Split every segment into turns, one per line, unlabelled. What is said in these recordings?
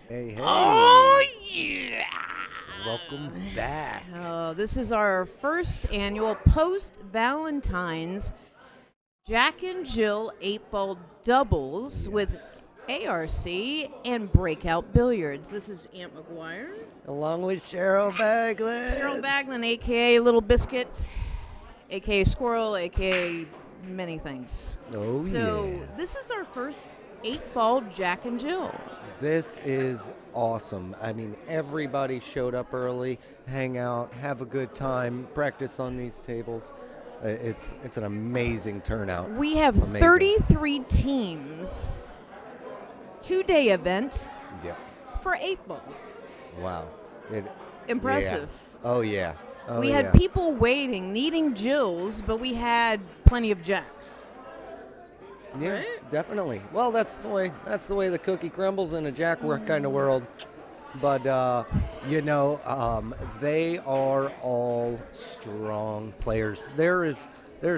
Hey, hey.
Oh, yeah.
Welcome back.
This is our first annual post-Valentine's Jack and Jill 8-ball doubles with ARC and Breakout Billiards. This is Aunt McGuire.
Along with Cheryl Baglin.
Cheryl Baglin, a.k.a. Little Biscuit, a.k.a. Squirrel, a.k.a. many things.
Oh,
So this is our first 8-ball Jack and Jill.
This is awesome. I mean, everybody showed up early, hang out, have a good time, practice on these tables. It's an amazing turnout.
We have 33 teams, 2-day event
Yep.
for 8-ball.
Wow.
Impressive.
Yeah. Oh, yeah. Oh,
We had people waiting, needing Jills, but we had plenty of Jacks.
Yeah,
right?
definitely. Well, that's the way the cookie crumbles in a Jack kind of world. But they are all strong players. There's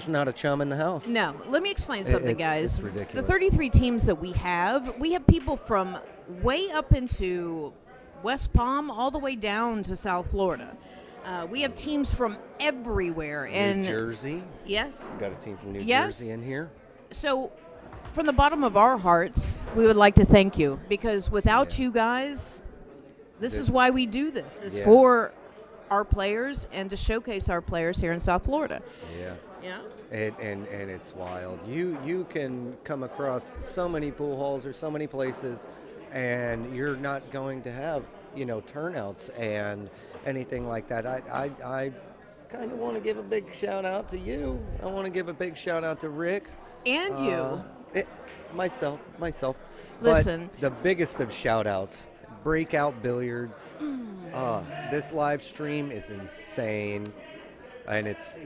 not a chum in the house.
No, let me explain something, guys.
It's ridiculous.
The 33 teams that we have people from way up into West Palm all the way down to South Florida. We have teams from everywhere.
New Jersey.
Yes.
We've got a team from New
Yes.
Jersey in here.
So, from the bottom of our hearts, we would like to thank you, because without you guys, this is why we do this. It's for our players and to showcase our players here in South Florida.
Yeah.
Yeah.
And it's wild. You can come across so many pool halls or so many places, and you're not going to have turnouts and anything like that. I kind of want to give a big shout out to you. I want to give a big shout out to Rick.
And you.
Myself.
Listen.
But the biggest of shout outs, Breakout Billiards. This live stream is insane. And it's,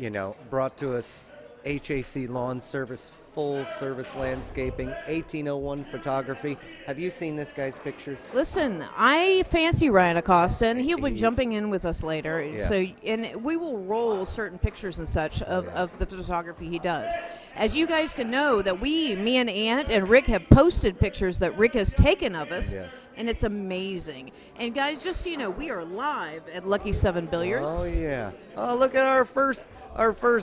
brought to us HAC Lawn Service, full service landscaping, 1801 photography. Have you seen this guy's pictures?
Listen, I fancy Ryan Acosta, and he'll be jumping in with us later.
Yes.
So, and we will roll certain pictures and such of the photography he does. As you guys can know, that me and Aunt and Rick have posted pictures that Rick has taken of us, and it's amazing. And guys, just so you know, we are live at Lucky 7 Billiards.
Oh yeah! Oh, look at our first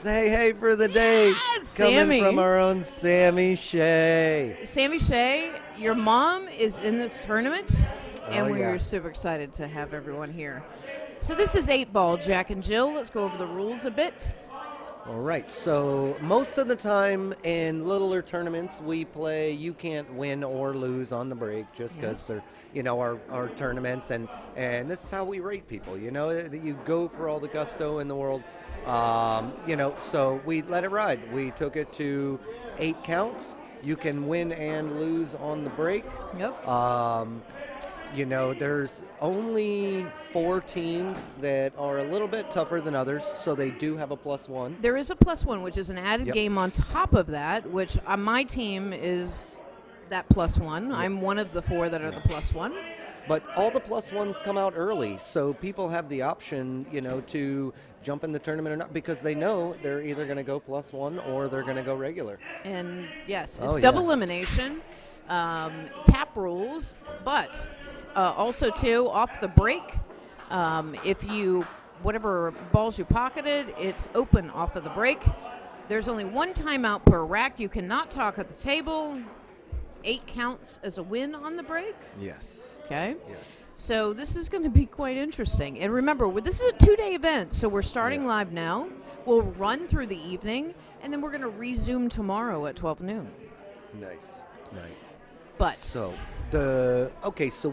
hey for the day, coming
Sammy.
from our own Sammy Shea.
Sammy Shea, your mom is in this tournament, and we're super excited to have everyone here. So this is 8-ball Jack and Jill. Let's go over the rules a bit.
All right, so most of the time in littler tournaments, we play you can't win or lose on the break just because they're, our tournaments, and this is how we rate people, that you go for all the gusto in the world. So we let it ride. We took it to 8 counts. You can win and lose on the break.
Yep.
There's only 4 teams that are a little bit tougher than others, so they do have a +1.
There is a +1, which is an added game on top of that, which my team is that +1. I'm one of the 4 that are the +1.
But all the +1s come out early, so people have the option, to jump in the tournament or not, because they know they're either going to go +1 or they're going to go regular.
And yes, it's double elimination, tap rules, but also too off the break. If whatever balls you pocketed, it's open off of the break. There's only 1 timeout per rack. You cannot talk at the table. 8 counts as a win on the break.
Yes.
Okay.
Yes.
So this is going to be quite interesting. And remember, this is a 2-day event, so we're starting live now. We'll run through the evening, and then we're going to resume tomorrow at 12 noon.
Nice.
But
so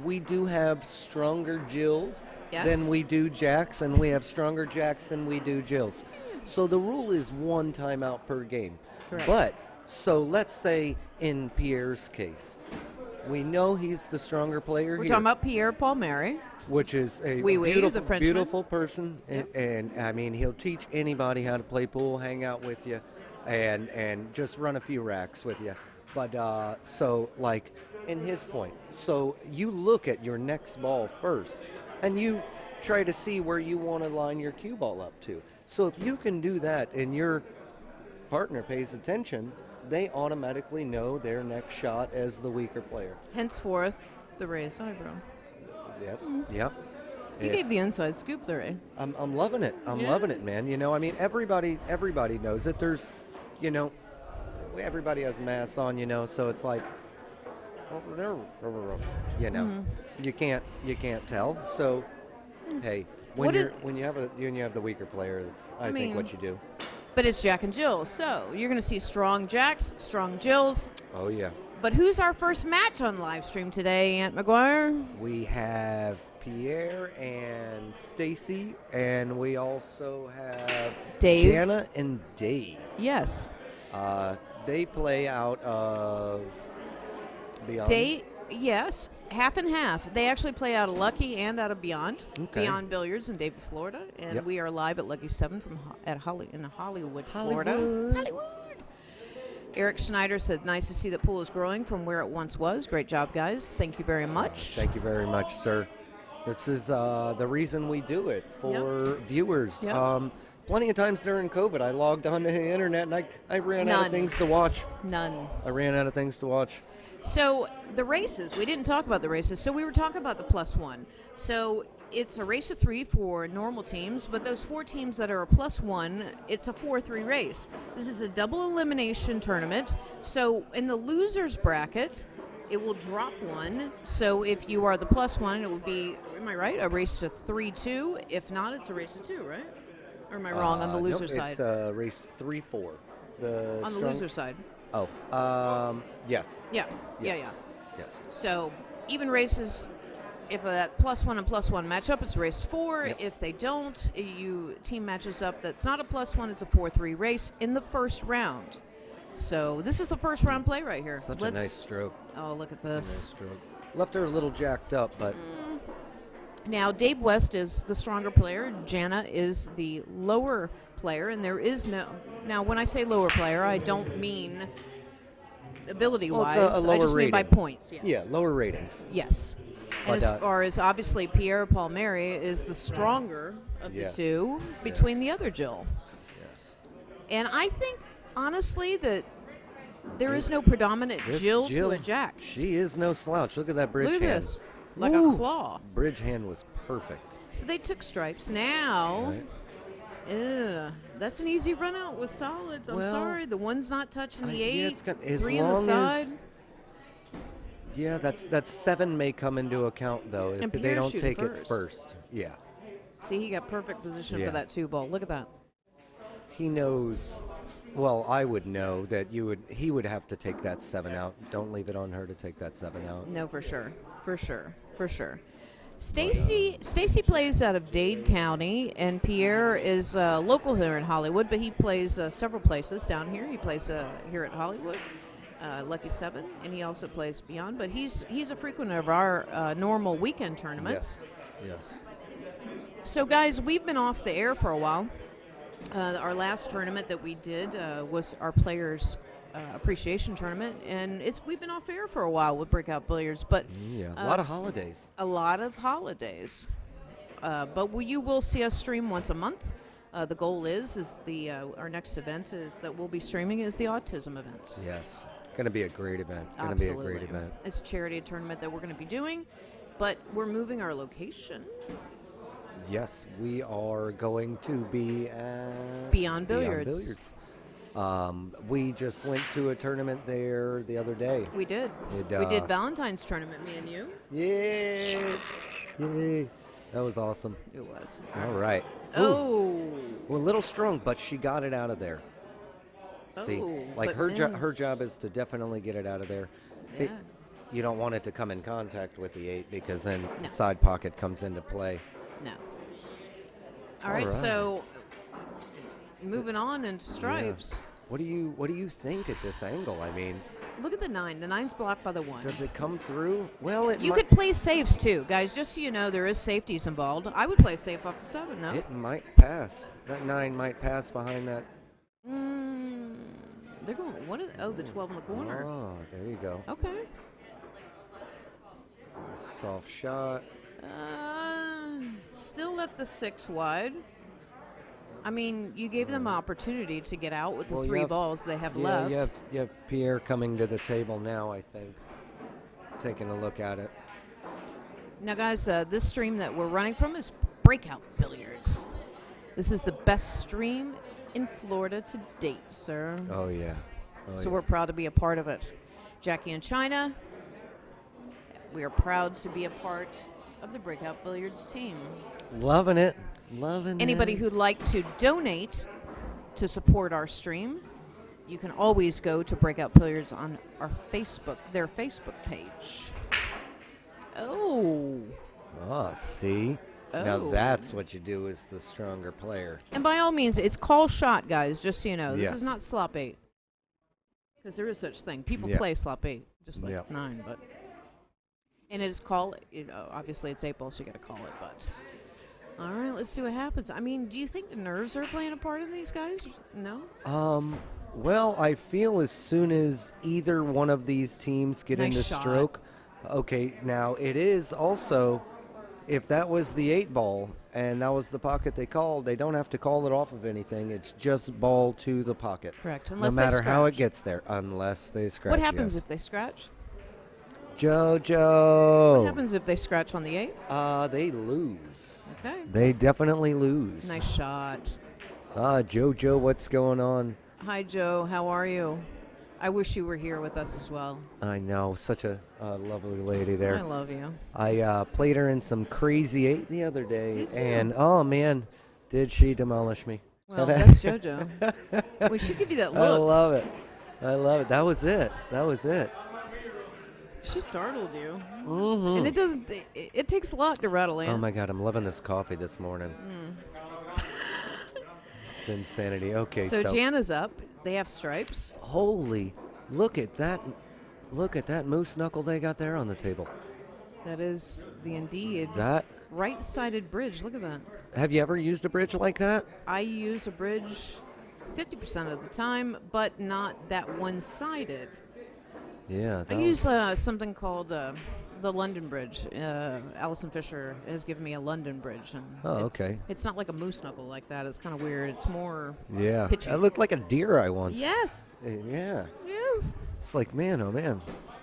we do have stronger Jills than we do Jacks, and we have stronger Jacks than we do Jills. So the rule is 1 timeout per game.
Correct.
But so let's say in Pierre's case, we know he's the stronger player.
We're talking about Pierre Palmieri,
which is a beautiful person, and I mean he'll teach anybody how to play pool, hang out with you, and just run a few racks with you. But so like in his point, so you look at your next ball first, and you try to see where you want to line your cue ball up to. So if you can do that and your partner pays attention, they automatically know their next shot as the weaker player.
henceforth the raised eyebrow.
Yep.
You gave the inside scoop there, eh?
I'm loving it. I'm loving it, man. You know, I mean, everybody knows it. There's, you know, everybody has masks on, you know, so it's like, you know, you can't tell. So, hey, when you have the weaker player, that's I think what you do.
But it's Jack and Jill, so you're going to see strong Jacks, strong Jills.
Oh yeah.
But who's our first match on live stream today, Aunt McGuire?
We have Pierre and Stacy, and we also have
Dave.
Jana and Dave.
Yes.
They play out of Beyond.
Yes, half and half. They actually play out of Luky and out of Beyond.
Okay.
Beyond Billiards in Davie, Florida, and we are live at Lucky 7 in Hollywood, Florida. Hollywood. Eric Schneider said, "Nice to see that pool is growing from where it once was. Great job, guys. Thank you very much."
Thank you very much, sir. This is the reason we do it for viewers.
Yep.
Plenty of times during COVID, I logged onto the internet and I ran out of things to watch.
None.
I ran out of things to watch.
So the races, we didn't talk about the races. So we were talking about the +1. So it's a race of 3 for normal teams, but those 4 teams that are a +1, it's a 4-3 race. This is a double elimination tournament. So in the losers bracket, it will drop 1. So if you are the +1, it would be, am I right, a race to 3-2? If not, it's a race to 2, right? Or am I wrong on the loser side?
It's race 3-4.
On the loser side.
Oh, yes.
Yeah.
Yes.
So even races, if that +1 and +1 match up, it's race 4.
Yep.
If they don't, team matches up that's not a +1, it's a 4-3 race in the first round. So this is the first round play right here.
Such a nice stroke.
Oh, look at this.
Nice stroke. Left her a little jacked up, but...
Now, Dave West is the stronger player. Jana is the lower player, and there is no... Now, when I say lower player, I don't mean ability-wise.
Well, it's a lower
I just mean by
rating.
points. Yes.
Yeah, lower ratings.
Yes. And as far as, obviously, Pierre Palmieri is the stronger of the two between the other Jill.
Yes.
And I think, honestly, that there is no predominant Jill to a Jack.
She is no slouch. Look at that bridge hand.
Look at this. Like a claw.
Bridge hand was perfect.
So they took stripes. Now, that's an easy run out with solids. I'm sorry. The one's not touching the 8.
As
3 on the side.
Yeah, that's 7 may come into account, though, if they don't take it first. Yeah.
See, he got perfect position for that 2 ball. Look at that.
He knows. Well, I would know that he would have to take that 7 out. Don't leave it on her to take that 7 out.
No, for sure. Stacy plays out of Dade County, and Pierre is local here in Hollywood, but he plays several places down here. He plays here at Hollywood, Lucky 7, and he also plays beyond. But he's a frequenter of our normal weekend tournaments.
Yes.
So, guys, we've been off the air for a while. Our last tournament that we did was our players' appreciation tournament, and we've been off air for a while with Breakout Billiards, but
a lot of holidays.
But you will see us stream once a month. The goal is our next event is that we'll be streaming is the autism events.
Yes, going to be a great event.
Absolutely. It's a charity tournament that we're going to be doing, but we're moving our location.
Yes, we are going to be at
Beyond Billiards.
We just went to a tournament there the other day.
We did. We did Valentine's tournament, me and you.
Yeah. Yay. That was awesome.
It was.
All right.
Oh.
Well, a little strong, but she got it out of there. See, like her job is to definitely get it out of there.
Yeah.
You don't want it to come in contact with the 8 because then the side pocket comes into play.
No. All right, so moving on into stripes.
Yeah. What do you think at this angle? I mean,
look at the 9. The 9's blocked by the 1.
Does it come through? Well,
you could play safes too, guys. Just so you know, there is safeties involved. I would play safe off the 7. No,
it might pass. That 9 might pass behind that.
They're going the 12 in the corner.
Oh, there you go.
Okay.
Soft shot.
Still left the 6 wide. I mean, you gave them an opportunity to get out with the 3 balls they have left.
You have Pierre coming to the table now, I think, taking a look at it.
Now, guys, this stream that we're running from is Breakout Billiards. This is the best stream in Florida to date, sir.
Oh, yeah.
So we're proud to be a part of it. Jackie and China, we are proud to be a part of the Breakout Billiards team.
Loving it.
Anybody who'd like to donate to support our stream, you can always go to Breakout Billiards on our their Facebook page. Oh,
see? Now that's what you do as the stronger player.
And by all means, it's call shot, guys, just so you know. This
Yes.
is not slop 8. Because there is such thing. People
Yep.
play slop 8, just like
Yep.
9. But and it is call, obviously it's 8 ball, so you got to call it. But all right, let's see what happens. I mean, do you think the nerves are playing a part in these guys? No?
Well, I feel as soon as either one of these teams get
Nice
into
shot.
stroke. Okay, now it is also, if that was the 8 ball and that was the pocket they called, they don't have to call it off of anything. It's just ball to the pocket.
Correct.
No
Unless
matter
they
how it
scratch.
gets there, unless they scratch.
What happens
yes.
if they scratch?
JoJo.
What happens if they scratch on the 8?
They lose.
Okay.
They definitely lose.
Nice shot.
JoJo, what's going on?
Hi, Joe. How are you? I wish you were here with us as well.
I know, such a lovely lady there.
I love you.
I played her in some crazy 8 the other day,
Did you?
and oh man, did she demolish me?
Well, that's JoJo. We should give you that
I
look.
love it. That was it.
She startled you.
Mm-hmm.
And it doesn't. It takes a lot to rattle in.
Oh my God, I'm loving this coffee this morning. It's insanity. Okay,
So Jana's up. They have stripes.
holy, look at that moose knuckle they got there on the table.
That is the Indeed
That.
right-sided bridge. Look at that.
Have you ever used a bridge like that?
I use a bridge 50% of the time, but not that one-sided.
Yeah.
I use something called the London Bridge. Allison Fisher has given me a London Bridge. And
okay.
It's not like a moose knuckle like that. It's kind of weird. It's more
Yeah.
pitchy.
I looked like a deer I once.
Yes.
Yeah.
Yes.
It's like, man, oh man.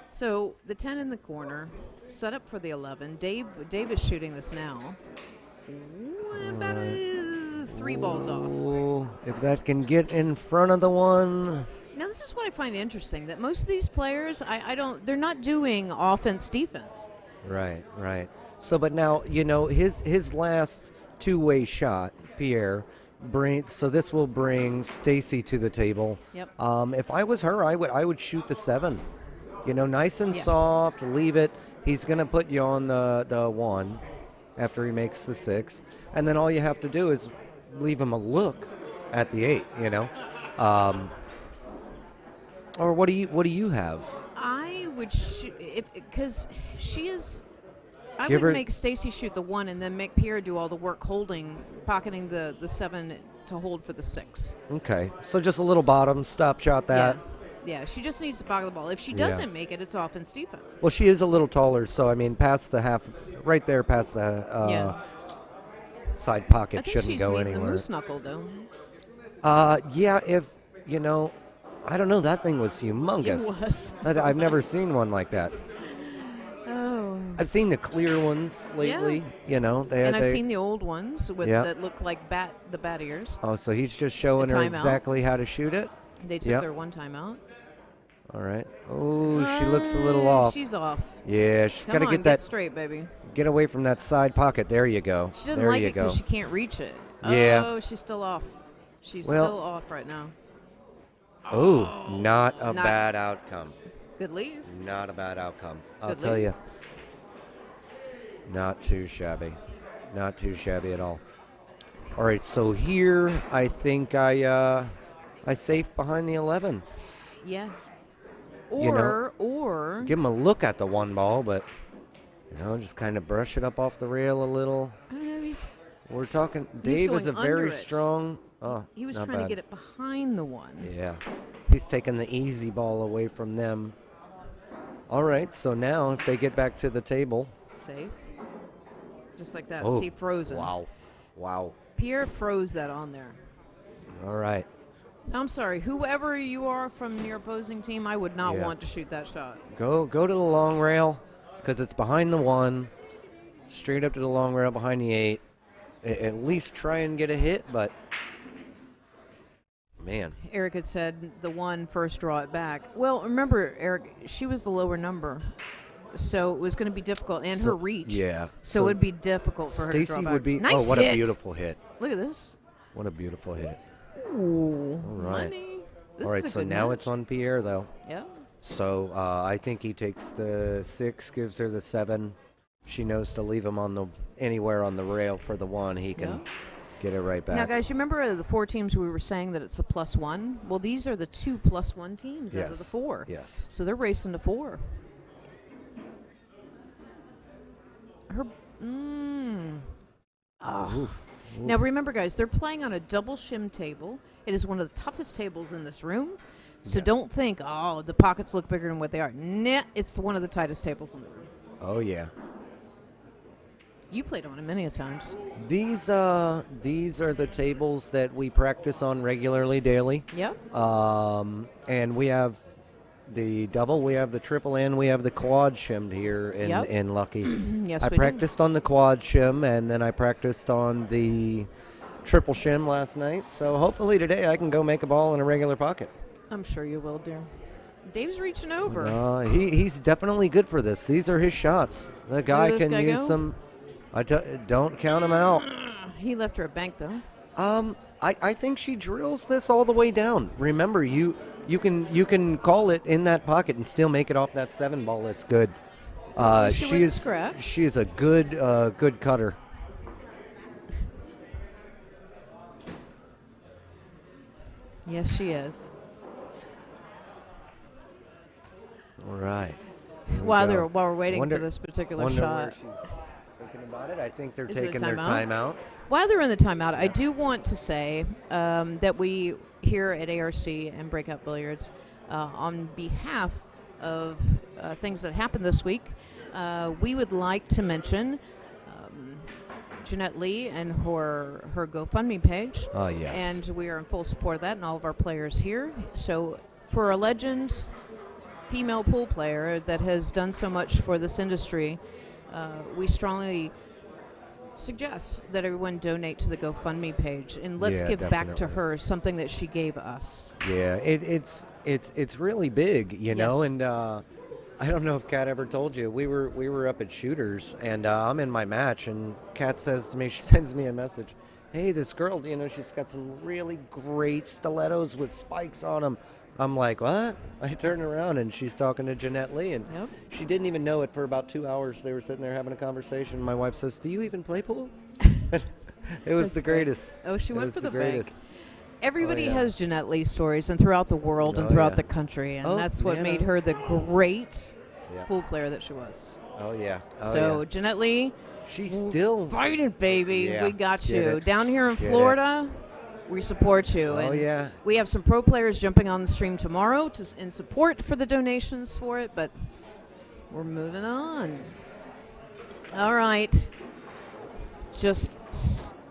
So the 10 in the corner, set up for the 11. Dave is shooting this now. About 3 balls off.
Ooh, if that can get in front of the one.
Now this is what I find interesting, that most of these players, they're not doing offense defense.
Right. So, but now, his last two-way shot, Pierre, so this will bring Stacy to the table.
Yep.
If I was her, I would shoot the 7. Nice and
Yes.
soft, leave it. He's going to put you on the 1 after he makes the 6. And then all you have to do is leave him a look at the 8, Or what do you have?
I would shoot, because she is. I
Give
would
her-
make Stacy shoot the 1 and then make Pierre do all the work pocketing the 7 to hold for the 6.
Okay, so just a little bottom, stop shot that.
Yeah, she just needs to pocket the ball. If she
Yeah.
doesn't make it, it's offense defense.
Well, she is a little taller, so I mean, past the half, right there, past the side pocket
I think
shouldn't
she's
go
made the
anywhere.
moose knuckle though.
Yeah, if I don't know, that thing was humongous.
It was.
I've never seen one like that.
Oh.
I've seen the clear ones lately.
And I've
they-
seen the old ones that look like the bat ears.
Oh, so he's just showing
The
her
timeout.
exactly how to shoot it.
They took
Yep.
their one time out.
All right. Oh, she looks a little off.
She's off.
Yeah, she's
Come
got to
on,
get that.
straight, baby.
Get away from that side pocket. There you go.
She doesn't
there
like
you
it
go.
because she can't reach it.
Yeah.
Oh, she's still off. She's
Well-
still off right now.
Oh, not a
Not-
bad outcome.
Good leave.
Not a bad outcome. I'll
Good
tell
lead.
you. Not too shabby. Not too shabby at all. All right, so here I think I safe behind the 11.
Yes.
You know,
Or
Give him a look at the 1 ball, but just kind of brush it up off the rail a little.
I don't know.
We're talking. Dave is a
going under
very
it.
strong. Oh,
He was
not
trying
bad.
to get it behind the 1.
Yeah, he's taking the easy ball away from them. All right, so now if they get back to the table.
Safe. Just like that.
Oh,
See, frozen.
Wow.
Pierre froze that on there.
All right.
I'm sorry. Whoever you are from your opposing team, I would not
Yeah.
want to shoot that shot.
Go to the long rail because it's behind the 1. straight up to the long rail behind the 8. At least try and get a hit, but man.
Eric had said the 1 first draw it back. Well, remember, Eric, she was the lower number, so it was going to be difficult, and her reach.
Yeah.
So it would be difficult for her to draw
Stacy
back.
would be.
Nice
oh, what
hit.
a beautiful hit!
Look at this.
What a beautiful hit!
Ooh,
all right.
money. This
All right.
is a
So
good
now
match.
it's on Pierre, though.
Yeah.
So I think he takes the 6, gives her the 7. She knows to leave him on anywhere on the rail for the 1. He can get it right back.
Now, guys, you remember the 4 teams we were saying that it's a +1? Well, these are the 2 +1 teams out of the 4.
Yes.
So they're racing to 4. Her.
Oof.
Now, remember, guys, they're playing on a double shim table. It is one of the toughest tables in this room. So don't think, oh, the pockets look bigger than what they are. Nah, it's one of the tightest tables in the room.
Oh, yeah.
You played on it many a times.
These are the tables that we practice on regularly, daily.
Yep.
And we have the double, we have the triple, and we have the quad shimmed here in Lucky.
Yes,
I practiced on the quad shim, and then I practiced on the triple shim last night. So hopefully today I can go make a ball in a regular pocket.
I'm sure you will, dear. Dave's reaching over.
He's definitely good for this. These are his shots. The guy can use some. Don't count him out.
He left her a bank, though.
I think she drills this all the way down. Remember, you can call it in that pocket and still make it off that 7 ball. It's good. She is a good cutter.
Yes, she is.
All right.
While we're waiting for this particular shot.
Where she's thinking about it. I think they're
Is it a
taking their timeout.
While they're in the timeout, I do want to say that we here at ARC and Breakout Billiards, on behalf of things that happened this week, we would like to mention Jeanette Lee and her GoFundMe page.
Oh, yes.
And we are in full support of that and all of our players here. So for a legend female pool player that has done so much for this industry, we strongly suggest that everyone donate to the GoFundMe page and let's give back to her something that she gave us.
Yeah, it's really big, you know, and I don't know if Kat ever told you, we were up at Shooters, and I'm in my match, and Kat says to me, she sends me a message, hey, this girl, you know, she's got some really great stilettos with spikes on them. I'm like, what? I turn around, and she's talking to Jeanette Lee, and she didn't even know it for about 2 hours. They were sitting there having a conversation. My wife says, do you even play pool? It was the greatest.
Oh, she went for the
greatest.
bank. Everybody has Jeanette Lee stories, and throughout the world and throughout the country, and that's what made her the great pool player that she was.
Oh, yeah.
Jeanette Lee,
she's still
fighting, baby.
Yeah.
We got you. Down here in Florida, we support you. And we have some pro players jumping on the stream tomorrow in support for the donations for it, but we're moving on. All right. Just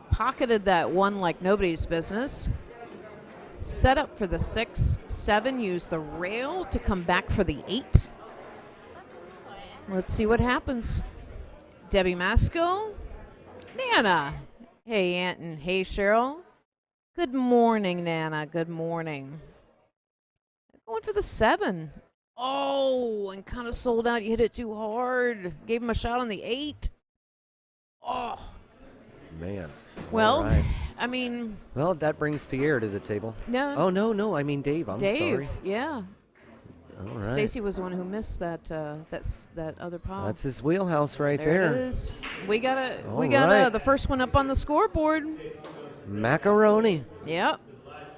pocketed that 1 like nobody's business. Set up for the 6, 7. Use the rail to come back for the 8. Let's see what happens. Debbie Maskell. Nana. Hey, Aunt, and hey, Cheryl. Good morning, Nana. Good morning. Going for the 7. Oh, and kind of sold out. You hit it too hard. Gave him a shot on the 8. Oh.
Man.
Well, I mean.
Well, that brings Pierre to the table.
No.
Oh, no. I mean Dave. I'm sorry.
Dave, yeah.
All right.
Stacy was the one who missed that other pile.
That's his wheelhouse right there.
There it is. We got the first one up on the scoreboard.
Macaroni.
Yep.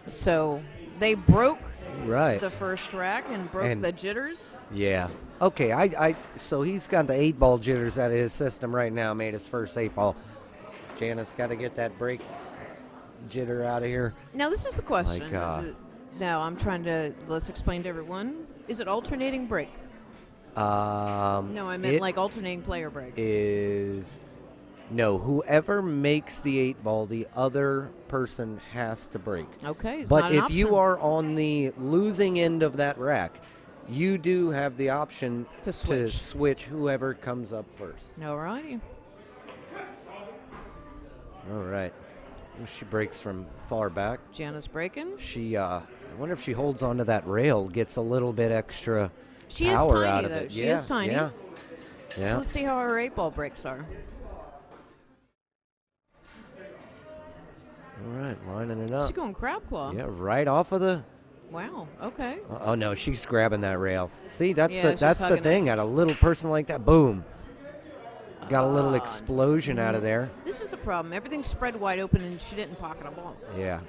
So they broke
right.
the first rack and broke the jitters.
Yeah. Okay, so he's got the 8-ball jitters out of his system right now, made his first 8-ball. Jana's got to get that break jitter out of here.
Now, this is the question.
My God.
Now, let's explain to everyone. Is it alternating break? No, I meant like alternating player break.
No, whoever makes the 8-ball, the other person has to break.
Okay, it's
but
not an
if
option.
you are on the losing end of that rack, you do have the option to switch whoever comes up first.
All righty.
All right. She breaks from far back.
Jana's breaking.
She, I wonder if she holds onto that rail, gets a little bit extra
she
power
is tiny,
out of
though.
it.
She is tiny.
Yeah.
So let's see how her 8-ball breaks are.
All right, lining it up.
She's going crab claw.
Yeah, right off of the.
Wow. Okay.
Oh no, she's grabbing that rail. See, that's
Yeah,
the thing. At a little person like that, boom. Got a little explosion out of there.
This is a problem. Everything's spread wide open, and she didn't pocket a ball.
Yeah.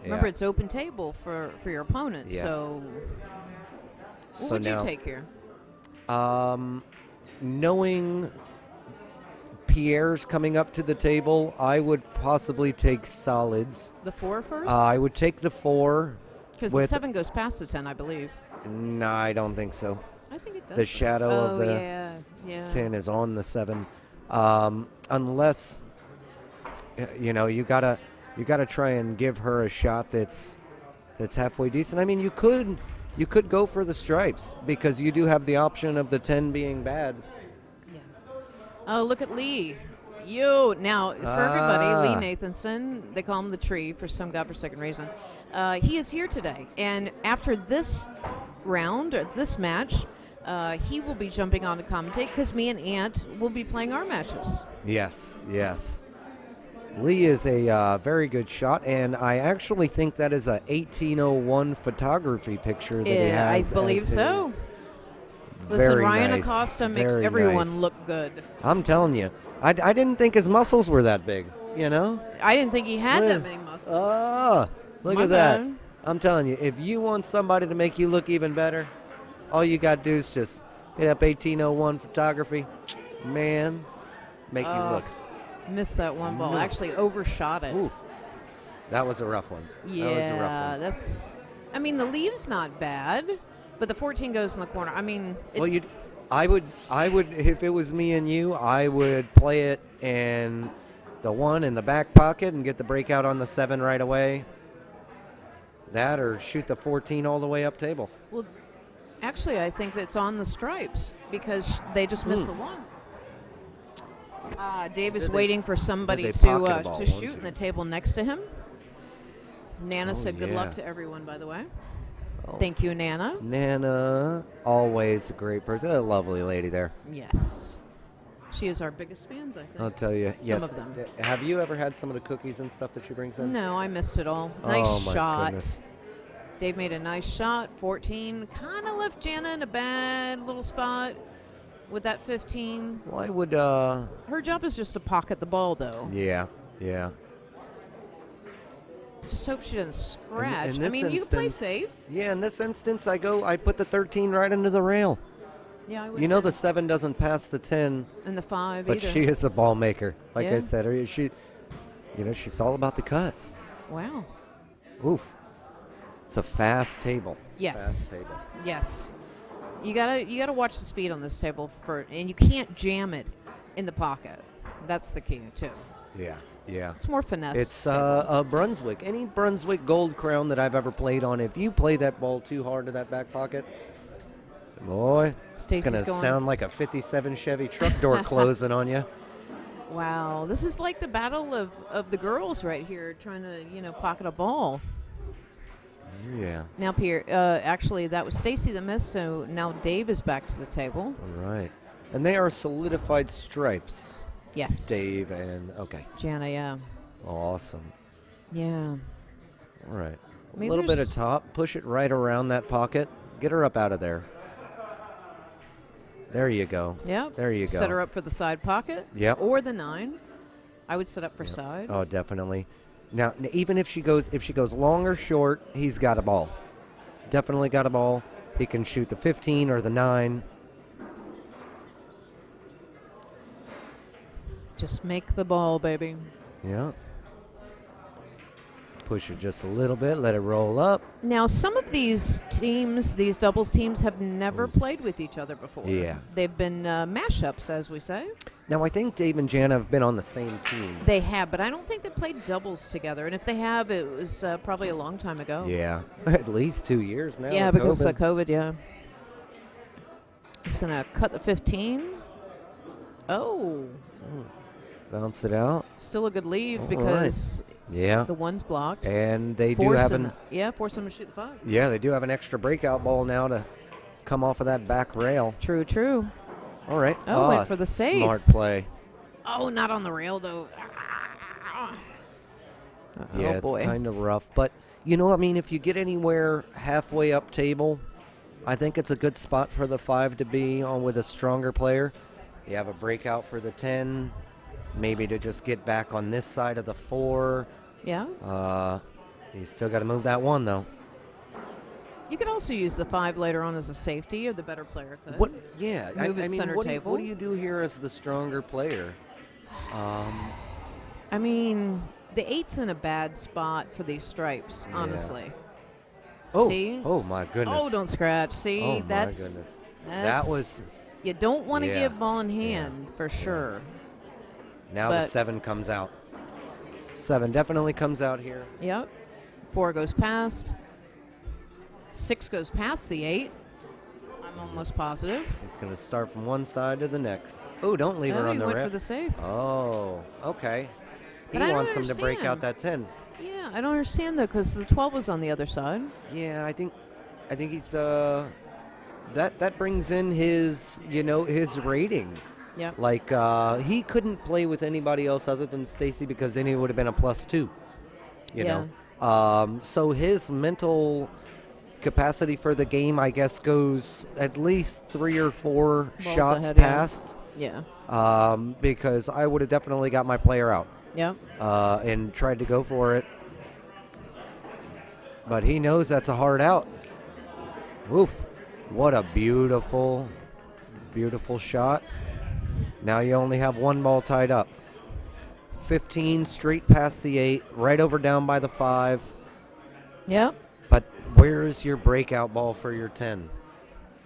Remember, it's open table for your opponent.
Yeah.
So, what would you take here?
Knowing Pierre's coming up to the table, I would possibly take solids.
The 4 first?
I would take the 4.
Because the 7 goes past the 10, I believe.
No, I don't think so.
I think it does.
The shadow of the 10 is on the 7. Unless, you gotta try and give her a shot that's halfway decent. I mean, you could go for the stripes because you do have the option of the 10 being bad.
Yeah. Oh, look at Lee. Now, for everybody, Lee Nathanson, they call him the tree for some godforsaken reason. He is here today, and after this round, or this match, he will be jumping on to commentate because me and Ant will be playing our matches.
Yes. Lee is a very good shot, and I actually think that is a 1801 photography picture that he has.
I believe so. Listen, Ryan Acosta makes everyone look good.
I'm telling you. I didn't think his muscles were that big,
I didn't think he had that many muscles.
Oh, look at that. I'm telling you, if you want somebody to make you look even better, all you got to do is just hit up 1801 photography. Man, make you look.
Missed that one ball. Actually overshot it.
Ooh, that was a rough one.
Yeah,
that was a rough one.
The leave's not bad, but the 14 goes in the corner.
I would, if it was me and you, I would play it in the 1 in the back pocket and get the breakout on the 7 right away. That or shoot the 14 all the way up table.
Well, actually, I think that's on the stripes because they just missed the 1. Dave is waiting for somebody to shoot in the table next to him. Nana said good luck to everyone, by the way. Thank you, Nana.
Nana, always a great person. A lovely lady there.
Yes. She is our biggest fans, I think.
I'll tell you. Yes.
Some of them.
Have you ever had some of the cookies and stuff that she brings in?
No, I missed it all. Nice shot.
Goodness.
Dave made a nice shot. 14 kind of left Jana in a bad little spot with that 15.
Well, I would...
Her job is just to pocket the ball, though.
Yeah.
Just hope she doesn't scratch.
You
can play safe.
Yeah, in this instance, I put the 13 right into the rail.
Yeah, I would.
The 7 doesn't pass the 10.
And the 5
but
either.
She is a ball maker. Like I said, she's all about the cuts.
Wow.
Oof. It's a fast table.
Yes.
Fast table.
Yes. You gotta watch the speed on this table and you can't jam it in the pocket. That's the key too.
Yeah.
It's more finesse.
It's a Brunswick. Any Brunswick Gold Crown that I've ever played on, if you play that ball too hard to that back pocket, boy,
Stacy's
it's going to sound like a 57 Chevy truck door closing on you.
Wow. This is like the battle of the girls right here trying to, pocket a ball.
Yeah.
Now, Pierre, actually, that was Stacy that missed, so now Dave is back to the table.
All right. And they are solidified stripes.
Yes.
Dave and, okay.
Jana, yeah.
Awesome.
Yeah.
All right.
Maybe
a little bit of top. Push it right around that pocket. Get her up out of there. There you go.
Yep.
There you go.
Set her up for the side pocket.
Yep.
Or the 9. I would set up for side.
Oh, definitely. Now, even if she goes long or short, he's got a ball. Definitely got a ball. He can shoot the 15 or the 9.
Just make the ball, baby.
Yeah. Push it just a little bit. Let it roll up.
Now, some of these teams, these doubles teams, have never played with each other before.
Yeah.
They've been mashups, as we say.
Now, I think Dave and Jana have been on the same team.
They have, but I don't think they played doubles together. And if they have, it was probably a long time ago.
Yeah. At least 2 years now.
Yeah, because of COVID, yeah. He's going to cut the 15. Oh.
Bounce it out.
Still a good leave
All
because
the
one's blocked.
And they do have
force them to shoot the 5.
Yeah, they do have an extra breakout ball now to come off of that back rail.
True.
All right.
Went for the save.
Smart play.
Oh, not on the rail, though.
Yeah, it's kind of rough. But, if you get anywhere halfway up table, I think it's a good spot for the 5 to be on with a stronger player. You have a breakout for the 10, maybe to just get back on this side of the 4.
Yeah.
You still got to move that 1, though.
You could also use the 5 later on as a safety, or the better player could.
Move it
center table.
What do you do here as the stronger player?
The 8's in a bad spot for these stripes, honestly.
Oh,
see?
Oh my goodness.
Oh, don't scratch. See,
oh,
that's,
my goodness.
That
was.
You don't want to give ball in hand for sure.
Now the 7 comes out. 7 definitely comes out here.
Yep. 4 goes past. 6 goes past the 8. I'm almost positive.
He's going to start from one side to the next. Oh, don't leave her on the rail.
He went for the save.
Oh, okay. He wants him to break out that 10.
Yeah, I don't understand though, because the 12 was on the other side.
Yeah, I think he's that brings in his his rating.
Yeah.
Like he couldn't play with anybody else other than Stacy because then he would have been a +2. You know. So his mental capacity for the game, I guess, goes at least 3 or 4
balls
shots
ahead,
past.
Yeah.
Because I would have definitely got my player out.
Yep.
And tried to go for it. But he knows that's a hard out. Oof. What a beautiful, beautiful shot. Now you only have 1 ball tied up. 15 straight past the 8, right over down by the 5.
Yep.
But where's your breakout ball for your 10?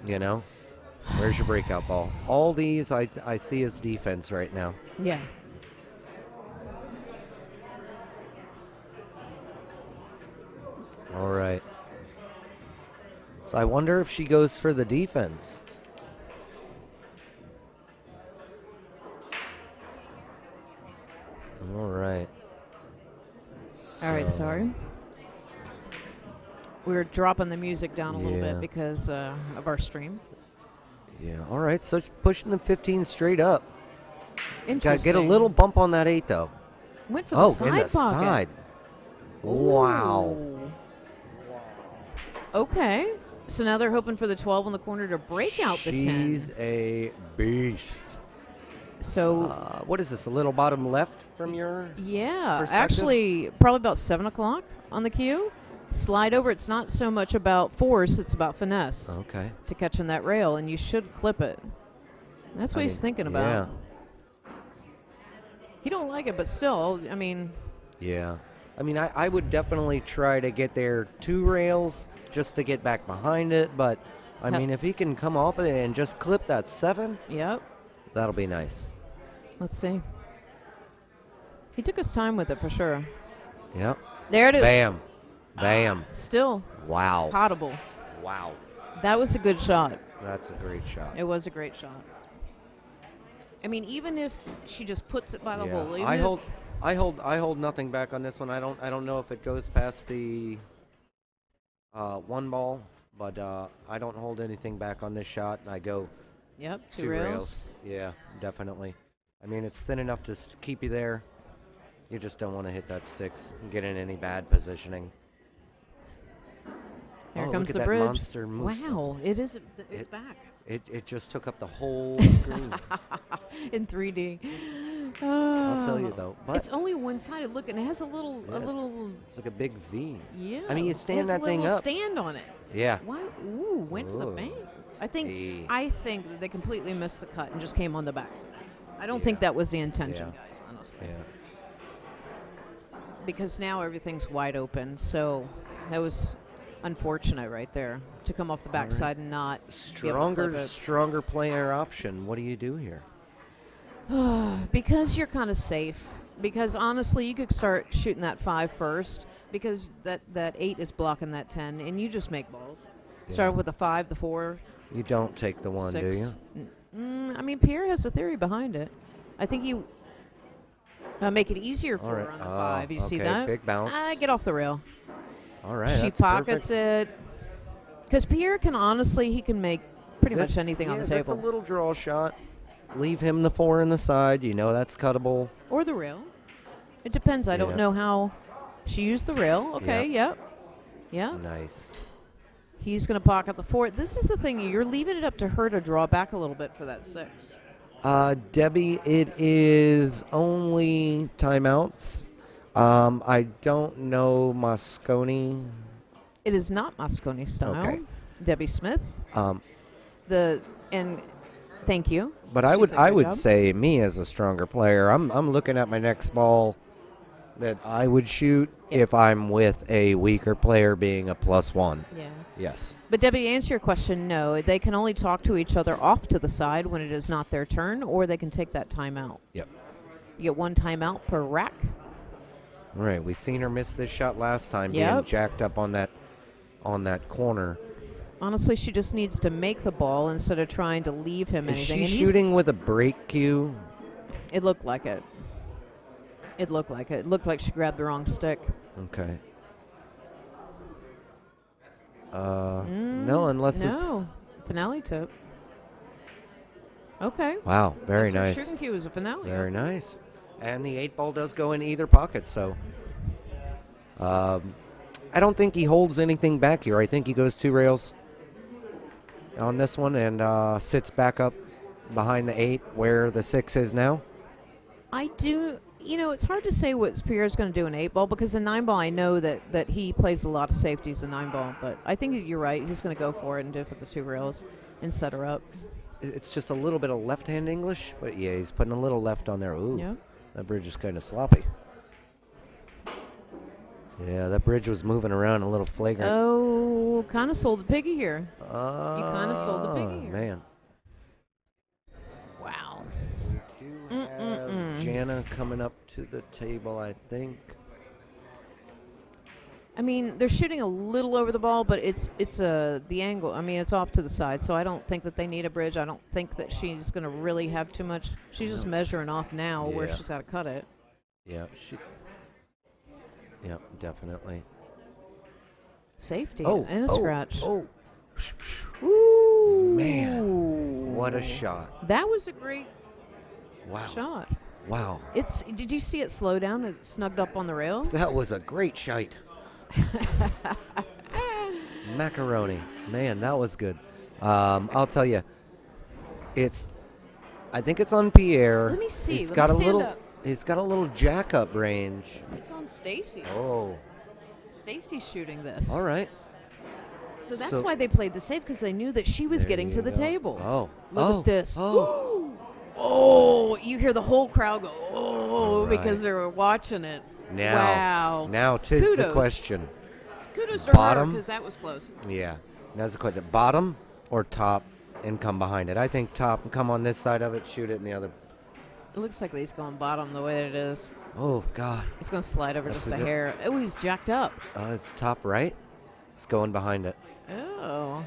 Where's your breakout ball? All these I see as defense right now.
Yeah.
All right. So I wonder if she goes for the defense. All right.
All right, sorry. We're dropping the music down a little bit because of our stream.
Yeah, all right. So pushing the 15 straight up.
Interesting.
Got to get a little bump on that 8, though.
Went for the side
in the
pocket.
side. Wow.
Okay. So now they're hoping for the 12 in the corner to break out the 10.
She's a beast.
So
what is this, a little bottom left from your perspective?
Actually, probably about 7 o'clock on the cue. Slide over. It's not so much about force, it's about finesse.
Okay.
To catching that rail, and you should clip it. That's what he's thinking about.
Yeah.
He don't like it, but still,
Yeah. I would definitely try to get there 2 rails just to get back behind it, but, if he can come off of it and just clip that 7,
yep,
that'll be nice.
Let's see. He took his time with it for sure.
Yep.
There it is.
Bam. Bam.
Still.
Wow.
Potable.
Wow.
That was a good shot.
That's a great shot.
It was a great shot. Even if she just puts it by the hole.
I hold nothing back on this one. I don't know if it goes past the 1 ball, but I don't hold anything back on this shot. I go.
Yep,
2 rails. Yeah, definitely. It's thin enough to keep you there. You just don't want to hit that 6 and get in any bad positioning.
Here comes
look at
the
that
bridge.
Monster moose.
Wow, it's back.
It just took up the whole screen.
In 3D.
I'll tell you though, but
it's only one-sided. Look, and it has a little.
It's like a big V.
Yeah.
You stand that thing up.
Stand on it.
Yeah.
Why? Ooh, went to the bank. I think that they completely missed the cut and just came on the backside. I don't think that was the intention, guys. Honestly.
Yeah.
Because now everything's wide open, so that was unfortunate right there to come off the backside and not
stronger player option. What do you do here?
Because you're kind of safe. Because honestly, you could start shooting that 5 first. Because that 8 is blocking that 10, and you just make balls.
Yeah.
Start with the 5, the 4.
You don't take the 1,
6.
do you?
Pierre has a theory behind it. I think Make it easier for her on the 5. You see that?
Big bounce.
Get off the rail.
All right.
She pockets it. Because Pierre can honestly, he can make pretty much anything on the table.
Just a little draw shot. Leave him the 4 in the side. You know that's cuttable.
Or the rail. It depends. I don't know how she used the rail. Okay, yep. Yeah.
Nice.
He's going to pocket the 4. This is the thing. You're leaving it up to her to draw back a little bit for that 6.
Debbie, it is only timeouts. I don't know Moscone.
It is not Moscone style.
Okay.
Debbie Smith. And thank you.
But I would say me as a stronger player, I'm looking at my next ball that I would shoot if I'm with a weaker player being a +1.
Yeah.
Yes.
But Debbie, to answer your question, no. They can only talk to each other off to the side when it is not their turn, or they can take that timeout.
Yep.
You get 1 timeout per rack.
All right. We seen her miss this shot last time, being jacked up on that corner.
Honestly, she just needs to make the ball instead of trying to leave him anything.
Is she shooting with a break cue?
It looked like it. It looked like it. It looked like she grabbed the wrong stick.
Okay. No, unless it's...
Finale tip. Okay.
Wow, very
That's
nice.
Shooting cue is a finale.
Very nice. And the 8 ball does go in either pocket, so... I don't think he holds anything back here. I think he goes 2 rails on this one and sits back up behind the 8 where the 6 is now.
I do... You know, it's hard to say what Pierre's going to do in 8 ball because in 9 ball I know that he plays a lot of safeties in 9 ball, but I think you're right. He's going to go for it and do it with the 2 rails and set her up.
It's just a little bit of left-hand English, but yeah, he's putting a little left on there. Ooh,
yep.
That bridge is kind of sloppy. Yeah, that bridge was moving around a little flagrant.
Oh, kind of sold the piggy here. You kind of sold the piggy here.
Man.
Wow.
We do have Jana coming up to the table, I think.
I mean, they're shooting a little over the ball, but it's the angle. I mean, it's off to the side, so I don't think that they need a bridge. I don't think that she's going to really have too much. She's just measuring off now where she's got to cut it.
Yeah, Yep, definitely.
Safety and a scratch.
Oh.
Ooh.
Man, what a shot.
That was a great shot.
Wow.
Did you see it slow down as it snugged up on the rail?
That was a great shot. Macaroni. Man, that was good. I'll tell you. I think it's on Pierre.
Let me see.
He's got a little jack up range.
It's on Stacy.
Oh.
Stacy's shooting this.
All right.
So that's why they played the safe, because they knew that she was getting to the table.
Oh.
Look at this.
Oh.
Oh, you hear the whole crowd go, oh,
right.
because they were watching it.
Now,
wow.
'Tis the question.
Kudos to
Bottom?
her, because that was close.
Yeah. Now's the question. Bottom or top and come behind it? I think top and come on this side of it, shoot it in the other.
It looks like he's going bottom the way that it is.
Oh, God.
He's going to slide over
That's
just a hair. Oh, he's jacked up.
It's top right. It's going behind it.
Oh.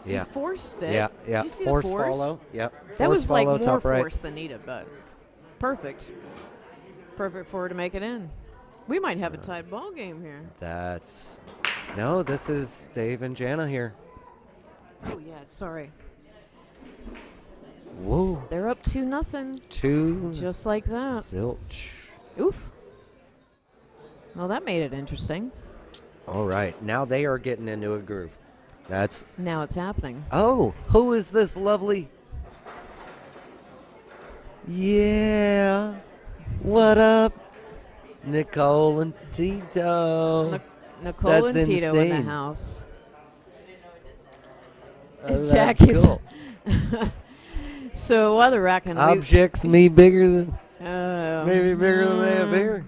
Yeah.
He forced it.
Yeah.
Did you see
Force
the force?
follow. Yep.
That was like more
top right.
force than needed, but perfect. Perfect for her to make it in. We might have a tied ball game here.
No, this is Dave and Jana here.
Oh, yeah, sorry.
Whoa.
They're up 2-0.
2.
Just like that.
Zilch.
Oof. Well, that made it interesting.
All right. Now they are getting into a groove.
Now it's happening.
Oh, who is this lovely? Yeah. What up? Nicole and Tito.
Nicole
That's
and Tito
insane.
in the house.
That's cool.
So while they're racking,
Objects me bigger than
maybe
bigger than they appear.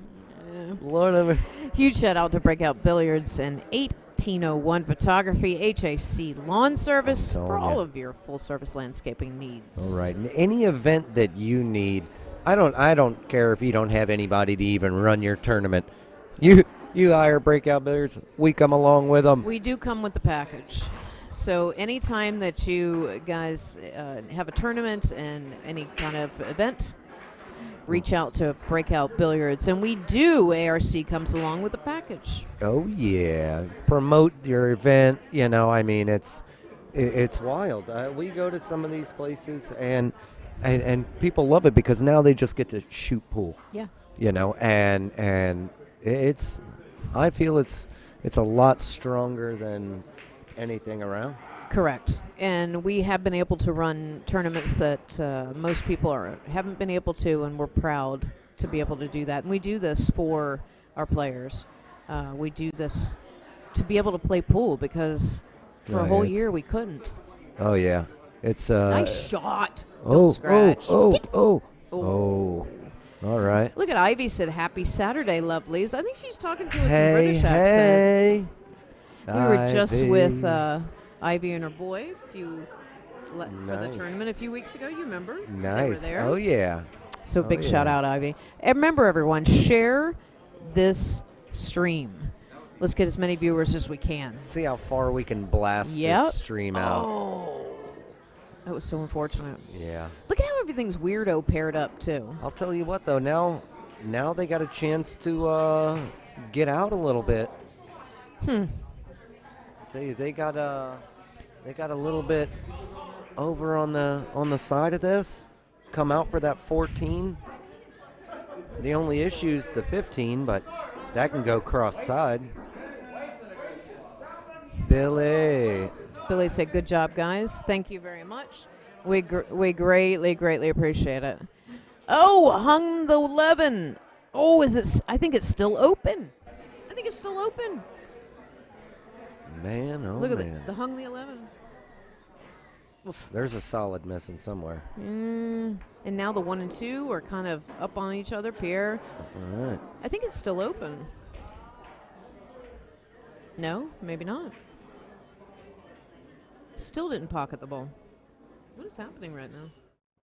Lord of it.
Huge shout out to Breakout Billiards and 1801 Photography, HAC Lawn Service for all of your full service landscaping needs.
All right. And any event that you need, I don't care if you don't have anybody to even run your tournament. You hire Breakout Billiards, we come along with them.
We do come with the package. So anytime that you guys have a tournament and any kind of event, reach out to Breakout Billiards. And we do. ARC comes along with a package.
Oh, yeah. Promote your event. You know, I mean, it's wild. We go to some of these places, and people love it because now they just get to shoot pool.
Yeah.
You know, and I feel it's a lot stronger than anything around.
Correct. And we have been able to run tournaments that most people haven't been able to, and we're proud to be able to do that. And we do this for our players. We do this to be able to play pool because for a whole year we couldn't.
Oh, yeah. It's
nice shot. Don't scratch.
Oh. All right.
Look at Ivy said, "Happy Saturday, lovelies." I think she's talking to us in British accent. We were just with Ivy and her boy for the tournament a few weeks ago. You remember?
Nice.
They were there.
Oh, yeah.
So big shout out, Ivy. And remember, everyone, share this stream. Let's get as many viewers as we can.
See how far we can blast this stream out.
Oh. That was so unfortunate.
Yeah.
Look at how everything's weirdo paired up, too.
I'll tell you what, though. Now they got a chance to get out a little bit. I'll tell you, they got a little bit over on the side of this. Come out for that 14. The only issue is the 15, but that can go cross-side.
Billy said, "Good job, guys. Thank you very much. We greatly appreciate it." Oh, hung the 11. Oh, is it? I think it's still open.
Man, oh
Look at
man.
the hung the 11. Oof.
There's a solid missing somewhere.
And now the 1 and 2 are kind of up on each other. Pierre.
All right.
I think it's still open. No, maybe not. Still didn't pocket the ball. What is happening right now?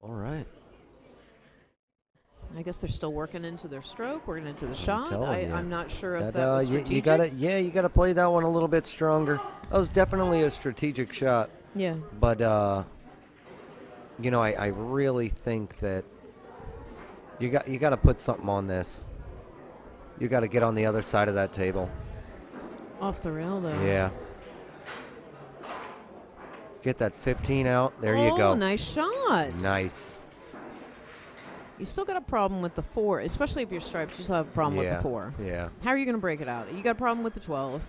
All right.
I guess they're still working into their stroke, working into the shot. I'm not sure if
that
was strategic.
You gotta play that one a little bit stronger. That was definitely a strategic shot.
Yeah.
But I really think that you got to put something on this. You got to get on the other side of that table.
Off the rail, though.
Yeah. Get that 15 out. There you go.
Oh, nice shot.
Nice.
You still got a problem with the 4, especially if you're stripes. You still have a problem with the 4.
Yeah.
How are you going to break it out? You got a problem with the 12.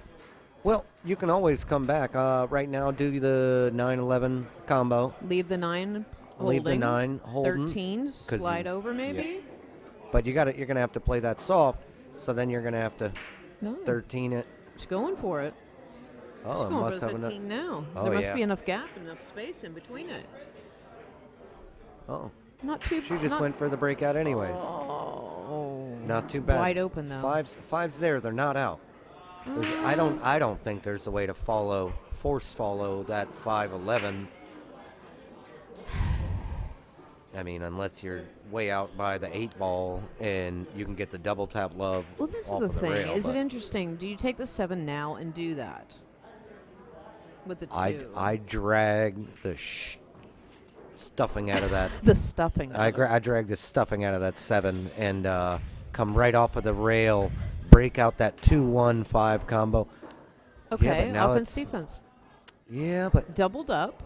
Well, you can always come back. Right now, do the 9-11 combo.
Leave the 9 holding.
Leave the 9 holding.
13, slide over maybe.
Yeah. But you're gonna have to play that soft. So then you're gonna have to 13 it.
She's going for it.
Oh,
it must have enough. Now.
Oh,
there must be enough gap, enough space in between it.
Oh.
Not too.
She just went for the breakout anyways.
Oh.
Not too bad.
Wide open though.
Fives there. They're not out. I don't think there's a way to force follow that 5-11. I mean, unless you're way out by the 8 ball and you can get the double tap love.
Well, this
off
is
of
the thing.
Rail,
is it interesting? Do you take the 7 now and do that with the 2?
I drag the stuffing out of that.
The stuffing.
I drag the stuffing out of that 7 and come right off of the rail, break out that 2-1-5 combo.
Okay, offense, defense.
Yeah, but
doubled up.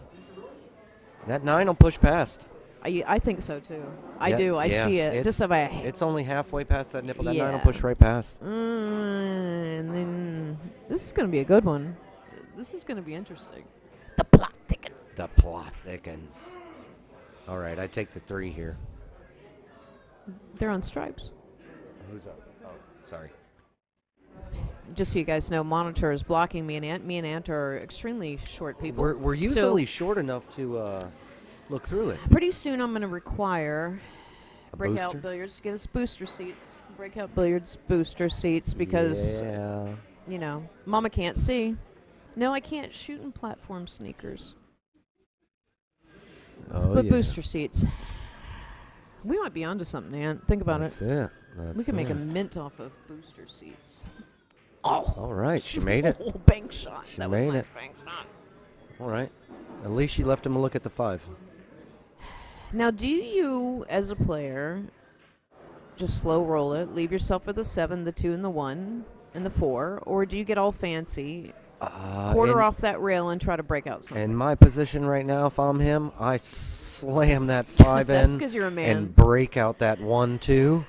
That 9 will push past.
I think so too. I do. I see it.
It's only halfway past that nipple. That 9 will push right past.
And then this is going to be a good one. This is going to be interesting. The plot thickens.
All right, I take the 3 here.
They're on stripes.
Who's up? Oh, sorry.
Just so you guys know, monitor is blocking me and Ant. Me and Ant are extremely short people.
We're usually short enough to look through it.
Pretty soon I'm going to require Breakout Billiards to get us booster seats. Breakout Billiards booster seats because, Mama can't see. No, I can't shoot in platform sneakers. But booster seats. We might be onto something, Ant. Think about
it.
We can make a mint off of booster seats.
Oh. All right. She made it.
Bank shot.
She made it.
Bank shot.
All right. At least she left him a look at the 5.
Now, do you, as a player, just slow roll it, leave yourself with the 7, the 2, and the 1, and the 4, or do you get all fancy, quarter off that rail, and try to break out something?
In my position right now, if I'm him, I slam that 5
That's
in
'cause you're a man.
and break out that 1, 2,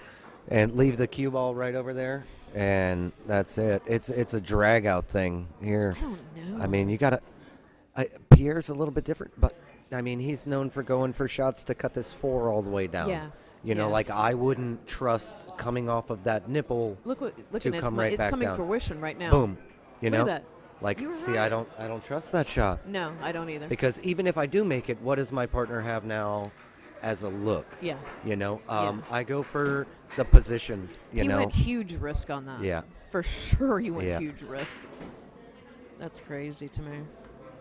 and leave the cue ball right over there, and that's it. It's a drag out thing here.
I don't know.
I mean, you gotta. Pierre's a little bit different, but I mean, he's known for going for shots to cut this 4 all the way down.
Yeah.
You know, like I wouldn't trust coming off of that nipple to come right
it's
back
coming
down.
fruition right now.
Boom. You know,
Look at that.
like
You were
see,
right.
I don't trust that shot.
No, I don't either.
Because even if I do make it, what does my partner have now as a look?
Yeah.
You know,
Yeah.
I go for the position. You know,
went huge risk on that.
Yeah.
For sure, you went
Yeah.
huge risk. That's crazy to me.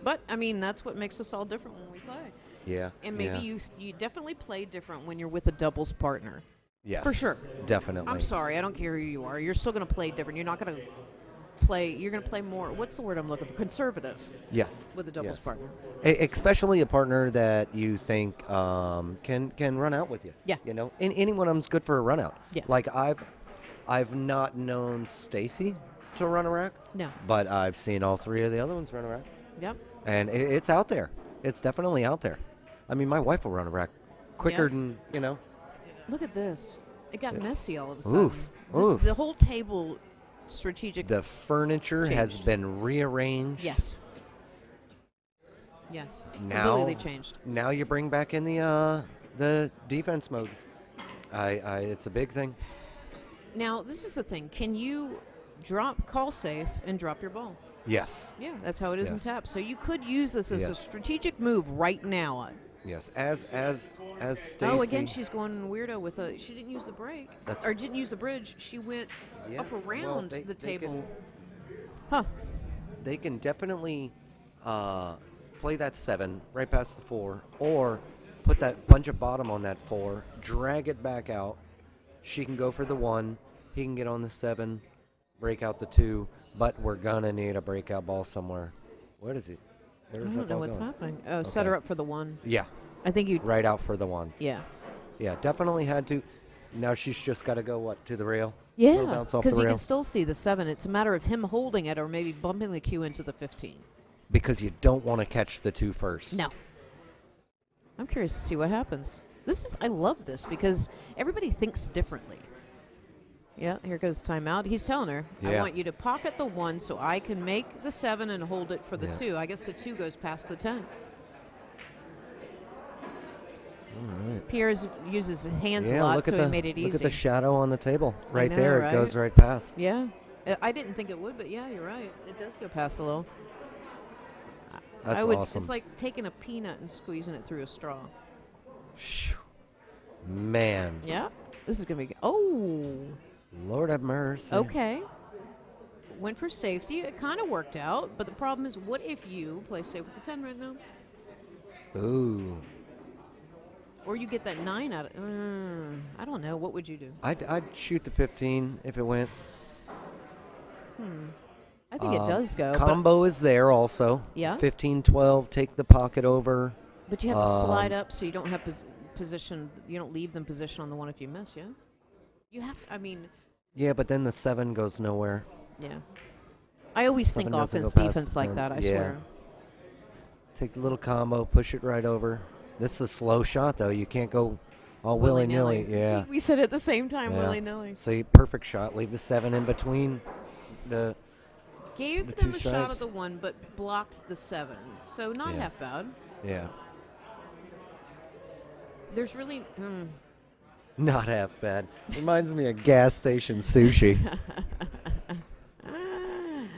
But I mean, that's what makes us all different when we play.
Yeah.
And maybe you definitely play different when you're with a doubles partner.
Yes.
For sure.
Definitely.
I'm sorry, I don't care who you are. You're still going to play different. You're not going to play. You're going to play more. What's the word I'm looking for? Conservative.
Yes.
With a doubles partner.
Especially a partner that you think can run out with you.
Yeah.
You know, and anyone of them's good for a run out.
Yeah.
Like I've not known Stacy to run a rack.
No.
But I've seen all 3 of the other ones run a rack.
Yep.
And it's out there. It's definitely out there. I mean, my wife will run a rack quicker than, you know.
Look at this. It got messy all of a sudden.
Oof.
The whole table strategic.
The furniture has
changed.
been rearranged.
Yes. Yes.
Now,
Completely changed.
Now you bring back in the defense mode. It's a big thing.
Now, this is the thing. Can you call safe and drop your ball?
Yes.
Yeah, that's how it is in tap. So you could use this as a
Yes.
strategic move right now.
Yes. As Stacy.
Oh, again, she's going weirdo with she didn't use the break. Or didn't use the bridge. She went up around the table.
They can definitely play that 7 right past the 4, or put that bunch of bottom on that 4, drag it back out. She can go for the 1. He can get on the 7, break out the 2. But we're gonna need a breakout ball somewhere. What is it?
I don't know what's happening. Oh, set her up for the 1.
Yeah.
I think you
right out for the 1.
Yeah.
Yeah, definitely had to. Now she's just got to go to the rail?
Yeah,
bounce off
because
the
you
rail?
can still see the 7. It's a matter of him holding it or maybe bumping the cue into the 15.
Because you don't want to catch the 2 first.
No. I'm curious to see what happens. I love this because everybody thinks differently. Yeah, here goes timeout. He's telling her, I want you to pocket the 1 so I can make the 7 and hold it for the 2. I guess the 2 goes past the 10.
All right.
Pierre uses his hands a lot, so he made it easy.
Look at the shadow on the table. Right there.
Right?
It goes right past.
Yeah. I didn't think it would, but yeah, you're right. It does go past a little.
That's awesome.
It's like taking a peanut and squeezing it through a straw.
Man.
Yeah. This is going to be... Oh.
Lord have mercy.
Okay. Went for safety. It kind of worked out, but the problem is, what if you play safe with the 10 right now?
Ooh.
Or you get that 9 out of... I don't know. What would you do?
I'd shoot the 15 if it went.
I think it does go.
Combo is there also.
Yeah.
15, 12, take the pocket over.
But you have to slide up so you don't have position. You don't leave them position on the 1 if you miss, yeah? You have to, I mean...
Yeah, but then the 7 goes nowhere.
Yeah. I always think offense, defense like that, I swear.
Take the little combo, push it right over. This is a slow shot, though. You can't go all willy-nilly. Yeah.
See, we said it at the same time, willy-nilly.
See, perfect shot. Leave the 7 in between the
Gave them a shot at the 1, but blocked the 7. So not half bad.
Yeah.
There's really...
Not half bad. Reminds me of gas station sushi.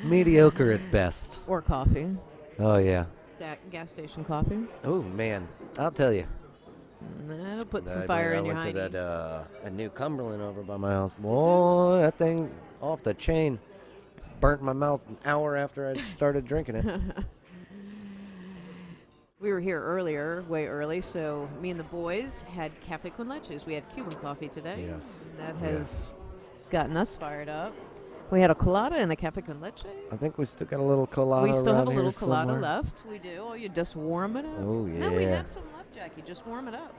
Mediocre at best.
Or coffee.
Oh, yeah.
That gas station coffee.
Oh, man. I'll tell you.
That'll put some fire in your hiney.
I went to that New Cumberland over by my house. Boy, that thing off the chain. Burnt my mouth an hour after I started drinking it.
We were here earlier, way early, so me and the boys had cafe con leches. We had Cuban coffee today.
Yes.
That has gotten us fired up. We had a colada and a cafe con leche.
I think we still got a little colada.
We still have a little
colada
colada left. We do. Oh, you just warm it up.
Oh, yeah.
No, we have some left, Jackie. Just warm it up.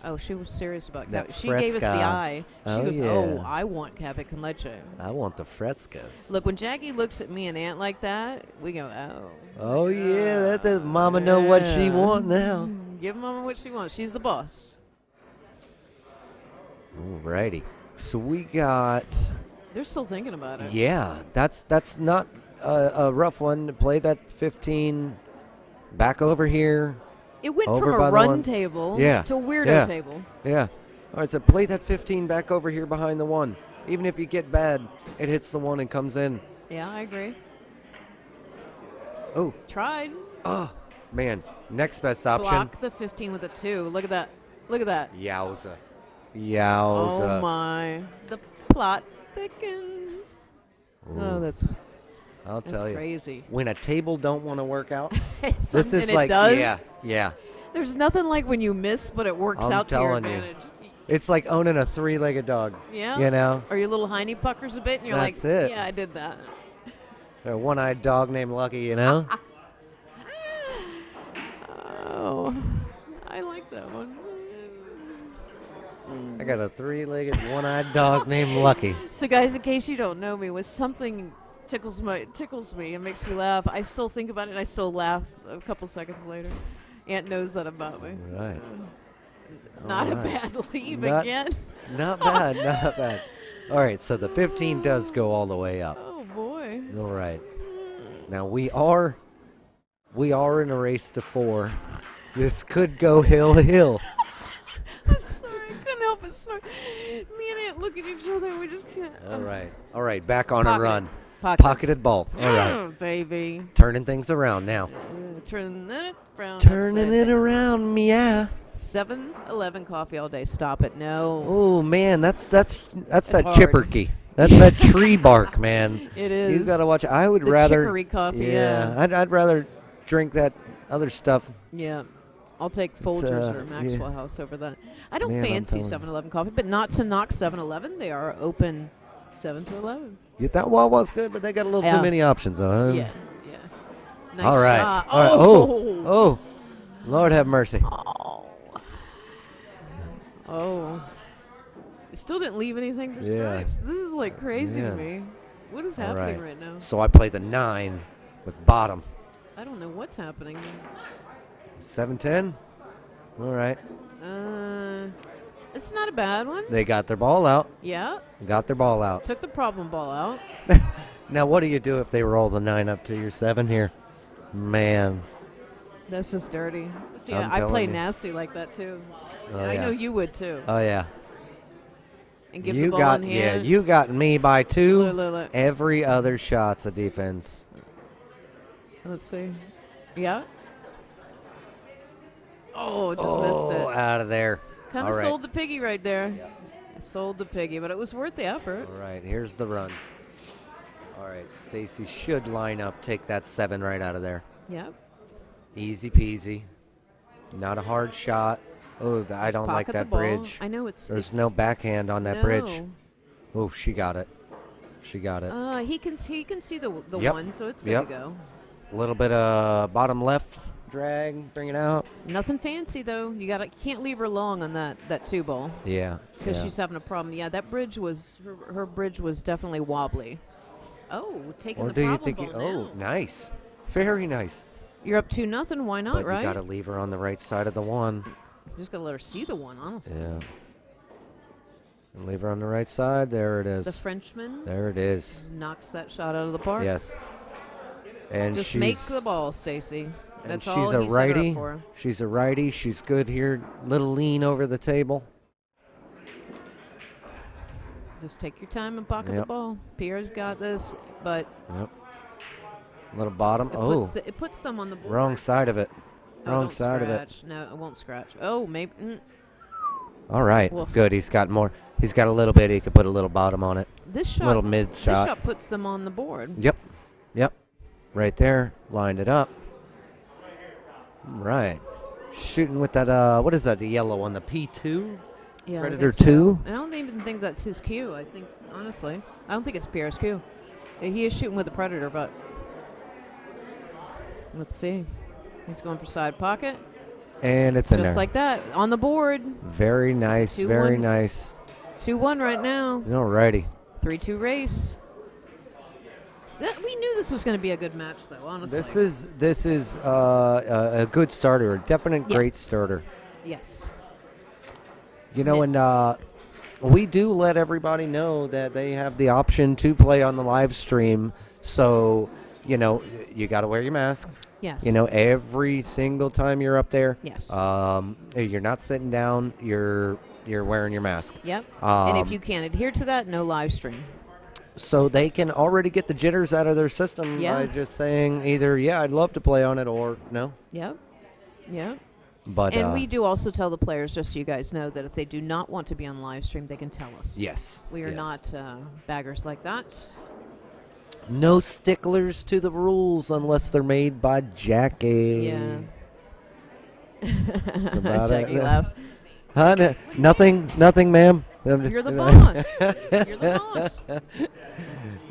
Oh, she was serious about
that.
She gave us the eye. She goes,
yeah.
"Oh, I want cave con leche.
I want the frescas."
Look, when Jackie looks at me and Aunt like that, we go, "Oh."
Oh yeah, that's Mama know what she want now.
Give Mama what she wants. She's the boss.
Alrighty. So we got.
They're still thinking about it.
Yeah, that's not a rough one to play. That 15 back over here.
It went
over
from a run table to a weirdo table.
Yeah. All right, so play that 15 back over here behind the 1. Even if you get bad, it hits the 1 and comes in.
Yeah, I agree.
Oh.
Tried.
Oh, man. Next best option.
Block the 15 with a 2. Look at that. Look at that.
Yowza.
Oh, my. The plot thickens.
Ooh.
Oh, that's
crazy. When a table don't want to work out,
this is like,
does. Yeah.
There's nothing like when you miss, but it works out to your advantage.
It's like owning a 3-legged dog.
Yeah.
You know?
Or your little hiney puckers a bit, and you're
That's
like,
it.
yeah, I did that.
A one-eyed dog named Luky, you know?
Oh, I like that one.
I got a 3-legged, one-eyed dog named Luky.
So, guys, in case you don't know me, when something tickles me and makes me laugh, I still think about it and I still laugh a couple seconds later. Aunt knows that about me.
Right.
Not a bad leave again.
Not bad, not bad. All right, so the 15 does go all the way up.
Oh, boy.
All right. Now, we are in a race to 4. This could go hill.
I'm sorry, I couldn't help but snort. Me and Aunt look at each other and we just can't.
All right, back on a run.
Pocketed
ball. All right.
Oh, baby.
Turning things around now.
Turning it around.
Turning it around, yeah.
7-Eleven coffee all day. Stop it. No.
Oh, man, that's that
hard.
chipperkey. That's that tree bark, man.
It is.
You got to watch it. I would
the
rather.
Chicory coffee, yeah.
I'd rather drink that other stuff.
Yeah. I'll take Folgers or Maxwell House over that. I don't fancy 7-Eleven coffee, but not to knock 7-Eleven. They are open 7 to 11.
Yeah, that Wawa's good, but they got a little too many options, though.
Yeah. Nice
all right.
shot.
All right. Oh. Lord have mercy.
Oh. You still didn't leave anything for stripes. This is like crazy to me. What is happening right now?
So I play the 9 with bottom.
I don't know what's happening.
7-10. All right.
It's not a bad one.
They got their ball out.
Yeah.
Got their ball out.
Took the problem ball out.
Now, what do you do if they roll the 9 up to your 7 here? Man.
That's just dirty. See, I play nasty like that, too. I know you would, too.
Oh, yeah.
And give the ball in hand.
Yeah, you got me by 2.
Look.
Every other shot's a defense.
Let's see. Yeah. Oh, just missed it.
Out of there.
Kind of sold the piggy right there. Yep. I sold the piggy, but it was worth the effort.
All right, here's the run. All right, Stacy should line up, take that 7 right out of there.
Yep.
Easy peasy. Not a hard shot. Oh, I don't like that bridge.
I know
There's no backhand on that bridge. Oh, she got it. She got it.
He can see the 1, so it's good to go.
A little bit of bottom left drag, bring it out.
Nothing fancy though. You can't leave her long on that 2 ball.
Yeah.
Because she's having a problem. Yeah, that bridge was her bridge was definitely wobbly. Oh, taking the problem ball now.
Oh, nice. Very nice.
You're up 2-0. Why not,
but
right?
You got to leave her on the right side of the 1.
Just got to let her see the 1, honestly.
Yeah. And leave her on the right side. There it is.
The Frenchman.
There it is.
Knocks that shot out of the park.
Yes. And
just make the ball, Stacy. That's all
she's a righty. She's a righty. She's good here. Little lean over the table.
Just take your time and pocket the ball. Pierre's got this, but
little bottom.
It puts them on the board.
Wrong side of it. Wrong side of it.
No, it won't scratch. Oh, maybe.
All right. Woof. Good. He's got more. He's got a little bit. He could put a little bottom on it.
This shot.
Little mid shot.
This shot puts them on the board.
Yep. Right there. Lined it up. Right. Shooting with that, what is that, the yellow one, the P2?
Yeah.
Predator 2?
I don't even think that's his cue. I think, honestly, I don't think it's Pierre's cue. He is shooting with the Predator, but let's see. He's going for side pocket.
And it's in there.
Just like that, on the board.
Very nice, very nice.
2-1 right now.
Alrighty.
3-2 race. We knew this was going to be a good match, though, honestly.
This is a good starter, a definite great starter.
Yes.
You know, and we do let everybody know that they have the option to play on the live stream. So, you know, you got to wear your mask.
Yes.
You know, every single time you're up there.
Yes.
You're not sitting down. You're wearing your mask.
Yep. And if you can't adhere to that, no live stream.
So they can already get the jitters out of their system by just saying either, I'd love to play on it, or no.
Yep. Yep.
But
and we do also tell the players, just so you guys know, that if they do not want to be on live stream, they can tell us.
Yes.
We are not baggers like that.
No sticklers to the rules unless they're made by Jackie.
Yeah.
That's about
Jackie
it.
laughs.
Nothing, ma'am.
You're the boss. You're the boss.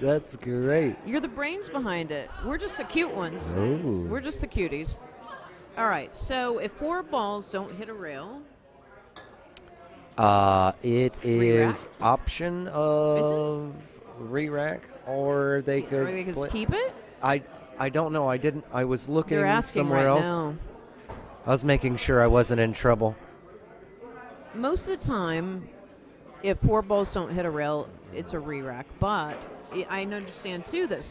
That's great.
You're the brains behind it. We're just the cute ones.
Ooh.
We're just the cuties. All right, so if 4 balls don't hit a rail.
It is option of re-rack, or they could.
Or they could keep it?
I don't know. I was looking
They're asking
somewhere
right
else.
Now.
I was making sure I wasn't in trouble.
Most of the time, if 4 balls don't hit a rail, it's a re-rack. But I understand, too, that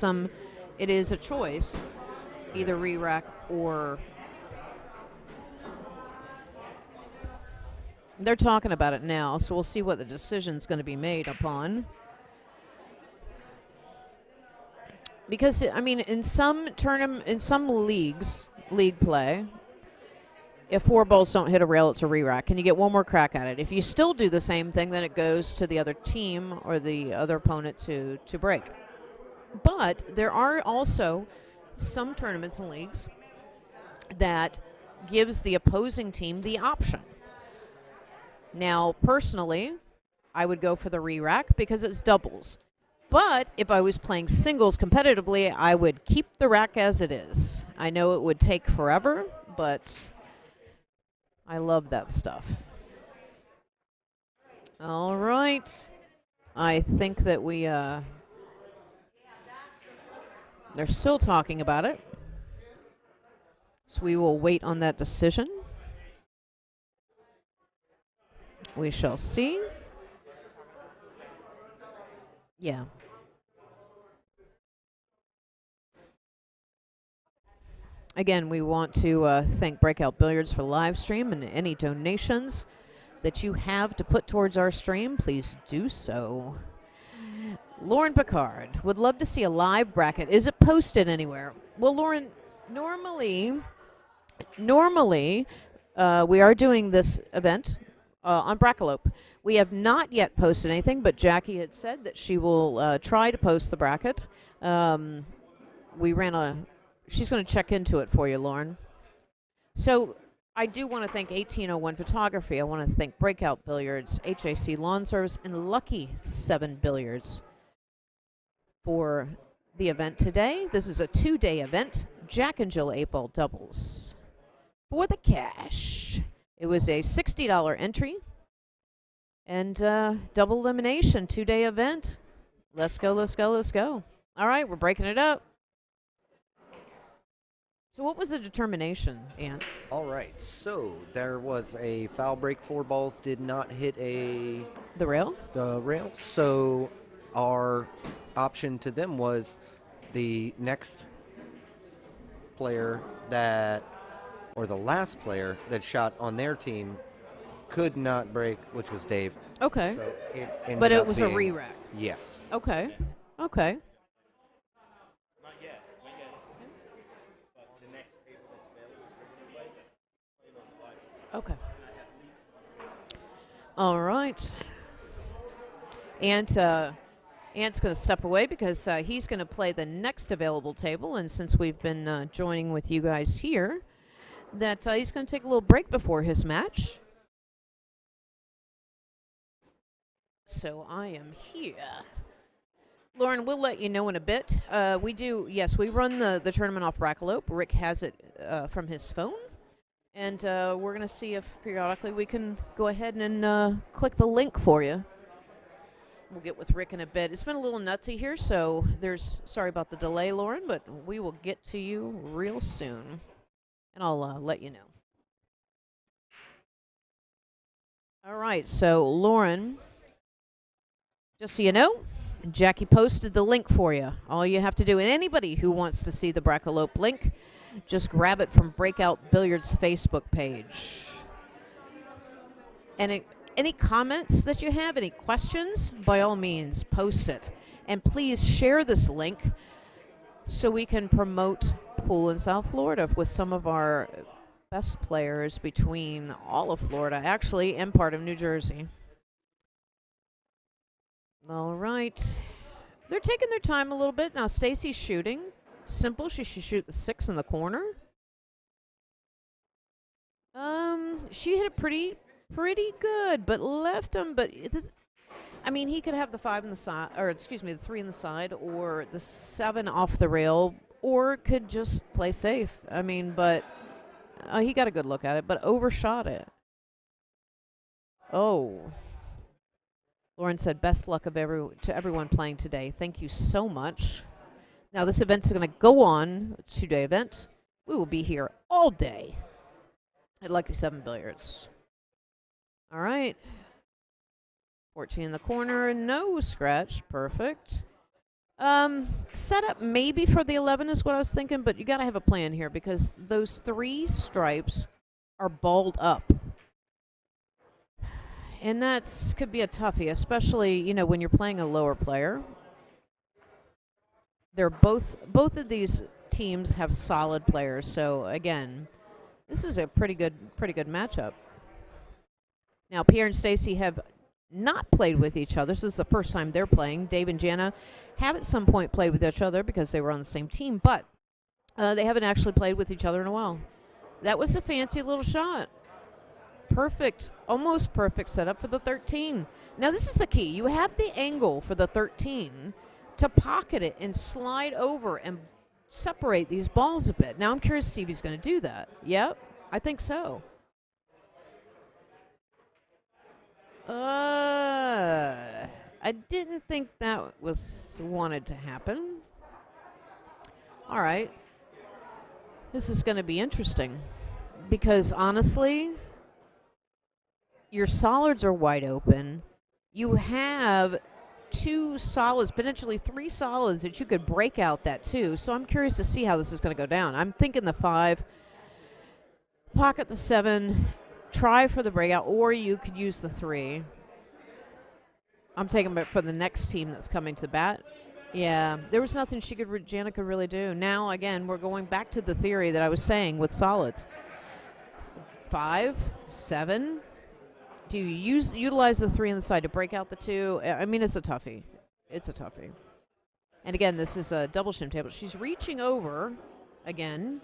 it is a choice, either re-rack or... They're talking about it now, so we'll see what the decision's going to be made upon. Because, I mean, in some leagues, league play, if 4 balls don't hit a rail, it's a re-rack, and you get one more crack at it. If you still do the same thing, then it goes to the other team or the other opponent to break. But there are also some tournaments and leagues that gives the opposing team the option. Now, personally, I would go for the re-rack because it's doubles. But if I was playing singles competitively, I would keep the rack as it is. I know it would take forever, but I love that stuff. All right. I think that they're still talking about it. So we will wait on that decision. We shall see. Yeah. Again, we want to thank Breakout Billiards for live stream, and any donations that you have to put towards our stream, please do so. Lauren Picard would love to see a live bracket. Is it posted anywhere? Well, Lauren, normally we are doing this event on Brackelope. We have not yet posted anything, but Jackie had said that she will try to post the bracket. She's going to check into it for you, Lauren. So I do want to thank 1801 Photography. I want to thank Breakout Billiards, HAC Lawn Service, and Lucky 7 Billiards for the event today. This is a 2-day event, Jack and Jill 8-ball doubles. For the cash, it was a $60 entry and double elimination, 2-day event. Let's go, let's go, let's go. All right, we're breaking it up. So what was the determination, Ann?
All right, so there was a foul break. 4 balls did not hit the rail. So our option to them was the next player or the last player that shot on their team could not break, which was Dave.
Okay.
So
it was a re-rack.
Yes.
Okay.
Not yet. But the next table that's available.
Okay. All right. Ant's going to step away because he's going to play the next available table, and since we've been joining with you guys here, that he's going to take a little break before his match. So I am here. Lauren, we'll let you know in a bit. We run the tournament off Brackelope. Rick has it from his phone. And we're going to see if periodically we can go ahead and click the link for you. We'll get with Rick in a bit. It's been a little nutsy here, so sorry about the delay, Lauren, but we will get to you real soon. And I'll let you know. All right, so Lauren, just so you know, Jackie posted the link for you. All you have to do, and anybody who wants to see the Brackalope link, just grab it from Breakout Billiards Facebook page. And any comments that you have, any questions, by all means, post it. And please share this link so we can promote pool in South Florida with some of our best players between all of Florida, actually, and part of New Jersey. All right. They're taking their time a little bit. Now, Stacy's shooting. Simple. She should shoot the 6 in the corner. She hit it pretty good, but left him. But I mean, he could have the 5 in the side, or excuse me, the 3 in the side, or the 7 off the rail, or could just play safe. I mean, but he got a good look at it, but overshot it. Oh. Lauren said, best luck to everyone playing today. Thank you so much. Now, this event's going to go on. It's a 2-day event. We will be here all day at Lucky 7 Billiards. All right. 14 in the corner. No scratch. Perfect. Setup maybe for the 11 is what I was thinking, but you got to have a plan here because those 3 stripes are balled up. And that's could be a toughie, especially, you know, when you're playing a lower player. They're both of these teams have solid players. So again, this is a pretty good matchup. Now, Pierre and Stacy have not played with each other. This is the first time they're playing. Dave and Jana have at some point played with each other because they were on the same team, but they haven't actually played with each other in a while. That was a fancy little shot. Perfect, almost perfect setup for the 13. Now, this is the key. You have the angle for the 13 to pocket it and slide over and separate these balls a bit. Now, I'm curious to see if he's going to do that. Yep, I think so. I didn't think that was wanted to happen. All right. This is going to be interesting because, honestly, your solids are wide open. You have 2 solids, potentially 3 solids that you could break out that 2. So I'm curious to see how this is going to go down. I'm thinking the 5, pocket the 7, try for the breakout, or you could use the 3. I'm taking it for the next team that's coming to bat. Yeah, there was nothing Jana could really do. Now, again, we're going back to the theory that I was saying with solids. 5, 7. Do you utilize the 3 on the side to break out the 2? I mean, it's a toughie. It's a toughie. And again, this is a double shim table. She's reaching over again.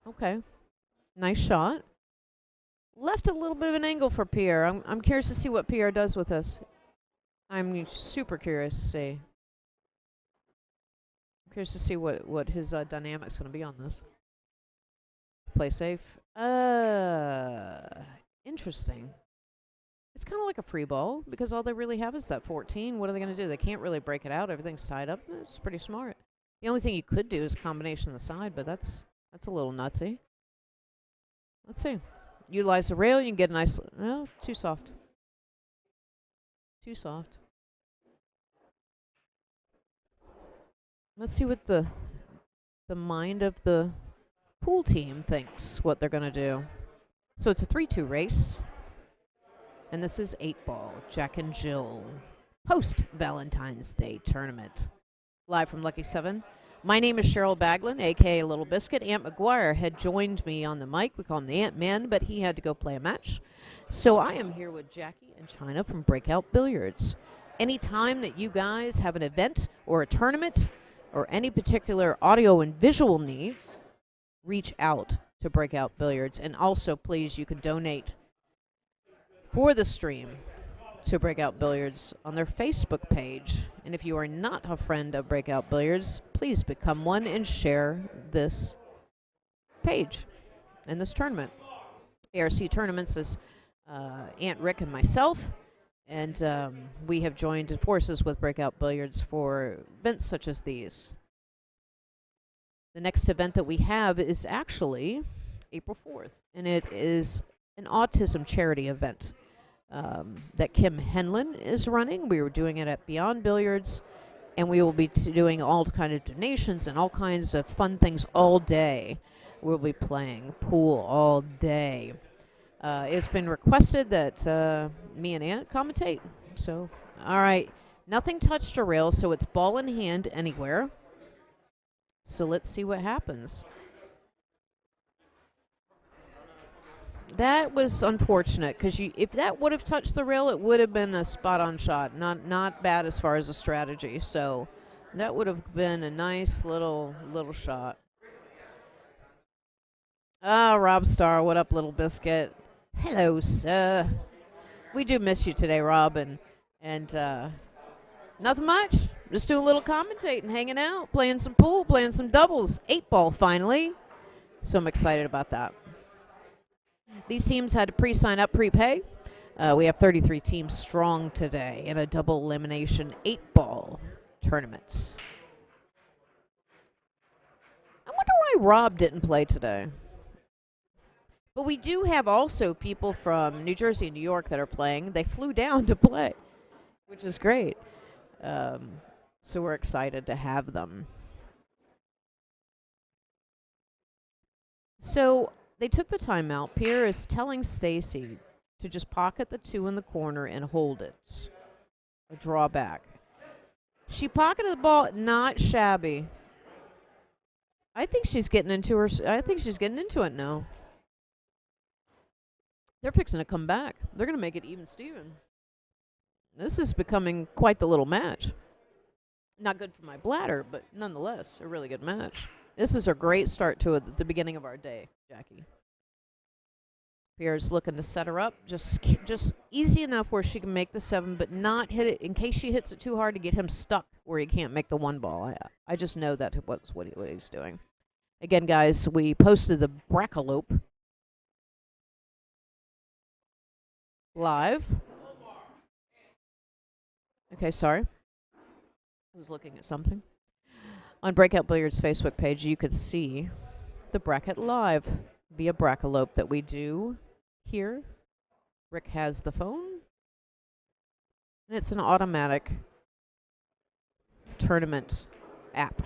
Okay. Nice shot. Left a little bit of an angle for Pierre. I'm curious to see what Pierre does with this. I'm super curious to see. I'm curious to see what his dynamic's going to be on this. Play safe. Interesting. It's kind of like a free ball because all they really have is that 14. What are they going to do? They can't really break it out. Everything's tied up. It's pretty smart. The only thing you could do is a combination on the side, but that's a little nutsy. Let's see. Utilize the rail. You can get a nice... No, too soft. Too soft. Let's see what the mind of the pool team thinks what they're going to do. So it's a 3-2 race. And this is 8-ball. Jack and Jill. Post-Valentine's Day tournament. Live from Lucky 7. My name is Cheryl Baglin, a.k.a. Little Biscuit. Ant McGuire had joined me on the mic. We call him the Ant-Man, but he had to go play a match. So I am here with Jackie and China from Breakout Billiards. Anytime that you guys have an event or a tournament or any particular audio and visual needs, reach out to Breakout Billiards. And also, please, you can donate for the stream to Breakout Billiards on their Facebook page. And if you are not a friend of Breakout Billiards, please become one and share this page. in this tournament. ARC Tournaments is Aunt Rick and myself, and we have joined forces with Breakout Billiards for events such as these. The next event that we have is actually April 4th, and it is an autism charity event that Kim Henlon is running. We were doing it at Beyond Billiards, and we will be doing all kind of donations and all kinds of fun things all day. We'll be playing pool all day. It's been requested that me and Aunt commentate. So, all right. Nothing touched a rail, so it's ball in hand anywhere. So let's see what happens. That was unfortunate because if that would have touched the rail, it would have been a spot-on shot. Not bad as far as a strategy. So that would have been a nice little shot. Ah, Rob Starr, what up, little biscuit? Hello, sir. We do miss you today, Rob, and nothing much. Just doing a little commentating, hanging out, playing some pool, playing some doubles. 8-ball finally. So I'm excited about that. These teams had to pre-sign up, prepay. We have 33 teams strong today in a double elimination 8-ball tournament. I wonder why Rob didn't play today. But we do have also people from New Jersey and New York that are playing. They flew down to play, which is great. So we're excited to have them. So they took the timeout. Pierre is telling Stacy to just pocket the 2 in the corner and hold it. A drawback. She pocketed the ball, not shabby. I think she's getting into it now. They're fixing to come back. They're going to make it even Steven. This is becoming quite the little match. Not good for my bladder, but nonetheless, a really good match. This is a great start to it at the beginning of our day, Jackie. Pierre's looking to set her up. Just easy enough where she can make the 7, but not hit it in case she hits it too hard to get him stuck where he can't make the 1 ball. I just know that was what he's doing. Again, guys, we posted the Brackelope live. Okay, sorry. I was looking at something. On Breakout Billiards Facebook page, you could see the bracket live via Brackelope that we do here. Rick has the phone. And it's an automatic tournament app.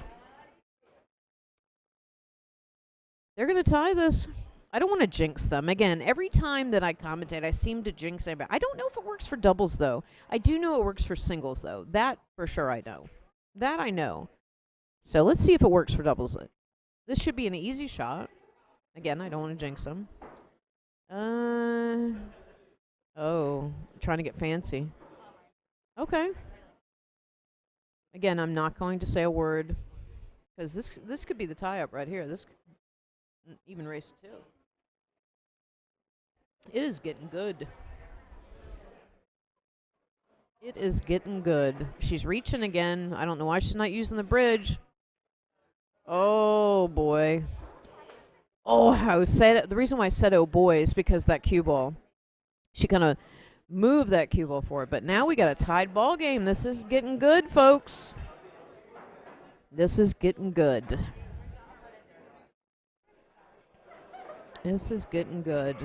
They're going to tie this. I don't want to jinx them. Again, every time that I commentate, I seem to jinx anybody. I don't know if it works for doubles, though. I do know it works for singles, though. That, for sure, I know. That I know. So let's see if it works for doubles. This should be an easy shot. Again, I don't want to jinx them. Oh, trying to get fancy. Okay. Again, I'm not going to say a word. Because this could be the tie-up right here. This could even race it, too. It is getting good. It is getting good. She's reaching again. I don't know why she's not using the bridge. Oh, boy. Oh, the reason why I said oh, boy is because that cue ball. She kind of moved that cue ball forward. But now we got a tied ball game. This is getting good, folks. This is getting good. This is getting good.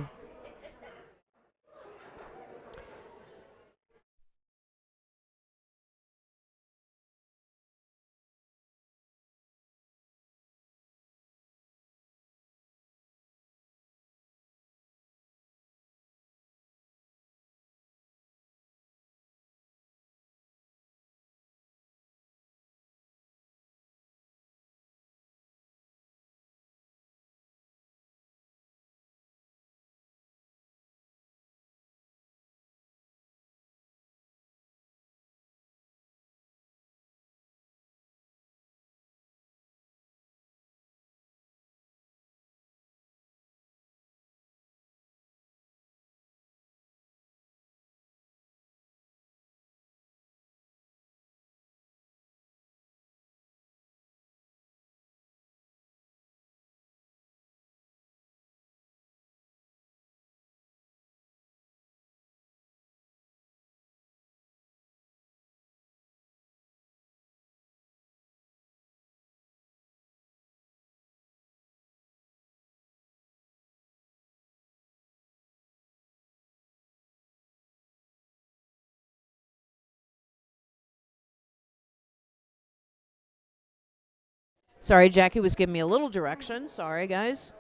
Sorry, Jackie was giving me a little direction. Sorry, guys.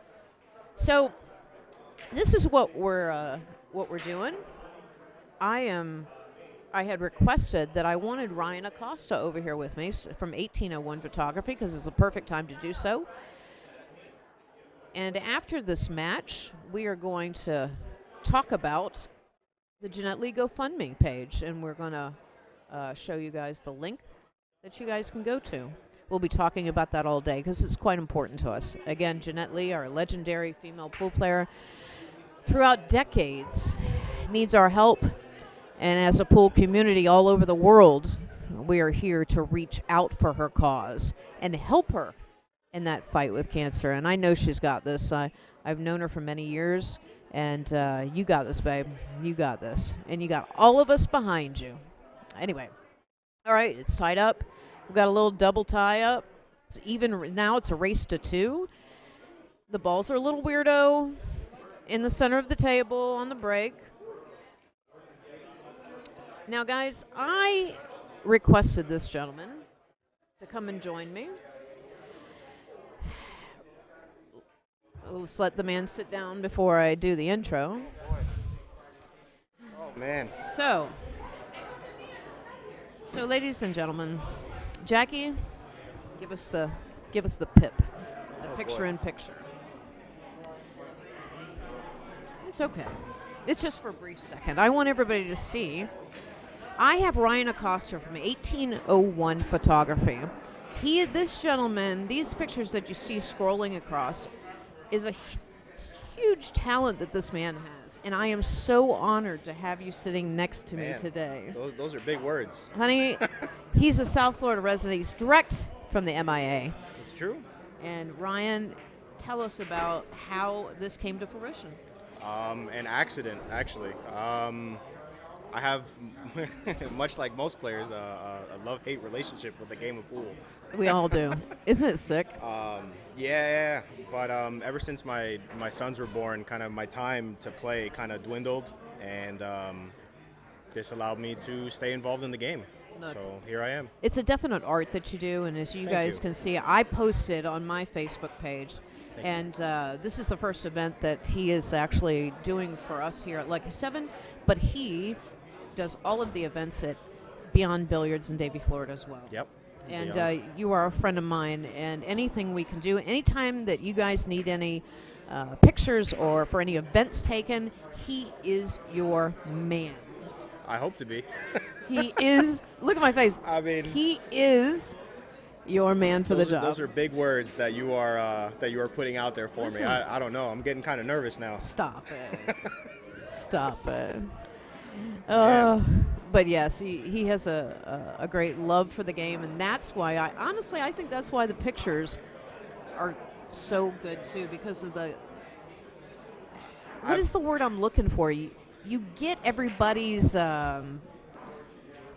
So this is what we're doing. I had requested that I wanted Ryan Acosta over here with me from 1801 Photography because it's the perfect time to do so. And after this match, we are going to talk about the Jeanette Lee GoFundMe page, and we're going to show you guys the link that you guys can go to. We'll be talking about that all day because it's quite important to us. Again, Jeanette Lee, our legendary female pool player, throughout decades, needs our help. And as a pool community all over the world, we are here to reach out for her cause and help her in that fight with cancer. And I know she's got this. I've known her for many years. And you got this, babe. You got this. And you got all of us behind you. Anyway. All right, it's tied up. We've got a little double tie up. It's even now. It's a race to 2. The balls are a little weirdo in the center of the table on the break. Now, guys, I requested this gentleman to come and join me. Let's let the man sit down before I do the intro.
Oh, man.
So, ladies and gentlemen, Jackie, give us the pip, the picture-in-picture. It's okay. It's just for a brief second. I want everybody to see. I have Ryan Acosta from 1801 Photography. This gentleman, these pictures that you see scrolling across, is a huge talent that this man has. And I am so honored to have you sitting next to me today.
Those are big words.
Honey, he's a South Florida resident. He's direct from the MIA.
It's true.
And Ryan, tell us about how this came to fruition.
An accident, actually. I have, much like most players, a love-hate relationship with the game of pool.
We all do. Isn't it sick?
Yeah. But ever since my sons were born, kind of my time to play kind of dwindled, and this allowed me to stay involved in the game. So here I am.
It's a definite art that you do, and as you guys can see, I posted on my Facebook page. And this is the first event that he is actually doing for us here at Lucky 7, but he does all of the events at Beyond Billiards in Davie, Florida as well.
Yep.
And you are a friend of mine, and anything we can do, anytime that you guys need any pictures or for any events taken, he is your man.
I hope to be.
He is, look at my face.
I mean,
he is your man for the job.
Those are big words that you are putting out there for me. I don't know. I'm getting kind of nervous now.
Stop it. Stop it.
Yeah.
But yes, he has a great love for the game, and that's why I think that's why the pictures are so good too, because of what is the word I'm looking for? You get everybody's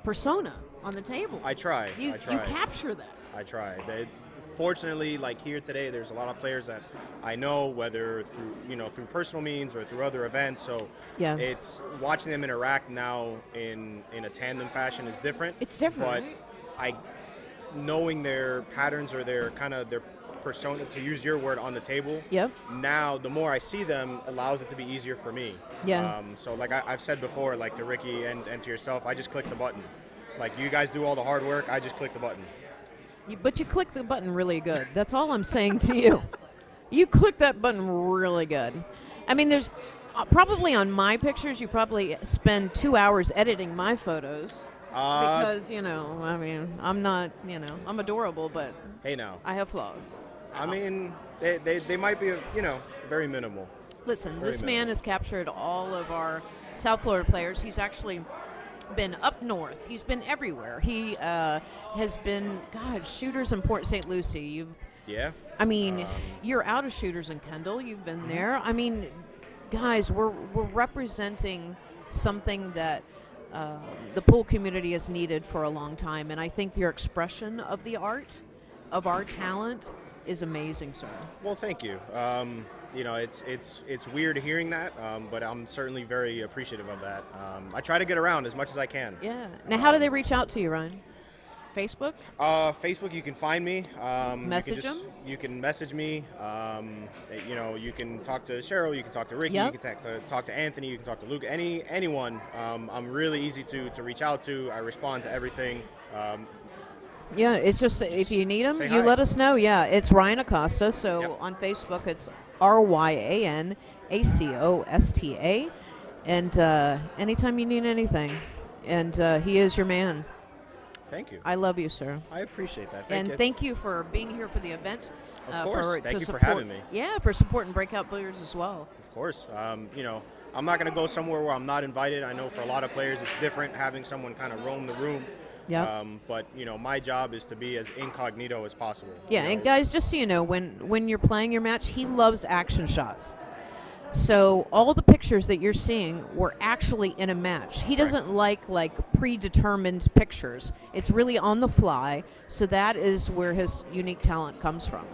persona on the table.
I try.
You capture that.
I try. Fortunately, like here today, there's a lot of players that I know, whether through personal means or through other events. So it's watching them interact now in a tandem fashion is different.
It's different.
But knowing their patterns or their persona, to use your word, on the table.
Yep.
Now, the more I see them, allows it to be easier for me.
Yeah.
So like I've said before, like to Ricky and to yourself, I just click the button. Like you guys do all the hard work, I just click the button.
But you click the button really good. That's all I'm saying to you. You click that button really good. I mean, there's probably on my pictures, you probably spend 2 hours editing my photos. Because, I'm not, I'm adorable, but
hey now,
I have flaws.
I mean, they might be, very minimal.
Listen, this man has captured all of our South Florida players. He's actually been up north. He's been everywhere. He has been, shooters in Port St. Lucie. I mean, you're out of shooters in Kendall. You've been there. I mean, guys, we're representing something that the pool community has needed for a long time, and I think your expression of the art, of our talent, is amazing, sir.
Well, thank you. It's weird hearing that, but I'm certainly very appreciative of that. I try to get around as much as I can.
Yeah. Now, how do they reach out to you, Ryan? Facebook?
Facebook, you can find me.
Message them?
You can message me. You can talk to Cheryl. You can talk to Ricky.
Yep.
You can talk to Anthony. You can talk to Luke. Anyone. I'm really easy to reach out to. I respond to everything.
Yeah, it's just if you need them, you
hi.
let us know. Yeah, it's Ryan Acosta. So on Facebook, it's RyanAcosta. And anytime you need anything. And he is your man.
Thank you.
I love you, sir.
I appreciate that.
Thank you for being here for the event.
Of course. Thank you for having me.
Yeah, for supporting Breakout Billiards as well.
Of course. I'm not going to go somewhere where I'm not invited. I know for a lot of players it's different having someone kind of roam the room.
Yeah.
But my job is to be as incognito as possible.
Yeah, and guys, just so you know, when you're playing your match, he loves action shots. So all the pictures that you're seeing were actually in a match. He doesn't like predetermined pictures. It's really on the fly. So that is where his unique talent comes from.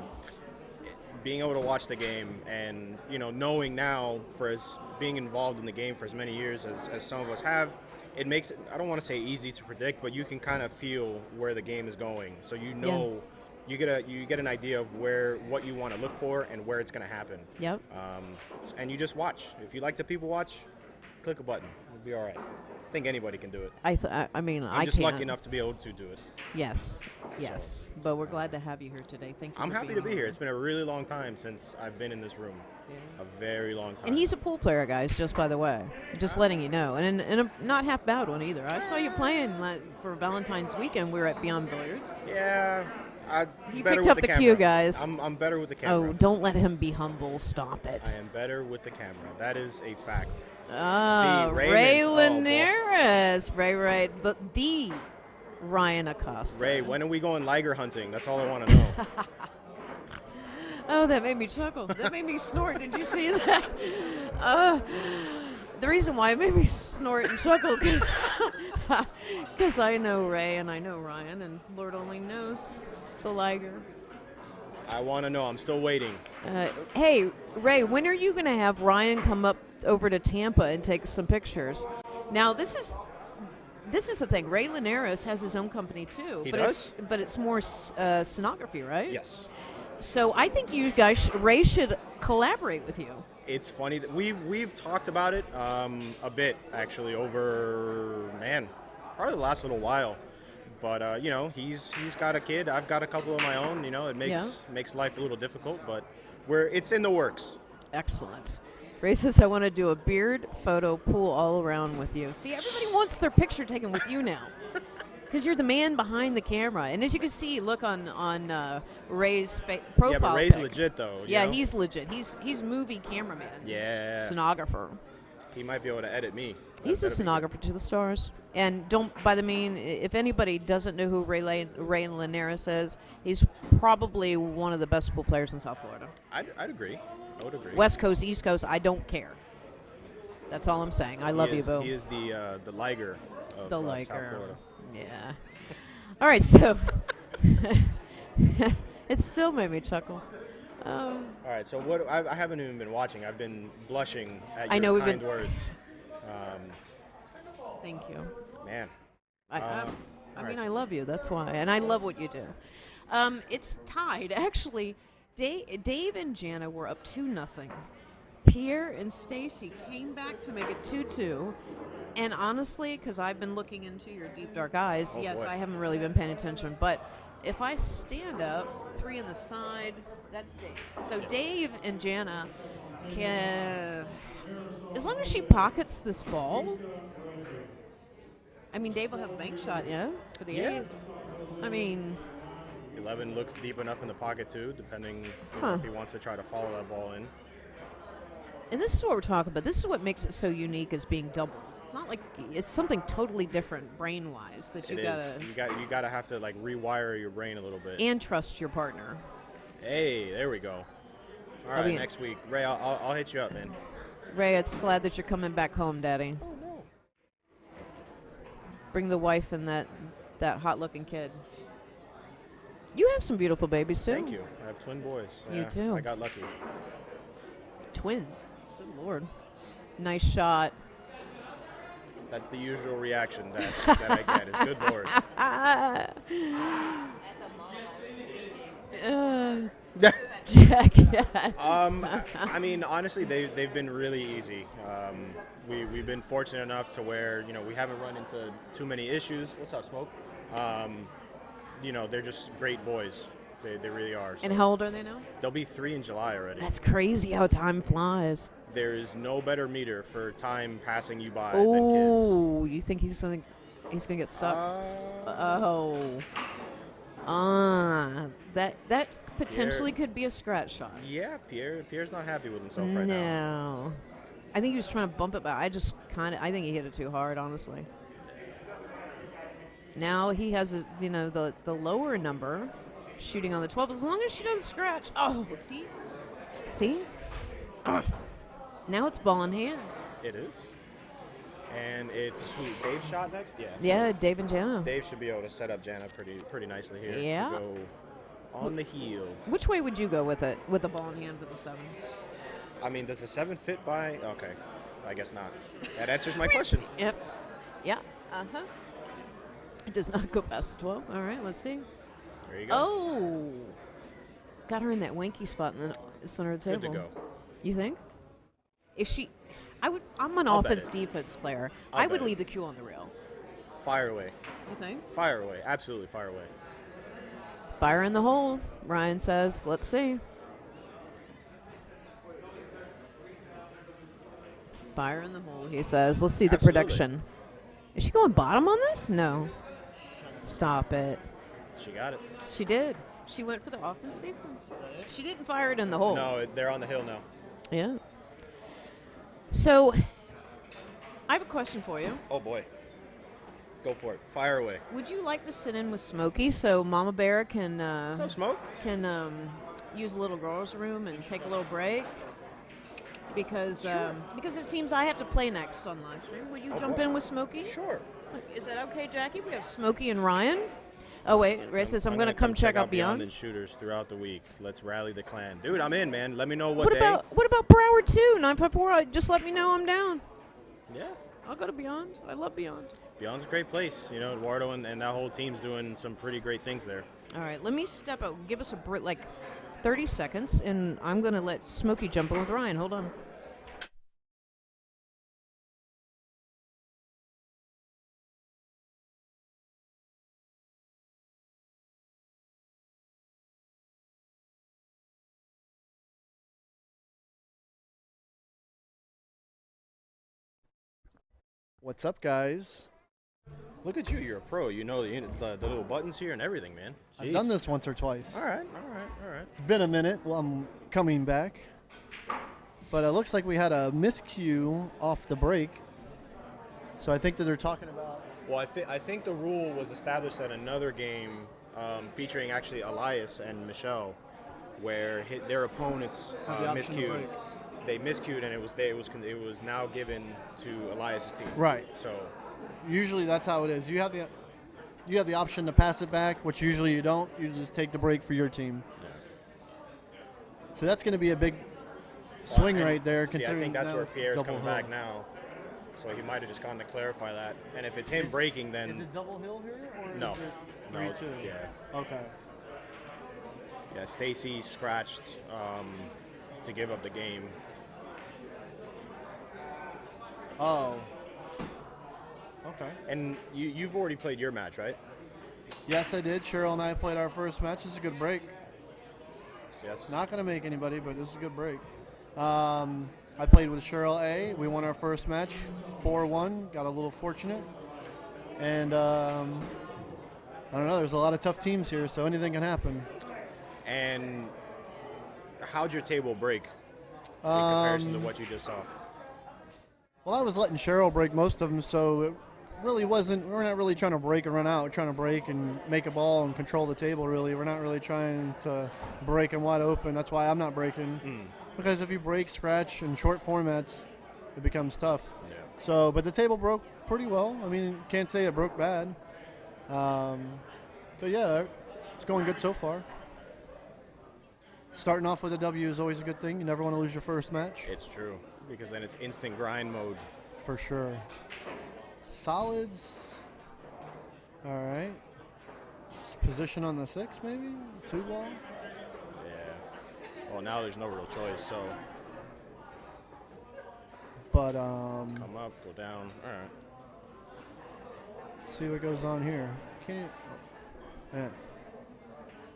Being able to watch the game and knowing now for as being involved in the game for as many years as some of us have, it makes it, I don't want to say easy to predict, but you can kind of feel where the game is going. So you get an idea of what you want to look for and where it's going to happen.
Yep.
And you just watch. If you like to people watch, click a button. It'll be all right. I think anybody can do it.
I'm
just lucky enough to be able to do it.
Yes. Yes. But we're glad to have you here today. Thank you.
I'm happy to be here. It's been a really long time since I've been in this room. Yeah. A very long time.
And he's a pool player, guys, just by the way. Just letting you know. And a not half bad one either. I saw you playing for Valentine's weekend. We were at Beyond Billiards.
Yeah.
He picked up the cue, guys.
I'm better with the camera.
Oh, don't let him be humble. Stop it.
I am better with the camera. That is a fact.
Ray Linares. Ray. The Ryan Acosta.
Ray, when are we going liger hunting? That's all I want to know.
Oh, that made me chuckle. That made me snort. Did you see that? The reason why it made me snort and chuckle because I know Ray and I know Ryan, and Lord only knows the liger.
I want to know. I'm still waiting.
Hey, Ray, when are you going to have Ryan come up over to Tampa and take some pictures? Now, this is the thing. Ray Linares has his own company too.
He does?
But it's more scenography, right?
Yes.
So I think you guys, Ray should collaborate with you.
It's funny that we've talked about it a bit actually over probably the last little while. But he's got a kid. I've got a couple of my own. It makes life a little difficult, but it's in the works.
Excellent. Ray says, I want to do a beard photo pool all around with you. See, everybody wants their picture taken with you now. Because you're the man behind the camera. And as you can see, look on Ray's profile.
Yeah, but Ray's
pic.
Legit, though.
Yeah, he's legit. He's movie cameraman.
Yeah.
Cenographer.
He might be able to edit me.
He's a cenographer to the stars. And if anybody doesn't know who Ray Linares is, he's probably one of the best pool players in South Florida.
I'd agree. I would agree.
West Coast, East Coast, I don't care. That's all I'm saying. I love you, Bo.
He is the liger of South Florida.
Yeah. All right, so it still made me chuckle.
All right, so what? I haven't even been watching. I've been blushing at your kind words.
Thank you.
Man.
I love you. That's why, and I love what you do. It's tied. Actually, Dave and Jana were up 2-0. Pierre and Stacy came back to make it 2-2. And honestly, because I've been looking into your deep, dark eyes, boy. I haven't really been paying attention. But if I stand up, 3 on the side, that's Dave. So Dave and Jana can, as long as she pockets this ball, Dave will have a bank shot, for the 8.
11 looks deep enough in the pocket, too, depending if he wants to try to follow that ball in.
And this is what we're talking about. This is what makes it so unique as being doubles. It's not like it's something totally different brain-wise that you
gotta have to rewire your brain a little bit
and trust your partner.
Hey, there we go. All right, next week, Ray, I'll hit you up, man.
Ray, it's glad that you're coming back home, Daddy.
Oh no.
Bring the wife and that hot-looking kid. You have some beautiful babies too.
Thank you. I have twin boys.
You too.
I got lucky.
Twins. Good Lord. Nice shot.
That's the usual reaction that I get. Is good Lord. I mean, honestly, they've been really easy. We've been fortunate enough to where we haven't run into too many issues. What's up, Smoke? They're just great boys. They really are. So.
And how old are they now?
They'll be 3 in July already.
That's crazy how time flies.
There is no better meter for time passing you by
than
kids.
Oh, you think he's gonna get stuck? That potentially Pierre, could be a scratch shot.
Yeah, Pierre's not happy with himself right now.
No, I think he was trying to bump it, but I think he hit it too hard, honestly. Now he has the lower number, shooting on the 12. As long as she doesn't scratch. Oh, see. Now it's ball in hand.
It is. And it's who? Dave's shot next? Yeah.
Yeah, Dave and Jana.
Dave should be able to set up Jana pretty nicely here.
Yeah.
Go on the heel.
Which way would you go with it? With the ball in hand with the 7?
I mean, does the 7 fit by? Okay. I guess not. That answers my question.
Yep. Yeah. Uh-huh. It does not go past the 12. All right, let's see.
There you go.
Oh. Got her in that wanky spot in the center of the table.
Good to go.
You think? I'm an offense-defense player. I would leave the cue on the rail.
Fire away.
You think?
Fire away. Absolutely fire away.
Fire in the hole, Ryan says. Let's see. Fire in the hole, he says. Let's see the prediction. Is she going bottom on this? No. Stop it.
She got it.
She did. She went for the offense-defense. She didn't fire it in the hole.
No, they're on the hill now.
Yeah. So, I have a question for you.
Oh, boy. Go for it. Fire away.
Would you like to sit in with Smokey so Mama Bear can
Smoke?
Can use a little girl's room and take a little break? Because because it seems I have to play next on live stream. Would you jump in with Smokey?
Sure.
Is that okay, Jackie? We have Smokey and Ryan. Oh, wait. Ray says, I'm going to come check out Beyond.
And shooters throughout the week. Let's rally the clan. Dude, I'm in, man. Let me know what day.
What about Broward, too? 954. Just let me know I'm down.
Yeah.
I'll go to Beyond. I love Beyond.
Beyond's a great place. Eduardo and that whole team's doing some pretty great things there.
All right. Let me step out. Give us 30 seconds, and I'm going to let Smokey jump in with Ryan. Hold on.
What's up, guys?
Look at you. You're a pro. You know the little buttons here and everything, man. Jeez.
I've done this once or twice.
All right.
It's been a minute. Well, I'm coming back. But it looks like we had a miscue off the break. So I think that they're talking about...
Well, I think the rule was established at another game featuring actually Elias and Michelle, where their opponents miscued. They miscued, and it was now given to Elias's team.
Right.
So
usually that's how it is. You have the option to pass it back, which usually you don't. You just take the break for your team. Yeah. So that's going to be a big swing right there. Considering
I think that's where Pierre's coming back now. So he might have just gone to clarify that. And if it's him breaking, then
is it double hill here or
no?
Is it 3-2?
Yeah.
Okay.
Yeah, Stacy scratched to give up the game.
Oh. Okay.
And you've already played your match, right?
Yes, I did. Cheryl and I played our first match. This is a good break.
Yes.
Not going to make anybody, but this is a good break. I played with Cheryl A. We won our first match, 4-1. Got a little fortunate. And I don't know. There's a lot of tough teams here, so anything can happen. And
how'd your table break in comparison to what you just saw?
Well, I was letting Cheryl break most of them, so it really wasn't. We're not really trying to break and run out. We're trying to break and make a ball and control the table, really. We're not really trying to break and wide open. That's why I'm not breaking. Because if you break, scratch, in short formats, it becomes tough.
Yeah.
So, but the table broke pretty well. I mean, can't say it broke bad. But yeah, it's going good so far. Starting off with a W is always a good thing. You never want to lose your first match.
It's true, because then it's instant grind mode.
For sure. Solids. All right. Position on the 6, maybe? 2 ball?
Yeah. Well, now there's no real choice, so.
But,
come up, go down. All right.
Let's see what goes on here. Can't. Yeah.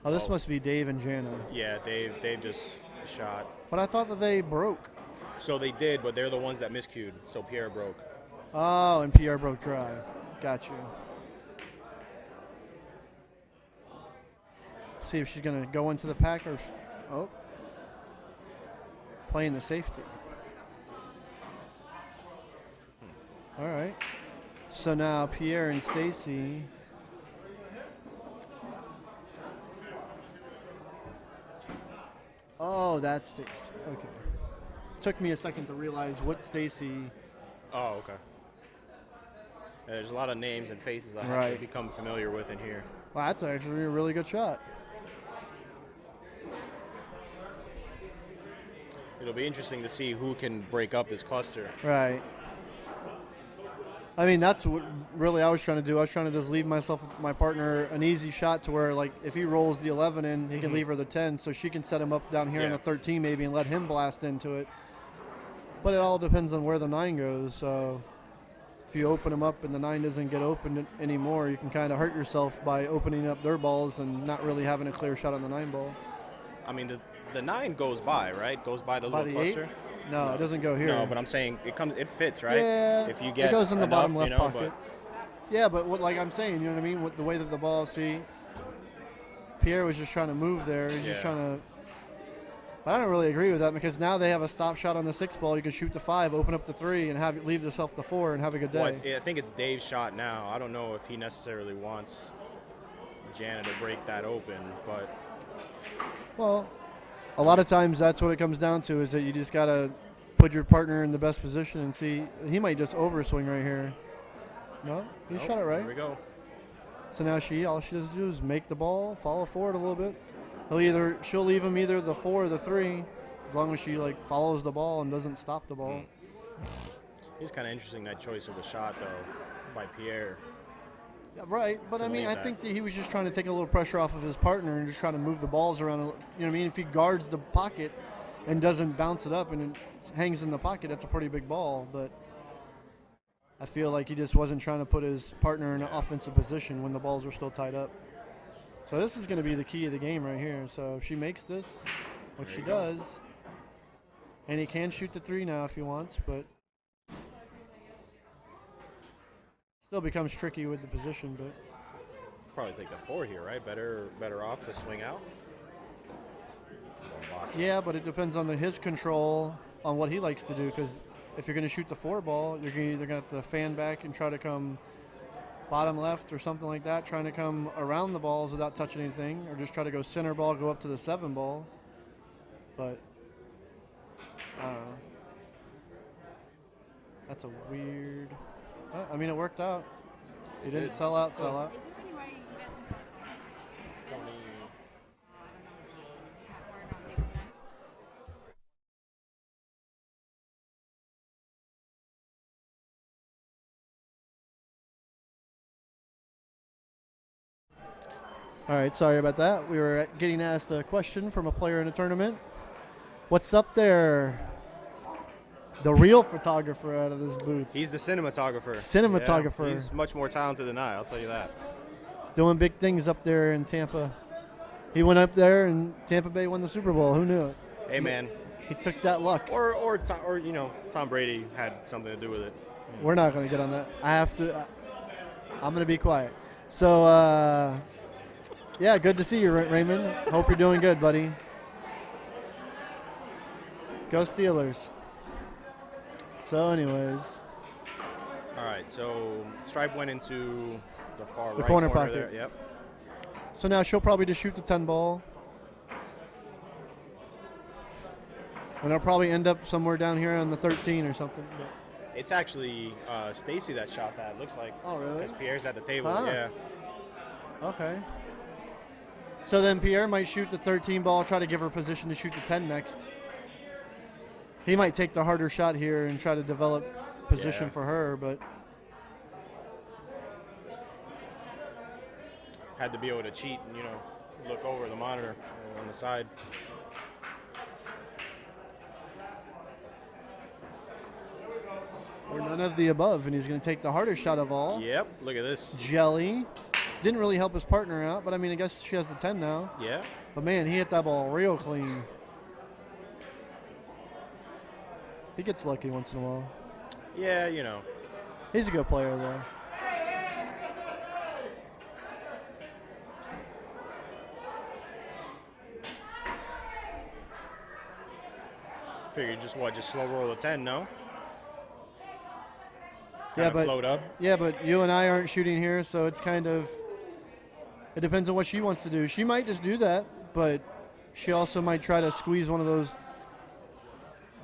Oh, this must be Dave and Jana.
Yeah, Dave just shot.
But I thought that they broke.
So they did, but they're the ones that miscued. So Pierre broke.
Oh, and Pierre broke dry. Got you. See if she's going to go into the pack or... Oh. Playing the safety. All right. So now Pierre and Stacy... Oh, that's Stacy. Okay. Took me a second to realize what Stacy...
Oh, okay. Yeah, there's a lot of names and faces I have to become familiar with in here.
Well, that's actually a really good shot.
It'll be interesting to see who can break up this cluster.
Right. I mean, that's what really I was trying to do. I was trying to just leave my partner an easy shot to where, like, if he rolls the 11 in, he can leave her the 10, so she can set him up down here in the 13 maybe and let him blast into it. But it all depends on where the 9 goes. So if you open them up and the 9 doesn't get opened anymore, you can kind of hurt yourself by opening up their balls and not really having a clear shot on the 9 ball.
I mean, the 9 goes by, right? Goes by the little cluster?
8? No, it doesn't go here.
No, but I'm saying it fits, right?
Yeah,
if you get
it goes in the
enough,
bottom left pocket. Yeah, but like I'm saying, you know what I mean? With the way that the ball, see, Pierre was just trying to move there. He's just trying to. But I don't really agree with that because now they have a stop shot on the 6 ball. You can shoot the 5, open up the 3, and leave yourself the 4 and have a good day.
Well, I think it's Dave's shot now. I don't know if he necessarily wants Jana to break that open, but.
Well, a lot of times that's what it comes down to is that you just got to put your partner in the best position and see. He might just overswing right here. No? He shot it right.
Here we go.
So now all she does do is make the ball, follow forward a little bit. She'll leave him either the 4 or the 3 as long as she follows the ball and doesn't stop the ball.
It's kind of interesting, that choice of the shot, though, by Pierre.
Yeah, right, but I mean, I think that he was just trying to take a little pressure off of his partner and just trying to move the balls around. You know what I mean? If he guards the pocket and doesn't bounce it up and it hangs in the pocket, that's a pretty big ball. But I feel like he just wasn't trying to put his partner in an offensive position when the balls were still tied up. So this is going to be the key of the game right here. So if she makes this, which she does, and he can shoot the 3 now if he wants, but still becomes tricky with the position. But
probably take the 4 here, right? Better off to swing out.
Yeah, but it depends on his control on what he likes to do. Because if you're going to shoot the 4 ball, you're either going to have to fan back and try to come bottom left or something like that, trying to come around the balls without touching anything, or just try to go center ball, go up to the 7 ball. But I don't know. That's a weird. I mean, it worked out. He didn't sell out. All right, sorry about that. We were getting asked a question from a player in a tournament. What's up there? The real photographer out of this booth.
He's the cinematographer.
Cinematographer.
Yeah, he's much more talented than I, I'll tell you that.
He's doing big things up there in Tampa. He went up there and Tampa Bay won the Super Bowl. Who knew it?
Hey, man.
He took that luck.
Or you know, Tom Brady had something to do with it.
Yeah. We're not going to get on that. I'm going to be quiet. So, yeah, good to see you, Raymond. Hope you're doing good, buddy. Go Steelers. So, anyways.
All right, so Stripe went into the far
the
right
corner pocket.
There. Yep.
So now she'll probably just shoot the 10 ball. And they'll probably end up somewhere down here on the 13 or something.
It's actually Stacy that shot that, it looks like.
Oh, really?
Because Pierre's at the table,
yeah. Okay. So then Pierre might shoot the 13 ball, try to give her position to shoot the 10 next. He might take the harder shot here and try to develop position for her, but
had to be able to cheat and, look over the monitor on the side.
Or none of the above, and he's going to take the hardest shot of all.
Yep, look at this.
Jelly. Didn't really help his partner out, but I mean, I guess she has the 10 now.
Yeah.
But man, he hit that ball real clean. He gets lucky once in a while.
Yeah,
He's a good player, though.
Figure just slow roll a 10, no?
Yeah, but
float up.
Yeah, but you and I aren't shooting here, so it's kind of. It depends on what she wants to do. She might just do that, but she also might try to squeeze one of those,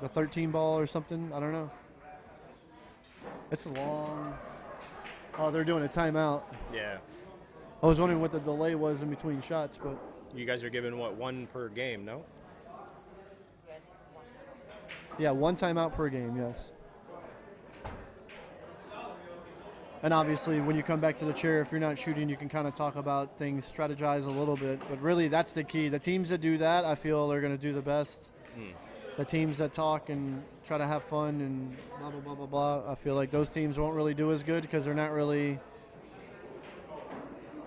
the 13 ball or something. I don't know. It's a long. Oh, they're doing a timeout.
Yeah.
I was wondering what the delay was in between shots, but.
You guys are giving one per game, no?
Yeah, one timeout per game, yes. And obviously, when you come back to the chair, if you're not shooting, you can kind of talk about things, strategize a little bit. But really, that's the key. The teams that do that, I feel, are going to do the best. The teams that talk and try to have fun and blah, blah, blah, blah, blah, I feel like those teams won't really do as good because they're not really,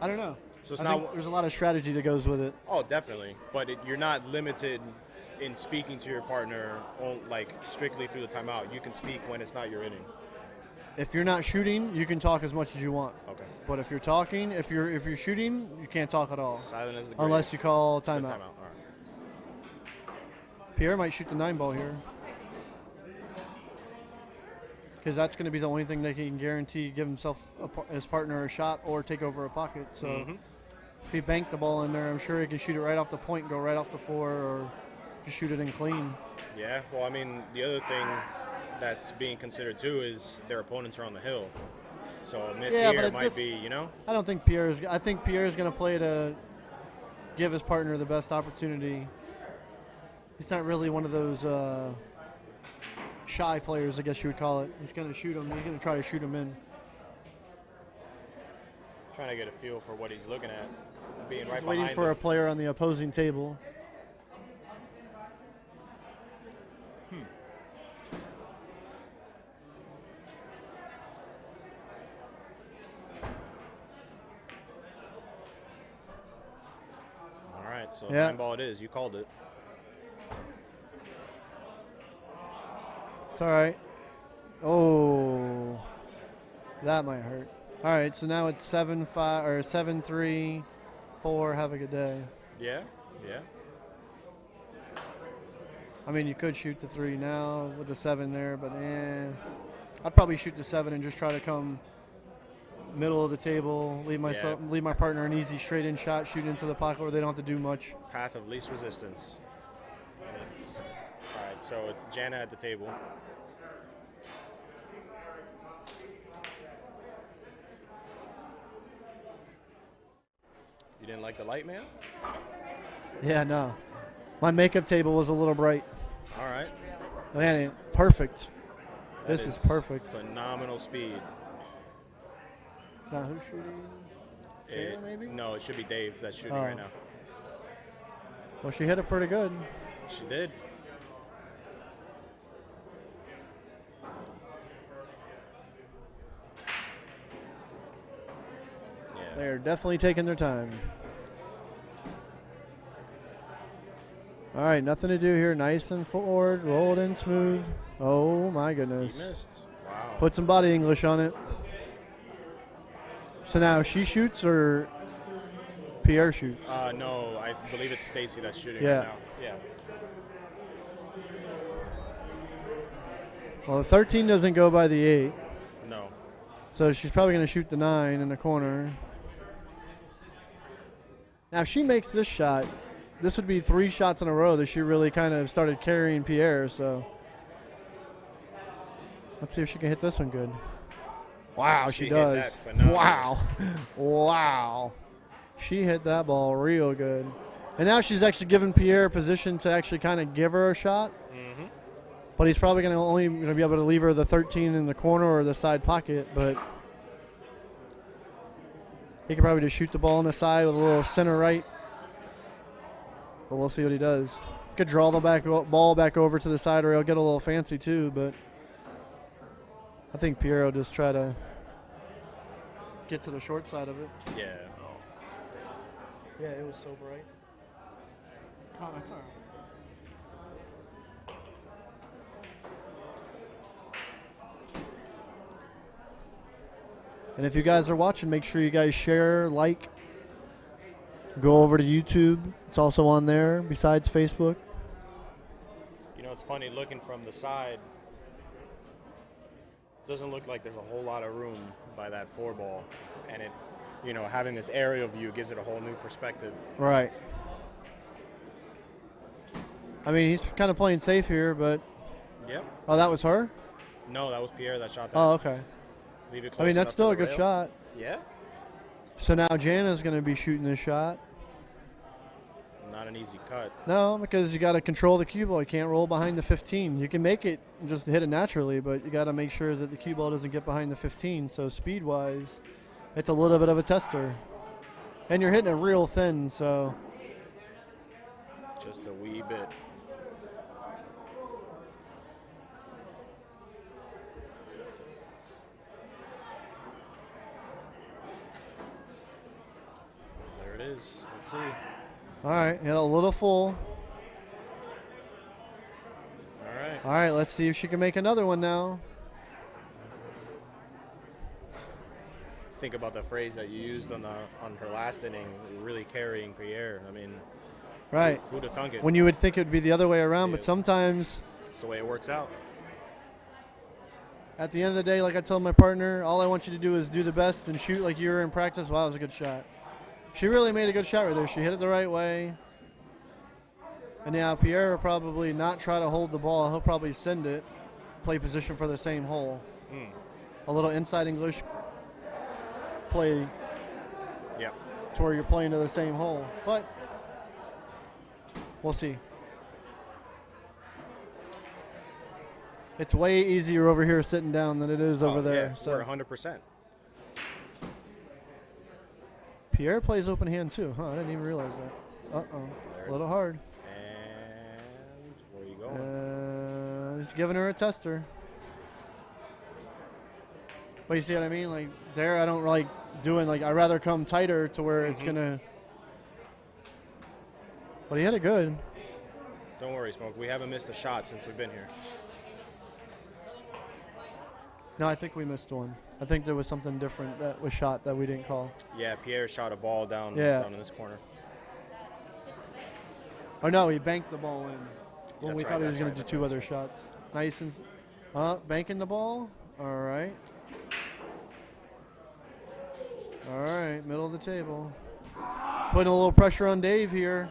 I don't know.
So it's
there's a lot of strategy that goes with it.
Oh, definitely. But you're not limited in speaking to your partner, strictly through the timeout. You can speak when it's not your inning.
If you're not shooting, you can talk as much as you want.
Okay.
But if you're talking, if you're shooting, you can't talk at all.
Silent as the
unless you call timeout.
All right.
Pierre might shoot the 9 ball here. Because that's going to be the only thing that he can guarantee give himself his partner a shot or take over a pocket. So if he banked the ball in there, I'm sure he can shoot it right off the point and go right off the floor, or just shoot it in clean.
Yeah, well, I mean, the other thing that's being considered too is their opponents are on the hill. So a miss here might be,
I don't think Pierre's. I think Pierre's going to play to give his partner the best opportunity. He's not really one of those shy players, I guess you would call it. He's going to shoot him. He's going to try to shoot him in.
Trying to get a feel for what he's looking at. Being
he's
right
waiting
behind
for
him.
a player on the opposing table.
So 9 ball it is. You called it.
It's all right. Oh, that might hurt. All right, so now it's 7-5 or 7-3, 4. Have a good day.
Yeah.
I mean, you could shoot the 3 now with the 7 there, but I'd probably shoot the 7 and just try to come middle of the table, leave my partner an easy straight in shot, shoot into the pocket where they don't have to do much.
Path of least resistance. All right, so it's Jana at the table. You didn't like the light, man?
Yeah, no. My makeup table was a little bright.
All right.
Man, perfect. This is perfect.
Phenomenal speed.
Now who's shooting? Jana, maybe?
No, it should be Dave that's shooting right now.
Well, she hit it pretty good.
She did. Yeah.
They're definitely taking their time. All right, nothing to do here. Nice and forward, rolled in smooth. Oh, my goodness.
He missed. Wow.
Put some body English on it. So now she shoots or Pierre shoots?
No, I believe it's Stacy that's shooting
right
now. Yeah.
Well, the 13 doesn't go by the 8.
No.
So she's probably going to shoot the 9 in the corner. Now, if she makes this shot, this would be 3 shots in a row that she really kind of started carrying Pierre. So let's see if she can hit this one good. Wow, she does. Wow. Wow. She hit that ball real good. And now she's actually given Pierre a position to actually kind of give her a shot.
Mm-hmm.
But he's probably only going to be able to leave her the 13 in the corner or the side pocket. But He could probably just shoot the ball on the side with a little center right. But we'll see what he does. Could draw the ball back over to the side rail, get a little fancy too, but I think Pierre will just try to get to the short side of it.
Yeah.
Yeah, it was so bright. Oh, that's all right. And if you guys are watching, make sure you guys share, like, go over to YouTube. It's also on there besides Facebook.
You know, it's funny looking from the side. Doesn't look like there's a whole lot of room by that 4-ball, and it, you know, having this aerial view gives it a whole new perspective.
Right. I mean, he's kind of playing safe here, but.
Yep.
Oh, that was her?
No, that was Pierre that shot that.
Oh, okay.
Leave it close.
I mean, that's still a good shot.
Yeah.
So now Jana's going to be shooting this shot.
Not an easy cut.
No, because you got to control the cue ball. You can't roll behind the 15. You can make it and just hit it naturally, but you got to make sure that the cue ball doesn't get behind the 15. So speed-wise, it's a little bit of a tester. And you're hitting it real thin, so.
Just a wee bit. There it is. Let's see.
All right, hit a little full.
All right.
All right, let's see if she can make another one now.
Think about the phrase that you used on her last inning, really carrying Pierre. I mean,
right.
Who'd have thunk it?
When you would think it would be the other way around, but sometimes.
It's the way it works out.
At the end of the day, like I tell my partner, all I want you to do is do the best and shoot like you were in practice. Wow, that was a good shot. She really made a good shot right there. She hit it the right way. And now Pierre will probably not try to hold the ball. He'll probably send it, play position for the same hole. A little inside English play.
Yep.
To where you're playing to the same hole. But we'll see. It's way easier over here sitting down than it is over there.
Yeah, so we're 100%.
Pierre plays open hand too. Huh, I didn't even realize that. Uh-oh. A little hard.
And where are you going?
He's giving her a tester. But you see what I mean? Like, there I don't like doing, like, I'd rather come tighter to where it's going to. But he hit it good.
Don't worry, Smoke. We haven't missed a shot since we've been here.
No, I think we missed one. I think there was something different that was shot that we didn't call.
Yeah, Pierre shot a ball down in this corner.
Oh, no, he banked the ball in when we thought he was going to do two other shots. Nice and banking the ball. All right. All right, middle of the table. Putting a little pressure on Dave here.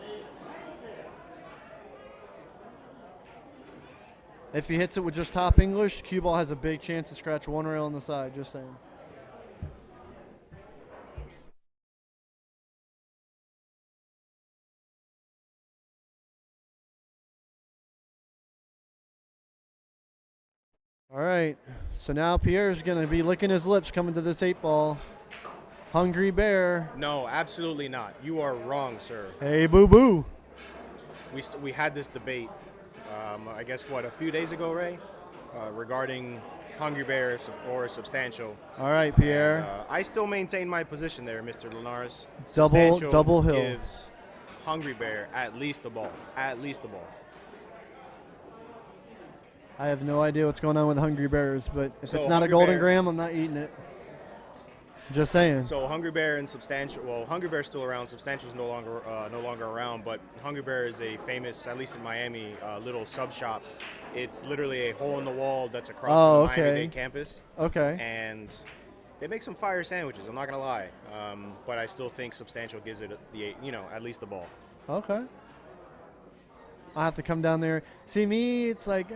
If he hits it with just top English, cue ball has a big chance to scratch one rail on the side, just saying. All right, so now Pierre's going to be licking his lips coming to this 8-ball. Hungry bear.
No, absolutely not. You are wrong, sir.
Hey, boo-boo.
We had this debate, I guess, a few days ago, Ray, regarding Hungry Bear or Substantial.
All right, Pierre.
And, I still maintain my position there, Mr. Linares.
Double hill.
Gives Hungry Bear at least a ball. At least a ball.
I have no idea what's going on with Hungry Bears, but if it's not
Hungry
a Golden
Bear,
Graham, I'm not eating it. Just saying.
So Hungry Bear and Substantial. Well, Hungry Bear's still around. Substantial's no longer around. But Hungry Bear is a famous, at least in Miami, little sub shop. It's literally a hole in the wall that's across from the Miami-Dade campus.
Okay.
And they make some fire sandwiches. I'm not gonna lie, but I still think Substantial gives it at least a ball.
Okay. I'll have to come down there. See, me, it's like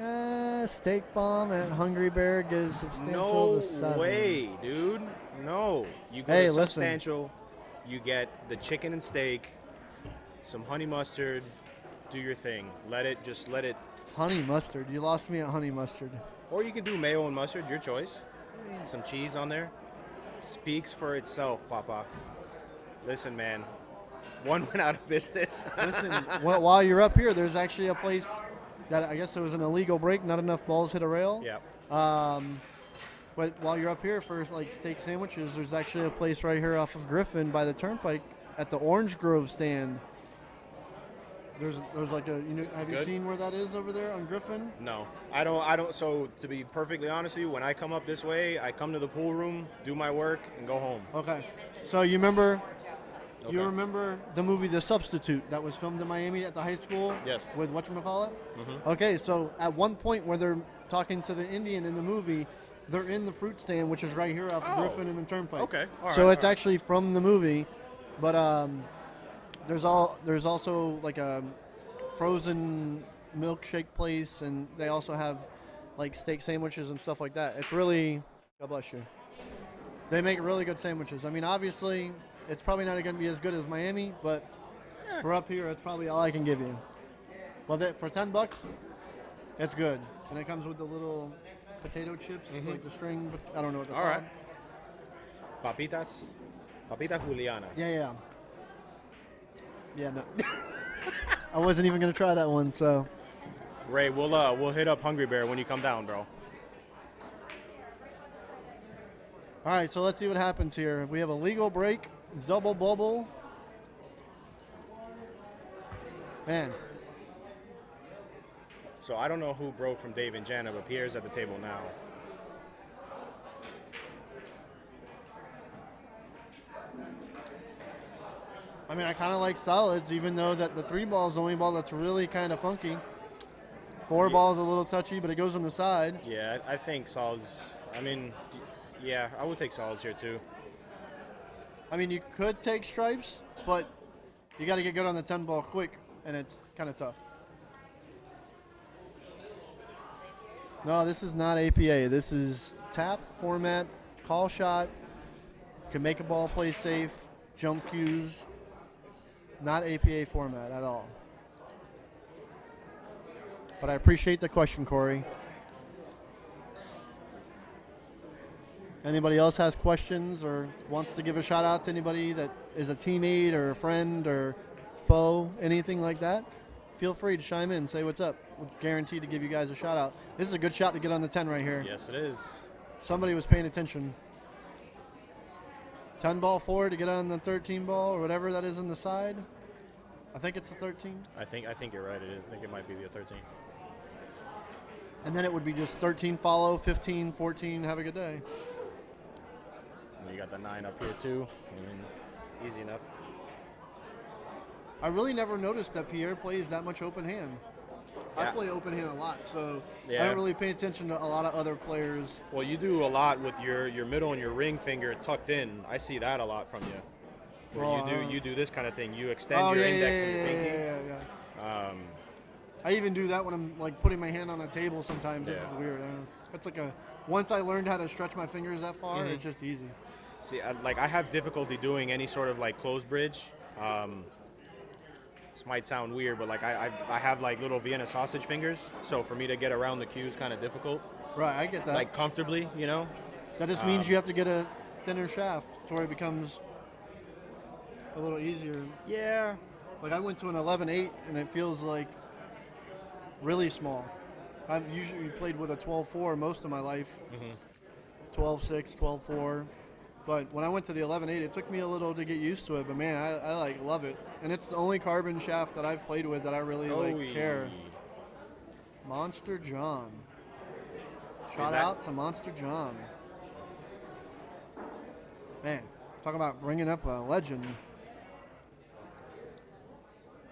steak bomb at Hungry Bear gives Substantial the 7.
No way, dude. No. You go to Substantial, you get the chicken and steak, some honey mustard, do your thing. Let it.
Honey mustard. You lost me at honey mustard.
Or you can do mayo and mustard, your choice. Some cheese on there. Speaks for itself, Papa. Listen, man. One went out of business.
Listen, while you're up here, there's actually a place that I guess it was an illegal break. Not enough balls hit a rail.
Yeah.
But while you're up here for like steak sandwiches, there's actually a place right here off of Griffin by the Turnpike at the Orange Grove stand. There's like a, have you seen where that is over there on Griffin?
No, I don't. So to be perfectly honest with you, when I come up this way, I come to the pool room, do my work, and go home.
Okay. So you remember the movie The Substitute that was filmed in Miami at the high school?
Yes.
With whatchamacallit?
Mm-hmm.
Okay, so at one point where they're talking to the Indian in the movie, they're in the fruit stand, which is right here off of Griffin and the Turnpike.
Okay.
So it's actually from the movie, but there's also like a frozen milkshake place, and they also have like steak sandwiches and stuff like that. It's really, God bless you. They make really good sandwiches. I mean, obviously, it's probably not going to be as good as Miami, but for up here, it's probably all I can give you. Well, for $10, it's good, and it comes with the little potato chips, like the string. But I don't know what they're called.
All right. Papitas Juliana.
Yeah. No. I wasn't even gonna try that one. So,
Ray, we'll hit up Hungry Bear when you come down, bro.
All right, so let's see what happens here. We have a legal break, double bubble. Man.
So I don't know who broke from Dave and Jana, but Pierre's at the table now.
I mean, I kind of like solids, even though that the 3 ball is the only ball that's really kind of funky. 4 ball is a little touchy, but it goes on the side.
Yeah, I think solids. I mean, yeah, I would take solids here too.
I mean, you could take stripes, but you got to get good on the 10 ball quick, and it's kind of tough. No, this is not APA. This is tap format, call shot, can make a ball play safe, jump cues. Not APA format at all. But I appreciate the question, Corey. Anybody else has questions or wants to give a shout out to anybody that is a teammate or a friend or foe, anything like that? Feel free to chime in, say what's up. We're guaranteed to give you guys a shout out. This is a good shot to get on the 10 right here.
Yes, it is.
Somebody was paying attention. 10 ball forward to get on the 13 ball or whatever that is on the side. I think it's the 13.
I think you're right. I think it might be the 13.
And then it would be just 13 follow, 15, 14, have a good day.
And you got the 9 up here too. I mean, easy enough.
I really never noticed that Pierre plays that much open hand. Yeah. I play open hand a lot, so I don't really pay attention to a lot of other players.
Well, you do a lot with your middle and your ring finger tucked in. I see that a lot from you. Where you do this kind of thing. You extend your index and your pinky.
Yeah. I even do that when I'm like putting my hand on a table sometimes. This is weird. It's like once I learned how to stretch my fingers that far, it's just easy.
See, I have difficulty doing any sort of like closed bridge. This might sound weird, but like I have like little Vienna sausage fingers, so for me to get around the cue is kind of difficult.
Right, I get that.
Like comfortably, you know.
That just means you have to get a thinner shaft to where it becomes a little easier.
Yeah.
Like I went to an 11-8 and it feels like really small. I've usually played with a 12-4 most of my life. 12-6, 12-4. But when I went to the 11-8, it took me a little to get used to it. But man, I like love it. And it's the only carbon shaft that I've played with that I really care. Monster John. Shout out to Monster John. Man, talking about bringing up a legend.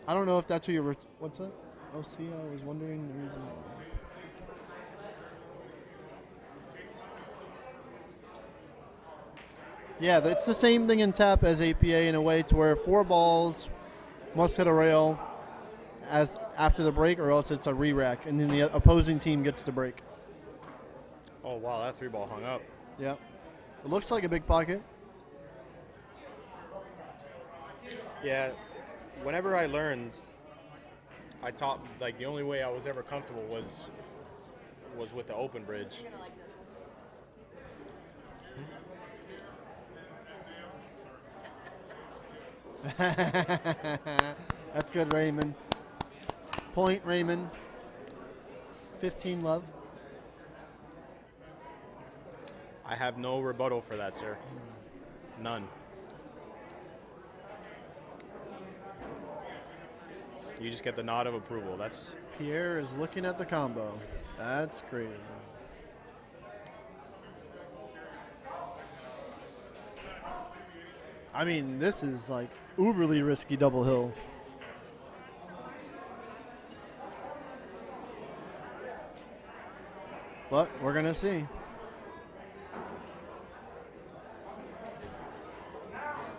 I don't know if that's who you were. What's that? OC, I was wondering the reason. Yeah, it's the same thing in tap as APA in a way to where 4 balls must hit a rail as after the break or else it's a re-rack and then the opposing team gets the break.
Oh, wow, that 3 ball hung up.
Yeah. It looks like a big pocket.
Yeah. Whenever I learned, I taught, like, the only way I was ever comfortable was with the open bridge.
That's good, Raymond. Point, Raymond. 15 love.
I have no rebuttal for that, sir. None. You just get the nod of approval. That's
Pierre is looking at the combo. That's crazy. I mean, this is like uberly risky double hill. But we're going to see.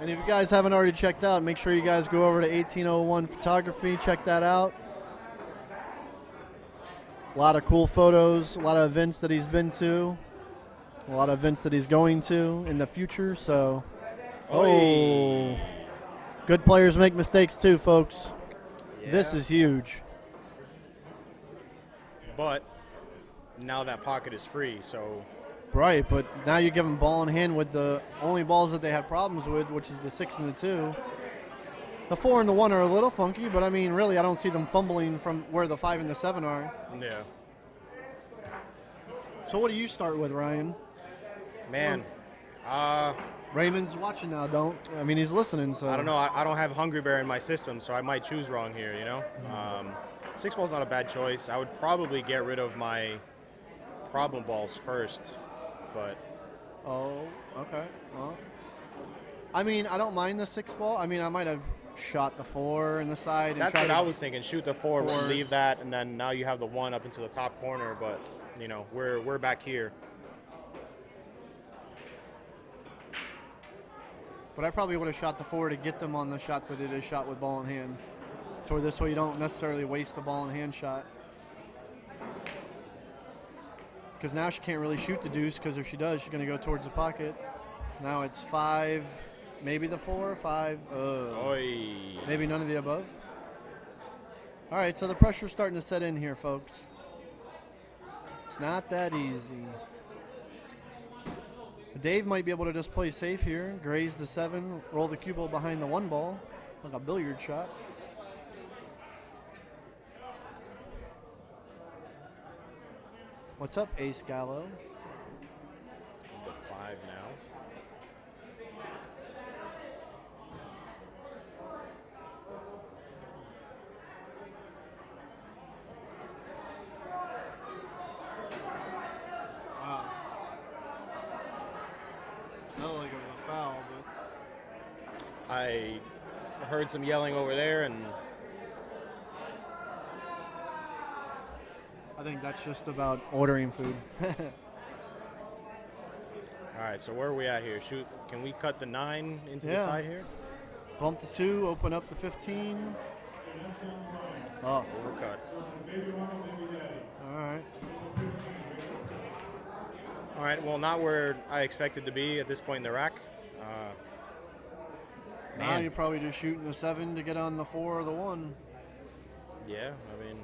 And if you guys haven't already checked out, make sure you guys go over to 1801 Photography. Check that out. A lot of cool photos, a lot of events that he's been to, a lot of events that he's going to in the future. So, good players make mistakes too, folks. Yeah. This is huge.
But now that pocket is free, so.
Right, but now you give them ball in hand with the only balls that they had problems with, which is the 6 and the 2. The 4 and the 1 are a little funky, but I mean, really, I don't see them fumbling from where the 5 and the 7 are.
Yeah.
So what do you start with, Ryan?
Man,
Raymond's watching now. I mean, he's listening. So
I don't know. I don't have Hungry Bear in my system, so I might choose wrong here. You know, 6 ball's not a bad choice. I would probably get rid of my problem balls first, but.
Oh, okay. Well, I mean, I don't mind the 6 ball. I mean, I might have shot the 4 in the side.
That's what I was thinking. Shoot the 4, leave that, and then now you have the 1 up into the top corner. But you know, we're back here.
But I probably would have shot the 4 to get them on the shot that it is shot with ball in hand. So this way you don't necessarily waste the ball in hand shot. Because now she can't really shoot the deuce, because if she does, she's going to go towards the pocket. So now it's 5, maybe the 4, 5. Maybe none of the above. All right, so the pressure's starting to set in here, folks. It's not that easy. Dave might be able to just play safe here, graze the 7, roll the cue ball behind the 1 ball, like a billiard shot. What's up, Ace Gallo?
The 5 now.
Wow. Not like it was a foul, but
I heard some yelling over there, and
I think that's just about ordering food.
All right, so where are we at here? Shoot, can we cut the 9 into the side here?
Bump the 2, open up the 15. Oh,
overcut.
All right.
All right, well, not where I expected to be at this point in the rack.
Now you're probably just shooting the 7 to get on the 4 or the 1.
Yeah, I mean.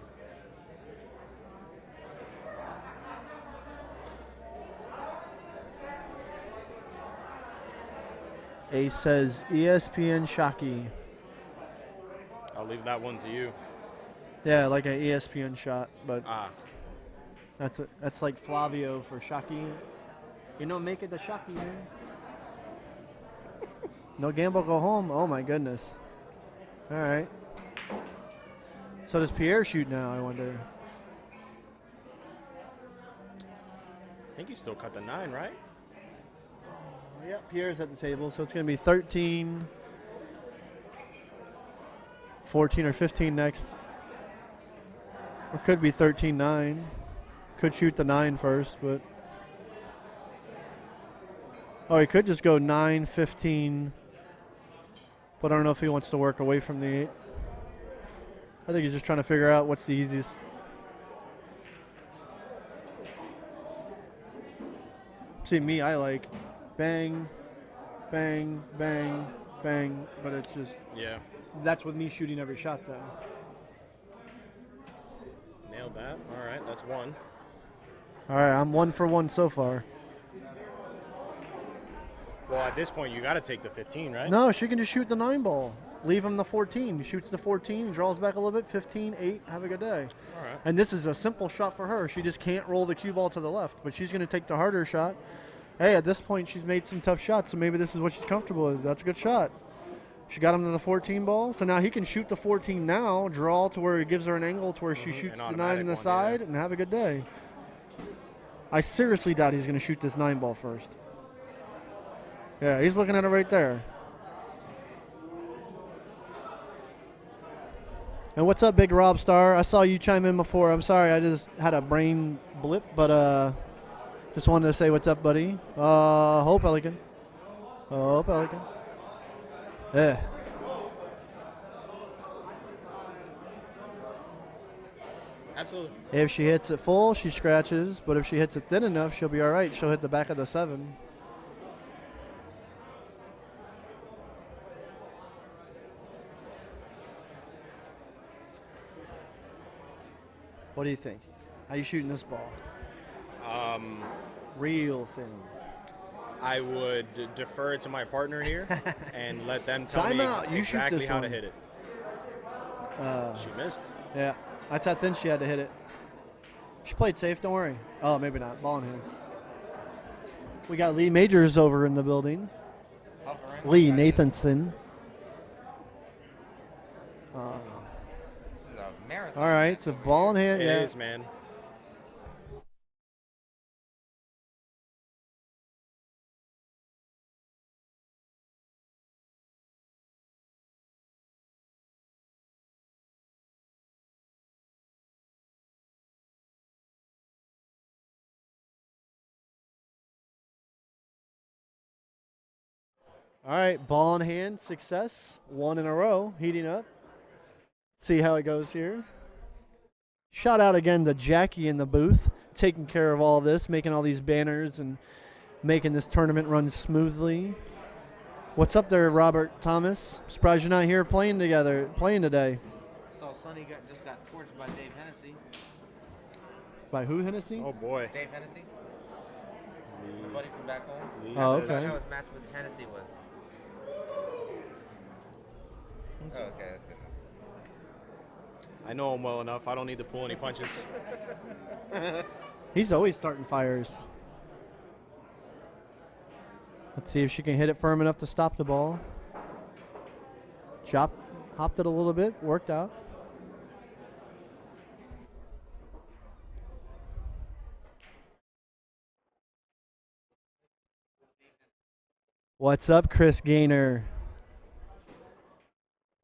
Ace says ESPN Shocky.
I'll leave that one to you.
Yeah, like an ESPN shot, but
that's
like Flavio for Shocky. You know, make it the Shocky, man. No gamble, go home. Oh my goodness. All right. So does Pierre shoot now, I wonder?
I think you still cut the 9, right?
Yeah, Pierre's at the table, so it's going to be 13, 14, or 15 next. Or could be 13-9. Could shoot the 9 first, but. Oh, he could just go 9, 15. But I don't know if he wants to work away from the 8. I think he's just trying to figure out what's the easiest. See, me, I like bang, bang, bang, bang, but it's just.
Yeah.
That's with me shooting every shot, though.
Nailed that. All right, that's 1.
All right, I'm 1 for 1 so far.
Well, at this point, you got to take the 15, right?
No, she can just shoot the 9 ball. Leave him the 14. He shoots the 14, draws back a little bit, 15, 8, have a good day.
All right.
And this is a simple shot for her. She just can't roll the cue ball to the left, but she's going to take the harder shot. Hey, at this point, she's made some tough shots, so maybe this is what she's comfortable with. That's a good shot. She got him to the 14 ball, so now he can shoot the 14 now, draw to where it gives her an angle to where she shoots the 9 in the side, and have a good day. I seriously doubt he's going to shoot this 9 ball first. Yeah, he's looking at it right there. And what's up, Big Rob Star? I saw you chime in before. I'm sorry, I just had a brain blip, but just wanted to say what's up, buddy. Ho Pelican. Oh, Pelican. Yeah.
Absolutely.
If she hits it full, she scratches, but if she hits it thin enough, she'll be all right. She'll hit the back of the 7. What do you think? How you shooting this ball? Real thin.
I would defer to my partner here and let them tell
Time
me
out. You
exactly
shoot this
how
one.
to hit it. She missed.
Yeah, that's how thin she had to hit it. She played safe, don't worry. Oh, maybe not. Ball in hand. We got Lee Majors over in the building. Lee Nathanson.
This is a marathon.
All right, so ball in hand.
It
yeah.
is, man.
All right, ball in hand, success. 1 in a row, heating up. See how it goes here. Shout out again to Jackie in the booth, taking care of all this, making all these banners and making this tournament run smoothly. What's up there, Robert Thomas? Surprised you're not here playing today.
So Sonny just got torched by Dave Hennessy.
By who, Hennessy?
Oh, boy.
Dave Hennessy? My buddy from back home.
Oh, okay.
That's how his match with Hennessy was. Oh, okay, that's good.
I know him well enough. I don't need to pull any punches.
He's always starting fires. Let's see if she can hit it firm enough to stop the ball. Hopped it a little bit, worked out. What's up, Chris Gaynor?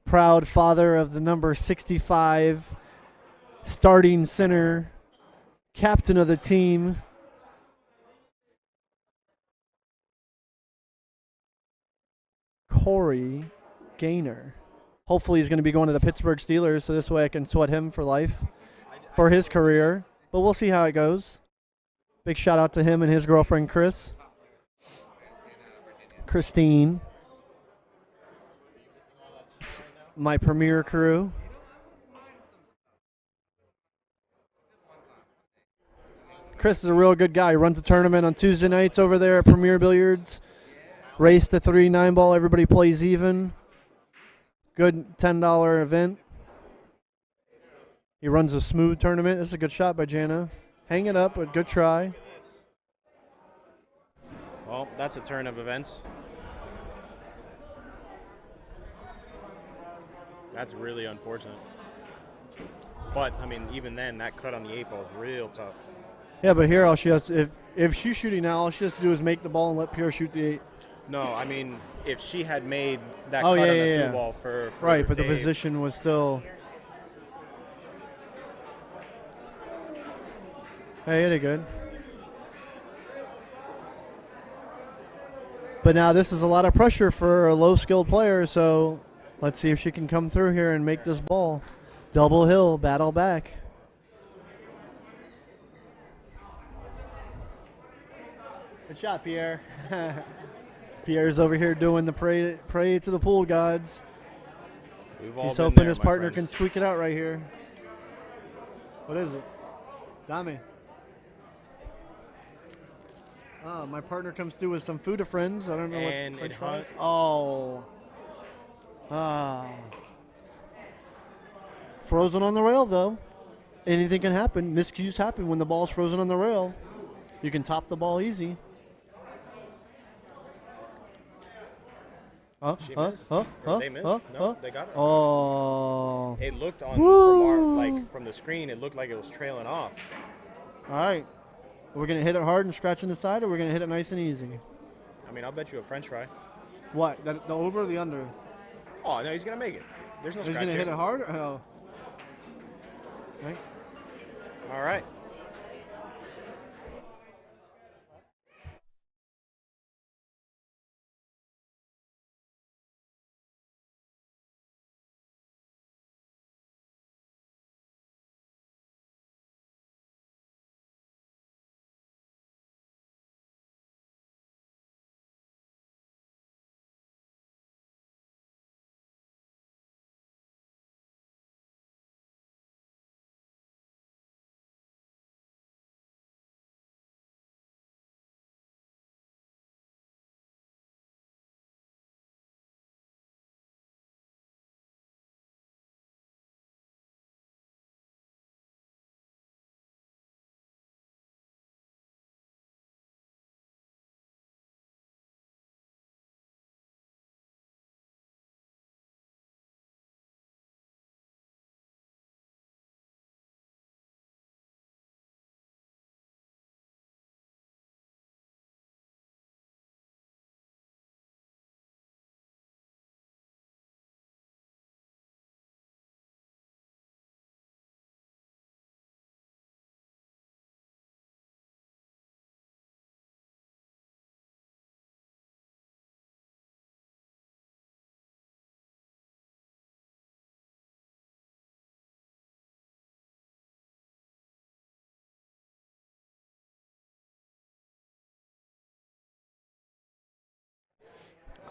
Proud father of the number 65, starting center, captain of the team. Corey Gaynor. Hopefully he's going to be going to the Pittsburgh Steelers, so this way I can sweat him for life, for his career. But we'll see how it goes. Big shout out to him and his girlfriend, Christine. It's my premier crew. Chris is a real good guy. He runs a tournament on Tuesday nights over there at Premier Billiards. Race to 3 9-ball. Everybody plays even. Good $10 event. He runs a smooth tournament. This is a good shot by Jana. Hang it up, but good try.
Well, that's a turn of events. That's really unfortunate. But, I mean, even then, that cut on the 8 ball is real tough.
Yeah, but here all she has, if she's shooting now, all she has to do is make the ball and let Pierre shoot the 8.
No, I mean, if she had made that cut on the 2 ball for
right, but
Dave,
the position was still. Hey, hit it good. But now this is a lot of pressure for a low-skilled player, so let's see if she can come through here and make this ball. Double hill, battle back. Good shot, Pierre. Pierre's over here doing the pray to the pool gods. He's hoping his partner can squeak it out right here. What is it? Dame. Oh, my partner comes through with some food to friends. I don't know
and
what
it hung.
Oh. Frozen on the rail, though. Anything can happen. Miscues happen when the ball's frozen on the rail. You can top the ball easy.
They missed? No, they got it.
Oh.
It looked from the screen, it looked like it was trailing off.
All right. We're going to hit it hard and scratch on the side, or we're going to hit it nice and easy?
I mean, I'll bet you a French fry.
What? The over or the under?
Oh, no, he's going to make it. There's no
He's
scratch.
He's going to hit it hard? Oh. Okay.
All right.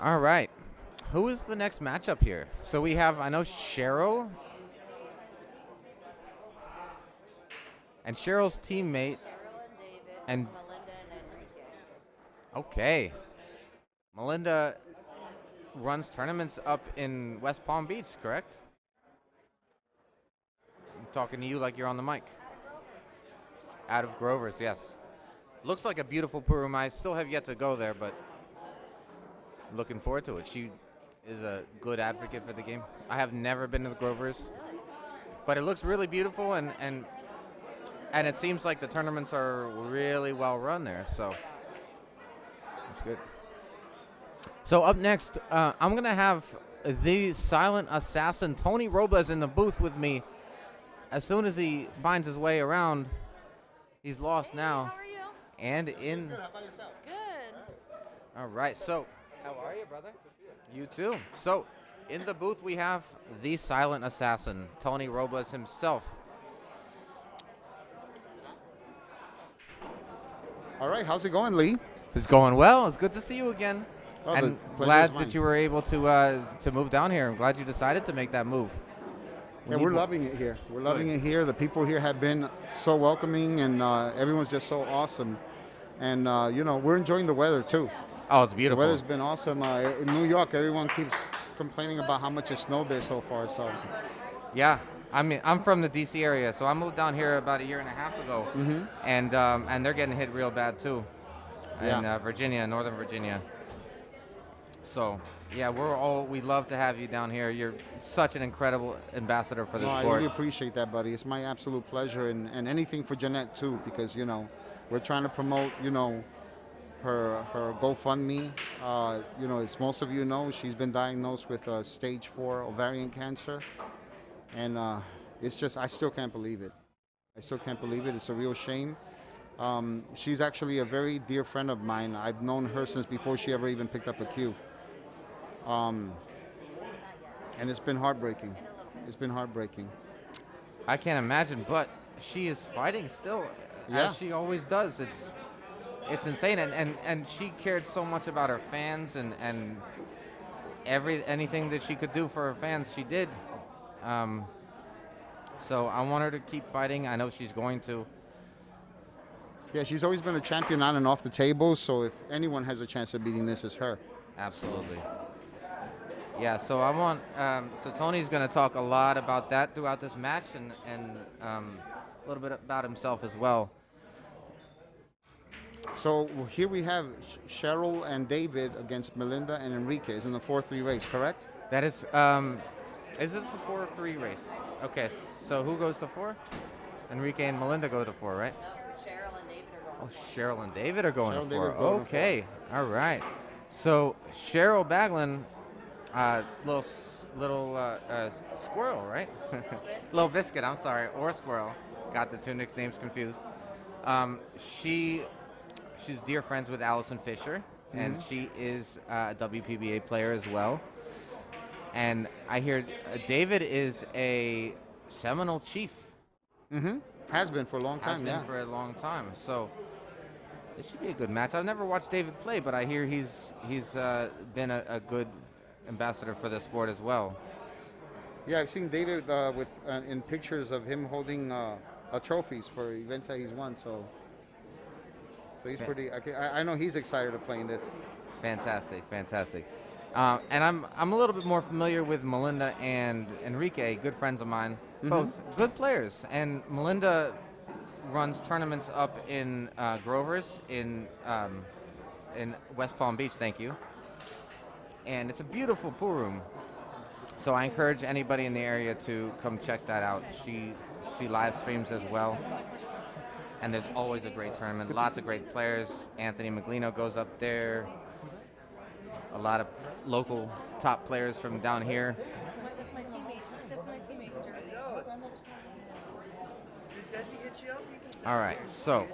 All right. Who is the next matchup here? So we have, I know, Cheryl. And Cheryl's teammate. And
Malinda and Enrique.
Okay. Malinda runs tournaments up in West Palm Beach, correct? I'm talking to you like you're on the mic. Out of Grover's, yes. Looks like a beautiful pool room. I still have yet to go there, but looking forward to it. She is a good advocate for the game. I have never been to the Grover's, but it looks really beautiful, and it seems like the tournaments are really well run there, so that's good. So up next, I'm going to have the silent assassin, Tony Robles, in the booth with me. As soon as he finds his way around, he's lost now.
How are you?
And in...
Good. How about yourself? Good.
All right, so... How are you, brother? You too. So, in the booth, we have the silent assassin, Tony Robles himself.
All right, how's it going, Lee?
It's going well. It's good to see you again.
Oh,
and glad that you were able to move down here. I'm glad you decided to make that move.
Yeah, we're loving it here. We're loving it here. The people here have been so welcoming, and everyone's just so awesome. And, we're enjoying the weather, too.
Oh, it's beautiful.
The weather's been awesome. In New York, everyone keeps complaining about how much it snowed there so far. So,
yeah, I mean, I'm from the D.C. area, so I moved down here about a year and a half ago, and they're getting hit real bad too, in Virginia, Northern Virginia. So, yeah, we love to have you down here. You're such an incredible ambassador for the sport.
I really appreciate that, buddy. It's my absolute pleasure, and anything for Jeanette too, because we're trying to promote her GoFundMe. As most of you know, she's been diagnosed with stage 4 ovarian cancer, and it's just, I still can't believe it. It's a real shame. She's actually a very dear friend of mine. I've known her since before she ever even picked up a cue. And it's been heartbreaking.
I can't imagine, but she is fighting still, as she always does. It's insane, and she cared so much about her fans, and anything that she could do for her fans, she did. So I want her to keep fighting. I know she's going to.
Yeah, she's always been a champion on and off the table, so if anyone has a chance of beating this, it's her.
Absolutely. Yeah, so I want, so Tony's going to talk a lot about that throughout this match and a little bit about himself as well.
So here we have Cheryl and David against Malinda and Enrique. It's in the 4-3 race, correct?
That is it a 4-3 race? Okay, so who goes to 4? Enrique and Malinda go to 4, right?
No, Cheryl and David are going.
Oh, Cheryl and David are going
Cheryl
to
and
4.
David going to
Okay, all right. So Cheryl Baglin, little squirrel, right? Little biscuit, I'm sorry, or squirrel. Got the two nicknames confused. She's dear friends with Allison Fisher, and she is a WPBA player as well. And I hear David is a Seminole Chief.
Mm-hmm. Has been for a long time,
Has been for a long time. So it should be a good match. I've never watched David play, but I hear he's been a good ambassador for the sport as well.
Yeah, I've seen David in pictures of him holding trophies for events that he's won. So he's pretty. I know he's excited to play in this.
Fantastic. And I'm a little bit more familiar with Malinda and Enrique, good friends of mine, both good players. And Malinda runs tournaments up in Grover's in West Palm Beach. Thank you. And it's a beautiful pool room. So I encourage anybody in the area to come check that out. She live streams as well. And there's always a great tournament. Lots of great players. Anthony Maglino goes up there. A lot of local top players from down here.
That's my teammate. That's my teammate, Jersey.
All right, so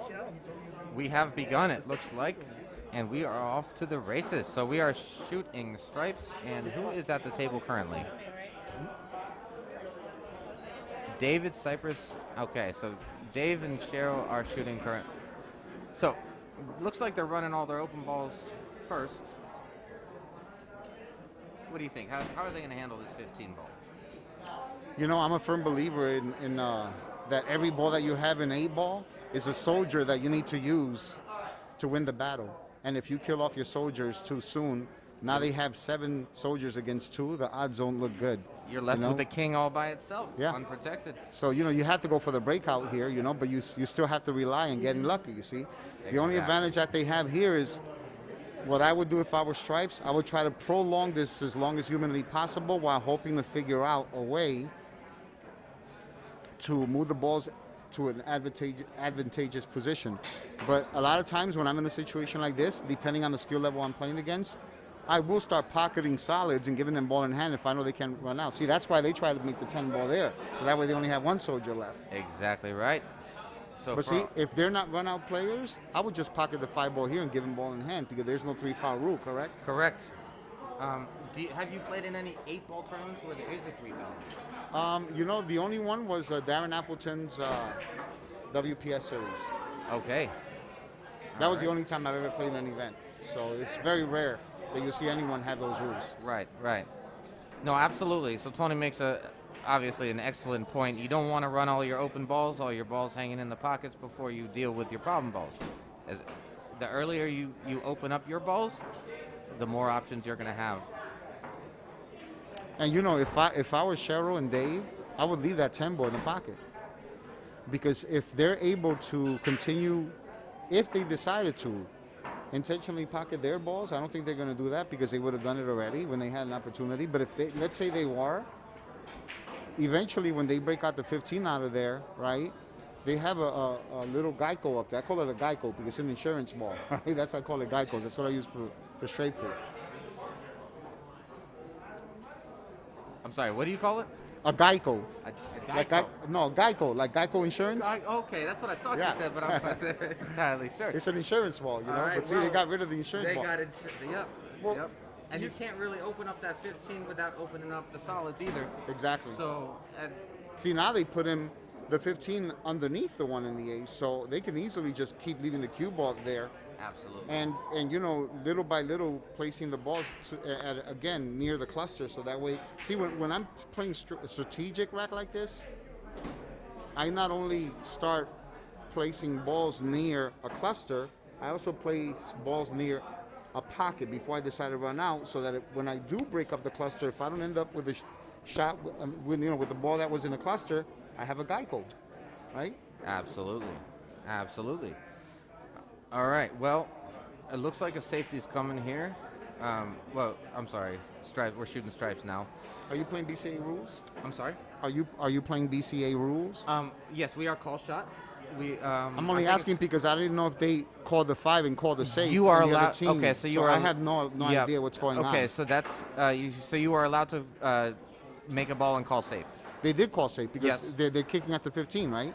we have begun, it looks like, and we are off to the races. So we are shooting stripes, and who is at the table currently? David Cypress. Okay, so Dave and Cheryl are shooting current. So looks like they're running all their open balls first. What do you think? How are they going to handle this 15 ball?
You know, I'm a firm believer in that every ball that you have in 8 ball is a soldier that you need to use to win the battle. And if you kill off your soldiers too soon, now they have 7 soldiers against 2. The odds don't look good.
You're left with the king all by itself, unprotected.
So, you have to go for the breakout here, but you still have to rely on getting lucky, you see. Exactly. The only advantage that they have here is what I would do if I were stripes. I would try to prolong this as long as humanly possible while hoping to figure out a way to move the balls to an advantageous position. But a lot of times when I'm in a situation like this, depending on the skill level I'm playing against, I will start pocketing solids and giving them ball in hand if I know they can't run out. See, that's why they try to make the 10 ball there. So that way they only have 1 soldier left.
Exactly right. So
but see, if they're not run out players, I would just pocket the 5 ball here and give them ball in hand because there's no 3 foul rule, correct?
Correct. Have you played in any 8 ball tournaments where there is a 3 foul?
The only one was Darren Appleton's WPS series.
Okay.
That was the only time I've ever played in an event. So it's very rare that you see anyone have those rules.
Right. No, absolutely. So Tony makes obviously an excellent point. You don't want to run all your open balls, all your balls hanging in the pockets before you deal with your problem balls. The earlier you open up your balls, the more options you're going to have.
And if I were Cheryl and Dave, I would leave that 10 ball in the pocket. Because if they're able to continue, if they decided to intentionally pocket their balls, I don't think they're going to do that because they would have done it already when they had an opportunity. But if they, let's say they were, eventually when they break out the 15 out of there, right, they have a little Geico up there. I call it a Geico because it's an insurance ball. That's why I call it Geicos. That's what I use for straight foot.
I'm sorry, what do you call it?
A Geico.
A
Geico? Geico, like Geico Insurance.
Okay, that's what I thought you said, but I'm not entirely sure.
It's an insurance ball,
Right,
but see, they got rid of the insurance ball.
They got it, yep.
Well,
yep. And you can't really open up that 15 without opening up the solids either.
Exactly.
So,
see, now they put in the 15 underneath the one in the ace, so they can easily just keep leaving the cue ball there.
Absolutely.
And little by little placing the balls again near the cluster, so that way. See, when I'm playing a strategic rack like this, I not only start placing balls near a cluster, I also place balls near a pocket before I decide to run out, so that when I do break up the cluster, if I don't end up with a shot with the ball that was in the cluster, I have a Geico, right?
Absolutely, absolutely. All right. Well, it looks like a safety's coming here. Well, I'm sorry, stripes. We're shooting stripes now.
Are you playing BCA rules?
I'm sorry.
Are you playing BCA rules?
Yes, we are call shot.
I'm only asking because I didn't know if they called the 5 and called the safe.
You are allowed. Okay, so you are.
I have no idea what's going on.
Okay, so that's so you are allowed to make a ball and call safe.
They did call safe because
Yes.
they're kicking at the 15, right?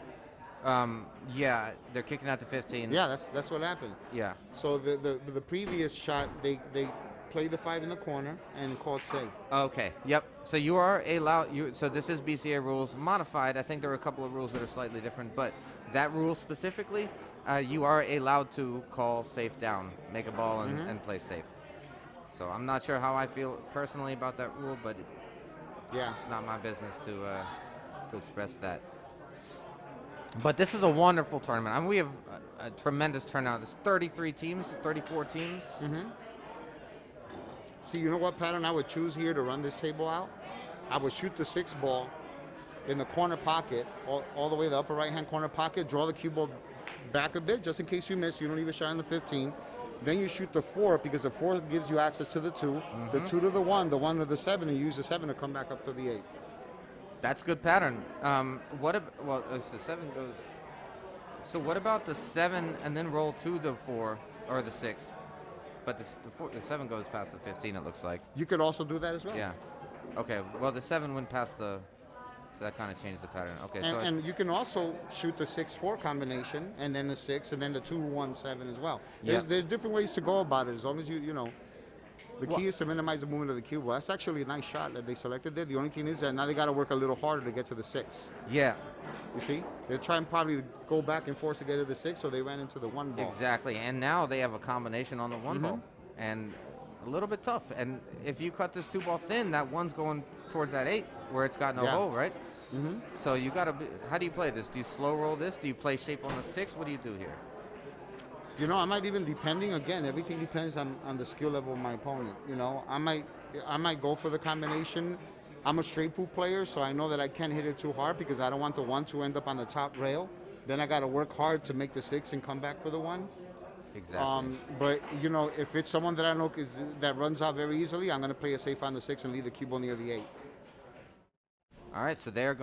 Yeah, they're kicking out to 15.
Yeah, that's what happened.
Yeah.
So the previous shot, they played the 5 in the corner and called safe.
Okay. Yep. So you are allowed. So this is BCA rules modified. I think there are a couple of rules that are slightly different, but that rule specifically, you are allowed to call safe down, make a ball, and play safe. So I'm not sure how I feel personally about that rule, but it's not my business to express that. But this is a wonderful tournament. I mean, we have a tremendous turnout. There's 33 teams, 34 teams.
Mm-hmm. See, you know what pattern I would choose here to run this table out? I would shoot the 6 ball in the corner pocket, all the way to the upper right-hand corner pocket, draw the cue ball back a bit, just in case you miss. You don't leave a shot in the 15. Then you shoot the 4, because the 4 gives you access to the 2, the 2 to the 1 to the 7, and you use the 7 to come back up to the 8.
That's a good pattern. If the 7 goes... So what about the 7 and then roll to the 4 or the 6? But the 7 goes past the 15, it looks like.
You could also do that as well.
Yeah. Okay. Well, the 7 went past the... So that kind of changed the pattern. Okay.
And you can also shoot the 6-4 combination, and then the 6, and then the 2-1-7 as well. There's different ways to go about it, as long as you know. The key is to minimize the movement of the cue ball. That's actually a nice shot that they selected there. The only thing is that now they got to work a little harder to get to the 6.
Yeah.
You see? They're trying probably to go back and forth to get to the 6, so they ran into the 1 ball.
Exactly. And now they have a combination on the 1 ball. And a little bit tough. And if you cut this 2 ball thin, that 1's going towards that 8 where it's got no hole, right?
Mm-hmm.
So you got to how do you play this? Do you slow roll this? Do you play shape on the 6? What do you do here?
You know, I might even, depending, again, everything depends on the skill level of my opponent. You know, I might go for the combination. I'm a straight pool player, so I know that I can't hit it too hard because I don't want the 1 to end up on the top rail. Then I got to work hard to make the 6 and come back for the 1.
Exactly.
But, you know, if it's someone that I know that runs out very easily, I'm going to play it safe on the 6 and leave the cue ball near the 8.
All right, so they're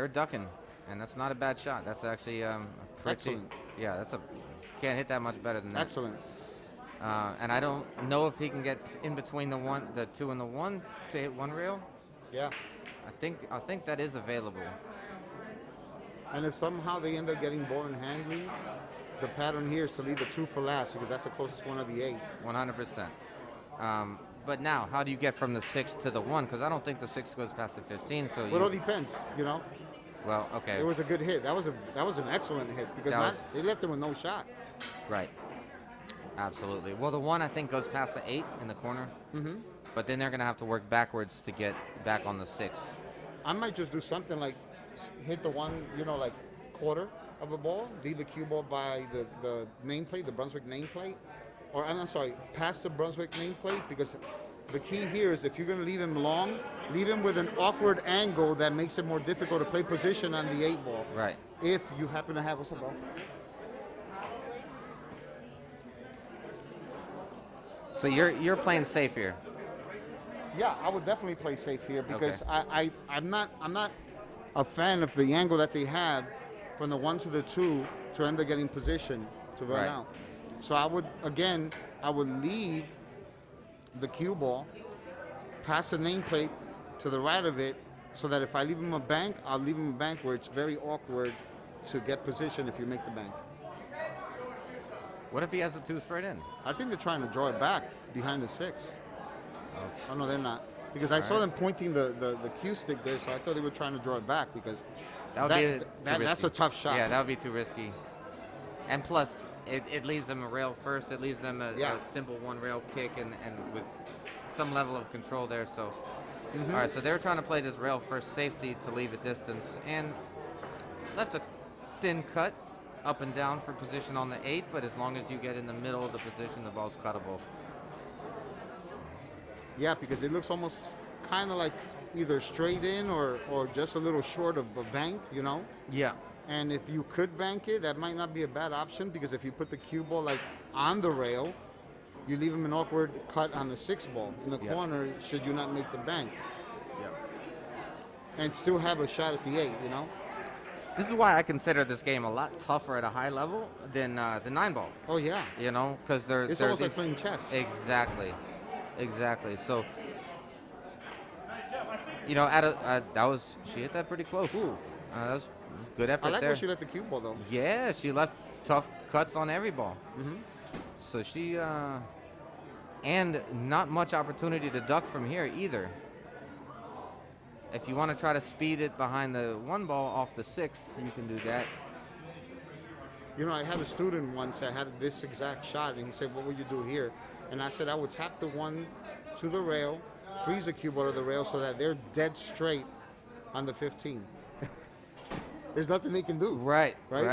ducking, and that's not a bad shot. That's actually pretty.
Excellent.
Yeah, can't hit that much better than that.
Excellent.
And I don't know if he can get in between the 2 and the 1 to hit 1 rail.
Yeah.
I think that is available.
And if somehow they end up getting ball in hand lead, the pattern here is to leave the 2 for last because that's the closest one of the 8.
100%. But now, how do you get from the 6 to the 1? Because I don't think the 6 goes past the 15. So
well, it all depends, you know.
Well, okay.
It was a good hit. That was an excellent hit because they left him with no shot.
Right. Absolutely. Well, the 1 I think goes past the 8 in the corner.
Mm-hmm.
But then they're going to have to work backwards to get back on the 6.
I might just do something like hit the 1, you know, like quarter of a ball, leave the cue ball by the nameplate, the Brunswick nameplate. Or I'm sorry, past the Brunswick nameplate, because the key here is if you're going to leave him long, leave him with an awkward angle that makes it more difficult to play position on the 8 ball.
Right.
If you happen to have, what's up, bro?
So you're playing safe here.
Yeah, I would definitely play safe here because I'm not a fan of the angle that they have from the 1 to the 2 to end up getting position to run out. So I would leave the cue ball past the nameplate to the right of it so that if I leave him a bank, I'll leave him a bank where it's very awkward to get position if you make the bank.
What if he has the 2 straight in?
I think they're trying to draw it back behind the 6. Oh, no, they're not. Because I saw them pointing the cue stick there, so I thought they were trying to draw it back because that's a tough shot.
Yeah, that would be too risky. And plus, it leaves them a rail first. It leaves them a simple 1 rail kick and with some level of control there. So, all right, so they're trying to play this rail first safety to leave a distance and left a thin cut up and down for position on the 8. But as long as you get in the middle of the position, the ball's cuttable.
Yeah, because it looks almost kind of like either straight in or just a little short of a bank, you know?
Yeah.
And if you could bank it, that might not be a bad option, because if you put the cue ball like on the rail, you leave him an awkward cut on the 6 ball in the corner should you not make the bank. And still have a shot at the 8, you know?
This is why I consider this game a lot tougher at a high level than the 9 ball.
Oh, yeah.
You know, because
it's almost like playing chess.
Exactly. So, you know, she hit that pretty close. That was good effort there.
I like where she let the cue ball, though.
Yeah, she left tough cuts on every ball.
Mm-hmm.
So she, and not much opportunity to duck from here either. If you want to try to speed it behind the 1 ball off the 6, you can do that.
You know, I had a student once that had this exact shot, and he said, what would you do here? And I said, I would tap the 1 to the rail, freeze the cue ball to the rail so that they're dead straight on the 15. There's nothing they can do.
Right. All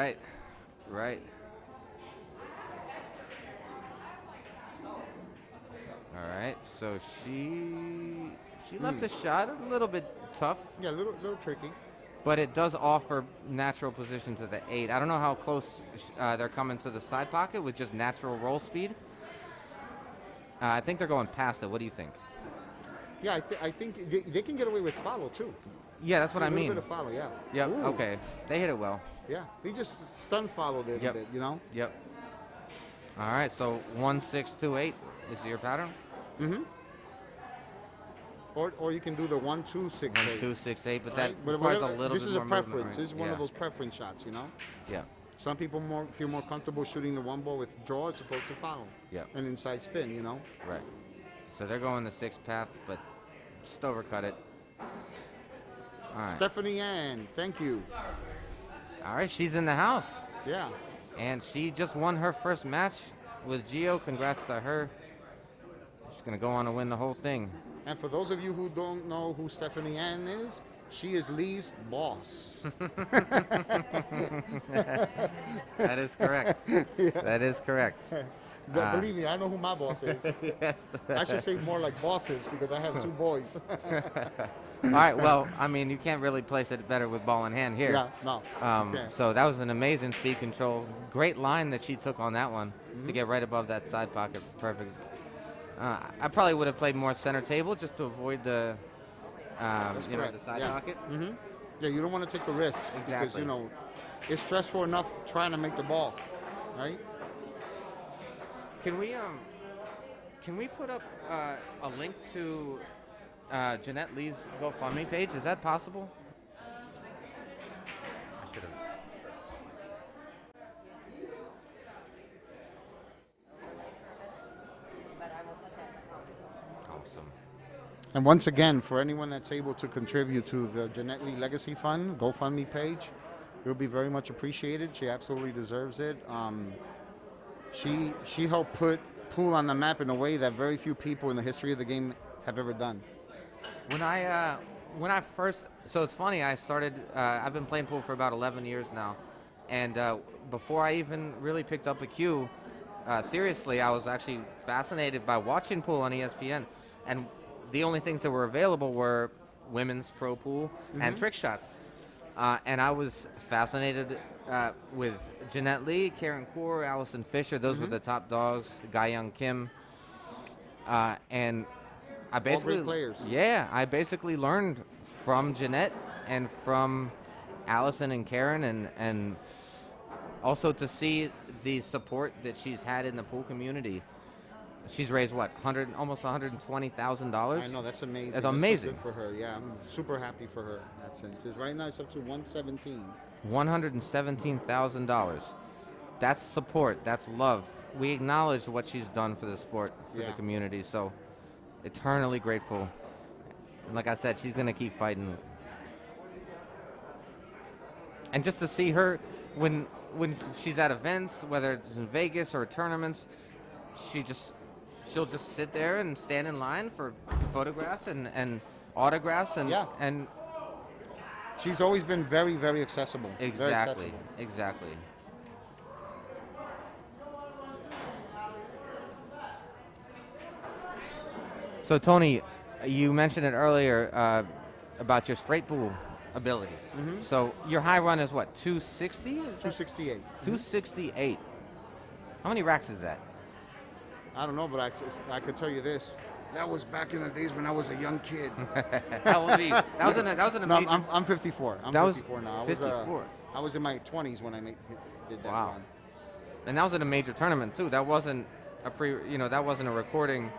right, so she left the shot a little bit tough.
Yeah, a little tricky.
But it does offer natural position to the 8. I don't know how close they're coming to the side pocket with just natural roll speed. I think they're going past it. What do you think?
Yeah, I think they can get away with follow, too.
Yeah, that's what I mean.
A little bit of follow, yeah.
Yep, okay. They hit it well.
Yeah, he just stun followed it a bit, you know?
Yep. All right, so 1, 6, 2, 8 is your pattern?
Mm-hmm. Or you can do the 1, 2, 6, 8.
1, 2, 6, 8, but
right?
that requires a little bit more movement.
This is a preference.
Right?
This is one of those preference shots, you know?
Yeah.
Some people feel more comfortable shooting the 1 ball with draw as opposed to follow.
Yeah.
An inside spin, you know?
Right. So they're going the 6th path, but just overcut it. All right.
Stephanie Ann, thank you.
All right, she's in the house.
Yeah.
And she just won her first match with Gio. Congrats to her. She's going to go on to win the whole thing.
And for those of you who don't know who Stephanie Ann is, she is Lee's boss.
That is correct. Yeah. That is correct.
Believe me, I know who my boss is.
Yes.
I should say more like bosses because I have 2 boys.
All right, well, I mean, you can't really place it better with ball in hand here.
Yeah, no.
So that was an amazing speed control. Great line that she took on that one to get right above that side pocket. Perfect. I probably would have played more center table just to avoid the, the side pocket.
Mm-hmm. Yeah, you don't want to take a risk because, it's stressful enough trying to make the ball, right?
Can we put up a link to Jeanette Lee's GoFundMe page? Is that possible? I should have. Awesome.
And once again, for anyone that's able to contribute to the Jeanette Lee Legacy Fund GoFundMe page, it will be very much appreciated. She absolutely deserves it. She helped put pool on the map in a way that very few people in the history of the game have ever done.
When I first, so it's funny, I started, I've been playing pool for about 11 years now, and before I even really picked up a cue, seriously, I was actually fascinated by watching pool on ESPN, and the only things that were available were women's pro pool and trick shots, and I was fascinated with Jeanette Lee, Karen Kaur, Allison Fisher. Those were the top dogs. Guy Young Kim, and I basically,
all great players.
Yeah, I basically learned from Jeanette and from Allison and Karen, and also to see the support that she's had in the pool community. She's raised what, almost $120,000.
I know, that's amazing.
That's amazing.
So good for her. Yeah, I'm super happy for her in that sense. Right now it's up to 117.
$117,000. That's support. That's love. We acknowledge what she's done for the sport, for the community. So, eternally grateful. And like I said, she's going to keep fighting. And just to see her when she's at events, whether it's in Vegas or tournaments, she'll just sit there and stand in line for photographs and autographs and
she's always been very, very accessible.
Exactly.
Very accessible.
Exactly. So, Tony, you mentioned it earlier about your straight pool abilities.
Mm-hmm.
So, your high run is what, 260?
268.
268. How many racks is that?
I don't know, but I could tell you this. That was back in the days when I was a young kid.
That was in a
No,
major...
I'm 54. I'm 54 now.
54.
I was in my 20s when I did that
Wow.
run.
And that was in a major tournament too. That wasn't that wasn't a recording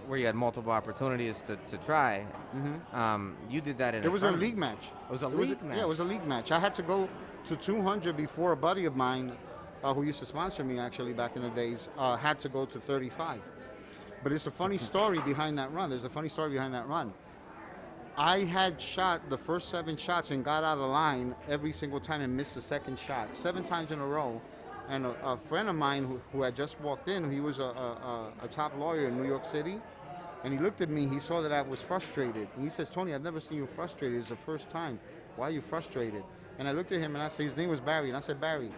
where you had multiple opportunities to try.
Mm-hmm.
You did that in
It was a league match.
It was a league match?
Yeah, it was a league match. I had to go to 200 before a buddy of mine, who used to sponsor me actually back in the days, had to go to 35. But it's a funny story behind that run. There's a funny story behind that run. I had shot the first 7 shots and got out of line every single time and missed the second shot 7 times in a row. And a friend of mine who had just walked in, he was a top lawyer in New York City, and he looked at me, he saw that I was frustrated. And he says, Tony, I've never seen you frustrated. It's the first time. Why are you frustrated? And I looked at him and I said, his name was Barry. And I said, Barry,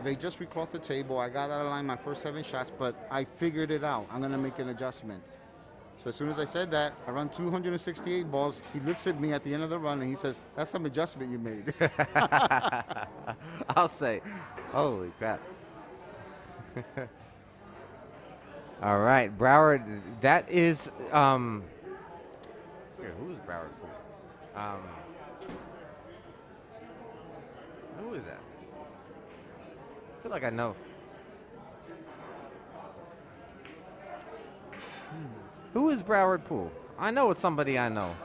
they just recloth the table. I got out of line my first 7 shots, but I figured it out. I'm going to make an adjustment. So as soon as I said that, I run 268 balls. He looks at me at the end of the run and he says, that's some adjustment you made.
I'll say, holy crap. All right, Broward, that is, here, who is Broward? Who is that? I feel like I know. Who is Broward Pool? I know it's somebody I know.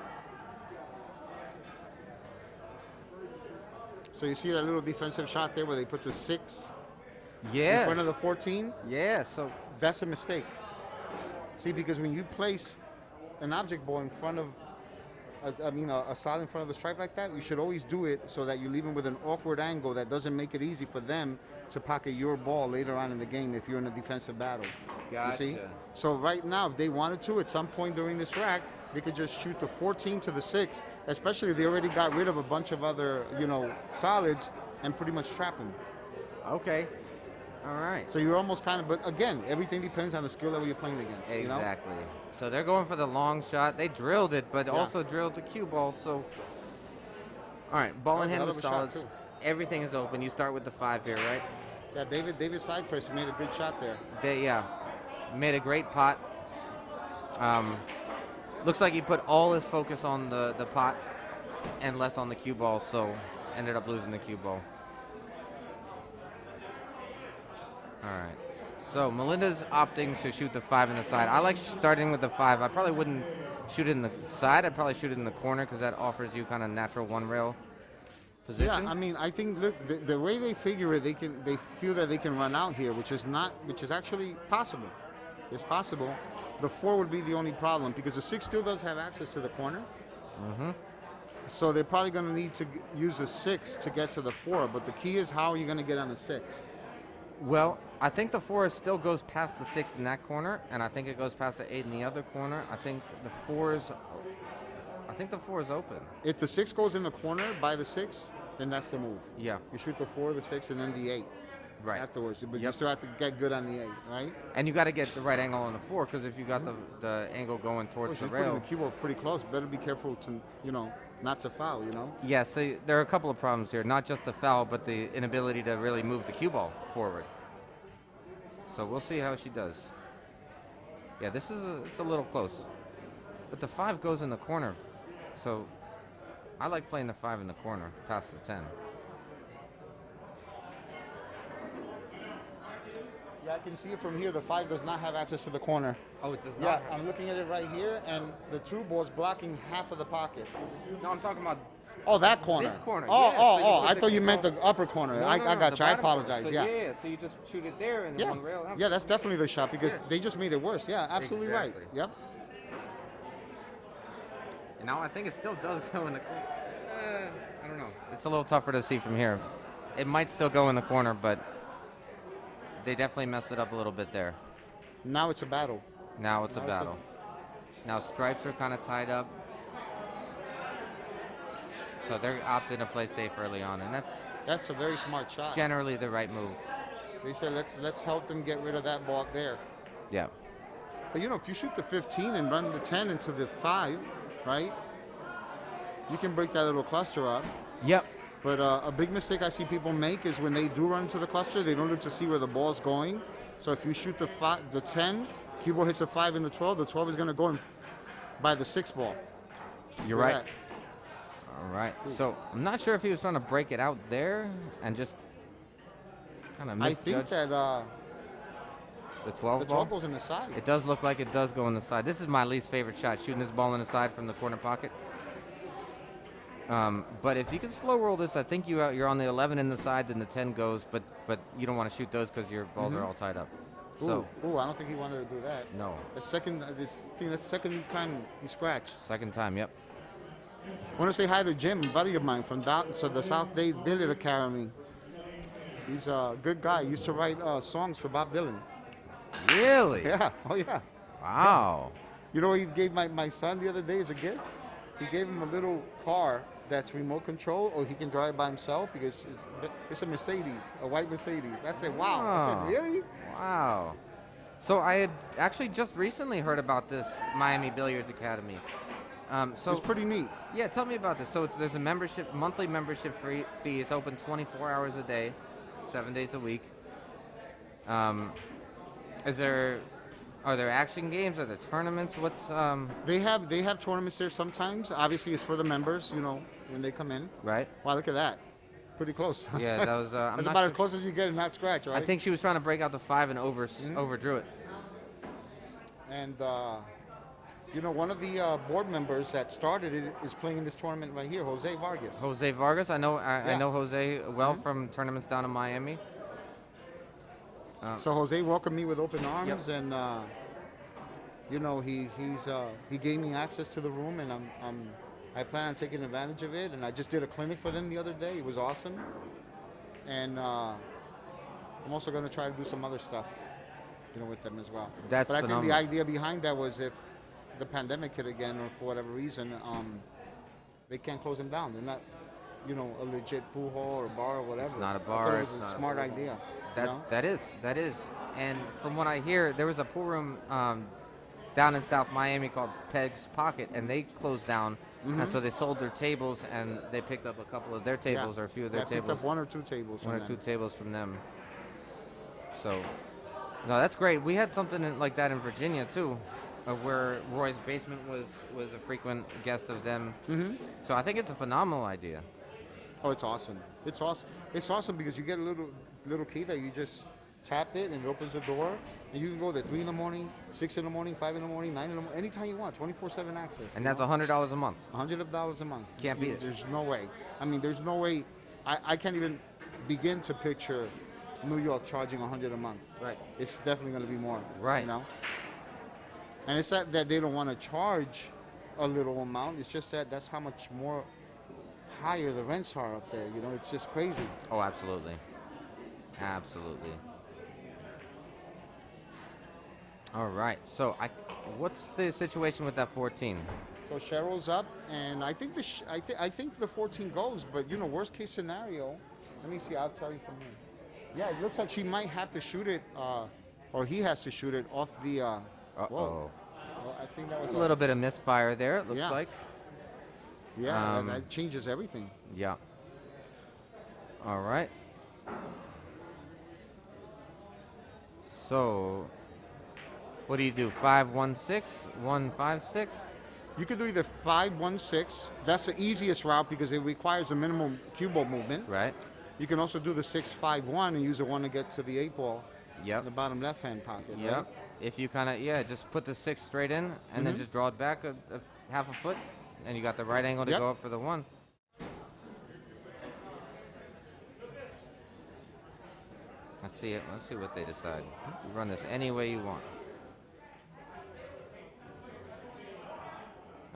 So you see that little defensive shot there where they put the 6
in
front of the 14?
Yeah, so
that's a mistake. See, because when you place an object ball in front of, a solid in front of the stripe like that, you should always do it so that you leave them with an awkward angle that doesn't make it easy for them to pocket your ball later on in the game if you're in a defensive battle.
Gotcha.
You see? So right now, if they wanted to, at some point during this rack, they could just shoot the 14 to the 6, especially if they already got rid of a bunch of other, solids, and pretty much trap them.
Okay. All right.
So you're almost kind of, but again, everything depends on the skill level you're playing against.
Exactly. So they're going for the long shot. They drilled it, but also drilled the cue ball. So, all right, ball in hand with solids. Everything is open. You start with the 5 here, right?
Yeah, David side press made a good shot there.
Made a great pot. Looks like he put all his focus on the pot and less on the cue ball, so ended up losing the cue ball. All right. So Malinda's opting to shoot the 5 in the side. I like starting with the 5. I probably wouldn't shoot it in the side. I'd probably shoot it in the corner because that offers you kind of natural one-rail position.
Yeah, I mean, I think the way they figure it, they feel that they can run out here, which is actually possible. It's possible. The 4 would be the only problem because the 6 still does have access to the corner.
Mm-hmm.
So they're probably going to need to use the 6 to get to the 4. But the key is how are you going to get on the 6?
Well, I think the 4 still goes past the 6 in that corner, and I think it goes past the 8 in the other corner. I think the 4 is open.
If the 6 goes in the corner by the 6, then that's the move.
Yeah.
You shoot the 4, the 6, and then the 8.
Right.
Afterwards, but you still have to get good on the 8, right?
And you got to get the right angle on the 4 because if you got the angle going towards the rail,
putting the cue ball pretty close. Better be careful to not to foul.
Yeah. So there are a couple of problems here. Not just the foul, but the inability to really move the cue ball forward. So we'll see how she does. Yeah, it's a little close, but the 5 goes in the corner, so I like playing the 5 in the corner past the 10.
Yeah, I can see it from here. The 5 does not have access to the corner.
Oh, it does not?
Yeah, I'm looking at it right here, and the 2 ball's blocking half of the pocket.
No, I'm talking about...
Oh, that corner.
This corner.
I thought you meant the upper corner.
No,
I got you. I apologize.
So,
yeah,
so you just shoot it there and then one rail.
Yeah, that's definitely the shot because they just made it worse. Yeah, absolutely right. Yep.
And now I think it still does go in the corner. I don't know. It's a little tougher to see from here. It might still go in the corner, but they definitely messed it up a little bit there.
Now it's a battle.
Now it's a battle. Now stripes are kind of tied up. So they're opting to play safe early on, and
that's a very smart shot.
Generally the right move.
They said let's help them get rid of that block there.
Yeah.
But you know, if you shoot the 15 and run the 10 into the 5, right? You can break that little cluster up.
Yep.
But a big mistake I see people make is when they do run into the cluster, they don't look to see where the ball's going. So if you shoot the 10, cue ball hits the 5 and the 12 is going to go in by the 6 ball.
You're right. All right. So I'm not sure if he was trying to break it out there and just kind of misjudge.
I think that
the 12
the 12 ball's in the side.
It does look like it does go in the side. This is my least favorite shot, shooting this ball in the side from the corner pocket. But if you can slow roll this, I think you're on the 11 in the side, then the 10 goes, but you don't want to shoot those because your balls are all tied up.
Ooh, I don't think he wanted to do that.
No.
That's the second time he scratched.
Second time, yep.
I want to say hi to Jim, a buddy of mine from the South Day Billiard Academy. He's a good guy. He used to write songs for Bob Dylan.
Really?
Yeah. Oh, yeah.
Wow.
You know what he gave my son the other day as a gift? He gave him a little car that's remote control, or he can drive by himself because it's a Mercedes, a white Mercedes. I said, wow. I said, really?
Wow. So I had actually just recently heard about this Miami Billiards Academy. So
it's pretty neat.
Yeah, tell me about this. So there's a monthly membership fee. It's open 24 hours a day, 7 days a week. Are there action games? Are there tournaments? What's
They have tournaments there sometimes. Obviously, it's for the members. You know, when they come in.
Right.
Wow, look at that. Pretty close.
Yeah, that was.
That's about as close as you get in that scratch, right?
I think she was trying to break out the 5 and overdrew it.
And you know, one of the board members that started it is playing in this tournament right here, Jose Vargas.
Jose Vargas, I know. I know Jose well from tournaments down in Miami.
So Jose welcomed me with open arms, and you know, he gave me access to the room, and I plan on taking advantage of it. And I just did a clinic for them the other day. It was awesome, and I'm also going to try to do some other stuff, you know, with them as well.
But
I think the idea behind that was if the pandemic hit again, or for whatever reason, they can't close them down. They're not, you know, a legit pool hall or bar or whatever.
It's not a bar.
I thought it was a smart idea.
That is. And from what I hear, there was a pool room down in South Miami called Peg's Pocket, and they closed down. And so they sold their tables, and they picked up a couple of their tables, or a few of their tables.
Picked up 1 or 2 tables.
One or 2 tables from them. So, no, that's great. We had something like that in Virginia too, where Roy's Basement was a frequent guest of them. So I think it's a phenomenal idea.
Oh, it's awesome. It's awesome. It's awesome because you get a little key that you just tap it and it opens the door, and you can go there 3 in the morning, 6 in the morning, 5 in the morning, 9 in the morning, anytime you want, 24/7 access.
And that's $100 a month.
$100 a month.
Can't beat it.
There's no way. I mean, there's no way. I can't even begin to picture New York charging $100 a month.
Right.
It's definitely going to be more.
Right.
You know. And it's not that they don't want to charge a little amount. It's just that that's how much more higher the rents are up there. You know, it's just crazy.
Oh, absolutely. Absolutely. All right. So, what's the situation with that 14?
So Cheryl's up, and I think I think the 14 goes. But you know, worst case scenario. Let me see. I'll tell you from here. Yeah, it looks like she might have to shoot it, or he has to shoot it off the. Whoa. Well, I think that was
a little bit of misfire there. It looks like.
Yeah, that changes everything.
Yeah. All right. So, what do you do? 5-1-6, 1-5-6?
You could do either 5-1-6. That's the easiest route because it requires a minimum cue ball movement.
Right.
You can also do the 6-5-1 and use the 1 to get to the 8 ball.
Yep.
In the bottom left-hand pocket.
Yep.
Right?
If you kind of, just put the 6 straight in and then just draw it back a half a foot, and you got the right angle to go up for the 1. Let's see it. Let's see what they decide. You run this any way you want.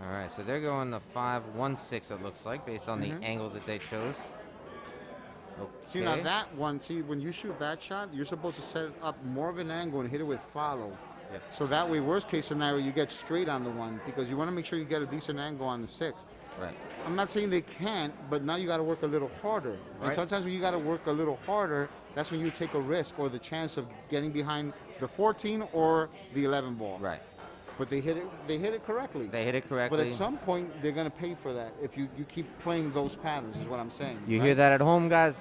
All right, so they're going the 5-1-6. It looks like based on the angle that they chose. Okay.
See, now that one, when you shoot that shot, you're supposed to set up more of an angle and hit it with follow.
Yep.
So that way, worst case scenario, you get straight on the 1 because you want to make sure you get a decent angle on the 6.
Right.
I'm not saying they can't, but now you got to work a little harder.
Right.
And sometimes when you got to work a little harder, that's when you take a risk or the chance of getting behind the 14 or the 11 ball.
Right.
But they hit it correctly.
They hit it correctly.
But at some point, they're going to pay for that if you keep playing those patterns, is what I'm saying.
You hear that at home, guys?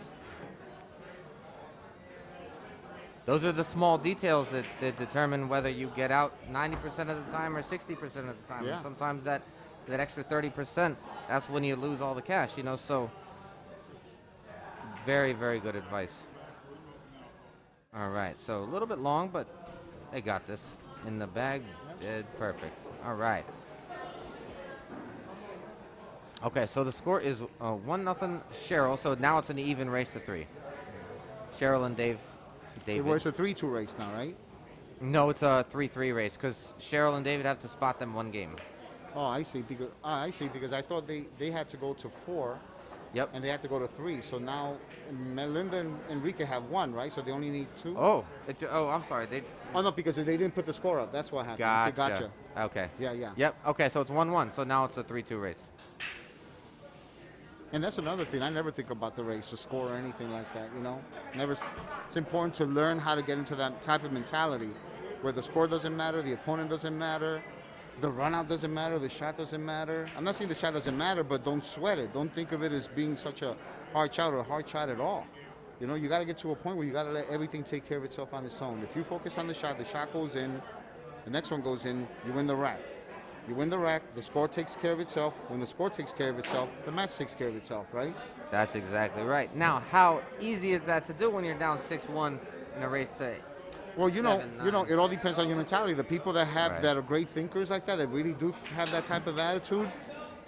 Those are the small details that determine whether you get out 90% of the time or 60% of the time.
Yeah.
And sometimes that extra 30%, that's when you lose all the cash, you know. So very, very good advice. All right, so a little bit long, but they got this in the bag. Did perfect. All right. Okay, so the score is 1-0 Cheryl. So now it's an even race to 3. Cheryl and David.
It was a 3-2 race now, right?
No, it's a 3-3 race because Cheryl and David have to spot them 1 game.
Oh, I see. Because I thought they had to go to 4.
Yep.
And they had to go to 3. So now Malinda and Enrique have 1, right? So they only need 2.
Oh, I'm sorry.
Oh no, because they didn't put the score up. That's what happened.
Gotcha. Okay.
Yeah.
Yep. Okay, so it's 1-1. So now it's a 3-2 race.
And that's another thing. I never think about the race, the score, or anything like that. You know, never. It's important to learn how to get into that type of mentality, where the score doesn't matter, the opponent doesn't matter, the run out doesn't matter, the shot doesn't matter. I'm not saying the shot doesn't matter, but don't sweat it. Don't think of it as being such a hard shot or a hard shot at all. You know, you got to get to a point where you got to let everything take care of itself on its own. If you focus on the shot goes in, the next one goes in, you win the rack. You win the rack, the score takes care of itself. When the score takes care of itself, the match takes care of itself, right?
That's exactly right. Now, how easy is that to do when you're down 6-1 in a race to?
Well, you know, it all depends on your mentality. The people that have that are great thinkers like that really do have that type of attitude,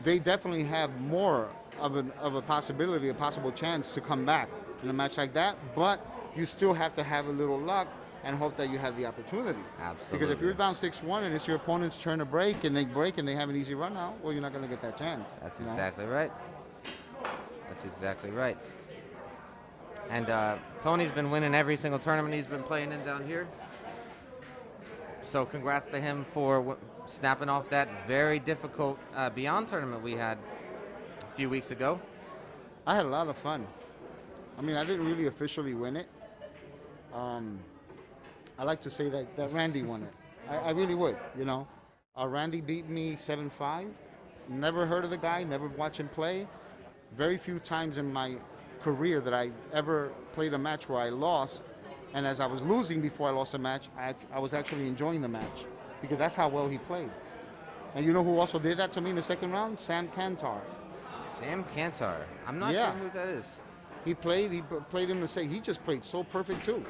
they definitely have more of a possibility, a possible chance to come back in a match like that. But you still have to have a little luck and hope that you have the opportunity.
Absolutely.
Because if you're down 6-1 and it's your opponent's turn to break and they have an easy run out, well, you're not going to get that chance.
That's exactly right. That's exactly right. And Tony's been winning every single tournament he's been playing in down here. So congrats to him for snapping off that very difficult Beyond tournament we had a few weeks ago.
I had a lot of fun. I mean, I didn't really officially win it. I like to say that Randy won it. I really would, you know. Randy beat me 7-5. Never heard of the guy, never watched him play. Very few times in my career that I ever played a match where I lost. And as I was losing before I lost a match, I was actually enjoying the match because that's how well he played. And you know who also did that to me in the second round? Sam Cantar.
Sam Cantar. I'm not sure who that is.
He played him to say he just played so perfect too.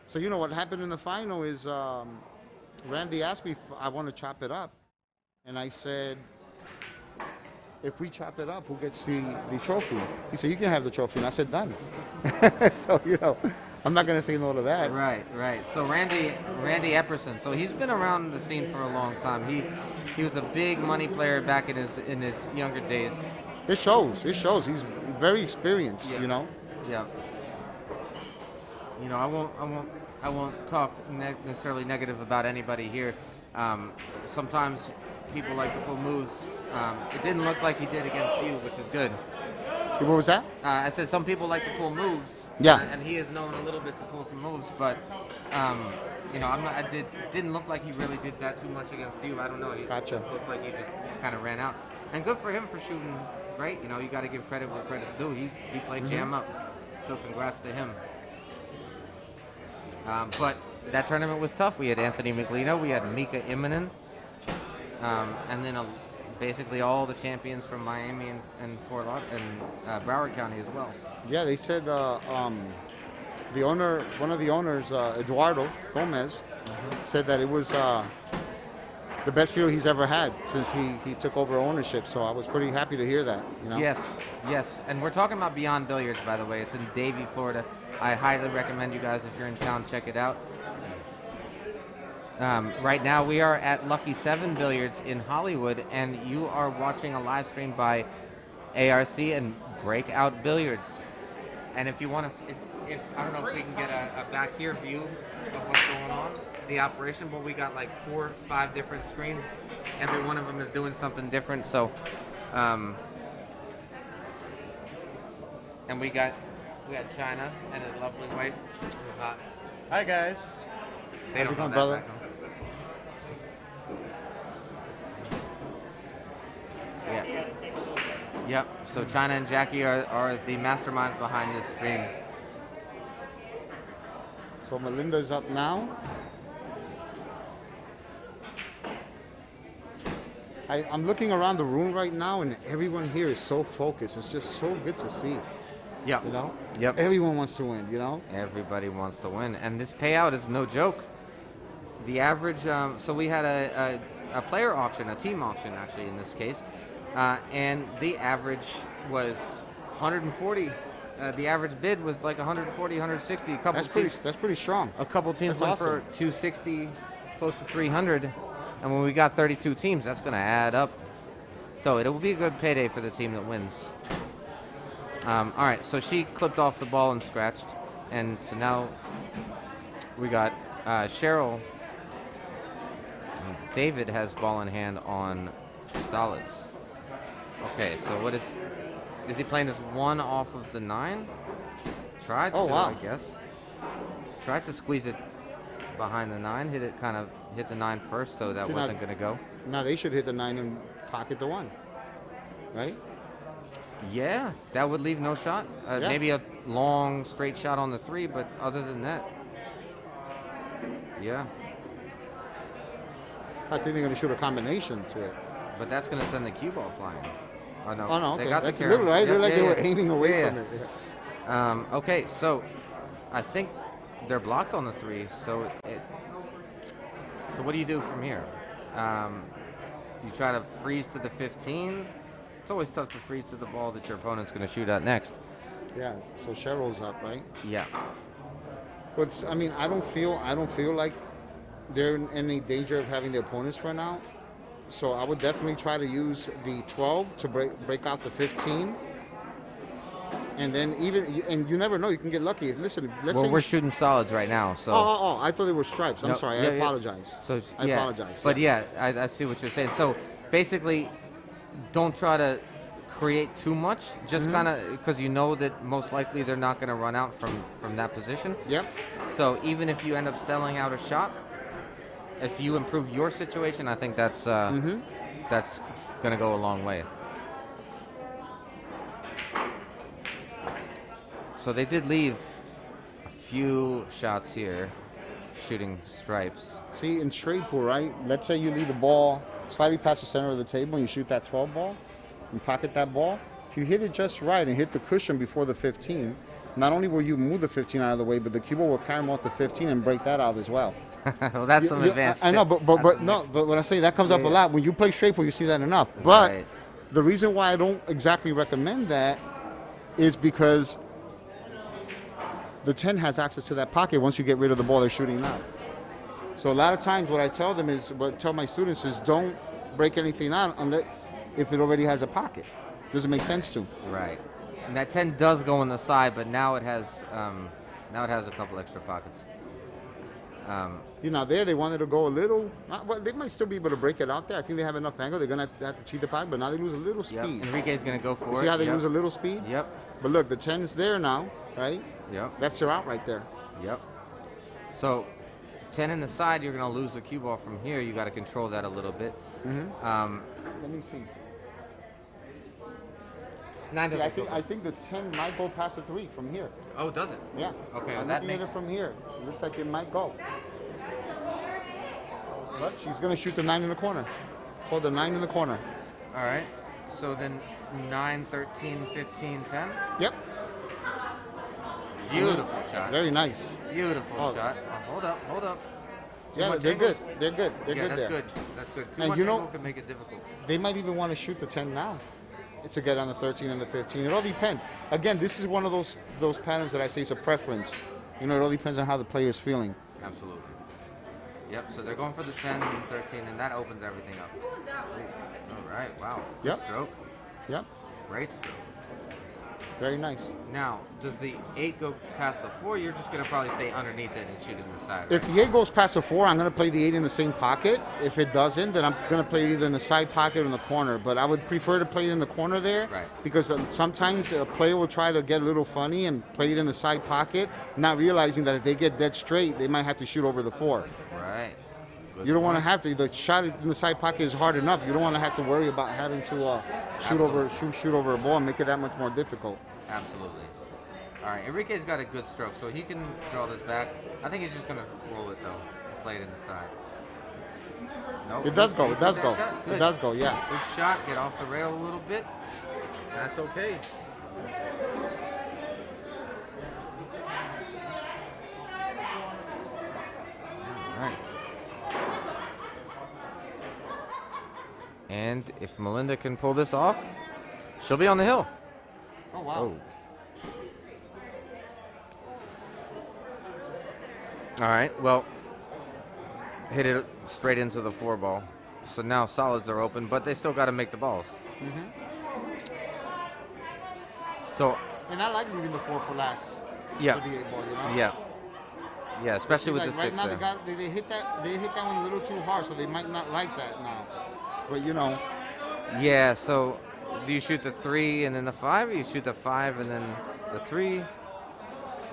So you know what happened in the final is Randy asked me if I want to chop it up. And I said, if we chop it up, who gets the trophy? He said, you can have the trophy. And I said, done. So, you know, I'm not going to say no to that.
Right. So Randy Epperson. So he's been around the scene for a long time. He was a big money player back in his younger days.
It shows. He's very experienced, you know.
Yeah. You know, I won't talk necessarily negative about anybody here. Sometimes people like to pull moves. It didn't look like he did against you, which is good.
What was that?
I said some people like to pull moves.
Yeah.
And he is known a little bit to pull some moves, but you know, it didn't look like he really did that too much against you. I don't know. He
Gotcha.
just looked like he just kind of ran out. And good for him for shooting great. You know, you got to give credit where credit's due. He played jam up. So congrats to him. But that tournament was tough. We had Anthony McLeano, we had Mika Immonen, and then basically all the champions from Miami and Fort Lauderdale and Broward County as well.
Yeah, they said one of the owners, Eduardo Gomez, said that it was the best field he's ever had since he took over ownership. So I was pretty happy to hear that. You know?
Yes. And we're talking about Beyond Billiards, by the way. It's in Davie, Florida. I highly recommend you guys, if you're in town, check it out. Right now we are at Lucky 7 Billiards in Hollywood, and you are watching a live stream by ARC and Breakout Billiards. And if you want to, if I don't know if we can get a back here view of what's going on, the operation, but we got like 4 or 5 different screens. Every one of them is doing something different. So, and we got Jana and his lovely wife.
Hi guys.
They don't know that,
brother?
back home. Yeah. Yep. So China and Jackie are the masterminds behind this stream.
So Malinda's up now. I'm looking around the room right now, and everyone here is so focused. It's just so good to see.
Yep.
You know?
Yep.
Everyone wants to win, you know?
Everybody wants to win. And this payout is no joke. The average, so we had a player auction, a team auction actually in this case, and the average was 140. The average bid was like 140, 160.
That's pretty strong.
A couple teams
That's
went
awesome.
for 260, close to 300. And when we got 32 teams, that's going to add up. So it will be a good payday for the team that wins. All right, so she clipped off the ball and scratched. And so now we got Cheryl. David has ball in hand on solids. Okay, so what is he playing this one off of the 9? Tried to, I guess. Tried to squeeze it behind the 9, hit the 9 first, so that wasn't going to go.
Now they should hit the 9 and pocket the 1, right?
Yeah, that would leave no shot. Maybe a long straight shot on the 3, but other than that, yeah.
I think they're going to shoot a combination to it.
But that's going to send the cue ball flying. Oh, no.
Oh, no,
They
okay.
got
That's
the
a little, right?
Yep,
Like they were aiming away from it.
Okay, so I think they're blocked on the 3, so what do you do from here? You try to freeze to the 15. It's always tough to freeze to the ball that your opponent's going to shoot at next.
Yeah, so Cheryl's up, right?
Yeah.
But I mean, I don't feel like they're in any danger of having their opponents run out. So I would definitely try to use the 12 to break out the 15. And then and you never know, you can get lucky. Listen, let's say
we're shooting solids right now, so.
Oh, I thought they were stripes. I'm sorry. I apologize.
So
I apologize.
But I see what you're saying. So basically, don't try to create too much. Just kind of, because you know that most likely they're not going to run out from that position.
Yep.
So even if you end up selling out a shot, if you improve your situation, I think that's going to go a long way. So they did leave a few shots here, shooting stripes.
See, in trade pool, right? Let's say you leave the ball slightly past the center of the table and you shoot that 12 ball, and pocket that ball. If you hit it just right and hit the cushion before the 15, not only will you move the 15 out of the way, but the cue ball will carry them off the 15 and break that out as well.
Well, that's some advanced.
I know, but when I say that comes up a lot, when you play straight pool, you see that enough. But the reason why I don't exactly recommend that is because the 10 has access to that pocket once you get rid of the ball they're shooting now. So a lot of times what I tell them is, what I tell my students is, don't break anything out unless if it already has a pocket. Doesn't make sense to.
Right. And that 10 does go on the side, but now it has a couple extra pockets.
There they wanted to go a little. Well, they might still be able to break it out there. I think they have enough angle. They're gonna have to cheat the pocket, but now they lose a little speed.
Yep. Enrique's gonna go for it.
See how they lose a little speed?
Yep.
But look, the 10 is there now, right?
Yep.
That's your out right there.
Yep. So 10 in the side, you're gonna lose the cue ball from here. You got to control that a little bit.
Let me see.
9
See, I think the 10 might go past the 3 from here.
Oh, does it?
Yeah.
Okay.
I'm
That
looking at
makes
it from here. It looks like it might go. But she's going to shoot the 9 in the corner. Hold the 9 in the corner.
All right. So then 9, 13, 15, 10.
Yep.
Beautiful shot.
Very nice.
Beautiful shot. Oh, hold up.
Yeah, they're good. They're good. They're good there.
That's good. Too
And
much
you know,
angle could make it difficult.
They might even want to shoot the 10 now to get on the 13 and the 15. It all depends. Again, this is one of those patterns that I say is a preference. It all depends on how the player is feeling.
Absolutely. Yep, so they're going for the 10 and 13, and that opens everything up. All right, wow. Good stroke.
Yep.
Great stroke.
Very nice.
Now, does the 8 go past the 4? You're just going to probably stay underneath it and shoot in the side.
If
Right?
the 8 goes past the 4, I'm going to play the 8 in the same pocket. If it doesn't, then I'm going to play it either in the side pocket or in the corner. But I would prefer to play it in the corner there,
right,
because sometimes a player will try to get a little funny and play it in the side pocket, not realizing that if they get dead straight, they might have to shoot over the 4.
Right. Good
You don't want to
point.
have to. The shot in the side pocket is hard enough. You don't want to have to worry about having to shoot over a ball and make it that much more difficult.
Absolutely. All right, Enrique's got a good stroke, so he can draw this back. I think he's just going to roll it, though, and play it in the side. Nope.
It does go. It does go.
Good.
It does go, yeah.
Good shot. Get off the rail a little bit. That's okay. All right. And if Malinda can pull this off, she'll be on the hill.
Oh, wow.
Oh. All right, well, hit it straight into the 4 ball. So now solids are open, but they still got to make the balls.
Mm-hmm.
So.
And I like leaving the 4 for last.
Yeah.
For the 8 ball, you know?
Yeah. Yeah, especially with the 6
right now
there.
they hit that one a little too hard, so they might not like that now. But you know.
Yeah. So, do you shoot the 3 and then the 5, or you shoot the 5 and then the 3?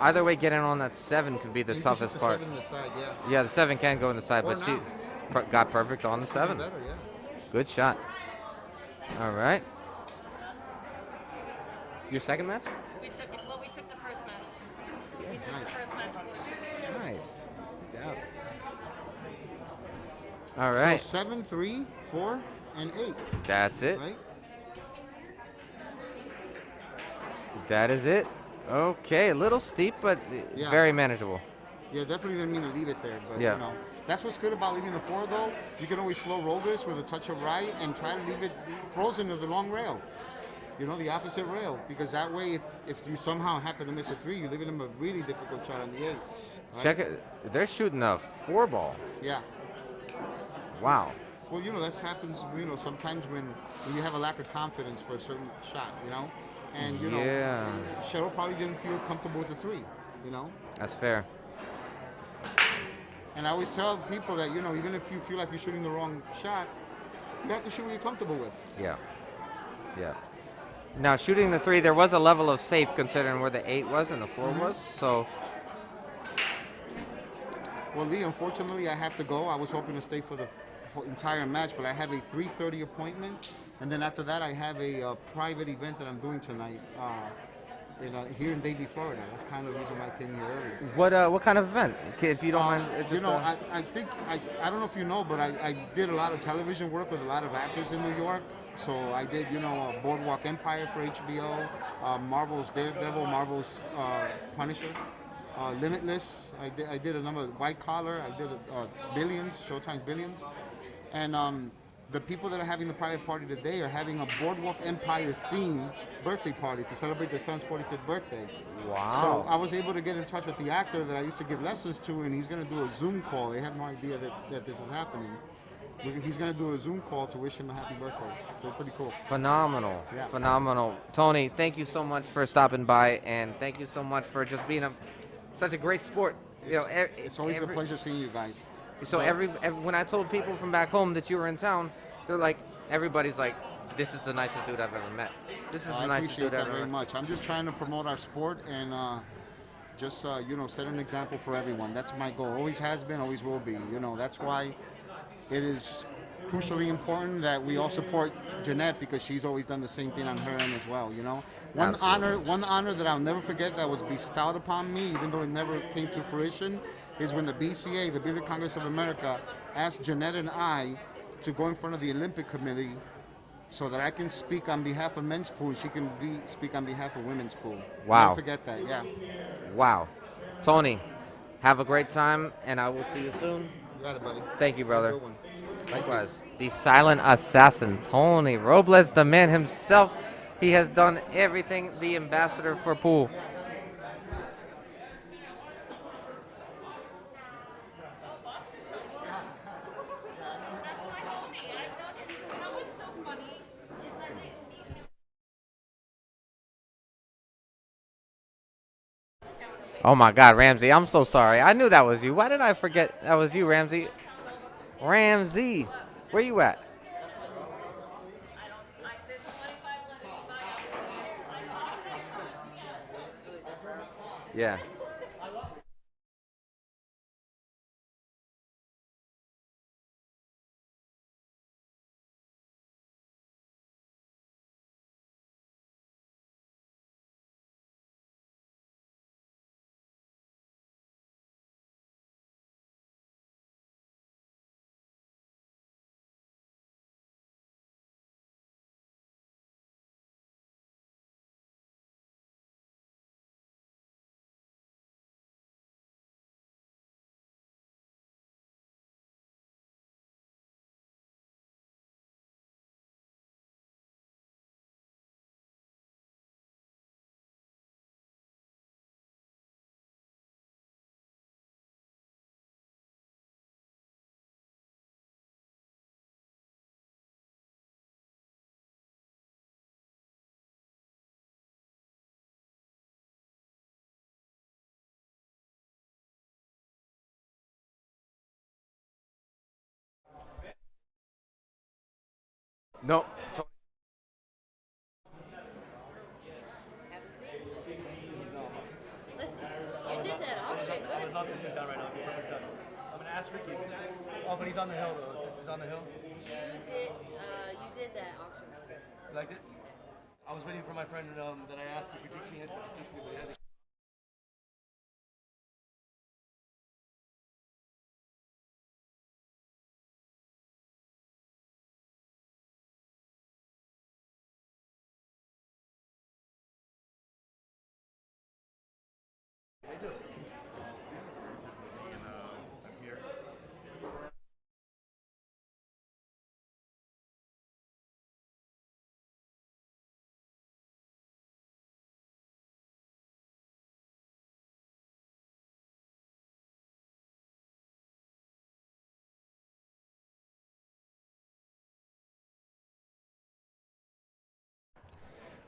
Either way, getting on that 7 could be the toughest part.
7 in the side, yeah.
Yeah, the 7 can go in the side, but she got perfect on the 7.
Better, yeah.
Good shot. All right. Your second match?
We took the first match. We took the first match.
Nice. Good job.
All right.
So 7, 3, 4, and 8.
That's it.
Right?
That is it. Okay, a little steep, but very manageable.
Yeah, definitely didn't mean to leave it there, but
yeah.
You know, that's what's good about leaving the 4 though. You can always slow roll this with a touch of right and try to leave it frozen to the long rail. You know, the opposite rail, because that way, if you somehow happen to miss a 3, you're leaving them a really difficult shot on the 8. Right?
Check it. They're shooting a 4 ball.
Yeah.
Wow.
Well, you know, this happens, you know, sometimes when you have a lack of confidence for a certain shot, you know? And, you know, Cheryl probably didn't feel comfortable with the 3, you know?
That's fair.
And I always tell people that, you know, even if you feel like you're shooting the wrong shot, you have to shoot what you're comfortable with.
Yeah. Yeah. Now, shooting the 3, there was a level of safe considering where the 8 was and the 4 was, so.
Well, Lee, unfortunately, I have to go. I was hoping to stay for the entire match, but I have a 3:30 appointment, and then after that, I have a private event that I'm doing tonight here in Davie, Florida. That's kind of the reason why I came here early.
What kind of event, if you don't mind?
You know, I think I don't know if you know, but I did a lot of television work with a lot of actors in New York. So I did, you know, Boardwalk Empire for HBO, Marvel's Daredevil, Marvel's Punisher, Limitless. I did a number of White Collar. I did Billions, Showtime's Billions, and the people that are having the private party today are having a Boardwalk Empire themed birthday party to celebrate their son's 45th birthday.
Wow.
So I was able to get in touch with the actor that I used to give lessons to, and he's going to do a Zoom call. They have no idea that this is happening. He's going to do a Zoom call to wish him a happy birthday. So it's pretty cool.
Phenomenal.
Yeah.
Phenomenal. Tony, thank you so much for stopping by, and thank you so much for just being such a great sport.
It's always a pleasure seeing you guys.
So when I told people from back home that you were in town, they're like, everybody's like, this is the nicest dude I've ever met. This is the nicest dude I've ever met.
I appreciate that very much. I'm just trying to promote our sport and just set an example for everyone. That's my goal. Always has been, always will be. You know, that's why it is crucially important that we all support Jeanette, because she's always done the same thing on her end as well. You know, one honor that I'll never forget that was bestowed upon me, even though it never came to fruition, is when the BCA, the Billiard Congress of America, asked Jeanette and I to go in front of the Olympic Committee so that I can speak on behalf of men's pool, she can speak on behalf of women's pool.
Wow.
Never forget that, yeah.
Wow. Tony, have a great time, and I will see you soon.
You got it, buddy.
Thank you, brother.
Good one.
Likewise. The silent assassin, Tony Robles, the man himself. He has done everything, the ambassador for pool. Oh my God, Ramsey, I'm so sorry. I knew that was you. Why did I forget that was you, Ramsey? Ramsey, where you at? Yeah. Nope.
You did that auction,
I would
good.
love to sit down right now. It'd be perfect time. I'm gonna ask Ricky. Oh, but he's on the hill though. This is on the hill.
You did that auction really good.
You liked it? I was waiting for my friend that I asked to critique me.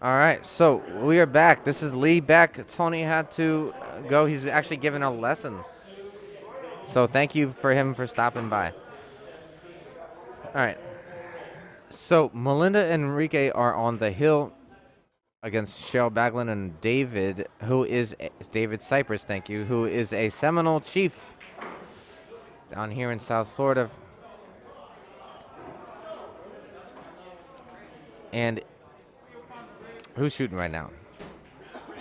All right, so we are back. This is Lee back. Tony had to go. He's actually giving a lesson. So thank you for him for stopping by. All right. So Malinda and Enrique are on the hill against Cheryl Baglin and David, who is David Cypress, thank you, who is a Seminole chief down here in South Florida. And who's shooting right now?
I think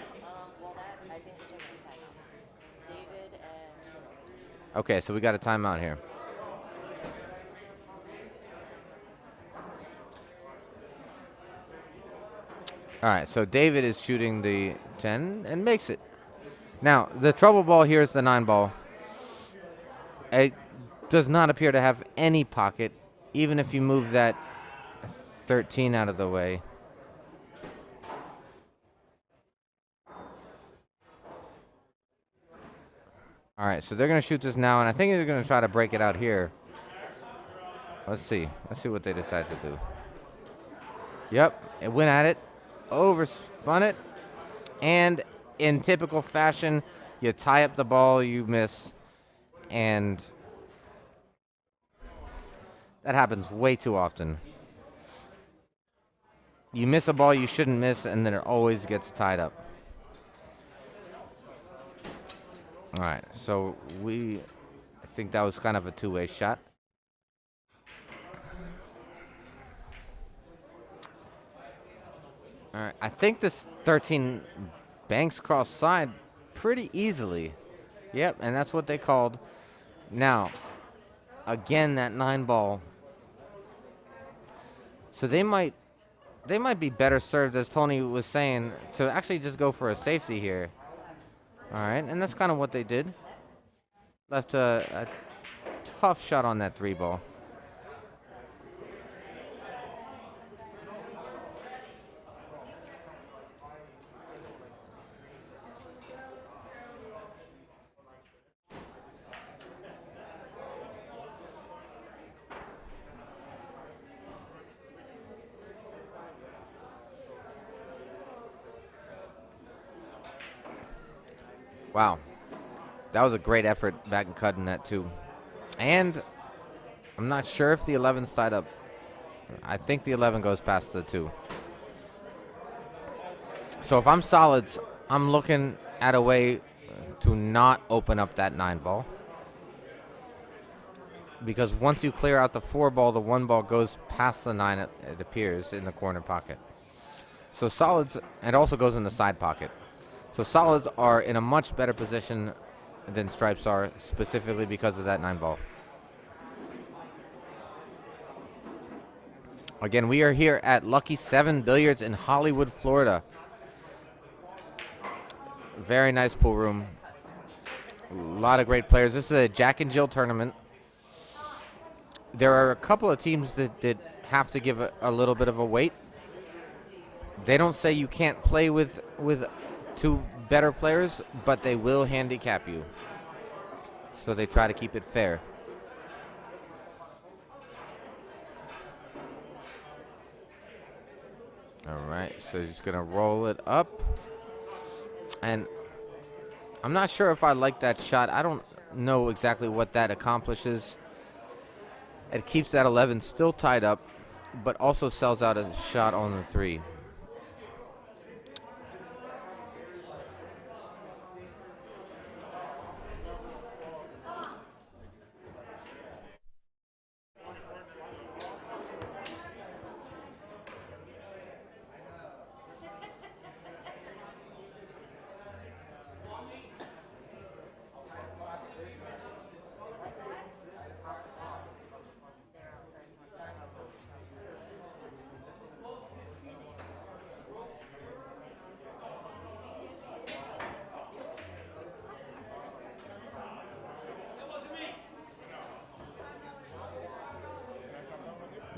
we're taking a timeout. David and Cheryl.
Okay, so we got a timeout here. All right, so David is shooting the 10 and makes it. Now, the trouble ball here is the 9 ball. It does not appear to have any pocket, even if you move that 13 out of the way. All right, so they're going to shoot this now, and I think they're going to try to break it out here. Let's see. Let's see what they decide to do. Yep, it went at it, overspun it, and in typical fashion, you tie up the ball, you miss, and that happens way too often. You miss a ball you shouldn't miss, and then it always gets tied up. All right, so I think that was kind of a two-way shot. All right, I think this 13 banks cross side pretty easily. Yep, and that's what they called. Now, again, that 9 ball. So they might be better served, as Tony was saying, to actually just go for a safety here. All right, and that's kind of what they did. Left a tough shot on that 3 ball. Wow. That was a great effort back in cutting that, too. And I'm not sure if the 11's tied up. I think the 11 goes past the 2. So if I'm solids, I'm looking at a way to not open up that 9 ball. Because once you clear out the 4 ball, the 1 ball goes past the 9, it appears, in the corner pocket. So solids, it also goes in the side pocket. So solids are in a much better position than stripes are, specifically because of that 9 ball. Again, we are here at Lucky 7 Billiards in Hollywood, Florida. Very nice pool room. A lot of great players. This is a Jack and Jill tournament. There are a couple of teams that have to give a little bit of a weight. They don't say you can't play with 2 better players, but they will handicap you. So they try to keep it fair. All right, so just going to roll it up. And I'm not sure if I like that shot. I don't know exactly what that accomplishes. It keeps that 11 still tied up, but also sells out a shot on the 3.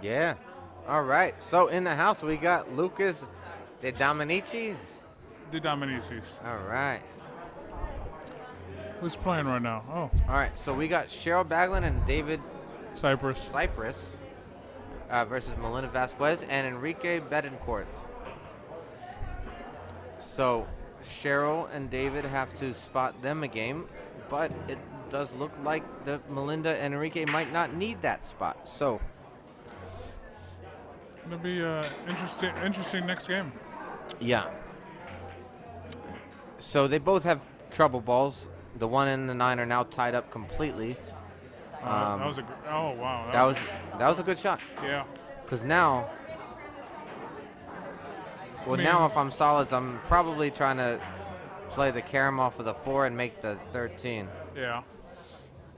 Yeah. All right. So in the house, we got Lucas De Dominicis.
De Dominicis.
All right.
Who's playing right now? Oh.
All right. So we got Cheryl Baglin and David
Cypress
versus Malinda Vasquez and Enrique Betancourt. So Cheryl and David have to spot them a game, but it does look like the Malinda and Enrique might not need that spot. So
it'll be interesting next game.
Yeah. So they both have trouble balls. The 1 and the 9 are now tied up completely.
That was wow.
That was a good shot.
Yeah.
Because now, now if I'm solids, I'm probably trying to play the carom off of the 4 and make the 13.
Yeah.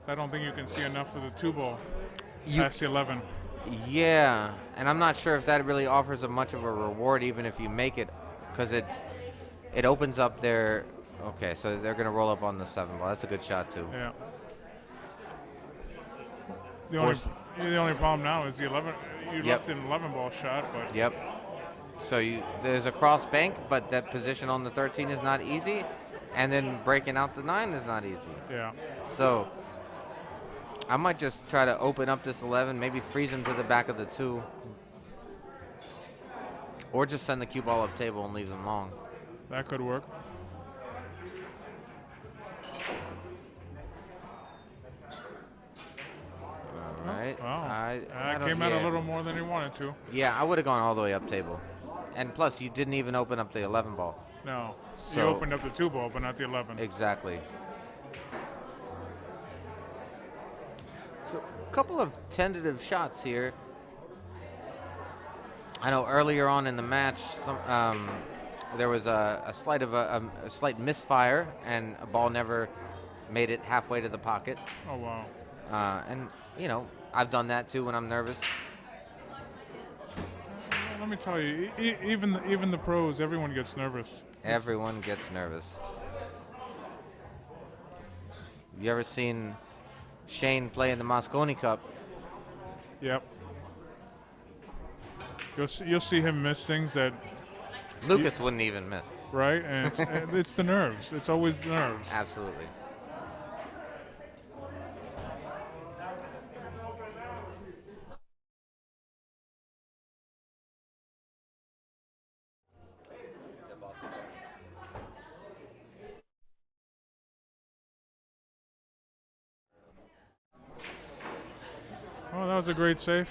I don't think you can see enough of the 2 ball past the 11.
Yeah, and I'm not sure if that really offers much of a reward, even if you make it, because it opens up their. Okay, so they're gonna roll up on the 7 ball. That's a good shot too.
Yeah. The only problem now is the 11. You left an 11 ball shot, but.
Yep. So there's a cross bank, but that position on the 13 is not easy, and then breaking out the 9 is not easy.
Yeah.
So I might just try to open up this 11, maybe freeze him to the back of the 2, or just send the cue ball up table and leave them long.
That could work.
All right.
Wow.
I
came out a little more than he wanted to.
Yeah, I would have gone all the way up table. And plus, you didn't even open up the 11 ball.
No.
So
you opened up the 2 ball, but not the 11.
Exactly. So a couple of tentative shots here. I know earlier on in the match, there was a slight misfire, and a ball never made it halfway to the pocket.
Oh, wow.
And, I've done that too when I'm nervous.
Let me tell you, even the pros, everyone gets nervous.
Everyone gets nervous. You ever seen Shane play in the Mosconi Cup?
Yep. You'll see him miss things that
Lucas wouldn't even miss.
Right, and it's the nerves. It's always the nerves.
Absolutely.
was a great save.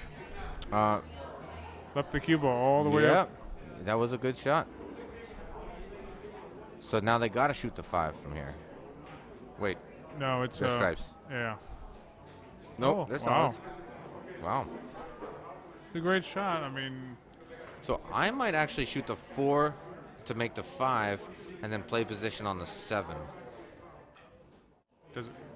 Left the cue ball all the way up.
That was a good shot. So now they got to shoot the 5 from here. Wait.
No, it's
there's stripes.
Yeah.
Nope. There's wow. Wow.
It's a great shot. I mean.
So I might actually shoot the 4 to make the 5, and then play position on the 7.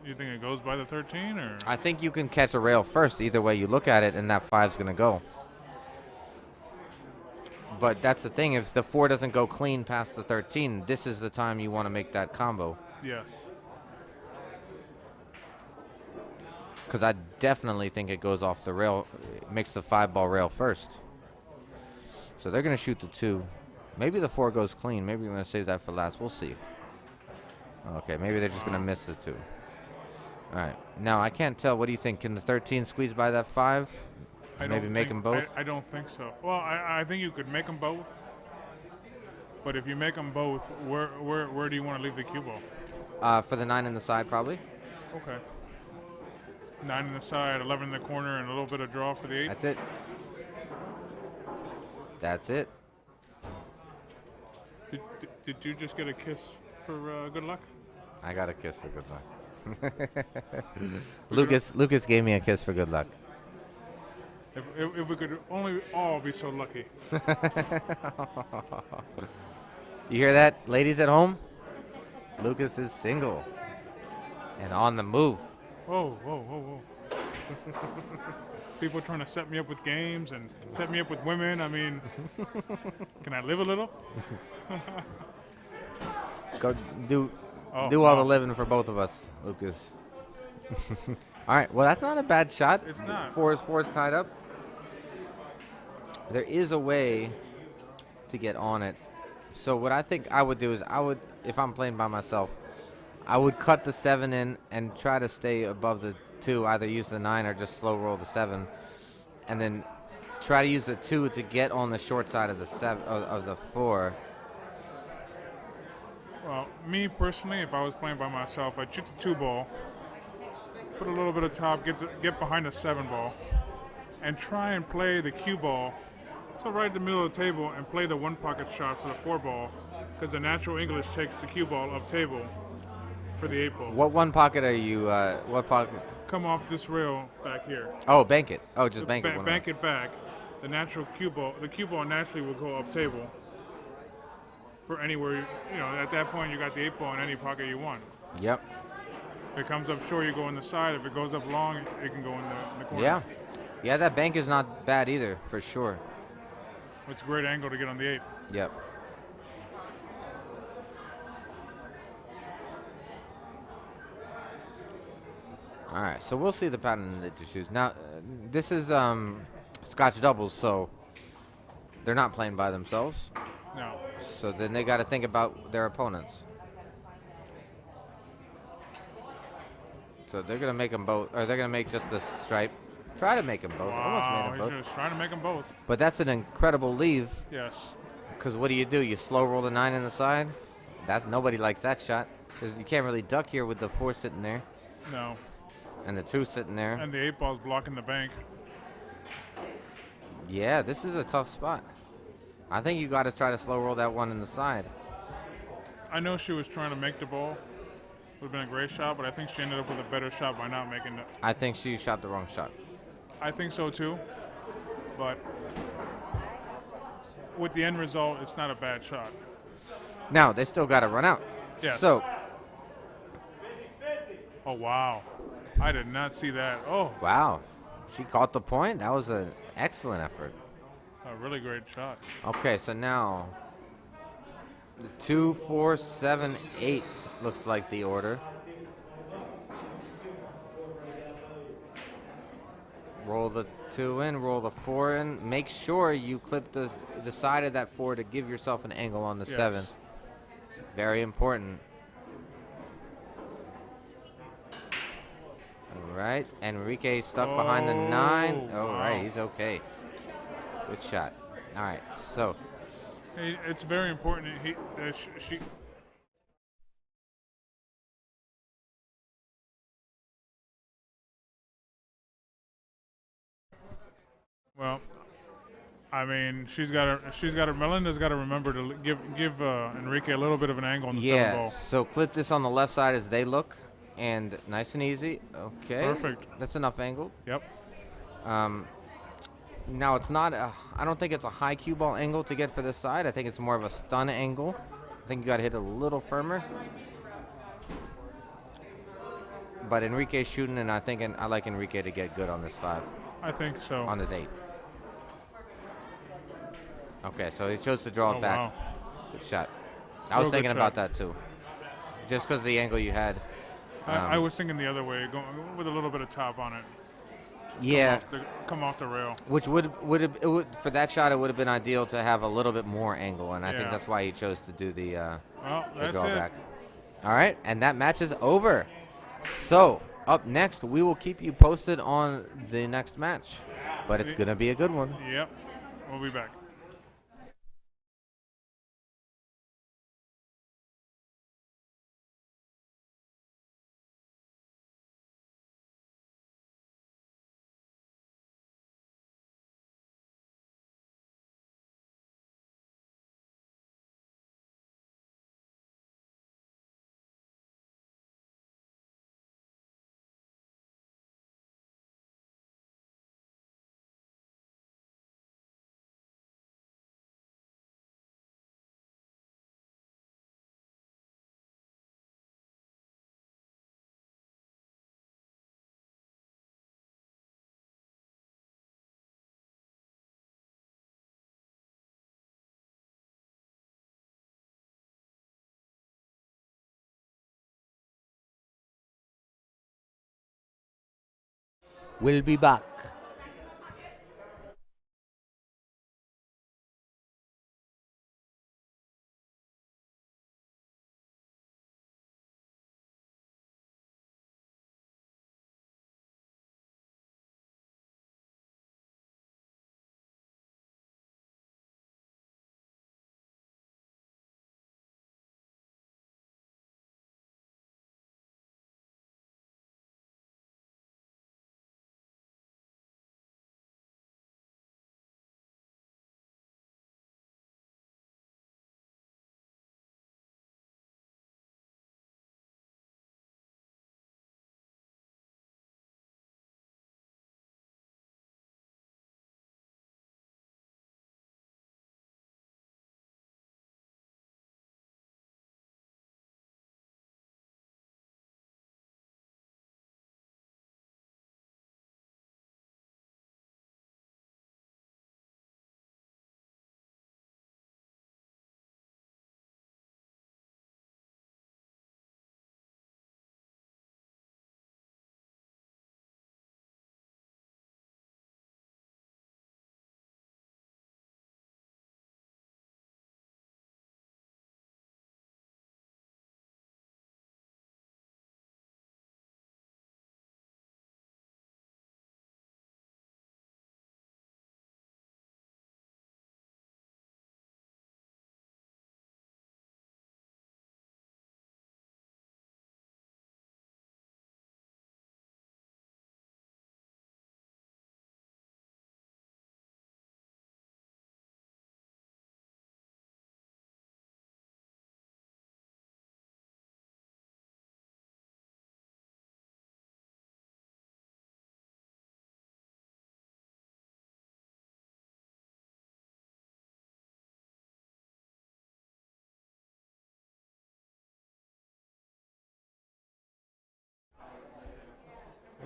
You think it goes by the 13, or?
I think you can catch a rail first. Either way you look at it, and that 5's going to go. But that's the thing. If the 4 doesn't go clean past the 13, this is the time you want to make that combo.
Yes.
Because I definitely think it goes off the rail. It makes the 5-ball rail first. So they're going to shoot the 2. Maybe the 4 goes clean. Maybe we're going to save that for last. We'll see. Okay, maybe they're just going to miss the 2. All right. Now, I can't tell. What do you think? Can the 13 squeeze by that 5? Maybe make them both?
I don't think so. Well, I think you could make them both. But if you make them both, where do you want to leave the cue ball?
For the 9 in the side, probably.
Okay. 9 in the side, 11 in the corner, and a little bit of draw for the 8.
That's it. That's it.
Did you just get a kiss for good luck?
I got a kiss for good luck. Lucas gave me a kiss for good luck.
If we could only all be so lucky.
You hear that, ladies at home? Lucas is single and on the move.
Whoa, whoa, whoa, whoa. People trying to set me up with games and set me up with women. I mean, can I live a little?
Go do all the living for both of us, Lucas. All right, well, that's not a bad shot.
It's not.
Four is tied up. There is a way to get on it. So what I think I would do is if I'm playing by myself, I would cut the 7 in and try to stay above the 2, either use the 9 or just slow roll the 7, and then try to use the 2 to get on the short side of the 7 of the 4.
Well, me personally, if I was playing by myself, I'd shoot the 2 ball, put a little bit of top, get behind the 7 ball, and try and play the cue ball to right in the middle of the table and play the 1 pocket shot for the 4 ball, because the natural English takes the cue ball up table for the 8 ball.
What 1 pocket are you? What pocket?
Come off this rail back here.
Oh, bank it. Oh, just bank it.
Bank it back. The natural cue ball. The cue ball naturally will go up table. For anywhere, at that point you got the 8 ball in any pocket you want.
Yep.
If it comes up short, you go on the side. If it goes up long, it can go in the corner.
Yeah. Yeah, that bank is not bad either, for sure.
It's a great angle to get on the 8.
Yep. All right, so we'll see the pattern that you choose. Now, this is Scotch doubles, so they're not playing by themselves.
No.
So then they got to think about their opponents. So they're going to make them both, or they're going to make just the stripe. Try to make them both. Almost made them both.
He's just trying to make them both.
But that's an incredible leave.
Yes.
Because what do? You slow roll the 9 in the side? Nobody likes that shot. Because you can't really duck here with the 4 sitting there.
No.
And the 2 sitting there.
And the 8 ball's blocking the bank.
Yeah, this is a tough spot. I think you got to try to slow roll that 1 in the side.
I know she was trying to make the ball. It would have been a great shot, but I think she ended up with a better shot by not making it.
I think she shot the wrong shot.
I think so too. But with the end result, it's not a bad shot.
Now, they still got to run out.
Yes.
So.
Oh, wow. I did not see that. Oh.
Wow. She caught the point. That was an excellent effort.
A really great shot.
Okay, so now the 2, 4, 7, 8 looks like the order. Roll the 2 in, roll the 4 in. Make sure you clip the side of that 4 to give yourself an angle on the 7. Very important. All right, Enrique stuck behind the 9. All right, he's okay. Good shot. All right, so.
It's very important. She Well, I mean, Melinda's got to remember to give Enrique a little bit of an angle on the 7 ball.
So clip this on the left side as they look, and nice and easy. Okay.
Perfect.
That's enough angle.
Yep.
Now it's not. I don't think it's a high cue ball angle to get for this side. I think it's more of a stun angle. I think you got to hit a little firmer. But Enrique's shooting, and I like Enrique to get good on this 5.
I think so.
On this 8. Okay, so he chose to draw it back.
Wow.
Good shot. I was thinking about that too. Just because of the angle you had.
I was thinking the other way, going with a little bit of top on it.
Yeah.
Come off the rail.
Which would for that shot, it would have been ideal to have a little bit more angle, and I think that's why he chose to do the drawback. All right, and that match is over. So up next, we will keep you posted on the next match, but it's gonna be a good one.
Yep, we'll be back.
We'll be back.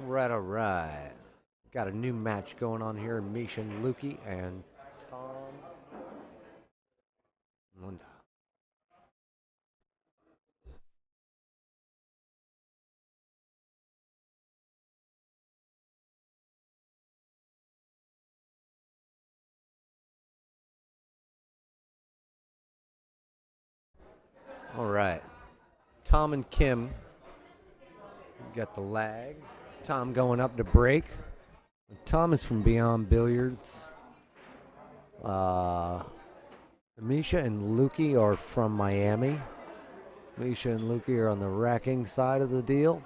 All right. Got a new match going on here. Misha and Luky and Tom Malinda. All right. Tom and Kim got the lag. Tom going up to break. Tom is from Beyond Billiards. Misha and Luky are from Miami. Misha and Luky are on the racking side of the deal.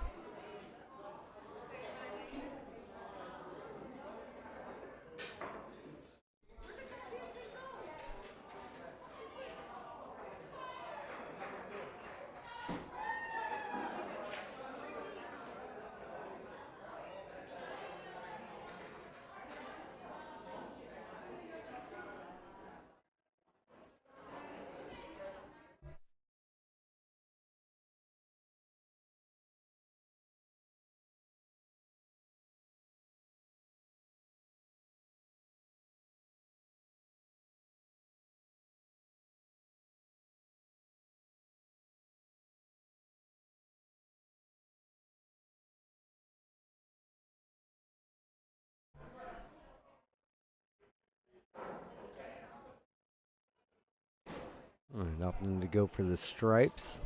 And opting to go for the stripes.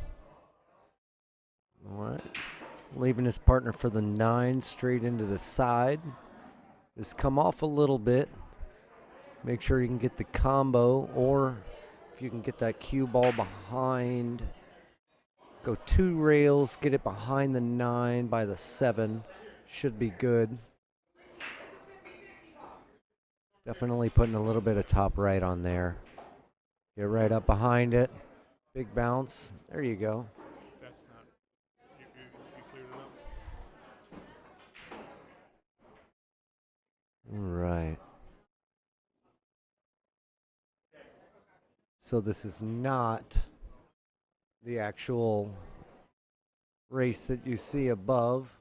All right. Leaving his partner for the 9 straight into the side. Just come off a little bit. Make sure you can get the combo, or if you can get that cue ball behind. Go 2 rails, get it behind the 9 by the 7. Should be good. Definitely putting a little bit of top right on there. Get right up behind it. Big bounce. There you go.
That's not. You cleared it up.
All right. So this is not the actual race that you see above.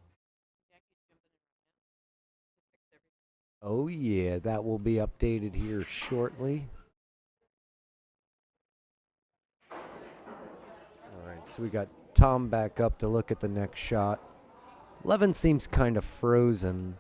Oh yeah, that will be updated here shortly. All right, so we got Tom back up to look at the next shot. 11 seems kind of frozen.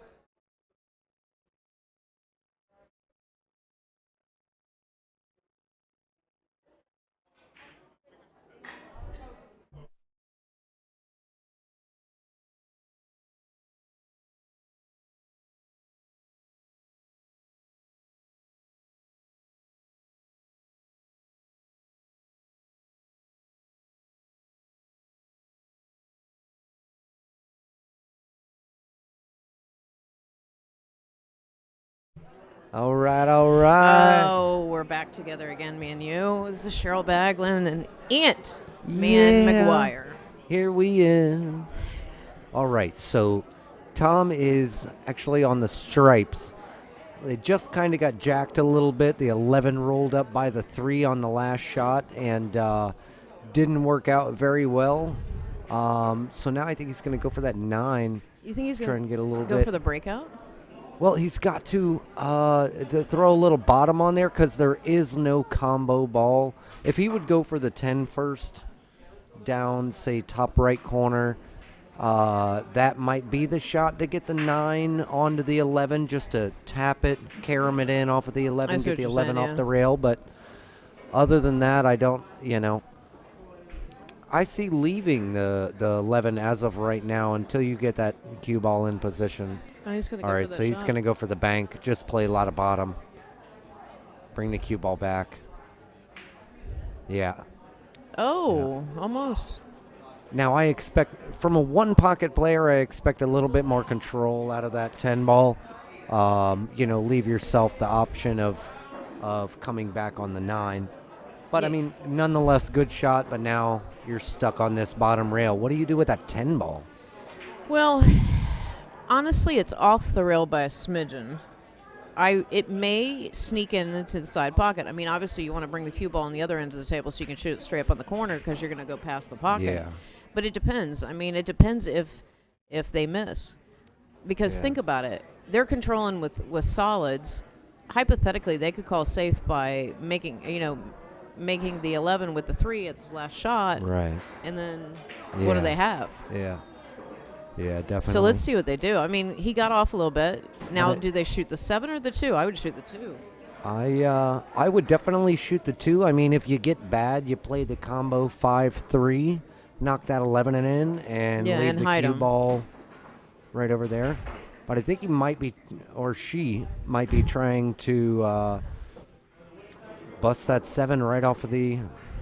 All right, all right.
Oh, we're back together again, me and you. This is Cheryl Baglin and Aunt Man McGuire.
Here we is. All right, so Tom is actually on the stripes. They just kind of got jacked a little bit. The 11 rolled up by the 3 on the last shot and didn't work out very well. So now I think he's going to go for that 9.
You think he's
going to get a little
go
bit
for the breakout?
Well, he's got to throw a little bottom on there because there is no combo ball. If he would go for the 10 first, down, say, top right corner, that might be the shot to get the 9 onto the 11, just to tap it, carom it in off of the 11, get the 11 off the rail. But other than that, I don't, I see leaving the 11 as of right now until you get that cue ball in position.
Oh, he's gonna go
All right,
for
so he's going to go for the bank. Just play a lot of bottom. Bring the cue ball back. Yeah.
Oh, almost.
Now I expect, from a one-pocket player, I expect a little bit more control out of that 10 ball. Leave yourself the option of coming back on the 9. But, I mean, nonetheless, good shot, but now you're stuck on this bottom rail. What do you do with that 10 ball?
Well, honestly, it's off the rail by a smidgen. It may sneak into the side pocket. I mean, obviously, you want to bring the cue ball on the other end of the table so you can shoot it straight up on the corner because you're going to go past the pocket.
Yeah.
But it depends. I mean, it depends if they miss. Because think about it. They're controlling with solids. Hypothetically, they could call safe by making the 11 with the 3 at this last shot.
Right.
And then what do they have?
Yeah. Yeah, definitely.
So let's see what they do. I mean, he got off a little bit. Now, do they shoot the 7 or the 2? I would shoot the 2.
I would definitely shoot the 2. I mean, if you get bad, you play the combo 5-3, knock that 11 in, and leave the cue ball right over there. But I think he might be, or she might be trying to bust that 7 right off the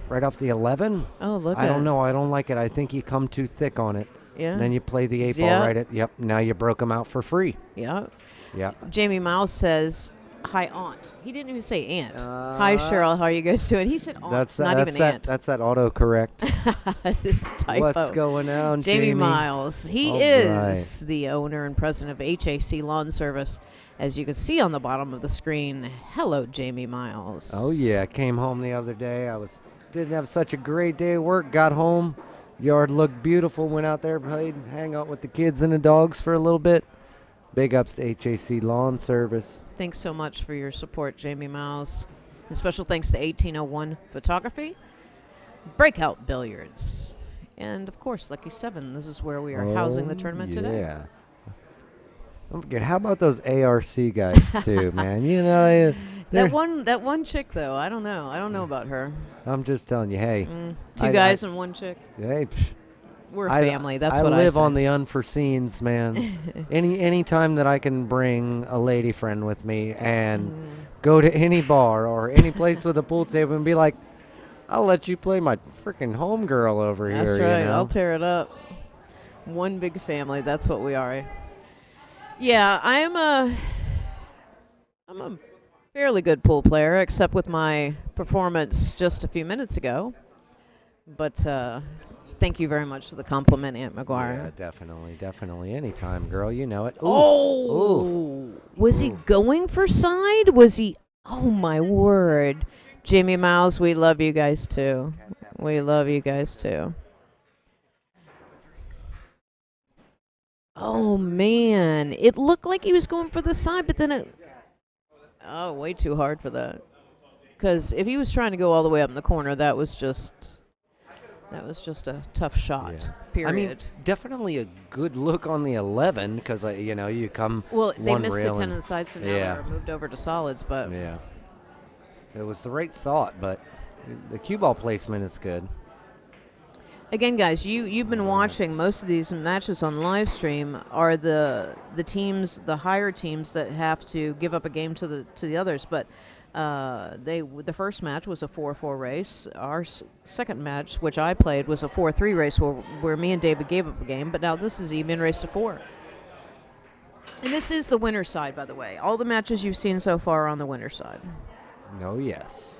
11.
Oh, look!
I don't know. I don't like it. I think you come too thick on it.
Yeah.
And then you play the 8 ball right at. Yep. Now you broke him out for free.
Yeah.
Yeah.
Jamie Miles says, "Hi, aunt." He didn't even say aunt. Hi, Cheryl. How are you guys doing? He said aunt. That's not even aunt.
That's that autocorrect.
This typo.
What's going on,
Jamie Miles? He is the owner and president of HAC Lawn Service. As you can see on the bottom of the screen. Hello, Jamie Miles.
Oh yeah, came home the other day. Didn't have such a great day at work. Got home, yard looked beautiful. Went out there, played, hang out with the kids and the dogs for a little bit. Big ups to HAC Lawn Service.
Thanks so much for your support, Jamie Miles. And special thanks to 1801 Photography, Breakout Billiards, and of course Lucky 7. This is where we are housing the tournament today.
Yeah. Don't forget, how about those ARC guys too, man?
That one chick though, I don't know about her.
I'm just telling you, hey.
Two guys and one chick.
Hey,
we're family. That's what I
live
say.
on the unforeseens, man. any time that I can bring a lady friend with me and go to any bar or any place with a pool table and be like, I'll let you play my freaking homegirl over here.
That's right.
You know?
I'll tear it up. One big family. That's what we are. Yeah, I'm a fairly good pool player, except with my performance just a few minutes ago. But thank you very much for the compliment, Aunt McGuire.
Yeah, definitely. Anytime, girl. You know it. Ooh.
Oh, was he going for side? Was he? Oh, my word. Jamie Miles, we love you guys, too. We love you guys, too. Oh, man. It looked like he was going for the side, but then it... Oh, way too hard for that. Because if he was trying to go all the way up in the corner, that was just a tough shot, period.
I mean, definitely a good look on the 11 because, you come
Well, they
one
missed the
rail
10 and side, so now they're moved over to solids, but...
Yeah. It was the right thought, but the cue ball placement is good.
Again, guys, you've been watching most of these matches on live stream. Are the teams, the higher teams that have to give up a game to the others, but the first match was a 4-4 race. Our second match, which I played, was a 4-3 race where me and David gave up a game, but now this is even race to 4. And this is the winner's side, by the way. All the matches you've seen so far are on the winner's side.
Oh, yes.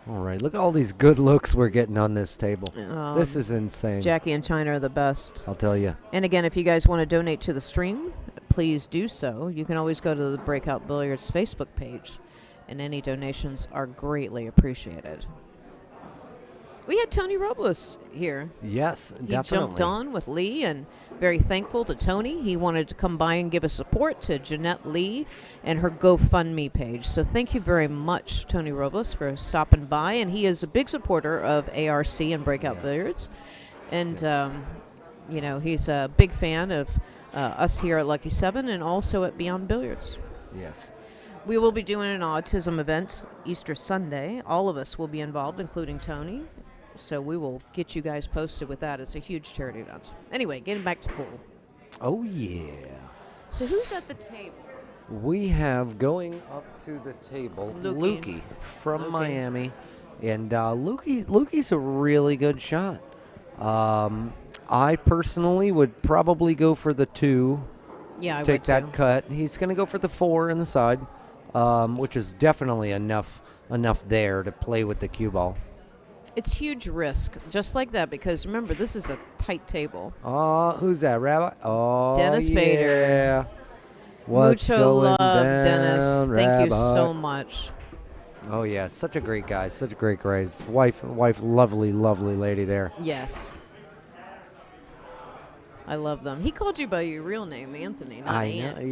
All right, look at all these good looks we're getting on this table. This is insane.
Jackie and China are the best.
I'll tell you.
And again, if you guys want to donate to the stream, please do so. You can always go to the Breakout Billiards Facebook page, and any donations are greatly appreciated. We had Tony Robles here.
Yes,
he
definitely.
He jumped on with Lee, and very thankful to Tony. He wanted to come by and give a support to Jeanette Lee and her GoFundMe page. So thank you very much, Tony Robles, for stopping by. And he is a big supporter of ARC and Breakout Billiards. And, he's a big fan of us here at Lucky 7 and also at Beyond Billiards.
Yes.
We will be doing an autism event Easter Sunday. All of us will be involved, including Tony. So we will get you guys posted with that. It's a huge charity event. Anyway, getting back to pool.
Oh, yeah.
So who's at the table?
We have going up to the table Luky from Miami. And Luky's a really good shot. I personally would probably go for the 2.
Yeah, I
take
would
that
too.
cut. He's going to go for the 4 in the side, which is definitely enough there to play with the cue ball.
It's huge risk, just like that, because remember, this is a tight table.
Oh, who's that, Rabbi? Oh,
Dennis
yeah.
Bader.
What's
Mucho
going
love,
down,
Dennis.
Rabbi?
Thank you so much.
Oh, yeah, such a great guy, such a great guy. His wife, lovely lady there.
Yes. I love them. He called you by your real name, Anthony, not Ant.
Know,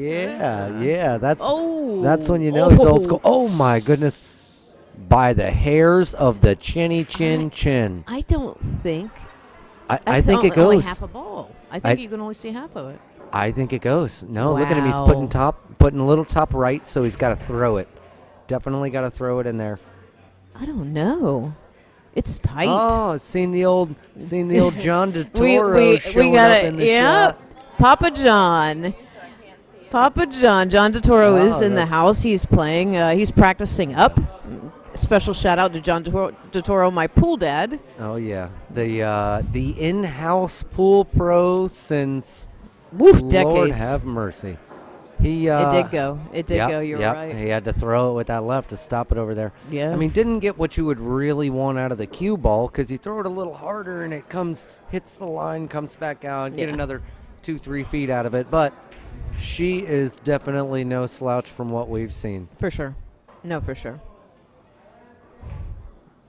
yeah. That's when you know
Oh.
he's old school. Oh, my goodness. By the hairs of the chin.
I don't think.
I think it goes.
Only half a ball. I think you can only see half of it.
I think it goes. No,
Wow.
look at him. He's putting a little top right, so he's got to throw it. Definitely got to throw it in there.
I don't know. It's tight.
Oh, seen the old John DeToro showing
got
up
it.
in the shot.
Papa John. John DeToro is in the house. He's playing. He's practicing up. Special shout out to John DeToro, my pool dad.
Oh yeah, the in-house pool pro since
decades.
Lord have mercy.
It did go. You're right.
He had to throw it with that left to stop it over there.
Yeah.
I mean, didn't get what you would really want out of the cue ball because you throw it a little harder and it hits the line, comes back out, get another 2-3 feet out of it. But she is definitely no slouch from what we've seen.
For sure. No, for sure.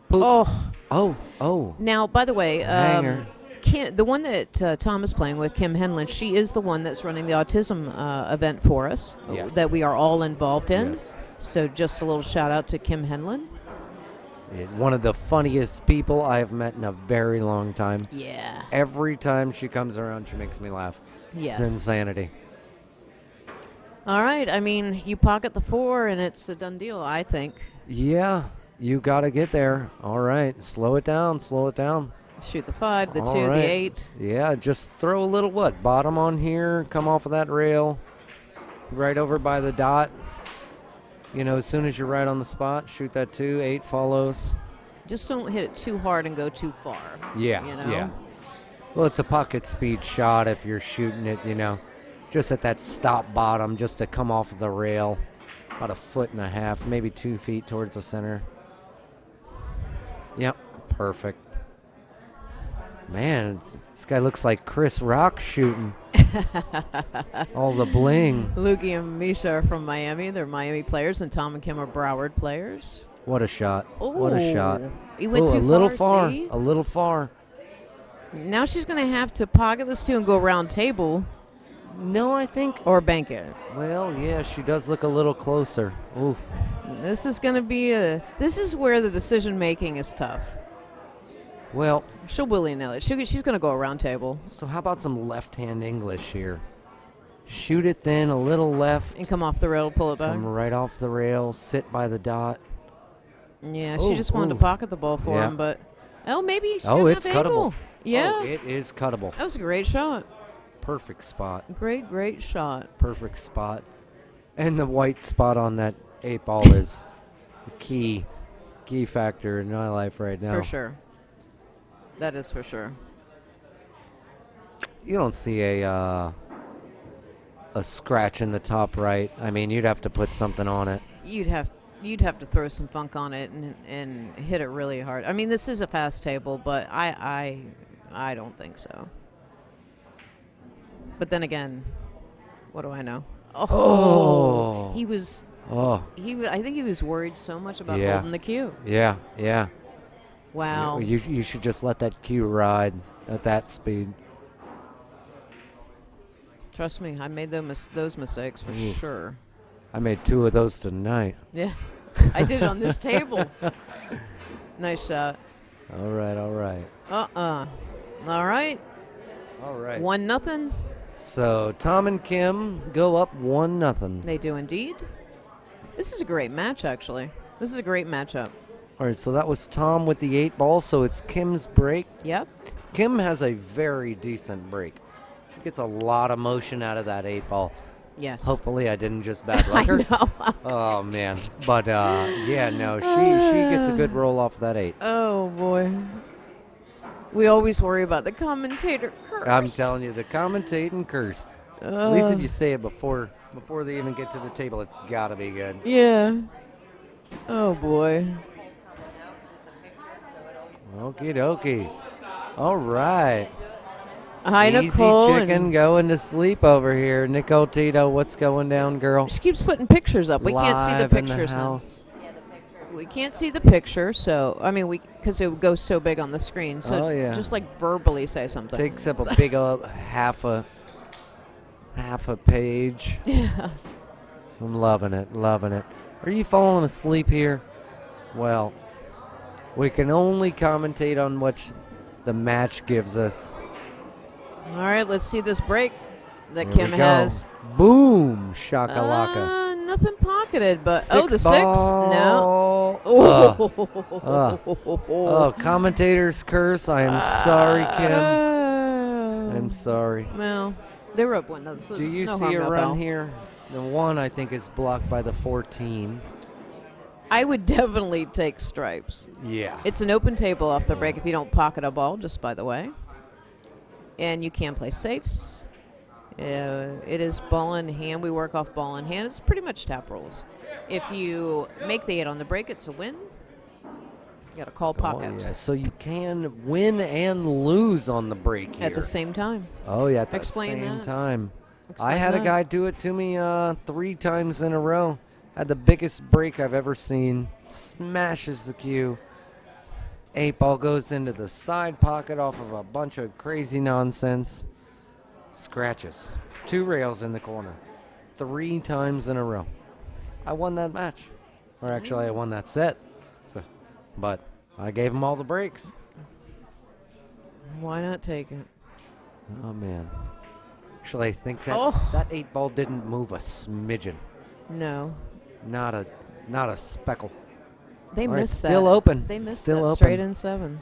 Poop.
Oh. Now, by the way,
Hanger.
Kim, the one that Tom is playing with, Kim Henlin, she is the one that's running the autism event for us that we are all involved in.
Yes.
So just a little shout out to Kim Henlin.
One of the funniest people I have met in a very long time.
Yeah.
Every time she comes around, she makes me laugh.
Yes.
It's insanity.
All right. I mean, you pocket the 4, and it's a done deal, I think.
Yeah, you got to get there. All right. Slow it down. Slow it down.
Shoot the 5, the 2,
All right.
the 8.
Yeah, just throw a little bottom on here, come off of that rail, right over by the dot. You know, as soon as you're right on the spot, shoot that 2, 8 follows.
Just don't hit it too hard and go too far.
Yeah,
you know?
yeah. Well, it's a pocket speed shot if you're shooting it, you know, just at that stop bottom, just to come off of the rail, about 1.5 feet, maybe 2 feet towards the center. Yep, perfect. Man, this guy looks like Chris Rock shooting. All the bling.
Luky and Misha are from Miami. They're Miami players, and Tom and Kim are Broward players.
What a shot.
Ooh,
what a shot.
He went too
a little far.
See?
A little far.
Now she's going to have to pocket this 2 and go around table.
No, I think.
Or bank it.
Well, yeah, she does look a little closer. Oof.
This is going to be this is where the decision making is tough.
Well,
she'll willy-nilly it. She's going to go around table.
So how about some left-hand English here? Shoot it then a little left.
And come off the rail, pull it back.
Come right off the rail, sit by the dot.
Yeah, she just wanted to pocket the ball for him, but maybe she
it's cuttable.
Angle. Yeah.
Oh, it is cuttable.
That was a great shot.
Perfect spot.
Great shot.
Perfect spot. And the white spot on that 8 ball is a key factor in my life right now.
For sure. That is for sure.
You don't see a scratch in the top right. I mean, you'd have to put something on it.
You'd have to throw some funk on it and hit it really hard. I mean, this is a fast table, but I don't think so. But then again, what do I know? He was. I think he was worried so much about holding the cue.
Yeah.
Wow.
You should just let that cue ride at that speed.
Trust me, I made those mistakes for sure.
I made 2 of those tonight.
Yeah, I did it on this table. Nice shot.
All right.
All right. 1-0.
So Tom and Kim go up 1-0.
They do indeed. This is a great match, actually. This is a great matchup.
All right, so that was Tom with the 8 ball, so it's Kim's break.
Yep.
Kim has a very decent break. She gets a lot of motion out of that 8 ball.
Yes.
Hopefully I didn't just bad luck her.
I know.
Oh, man. But, she gets a good roll off of that 8.
Oh, boy. We always worry about the commentator curse.
I'm telling you, the commentating curse. At least if you say it before they even get to the table, it's got to be good.
Yeah. Oh, boy.
Okie dokie. All right.
Hi,
Easy
Nicole.
chicken going to sleep over here. Nicole Tito, what's going down, girl?
She keeps putting pictures up. We can't see the pictures now. We can't see the picture, so I mean, because it would go so big on the screen. So just like verbally say something.
Takes up a big half a page.
Yeah.
I'm loving it. Are you falling asleep here? Well, we can only commentate on what the match gives us.
All right, let's see this break that Kim has.
Boom, shakalaka.
Nothing pocketed, but
the
6. No.
Commentator's curse. I am sorry, Kim. I'm sorry.
Well, they were up 1-0. So
do you see a run here? The 1 I think is blocked by the 14.
I would definitely take stripes.
Yeah.
It's an open table off the break if you don't pocket a ball, just by the way. And you can play safes. It is ball in hand. We work off ball in hand. It's pretty much tap rules. If you make the 8 on the break, it's a win. You got to call pocket.
Oh, yeah. So you can win and lose on the break here.
At the same time.
Oh, yeah, at the
Explain
same
that.
time.
Explain
I had
that.
a guy do it to me 3 times in a row. Had the biggest break I've ever seen. Smashes the cue. 8 ball goes into the side pocket off of a bunch of crazy nonsense. Scratches. 2 rails in the corner. 3 times in a row. I won that match. Or actually, I won that set. But I gave him all the breaks.
Why not take it?
Oh, man. Actually, I think that 8 ball didn't move a smidgen.
No.
Not a speckle.
They missed that.
Still open.
They missed
still
that
open.
straight in 7.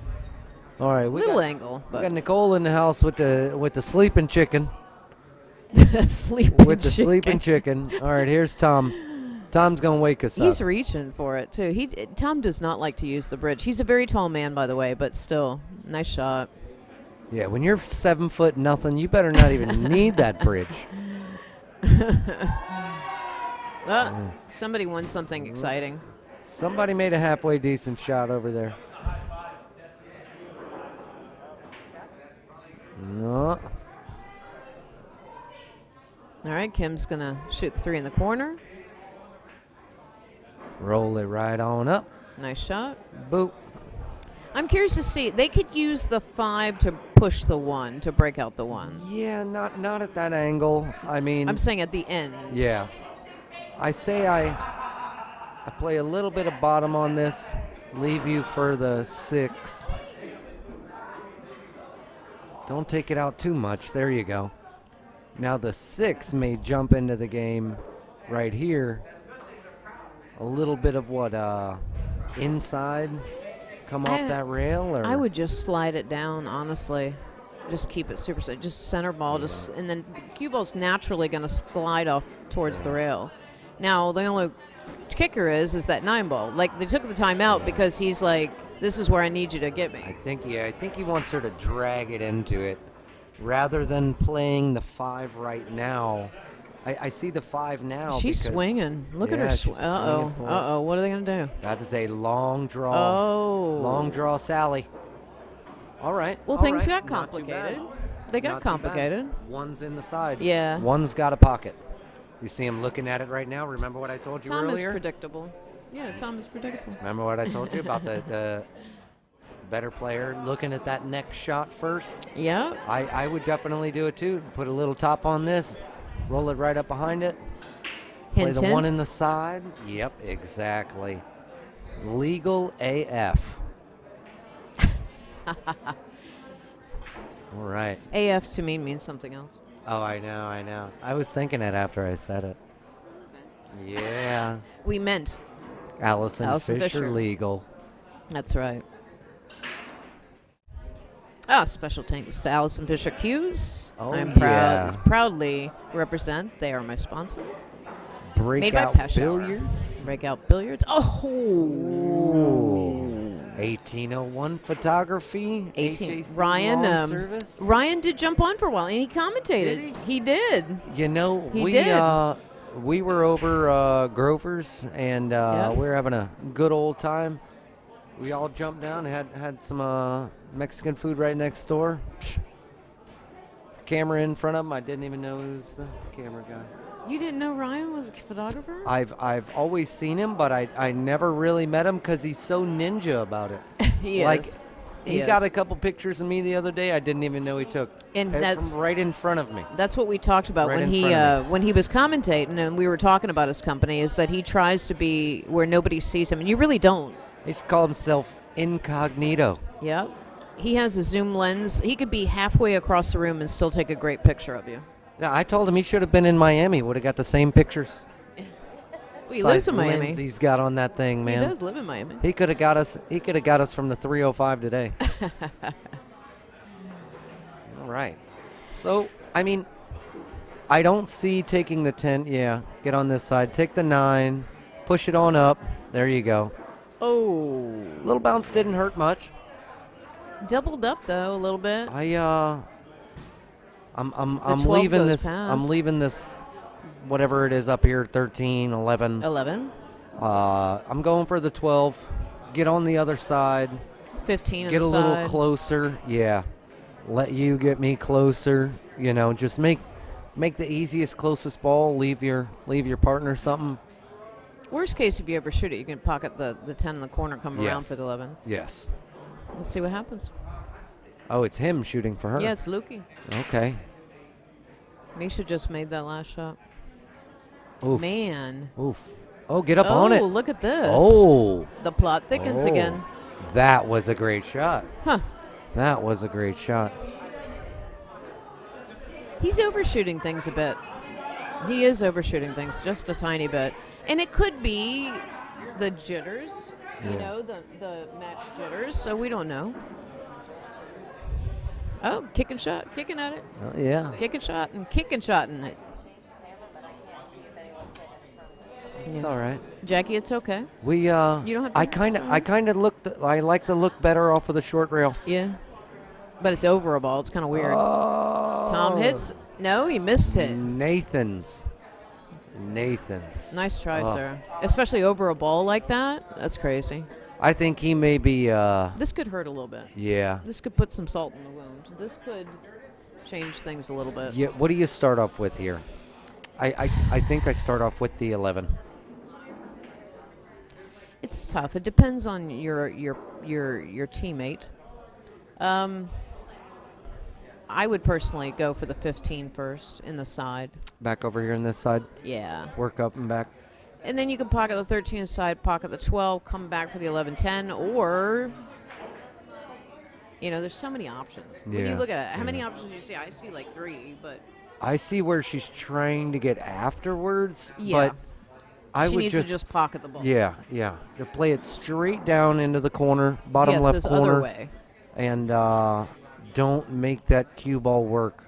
All right,
little angle.
We got Nicole in the house with the sleeping chicken.
Sleeping
sleeping chicken. All right, here's Tom. Tom's gonna wake us up.
He's reaching for it too. Tom does not like to use the bridge. He's a very tall man, by the way, but still, nice shot.
Yeah, when you're 7 foot nothing, you better not even need that bridge.
Somebody won something exciting.
Somebody made a halfway decent shot over there. No.
All right, Kim's going to shoot the 3 in the corner.
Roll it right on up.
Nice shot.
Boop.
I'm curious to see. They could use the 5 to push the 1, to break out the 1.
Yeah, not at that angle. I mean,
I'm saying at the end.
Yeah. I say I play a little bit of bottom on this, leave you for the 6. Don't take it out too much. There you go. Now the 6 may jump into the game right here. A little bit of what, inside come off that rail? Or?
I would just slide it down, honestly. Just keep it super safe. Just center ball, and then the cue ball's naturally going to slide off towards the rail. Now, the only kicker is that 9 ball. Like, they took the timeout because he's like, this is where I need you to get me.
I think he wants her to drag it into it rather than playing the 5 right now. I see the 5 now.
She's swinging. Look at her swing. Uh-oh. What are they going to do?
That is a long draw.
Oh.
Long draw, Sally. All right.
Well, things got complicated. They got complicated.
1's in the side.
Yeah.
1's got a pocket. You see him looking at it right now? Remember what I told you earlier?
Tom is predictable. Yeah, Tom is predictable.
Remember what I told you about the better player looking at that next shot first?
Yeah.
I would definitely do it too. Put a little top on this. Roll it right up behind it.
Hint,
Play the 1 in the side. Yep, exactly. Legal AF. All right.
AF to me means something else.
Oh, I know. I was thinking it after I said it. Yeah.
We meant
Allison Fisher legal.
That's right. Special thanks to Allison Fisher Cues.
Oh,
I'm
yeah.
proudly represent. They are my sponsor.
Breakout Billiards.
Breakout Billiards. Oh.
1801 photography.
18.
HAC
Ryan.
service.
Ryan did jump on for a while, and he commentated.
Did
he did.
You know, we were over Grover's, and we were having a good old time. We all jumped down and had some Mexican food right next door. Camera in front of him. I didn't even know he was the camera guy.
You didn't know Ryan was a photographer?
I've always seen him, but I never really met him because he's so ninja about it.
He is.
He got a couple pictures of me the other day I didn't even know he took.
And that's
from right in front of me.
That's what we talked about when he was commentating, and we were talking about his company, is that he tries to be where nobody sees him, and you really don't.
He should call himself incognito.
Yep. He has a zoom lens. He could be halfway across the room and still take a great picture of you.
Yeah, I told him he should have been in Miami. Would have got the same pictures.
He lives in Miami.
Lens he's got on that thing, man.
He does live in Miami.
He could have got us. He could have got us from the 305 today. All right. So, I mean, I don't see taking the 10. Yeah, get on this side. Take the 9. Push it on up. There you go.
Oh.
Little bounce didn't hurt much.
Doubled up though a little bit.
I'm leaving this.
Past.
I'm leaving this. Whatever it is up here, 13, 11.
11.
I'm going for the 12. Get on the other side.
15.
Get a little closer. Yeah. Let you get me closer. You know, just make the easiest, closest ball. Leave your partner something.
Worst case, if you ever shoot it, you can pocket the 10 in the corner, come around for the 11.
Yes.
Let's see what happens.
Oh, it's him shooting for her.
Yeah, it's Luky.
Okay.
Misha just made that last shot.
Oof.
Man.
Oof. Oh, get up on it.
Oh, look at this.
Oh.
The plot thickens again.
That was a great shot.
Huh.
That was a great shot.
He's overshooting things a bit. He is overshooting things just a tiny bit. And it could be the jitters, you know, the match jitters, so we don't know. Oh, kicking at it.
Oh, yeah.
Kicking shotting it.
It's all right.
Jackie, it's okay.
We
you don't have to
I kind of I like to look better off of the short rail.
Yeah. But it's over a ball. It's kind of weird.
Oh.
Tom hits. No, he missed it.
Nathan's.
Nice try, sir. Especially over a ball like that. That's crazy.
I think he may be.
This could hurt a little bit.
Yeah.
This could put some salt in the wound. This could change things a little bit.
Yeah. What do you start off with here? I think I start off with the 11.
It's tough. It depends on your teammate. I would personally go for the 15 first in the side.
Back over here on this side?
Yeah.
Work up and back.
And then you can pocket the 13 inside, pocket the 12, come back for the 11-10, or, you know, there's so many options.
Yeah.
When you look at it, how many options do you see? I see like 3, but.
I see where she's trying to get afterwards,
yeah.
but I
she
would
needs to just pocket the ball.
Yeah. To play it straight down into the corner, bottom left
this
corner.
other way.
And don't make that cue ball work.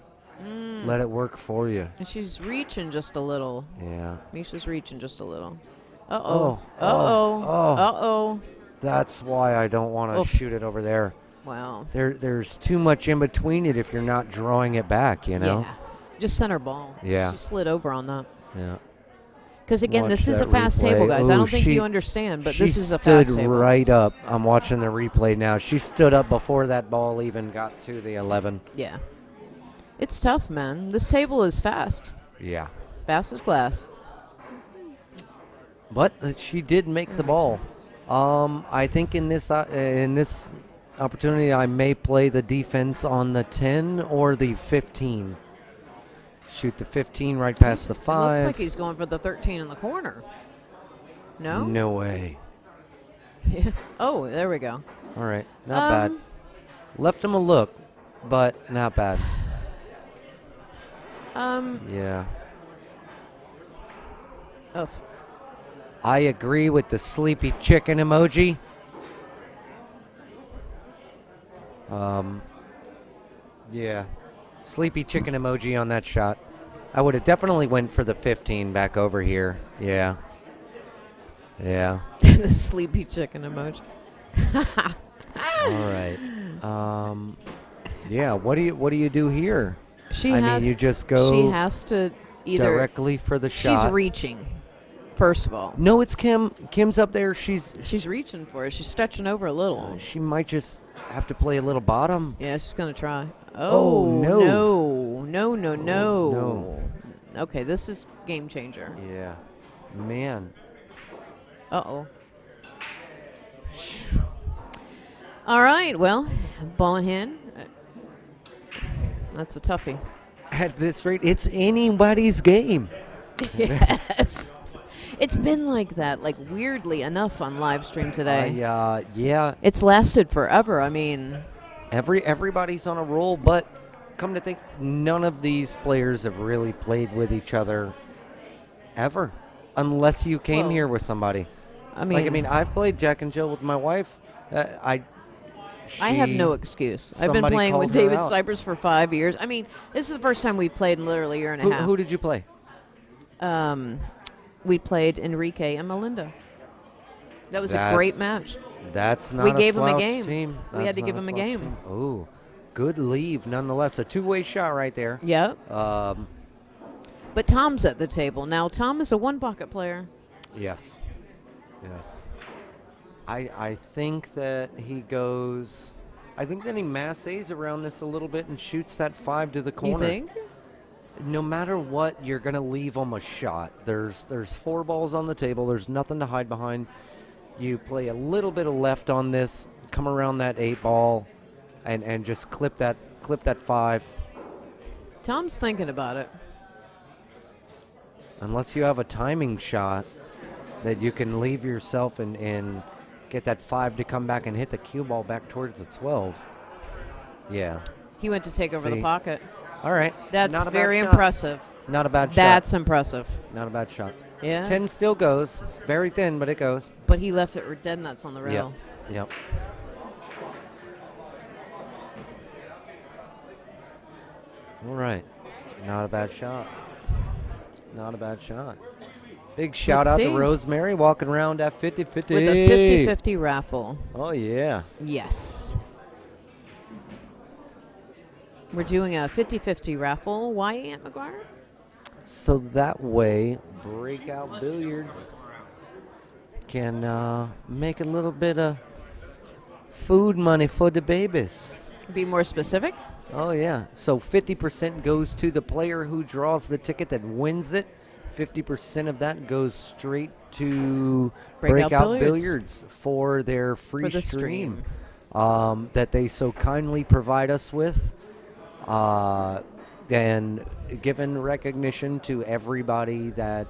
Let it work for you.
And she's reaching just a little.
Yeah.
Misha's reaching just a little. Uh-oh.
That's why I don't want to shoot it over there.
Wow.
There's too much in between it if you're not drawing it back, you know?
Yeah. Just center ball.
Yeah.
She slid over on that.
Yeah.
Because, again,
Watch
this is a
that
fast
replay.
table, guys. I
Ooh,
don't think you understand, but this is a fast
She stood
table.
right up. I'm watching the replay now. She stood up before that ball even got to the 11.
Yeah. It's tough, man. This table is fast.
Yeah.
Fast as glass.
But she did make the ball. I think in this opportunity, I may play the defense on the 10 or the 15. Shoot the 15 right past the 5.
Looks like he's going for the 13 in the corner. No?
No way.
Oh, there we go.
All right. Not bad. Left him a look, but not bad. Yeah.
Oof.
I agree with the sleepy chicken emoji. Yeah. Sleepy chicken emoji on that shot. I would have definitely went for the 15 back over here. Yeah. Yeah.
The sleepy chicken emoji.
All right. Yeah, what do you do here? I mean, you just go
She has to either
directly for the shot.
She's reaching. First of all.
No, it's Kim. Kim's up there. She's
reaching for it. She's stretching over a little.
She might just have to play a little bottom.
Yeah, she's going to try.
Oh, no.
No. Okay, this is game changer.
Yeah. Man.
Uh-oh. All right, well, ball in hand. That's a toughie.
At this rate, it's anybody's game.
Yes. It's been like that, like weirdly enough on live stream today.
Yeah.
It's lasted forever. I mean,
everybody's on a roll, but come to think, none of these players have really played with each other ever, unless you came here with somebody. I mean, I've played Jack and Jill with my wife. I
have no excuse. I've been playing with David Cypress for 5 years. I mean, this is the first time we played in literally a year and a half.
Who did you play?
We played Enrique and Malinda. That was a great match.
That's not
we
a
gave him a
slouch
game.
Team.
We had to give him a game.
Oh, good leave nonetheless. A two-way shot right there.
Yep. But Tom's at the table. Now, Tom is a one-pocket player.
Yes. I think that he goes... I think that he masses around this a little bit and shoots that 5 to the corner.
You think?
No matter what, you're going to leave them a shot. There's 4 balls on the table. There's nothing to hide behind. You play a little bit of left on this, come around that 8 ball, and just clip that 5.
Tom's thinking about it.
Unless you have a timing shot that you can leave yourself and get that 5 to come back and hit the cue ball back towards the 12. Yeah.
He went to take over the pocket.
All right.
That's very impressive.
Not a bad shot.
That's impressive.
Not a bad shot.
Yeah.
10 still goes. Very thin, but it goes.
But he left it dead nuts on the rail.
Yep. All right. Not a bad shot. Not a bad shot. Big shout out to Rosemary walking around at 50-50.
With a 50-50 raffle.
Oh, yeah.
Yes. We're doing a 50-50 raffle. Why, Aunt McGuire?
So that way, Breakout Billiards can make a little bit of food money for the babies.
Be more specific?
Oh, yeah. So 50% goes to the player who draws the ticket that wins it. 50% of that goes straight to Breakout Billiards for their free stream that they so kindly provide us with. And given recognition to everybody that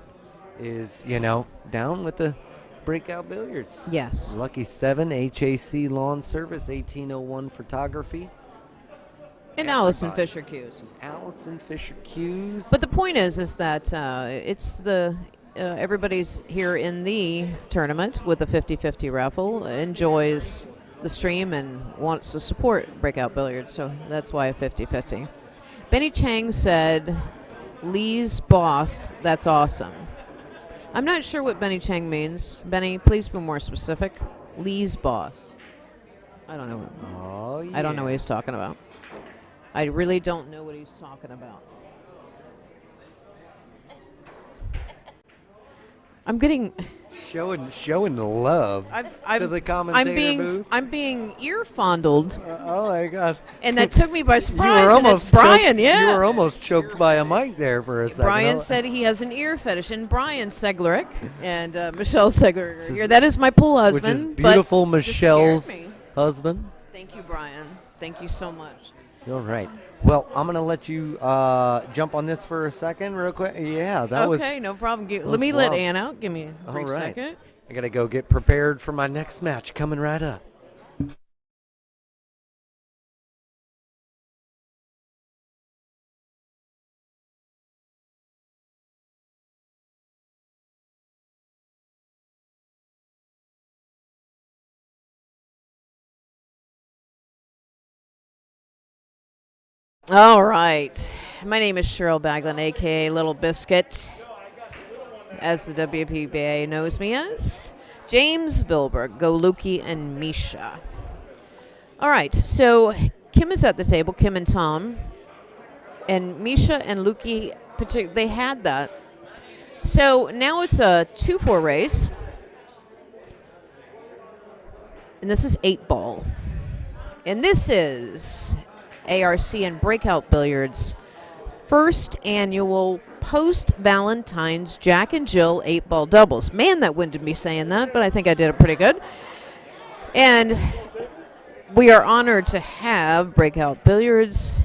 is, down with the Breakout Billiards.
Yes.
Lucky 7, HAC Lawn Service, 1801 Photography.
And Allison Fisher Hughes.
Allison Fisher Hughes.
But the point is that it's everybody's here in the tournament with the 50-50 raffle, enjoys the stream and wants to support Breakout Billiards, so that's why a 50-50. Benny Chang said, Lee's boss, that's awesome. I'm not sure what Benny Chang means. Benny, please be more specific. Lee's boss. I don't know.
Oh, yeah.
I don't know what he's talking about. I really don't know what he's talking about. I'm getting
showing the love to the commentator booth.
I'm being ear fondled.
Oh my God!
And that took me by surprise. You were almost Brian.
You were almost choked by a mic there for a second.
Brian said he has an ear fetish, and Brian Seglerick and Michelle Seglerick here. That is my pool husband.
Which is beautiful, Michelle's husband.
Thank you, Brian. Thank you so much.
All right. Well, I'm going to let you jump on this for a second real quick. Yeah, that was...
Okay, no problem. Let me let Ann out. Give me a brief second.
I got to go get prepared for my next match coming right up.
All right. My name is Cheryl Baglin, a.k.a. Little Biscuit, as the WPBA knows me as. James Bilberg, Go Luky, and Misha. All right. So Kim is at the table, Kim and Tom. And Misha and Luky, they had that. So now it's a 2-4 race. And this is 8-ball. And this is ARC and Breakout Billiards first annual post-Valentine's Jack and Jill 8-ball doubles. Man, that winded me saying that, but I think I did it pretty good. And we are honored to have Breakout Billiards,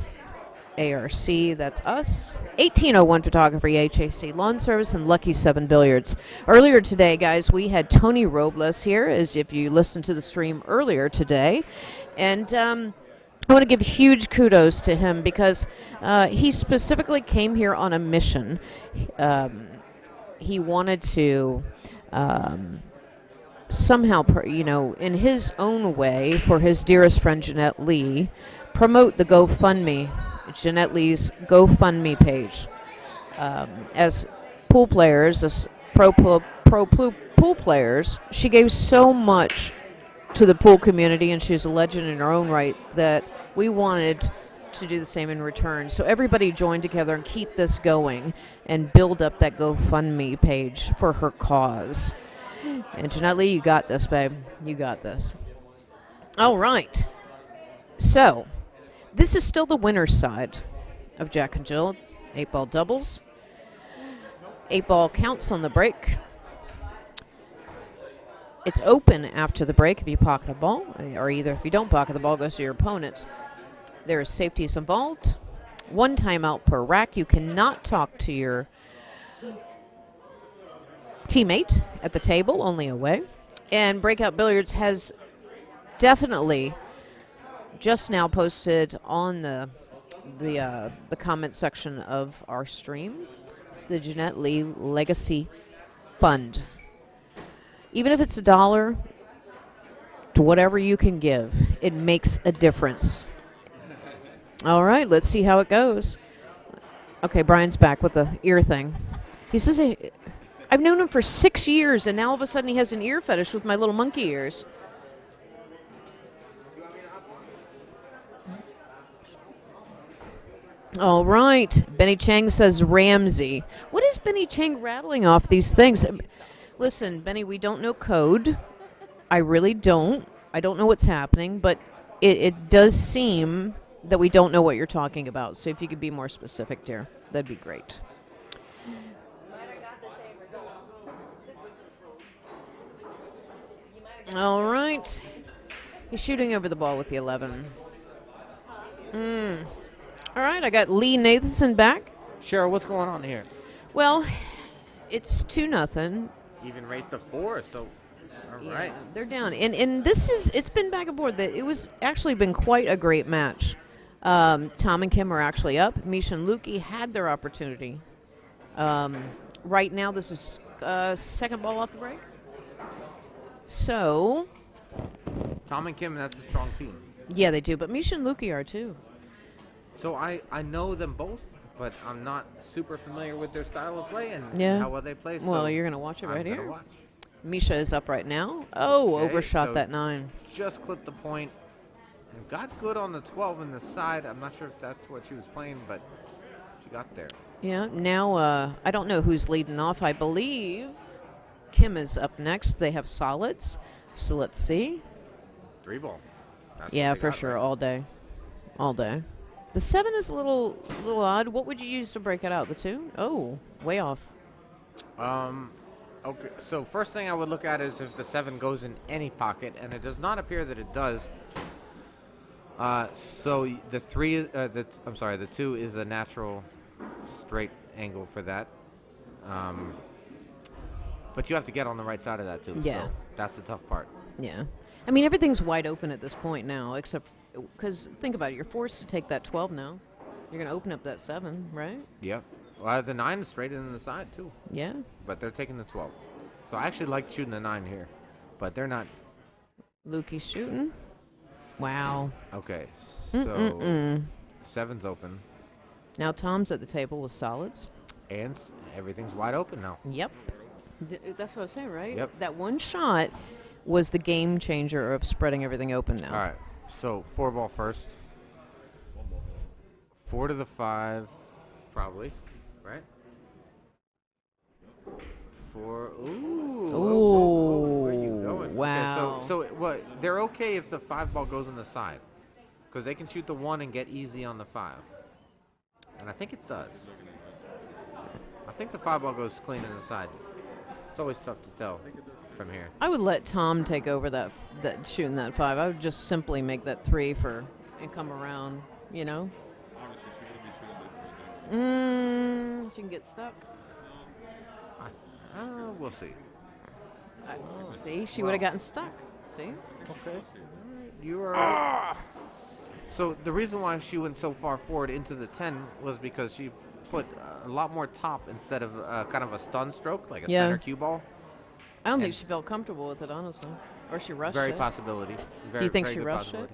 ARC, that's us, 1801 Photography, HAC Lawn Service, and Lucky 7 Billiards. Earlier today, guys, we had Tony Robles here, as if you listened to the stream earlier today. And I want to give huge kudos to him because he specifically came here on a mission. He wanted to somehow, in his own way, for his dearest friend Jeanette Lee, promote the GoFundMe, Jeanette Lee's GoFundMe page. As pool players, as pro pool players, she gave so much to the pool community, and she's a legend in her own right, that we wanted to do the same in return. So everybody joined together and keep this going and build up that GoFundMe page for her cause. And Jeanette Lee, you got this, babe. You got this. All right. So this is still the winner's side of Jack and Jill 8-ball doubles. 8-ball counts on the break. It's open after the break if you pocket a ball, or either if you don't pocket the ball, goes to your opponent. There is safeties involved. 1 timeout per rack. You cannot talk to your teammate at the table, only away. And Breakout Billiards has definitely just now posted on the the comment section of our stream, the Jeanette Lee Legacy Fund. Even if it's $1 to whatever you can give, it makes a difference. All right, let's see how it goes. Okay, Brian's back with the ear thing. He says, I've known him for 6 years, and now all of a sudden he has an ear fetish with my little monkey ears. All right. Benny Chang says Ramsey. What is Benny Chang rattling off these things? Listen, Benny, we don't know code. I really don't. I don't know what's happening, but it does seem that we don't know what you're talking about. So if you could be more specific, dear, that'd be great. All right. He's shooting over the ball with the 11. All right, I got Lee Nathanson back.
Cheryl, what's going on here?
Well, it's 2-0.
Even raised to 4, so all right.
They're down. And it's been back and forth. It was actually been quite a great match. Tom and Kim are actually up. Misha and Luky had their opportunity. Right now, this is second ball off the break. So
Tom and Kim, that's a strong team.
Yeah, they do. But Misha and Luky are too.
So I know them both, but I'm not super familiar with their style of play and how well they play.
Well, you're going to watch it right here. Watch. Misha is up right now. Oh, okay, overshot so that 9.
Just clipped the point and got good on the 12 in the side. I'm not sure if that's what she was playing, but she got there.
Yeah, now I don't know who's leading off. I believe Kim is up next. They have solids. So let's see.
3 ball. That's
yeah, for sure. Right. All day. All day. The 7 is a little odd. What would you use to break it out? The 2? Oh, way off.
Okay, so first thing I would look at is if the 7 goes in any pocket, and it does not appear that it does. So the 2 is a natural straight angle for that. But you have to get on the right side of that too.
Yeah.
So that's the tough part.
Yeah. I mean, everything's wide open at this point now, except because think about it. You're forced to take that 12 now. You're going to open up that 7, right?
Yep. Well, the 9 is straight in the side too.
Yeah.
But they're taking the 12. So I actually like shooting the 9 here, but they're not.
Luky's shooting. Wow.
Okay. So 7's open.
Now Tom's at the table with solids.
And everything's wide open now.
Yep. That's what I was saying, right?
Yep.
That one shot was the game changer of spreading everything open now.
All right. So 4 ball first. 4 to the 5, probably, right? 4. Ooh. Where are you going?
Wow.
Okay, so what? They're okay if the 5 ball goes on the side, because they can shoot the 1 and get easy on the 5. And I think it does. I think the 5 ball goes clean on the side. It's always tough to tell from here.
I would let Tom take over that shooting that 5. I would just simply make that 3 and come around, you know? She can get stuck.
We'll see.
See, she would have gotten stuck. See?
Okay. You are. So the reason why she went so far forward into the 10 was because she put a lot more top instead of kind of a stun stroke, like a center cue ball.
I don't think she felt comfortable with it, honestly. Or she rushed
very
it.
Possibility.
Do you think she rushed it?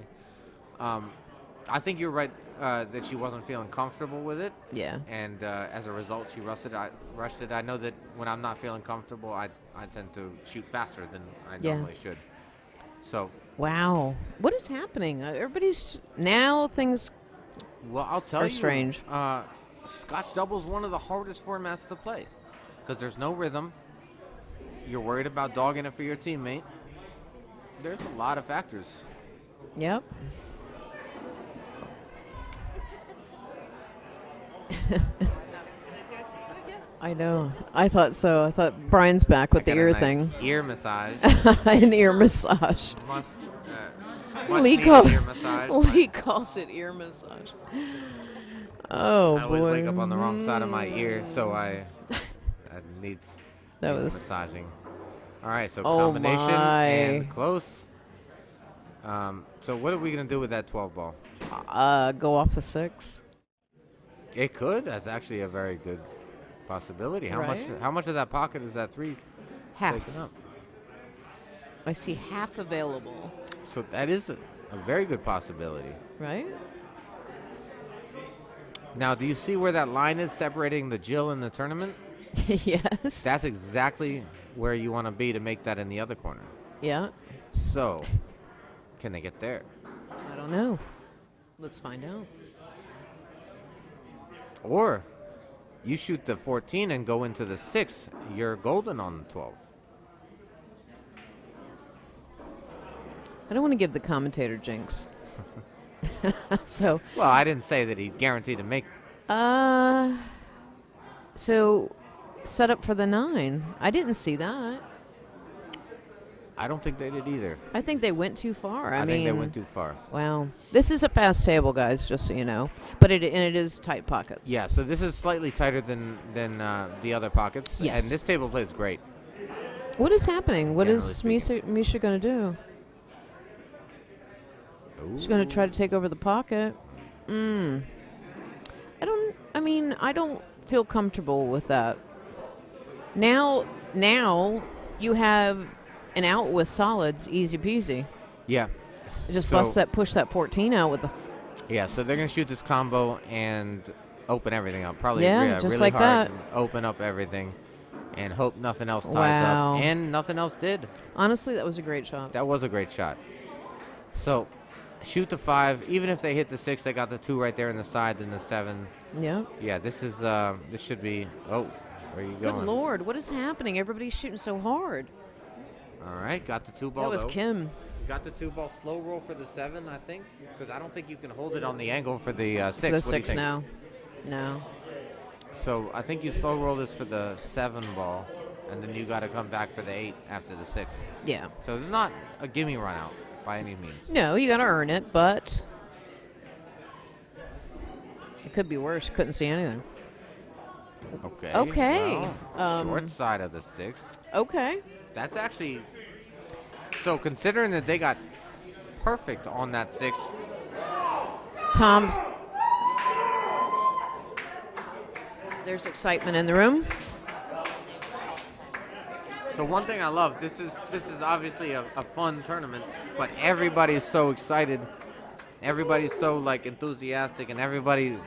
I think you're right that she wasn't feeling comfortable with it.
Yeah.
And as a result, she rushed it. I know that when I'm not feeling comfortable, I tend to shoot faster than I normally should. So.
Wow. What is happening? Everybody's now things.
Well, I'll tell you.
Strange.
Scotch double is one of the hardest formats to play because there's no rhythm. You're worried about dogging it for your teammate. There's a lot of factors.
Yep. I know. I thought so. I thought Brian's back with the ear thing.
Ear massage.
An ear massage. Lee calls it ear massage. Oh, boy.
I always wake up on the wrong side of my ear, so that needs massaging. All right, so combination and close. So what are we going to do with that 12 ball?
Go off the 6.
It could. That's actually a very good possibility. How
Right?
much of that pocket is that 3
Half.
taking up?
I see half available.
So that is a very good possibility.
Right?
Now, do you see where that line is separating the Jill and the tournament?
Yes.
That's exactly where you want to be to make that in the other corner.
Yeah.
So, can they get there?
I don't know. Let's find out.
Or you shoot the 14 and go into the 6. You're golden on the 12.
I don't want to give the commentator jinx. So.
Well, I didn't say that he's guaranteed to make.
So, set up for the 9. I didn't see that.
I don't think they did either.
I think they went too far.
I
mean,
think they went too far.
Wow. This is a fast table, guys, just so you know. But it is tight pockets.
Yeah, so this is slightly tighter than the other pockets.
Yes.
And this table plays great.
What is happening? What is
Generally
Misha going to do? She's going to try to take over the pocket. I don't feel comfortable with that. Now you have an out with solids, easy peasy.
Yeah.
Just
So-
push that 14 out with the.
Yeah, so they're going to shoot this combo and open everything up. Probably
Yeah, just
really
like
hard.
that.
And open up everything and hope nothing else ties
Wow.
up. And nothing else did.
Honestly, that was a great shot.
That was a great shot. So shoot the 5. Even if they hit the 6, they got the 2 right there in the side, then the 7.
Yeah.
Yeah, this should be. Oh, where are you
Good
going?
Lord, what is happening? Everybody's shooting so hard.
All right, got the 2 ball.
That was
though.
Kim.
Got the 2 ball slow roll for the 7, I think, because I don't think you can hold it on the angle for the 6.
The
What do you
6
think?
now. No.
So I think you slow roll this for the 7 ball, and then you got to come back for the 8 after the 6.
Yeah.
So it's not a gimme run out by any means.
No, you got to earn it, but it could be worse. Couldn't see anything.
Okay.
Okay.
Well, short side of the 6.
Okay.
That's actually. So considering that they got perfect on that 6.
Tom's. There's excitement in the room.
So one thing I love, this is obviously a fun tournament, but everybody's so excited. Everybody's so enthusiastic, and everybody,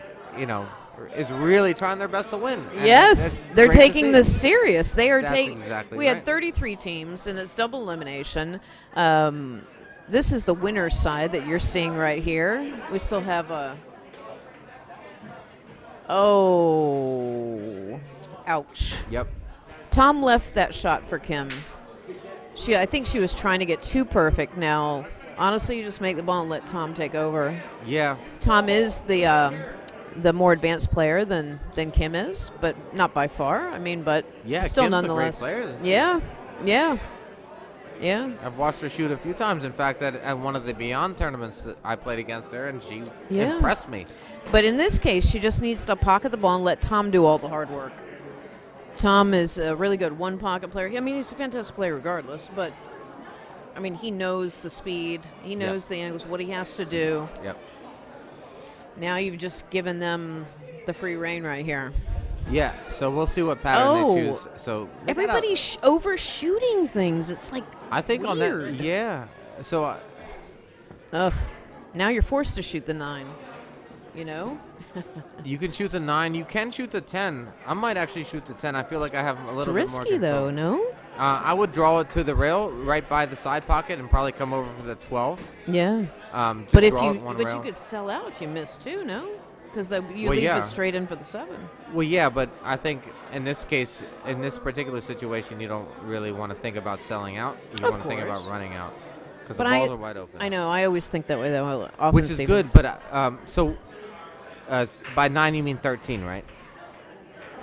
is really trying their best to win. And
Yes,
that's
they're
great to
taking
see.
this serious. They are
That's
taking.
exactly
We
right.
had 33 teams, and it's double elimination. This is the winner's side that you're seeing right here. We still have a. Oh, ouch!
Yep.
Tom left that shot for Kim. I think she was trying to get too perfect. Now, honestly, you just make the ball and let Tom take over.
Yeah.
Tom is the more advanced player than Kim is, but not by far. But
Yeah,
still
Kim's
nonetheless.
a great player. isn't she?
Yeah.
I've watched her shoot a few times. In fact, at one of the Beyond tournaments that I played against her, and she impressed me.
But in this case, she just needs to pocket the ball and let Tom do all the hard work. Tom is a really good one-pocket player. He's a fantastic player regardless, but, he knows the speed. He knows the angles, what he has to do.
Yep.
Now you've just given them the free reign right here.
Yeah, so we'll see what pattern they choose. So
everybody's overshooting things. It's like
I think
weird.
on that, yeah. So,
now you're forced to shoot the 9.
You can shoot the 9. You can shoot the 10. I might actually shoot the 10. I feel like I have a little bit more
risky
control.
though, no?
I would draw it to the rail right by the side pocket and probably come over for the 12.
Yeah.
Just
But
draw it one rail.
you could sell out if you miss too, no? Because you leave it straight in for the 7.
Well, yeah, but I think in this case, in this particular situation, you don't really want to think about selling out. You want to think about running out because the balls are wide open.
I know. I always think that way, though.
Which is good, but so by 9 you mean 13, right?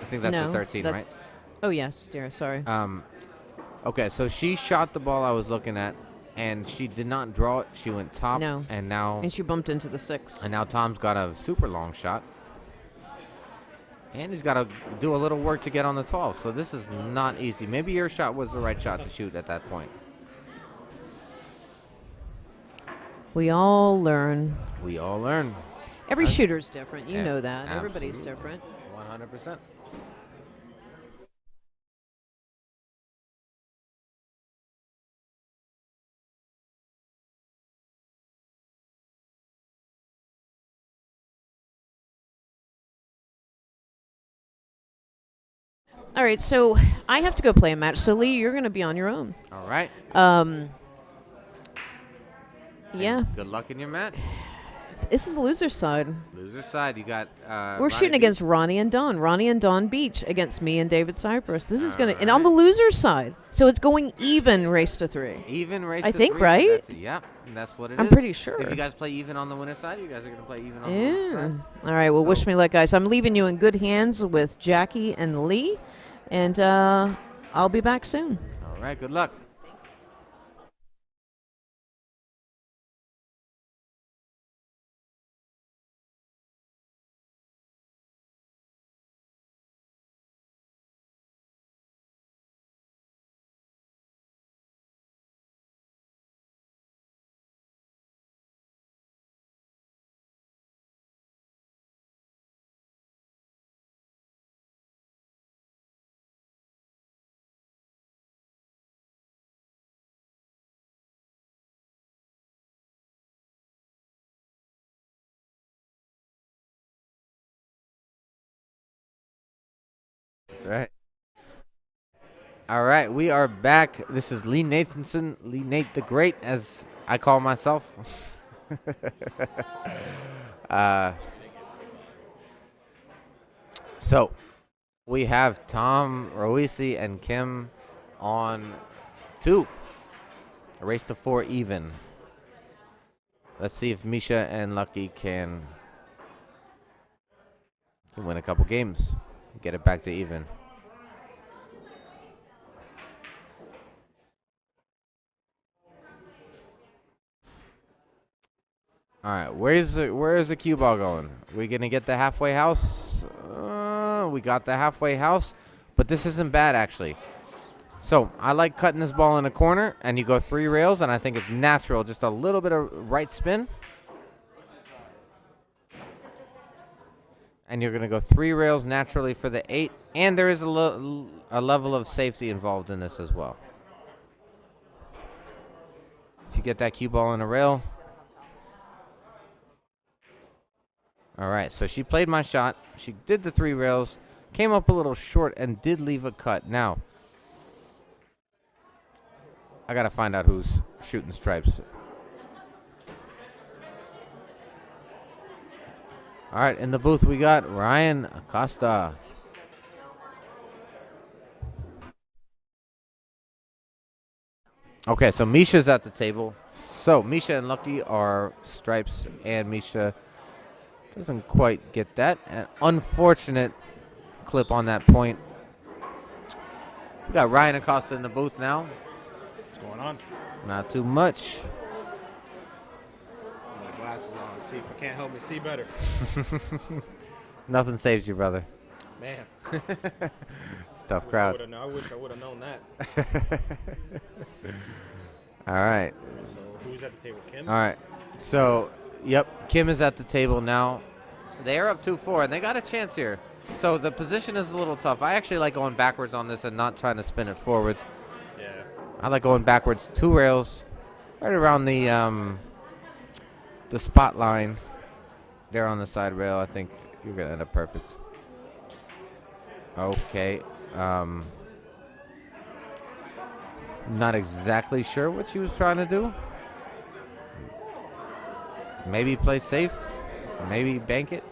I think that's the 13, right?
Oh, yes, dear. Sorry.
Okay, so she shot the ball I was looking at, and she did not draw it. She went top,
No.
and
she bumped into the 6.
And now Tom's got a super long shot. And he's got to do a little work to get on the 12. So this is not easy. Maybe your shot was the right shot to shoot at that point.
We all learn.
We all learn.
Every shooter's different. You
Yeah,
know that.
absolutely.
Everybody's different.
100%.
All right, so I have to go play a match. So, Lee, you're going to be on your own.
All right.
Yeah.
Good luck in your match.
This is loser side.
Loser side, you got.
We're shooting against Ronnie and Don. Ronnie and Don Beach against me and David Cypress. This is going to, and on the loser side. So it's going even race to 3.
Even race
I
to
think,
3.
right?
Yeah, that's what it is.
I'm pretty sure.
If you guys play even on the winner side, you guys are going to play even on the winner side.
All right, well, wish me luck, guys. I'm leaving you in good hands with Jackie and Lee, and I'll be back soon.
All right, good luck. That's right. All right, we are back. This is Lee Nathanson, Lee Nate the Great, as I call myself. So, we have Tom, Roisi, and Kim on 2. A race to 4 even. Let's see if Misha and Luky can win a couple games. Get it back to even. All right, where is the cue ball going? We gonna get the halfway house? We got the halfway house, but this isn't bad actually. So I like cutting this ball in a corner, and you go 3 rails, and I think it's natural, just a little bit of right spin. And you're going to go 3 rails naturally for the 8. And there is a level of safety involved in this as well. If you get that cue ball in a rail. All right, so she played my shot. She did the 3 rails, came up a little short, and did leave a cut. Now, I got to find out who's shooting stripes. All right, in the booth we got Ryan Acosta. Okay, so Misha's at the table. So Misha and Luky are stripes, and Misha doesn't quite get that. An unfortunate clip on that point. We got Ryan Acosta in the booth now.
What's going on?
Not too much.
Glasses on, see if it can't help me see better.
Nothing saves you, brother.
Man.
It's a tough crowd.
I wish I would have known that.
All right.
So who's at the table? Kim?
All right. So, yep, Kim is at the table now. They are up 2-4, and they got a chance here. So the position is a little tough. I actually like going backwards on this and not trying to spin it forwards.
Yeah.
I like going backwards 2 rails, right around the spot line there on the side rail. I think you're going to end up perfect. Okay. Not exactly sure what she was trying to do. Maybe play safe. Maybe bank it.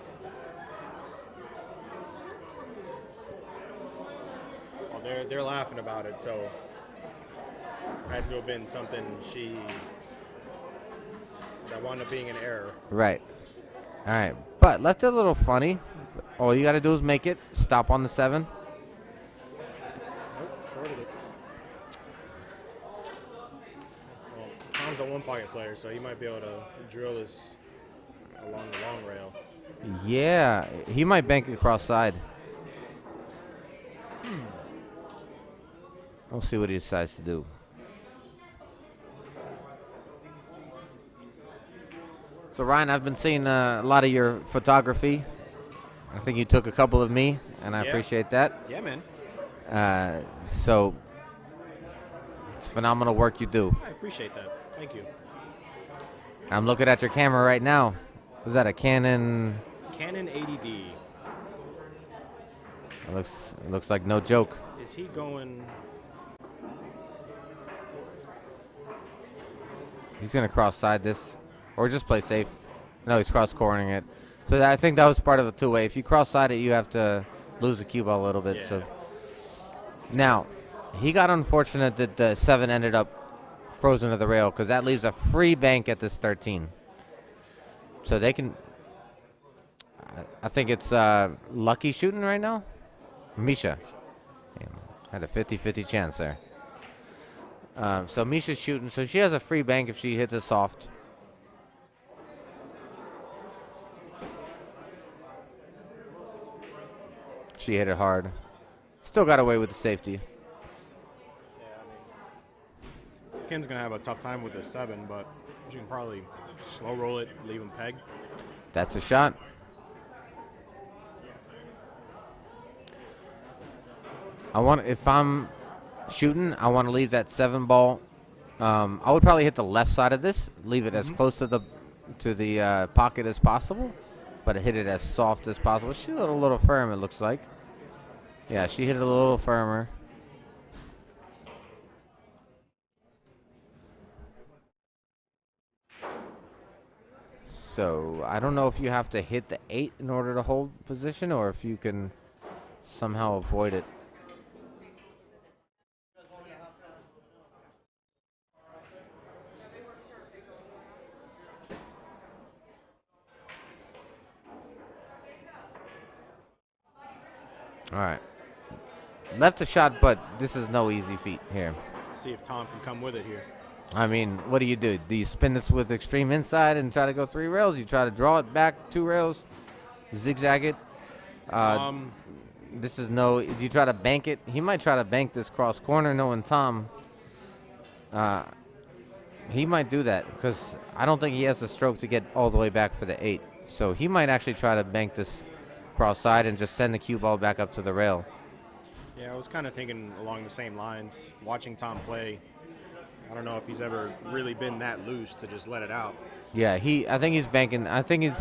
Well, they're laughing about it, so had to have been something that wound up being an error.
Right. All right. But left it a little funny. All you got to do is make it. Stop on the 7.
Nope, shorted it. Well, Tom's a 1-pocket player, so he might be able to drill this along the long rail.
Yeah. He might bank it cross side. We'll see what he decides to do. So, Ryan, I've been seeing a lot of your photography. I think you took a couple of me, and I appreciate that.
Yeah, man.
So, it's phenomenal work you do.
I appreciate that. Thank you.
I'm looking at your camera right now. Was that a Canon?
Canon 80D.
It looks like no joke.
Is he going?
He's going to cross-side this, or just play safe. No, he's cross-cornering it. So I think that was part of the two-way. If you cross-side it, you have to lose the cue ball a little bit.
Yeah.
So now, he got unfortunate that the 7 ended up frozen to the rail because that leaves a free bank at this 13. So they can. I think it's Luky shooting right now. Misha had a 50-50 chance there. So Misha's shooting, so she has a free bank if she hits it soft. She hit it hard. Still got away with the safety.
Ken's going to have a tough time with the 7, but you can probably slow roll it, leave him pegged.
That's a shot. If I'm shooting, I want to leave that 7 ball. I would probably hit the left side of this, leave it as close to the pocket as possible, but hit it as soft as possible. She hit it a little firm, it looks like. Yeah, she hit it a little firmer. So I don't know if you have to hit the 8 in order to hold position or if you can somehow avoid it. All right. Left a shot, but this is no easy feat here.
See if Tom can come with it here.
I mean, what do? Do you spin this with extreme inside and try to go 3 rails? You try to draw it back 2 rails, zigzag it? This is no, do you try to bank it? He might try to bank this cross corner, knowing Tom. He might do that because I don't think he has the stroke to get all the way back for the 8. So he might actually try to bank this cross side and just send the cue ball back up to the rail.
Yeah, I was kind of thinking along the same lines, watching Tom play. I don't know if he's ever really been that loose to just let it out.
Yeah, I think he's banking. I think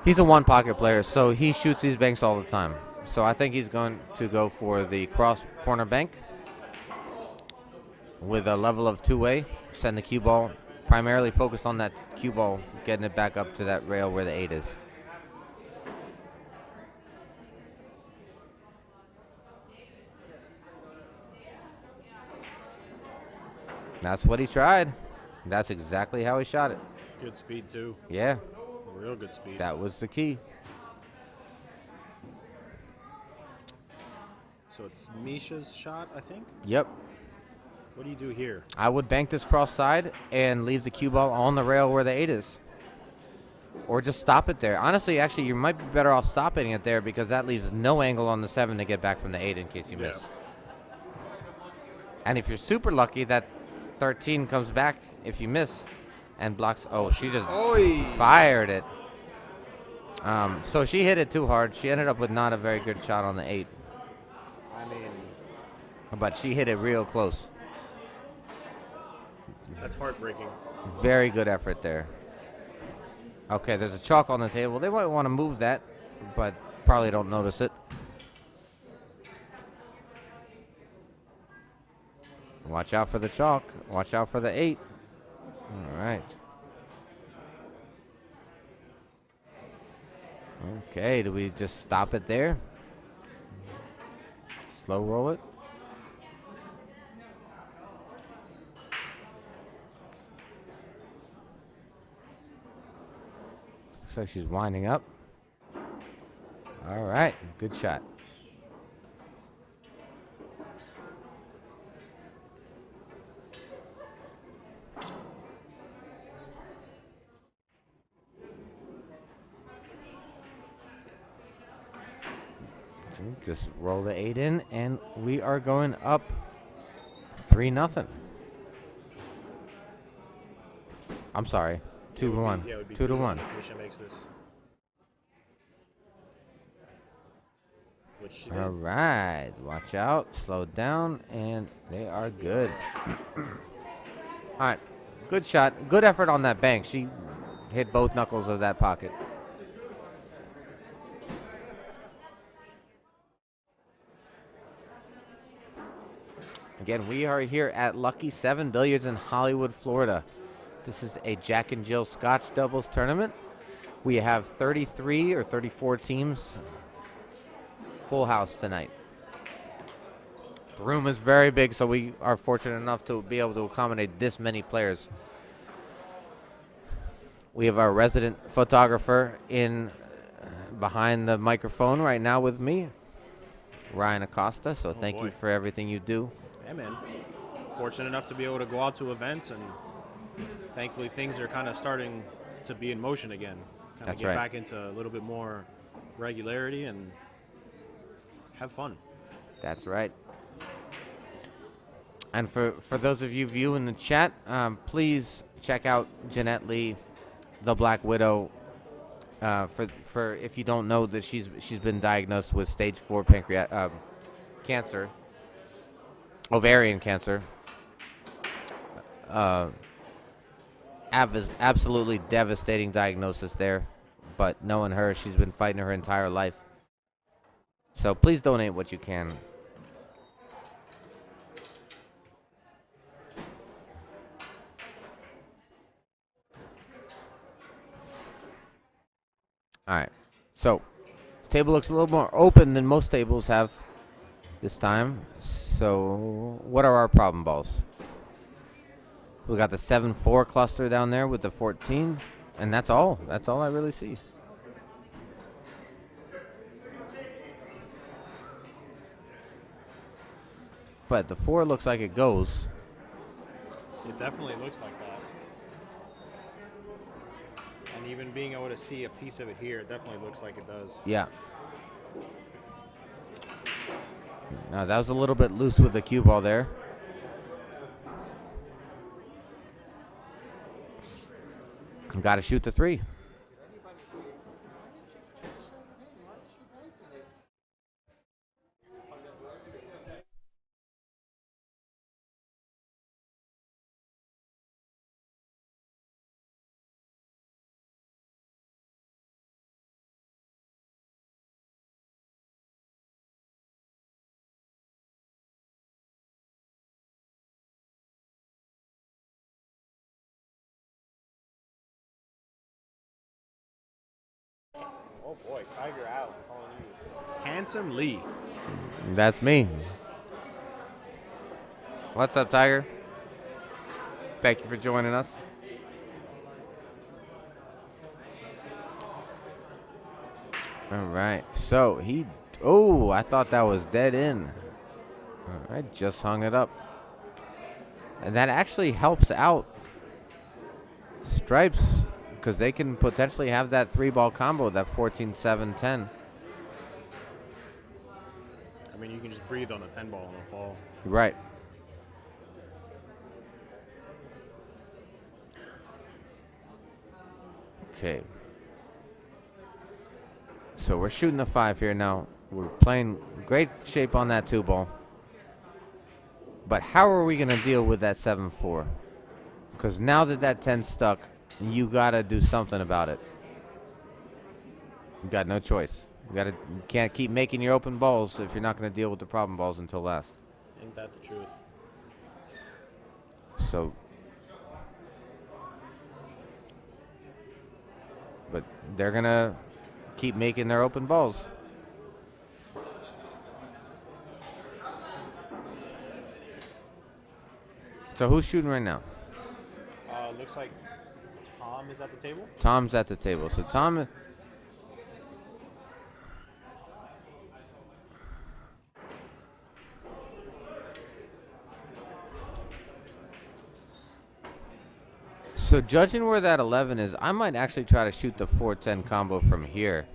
he's a one pocket player, so he shoots these banks all the time. So I think he's going to go for the cross corner bank with a level of 2-way, send the cue ball, primarily focused on that cue ball, getting it back up to that rail where the 8 is. That's what he tried. That's exactly how he shot it.
Good speed, too.
Yeah.
Real good speed.
That was the key.
So it's Misha's shot, I think?
Yep.
What do you do here?
I would bank this cross side and leave the cue ball on the rail where the 8 is. Or just stop it there. Honestly, actually, you might be better off stopping it there because that leaves no angle on the 7 to get back from the 8 in case you miss. And if you're super lucky, that 13 comes back if you miss and blocks. Oh, she just fired it. So she hit it too hard. She ended up with not a very good shot on the 8.
I mean,
but she hit it real close.
That's heartbreaking.
Very good effort there. Okay, there's a chalk on the table. They might want to move that, but probably don't notice it. Watch out for the chalk. Watch out for the 8. All right. Okay, do we just stop it there? Slow roll it. Looks like she's winding up. All right, good shot. Just roll the 8 in, and we are going up 3-0. I'm sorry. 2-1.
Yeah, it would be
2-1.
if Misha makes this. Which she
All
did.
right. Watch out. Slow down. And they are good. All right. Good shot. Good effort on that bank. She hit both knuckles of that pocket. Again, we are here at Lucky 7 Billiards in Hollywood, Florida. This is a Jack and Jill Scotch doubles tournament. We have 33 or 34 teams. Full house tonight. The room is very big, so we are fortunate enough to be able to accommodate this many players. We have our resident photographer in behind the microphone right now with me, Ryan Acosta. So thank you for everything you do.
Yeah, man. Fortunate enough to be able to go out to events, and thankfully things are kind of starting to be in motion again. Kind of get back into a little bit more regularity and have fun.
That's right. And for those of you viewing the chat, please check out Jeanette Lee, the Black Widow. For if you don't know that she's been diagnosed with stage 4 pancreatic cancer, ovarian cancer. Absolutely devastating diagnosis there, but knowing her, she's been fighting her entire life. So please donate what you can. All right, so this table looks a little more open than most tables have this time. So what are our problem balls? We got the 7-4 cluster down there with the 14, and that's all. That's all I really see. But the 4 looks like it goes.
It definitely looks like that. And even being able to see a piece of it here, it definitely looks like it does.
Yeah. Now that was a little bit loose with the cue ball there. Got to shoot the 3.
Oh boy, Tiger out, calling you Handsome Lee.
That's me. What's up, Tiger? Thank you for joining us. All right, so he, I thought that was dead in. All right, just hung it up. And that actually helps out Stripes, because they can potentially have that 3-ball combo, that 14-7-10.
I mean, you can just breathe on the 10-ball and it'll fall.
Right. Okay. So we're shooting the 5 here now. We're playing great shape on that 2-ball. But how are we going to deal with that 7-4? Because now that 10's stuck, you got to do something about it. You got no choice. You can't keep making your open balls if you're not going to deal with the problem balls until last.
Ain't that the truth?
So, but they're going to keep making their open balls. So who's shooting right now?
Looks like Tom is at the table.
Tom's at the table. So Tom. So judging where that 11 is, I might actually try to shoot the 4-10 combo from here.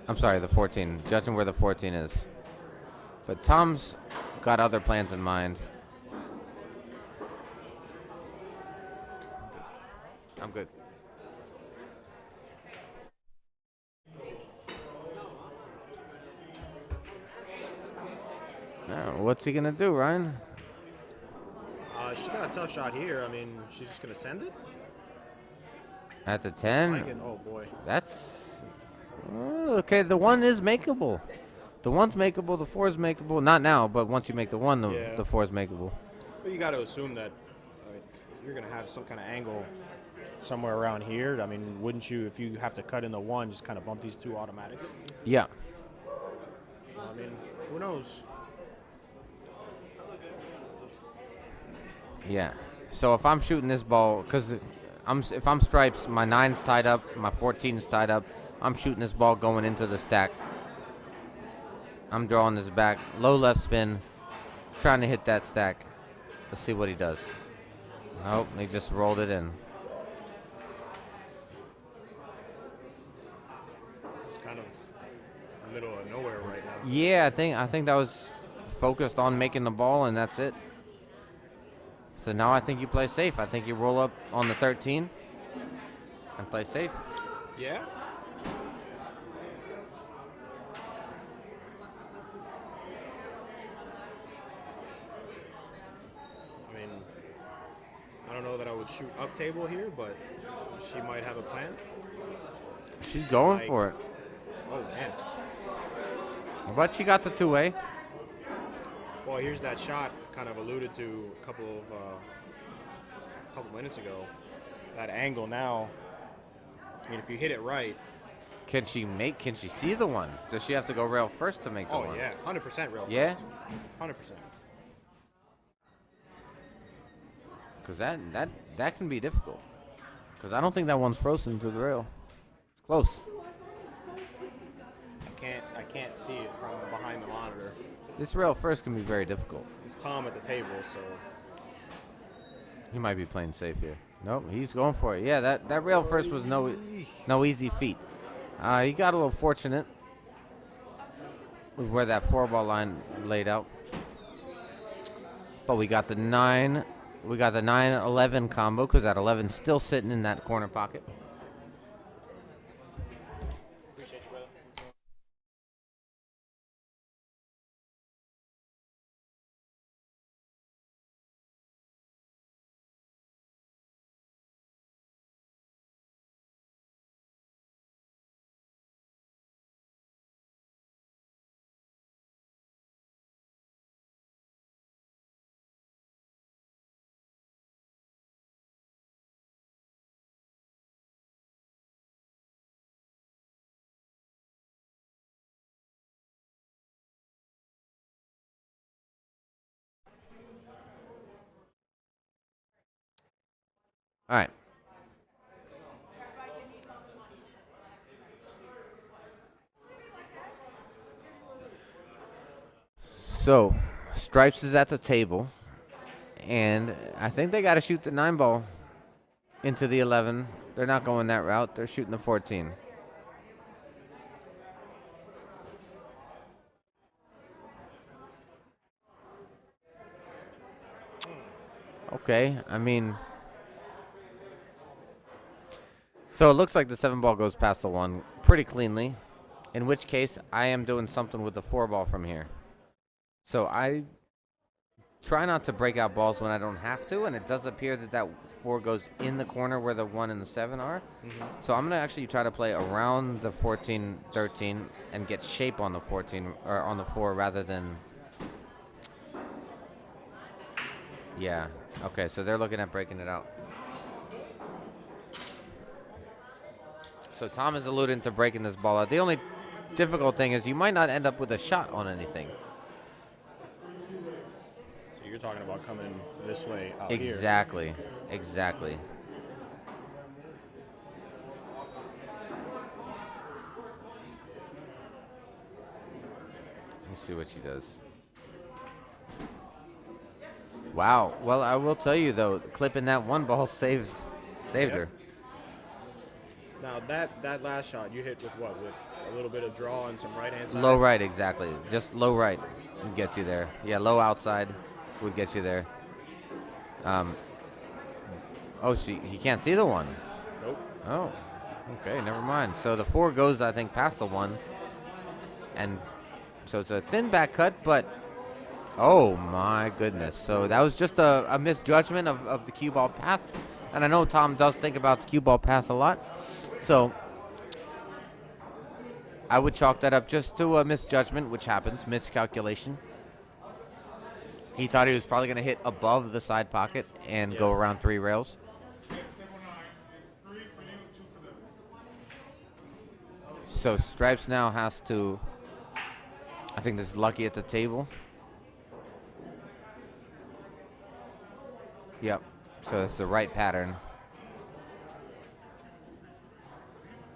I'm sorry, the 14. Judging where the 14 is. But Tom's got other plans in mind. I'm good. Now, what's he gonna do, Ryan?
She's got a tough shot here. I mean, she's just gonna send it
at the 10.
Oh boy,
that's okay. The 1 is makeable. The 1's makeable. The 4 is makeable. Not now, but once you make the 1, the 4 is makeable.
But you got to assume that you're gonna have some kind of angle somewhere around here. I mean, wouldn't you, if you have to cut in the 1, just kind of bump these 2 automatically?
Yeah.
So, I mean, who knows?
Yeah. So if I'm shooting this ball, because if I'm stripes, my 9's tied up, my 14's tied up. I'm shooting this ball going into the stack. I'm drawing this back, low left spin, trying to hit that stack. Let's see what he does. Nope, he just rolled it in.
It's kind of in the middle of nowhere right now.
Yeah, I think that was focused on making the ball, and that's it. So now I think you play safe. I think you roll up on the 13 and play safe.
Yeah. I mean, I don't know that I would shoot up table here, but she might have a plan.
She's going for it.
Oh, man.
But she got the 2-way.
Well, here's that shot kind of alluded to a couple minutes ago. That angle now, I mean, if you hit it right.
Can she see the 1? Does she have to go rail first to make the 1?
Oh, yeah, 100% rail
yeah?
first. 100%.
Because that can be difficult. Because I don't think that 1's frozen to the rail. It's close.
I can't see it from behind the monitor.
This rail first can be very difficult.
It's Tom at the table, so
he might be playing safe here. Nope, he's going for it. Yeah, that rail first was no easy feat. He got a little fortunate with where that 4-ball line laid out. But we got the 9. We got the 9-11 combo because that 11's still sitting in that corner pocket.
appreciate you, brother.
All right. So, Stripes is at the table, and I think they got to shoot the 9-ball into the 11. They're not going that route. They're shooting the 14. Okay, I mean, so it looks like the 7-ball goes past the 1 pretty cleanly, in which case I am doing something with the 4-ball from here. So I try not to break out balls when I don't have to, and it does appear that 4 goes in the corner where the 1 and the 7 are. Mm-hmm. So I'm going to actually try to play around the 14, 13, and get shape on the 14, or on the 4 rather than... Yeah. Okay, so they're looking at breaking it out. So Tom is alluding to breaking this ball out. The only difficult thing is you might not end up with a shot on anything.
So you're talking about coming this way out
Exactly.
here.
Exactly. Let me see what she does. Wow. Well, I will tell you, though, clipping that 1 ball saved her.
Now, that last shot you hit with what? With a little bit of draw and some right-hand side?
Low right, exactly. Just low right would get you there. Yeah, low outside would get you there. He can't see the 1. Oh, okay, never mind. So the 4 goes, I think, past the 1. And so it's a thin back cut, but oh my goodness. So that was just a misjudgment of the cue ball path. And I know Tom does think about the cue ball path a lot. So I would chalk that up just to a misjudgment, which happens, miscalculation. He thought he was probably going to hit above the side pocket and go around 3 rails. So Stripes now has to, I think this is Lucky at the table. Yep, so it's the right pattern.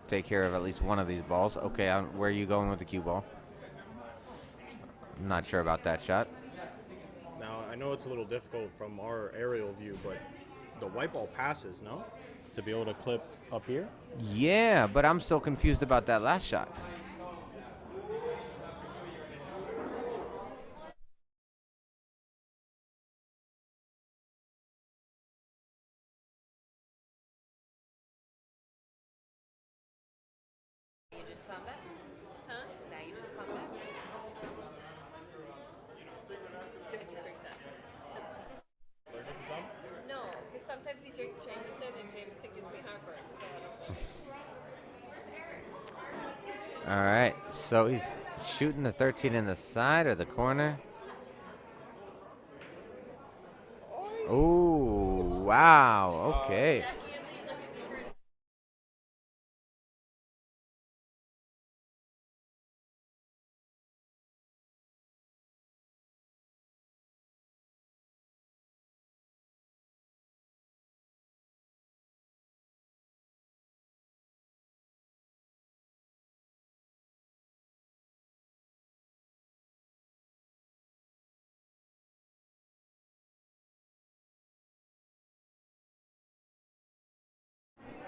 Take care of at least one of these balls. Okay, where are you going with the cue ball? I'm not sure about that shot.
Now, I know it's a little difficult from our aerial view, but the white ball passes, no? To be able to clip up here?
Yeah, but I'm still confused about that last shot.
You just come back? Huh? Now you just come back?
Allergic to some?
No, because sometimes he drinks Jameson and Jameson gives me heartburn. So
All right, so he's shooting the 13 in the side or the corner. Oh, wow, okay.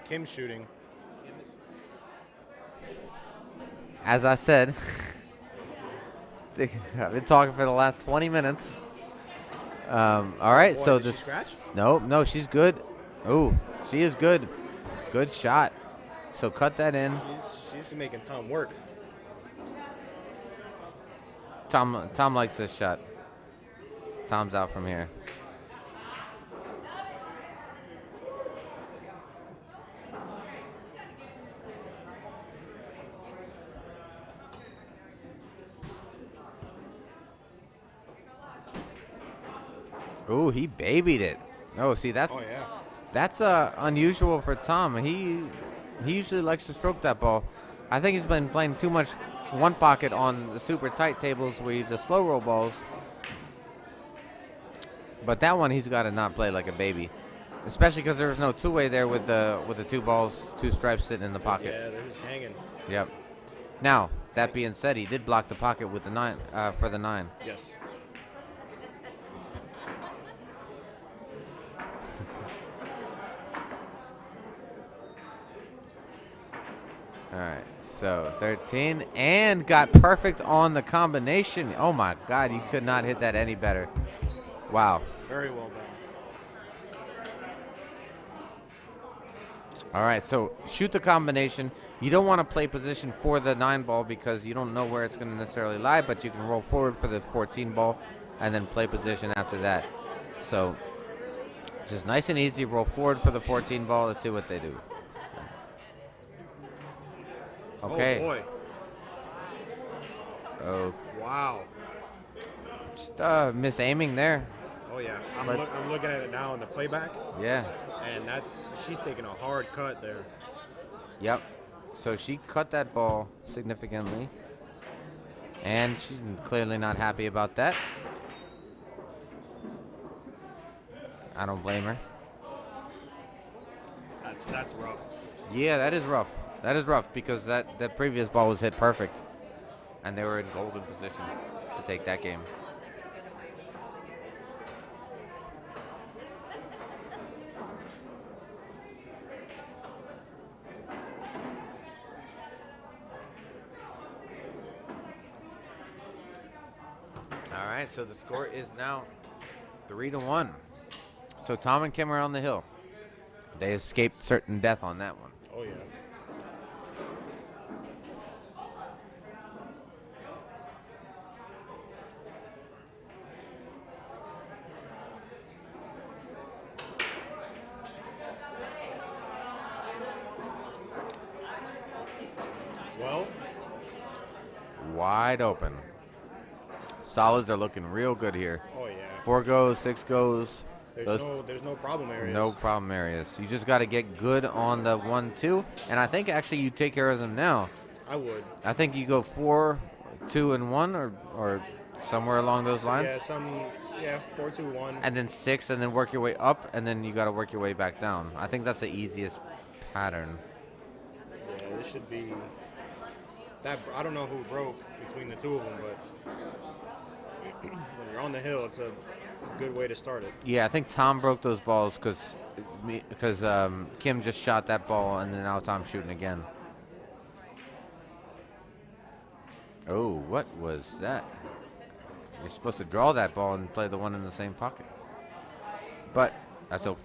Kim's shooting.
As I said, I've been talking for the last 20 minutes. All right,
boy,
so
did she
this.
scratch?
No, she's good. Oh, she is good. Good shot. So cut that in.
She's making Tom work.
Tom likes this shot. Tom's out from here. Ooh, he babied it. Oh, see, that's unusual for Tom. He usually likes to stroke that ball. I think he's been playing too much one pocket on the super tight tables where he's just slow roll balls. But that one he's got to not play like a baby, especially because there was no two-way there with the 2 balls, 2 stripes sitting in the pocket.
Yeah, they're just hanging.
Yep. Now that being said, he did block the pocket with the 9 for the 9.
Yes.
All right, so 13, and got perfect on the combination. Oh, my God, you could not hit that any better. Wow.
Very well done.
All right, so shoot the combination. You don't want to play position for the 9 ball because you don't know where it's going to necessarily lie, but you can roll forward for the 14 ball and then play position after that. So just nice and easy, roll forward for the 14 ball. Let's see what they do. Okay.
Oh, boy.
Oh.
Wow.
Just misaiming there.
Oh, yeah. I'm looking at it now in the playback.
Yeah.
And she's taking a hard cut there.
Yep. So she cut that ball significantly. And she's clearly not happy about that. I don't blame her.
That's rough.
Yeah, that is rough. That is rough because that previous ball was hit perfect. And they were in golden position to take that game. All right, so the score is now 3-1. So Tom and Kim are on the hill. They escaped certain death on that one.
Oh, Well,
wide open. Solids are looking real good here.
Oh yeah.
4 goes, 6 goes.
There's no problem areas.
No problem areas. You just got to get good on the 1-2, and I think actually you take care of them now.
I would.
I think you go 4, 2, and 1, or somewhere along those lines.
Yeah, 4, 2, 1.
And then 6, and then work your way up, and then you got to work your way back down. I think that's the easiest pattern.
Yeah, this should be. That I don't know who broke between the two of them, but when you're on the hill, it's a good way to start it.
Yeah, I think Tom broke those balls because Kim just shot that ball, and then now Tom's shooting again. Oh, what was that? You're supposed to draw that ball and play the one in the same pocket. But that's okay.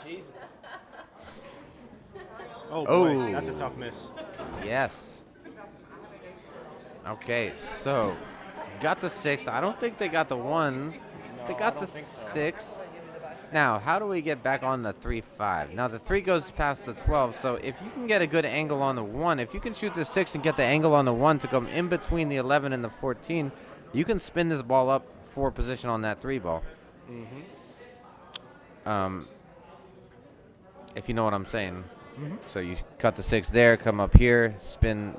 Jesus. Oh, boy, that's a tough miss.
Yes. Okay, so got the 6. I don't think they got the 1. They got the 6. Now, how do we get back on the 3-5? Now, the 3 goes past the 12, so if you can get a good angle on the 1, if you can shoot the 6 and get the angle on the 1 to come in between the 11 and the 14, you can spin this ball up for position on that 3 ball. If you know what I'm saying. So you cut the 6 there, come up here, spin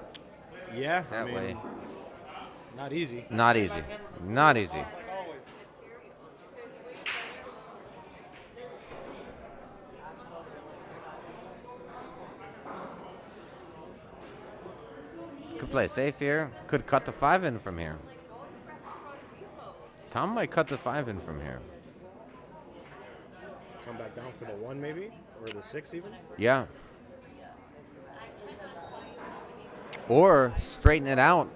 that way.
Not easy.
Not easy. Not easy. Could play safe here. Could cut the 5 in from here. Tom might cut the 5 in from here.
Come back down for the 1 maybe? Or the 6 even?
Yeah. Or straighten it out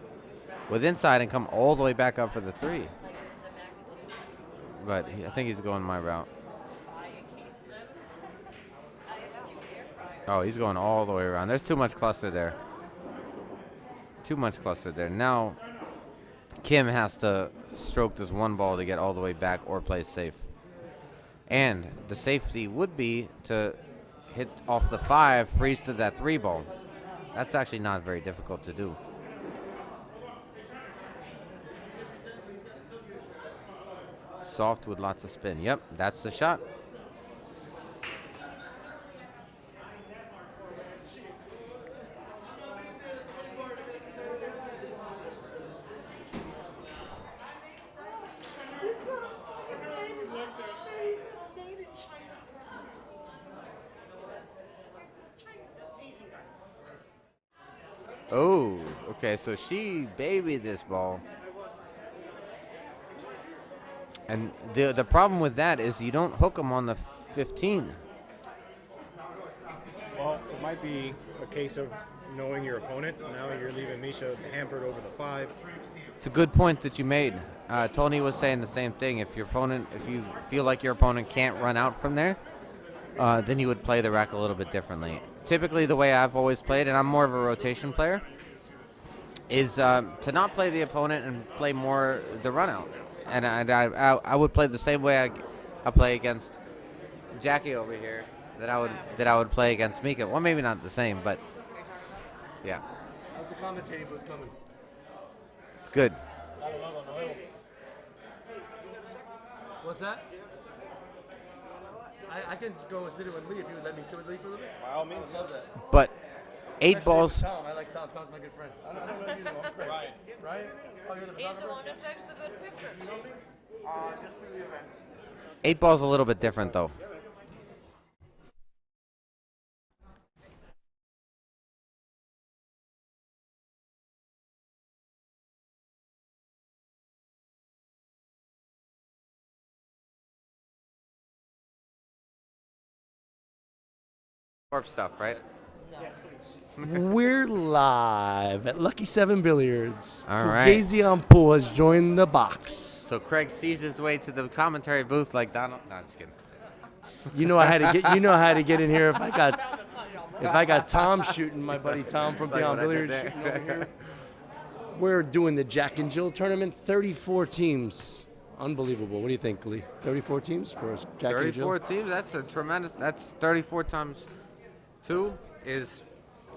with inside and come all the way back up for the 3. But I think he's going my route. Oh, he's going all the way around. There's too much cluster there. Too much cluster there. Now, Kim has to stroke this 1 ball to get all the way back or play safe. And the safety would be to hit off the 5, freeze to that 3 ball. That's actually not very difficult to do. Soft with lots of spin. Yep, that's the shot. Oh, okay, so she babied this ball. And the problem with that is you don't hook them on the 15.
Well, it might be a case of knowing your opponent. Now you're leaving Misha hampered over the 5.
It's a good point that you made. Tony was saying the same thing. If you feel like your opponent can't run out from there, then you would play the rack a little bit differently. Typically, the way I've always played, and I'm more of a rotation player, is to not play the opponent and play more the run out. And I would play the same way I play against Jackie over here that I would play against Mika. Well, maybe not the same, but yeah.
How's the commentating booth coming?
It's good.
What's that? I can go and sit it with Lee if you would let me sit with Lee for a little bit. By all means. I love that.
But 8 balls.
Tom. I like Tom. Tom's my good friend. I don't know you. I'm Craig. Right? Oh, you're the
He's the
photographer?
one who takes the good pictures.
Just for the event.
8 balls a little bit different though. Corp stuff, right?
We're live at Lucky 7 Billiards.
All right.
Fagazzziii on pool has joined the box.
So Craig sees his way to the commentary booth like Donald. No, I'm just kidding.
You know I had to get. You know I had to get in here if I got Tom shooting, my buddy Tom from
Like
Beyond
what I did
Billiards
there.
shooting over here. We're doing the Jack and Jill tournament. 34 teams. Unbelievable. What do you think, Lee? 34 teams for Jack and Jill.
34 teams. That's a tremendous. That's 34 times 2 is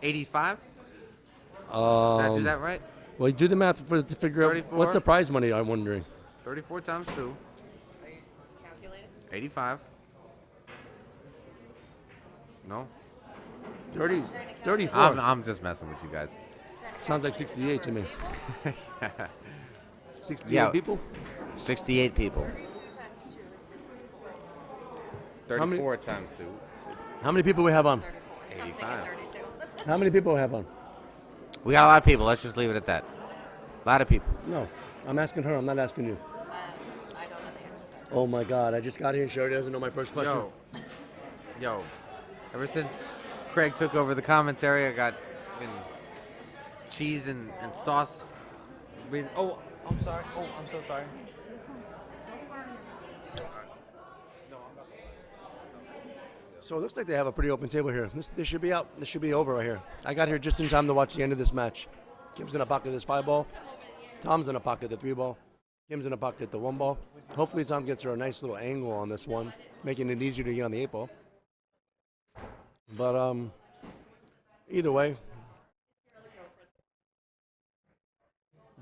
85. Did I do that right?
Well, do the math to figure
34.
out what's the prize money. I'm wondering.
34 times 2.
Are you calculating?
85. No.
34.
I'm just messing with you guys.
Sounds like 68 to me. 68
Yeah.
people?
68 people.
32 times 2 is 64.
34 times 2.
How many people we have on?
85.
How many people we have on?
We got a lot of people. Let's just leave it at that. A lot of people.
No, I'm asking her. I'm not asking you.
I don't know the answer to that.
Oh my God! I just got here and Chery doesn't know my first question.
Yo. Ever since Craig took over the commentary, I got cheese and sauce. Oh, I'm sorry. Oh, I'm so sorry.
So it looks like they have a pretty open table here. This should be out. This should be over right here. I got here just in time to watch the end of this match. Kim's in a pocket this 5 ball. Tom's in a pocket the 3 ball. Kim's in a pocket the 1 ball. Hopefully Tom gets her a nice little angle on this one, making it easier to get on the 8 ball. But either way,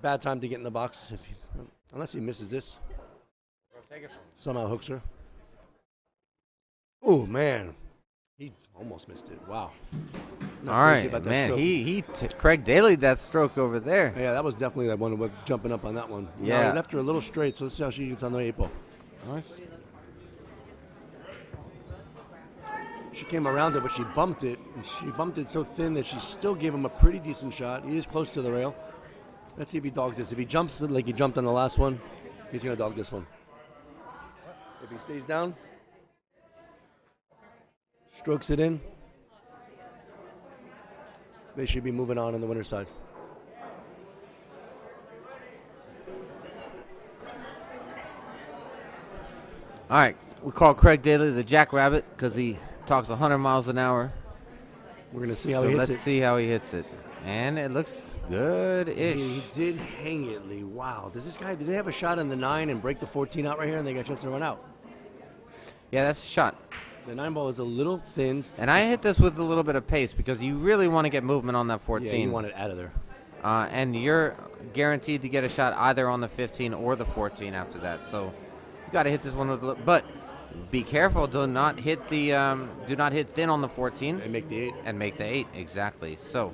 bad time to get in the box unless he misses this. Somehow hooks her. Oh man, he almost missed it. Wow.
All right, man. Craig Daly that stroke over there.
Yeah, that was definitely that one with jumping up on that one.
Yeah,
no, he left her a little straight, so let's see how she gets on the 8 ball.
Nice.
She came around it, but she bumped it. And she bumped it so thin that she still gave him a pretty decent shot. He is close to the rail. Let's see if he dogs this. If he jumps like he jumped on the last one, he's gonna dog this one. If he stays down, strokes it in, they should be moving on the winner's side.
All right, we call Craig Daly the Jackrabbit because he talks 100 miles an hour.
We're going to see how he hits it.
Let's see how he hits it. And it looks good-ish.
He did hang it, Lee. Wow. Did they have a shot in the 9 and break the 14 out right here and they got a chance to run out?
Yeah, that's a shot.
The 9 ball is a little thin.
And I hit this with a little bit of pace because you really want to get movement on that 14.
Yeah, you want it out of there.
And you're guaranteed to get a shot either on the 15 or the 14 after that. So you got to hit this one with a little. But be careful. Do not hit thin on the 14.
And make the 8.
And make the 8, exactly. So.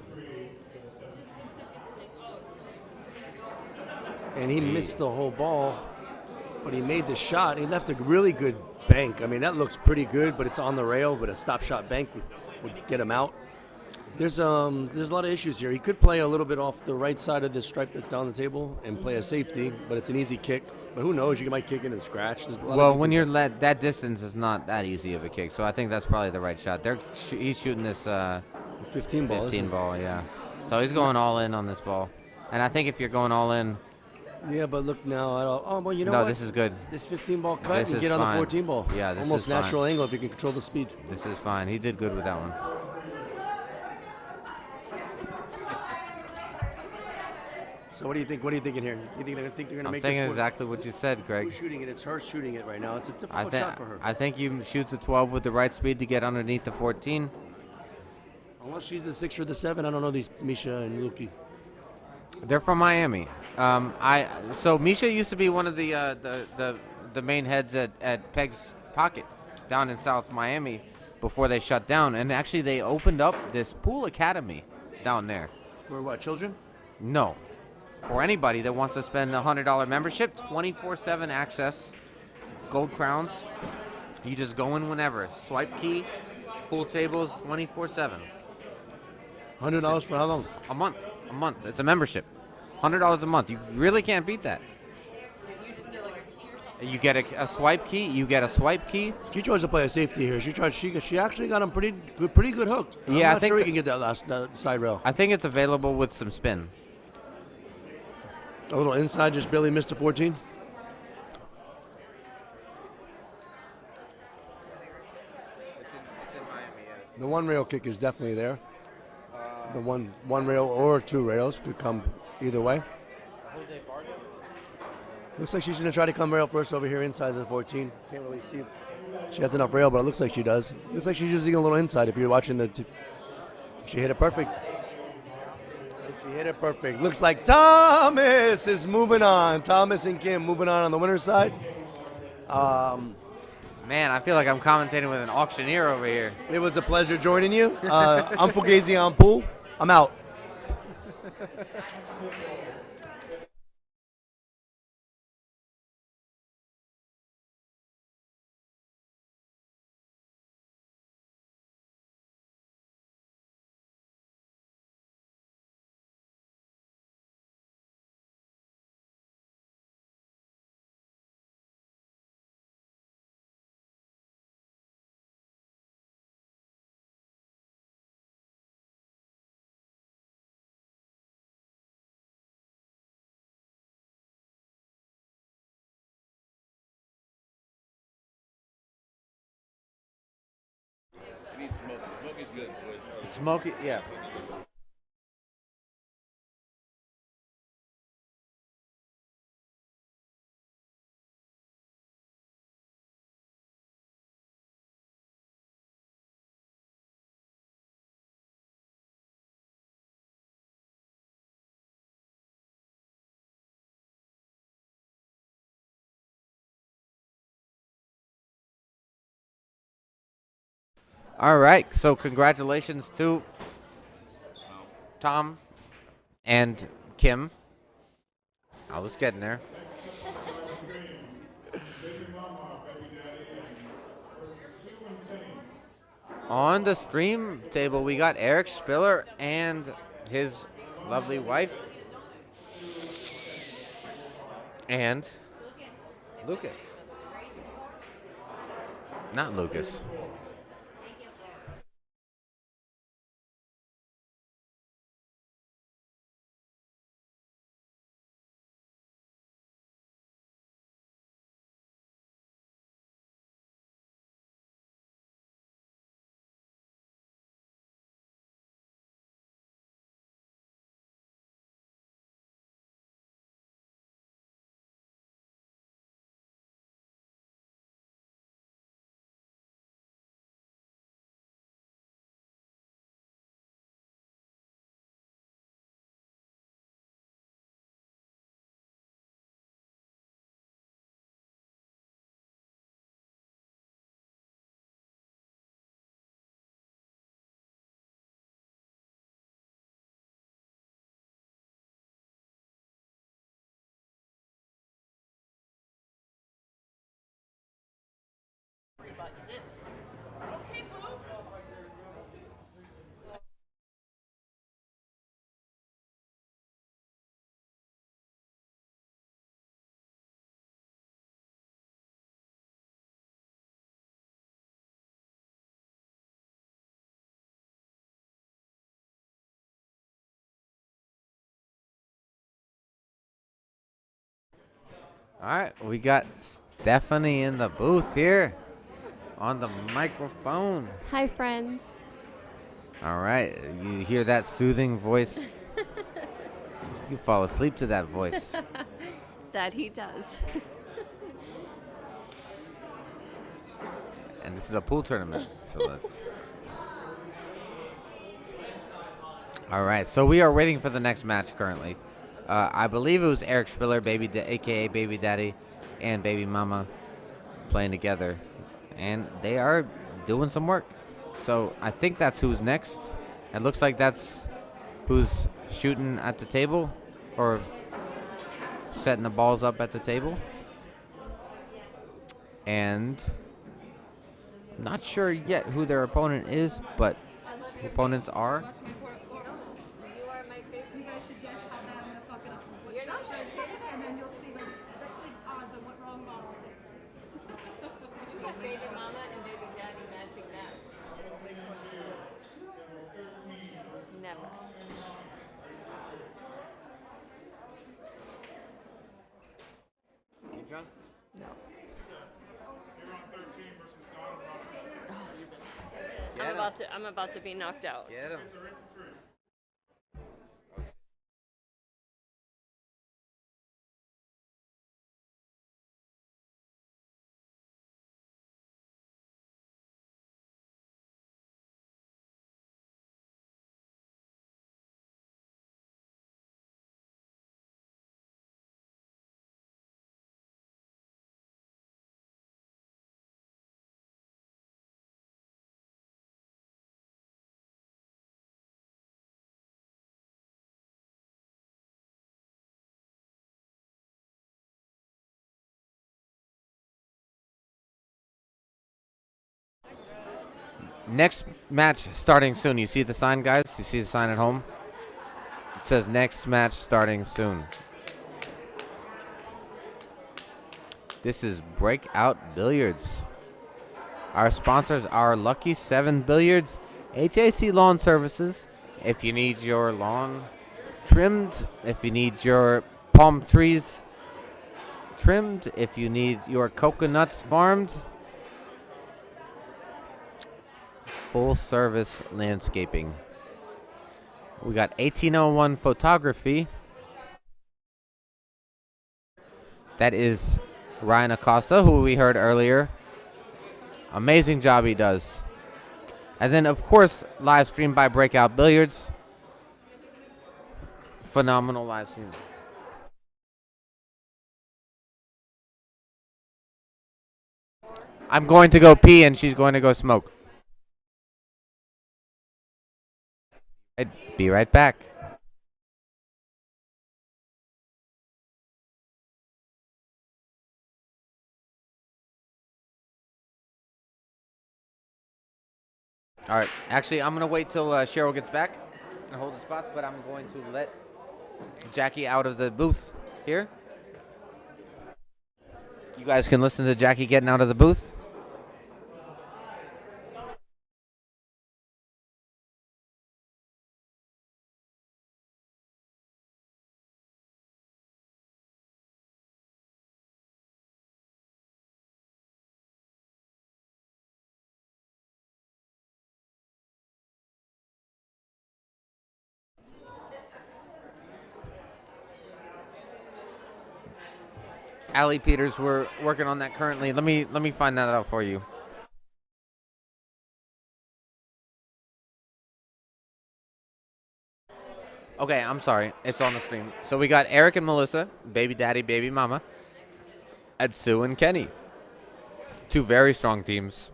And he missed the whole ball, but he made the shot. He left a really good bank. I mean, that looks pretty good, but it's on the rail, but a stop shot bank would get him out. There's a lot of issues here. He could play a little bit off the right side of this stripe that's down the table and play a safety, but it's an easy kick. But who knows? You might kick it and scratch.
Well, when you're that distance is not that easy of a kick, so I think that's probably the right shot. He's shooting this
15 ball.
15 ball, yeah. So he's going all in on this ball. And I think if you're going all in,
Yeah, but look now. Oh, well, you know
no,
what?
this is good.
This 15 ball cut
This
and
is
get on
fine.
the 14 ball.
Yeah, this
almost
is fine.
natural angle if you can control the speed.
This is fine. He did good with that one.
So what do you think? What are you thinking here? You think they're going to make this
I'm thinking
work?
exactly what you said, Greg.
Who's shooting it? It's her shooting it right now. It's a difficult shot for her.
I think you shoot the 12 with the right speed to get underneath the 14.
Unless she's the 6 or the 7, I don't know these Misha and Luky.
They're from Miami. So Misha used to be one of the main heads at Peg's Pocket down in South Miami before they shut down. And actually they opened up this pool academy down there.
For what, children?
No. For anybody that wants to spend a $100 membership, 24/7 access, gold crowns. You just go in whenever. Swipe key, pool tables, 24/7.
$100 for how long?
A month. A month. It's a membership. $100 a month. You really can't beat that. You get a swipe key. You get a swipe key.
She tries to play a safety here. She actually got him pretty good hooked.
Yeah,
I'm not sure he can get that side rail.
I think it's available with some spin.
A little inside, just barely missed the 14. The one rail kick is definitely there. The one rail or 2 rails could come either way. Looks like she's going to try to come rail first over here inside the 14. Can't really see if she has enough rail, but it looks like she does. Looks like she's using a little inside if you're watching the... She hit it perfect. She hit it perfect. Looks like Thomas is moving on. Thomas and Kim moving on the winner's side.
Man, I feel like I'm commentating with an auctioneer over here.
It was a pleasure joining you. I'm Fagazzziii on pool. I'm out.
Smokey's good.
Smokey, yeah. All right, so congratulations to Tom and Kim. I was getting there. On the stream table, we got Eric Spiller and his lovely wife. And Lucas. Not Lucas.
Okay, bro.
All right, we got Stephanie in the booth here on the microphone.
Hi, friends.
All right, you hear that soothing voice? You fall asleep to that voice.
That he does.
And this is a pool tournament, so let's. All right, so we are waiting for the next match currently. I believe it was Eric Spiller, aka Baby Daddy, and Baby Mama playing together, and they are doing some work. So I think that's who's next. It looks like that's who's shooting at the table or setting the balls up at the table. And not sure yet who their opponent is, but opponents are.
I'm about to be knocked out.
Get him. Next match starting soon. You see the sign, guys? You see the sign at home? It says next match starting soon. This is Breakout Billiards. Our sponsors are Lucky 7 Billiards, HAC Lawn Services. If you need your lawn trimmed, if you need your palm trees trimmed, if you need your coconuts farmed, full service landscaping. We got 1801 photography. That is Ryan Acosta, who we heard earlier. Amazing job he does. And then, of course, live stream by Breakout Billiards. Phenomenal live stream. I'm going to go pee and she's going to go smoke. I'd be right back. All right. Actually, I'm going to wait till Cheryl gets back and hold the spots, but I'm going to let Jackie out of the booth here. You guys can listen to Jackie getting out of the booth. Allie Peters, we're working on that currently. Let me find that out for you. Okay, I'm sorry. It's on the stream. So we got Eric and Melisa, Baby Daddy, Baby Mama, and Sue and Kenny. Two very strong teams.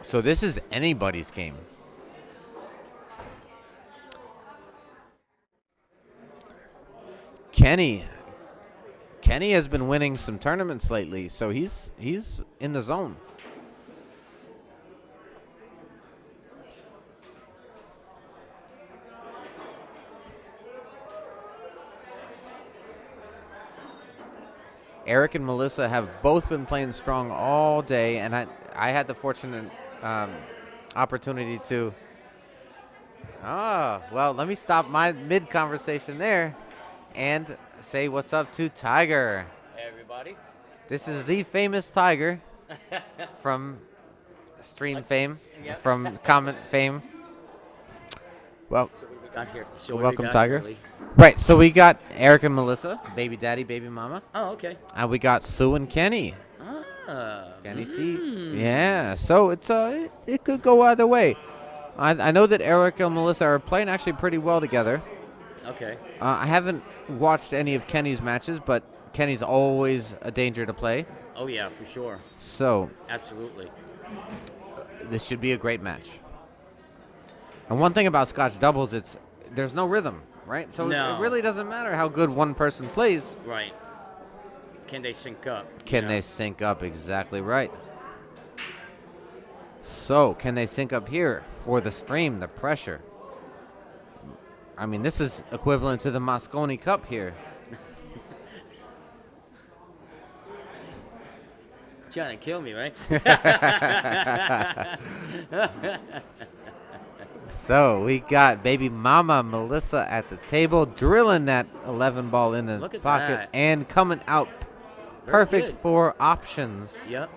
So this is anybody's game. Kenny has been winning some tournaments lately, so he's in the zone. Eric and Melisa have both been playing strong all day, and I had the fortunate opportunity to. Well, let me stop my mid-conversation there. and say what's up to Tiger.
Hey, everybody.
This is the famous Tiger from stream fame, from comment fame. Well,
so what we got here? So
welcome, Tiger. Right, so we got Eric and Melisa, baby daddy, baby mama.
Oh, okay.
And we got Sue and Kenny. Kenny C. Yeah, so it's it could go either way. I know that Eric and Melisa are playing actually pretty well together.
Okay.
I haven't watched any of Kenny's matches, but Kenny's always a danger to play.
Oh, yeah, for sure.
So.
Absolutely.
This should be a great match. And one thing about Scotch doubles, there's no rhythm, right? So it really doesn't matter how good one person plays.
Right. Can they sync up?
Can they sync up? Exactly right. So, can they sync up here for the stream, the pressure? I mean, this is equivalent to the Mosconi Cup here.
Trying to kill me, right?
So, we got baby mama Melisa at the table, drilling that 11 ball in the pocket and coming out perfect for options.
Yep.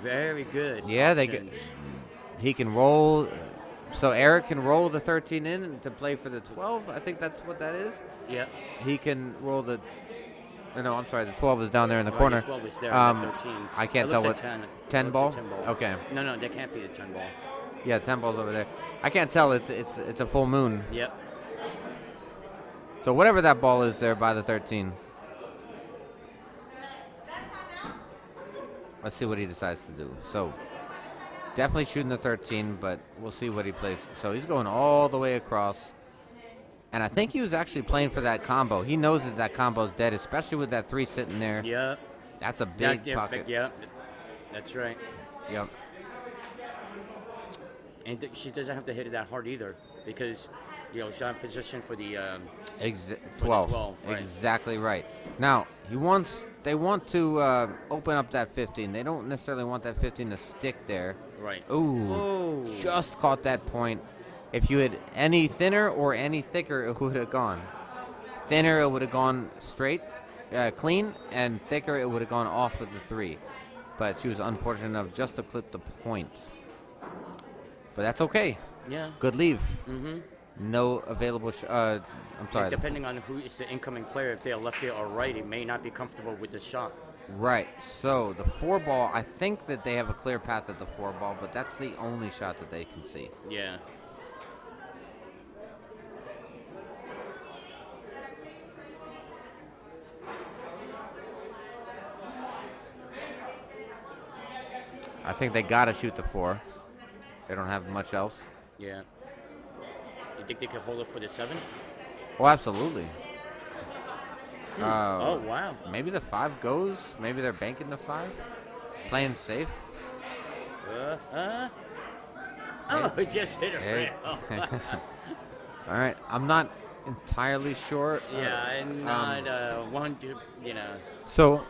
Very good.
Yeah,
options.
He can roll. So Eric can roll the 13 in to play for the 12. I think that's what that is.
Yep.
He can roll the. No, I'm sorry. The 12 is down there in the corner.
The 12 is there. 13.
I can't tell what. 10 ball.
10 ball.
Okay.
No, that can't be the 10 ball.
Yeah, 10 ball's over there. I can't tell. It's a full moon.
Yep.
So whatever that ball is there by the 13. Let's see what he decides to do. So, definitely shooting the 13, but we'll see what he plays. So, he's going all the way across. And I think he was actually playing for that combo. He knows that combo's dead, especially with that 3 sitting there.
Yep.
That's a big pocket.
Yep. That's right.
Yep.
And she doesn't have to hit it that hard either because, she's in position for the
12.
Right.
Exactly right. Now, they want to open up that 15. They don't necessarily want that 15 to stick there.
Right.
Ooh. Just caught that point. If you had any thinner or any thicker, it would have gone. Thinner, it would have gone straight, clean, and thicker, it would have gone off of the 3. But she was unfortunate enough just to clip the point. But that's okay.
Yeah.
Good leave.
Mm-hmm.
No available. I'm sorry.
Depending on who is the incoming player, if they're lefty or righty, may not be comfortable with the shot.
Right. So the 4 ball, I think that they have a clear path at the 4 ball, but that's the only shot that they can see.
Yeah.
I think they gotta shoot the 4. They don't have much else.
Yeah. You think they could hold it for the 7?
Oh, absolutely.
Oh, wow.
Maybe the 5 goes. Maybe they're banking the 5. Playing safe.
Oh, it just hit a
hey.
rail.
All right. I'm not entirely sure.
Yeah, and not one,
So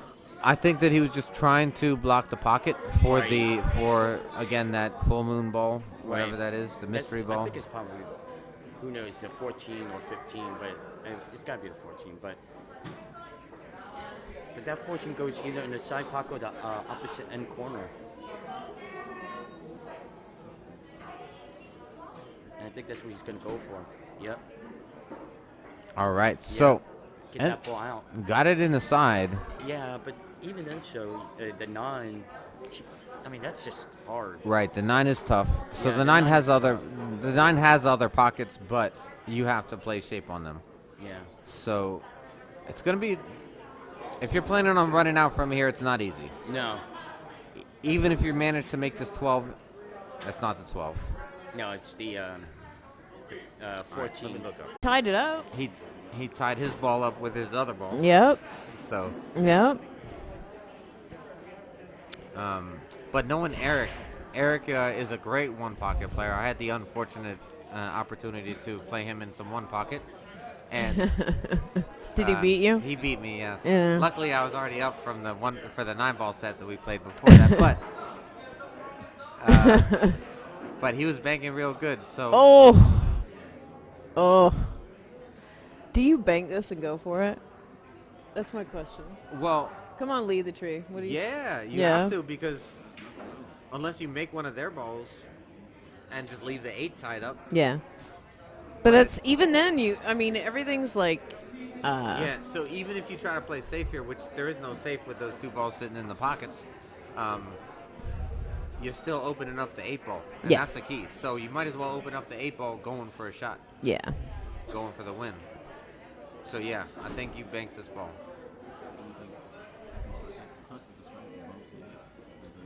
I think that he was just trying to block the pocket for for again that full moon ball, whatever that is, the mystery ball.
I think it's probably, who knows, the 14 or 15, but it's got to be the 14. But that 14 goes either in the side pocket or the opposite end corner. And I think that's what he's going to go for. Yep.
All right, so
get that ball out.
Got it in the side.
Yeah, but even then, so the 9, that's just hard.
Right, the 9 is tough. So the 9 has other pockets, but you have to play shape on them.
Yeah.
So it's going to be, if you're planning on running out from here, it's not easy.
No.
Even if you manage to make this 12, that's not the 12.
No, it's the 14.
Tied it up.
He tied his ball up with his other ball.
Yep.
So.
Yep.
But knowing Eric is a great one pocket player. I had the unfortunate opportunity to play him in some one pocket, and
did he beat you?
He beat me, yes.
Yeah.
Luckily, I was already up from the 9-ball set that we played before that, but he was banking real good. So.
Oh. Do you bank this and go for it? That's my question.
Well,
come on, lead the tree. What do you?
Yeah, you have to, because unless you make one of their balls and just leave the 8 tied up.
Yeah. But that's even then. Everything's like.
Yeah. So even if you try to play safe here, which there is no safe with those 2 balls sitting in the pockets, you're still opening up the 8 ball. And that's the key. So you might as well open up the 8 ball going for a shot.
Yeah.
Going for the win. So yeah, I think you banked this ball.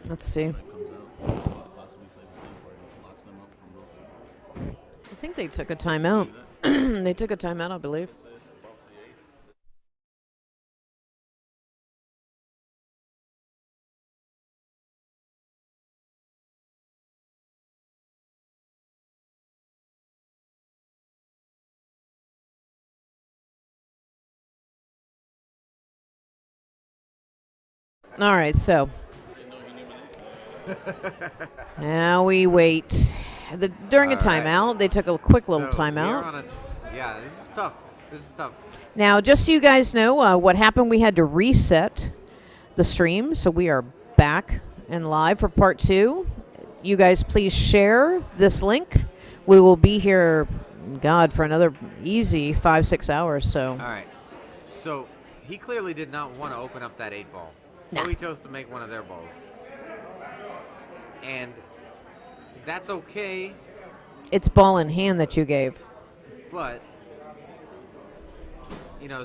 Let's see. I think they took a timeout. They took a timeout, I believe. All right, so now we wait. During a timeout, they took a quick little timeout.
Yeah, this is tough. This is tough.
Now, just so you guys know what happened, we had to reset the stream, so we are back and live for part 2. You guys please share this link. We will be here, God, for another easy 5-6 hours. So.
All right. So he clearly did not want to open up that 8 ball. So he chose to make one of their balls. And that's okay.
It's ball in hand that you gave.
But,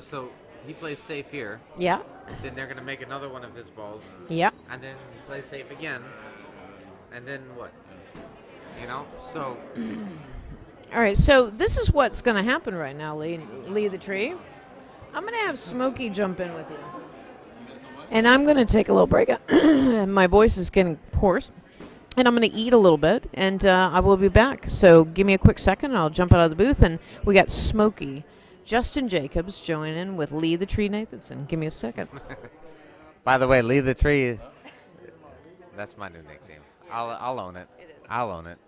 so he plays safe here.
Yeah.
Then they're going to make another one of his balls.
Yeah.
And then play safe again. And then what? So.
All right, so this is what's going to happen right now, Lee the Tree. I'm going to have Smokey jump in with you. And I'm going to take a little break. My voice is getting hoarse. And I'm going to eat a little bit, and I will be back. So give me a quick second, and I'll jump out of the booth. And we got Smokey, Justin Jacobs joining with Lee the Tree Nathanson. Give me a second.
By the way, Lee the Tree, that's my new nickname. I'll own it. I'll own it.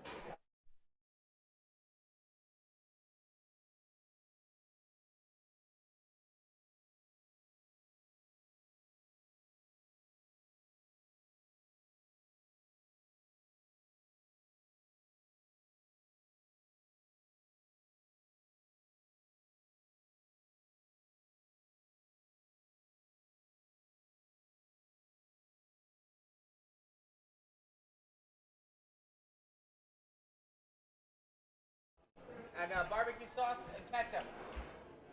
And barbecue sauce and ketchup.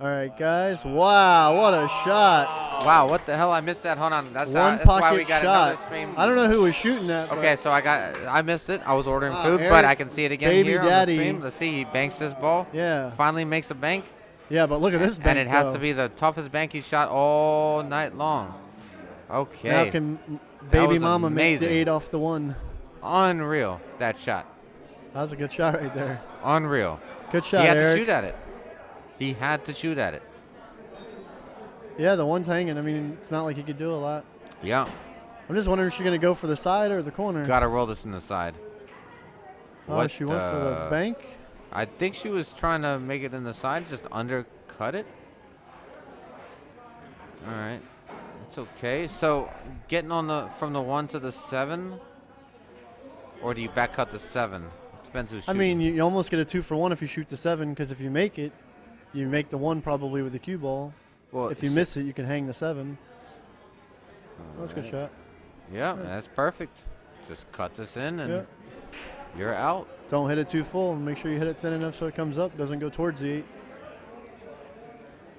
All right, guys. Wow, what a shot.
Wow, what the hell? I missed that. Hold on. That's
why
we got
shot.
another stream.
I don't know who was shooting that.
Okay, so I missed it. I was ordering food,
Eric,
but I can see it again
baby
here
daddy.
on the stream. Let's see. He banks this ball.
Yeah.
Finally makes a bank.
Yeah, but look at this bank.
And it has to be the toughest bank he's shot all night long. Okay.
Now can baby mama make the 8 off the 1.
Unreal, that shot.
That was a good shot right there.
Unreal.
Good shot,
He had
Eric.
to shoot at it. He had to shoot at it.
Yeah, the 1's hanging. I mean, it's not like he could do a lot.
Yeah.
I'm just wondering if she's going to go for the side or the corner.
Got to roll this in the side.
Oh, she went for the bank?
I think she was trying to make it in the side, just undercut it. All right. It's okay. So, getting on from the 1 to the 7, or do you back cut the 7? Depends who's shooting.
I mean, you almost get a 2-for-1 if you shoot the 7, because if you make it, you make the 1 probably with the cue ball.
Well,
if you miss it, you can hang the 7. That's a good shot.
Yeah, that's perfect. Just cut this in, and you're out.
Don't hit it too full, and make sure you hit it thin enough so it comes up, doesn't go towards the 8.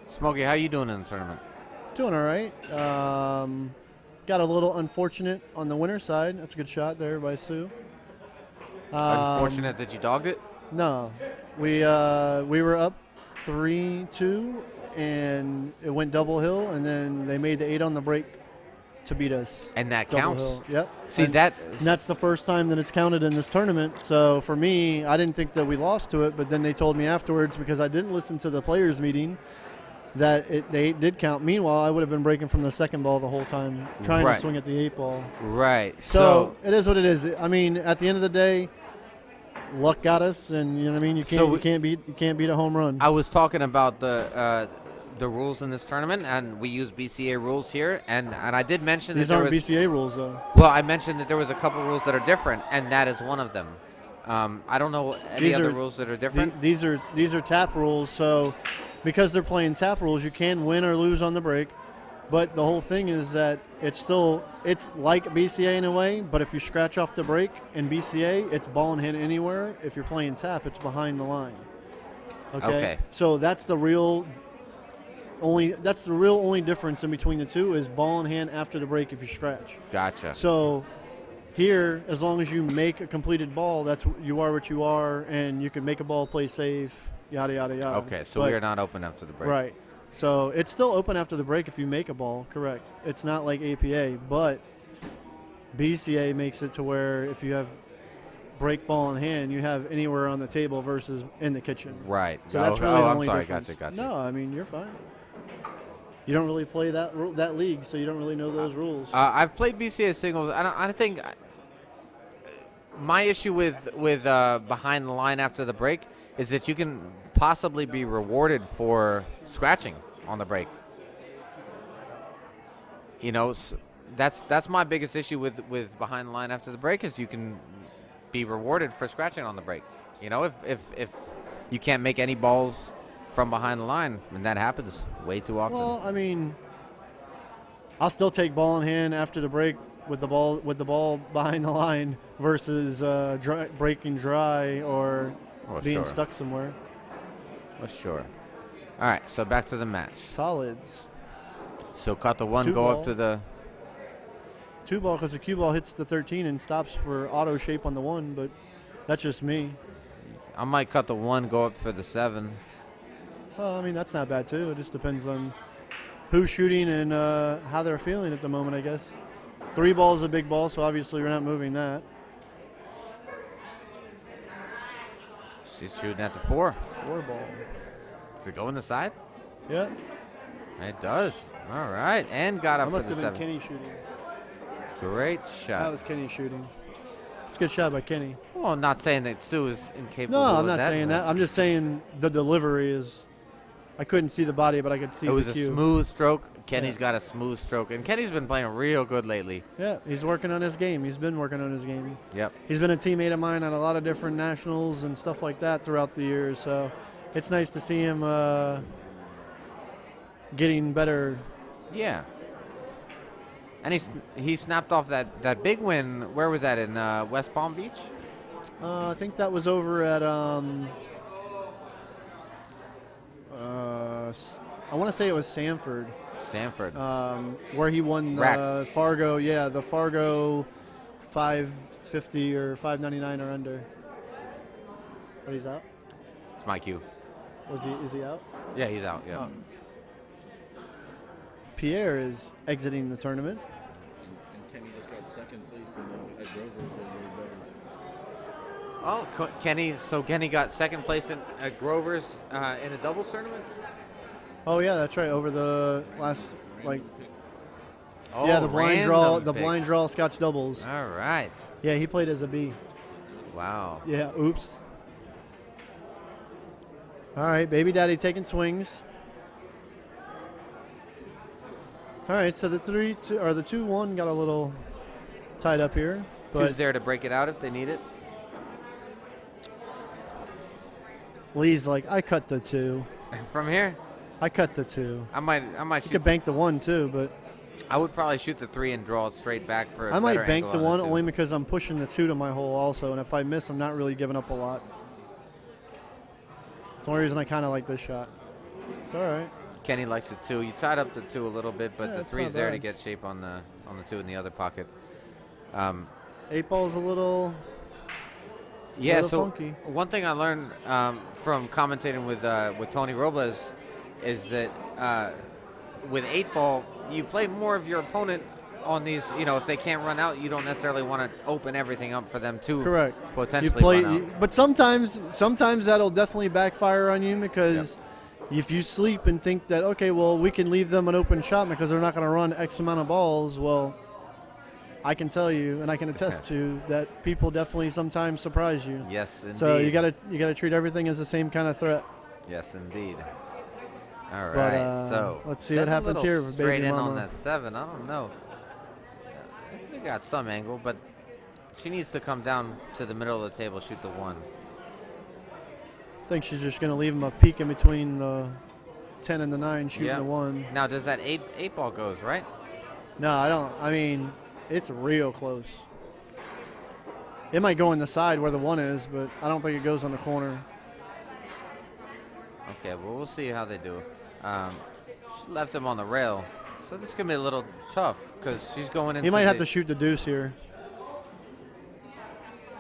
Smokey, how you doing in the tournament?
Doing all right. Got a little unfortunate on the winner's side. That's a good shot there by Sue.
Unfortunate that you dogged it?
No. We were up 3-2, and it went double hill, and then they made the 8 on the break to beat us.
And that
double
counts?
hill. Yep.
See,
and that's the first time that it's counted in this tournament. So for me, I didn't think that we lost to it, but then they told me afterwards, because I didn't listen to the players' meeting, that they did count. Meanwhile, I would have been breaking from the second ball the whole time, trying to swing at the 8 ball.
Right.
So it is what it is. I mean, at the end of the day, luck got us, and you know what I mean. You can't beat a home run.
I was talking about the rules in this tournament, and we use BCA rules here, and I did mention
these aren't BCA rules though.
Well, I mentioned that there was a couple rules that are different, and that is one of them. I don't know any other rules that are different.
These are tap rules, so because they're playing tap rules, you can win or lose on the break. But the whole thing is that it's like BCA in a way, but if you scratch off the break in BCA, it's ball in hand anywhere. If you're playing tap, it's behind the line. Okay. So that's the real only difference in between the two is ball in hand after the break if you scratch.
Gotcha.
So here, as long as you make a completed ball, you are what you are, and you can make a ball, play safe, yada yada yada.
Okay, so we are not open after the break.
Right. So it's still open after the break if you make a ball, correct. It's not like APA, but BCA makes it to where if you have break ball in hand, you have anywhere on the table versus in the kitchen.
Right.
So that's really the only
I'm sorry.
difference.
Gotcha.
No, I mean, you're fine. You don't really play that league, so you don't really know those rules.
I've played BCA singles. I think my issue with behind the line after the break is that you can possibly be rewarded for scratching on the break. You know, so that's my biggest issue with behind the line after the break is you can be rewarded for scratching on the break. You know, if you can't make any balls from behind the line, and that happens way too often.
Well, I mean, I'll still take ball in hand after the break with the ball behind the line versus breaking dry or being stuck somewhere.
Well, sure. All right, so back to the match.
Solids.
So cut the one, go up to the
2-ball because the cue ball hits the 13 and stops for auto shape on the 1, but that's just me.
I might cut the 1, go up for the 7.
Well, I mean, that's not bad, too. It just depends on who's shooting and how they're feeling at the moment, I guess. 3 ball is a big ball, so obviously we're not moving that.
She's shooting at the 4.
4 ball.
Does it go in the side?
Yeah.
It does. All right, and got up for the 7.
That must have been Kenny shooting.
Great shot.
That was Kenny shooting. It's a good shot by Kenny.
Well, I'm not saying that Sue is incapable
No,
of
I'm not
that
saying that. I'm just saying the delivery is – I couldn't see the body, but I could see the cue.
It was a smooth stroke. Kenny's got a smooth stroke, and Kenny's been playing real good lately.
Yeah, he's working on his game. He's been working on his game.
Yep.
He's been a teammate of mine on a lot of different nationals and stuff like that throughout the years, so it's nice to see him getting better.
Yeah. And he snapped off that big win. Where was that, in West Palm Beach?
I think that was over at I want to say it was Sanford. Where he won the Fargo. Yeah, the Fargo 550 or 599 or under. Oh, he's out?
It's my cue.
Is he out?
Yeah, he's out, yeah.
Oh. Pierre is exiting the tournament.
And Kenny just got second place at Grover's.
Oh, Kenny got second place at Grover's in a doubles tournament?
Oh, yeah, that's right. Over the last, the blind draw Scotch doubles.
All right.
Yeah, he played as a B.
Wow.
Yeah, oops. All right, baby daddy taking swings. All right, so the 2-1 got a little tied up here.
Two's there to break it out if they need it.
Lee's like, I cut the 2.
From here?
I cut the 2.
I might shoot.
You could bank the 1 too, but
I would probably shoot the 3 and draw it straight back for a
I might
better
bank
angle
the
on
1 only because I'm pushing the 2 to my hole also, and if I miss, I'm not really giving up a lot. That's the only reason I kind of like this shot. It's all right.
Kenny likes it too. You tied up the 2 a little bit, but
Yeah,
the
it's
3's
not
there
bad.
to get shape on the 2 in the other pocket.
8 ball's a little.
Yeah,
little
so
funky.
one thing I learned from commentating with Tony Robles is that with 8 ball, you play more of your opponent on these. You know, if they can't run out, you don't necessarily want to open everything up for them to
Correct.
potentially run out.
But sometimes that'll definitely backfire on you because if you sleep and think that, okay, well, we can leave them an open shot because they're not going to run X amount of balls, well, I can tell you, and I can attest to, that people definitely sometimes surprise you.
Yes, indeed.
So you gotta treat everything as the same kind of threat.
Yes, indeed. All right,
But,
so
let's see what happens here.
Straight
baby
in
mama.
on that 7. I don't know. We got some angle, but she needs to come down to the middle of the table, shoot the 1.
I think she's just gonna leave him a peek in between the 10 and the 9, shooting the 1.
Now, does that 8 ball goes, right?
No, I don't. I mean, it's real close. It might go in the side where the 1 is, but I don't think it goes on the corner.
Okay, well, we'll see how they do. She left him on the rail, so this could be a little tough because she's going into.
He might have to shoot the deuce here.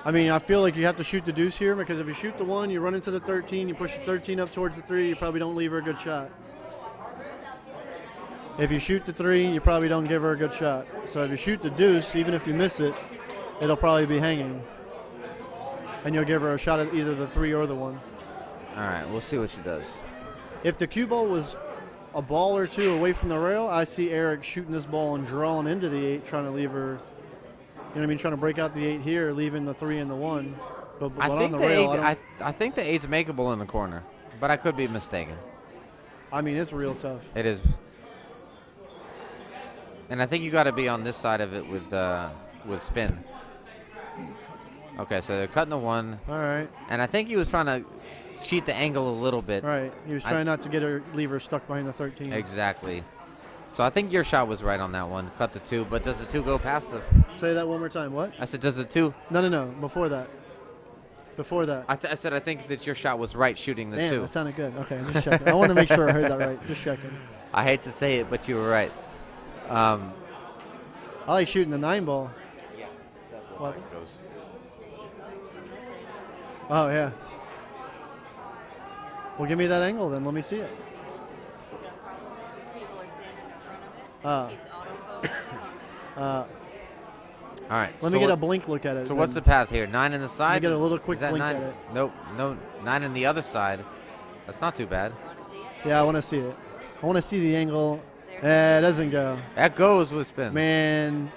I mean, I feel like you have to shoot the deuce here because if you shoot the 1, you run into the 13, you push the 13 up towards the 3, you probably don't leave her a good shot. If you shoot the 3, you probably don't give her a good shot. So if you shoot the deuce, even if you miss it, it'll probably be hanging. And you'll give her a shot at either the 3 or the 1.
All right, we'll see what she does.
If the cue ball was a ball or 2 away from the rail, I see Eric shooting this ball and drawing into the 8, trying to leave her, you know what I mean, trying to break out the 8 here, leaving the 3 and the 1. But
I
on
think
the
the
rail,
8, I think the 8's makeable in the corner, but I could be mistaken.
I mean, it's real tough.
It is. And I think you got to be on this side of it with spin. Okay, so they're cutting the 1.
All right.
And I think he was trying to cheat the angle a little bit.
Right. He was trying not to leave her stuck behind the 13.
Exactly. So I think your shot was right on that one. Cut the 2, but does the 2 go past the?
Say that one more time. What?
I said, does the 2?
No. Before that. Before that.
I said I think that your shot was right shooting the 2.
Damn, that sounded good. Okay, I'm just checking. I want to make sure I heard that right. Just checking.
I hate to say it, but you were right.
I like shooting the 9 ball.
Yeah, that's
what
it goes.
Oh, yeah. Well, give me that angle then. Let me see it.
All right.
Let me get a blink look at it.
So what's the path here? 9 in the side?
Let me get a little quick blink
9?
at it.
Nope. No, 9 in the other side. That's not too bad.
Yeah, I want to see it. I want to see the angle. It doesn't go.
That goes with spin.
Man,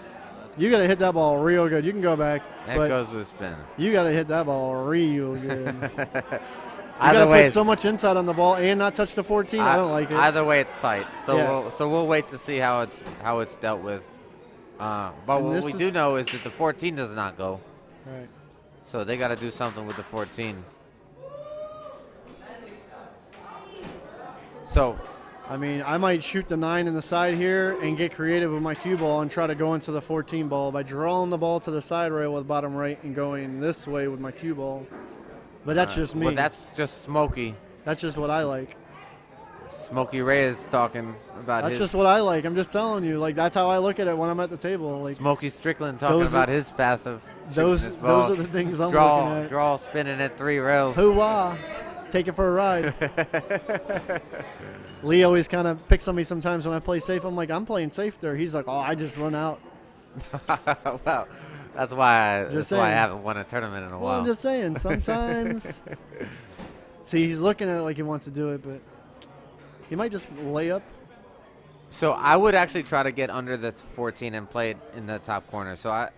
you got to hit that ball real good. You can go back.
That goes with spin.
You got to hit that ball real good. You
Either
got to
way,
put so much inside on the ball and not touch the 14. I don't like it.
Either way, it's tight. So
Yeah.
we'll wait to see how it's dealt with. But what we do know is that the 14 does not go.
Right.
So they got to do something with the 14. So,
I mean, I might shoot the 9 in the side here and get creative with my cue ball and try to go into the 14 ball by drawing the ball to the side rail with bottom right and going this way with my cue ball. But that's just me.
Well, that's just Smokey.
That's just what I like.
Smokey Ray is talking about
That's
his.
just what I like. I'm just telling you. Like, that's how I look at it when I'm at the table. Like
Smokey Strickland talking about his path of
those
shooting this ball.
are the things I'm looking at.
Draw, spinning at 3 rails.
Hoo-wah. Take it for a ride. Lee always kind of picks on me sometimes when I play safe. I'm like, I'm playing safe there. He's like, oh, I just run out.
Well, that's why I haven't won a tournament in a while.
I'm just saying, sometimes. See, he's looking at it like he wants to do it, but he might just lay up.
So I would actually try to get under the 14 and play it in the top corner. So I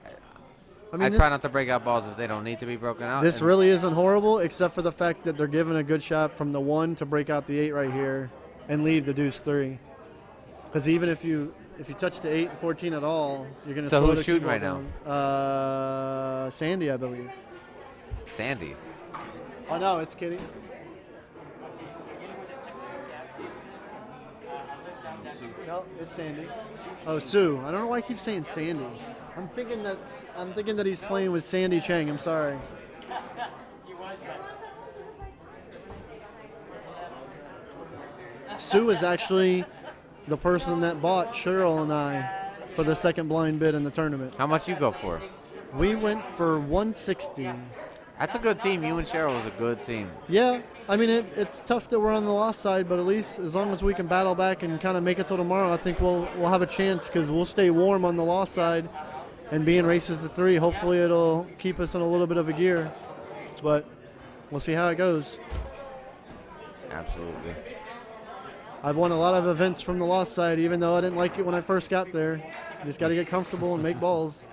try not to break out balls if they don't need to be broken out.
This really isn't horrible, except for the fact that they're giving a good shot from the 1 to break out the 8 right here and leave the deuce 3. Because even if you touch the 8 and 14 at all, you're going to slow the cue ball down. So who's shooting right now? Sandy, I believe.
Sandy?
Oh, no, it's Kitty. No, it's Sandy. Oh, Sue. I don't know why I keep saying Sandy. I'm thinking that he's playing with Sandy Chang. I'm sorry. Sue is actually the person that bought Cheryl and I for the second blind bid in the tournament.
How much you go for?
We went for 160.
That's a good team. You and Cheryl was a good team.
Yeah, I mean it's tough that we're on the lost side, but at least as long as we can battle back and kind of make it till tomorrow, I think we'll have a chance because we'll stay warm on the lost side, and being races to 3, hopefully it'll keep us in a little bit of a gear, but we'll see how it goes.
Absolutely.
I've won a lot of events from the lost side, even though I didn't like it when I first got there. You just got to get comfortable and make balls.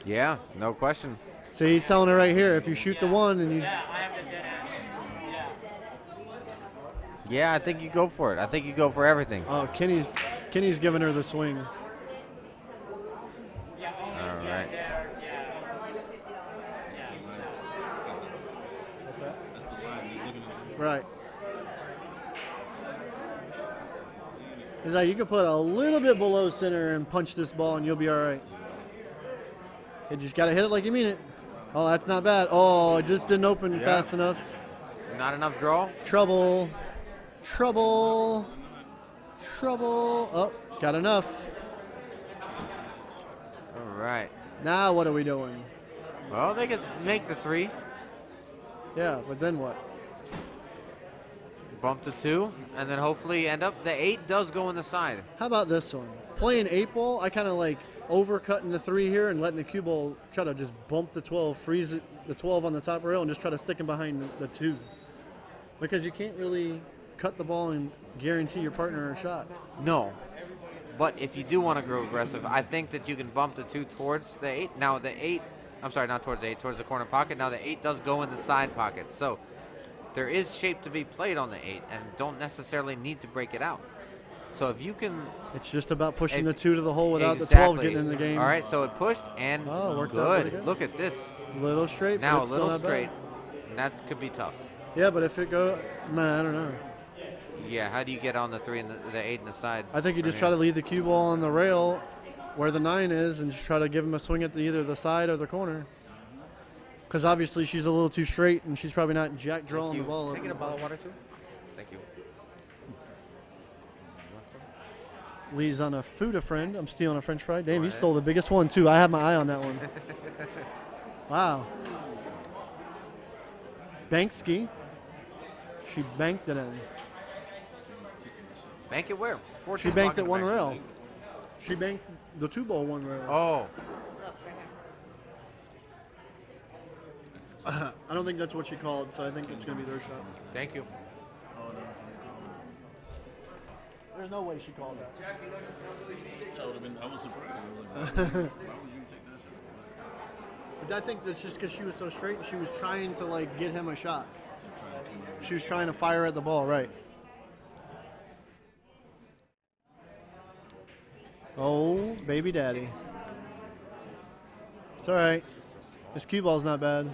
Yeah, no question.
See, he's telling her right here, if you shoot the 1 and you...
Yeah, I think you go for it. I think you go for everything.
Oh, Kenny's giving her the swing.
All right.
Right. He's like, you can put a little bit below center and punch this ball and you'll be all right. You just got to hit it like you mean it. Oh, that's not bad. Oh, it just didn't open fast enough.
Not enough draw?
Trouble. Trouble. Trouble. Oh, got enough.
All right.
Now what are we doing?
Well, they can make the 3.
Yeah, but then what?
Bump the 2, and then hopefully end up. The 8 does go in the side.
How about this one? Playing 8 ball, I kind of like overcutting the 3 here and letting the cue ball try to just bump the 12, freeze it, the 12 on the top rail, and just try to stick him behind the 2. Because you can't really cut the ball and guarantee your partner a shot.
No. But if you do want to go aggressive, I think that you can bump the 2 towards the 8. Now the 8, I'm sorry, not towards the 8, towards the corner pocket. Now the 8 does go in the side pocket. So there is shape to be played on the 8 and don't necessarily need to break it out. So if you can...
It's just about pushing the 2 to the hole without
exactly.
the 12 getting in the game.
All right, so it pushed and
worked out pretty good.
Look at this.
A little straight.
Now a
but
little
still not
straight.
bad.
And that could be tough.
Yeah, but if it go... Man, I don't know.
Yeah, how do you get on the 3 and the 8 and the side?
I think you just try to leave the cue ball on the rail where the 9 is and just try to give him a swing at either the side or the corner. Because obviously she's a little too straight and she's probably not jack drawing the ball.
Can I get a bottle of water too? Thank you.
Lee's on a food friend. I'm stealing a French fry. Damn, you stole the biggest one too. I had my eye on that one. Wow. Bank ski. She banked it in.
Bank it where?
She banked it 1 rail. She banked the 2 ball 1 rail.
Oh.
I don't think that's what she called, so I think it's going to be their shot.
Thank you.
There's no way she called that.
I was surprised.
But I think that's just because she was so straight and she was trying to like get him a shot. She was trying to fire at the ball, right. Oh, baby daddy. It's all right. This cue ball's not bad.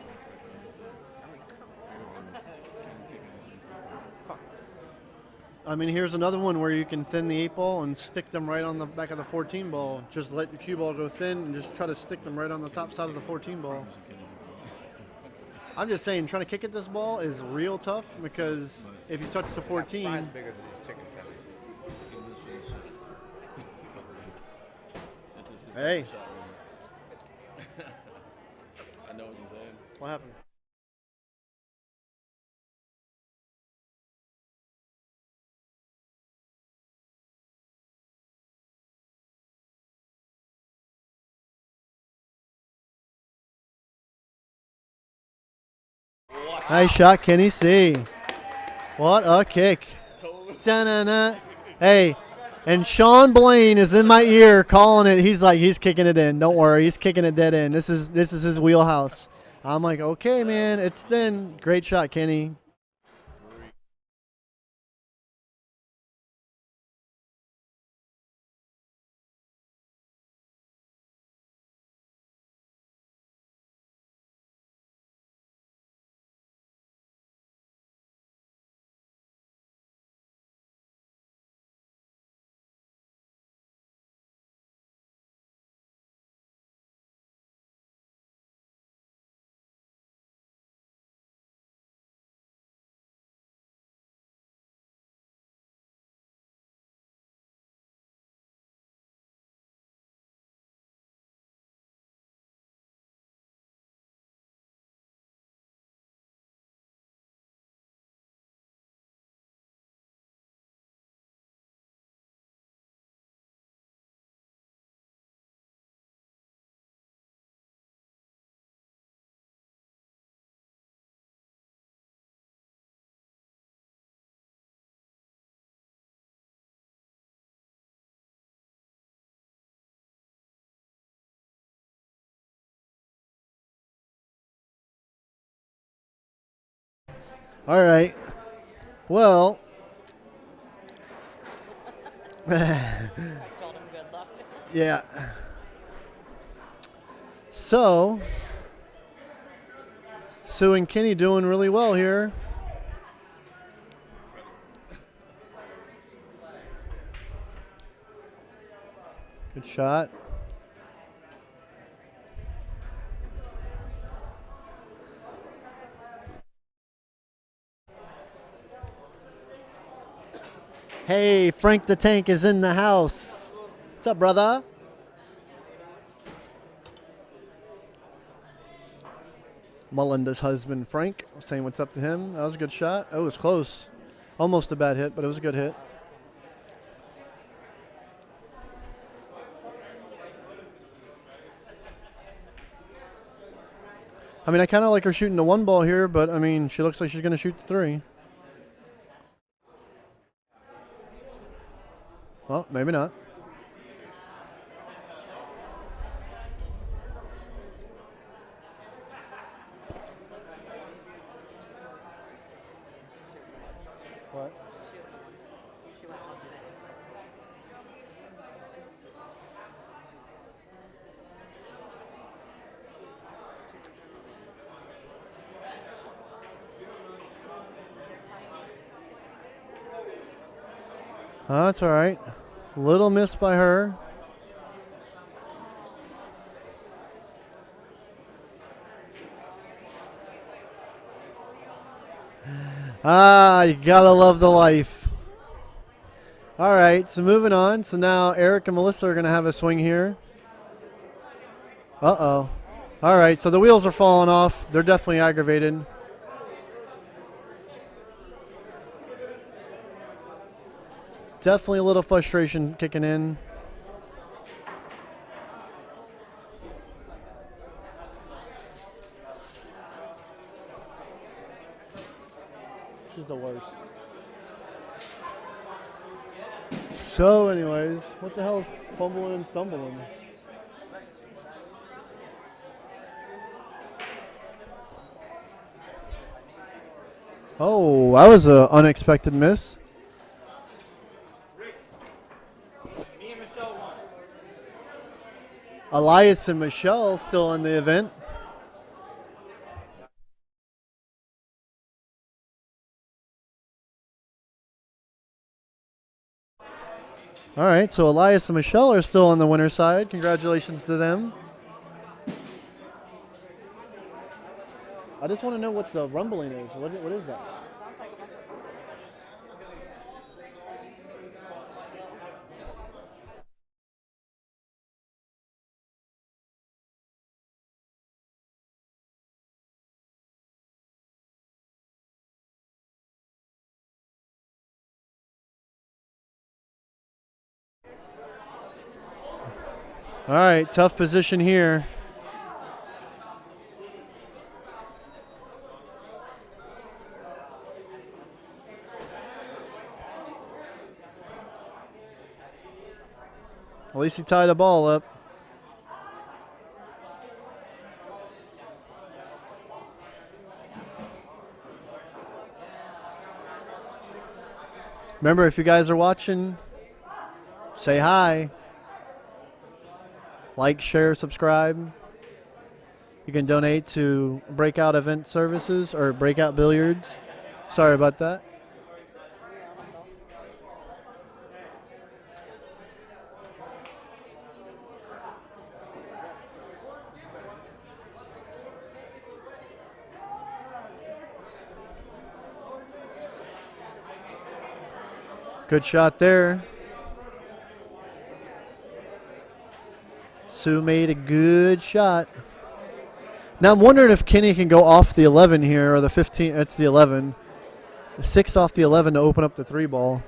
I mean, here's another one where you can thin the 8 ball and stick them right on the back of the 14 ball. Just let the cue ball go thin and just try to stick them right on the top side of the 14 ball. I'm just saying, trying to kick at this ball is real tough because if you touch the 14...
Fries bigger than his chicken tenders.
Hey.
I know what you're saying.
What happened? Nice shot, Kenny C. What a kick. Da-na-na. Hey, and Sean Blaine is in my ear calling it. He's like, he's kicking it in. Don't worry, he's kicking it dead in. This is his wheelhouse. I'm like, okay, man, it's thin. Great shot, Kenny. All right. Well.
I told him good luck.
Yeah. So, Sue and Kenny doing really well here. Good shot. Hey, Frank the Tank is in the house. What's up, brother? Malinda's husband, Frank, saying what's up to him. That was a good shot. Oh, it was close. Almost a bad hit, but it was a good hit. I mean, I kind of like her shooting the one ball here, but, I mean, she looks like she's going to shoot the three. Well, maybe not. What?
She went up today.
Oh, that's all right. Little miss by her. You gotta love the life. All right, so moving on. So now Eric and Melisa are gonna have a swing here. Uh-oh. All right, so the wheels are falling off. They're definitely aggravated. Definitely a little frustration kicking in. She's the worst. So anyways, what the hell's fumbling and stumbling? Oh, that was an unexpected miss. Elias and Michelle still in the event. All right, so Elias and Michelle are still on the winner's side. Congratulations to them. I just want to know what the rumbling is. What is that? All right, tough position here. At least he tied the ball up. Remember, if you guys are watching, say hi. Like, share, subscribe. You can donate to Breakout Event Services or Breakout Billiards. Sorry about that. Good shot there. Sue made a good shot. Now I'm wondering if Kenny can go off the 11 here, or the 15. It's the 11. The 6 off the 11 to open up the 3 ball.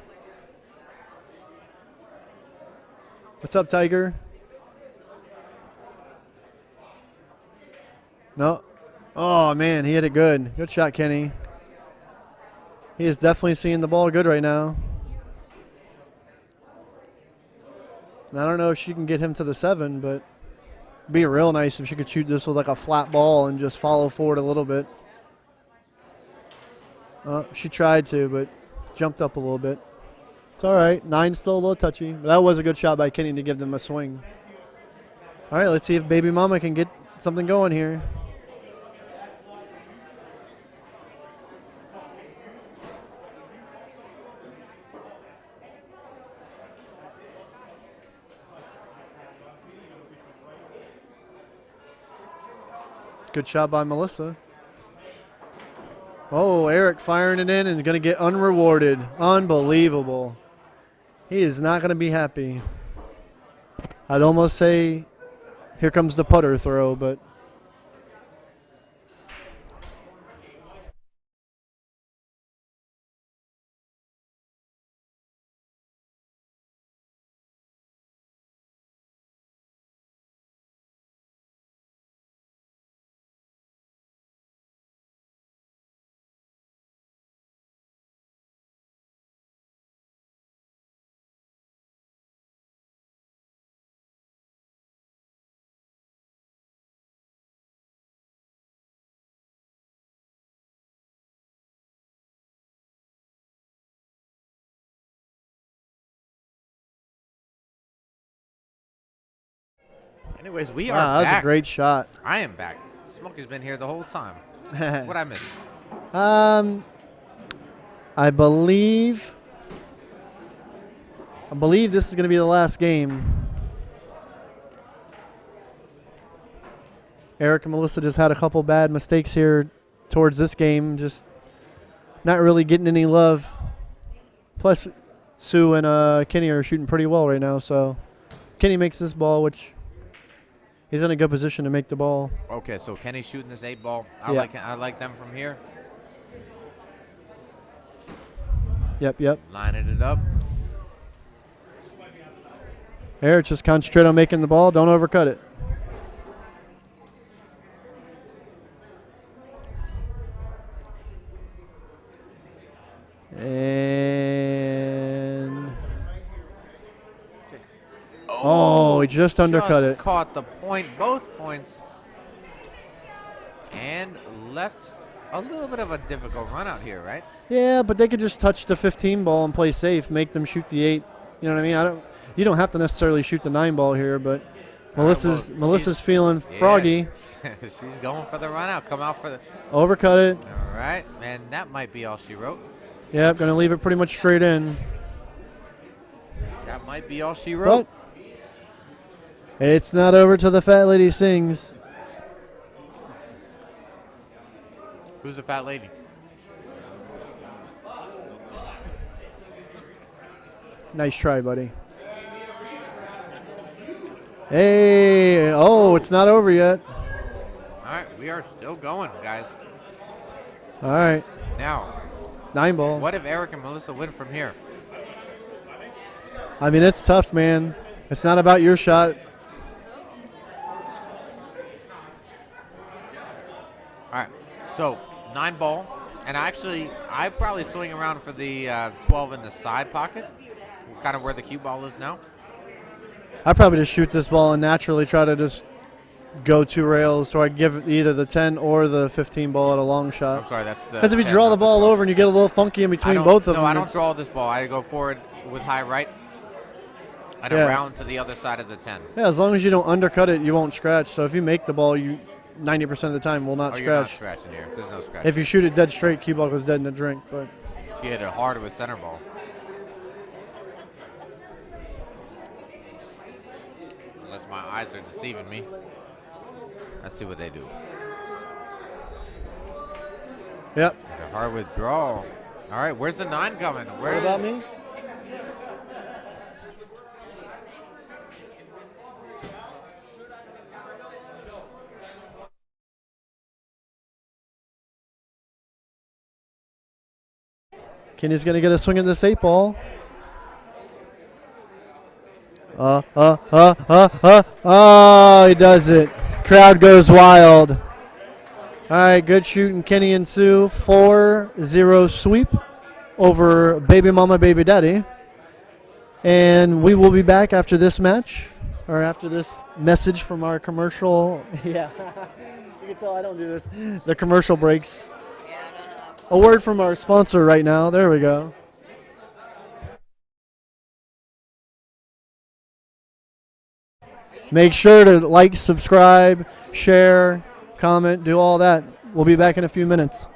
What's up, Tiger? No. Oh, man, he hit it good. Good shot, Kenny. He is definitely seeing the ball good right now. And I don't know if she can get him to the 7, but it'd be real nice if she could shoot this with like a flat ball and just follow forward a little bit. She tried to, but jumped up a little bit. It's all right. 9's still a little touchy. But that was a good shot by Kenny to give them a swing. All right, let's see if Baby Mama can get something going here. Good shot by Melisa. Oh, Eric firing it in and going to get unrewarded. Unbelievable. He is not going to be happy. I'd almost say here comes the putter throw, but
anyways, we are back.
That was a great shot.
I am back. Smokey's been here the whole time. What'd I miss?
I believe this is going to be the last game. Eric and Melisa just had a couple bad mistakes here towards this game, just not really getting any love. Plus, Sue and Kenny are shooting pretty well right now, so Kenny makes this ball, which he's in a good position to make the ball.
Okay, so Kenny's shooting this 8 ball. I like them from here.
Yep.
Lining it up.
Eric, just concentrate on making the ball. Don't overcut it. And he just undercut it.
Caught the point, both points, and left a little bit of a difficult run out here, right?
Yeah, but they could just touch the 15 ball and play safe, make them shoot the 8. You know what I mean? You don't have to necessarily shoot the 9 ball here, but Melissa's feeling froggy.
She's going for the run out. Come out for the
overcut it.
All right, and that might be all she wrote.
Yep, going to leave it pretty much straight in.
That might be all she wrote.
But it's not over till the fat lady sings.
Who's the fat lady?
Nice try, buddy. Hey, it's not over yet.
All right, we are still going, guys.
All right.
Now,
9 ball.
What if Eric and Melisa win from here?
I mean, it's tough, man. It's not about your shot.
All right, so 9 ball, and actually, I probably swing around for the 12 in the side pocket, kind of where the cue ball is now.
I probably just shoot this ball and naturally try to just go 2 rails so I give either the 10 or the 15 ball at a long shot.
I'm sorry, that's the.
Because if you draw the ball over and you get a little funky in between both of them.
No, I don't draw this ball. I go forward with high right and around to the other side of the 10.
Yeah, as long as you don't undercut it, you won't scratch. So if you make the ball, you 90% of the time will not scratch.
You're not scratching here. There's no scratch.
If you shoot it dead straight, cue ball goes dead in the drink. But
if you hit it hard with center ball. Unless my eyes are deceiving me. Let's see what they do.
Yep.
A hard withdrawal. All right, where's the 9 coming?
What about me? Kenny's going to get a swing at this 8 ball. Oh, he does it. Crowd goes wild. All right, good shooting, Kenny and Sue. 4-0 sweep over Baby Mama, Baby Daddy. And we will be back after this match, or after this message from our commercial. Yeah, you can tell I don't do this. The commercial breaks. a word from our sponsor right now. There we go. Make sure to like, subscribe, share, comment, do all that. We'll be back in a few minutes.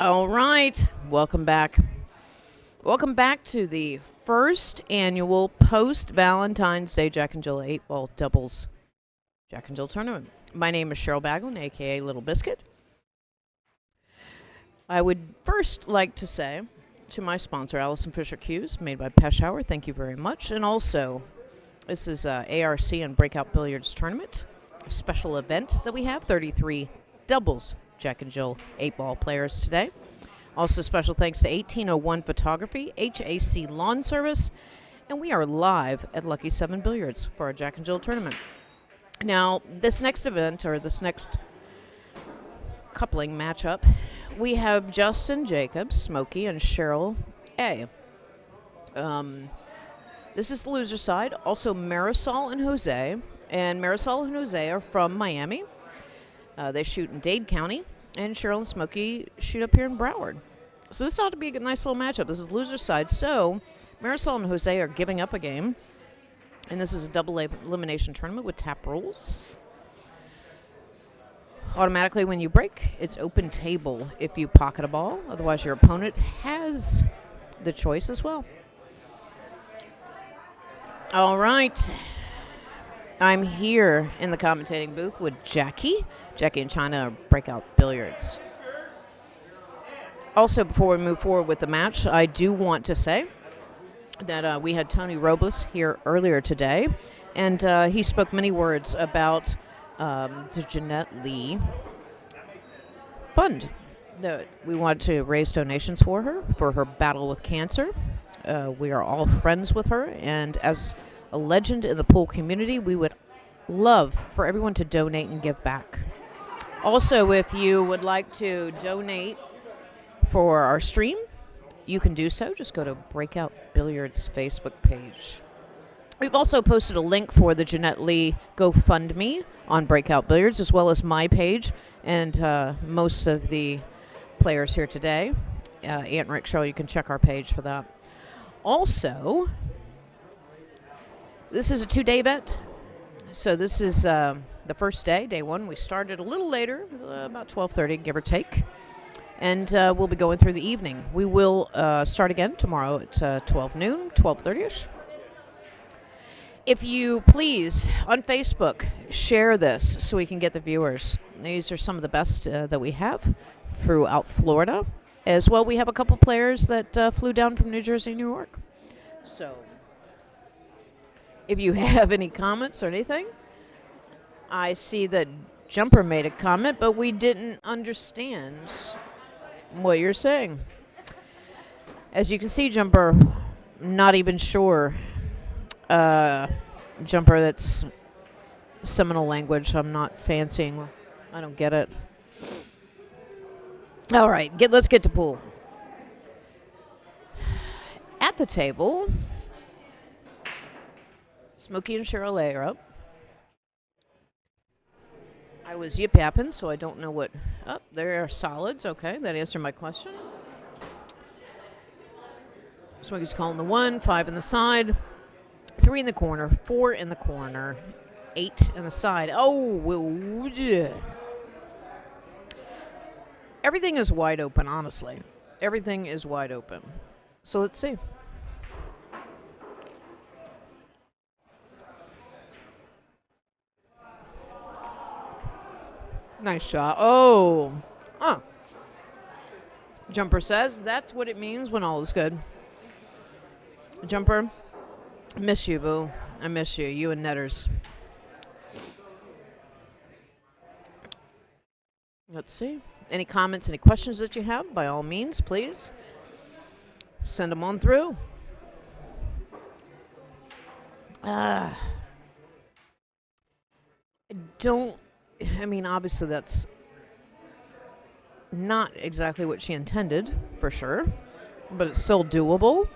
All right. Welcome back. Welcome back to the first annual post-Valentine's Day Jack and Jill 8-ball doubles Jack and Jill tournament. My name is Cheryl Baglin, a.k.a. Little Biscuit. I would first like to say to my sponsor, Allison Fisher Cues, made by Peshauer. Thank you very much. And also, this is ARC and Breakout Billiards Tournament, a special event that we have, 33 doubles Jack and Jill 8-ball players today. Also, special thanks to 1801 Photography, HAC Lawn Service, and we are live at Lucky 7 Billiards for our Jack and Jill tournament. Now, this next event, or this next coupling matchup, we have Justin Jacobs, Smokey, and Cheryl A. This is the loser side. Also, Marisol and Jose. And Marisol and Jose are from Miami. They shoot in Dade County. And Cheryl and Smokey shoot up here in Broward. So this ought to be a nice little matchup. This is the loser side. So Marisol and Jose are giving up a game. And this is a double elimination tournament with tap rules. Automatically, when you break, it's open table if you pocket a ball. Otherwise, your opponent has the choice as well. All right. I'm here in the commentating booth with Jackie and China, Breakout Billiards. Also, before we move forward with the match, I do want to say that we had Tony Robles here earlier today, and he spoke many words about the Jeanette Lee Fund. We want to raise donations for her battle with cancer. We are all friends with her, and as a legend in the pool community, we would love for everyone to donate and give back. Also, if you would like to donate for our stream, you can do so. Just go to Breakout Billiards Facebook page. We've also posted a link for the Jeanette Lee GoFundMe on Breakout Billiards, as well as my page and most of the players here today. Aunt Rick Show, you can check our page for that. Also, this is a 2-day event. So this is the first day, day one. We started a little later, about 12:30, give or take. And we'll be going through the evening. We will start again tomorrow at 12 noon, 12:30ish. If you please, on Facebook, share this so we can get the viewers. These are some of the best that we have throughout Florida. As well, we have a couple players that flew down from New Jersey, New York. So, if you have any comments or anything, I see that Jumper made a comment, but we didn't understand what you're saying. As you can see, Jumper, not even sure. Jumper, that's Seminole language. I'm not fancying. I don't get it. All right, let's get to pool. At the table, Smokey and Cheryl A are up. I was yip-yapping, so I don't know what... Oh, there are solids. Okay, that answered my question. Smokey's calling the 1, 5 in the side, 3 in the corner, 4 in the corner, 8 in the side. Oh, yeah. Everything is wide open, honestly. Everything is wide open. So let's see. Nice shot. Oh. Oh. Jumper says that's what it means when all is good. Jumper, I miss you, boo. I miss you. You and Netters. Let's see. Any comments, any questions that you have, by all means, please send them on through. I mean, obviously that's not exactly what she intended, for sure, but it's still doable.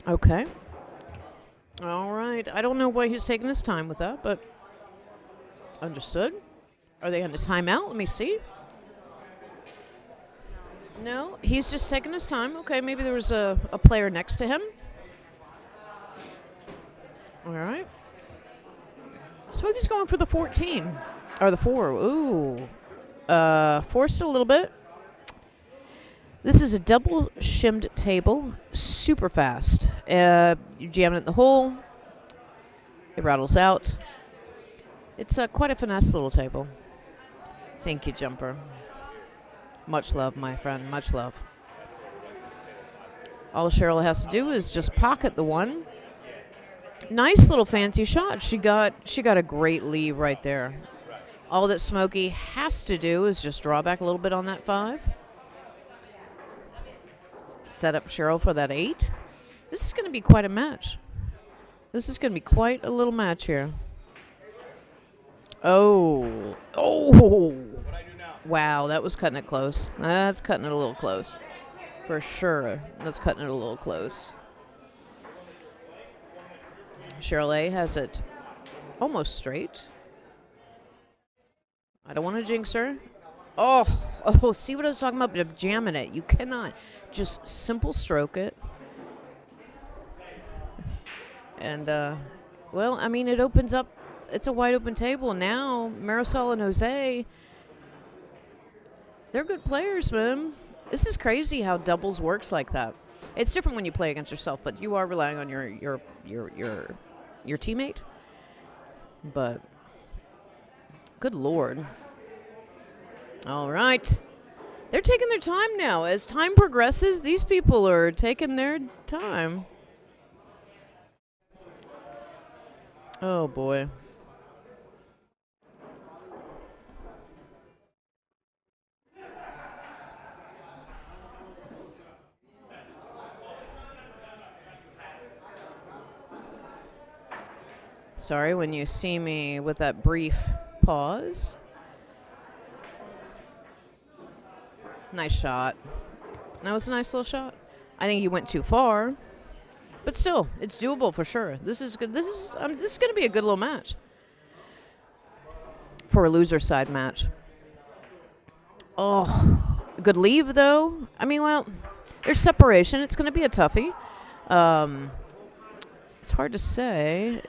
Okay. All right. I don't know why he's taking his time with that, but understood. Are they on a timeout? Let me see. No, he's just taking his time. Okay, maybe there was a player next to him. All right. Smokey's going for the 14. Or the 4. Ooh. Forced a little bit. This is a double shimmed table. Super fast. You jam it in the hole. It rattles out. It's quite a finesse little table. Thank you, Jumper. Much love, my friend. Much love. All Cheryl has to do is just pocket the one. Nice little fancy shot. She got a great lead right there. All that Smokey has to do is just draw back a little bit on that 5. Set up Cheryl for that 8. This is going to be quite a match. This is going to be quite a little match here. Oh. Wow, that was cutting it close. That's cutting it a little close. For sure, that's cutting it a little close. Cheryl A has it almost straight. I don't want to jinx her. Oh, see what I was talking about? Jamming it. You cannot just simple stroke it. And, well, I mean, it opens up. It's a wide open table. Now, Marisol and Jose, they're good players, man. This is crazy how doubles works like that. It's different when you play against yourself, but you are relying on your teammate. But good Lord. All right. They're taking their time now. As time progresses, these people are taking their time. Oh, boy. Sorry when you see me with that brief pause. Nice shot. That was a nice little shot. I think he went too far, but still, it's doable for sure. This is good. This is going to be a good little match for a loser side match. Oh, good leave though. I mean, well, there's separation. It's going to be a toughie. It's hard to say.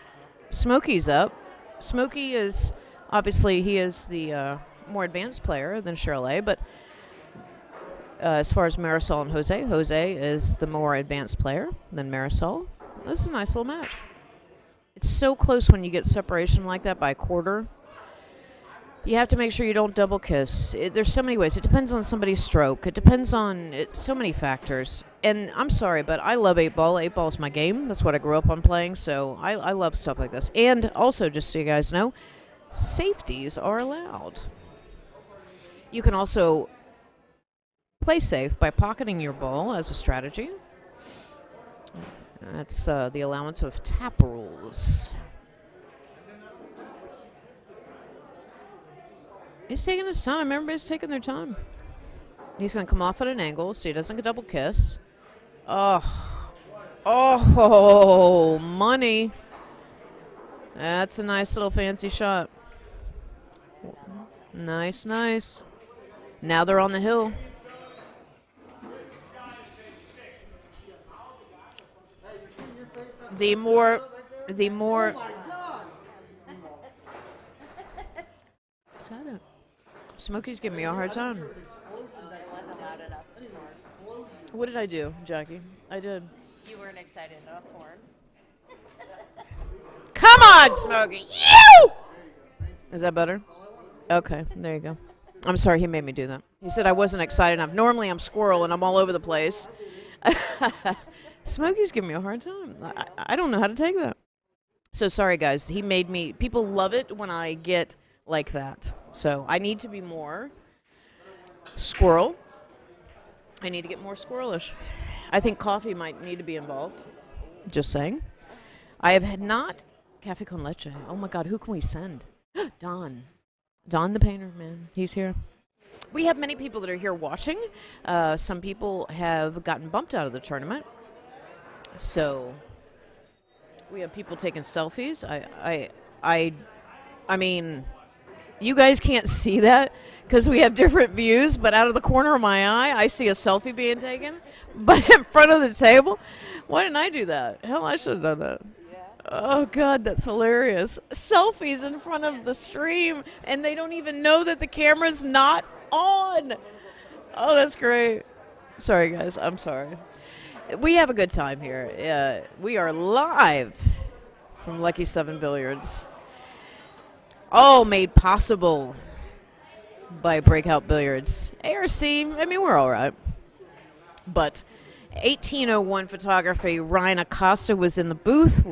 Smokey's up. Smokey is, obviously, he is the more advanced player than Cheryl A, but as far as Marisol and Jose, Jose is the more advanced player than Marisol. This is a nice little match. It's so close when you get separation like that by a quarter. You have to make sure you don't double kiss. There's so many ways. It depends on somebody's stroke. It depends on so many factors. And I'm sorry, but I love 8-ball. 8-ball is my game. That's what I grew up on playing, so I love stuff like this. And also, just so you guys know, safeties are allowed. You can also play safe by pocketing your ball as a strategy. That's the allowance of tap rules. He's taking his time. Everybody's taking their time. He's going to come off at an angle so he doesn't get double kiss. Oh, money. That's a nice little fancy shot. Nice, nice. Now they're on the hill. The more. Is that it? Smokey's giving me a hard time.
It wasn't loud enough.
What did I do, Jackie? I did.
You weren't excited enough for him.
Come on, Smokey. You! Is that better? Okay, there you go. I'm sorry, he made me do that. He said I wasn't excited enough. Normally I'm squirrel and I'm all over the place. Smokey's giving me a hard time. I don't know how to take that. So sorry, guys. He made me. People love it when I get like that. So I need to be more squirrel. I need to get more squirrelish. I think coffee might need to be involved. Just saying. I have had not cafe con leche. Oh my God, who can we send? Don the painter, man. He's here. We have many people that are here watching. Some people have gotten bumped out of the tournament. So we have people taking selfies. I mean, you guys can't see that because we have different views, but out of the corner of my eye, I see a selfie being taken. But in front of the table, why didn't I do that? Hell, I should have done that. Yeah. Oh, God, that's hilarious. Selfies in front of the stream, and they don't even know that the camera's not on. Oh, that's great. Sorry, guys. I'm sorry. We have a good time here. We are live from Lucky 7 Billiards. All made possible by Breakout Billiards. ARC, I mean, we're all right. But 1801 photography, Ryan Acosta was in the booth.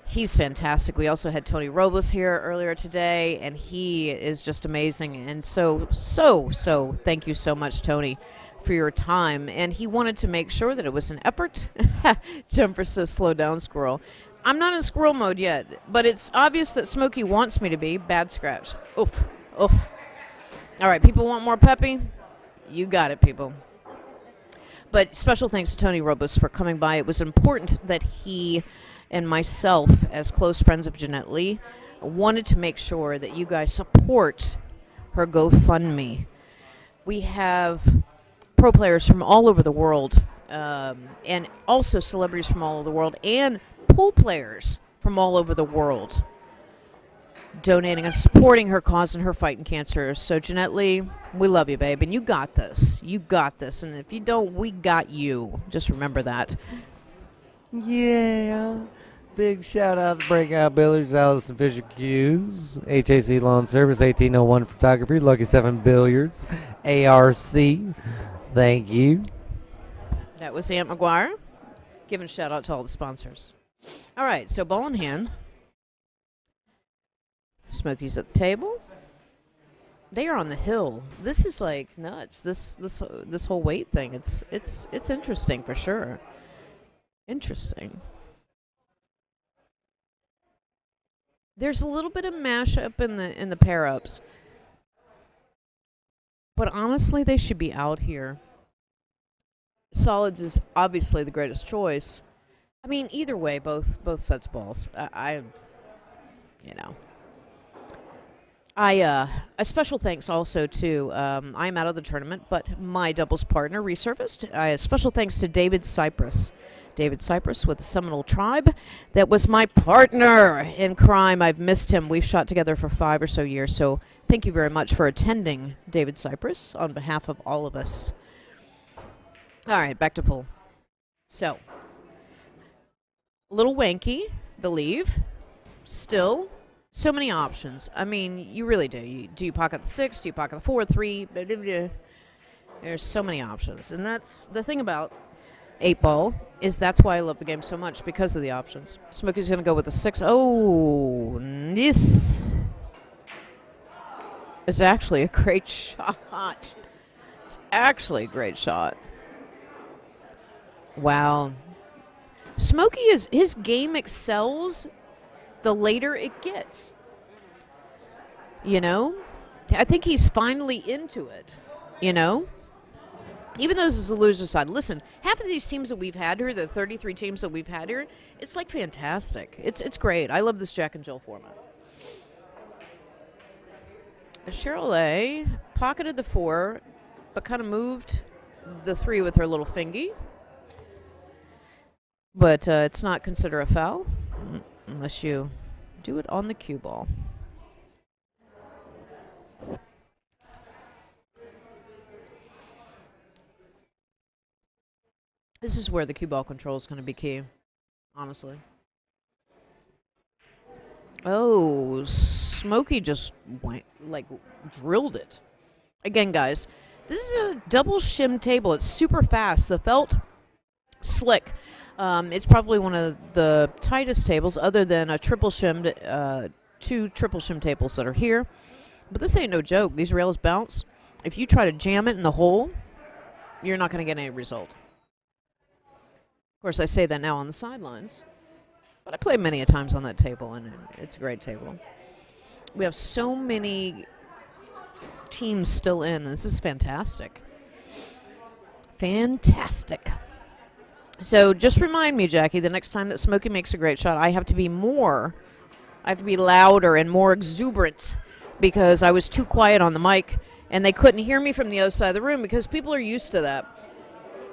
He's fantastic. We also had Tony Robles here earlier today, and he is just amazing. And so thank you so much, Tony, for your time. And he wanted to make sure that it was an effort. Jumper says, slow down, squirrel. I'm not in squirrel mode yet, but it's obvious that Smokey wants me to be. Bad scratch. Oof, oof. All right, people want more peppy? You got it, people. But special thanks to Tony Robles for coming by. It was important that he and myself, as close friends of Jeanette Lee, wanted to make sure that you guys support her GoFundMe. We have pro players from all over the world, and also celebrities from all over the world, and pool players from all over the world donating and supporting her cause and her fight in cancer. So, Jeanette Lee, we love you, babe, and you got this. You got this, and if you don't, we got you. Just remember that.
Yeah. Big shout out to Breakout Billiards, Allison Fisher Hughes, HAC Lawn Service, 1801 Photography, Lucky 7 Billiards, ARC. Thank you.
That was Aunt McGuire. Giving shout out to all the sponsors. All right, so ball in hand. Smokey's at the table. They are on the hill. This is like nuts. This whole weight thing. It's interesting for sure. Interesting. There's a little bit of mashup in the pair ups, but honestly, they should be out here. Solids is obviously the greatest choice. I mean, either way, both sets of balls. A special thanks also to, I'm out of the tournament, but my doubles partner resurfaced. A special thanks to David Cypress. David Cypress with the Seminole Tribe. That was my partner in crime. I've missed him. We've shot together for 5 or so years, so thank you very much for attending, David Cypress, on behalf of all of us. All right, back to pool. So, a little wanky, the leave. Still, so many options. I mean, you really do. Do you pocket the 6? Do you pocket the 4, 3? Blah, blah, blah. There's so many options. And that's the thing about 8-ball, is that's why I love the game so much, because of the options. Smokey's going to go with the 6. Oh, this is actually a great shot. It's actually a great shot. Wow. Smokey his game excels the later it gets. You know? I think he's finally into it. You know? Even though this is the loser side. Listen, half of these teams that we've had here, the 33 teams that we've had here, it's like fantastic. It's great. I love this Jack and Jill format. Cheryl A pocketed the 4, but kind of moved the 3 with her little fingy. But it's not considered a foul unless you do it on the cue ball. This is where the cue ball control is going to be key, honestly. Oh, Smokey just went, drilled it. Again, guys, this is a double shim table. It's super fast. The felt, slick. It's probably one of the tightest tables other than a triple shimmed, 2 triple shim tables that are here. But this ain't no joke. These rails bounce. If you try to jam it in the hole, you're not going to get any result. Of course, I say that now on the sidelines, but I play many a times on that table, and it's a great table. We have so many teams still in. This is fantastic. Fantastic. So just remind me, Jackie, the next time that Smokey makes a great shot, I have to be louder and more exuberant, because I was too quiet on the mic, and they couldn't hear me from the other side of the room, because people are used to that.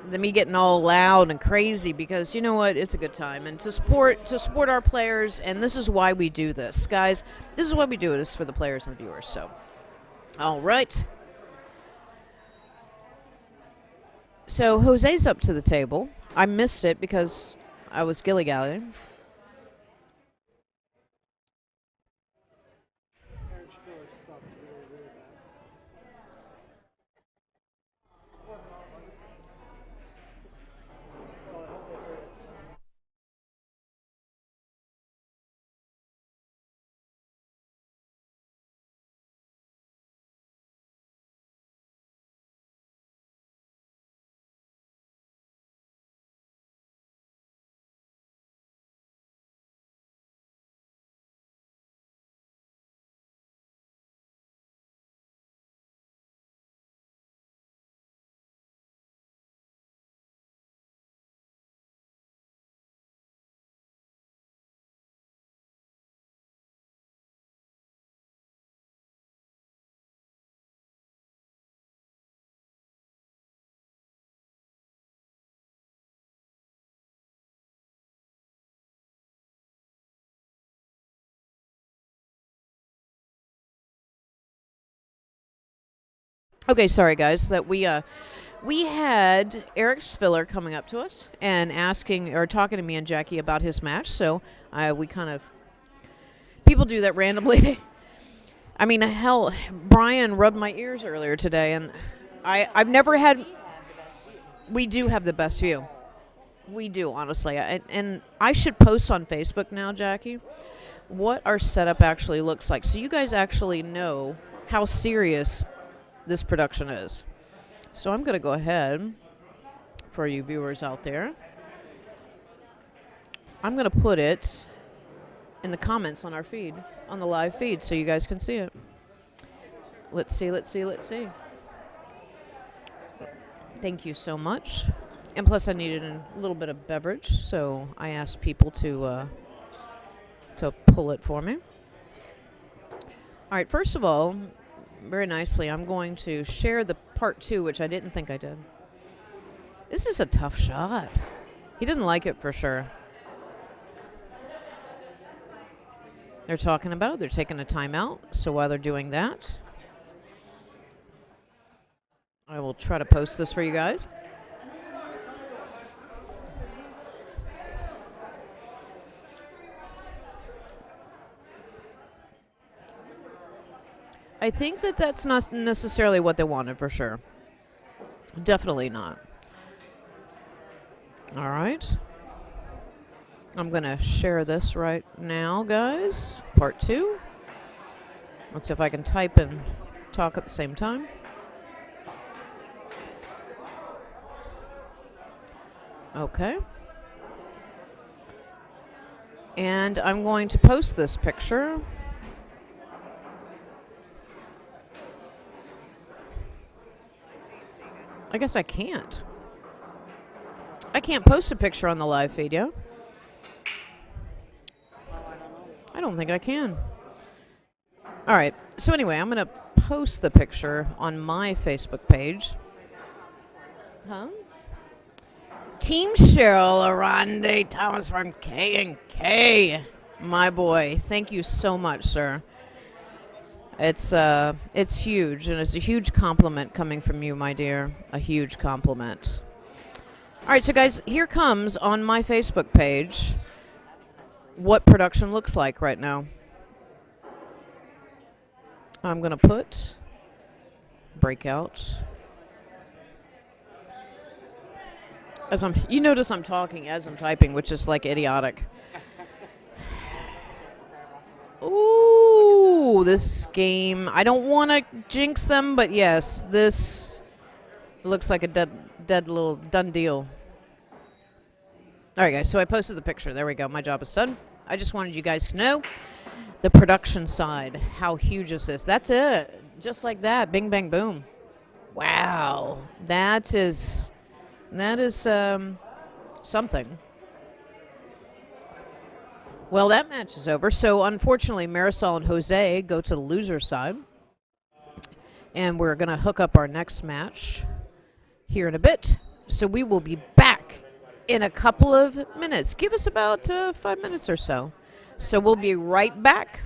Me getting all loud and crazy, because you know what, it's a good time, and to support our players, and this is why we do this, guys. This is why we do it, is for the players and the viewers. So, all right. So Jose's up to the table. I missed it because I was gilly-gallying. Okay, sorry guys that we had Eric Spiller coming up to us and asking or talking to me and Jackie about his match. So we kind of people do that randomly. I mean, hell, Brian rubbed my ears earlier today, and I've never had. We do have the best view. We do, honestly, and I should post on Facebook now, Jackie, what our setup actually looks like, so you guys actually know how serious this production is. So I'm going to go ahead, for you viewers out there, I'm going to put it in the comments on our feed, on the live feed, so you guys can see it. Let's see. Thank you so much. And plus I needed a little bit of beverage, so I asked people to pull it for me. All right, first of all, very nicely, I'm going to share the part 2, which I didn't think I did. This is a tough shot. He didn't like it for sure. They're talking about it. They're taking a timeout. So while they're doing that, I will try to post this for you guys. I think that that's not necessarily what they wanted for sure. Definitely not. All right. I'm going to share this right now, guys. Part 2. Let's see if I can type and talk at the same time. Okay. And I'm going to post this picture. I guess I can't. I can't post a picture on the live feed, yeah? I don't think I can. All right. So anyway, I'm going to post the picture on my Facebook page. Huh? Team Cheryl, Arande Thomas from K&K. My boy. Thank you so much, sir. It's huge, and it's a huge compliment coming from you, my dear. A huge compliment. All right, so guys, here comes on my Facebook page what production looks like right now. I'm going to put Breakout. You notice I'm talking as I'm typing, which is like idiotic. Ooh, this game. I don't want to jinx them, but yes, this looks like a dead little done deal. All right, guys, so I posted the picture. There we go. My job is done. I just wanted you guys to know the production side, how huge is this. That's it. Just like that. Bing, bang, boom. Wow. That is something. Well, that match is over. So, unfortunately, Marisol and Jose go to the loser side. And we're going to hook up our next match here in a bit. So, we will be back in a couple of minutes. Give us about 5 minutes or so. So, we'll be right back.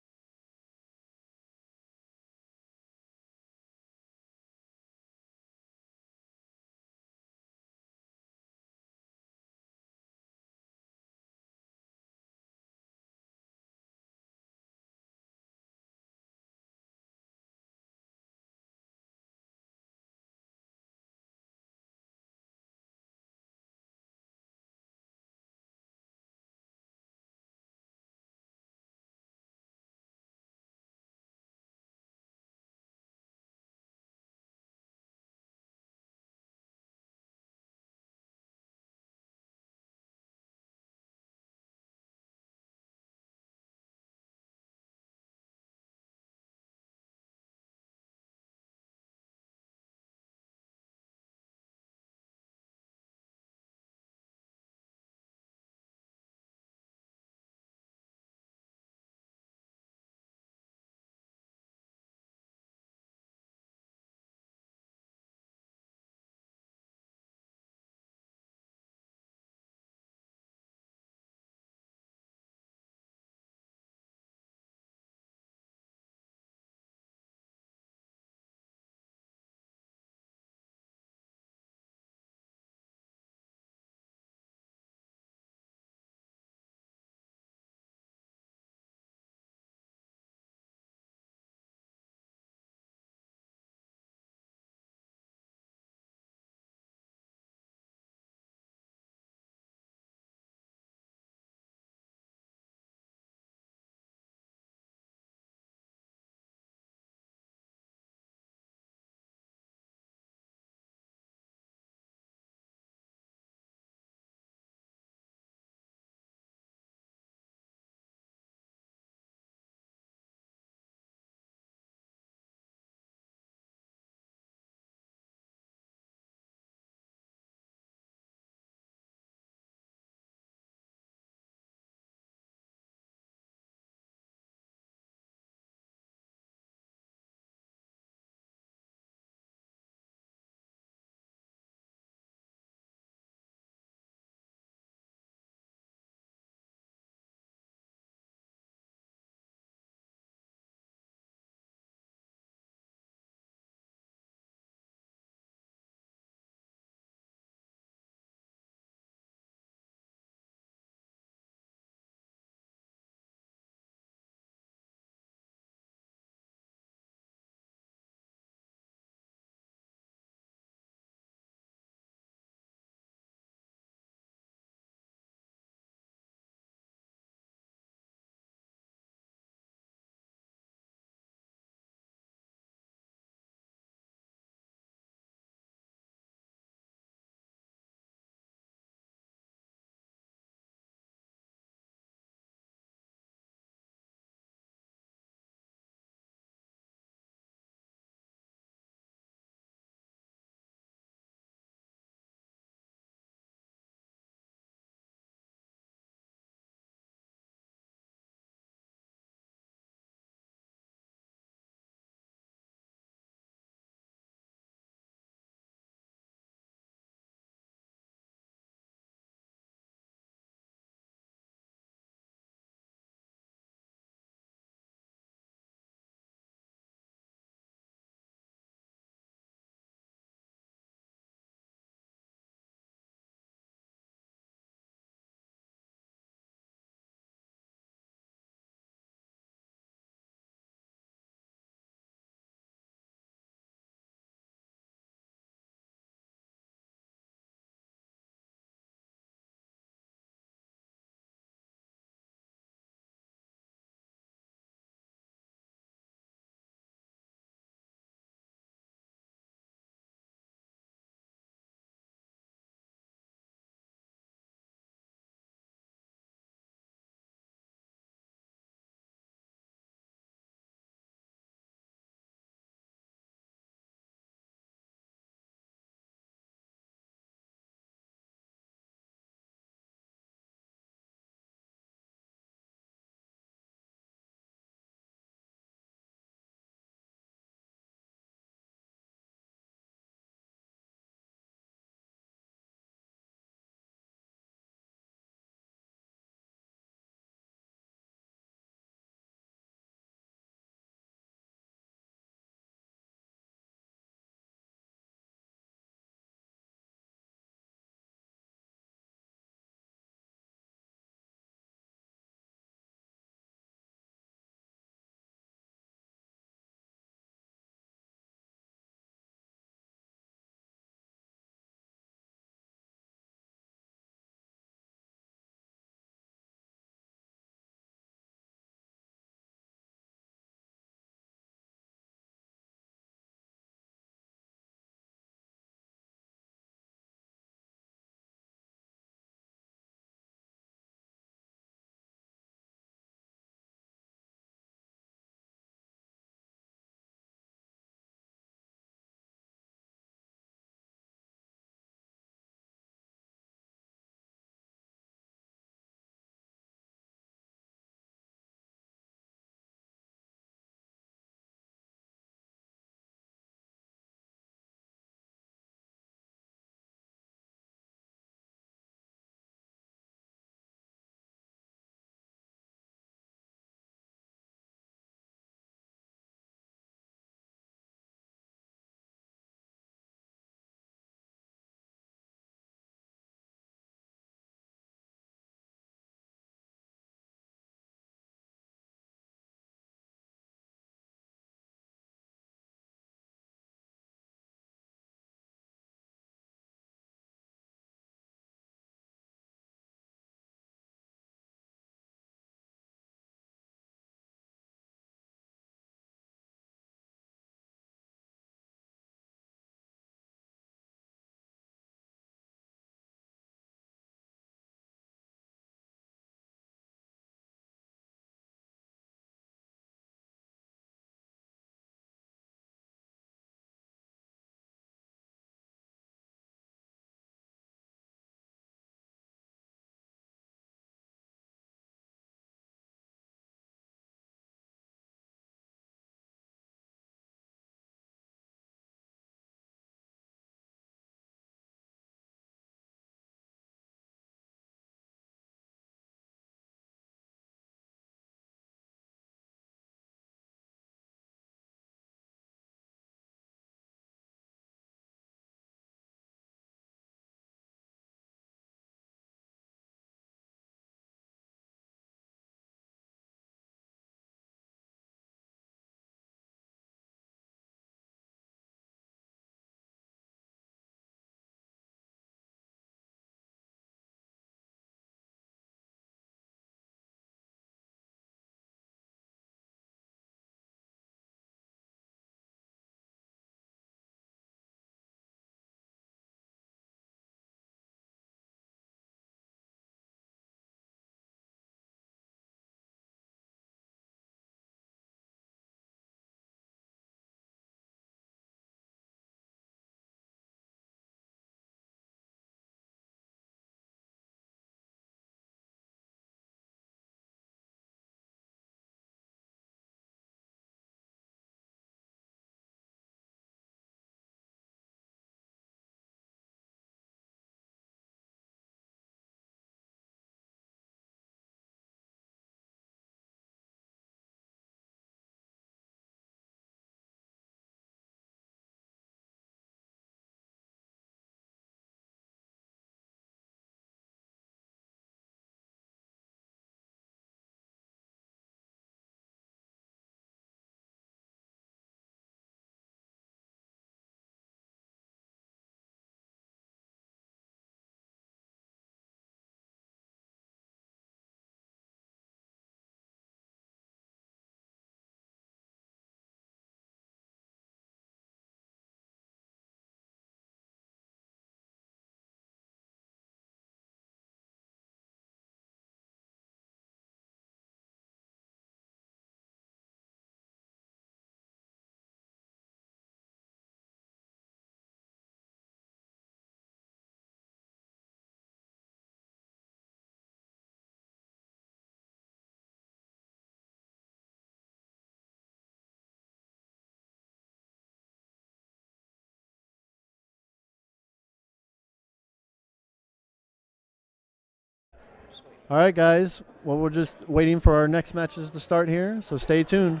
All right, guys. Well, we're just waiting for our next matches to start here, so stay tuned.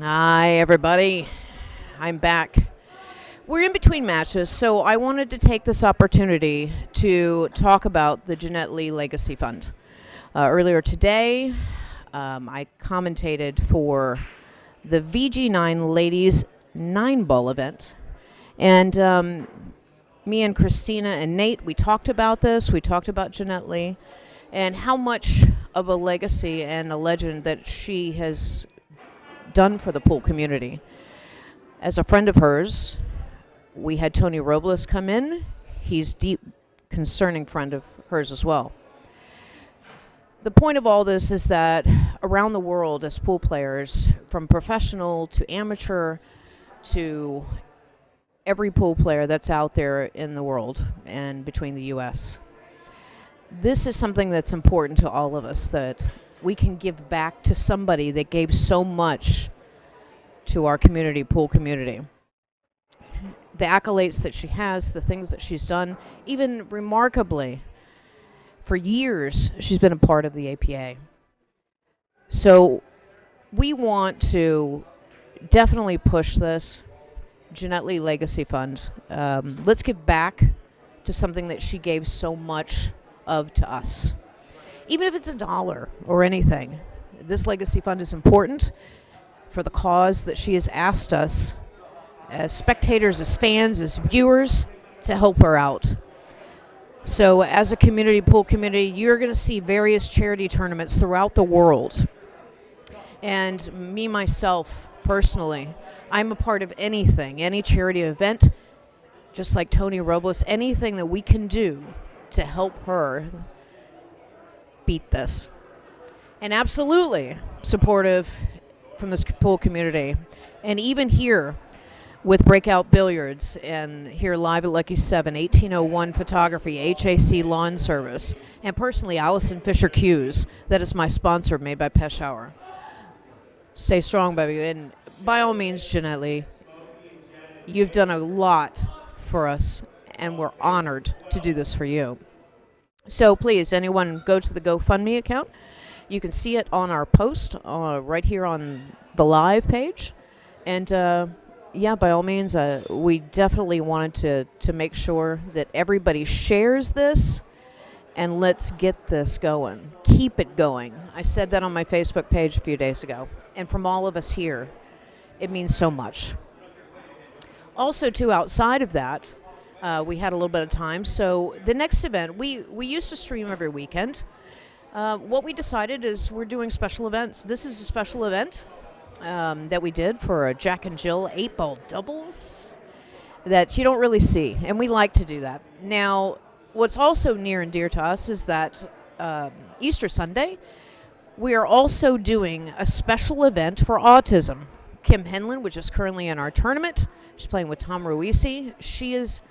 Hi, everybody. I'm back. We're in between matches, so I wanted to take this opportunity to talk about the Jeanette Lee Legacy Fund. Earlier today, I commentated for the VG9 Ladies 9-ball event. And me and Christina and Nate, we talked about this. We talked about Jeanette Lee and how much of a legacy and a legend that she has done for the pool community. As a friend of hers, we had Tony Robles come in. He's deep, concerning friend of hers as well. The point of all this is that around the world as pool players, from professional to amateur to every pool player that's out there in the world and between the U.S., this is something that's important to all of us, that we can give back to somebody that gave so much to our community, pool community. The accolades that she has, the things that she's done, even remarkably, for years, she's been a part of the APA. So we want to definitely push this Jeanette Lee Legacy Fund. Let's give back to something that she gave so much of to us. Even if it's $1 or anything, this legacy fund is important for the cause that she has asked us as spectators, as fans, as viewers, to help her out. So as a community, pool community, you're going to see various charity tournaments throughout the world. And me, myself, personally, I'm a part of anything, any charity event, just like Tony Robles, anything that we can do to help her beat this. And absolutely supportive from this pool community. And even here, with Breakout Billiards, and here live at Lucky 7, 1801 Photography, HAC Lawn Service, and personally Allison Fisher Cues. That is my sponsor, made by Peshawar. Stay strong, baby. And by all means, Jeanette Lee, you've done a lot for us, and we're honored to do this for you. So please, anyone go to the GoFundMe account. You can see it on our post right here on the live page. And yeah, by all means, we definitely wanted to make sure that everybody shares this, and let's get this going. Keep it going. I said that on my Facebook page a few days ago. And from all of us here, it means so much. Also, too, outside of that, we had a little bit of time. So the next event, we used to stream every weekend. What we decided is we're doing special events. This is a special event that we did for a Jack and Jill 8-ball doubles that you don't really see, and we like to do that. Now, what's also near and dear to us is that Easter Sunday, we are also doing a special event for autism. Kim Henlon, which is currently in our tournament, she's playing with Tom Ruisi. She is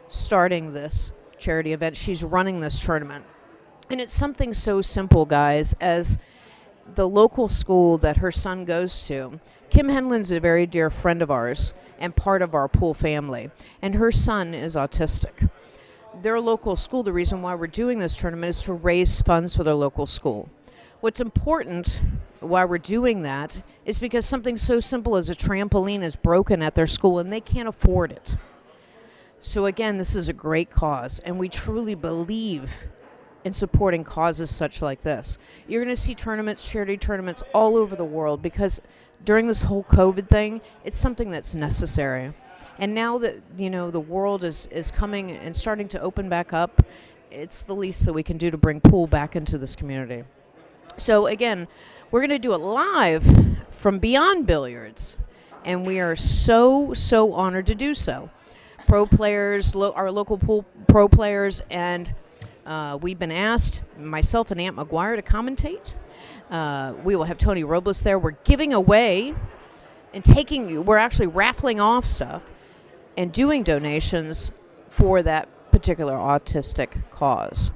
starting this charity event. She's running this tournament. And it's something so simple, guys, as the local school that her son goes to. Kim Henlon's a very dear friend of ours and part of our pool family, and her son is autistic. Their local school, the reason why we're doing this tournament is to raise funds for their local school. What's important why we're doing that is because something so simple as a trampoline is broken at their school and they can't afford it. So again, this is a great cause, and we truly believe in supporting causes such like this. You're going to see tournaments, charity tournaments all over the world, because during this whole COVID thing, it's something that's necessary. And now that, you know, the world is coming and starting to open back up, it's the least that we can do to bring pool back into this community. So again, we're going to do it live from Beyond Billiards, and we are so honored to do so. Pro players, our local pool pro players, and we've been asked, myself and Aunt McGuire, to commentate. We will have Tony Robles there. We're giving away and we're actually raffling off stuff and doing donations for that particular autistic cause.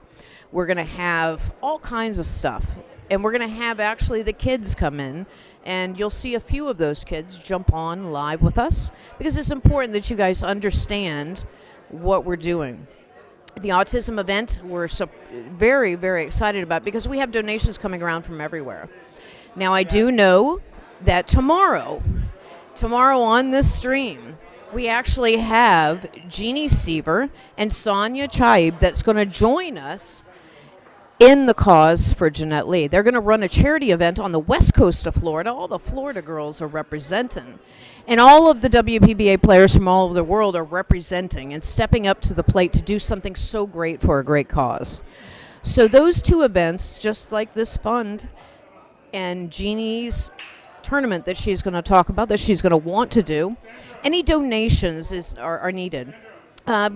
We're going to have all kinds of stuff, and we're going to have actually the kids come in, and you'll see a few of those kids jump on live with us, because it's important that you guys understand what we're doing. The autism event, we're so very, very excited about, because we have donations coming around from everywhere. Now, I do know that tomorrow on this stream, we actually have Jeannie Seaver and Sonia Chaib that's going to join us in the cause for Jeanette Lee. They're going to run a charity event on the west coast of Florida. All the Florida girls are representing. And all of the WPBA players from all over the world are representing and stepping up to the plate to do something so great for a great cause. So those two events, just like this fund and Jeannie's tournament that she's going to talk about, that she's going to want to do, any donations are needed.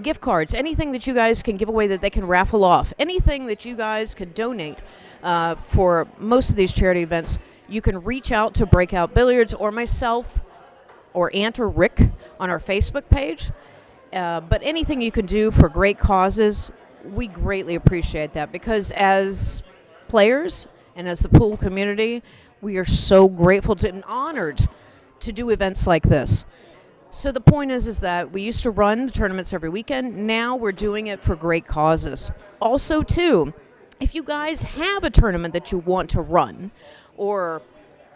Gift cards, anything that you guys can give away that they can raffle off, anything that you guys can donate for most of these charity events, you can reach out to Breakout Billiards or myself or Aunt or Rick on our Facebook page. But anything you can do for great causes, we greatly appreciate that, because as players and as the pool community, we are so grateful and honored to do events like this. So the point is that we used to run the tournaments every weekend. Now we're doing it for great causes. Also, too, if you guys have a tournament that you want to run, or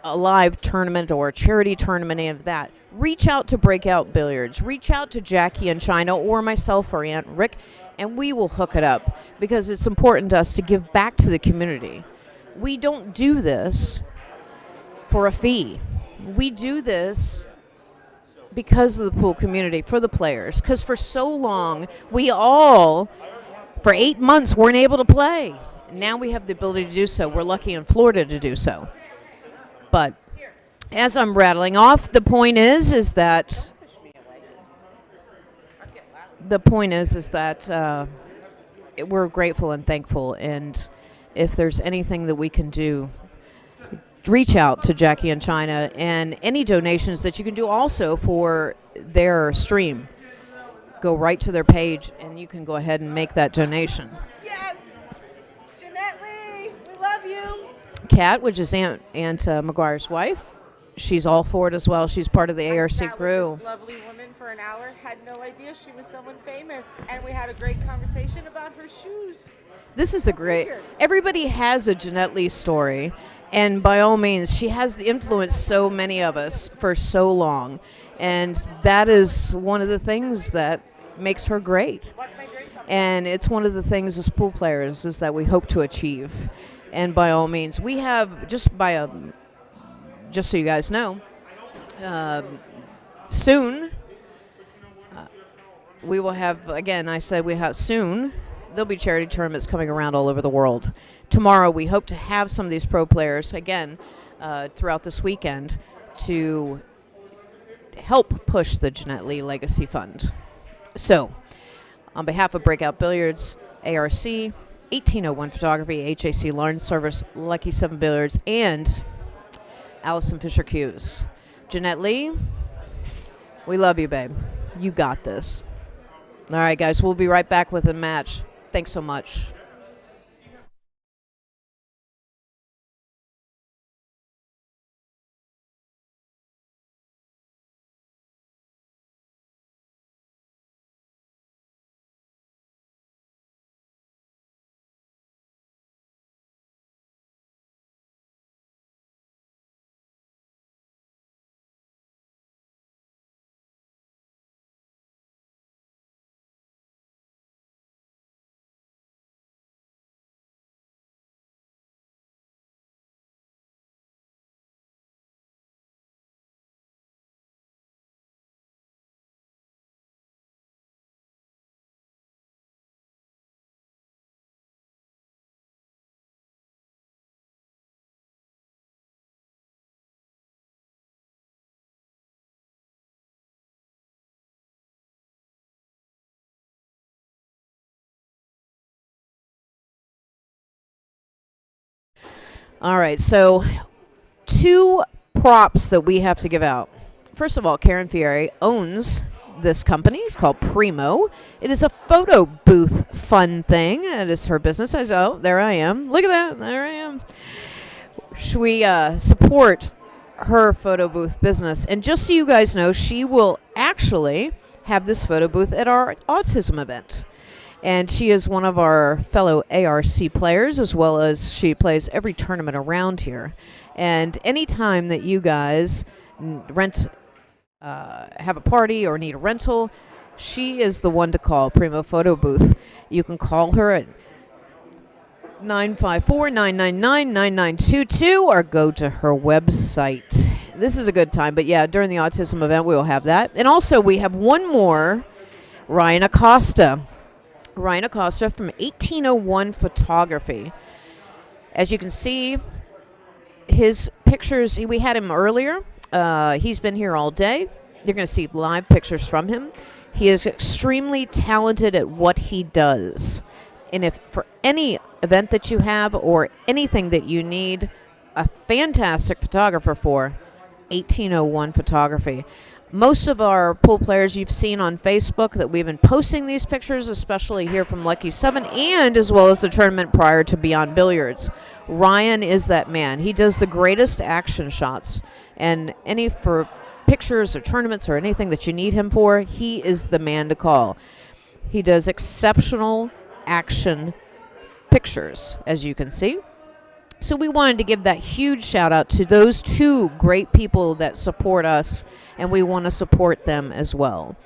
a live tournament or a charity tournament, any of that, reach out to Breakout Billiards. Reach out to Jackie in China or myself or Aunt Rick, and we will hook it up, because it's important to us to give back to the community. We don't do this for a fee. We do this because of the pool community, for the players, because for so long, we all, for 8 months, weren't able to play. Now we have the ability to do so. We're lucky in Florida to do so. But as I'm rattling off, the point is that we're grateful and thankful, and if there's anything that we can do, reach out to Jackie and China, and any donations that you can do also for their stream. Go right to their page, and you can go ahead and make that donation.
Yes! Jeanette Lee, we love you.
Kat, which is Aunt McGuire's wife, she's all for it as well. She's part of the ARC crew.
This lovely woman for an hour, had no idea she was someone famous, and we had a great conversation about her shoes.
This is a great. Everybody has a Jeanette Lee story, and by all means, she has influenced so many of us for so long, and that is one of the things that makes her great. And it's one of the things as pool players is that we hope to achieve. And by all means, we have just so you guys know, soon we will have, again, I said we have soon, there'll be charity tournaments coming around all over the world. Tomorrow we hope to have some of these pro players, again, throughout this weekend to help push the Jeanette Lee Legacy Fund. So, on behalf of Breakout Billiards, ARC, 1801 Photography, HAC Lawn Service, Lucky 7 Billiards, and Allison Fisher Hughes. Jeanette Lee, we love you, babe. You got this. All right, guys, we'll be right back with a match. Thanks so much. All right, so 2 props that we have to give out. First of all, Karen Fieri owns this company. It's called Premo. It is a photo booth fun thing. It is her business. There I am. Look at that. There I am. We support her photo booth business. And just so you guys know, she will actually have this photo booth at our autism event. And she is one of our fellow ARC players, as well as she plays every tournament around here. And anytime that you guys have a party or need a rental, she is the one to call, Premo Photo Booth. You can call her at 954-999-9922 or go to her website. This is a good time, but yeah, during the autism event, we will have that. And also, we have one more, Ryan Acosta. Ryan Acosta from 1801 Photography. As you can see, his pictures, we had him earlier. He's been here all day. You're going to see live pictures from him. He is extremely talented at what he does. And if for any event that you have or anything that you need a fantastic photographer for, 1801 Photography. Most of our pool players you've seen on Facebook that we've been posting these pictures, especially here from Lucky 7 and as well as the tournament prior to Beyond Billiards. Ryan is that man. He does the greatest action shots. And for pictures or tournaments or anything that you need him for, he is the man to call. He does exceptional action pictures, as you can see. So we wanted to give that huge shout out to those 2 great people that support us, and we want to support them as well.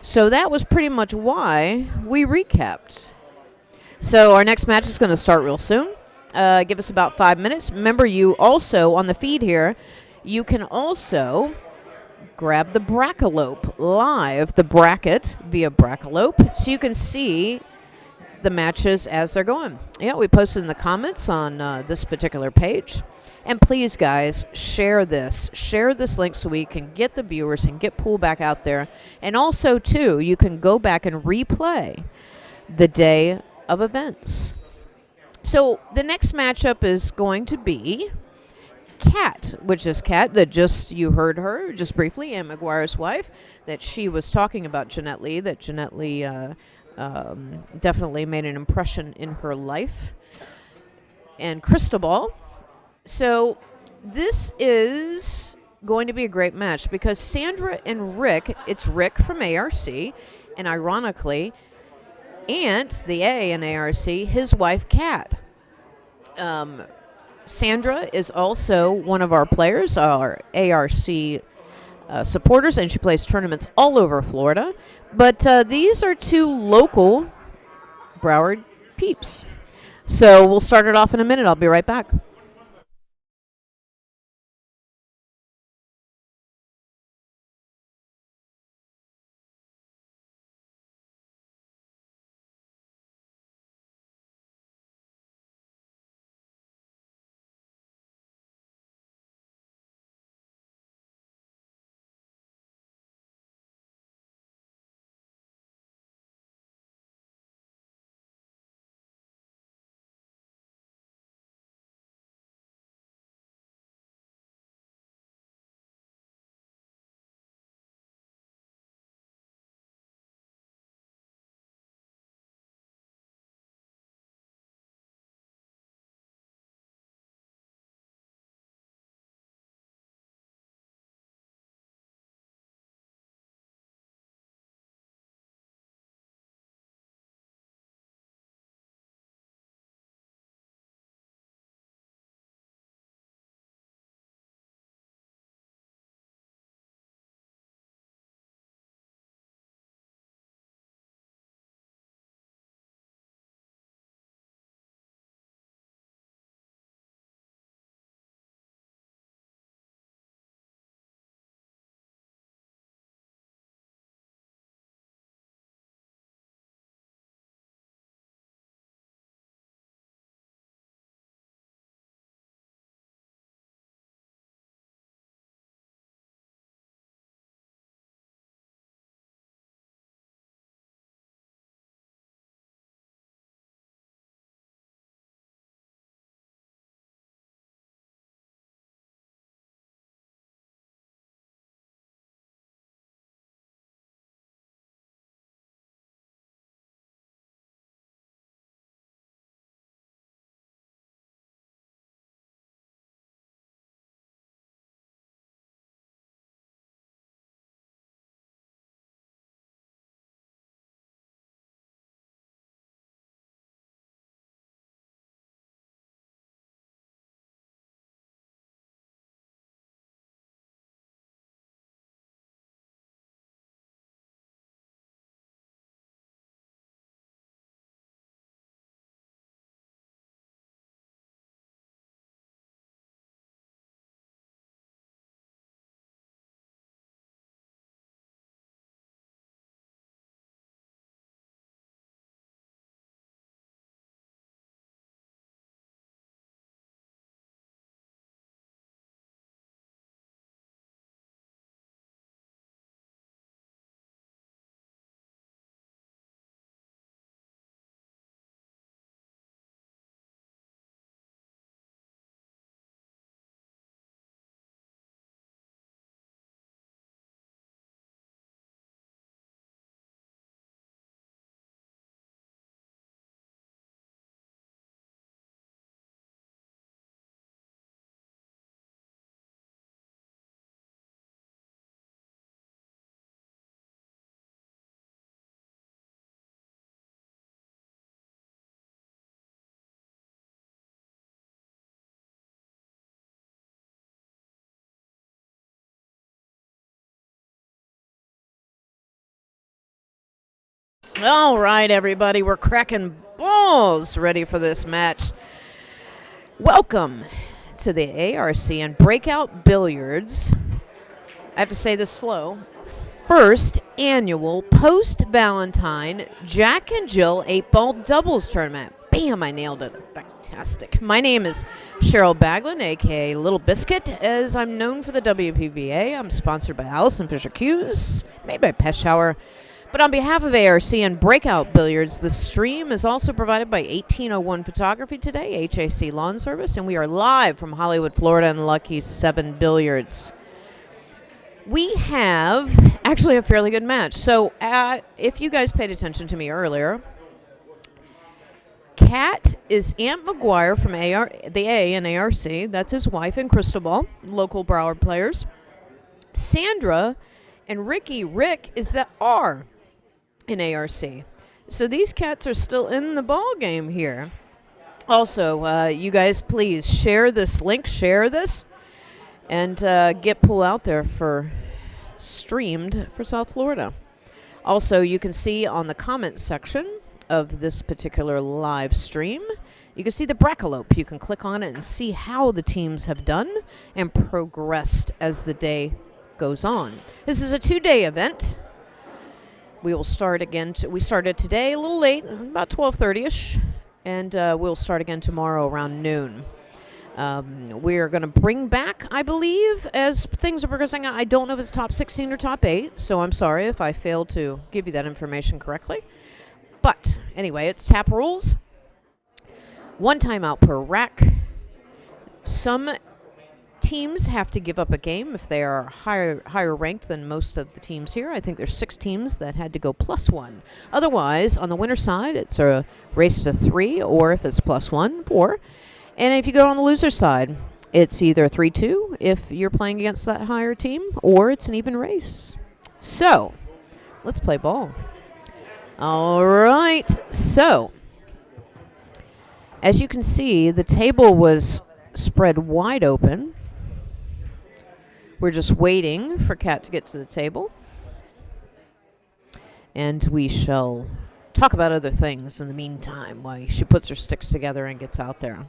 So that was pretty much why we recapped. So our next match is going to start real soon. Give us about 5 minutes. Remember, you also, on the feed here, you can also grab the Brackalope live, the bracket via Brackalope, so you can see the matches as they're going. Yeah, we posted in the comments on this particular page. And please, guys, share this. Share this link so we can get the viewers and get pool back out there. And also, too, you can go back and replay the day of events. So the next matchup is going to be Kat, which is Kat that you heard her just briefly, Ann McGuire's wife, that she was talking about Jeanette Lee, that Jeanette Lee definitely made an impression in her life. And Cristobal. So this is going to be a great match because Sandra and Rick, it's Rick from ARC, and ironically, Ant, the A in ARC, his wife Kat. Sandra is also one of our players, our ARC supporters, and she plays tournaments all over Florida. But these are two local Broward peeps. So we'll start it off in a minute. I'll be right back. All right, everybody, we're cracking balls ready for this match. Welcome to the ARC and Breakout Billiards. I have to say this slow. First annual post-Valentine Jack and Jill 8-ball doubles tournament. Bam, I nailed it. Fantastic. My name is Cheryl Baglin, a.k.a. Little Biscuit, as I'm known for the WPVA. I'm sponsored by Allison Fisher Hughes, made by Pest Shower, But on behalf of ARC and Breakout Billiards, the stream is also provided by 1801 Photography today, HAC Lawn Service, and we are live from Hollywood, Florida, and Lucky 7 Billiards. We have actually a fairly good match. So if you guys paid attention to me earlier, Kat is Aunt McGuire from the A in ARC. That's his wife, and Cristobal, local Broward players. Sandra and Rick is the R in ARC. So these cats are still in the ball game here. Also, you guys please share this link, share this, and get Pool out there for streamed for South Florida. Also, you can see on the comment section of this particular live stream, you can see the brackalope. You can click on it and see how the teams have done and progressed as the day goes on. This is a 2-day event. We will start again. We started today a little late, about 12:30ish, and we'll start again tomorrow around noon. We're going to bring back, I believe, as things are progressing. I don't know if it's top 16 or top 8, so I'm sorry if I failed to give you that information correctly. But anyway, it's tap rules. 1 timeout per rack. Some teams have to give up a game if they are higher ranked than most of the teams here. I think there's 6 teams that had to go +1. Otherwise, on the winner side, it's a race to 3, or if it's +1, 4. And if you go on the loser side, it's either 3-2 if you're playing against that higher team, or it's an even race. So, let's play ball. All right. So, as you can see, the table was spread wide open. We're just waiting for Kat to get to the table. And we shall talk about other things in the meantime while she puts her sticks together and gets out there.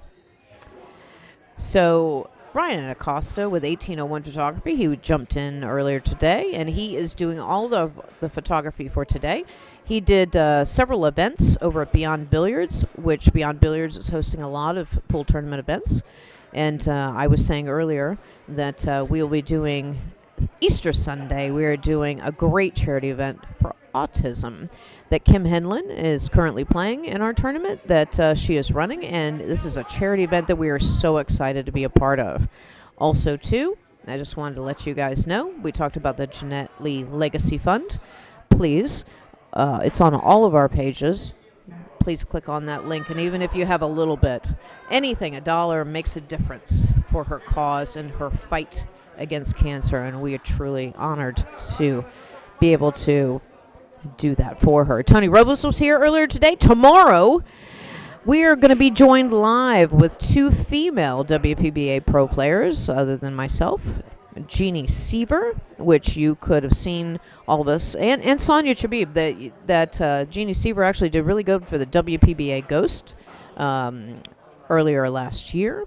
So, Ryan Acosta with 1801 Photography, he jumped in earlier today, and he is doing all the photography for today. He did several events over at Beyond Billiards, which Beyond Billiards is hosting a lot of pool tournament events. And I was saying earlier that we'll be doing Easter Sunday. We are doing a great charity event for autism that Kim Henlin is currently playing in our tournament that she is running. And this is a charity event that we are so excited to be a part of. Also, too, I just wanted to let you guys know, we talked about the Jeanette Lee Legacy Fund. Please, it's on all of our pages. Please click on that link, and even if you have a little bit, anything, $1 makes a difference for her cause and her fight against cancer, and we are truly honored to be able to do that for her. Tony Robles was here earlier today. Tomorrow, we are going to be joined live with 2 female WPBA pro players, other than myself. Jeannie Seaver, which you could have seen all of us, and Sonia Chabib, that Jeannie Seaver actually did really good for the WPBA Ghost earlier last year.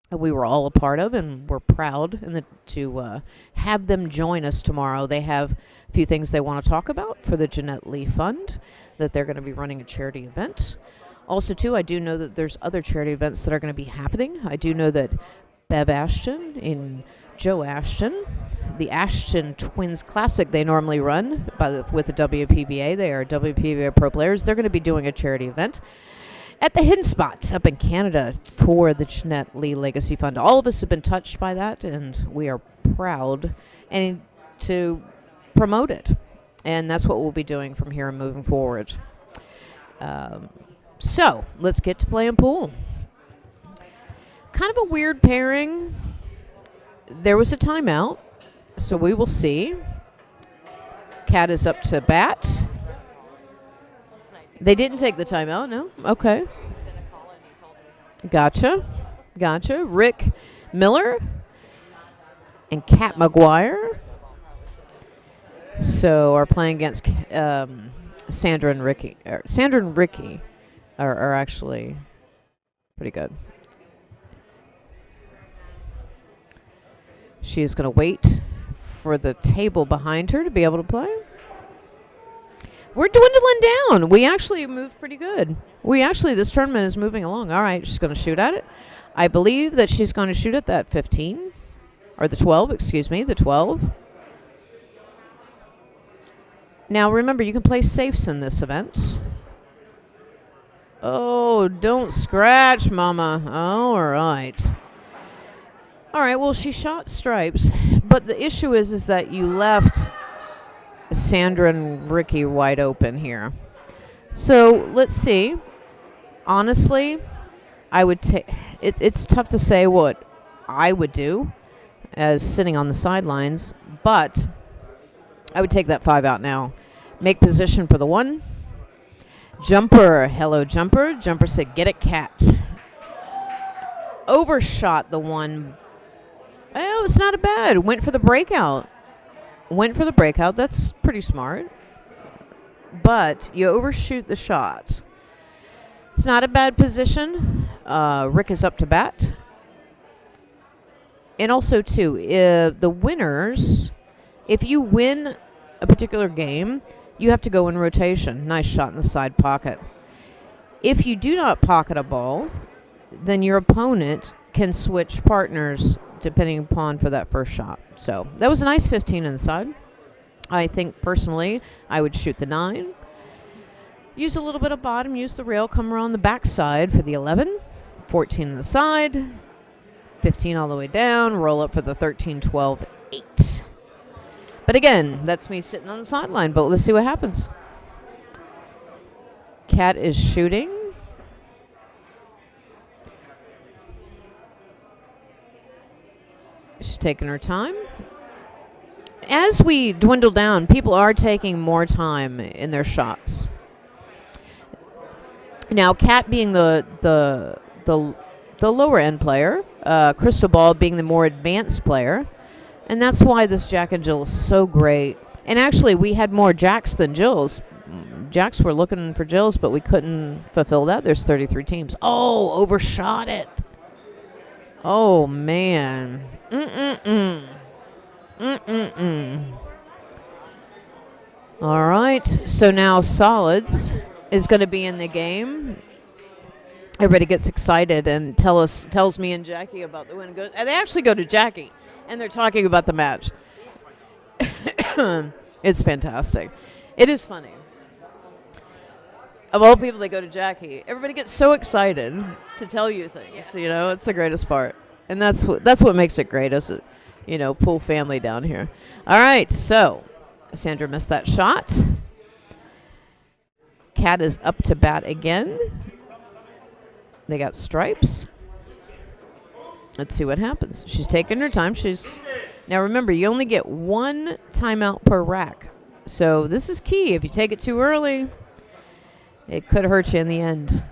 We were all a part of, and we're proud to have them join us tomorrow. They have a few things they want to talk about for the Jeanette Lee Fund, that they're going to be running a charity event. Also, too, I do know that there's other charity events that are going to be happening. I do know that Bev Ashton and Joe Ashton, the Ashton Twins Classic they normally run with the WPBA. They are WPBA pro players. They're going to be doing a charity event at the Hidden Spot up in Canada for the Jeanette Lee Legacy Fund. All of us have been touched by that, and we are proud and to promote it. And that's what we'll be doing from here and moving forward. So, let's get to playing pool. Kind of a weird pairing. There was a timeout, so we will see. Kat is up to bat. They didn't take the timeout, no? Okay. Gotcha. Rick Miller and Kat McGuire. So are playing against Sandra and Ricky. Sandra and Ricky are actually pretty good. She is going to wait for the table behind her to be able to play. We're dwindling down. We actually moved pretty good. This tournament is moving along. All right, she's going to shoot at it. I believe that she's going to shoot at that 15, or the 12, excuse me, the 12. Now, remember, you can play safes in this event. Oh, don't scratch, Mama. All right. All right, well, she shot stripes, but the issue is that you left Sandra and Ricky wide open here. So let's see. Honestly, I would take. It's tough to say what I would do as sitting on the sidelines, but I would take that 5 out now. Make position for the 1. Jumper, hello, Jumper. Jumper said, "Get it, Cat." Overshot the 1. Oh, it's not a bad. Went for the breakout. That's pretty smart. But you overshoot the shot. It's not a bad position. Rick is up to bat. And also, too, the winners, if you win a particular game, you have to go in rotation. Nice shot in the side pocket. If you do not pocket a ball, then your opponent can switch partners depending upon for that first shot. So that was a nice 15 inside. I think personally I would shoot the 9. Use a little bit of bottom, use the rail, come around the backside for the 11. 14 on the side. 15 all the way down. Roll up for the 13, 12, 8. But again, that's me sitting on the sideline, but let's see what happens. Kat is shooting. She's taking her time. As we dwindle down, people are taking more time in their shots. Now, Kat being the lower end player, Cristobal being the more advanced player, and that's why this Jack and Jill is so great. And actually, we had more Jacks than Jills. Jacks were looking for Jills, but we couldn't fulfill that. There's 33 teams. Oh, overshot it. Oh, man. All right, so now solids is going to be in the game. Everybody gets excited and tells me and Jackie about the win. And they actually go to Jackie, and they're talking about the match. It's fantastic. It is funny. Of all people, they go to Jackie. Everybody gets so excited to tell you things. You know, it's the greatest part, and that's what makes it great. As a, pool family down here. All right, so Sandra missed that shot. Kat is up to bat again. They got stripes. Let's see what happens. She's taking her time. Now remember, you only get 1 timeout per rack. So this is key. If you take it too early, it could hurt you in the end.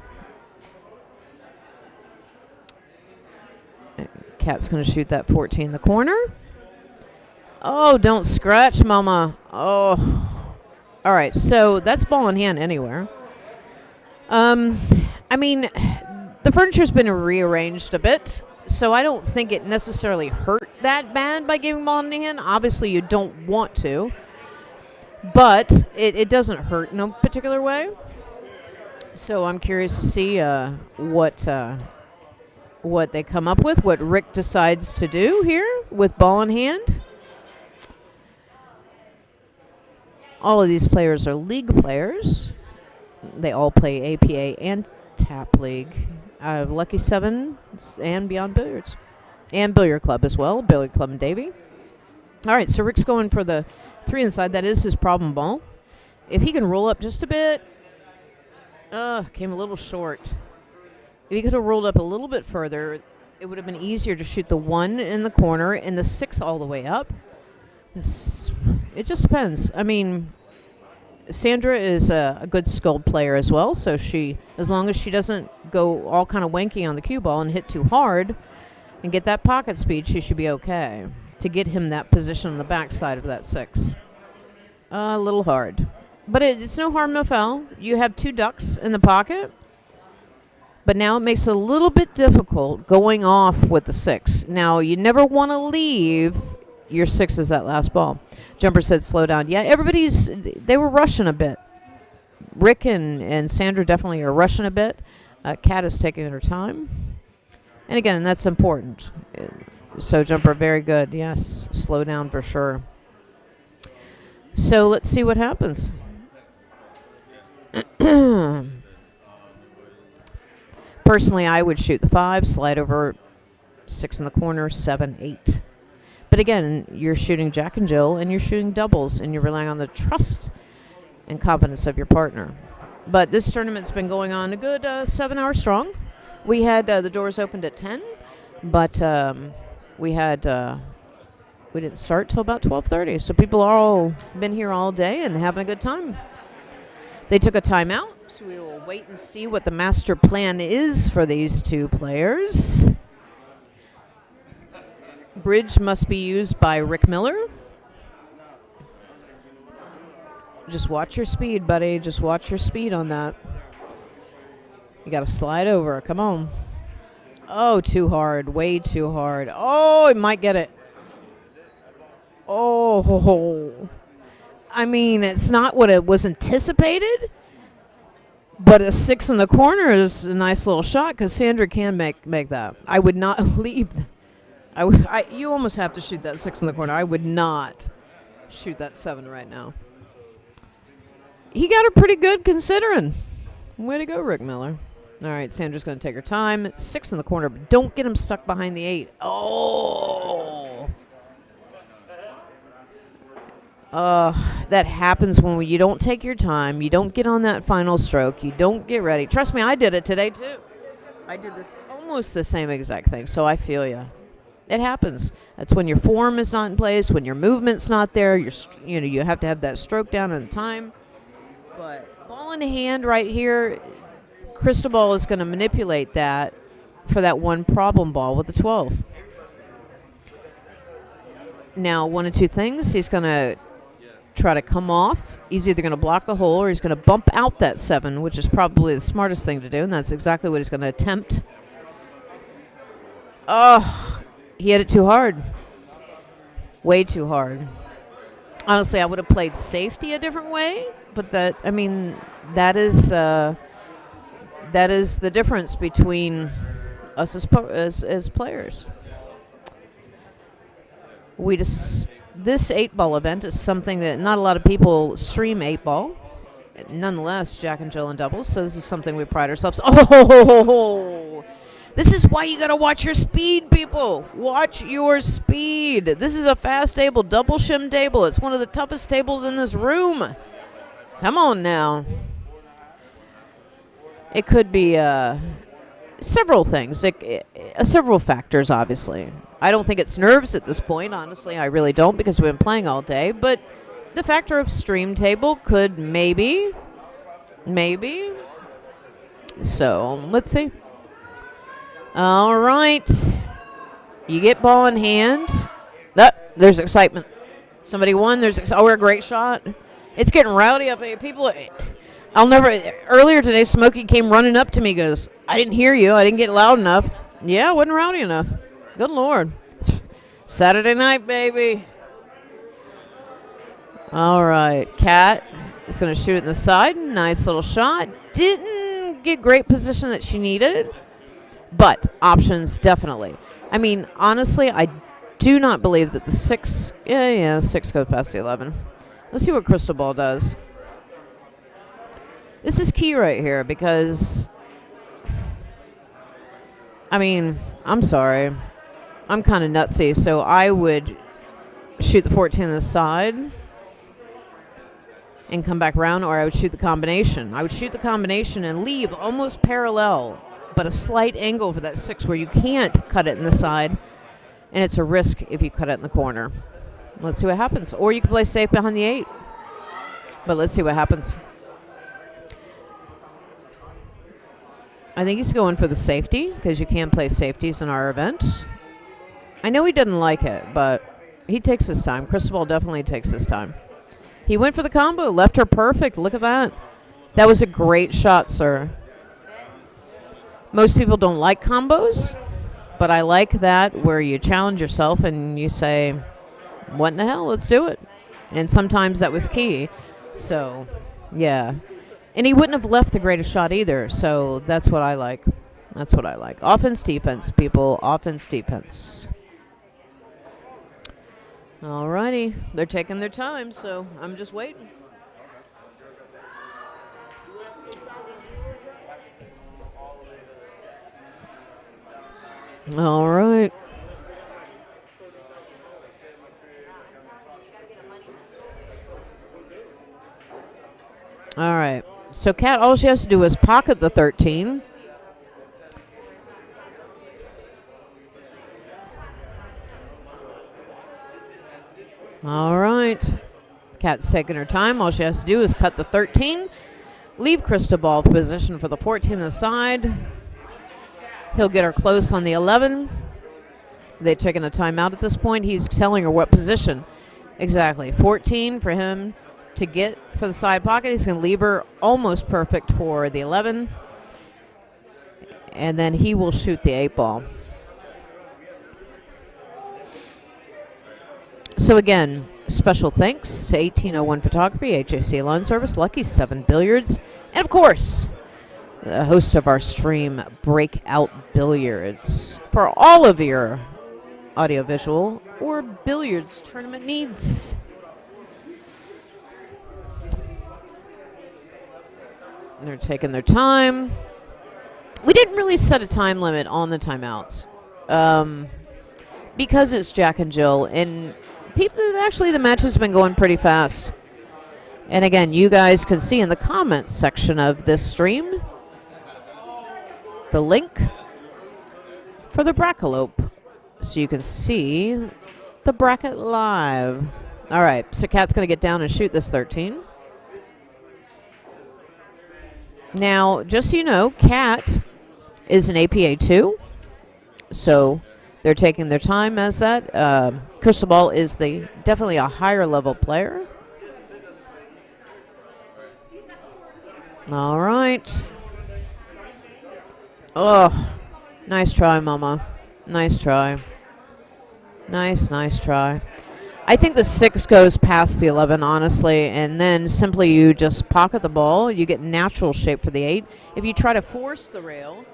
Kat's going to shoot that 14 in the corner. Oh, don't scratch, Mama. Oh. All right, so that's ball in hand anywhere. I mean, the furniture's been rearranged a bit, so I don't think it necessarily hurt that bad by giving ball in hand. Obviously, you don't want to, but it doesn't hurt in a particular way. So I'm curious to see what they come up with, what Rick decides to do here with ball in hand. All of these players are league players. They all play APA and TAP League. Lucky 7 and Beyond Billiards. And Billiard Club as well, Billiard Club and Davy. All right, so Rick's going for the 3 inside. That is his problem ball. If he can roll up just a bit. Came a little short. If he could have rolled up a little bit further, it would have been easier to shoot the 1 in the corner and the 6 all the way up. It just depends. I mean, Sandra is a good skilled player as well, so as long as she doesn't go all kind of wanky on the cue ball and hit too hard and get that pocket speed, she should be okay to get him that position on the backside of that 6. A little hard. But it's no harm, no foul. You have 2 ducks in the pocket, but now it makes it a little bit difficult going off with the 6. Now, you never want to leave your 6 as that last ball. Jumper said slow down. Yeah, they were rushing a bit. Rick and Sandra definitely are rushing a bit. Kat is taking her time. And again, that's important. So Jumper, very good. Yes, slow down for sure. So let's see what happens. Personally, I would shoot the 5, slide over 6 in the corner, 7, 8. But again, you're shooting Jack and Jill, and you're shooting doubles, and you're relying on the trust and competence of your partner. But this tournament's been going on a good 7 hours strong. We had the doors opened at 10, but we didn't start till about 12:30. So people are all been here all day and having a good time. They took a timeout, so we will wait and see what the master plan is for these two players. Bridge must be used by Rick Miller. Just watch your speed, buddy. Just watch your speed on that. You got to slide over. Come on. Oh, too hard. Way too hard. Oh, it might get it. Oh. I mean, it's not what it was anticipated, but a 6 in the corner is a nice little shot because Sandra can make that. I would not leave. You almost have to shoot that 6 in the corner. I would not shoot that 7 right now. He got it pretty good considering. Way to go, Rick Miller. All right, Sandra's going to take her time. 6 in the corner, but don't get him stuck behind the 8. Oh. That happens when you don't take your time. You don't get on that final stroke. You don't get ready. Trust me, I did it today too. I did this almost the same exact thing, so I feel you. It happens. That's when your form is not in place, when your movement's not there. You have to have that stroke down in time. But ball in hand right here, Cristobal is going to manipulate that for that one problem ball with the 12. Now, one of two things. He's going to try to come off. He's either going to block the hole or he's going to bump out that 7, which is probably the smartest thing to do, and that's exactly what he's going to attempt. Oh, he hit it too hard. Way too hard. Honestly, I would have played safety a different way, but that is the difference between us as players. This 8-ball event is something that not a lot of people stream 8-ball. Nonetheless, Jack and Jill and doubles, so this is something we pride ourselves. Oh, this is why you got to watch your speed, people. Watch your speed. This is a fast table, double shim table. It's one of the toughest tables in this room. Come on now. It could be several things, several factors, obviously. I don't think it's nerves at this point, honestly. I really don't, because we've been playing all day. But the factor of stream table could maybe. So, let's see. All right. You get ball in hand. There's excitement. Somebody won. We're a great shot. It's getting rowdy up here. People, earlier today, Smokey came running up to me, goes, I didn't hear you. I didn't get loud enough. Yeah, I wasn't rowdy enough. Good Lord. It's Saturday night, baby. All right. Kat is going to shoot it in the side. Nice little shot. Didn't get great position that she needed, but options definitely. I mean, honestly, I do not believe that the 6, 6 goes past the 11. Let's see what Cristobal does. This is key right here because, I'm sorry. I'm kind of nutsy, so I would shoot the 14 on the side and come back around, or I would shoot the combination. I would shoot the combination and leave almost parallel, but a slight angle for that 6 where you can't cut it in the side, and it's a risk if you cut it in the corner. Let's see what happens. Or you can play safe behind the 8, but let's see what happens. I think he's going for the safety because you can play safeties in our event. I know he didn't like it, but he takes his time. Cristobal definitely takes his time. He went for the combo, left her perfect. Look at that. That was a great shot, sir. Most people don't like combos, but I like that where you challenge yourself and you say, what in the hell, let's do it. And sometimes that was key. So, yeah. And he wouldn't have left the greatest shot either, so that's what I like. That's what I like. Offense, defense, people. Offense, defense. All righty. They're taking their time, so I'm just waiting. All right. All right. So Kat, all she has to do is pocket the 13. All right. Kat's taking her time. All she has to do is cut the 13, leave Cristobal position for the 14 on the side. He'll get her close on the 11. They're taking a timeout at this point. He's telling her what position. Exactly. 14 for him to get for the side pocket. He's going to leave her almost perfect for the 11. And then he will shoot the 8 ball. So again, special thanks to 1801 Photography, HAC Lawn Service, Lucky 7 Billiards, and of course, the host of our stream, Breakout Billiards, for all of your audiovisual or billiards tournament needs. They're taking their time. We didn't really set a time limit on the timeouts because it's Jack and Jill, and actually the match has been going pretty fast. And again, you guys can see in the comments section of this stream the link for the Brackelope, so you can see the bracket live. All right, so Kat's going to get down and shoot this 13. Now, just so you know, Kat is an APA 2, so they're taking their time as that. Cristobal is definitely a higher level player. All right. Oh, nice try, Mama. Nice try. Nice try. I think the 6 goes past the 11, honestly, and then simply you just pocket the ball. You get natural shape for the 8. If you try to force the rail.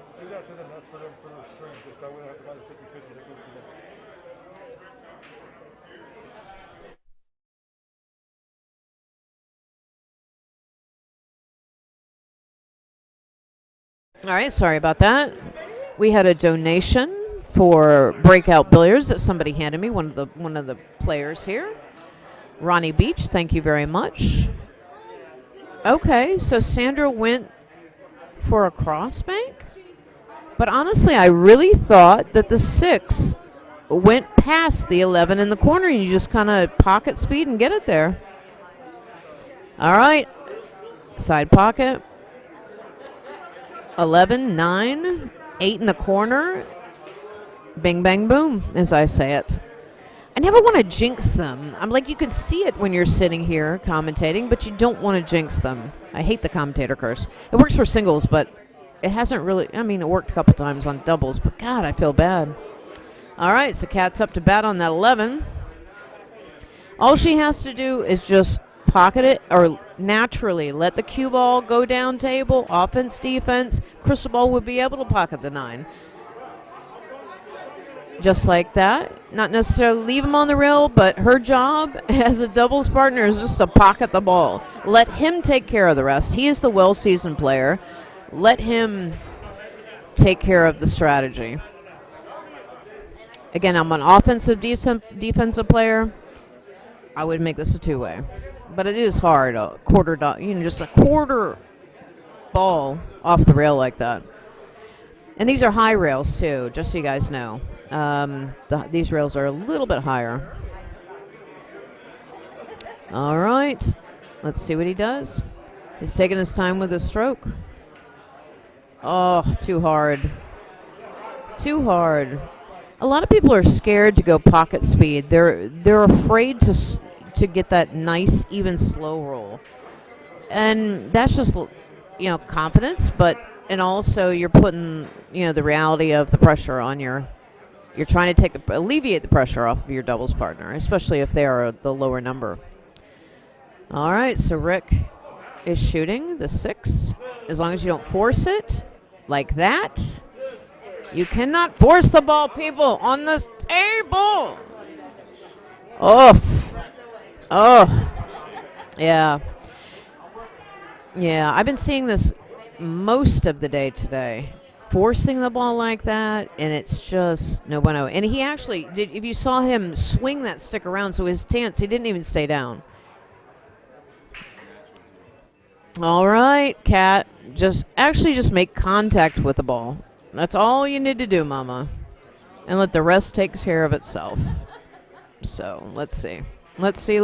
All right, sorry about that. We had a donation for Breakout Billiards that somebody handed me, one of the players here. Ronnie Beach, thank you very much. Okay, so Sandra went for a cross bank, but honestly, I really thought that the 6 went past the 11 in the corner, and you just kind of pocket speed and get it there. All right, side pocket. 11, 9, 8 in the corner. Bing, bang, boom, as I say it. I never want to jinx them. I'm like, you can see it when you're sitting here commentating, but you don't want to jinx them. I hate the commentator curse. It works for singles, but it hasn't really, I mean, it worked a couple times on doubles, but God, I feel bad. All right, so Kat's up to bat on that 11. All she has to do is just pocket it, or naturally let the cue ball go down table, offense, defense. Cristobal would be able to pocket the 9. Just like that. Not necessarily leave him on the rail, but her job as a doubles partner is just to pocket the ball. Let him take care of the rest. He is the well-seasoned player. Let him take care of the strategy. Again, I'm an offensive defensive player. I would make this a 2-way. But it is hard, just a quarter ball off the rail like that. And these are high rails, too, just so you guys know. These rails are a little bit higher. All right. Let's see what he does. He's taking his time with his stroke. Oh, too hard. Too hard. A lot of people are scared to go pocket speed. They're afraid to get that nice, even slow roll. And that's just, confidence, and also you're putting, the reality of the pressure on you're trying to alleviate the pressure off of your doubles partner, especially if they are the lower number. All right, so Rick is shooting the 6. As long as you don't force it like that. You cannot force the ball, people, on this table. Oh. Oh. Yeah. Yeah, I've been seeing this most of the day today. Forcing the ball like that, and it's just no bueno. And he actually did, if you saw him swing that stick around, so his stance, he didn't even stay down. All right, Kat, just make contact with the ball. That's all you need to do, Mama. And let the rest take care of itself. So, let's see. Let's see.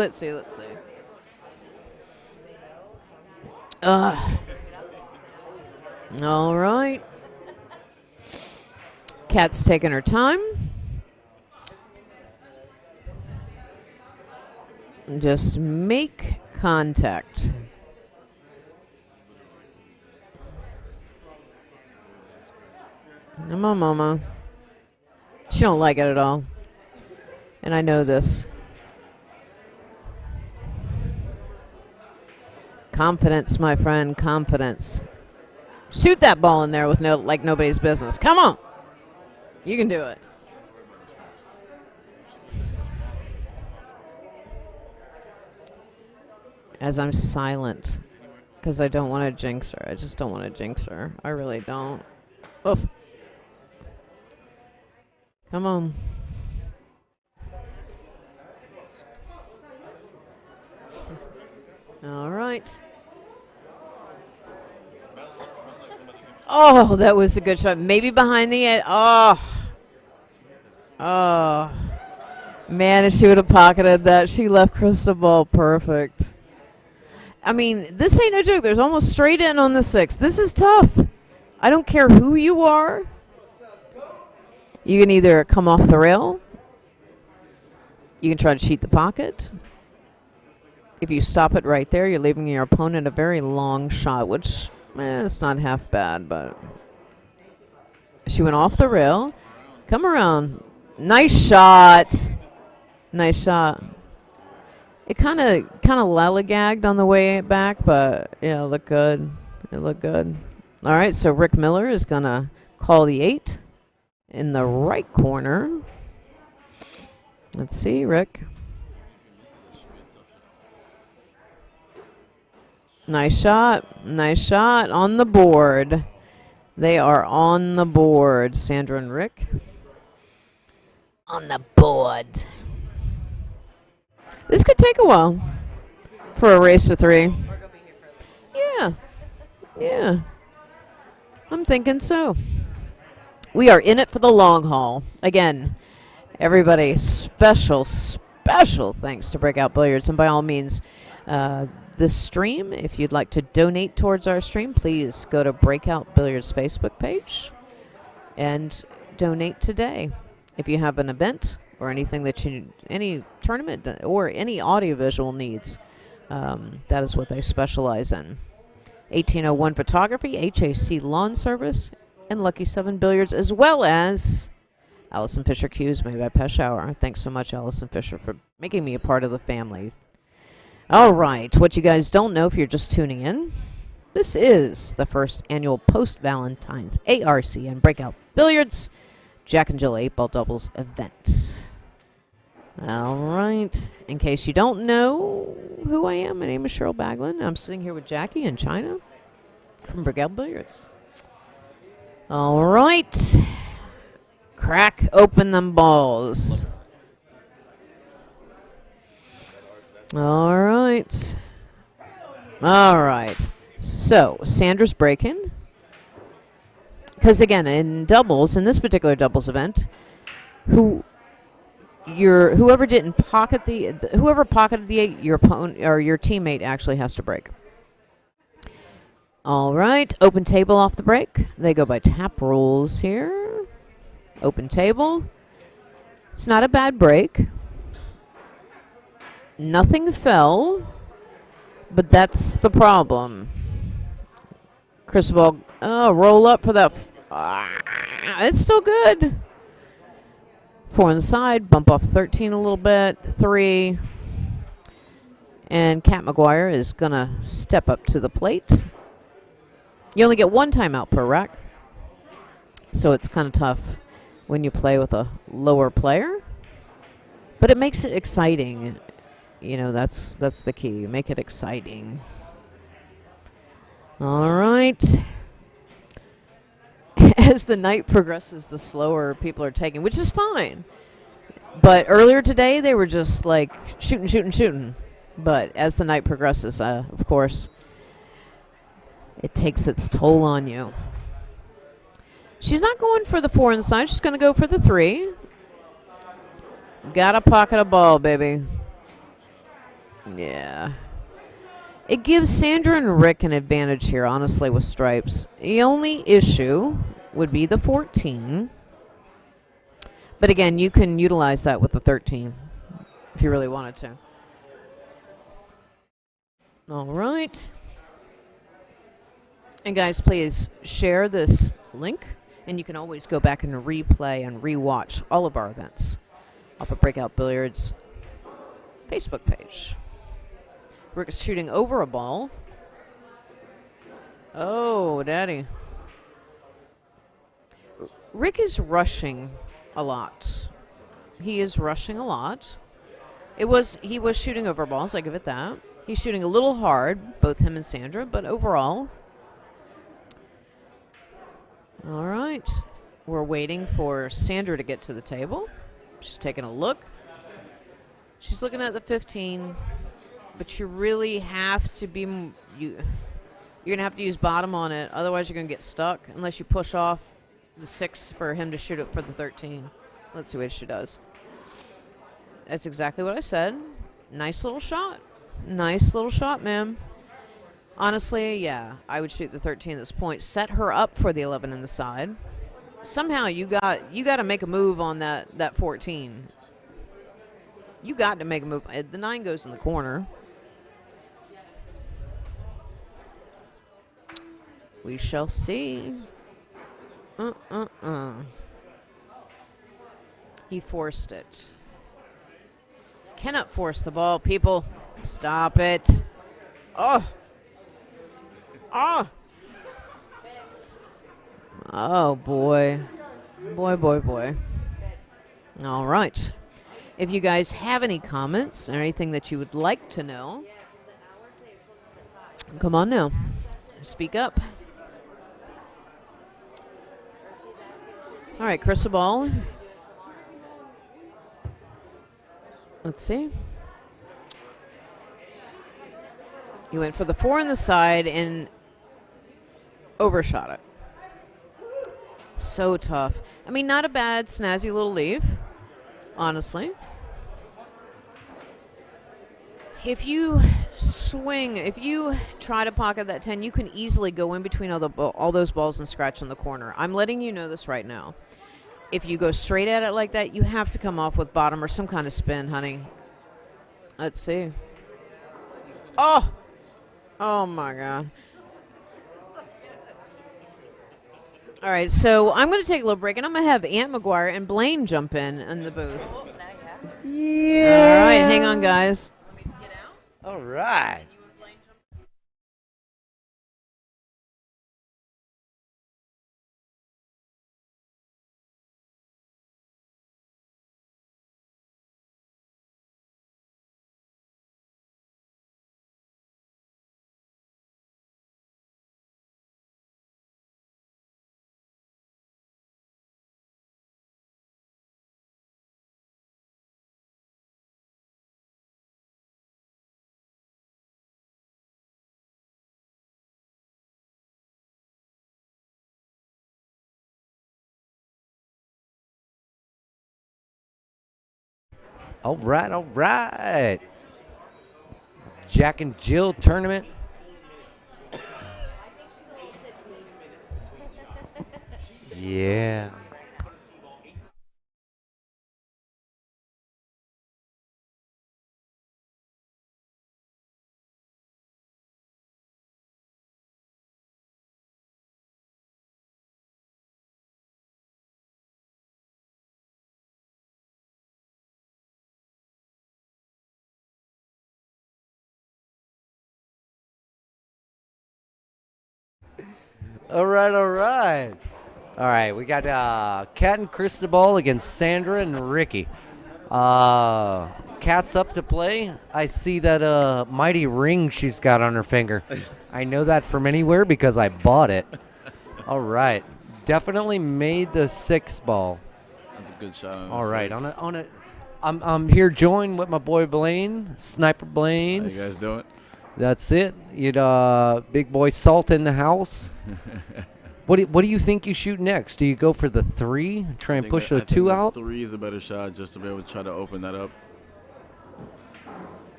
All right. Kat's taking her time. Just make contact. Come on, Mama. She don't like it at all. And I know this. Confidence, my friend, confidence. Shoot that ball in there with like nobody's business. Come on. You can do it. As I'm silent, because I don't want to jinx her. I just don't want to jinx her. I really don't. Oof. Come on. All right. Oh, that was a good shot. Maybe behind the edge. Oh. Oh. Man, if she would have pocketed that, she left Cristobal perfect. I mean, this ain't no joke. There's almost straight in on the 6. This is tough. I don't care who you are. You can either come off the rail. You can try to cheat the pocket. If you stop it right there, you're leaving your opponent a very long shot, which, it's not half bad, but she went off the rail. Come around. Nice shot. Nice shot. It kind of lollygagged on the way back, but yeah, it looked good. It looked good. All right, so Rick Miller is going to call the 8 in the right corner. Let's see, Rick. Nice shot. Nice shot on the board. They are on the board. Sandra and Rick. On the board. This could take a while for a race to 3. Yeah. Yeah. I'm thinking so. We are in it for the long haul. Again, everybody, special thanks to Breakout Billiards. And by all means, this stream, if you'd like to donate towards our stream, please go to Breakout Billiards Facebook page and donate today. If you have an event or anything that any tournament or any audiovisual needs, that is what they specialize in. 1801 Photography, HAC Lawn Service, and Lucky 7 Billiards, as well as Allison Fisher Cues made by Pesh Hour. Thanks so much, Allison Fisher, for making me a part of the family. All right, what you guys don't know if you're just tuning in, this is the first annual post-Valentine's ARC and Breakout Billiards Jack and Jill 8-ball doubles event. All right, in case you don't know who I am, my name is Cheryl Baglin. I'm sitting here with Jackie and China from Breakout Billiards. All right, crack open them balls. All right. All right. So, Sandra's breaking. Because, again, in doubles, in this particular doubles event, whoever didn't pocket whoever pocketed the 8, your opponent or your teammate actually has to break. All right. Open table off the break. They go by tap rules here. Open table. It's not a bad break. Nothing fell, but that's the problem. Cristobal, roll up for that. It's still good. 4 on the side, bump off 13 a little bit, 3. And Kat McGuire is going to step up to the plate. You only get 1 timeout per rack, so it's kind of tough when you play with a lower player. But it makes it exciting. You know, that's the key. Make it exciting. All right. As the night progresses, the slower people are taking, which is fine. But earlier today, they were just like shooting. But as the night progresses, of course, it takes its toll on you. She's not going for the 4 inside. She's going to go for the 3. Gotta pocket a ball, baby. Yeah. It gives Sandra and Rick an advantage here, honestly, with stripes. The only issue would be the 14. But again, you can utilize that with the 13 if you really wanted to. All right. And guys, please share this link. And you can always go back and replay and rewatch all of our events off of Breakout Billiards Facebook page. Rick's shooting over a ball. Oh, daddy. Rick is rushing a lot. He is rushing a lot. He was shooting over balls, I give it that. He's shooting a little hard, both him and Sandra, but overall. All right. We're waiting for Sandra to get to the table. She's taking a look. She's looking at the 15, but you really have to be, you're going to have to use bottom on it. Otherwise, you're going to get stuck unless you push off the 6 for him to shoot it for the 13. Let's see what she does. That's exactly what I said. Nice little shot. Nice little shot, ma'am. Honestly, yeah, I would shoot the 13 at this point. Set her up for the 11 in the side. Somehow you got to make a move on that 14. You got to make a move. The 9 goes in the corner. We shall see. He forced it. Cannot force the ball, people. Stop it. Oh. Oh. Oh, boy. Boy. All right. If you guys have any comments or anything that you would like to know, come on now. Speak up. All right, Cristobal. Let's see. He went for the 4 on the side and overshot it. So tough. I mean, not a bad, snazzy little leave, honestly. If you swing, if you try to pocket that 10, you can easily go in between all those balls and scratch in the corner. I'm letting you know this right now. If you go straight at it like that, you have to come off with bottom or some kind of spin, honey. Let's see. Oh! Oh, my God. All right, so I'm going to take a little break, and I'm going to have Aunt McGuire and Blaine jump in the booth.
Yeah.
All right, hang on, guys.
All right. All right. Jack and Jill tournament. Yeah. All right. We got Kat and Cristobal against Sandra and Ricky. Cat's up to play. I see that mighty ring she's got on her finger. I know that from anywhere because I bought it. All right. Definitely made the 6 ball.
That's a good shot.
All right. I'm here joined with my boy Blaine, Sniper Blaine.
How you guys doing?
That's it. Big boy Salt in the house. What do you think you shoot next? Do you go for the 3, try and push the 2 out?
3 is a better shot, just to be able to try to open that up.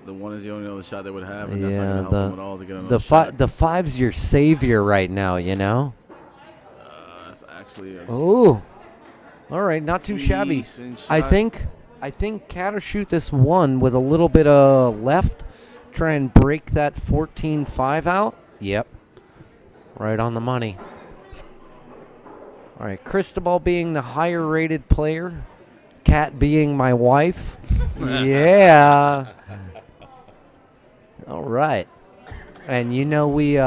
The 1 is the only other shot they would have, and that's not going to help them at all to get another shot.
The 5's your savior right now, you know.
That's actually.
Oh, all right, not too shabby. I think Cat will shoot this 1 with a little bit of left. Try and break that 14-5 out. Yep, right on the money. All right, Cristobal being the higher-rated player, Cat being my wife. Yeah. All right. And we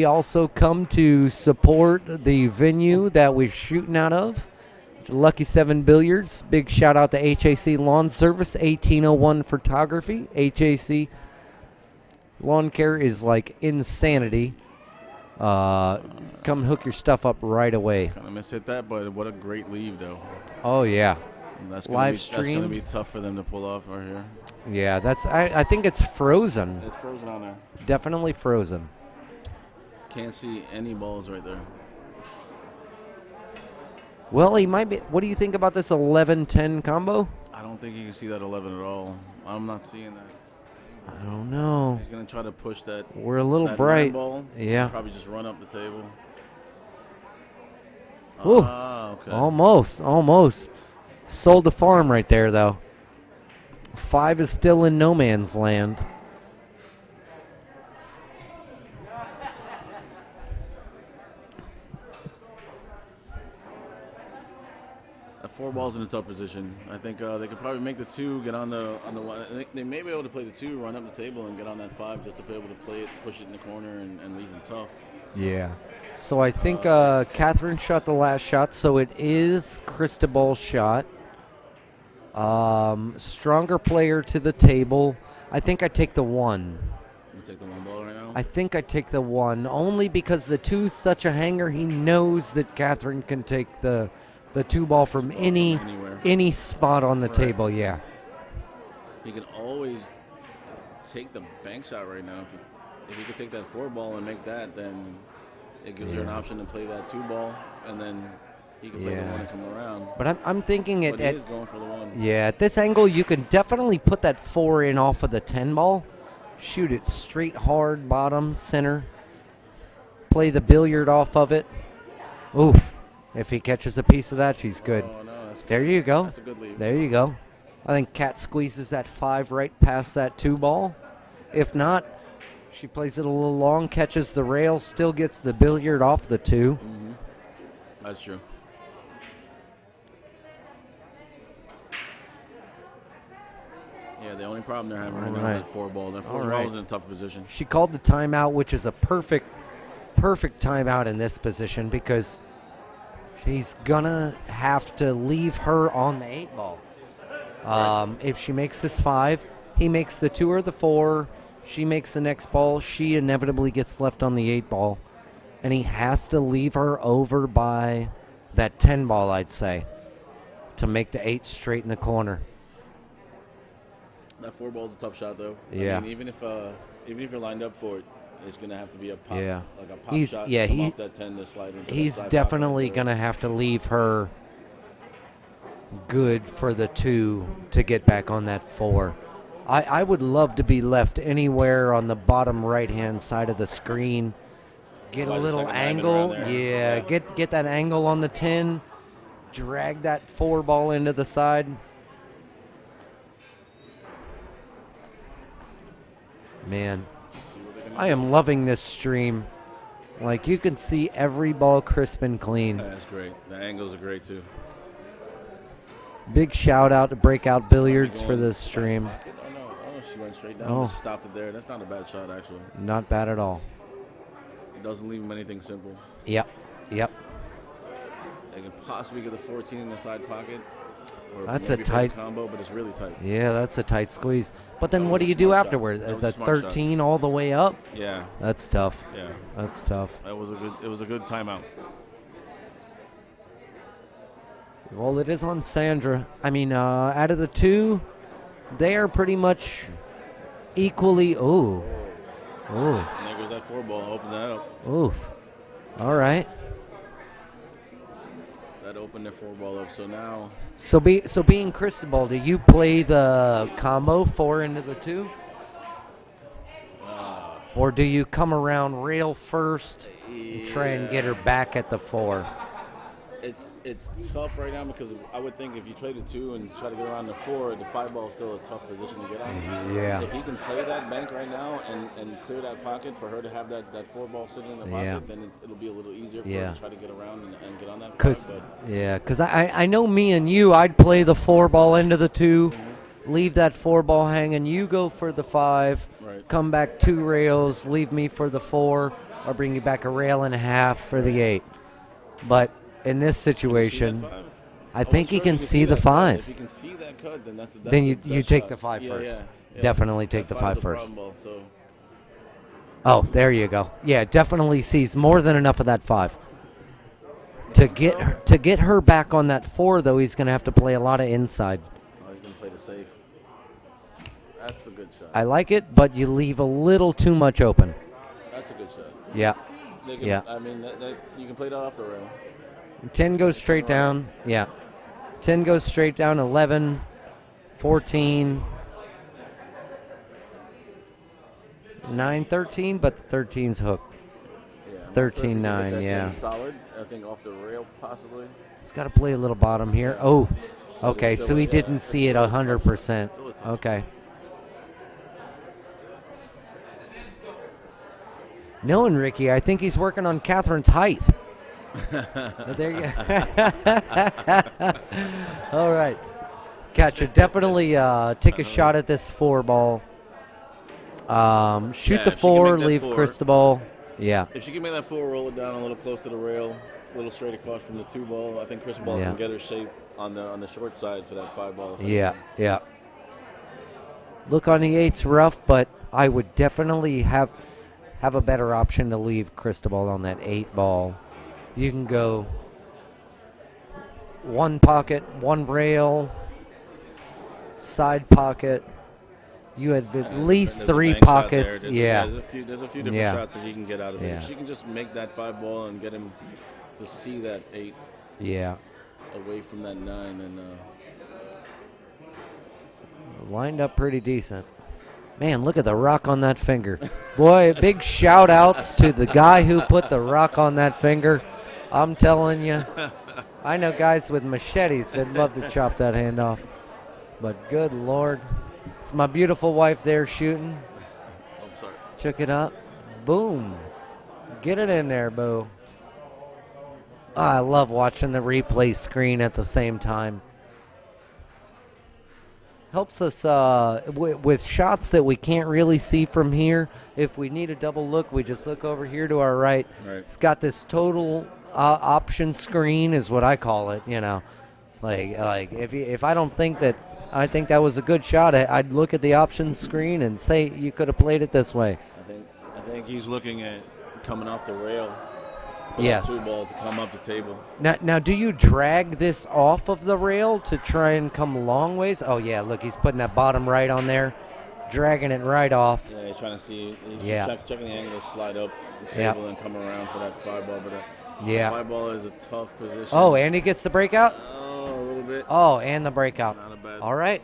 also come to support the venue that we're shooting out of, Lucky 7 Billiards. Big shout out to HAC Lawn Service, 1801 Photography. HAC Lawn Care is like insanity. Come hook your stuff up right away.
Kind of mishit that, but what a great leave, though.
Oh, yeah.
That's
Live stream.
That's going to be tough for them to pull off right here.
Yeah, I think it's frozen.
It's frozen on there.
Definitely frozen.
Can't see any balls right there.
Well, he might be. What do you think about this 11-10 combo?
I don't think you can see that 11 at all. I'm not seeing that.
I don't know.
He's going to try to push that.
We're a little bright.
Ball.
Yeah.
Probably just run up the table.
Ooh.
Okay.
Almost. Sold the farm right there, though. 5 is still in no man's land.
That 4 ball's in a tough position. I think they could probably make the 2, get on the one. They may be able to play the 2, run up the table, and get on that 5 just to be able to play it, push it in the corner, and leave them tough.
Yeah. So I think Catherine shot the last shot, so it is Cristobal's shot. Stronger player to the table. I think I take the 1.
You take the 1 ball right now?
I think I take the 1, only because the 2's such a hanger. He knows that Catherine can take the 2 ball from any spot on the table. Yeah.
He can always take the bank shot right now. If you could take that 4 ball and make that, then it gives you an option to play that 2 ball, and then he can play the 1 and come around.
But I'm thinking
he is going for the 1.
Yeah, at this angle, you can definitely put that 4 in off of the 10 ball. Shoot it straight, hard, bottom, center. Play the billiard off of it. Oof. If he catches a piece of that, she's good.
Oh, no, that's
there you go.
That's a good lead.
There you go. I think Cat squeezes that 5 right past that 2 ball. If not, she plays it a little long, catches the rail, still gets the billiard off the 2.
Mm-hmm. That's true. Yeah, the only problem they're having right now is that 4 ball. That 4 ball is in a tough position.
She called the timeout, which is a perfect timeout in this position because he's gonna have to leave her on the 8 ball. If she makes this 5, he makes the 2 or the 4. She makes the next ball. She inevitably gets left on the 8 ball, and he has to leave her over by that 10 ball, I'd say, to make the 8 straight in the corner.
That 4 ball is a tough shot, though.
Yeah.
I mean, even if you're lined up for it, it's gonna have to be a pop, like a pop shot.
Yeah,
off that 10 to slide into
he's
that side
definitely gonna have to leave her good for the 2 to get back on that 4. I would love to be left anywhere on the bottom right-hand side of the screen. Get a little angle. Yeah, get that angle on the 10. Drag that 4 ball into the side. Man, I am loving this stream. Like, you can see every ball crisp and clean.
That's great. The angles are great, too.
Big shout out to Breakout Billiards for this stream.
She went straight down. Just stopped it there. That's not a bad shot, actually.
Not bad at all.
It doesn't leave him anything simple.
Yep.
They can possibly get the 14 in the side pocket. Or
That's a
maybe
tight
combo, but it's really tight.
Yeah, that's a tight squeeze. But then what do you do afterward? The 13 all the way up?
Yeah.
That's tough.
Yeah.
That's tough.
It was a good timeout.
Well, it is on Sandra. I mean, out of the two, they are pretty much equally. Ooh. Ooh.
And there goes that 4-ball. Open that up.
Oof. All right.
That opened the 4-ball up. So now.
So being Cristobal, do you play the combo 4 into the 2? Or do you come around rail first and try and get her back at the 4?
It's tough right now because I would think if you play the 2 and try to get around the 4, the 5-ball is still a tough position to get on.
Yeah.
If you can play that bank right now and clear that pocket for her to have that 4-ball sitting in the pocket, then it'll be a little easier for her to try to get around and get on that.
Because I know me and you, I'd play the 4-ball into the 2, leave that 4-ball hanging. You go for the 5, come back 2 rails, leave me for the 4, or bring you back a rail and a half for the 8. But in this situation, I think he can see the 5.
If you can see that cut, then that's
then you take
shot.
the 5 first.
Yeah.
Definitely take the 5 first.
Ball, so.
Oh, there you go. Yeah, definitely sees more than enough of that 5. To get her back on that 4, though, he's going to have to play a lot of inside.
Oh, he's going to play the safe. That's a good shot.
I like it, but you leave a little too much open.
That's a good shot.
Yeah. Yeah.
I mean, you can play that off the rail.
10 goes straight down. Yeah. 10 goes straight down. 11, 14, 9, 13, but the 13's hooked.
Yeah.
13, 9, yeah.
Solid. I think off the rail, possibly.
He's got to play a little bottom here. Oh, okay, so he didn't see it 100%. Okay. No, Enrique, I think he's working on Catherine's height. There you go. All right. Catch it. Definitely take a shot at this 4-ball. Shoot the 4, leave Cristobal. Yeah.
If she can make that 4, roll it down a little close to the rail, a little straight across from the 2-ball, I think Cristobal can get her shape on the short side for that 5-ball.
Yeah, yeah. Look, on the 8's rough, but I would definitely have a better option to leave Cristobal on that 8-ball. You can go 1 pocket, 1 rail, side pocket. You have at least 3 pockets.
There's a few different shots that you can get out of it. If she can just make that 5-ball and get him to see that 8 away from that 9, then
lined up pretty decent. Man, look at the rock on that finger. Boy, big shout outs to the guy who put the rock on that finger. I'm telling you, I know guys with machetes that love to chop that hand off. But good Lord. It's my beautiful wife there shooting.
I'm sorry.
Check it out. Boom. Get it in there, boo. Oh, I love watching the replay screen at the same time. Helps us with shots that we can't really see from here. If we need a double look, we just look over here to our right. It's got this total option screen is what I call it, you know. Like if I don't think that I think that was a good shot, I'd look at the options screen and say you could have played it this way.
I think he's looking at coming off the rail.
Yes.
2-ball to come up the table.
Now, do you drag this off of the rail to try and come long ways? Oh yeah, look, he's putting that bottom right on there, dragging it right off.
Yeah, he's trying to see. He's checking the angle to slide up the table and come around for that 5-ball. But the 5-ball is a tough position.
Oh, and he gets the breakout.
Oh, a little bit.
Oh, and the breakout.
Not a bad.
All right.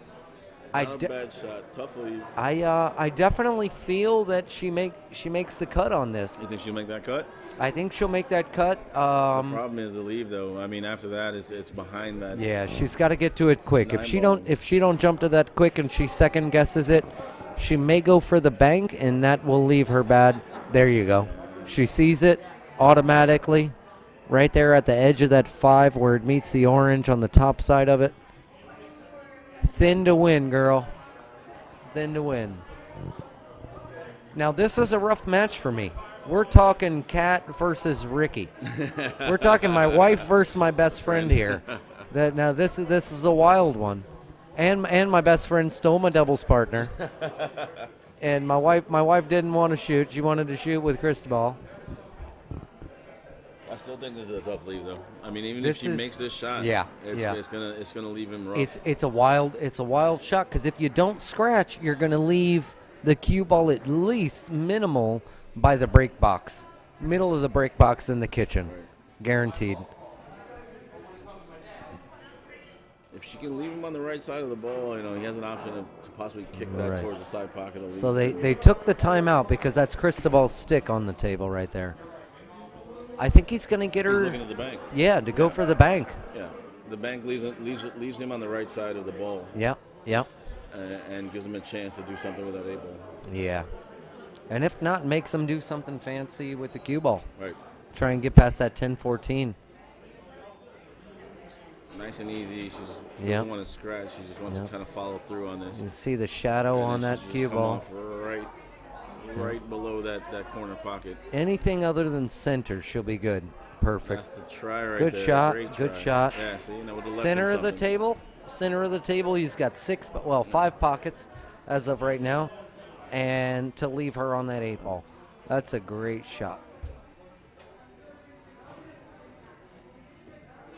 Not a bad shot. Tough lead.
I definitely feel that she makes the cut on this.
You think she'll make that cut?
I think she'll make that cut.
The problem is the leave, though. I mean, after that, it's behind that.
Yeah, she's got to get to it quick. If she don't jump to that quick and she second guesses it, she may go for the bank, and that will leave her bad. There you go. She sees it automatically, right there at the edge of that 5 where it meets the orange on the top side of it. Thin to win, girl. Thin to win. Now, this is a rough match for me. We're talking Kat versus Ricky. We're talking my wife versus my best friend here. Now this is a wild one, and my best friend stole my doubles partner, and my wife didn't want to shoot. She wanted to shoot with Cristobal.
I still think this is a tough leave, though. I mean, even if she makes this shot, it's gonna leave him rough.
It's a wild shot because if you don't scratch, you're gonna leave the cue ball at least minimal by the break box, middle of the break box in the kitchen, guaranteed.
If she can leave him on the right side of the ball, he has an option to possibly kick that towards the side pocket. At least.
So they took the timeout because that's Cristobal's stick on the table right there. I think he's going to get her.
He's looking at the bank.
Yeah, to go for the bank.
Yeah, the bank leaves him on the right side of the ball.
Yeah.
And gives him a chance to do something with that 8-ball.
Yeah. And if not, makes him do something fancy with the cue ball.
Right.
Try and get past that 10-14.
Nice and easy. She doesn't want to scratch. She just wants to kind of follow through on this.
You see the shadow on that cue ball.
Right below that corner pocket.
Anything other than center, she'll be good. Perfect.
That's the try right
good
there.
shot.
Great
Good
try.
shot.
Yeah, see, with the left
center of the table. Center of the table. He's got 5 pockets as of right now, and to leave her on that 8-ball. That's a great shot.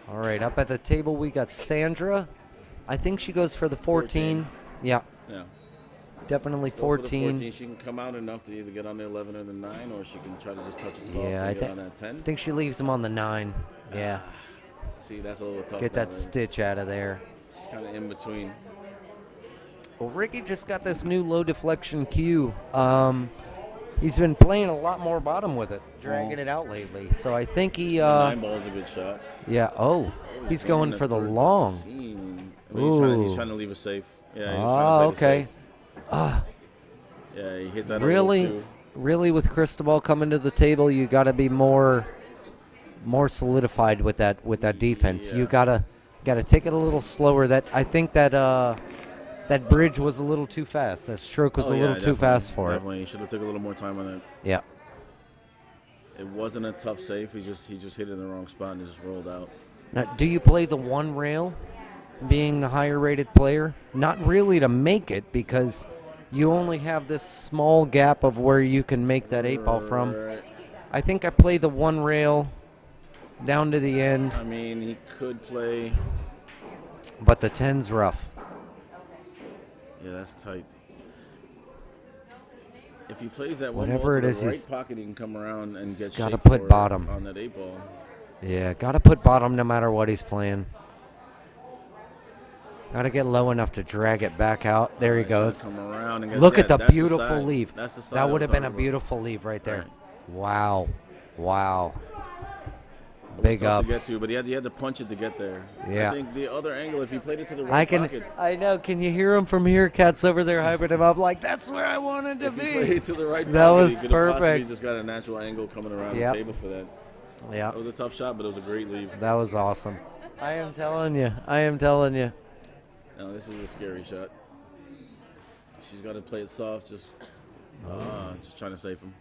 All right, up at the table we got Sandra. I think she goes for the 14. Yeah. Definitely 14.
She can come out enough to either get on the 11 or the 9, or she can try to just touch it soft
I
get on that 10.
I think she leaves him on the 9. Yeah.
See, that's a little tough.
Get that stitch out of there.
She's kind of in between.
Well, Ricky just got this new low deflection cue. He's been playing a lot more bottom with it, dragging it out lately. So I think he.
9-ball is a good shot.
Yeah. Oh, he's going for the long.
He's trying to leave it safe. Yeah.
Okay.
Yeah, he hit that.
Really, with Cristobal coming to the table, you got to be more solidified with that defense. You gotta take it a little slower. I think that bridge was a little too fast. That stroke was a little too fast for it.
Definitely, he should have took a little more time on that.
Yeah.
It wasn't a tough save. He just hit it in the wrong spot and just rolled out.
Now, do you play the one rail, being the higher rated player? Not really to make it, because you only have this small gap of where you can make that 8-ball from. I think I play the one rail down to the end.
I mean, he could play.
But the 10's rough.
Yeah, that's tight. If he plays that one
whatever
ball to
it is,
the right
he's
pocket, he can come around and get
got to
shaped
put
for
bottom
on that 8-ball.
Yeah, got to put bottom no matter what he's playing. Got to get low enough to drag it back out. There he goes.
Come around and
Look at the beautiful leave.
That's the side
that would have been a beautiful leave right there. Right. Wow. Big ups.
To get to, but he had to punch it to get there.
Yeah.
I think the other angle, if he played it to the right pocket.
I know. Can you hear him from here? Cat's over there hyping him up like, that's where I wanted to be.
If he played to the right
that
pocket,
was
he could
perfect.
Possibly just got a natural angle coming around the table for that.
Yeah.
It was a tough shot, but it was a great leave.
That was awesome. I am telling you.
No, this is a scary shot. She's got to play it soft, just trying to save him.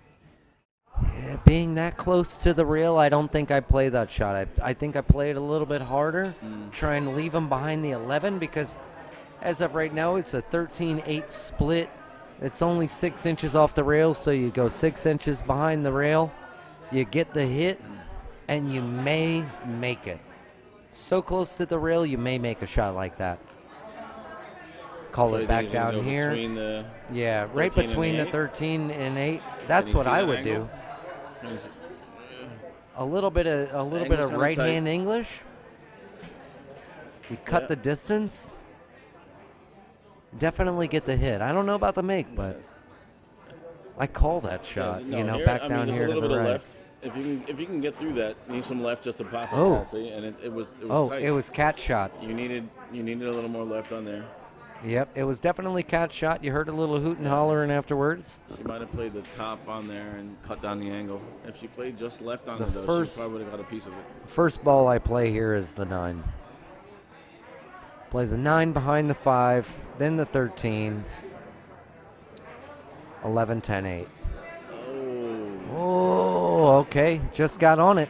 Yeah, being that close to the rail, I don't think I play that shot. I think I play it a little bit harder, try and leave him behind the 11, because as of right now, it's a 13-8 split. It's only 6 inches off the rail, so you go 6 inches behind the rail, you get the hit, and you may make it. So close to the rail, you may make a shot like that. Call it back down here. Yeah, right between the 13 and 8. That's what I would do. A little bit of right hand English. You cut the distance. Definitely get the hit. I don't know about the make, but I call that shot. Back down here to the right.
Left. If you can get through that, you need some left just to pop it.
Oh,
see, and it was tight.
It was cat shot.
You needed a little more left on there.
Yep, it was definitely cat shot. You heard a little hoot and hollering afterwards.
She might have played the top on there and cut down the angle. If she played just left on it, though, she probably would have got a piece of it.
First ball I play here is the 9. Play the 9 behind the 5, then the 13. 11, 10, 8. Oh, okay. Just got on it.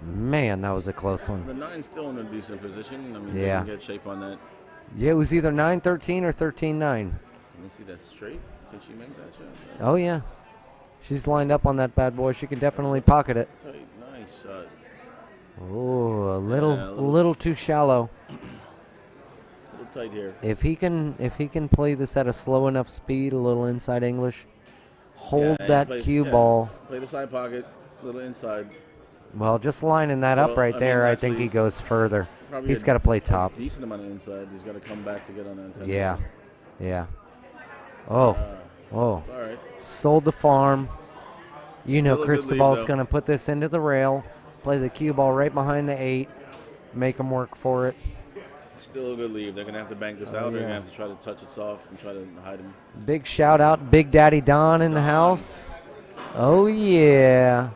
Man, that was a close one.
The 9's still in a decent position. I mean,
yeah.
They can get shape on that.
Yeah, it was either 9-13 or 13-9.
Let me see that straight. Can she make that shot?
Oh, yeah. She's lined up on that bad boy. She can definitely pocket it.
Nice shot.
Oh, a little too shallow.
A little tight here.
If he can play this at a slow enough speed, a little inside English, hold that cue ball.
Play the side pocket, a little inside.
Well, just lining that up right there, I think he goes further. He's got to play top.
Decent amount of inside. He's got to come back to get on that inside.
Yeah, yeah. Oh,
it's all right.
Sold the farm. You know, Cristobal's going to put this into the rail, play the cue ball right behind the 8, make him work for it.
Still a good lead. They're going to have to bank this out. They're going to have to try to touch it soft and try to hide him.
Big shout out, Big Daddy Don in the house. Oh, yeah.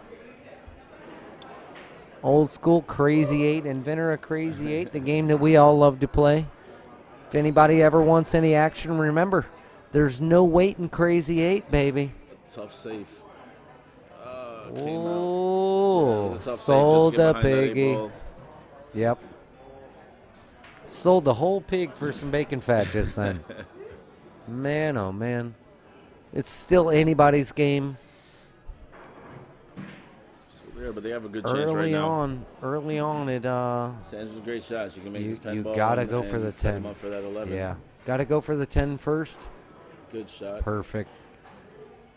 Old school Crazy 8, inventor of Crazy 8, the game that we all love to play. If anybody ever wants any action, remember, there's no weight in Crazy 8, baby.
Tough safe.
Oh, sold a piggy. Yep. Sold the whole pig for some bacon fat just then. Man, oh man. It's still anybody's game.
Yeah, but they have a good chance right now.
Early on,
Sandra's a great shot. She can make this 10 ball.
You gotta go for the 10.
Him up for that 11.
Yeah, gotta go for the 10 first.
Good shot.
Perfect.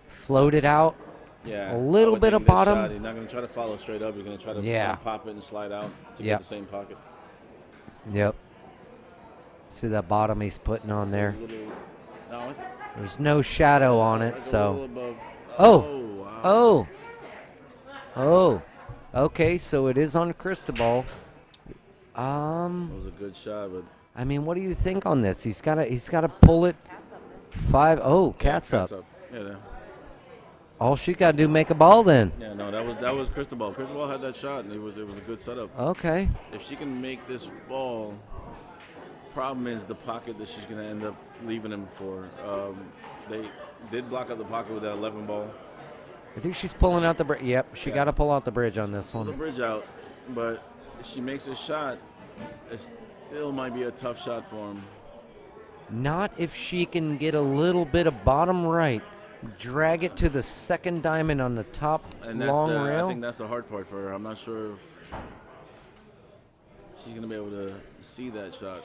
Float it out.
Yeah.
A little bit of bottom.
Shot, he's not gonna try to follow straight up. He's gonna try to pop it and slide out to get the same pocket.
Yep. See that bottom he's putting on there. There's no shadow on it, so. Oh, okay, so it is on Cristobal.
That was a good shot, but
I mean, what do you think on this? He's got to pull it 5. Oh, cat's up.
Yeah.
All she got to do make a ball then.
Yeah, no, that was Cristobal. Cristobal had that shot, and it was a good setup.
Okay.
If she can make this ball, problem is the pocket that she's going to end up leaving him for. They did block out the pocket with that 11 ball.
I think she's pulling out the bridge. Yep, she got to pull out the bridge on this one.
Pull the bridge out, but if she makes a shot, it still might be a tough shot for him.
Not if she can get a little bit of bottom right, drag it to the second diamond on the top long rail.
I think that's the hard part for her. I'm not sure if she's going to be able to see that shot.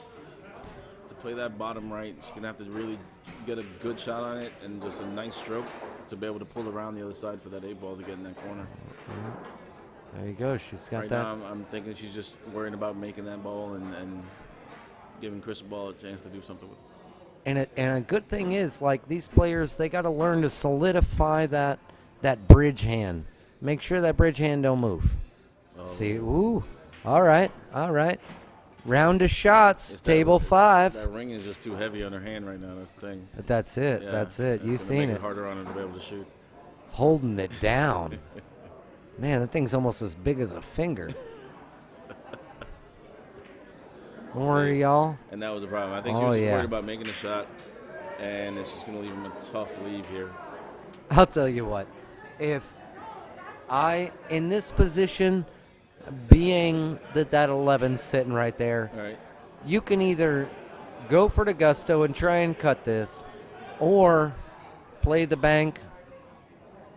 To play that bottom right, she's going to have to really get a good shot on it and just a nice stroke to be able to pull around the other side for that 8 ball to get in that corner.
There you go. She's got that.
Right now, I'm thinking she's just worrying about making that ball and giving Cristobal a chance to do something with it.
And a good thing is, like, these players, they got to learn to solidify that bridge hand. Make sure that bridge hand don't move. Oh. See, ooh, all right. Round of shots, table 5.
That ring is just too heavy on her hand right now. That's the thing.
But that's it. Yeah, that's it. You've seen it.
Harder on her to be able to shoot.
Holding it down. Man, that thing's almost as big as a finger. Don't worry, y'all.
And that was the problem. I think she was worried about making a shot, and it's just going to leave him a tough leave here.
I'll tell you what. If in this position, being that 11's sitting right there,
right,
you can either go for the gusto and try and cut this, or play the bank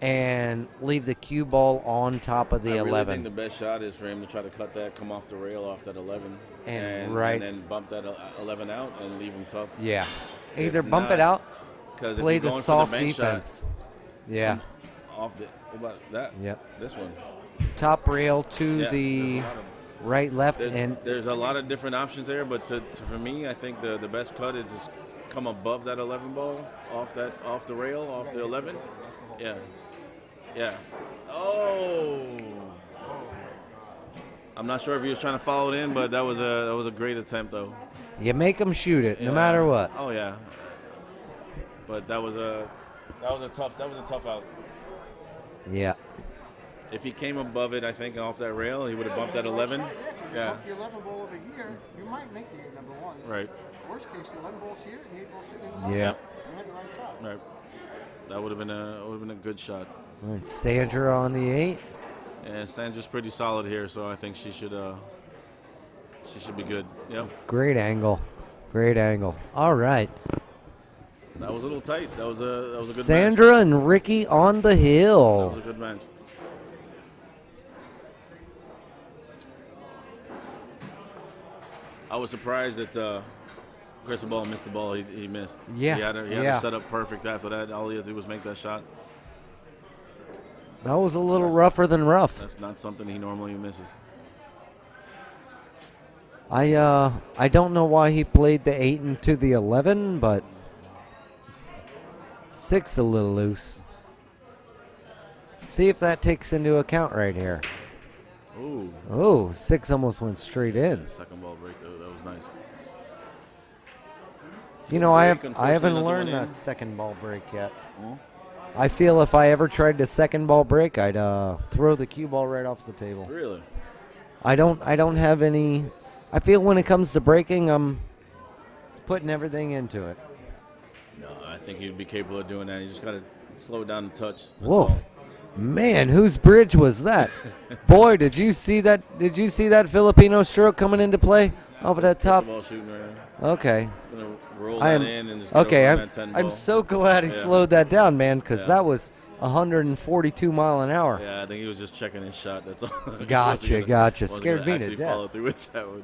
and leave the cue ball on top of the 11.
I really think the best shot is for him to try to cut that, come off the rail off that 11, and then bump that 11 out and leave him tough.
Yeah, either bump it out, play the soft defense. Yeah.
Off the, what about that?
Yep.
This one.
Top rail to the right, left, and
there's a lot of different options there. But for me, I think the best cut is just come above that 11 ball, off the rail, off the 11. Yeah. Oh. I'm not sure if he was trying to follow it in, but that was a great attempt though.
You make him shoot it, no matter what.
Oh yeah. But that was a tough out.
Yeah.
If he came above it, I think, off that rail, he would have bumped that 11. Yeah.
Bump the 11 ball over here, you might make the 8 number 1.
Right.
Worst case, the 11 ball's here, and the 8 ball's sitting in the
Yeah.
You had the right shot.
Right. That would have been a good shot.
Right, Sandra on the 8.
Yeah, Sandra's pretty solid here, so I think she should be good. Yep.
Great angle. Great angle. All right.
That was a little tight. That was a good
Sandra
match.
and Ricky on the hill.
That was a good match. I was surprised that Cristobal missed the ball. He missed.
Yeah.
He had it set up perfect after that. All he had to do was make that shot.
That was a little rougher than rough.
That's not something he normally misses.
I don't know why he played the 8 into the 11, but 6 a little loose. See if that takes into account right here.
Ooh.
Oh, 6 almost went straight in.
Second ball break, though. That was nice.
You know, I haven't learned that second ball break yet. I feel if I ever tried the second ball break, I'd throw the cue ball right off the table.
Really?
I don't have any. I feel when it comes to breaking, I'm putting everything into it.
No, I think he'd be capable of doing that. You just got to slow it down and touch.
Whoa. Man, whose bridge was that? Boy, did you see that? Did you see that Filipino stroke coming into play over that top?
Ball shooting right now.
Okay.
It's gonna roll that in and just get
okay.
over on that 10 ball.
I'm so glad he slowed that down, man, because that was 142 mile an hour.
Yeah, I think he was just checking his shot. That's all.
Gotcha. Scared me to death.
Follow through with that one.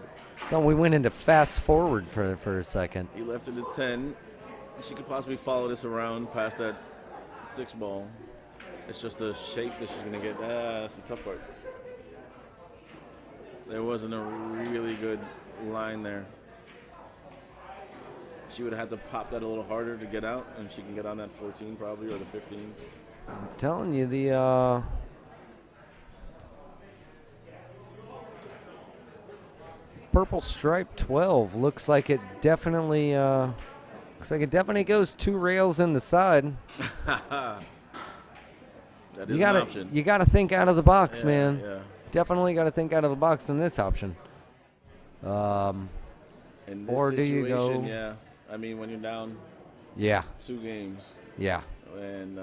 Then we went into fast forward for a second.
He left it at 10. She could possibly follow this around past that 6 ball. It's just the shape that she's going to get. That's the tough part. There wasn't a really good line there. She would have had to pop that a little harder to get out, and she can get on that 14 probably, or the 15.
I'm telling you, the purple stripe 12 looks like it definitely goes 2 rails in the side.
That is an option.
You gotta think out of the box, man.
Yeah.
Definitely gotta think out of the box in this option.
In this
or do you go?
situation, yeah. I mean, when you're down.
Yeah.
2 games.
Yeah.
And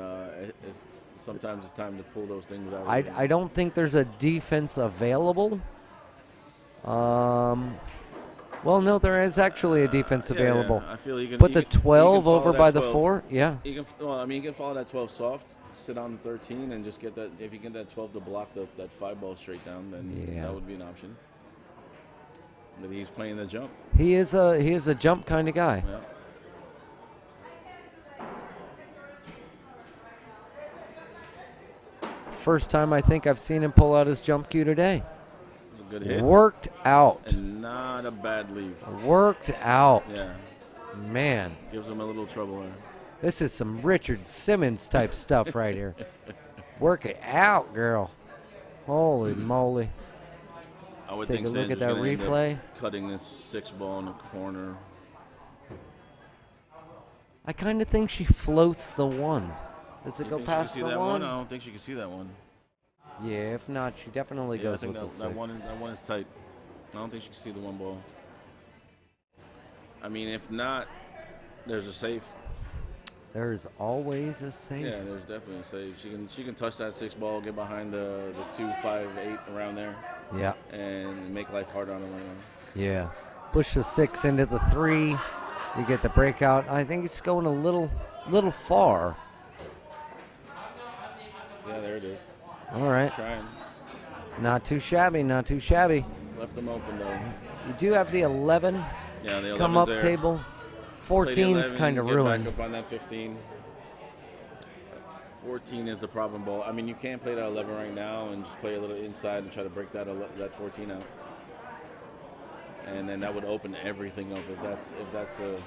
sometimes it's time to pull those things out.
I don't think there's a defense available. Well, no, there is actually a defense available.
Yeah. I feel you can
put the 12 over by the
12.
4. Yeah.
You can follow that 12 soft, sit on 13, and just get that. If you get that 12 to block that 5 ball straight down, then that would be an option. But he's playing the jump.
He is a jump kind of guy.
Yeah.
First time I think I've seen him pull out his jump cue today.
It was a good hit.
Worked out.
And not a bad leave.
Worked out.
Yeah.
Man.
Gives him a little trouble there.
This is some Richard Simmons type stuff right here. Work it out, girl. Holy moly.
I would
Take
think
a look at
Sandra's
that
gonna end up
replay.
Cutting this 6 ball in the corner.
I kind of think she floats the 1. Does it
You
go
think
past
she
the
can see that
1?
I don't think she can see that one.
Yeah, if not, she definitely goes
I think
with the 6.
that one is tight. I don't think she can see the 1 ball. I mean, if not, there's a safe.
There's always a safe.
Yeah, there's definitely a safe. She can touch that 6 ball, get behind the 2, 5, 8 around there.
Yeah.
And make life harder on them right now.
Yeah. Push the 6 into the 3. You get the breakout. I think it's going a little far.
Yeah, there it is.
All right.
Trying.
Not too shabby, not too shabby.
Left them open, though.
You do have the 11
Yeah, the 11's
come up
there.
table. 14's kind of ruined.
Back up on that 15. 14 is the problem ball. I mean, you can't play that 11 right now and just play a little inside and try to break that 14 out. And then that would open everything up if that's the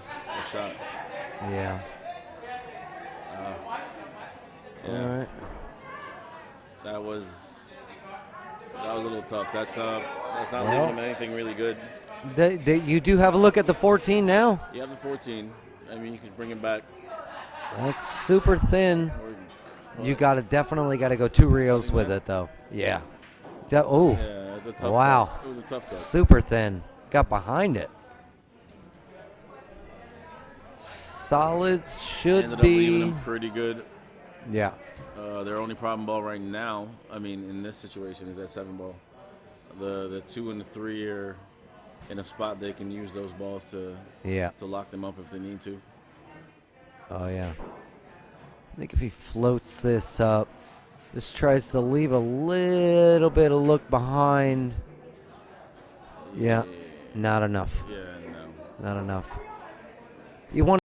shot.
Yeah.
Yeah.
All right.
That was a little tough. That's not leaving them anything really good.
You do have a look at the 14 now?
You have the 14. I mean, you can bring it back.
That's super thin. You definitely got to go 2 reels with it, though. Yeah.
Yeah, it's a tough
wow.
cut. It was a tough cut.
Super thin. Got behind it. Solids should
Ended up
be.
leaving him pretty good.
Yeah.
Their only problem ball right now, I mean, in this situation, is that 7 ball. The 2 and the 3 are in a spot they can use those balls to lock them up if they need to.
Oh, yeah. I think if he floats this up, just tries to leave a little bit of look behind. Yeah, not enough.
Yeah, no.
Not enough. You want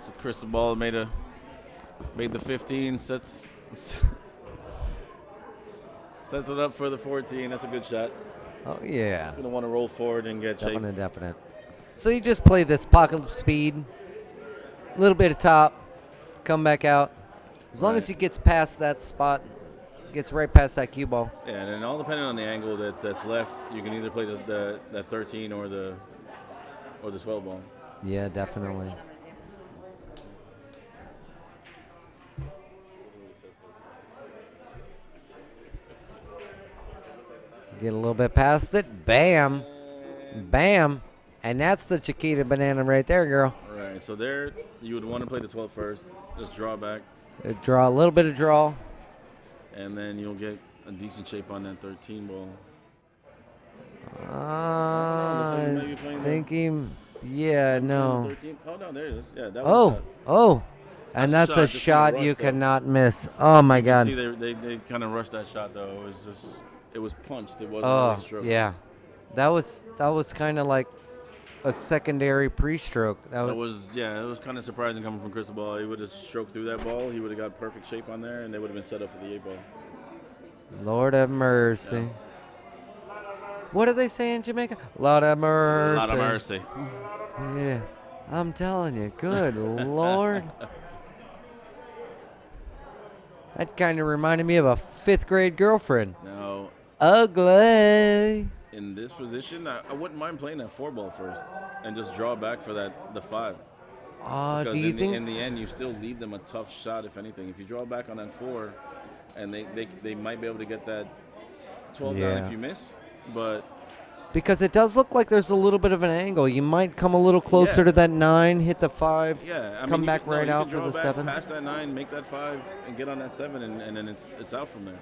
So Cristobal made the 15, sets it up for the 14. That's a good shot.
Oh, yeah.
He's going to want to roll forward and get shape.
Definite. So you just play this pocket speed, a little bit of top, come back out. As long as he gets past that spot, gets right past that cue ball.
Yeah, and then all depending on the angle that's left, you can either play the 13 or the 12 ball.
Yeah, definitely. Get a little bit past it. Bam. Bam. And that's the Chiquita banana right there, girl.
Right. So there, you would want to play the 12 first. Just draw back.
Draw a little bit of draw.
And then you'll get a decent shape on that 13 ball.
Thinking, yeah, no.
13. Oh, no, there it is. Yeah, that was
And that's a shot you cannot miss. Oh, my God.
See, they kind of rushed that shot, though. It was punched. It wasn't really stroked.
Yeah. That was kind of like a secondary pre-stroke.
It was kind of surprising coming from Cristobal. He would have stroked through that ball. He would have got perfect shape on there, and they would have been set up for the 8-ball.
Lord have mercy. Yeah. What do they say in Jamaica? Lord have mercy.
Lot of mercy.
Yeah. I'm telling you, good Lord. That kind of reminded me of a 5th grade girlfriend.
No.
Ugly.
In this position, I wouldn't mind playing that 4-ball first and just draw back for the 5.
Do you think
in the end you still leave them a tough shot, if anything? If you draw back on that 4, and they might be able to get that 12 down if you miss, but
because it does look like there's a little bit of an angle. You might come a little closer to that 9, hit the 5, come back right out for the 7.
Pass that 9, make that 5, and get on that 7, and then it's out from there.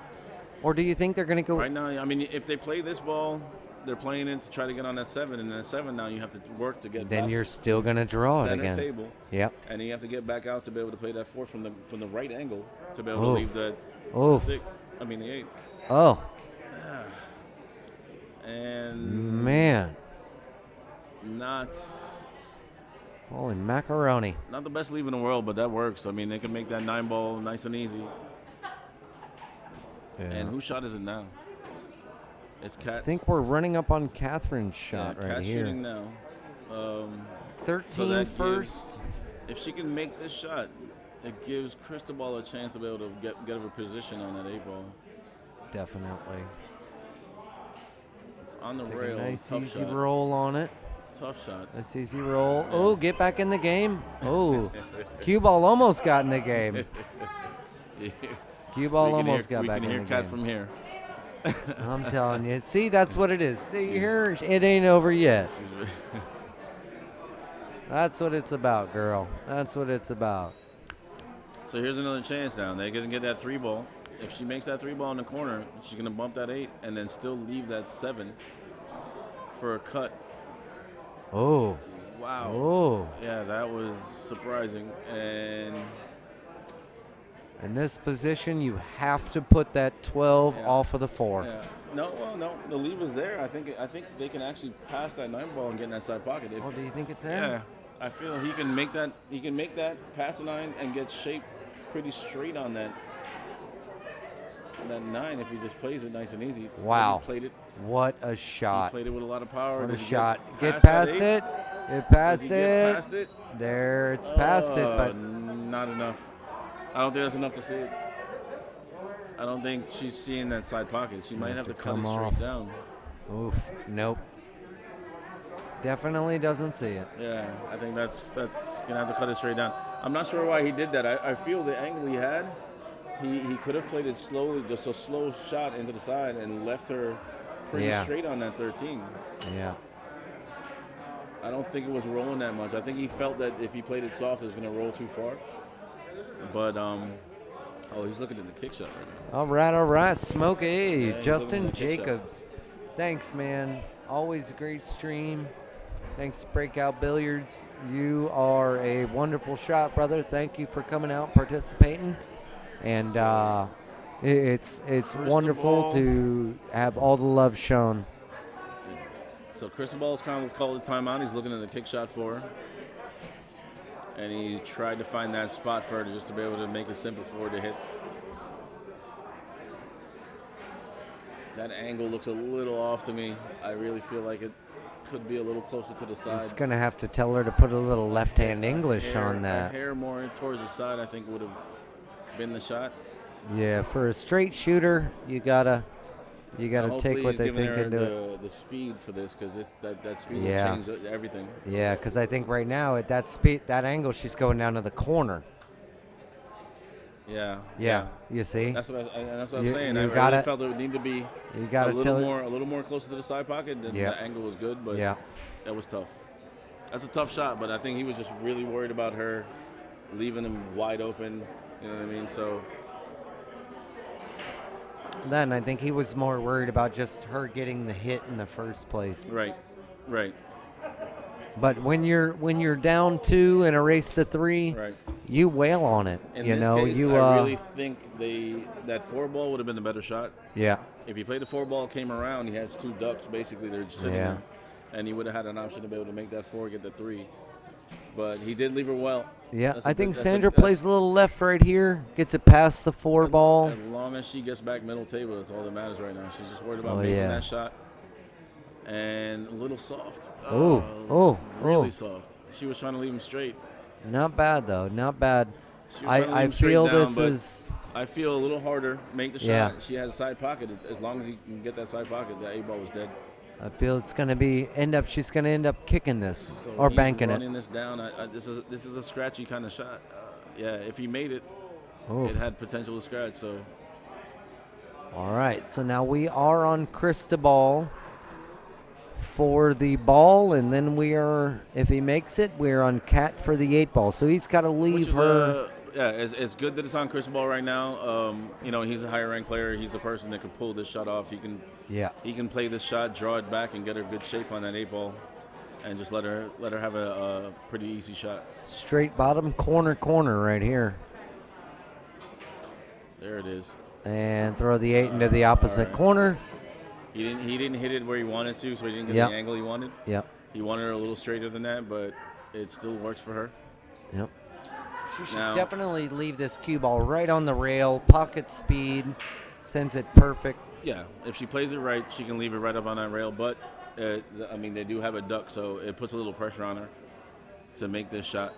Or do you think they're going to go
right now? I mean, if they play this ball, they're playing it to try to get on that 7, and that 7 now you have to work to get.
Then you're still going to draw it again.
Table.
Yep.
And you have to get back out to be able to play that 4 from the right angle to be able to leave that 6. I mean the 8.
Oh.
And
man.
Not.
Holy macaroni.
Not the best leave in the world, but that works. I mean, they can make that 9-ball nice and easy. Yeah. And whose shot is it now? It's Kat.
I think we're running up on Catherine's shot right
Kat's
here.
Shooting now.
13
so
first.
If she can make this shot, it gives Cristobal a chance to be able to get her position on that 8-ball.
Definitely.
It's on the
Take
rail.
A nice
Tough
easy
shot.
roll on it.
Tough shot.
Nice easy roll. Yeah. Oh, get back in the game. Oh, cue ball almost got in the game. Cue ball almost got back in the game.
We can hear Kat from here.
I'm telling you. See, that's what it is. See, here, it ain't over yet. That's what it's about, girl. That's what it's about.
So here's another chance now. They can get that 3-ball. If she makes that 3-ball in the corner, she's going to bump that 8 and then still leave that 7 for a cut.
Oh.
Wow.
Oh.
Yeah, that was surprising. And
in this position, you have to put that 12 off of the 4.
Yeah. No. The lead was there. I think they can actually pass that 9-ball and get in that side pocket.
Do you think it's there?
Yeah. I feel he can make that. He can make that pass the 9 and get shaped pretty straight on that 9 if he just plays it nice and easy.
Wow.
He played it.
What a shot.
He played it with a lot of power.
What a shot. Get past it. Get past it. There, it's past it, but
not enough. I don't think that's enough to see it. I don't think she's seeing that side pocket. She might have to cut it straight down.
Oof. Nope. Definitely doesn't see it.
Yeah, I think that's gonna have to cut it straight down. I'm not sure why he did that. I feel the angle he had, he could have played it slowly, just a slow shot into the side and left her pretty straight on that 13.
Yeah.
I don't think it was rolling that much. I think he felt that if he played it soft, it was gonna roll too far. But he's looking at the kick shot right now.
All right, Smokey,
Yeah,
Justin Jacobs. Thanks, man. Always a great stream. Thanks, Breakout Billiards. You are a wonderful shot, brother. Thank you for coming out, participating, and it's wonderful to have all the love shown.
So Cristobal's kind of called a timeout. He's looking at the kick shot for her. And he tried to find that spot for her just to be able to make it simple for her to hit. That angle looks a little off to me. I really feel like it could be a little closer to the side.
He's going to have to tell her to put a little left-hand English on that.
A hair more towards the side, I think, would have been the shot.
Yeah, for a straight shooter, you gotta take what they think into it.
The speed for this, because that speed will change everything.
Yeah, because I think right now at that speed, that angle, she's going down to the corner.
Yeah.
You see?
That's what I'm saying. I really felt it would need to be a little more closer to the side pocket. Then the angle was good, but that was tough. That's a tough shot, but I think he was just really worried about her leaving him wide open. You know what I mean? So.
Then I think he was more worried about just her getting the hit in the first place.
Right.
But when you're down 2 in a race to 3, you wail on it.
In
you
this
know,
case,
you.
I really think that 4-ball would have been the better shot.
Yeah.
If he played the 4-ball, came around, he has 2 ducks. Basically, they're just sitting there, and he would have had an option to be able to make that 4, get the 3. But he did leave her well.
Yeah, I think Sandra plays a little left right here, gets it past the 4-ball.
As long as she gets back middle table, that's all that matters right now. She's just worried about making that shot. And a little soft. Really soft. She was trying to leave him straight.
Not bad, though. Not bad. I feel this is...
I feel a little harder. Make the shot.
Yeah.
She has a side pocket. As long as he can get that side pocket, that 8-ball was dead.
I feel it's going to be she's going to end up kicking this
So
or
he's
banking it.
running this down. This is a scratchy kind of shot. Yeah, if he made it,
Oof.
it had potential to scratch. So.
All right, so now we are on Cristobal for the ball, and then we are, if he makes it, we're on Cat for the 8-ball. So he's got to leave her.
It's good that it's on Cristobal right now. You know, he's a higher ranked player. He's the person that can pull this shot off. He can play this shot, draw it back, and get her good shape on that 8-ball, and just let her have a pretty easy shot.
Straight bottom corner right here.
There it is.
And throw the 8 into the opposite corner.
He didn't hit it where he wanted to, so he didn't get the angle he wanted.
Yep.
He wanted her a little straighter than that, but it still works for her.
Yep. She should definitely leave this cue ball right on the rail, pocket speed, sends it perfect.
Yeah, if she plays it right, she can leave it right up on that rail. But, I mean, they do have a duck, so it puts a little pressure on her to make this shot.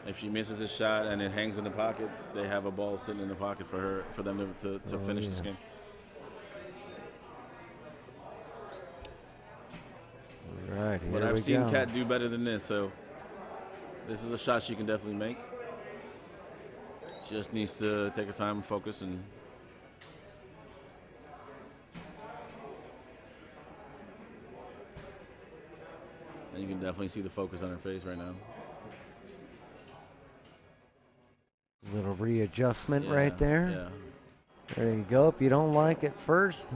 If she misses this shot and it hangs in the pocket, they have a ball sitting in the pocket for them to finish this game.
All right, here
But I've seen Kat do better than this, so this is a shot she can definitely make. She just needs to take her time and focus, and you can definitely see the focus on her face right now.
Little readjustment right
Yeah.
there. There you go. If you don't like it first.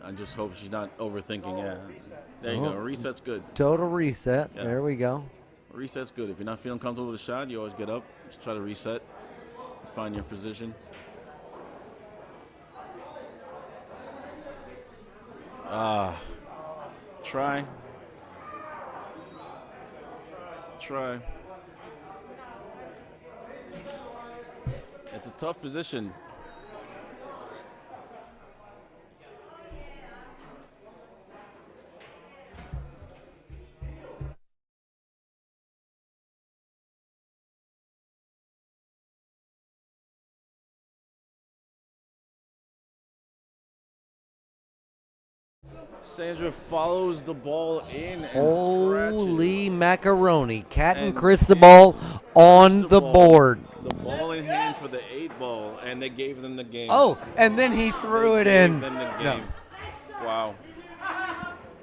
I just hope she's not overthinking. Yeah. There you go. A reset's good.
Total reset.
Yeah.
There we go.
A reset's good. If you're not feeling comfortable with the shot, you always get up, just try to reset, find your position. Try. It's a tough position. Sandra follows the ball in and
Holy macaroni. Cat and Cristobal on the board.
The ball in hand for the 8-ball, and they gave them the game.
Oh, and then he threw it in.
Them the game. No. Wow.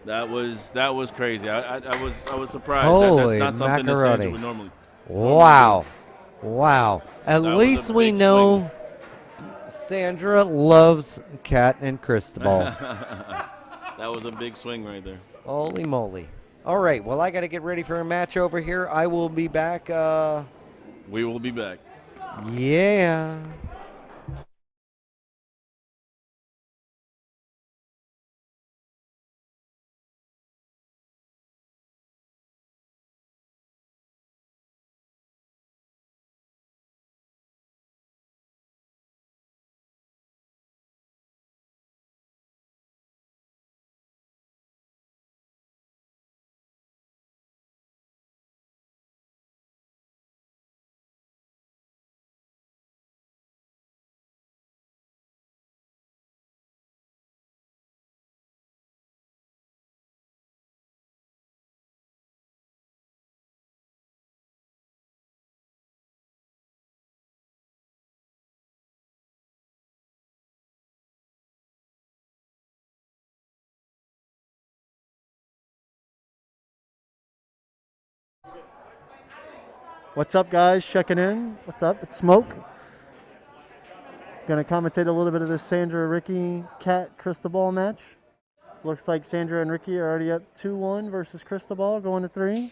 That was crazy. I was surprised.
Holy
that's not something
macaroni.
that Sandra would normally.
Wow. At least we know Sandra loves Cat and Cristobal.
That was a big swing right there.
Holy moly. All right, well, I got to get ready for a match over here. I will be back.
We will be back.
Yeah.
What's up, guys? Checking in. What's up? It's Smoke. Going to commentate a little bit of this Sandra, Ricky, Cat, Cristobal match. Looks like Sandra and Ricky are already up 2-1 versus Cristobal, going to 3.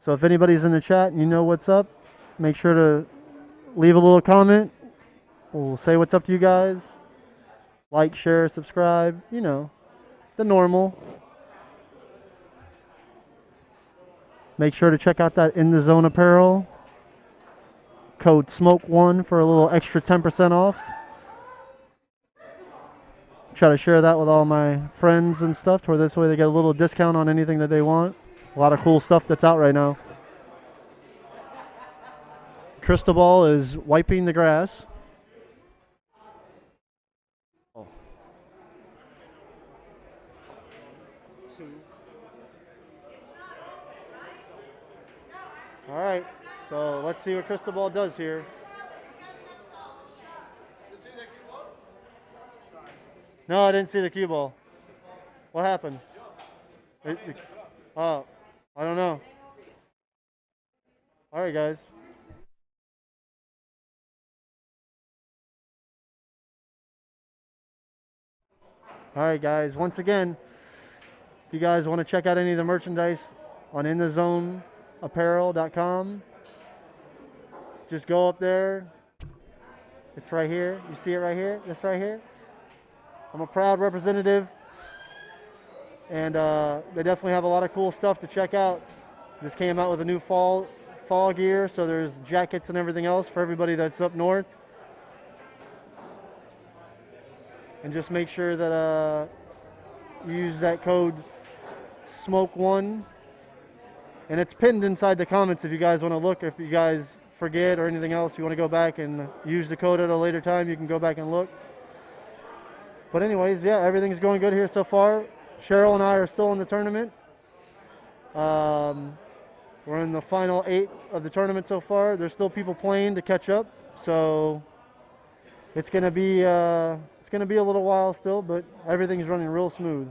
So if anybody's in the chat and you know what's up, make sure to leave a little comment. We'll say what's up to you guys. Like, share, subscribe, you know, the normal. Make sure to check out that In The Zone apparel. Code SMOKE1 for a little extra 10% off. Try to share that with all my friends and stuff, to where this way they get a little discount on anything that they want. A lot of cool stuff that's out right now. Cristobal is wiping the grass. Oh. All right, so let's see what Cristobal does here. No, I didn't see the cue ball. What happened? Oh, I don't know. All right, guys. All right, guys. Once again, if you guys want to check out any of the merchandise on InTheZoneApparel.com, just go up there. It's right here. You see it right here? This right here? I'm a proud representative, and they definitely have a lot of cool stuff to check out. Just came out with a new fall gear, so there's jackets and everything else for everybody that's up north. And just make sure that you use that code SMOKE1, and it's pinned inside the comments if you guys want to look. If you guys forget or anything else, you want to go back and use the code at a later time, you can go back and look. But anyways, yeah, everything's going good here so far. Cheryl and I are still in the tournament. We're in the final 8 of the tournament so far. There's still people playing to catch up, so it's gonna be a little while still, but everything's running real smooth.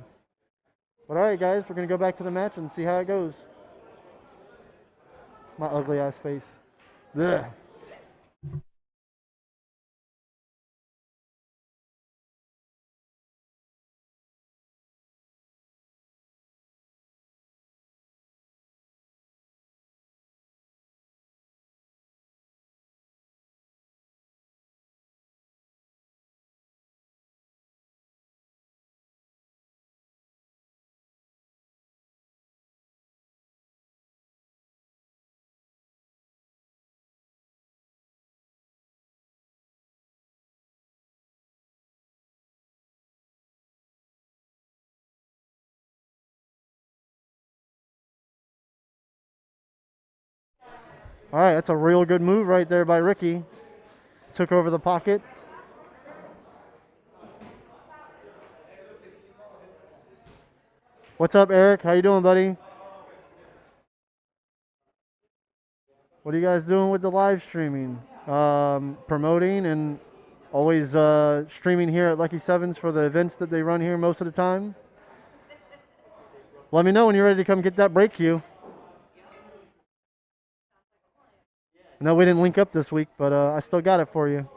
But all right, guys, we're gonna go back to the match and see how it goes. My ugly ass face. Ugh. All right, that's a real good move right there by Ricky. Took over the pocket. What's up, Eric? How you doing, buddy? What are you guys doing with the live streaming? Promoting and always streaming here at Lucky Sevens for the events that they run here most of the time. Let me know when you're ready to come get that break cue. No, we didn't link up this week, but I still got it for you.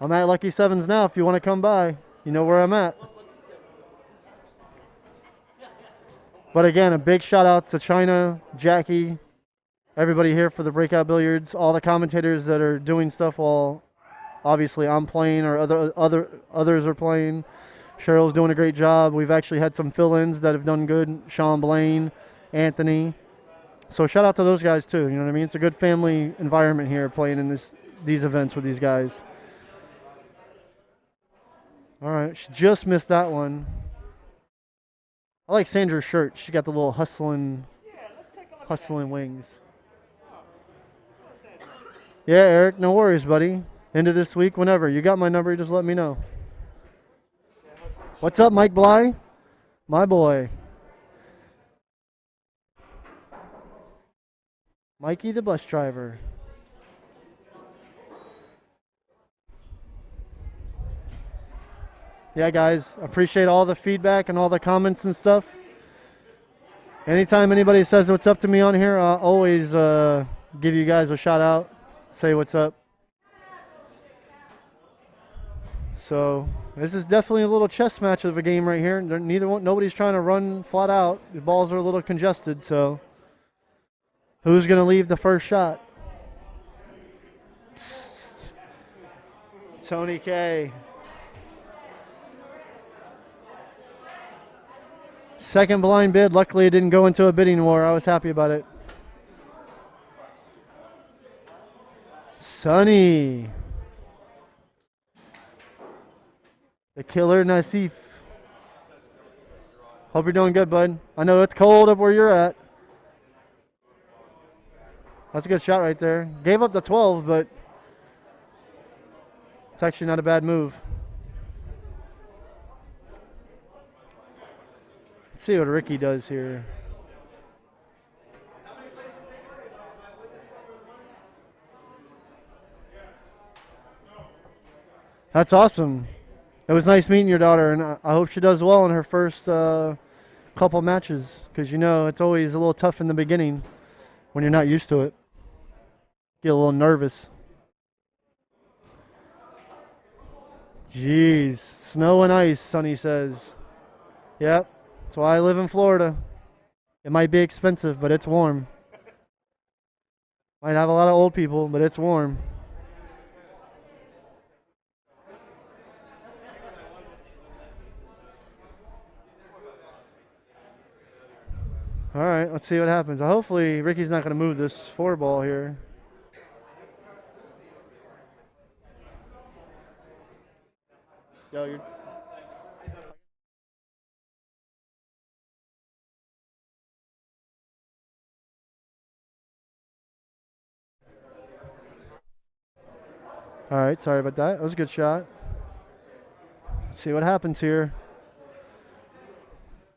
I'm at Lucky Sevens now if you want to come by. You know where I'm at. But again, a big shout out to China, Jackie, everybody here for the Breakout Billiards, all the commentators that are doing stuff while obviously I'm playing or others are playing. Cheryl's doing a great job. We've actually had some fill-ins that have done good. Sean Blaine, Anthony. So shout out to those guys too. You know what I mean? It's a good family environment here playing in these events with these guys. All right, she just missed that one. I like Sandra's shirt. She got the little hustling wings. Yeah, Eric, no worries, buddy. End of this week, whenever. You got my number, you just let me know. What's up, Mike Bly? My boy. Mikey the bus driver. Yeah, guys, appreciate all the feedback and all the comments and stuff. Anytime anybody says what's up to me on here, I'll always give you guys a shout out, say what's up. So, This is definitely a little chess match of a game right here. Nobody's trying to run flat out. The balls are a little congested, so who's going to leave the first shot? Tony K. Second blind bid. Luckily, it didn't go into a bidding war. I was happy about it. Sonny. The killer Nassif. Hope you're doing good, bud. I know it's cold up where you're at. That's a good shot right there. Gave up the 12, but it's actually not a bad move. Let's see what Ricky does here. That's awesome. It was nice meeting your daughter, and I hope she does well in her first couple matches, because you know it's always a little tough in the beginning when you're not used to it. Get a little nervous. Jeez, snow and ice, Sonny says. Yep, that's why I live in Florida. It might be expensive, but it's warm. Might have a lot of old people, but it's warm. All right, let's see what happens. Hopefully, Ricky's not going to move this 4-ball here. Yo, you're... All right, sorry about that. That was a good shot. Let's see what happens here.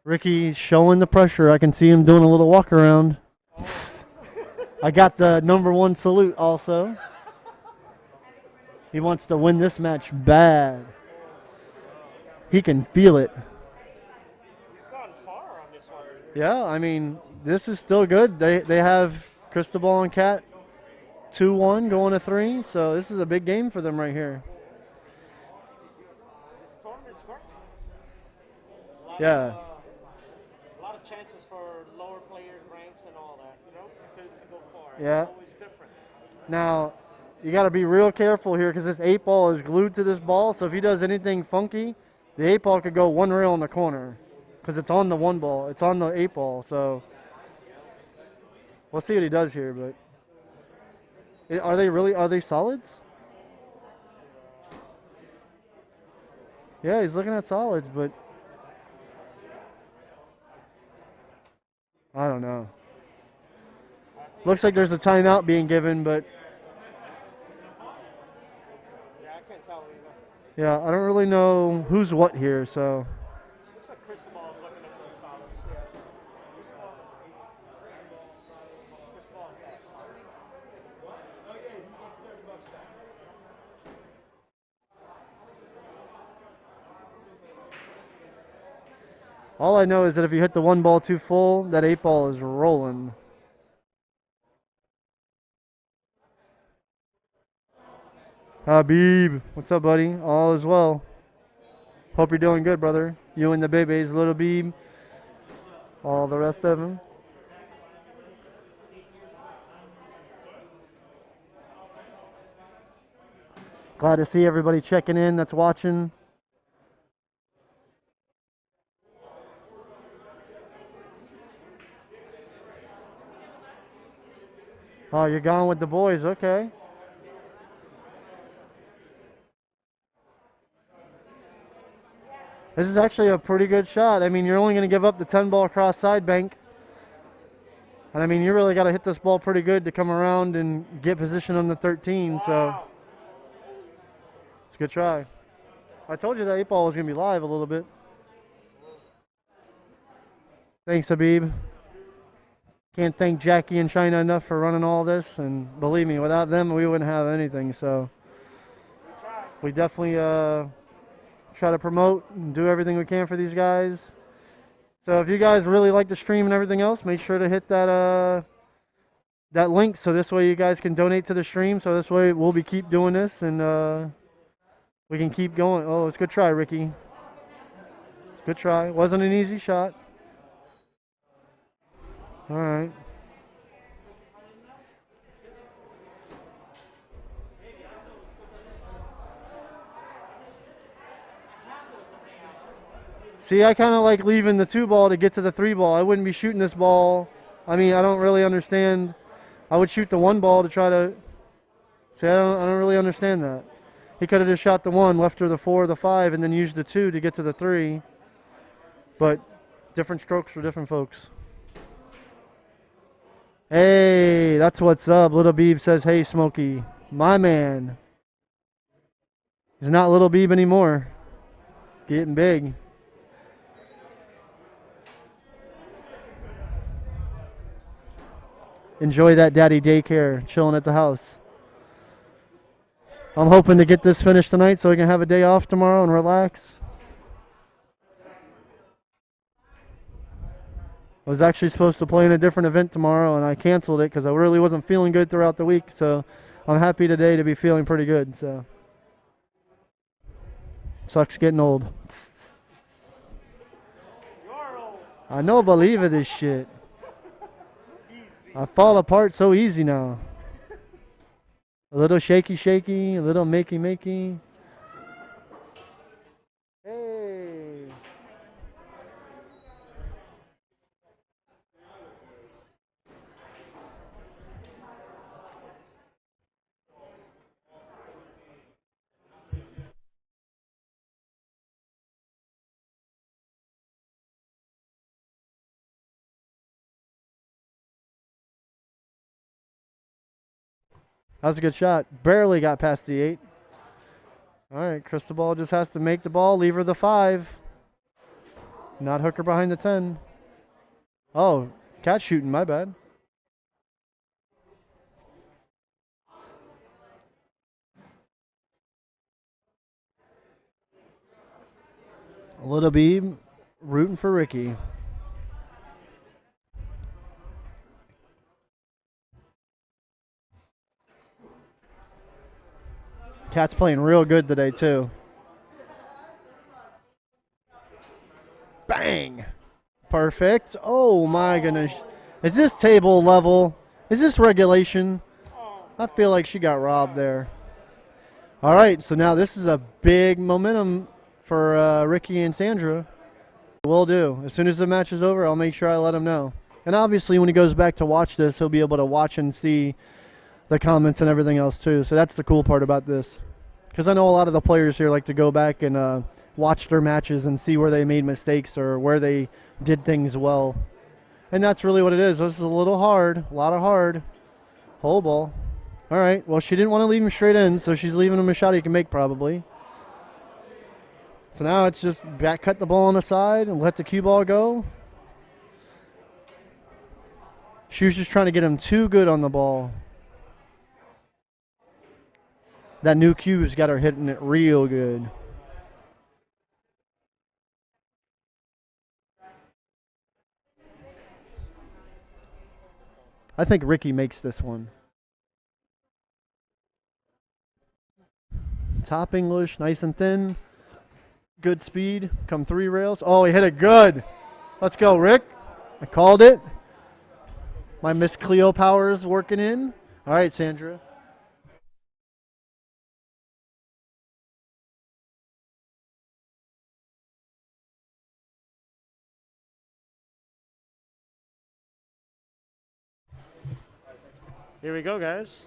Ricky showing the pressure. I can see him doing a little walk around. I got the #1 salute also. He wants to win this match bad. He can feel it.
He's gone far on this one.
Yeah, I mean, this is still good. They have Cristobal and Cat 2-1 going to 3, so this is a big game for them right here.
This tournament is great.
Yeah.
A lot of chances for lower player ranks and all that, you know, to go far.
Yeah.
It's always different.
Now, you got to be real careful here because this 8-ball is glued to this ball, so if he does anything funky, the 8-ball could go one rail in the corner because it's on the 1-ball. It's on the 8-ball, so we'll see what he does here. But are they solids? Yeah, he's looking at solids, but I don't know. Looks like there's a timeout being given, but
Yeah, I can't tell either.
yeah, I don't really know who's what here, so.
Looks like Cristobal is looking at the solids. Yeah. Cristobal and Cat solids.
All I know is that if you hit the 1-ball too full, that 8-ball is rolling. Habib, what's up, buddy? All is well. Hope you're doing good, brother. You and the babies, little Beeb, all the rest of them. Glad to see everybody checking in that's watching. Oh, you're gone with the boys, okay. This is actually a pretty good shot. I mean, you're only going to give up the 10-ball cross side bank. And I mean, you really got to hit this ball pretty good to come around and get position on the 13, so it's a good try. I told you that 8-ball was going to be live a little bit. Thanks, Habib. Can't thank Jackie and China enough for running all this, and believe me, without them, we wouldn't have anything, so we definitely try to promote and do everything we can for these guys. So if you guys really like the stream and everything else, make sure to hit that that link, so this way you guys can donate to the stream, so this way we'll keep doing this, and We can keep going. Oh, it's a good try, Ricky. Good try. Wasn't an easy shot. All right. See, I kind of like leaving the 2 ball to get to the 3 ball. I wouldn't be shooting this ball. I mean, I don't really understand. I would shoot the 1 ball to try to. See, I don't really understand that. He could have just shot the 1, left her the 4, the 5, and then used the 2 to get to the 3. But different strokes for different folks. Hey, that's what's up. Little Beeb says, hey, Smokey. My man. He's not Little Beeb anymore. Getting big. Enjoy that daddy daycare, chilling at the house. I'm hoping to get this finished tonight so I can have a day off tomorrow and relax. I was actually supposed to play in a different event tomorrow, and I canceled it because I really wasn't feeling good throughout the week. So I'm happy today to be feeling pretty good. So sucks getting old. I don't believe it, this shit. I fall apart so easy now. A little shaky, shaky, a little makey, makey. Hey. That was a good shot. Barely got past the 8. All right, Cristobal just has to make the ball, leave her the 5. Not hook her behind the 10. Oh, catch shooting, my bad. A little beam, rooting for Ricky. Cat's playing real good today, too. Bang! Perfect. Oh, my goodness. Is this table level? Is this regulation? I feel like she got robbed there. All right, so now this is a big momentum for Ricky and Sandra. Will do. As soon as the match is over, I'll make sure I let him know. And obviously, when he goes back to watch this, he'll be able to watch and see the comments and everything else too. So that's the cool part about this, because I know a lot of the players here like to go back and watch their matches and see where they made mistakes or where they did things well. And that's really what it is. This is a little hard, a lot of hard. Whole ball. All right, well, she didn't want to leave him straight in, so she's leaving him a shot he can make probably. So now it's just back cut the ball on the side and let the cue ball go. She was just trying to get him too good on the ball. That new cue's got her hitting it real good. I think Ricky makes this one. Top English, nice and thin. Good speed. Come 3 rails. Oh, he hit it good. Let's go, Rick. I called it. My Miss Cleo powers working in. All right, Sandra.
Here we go, guys.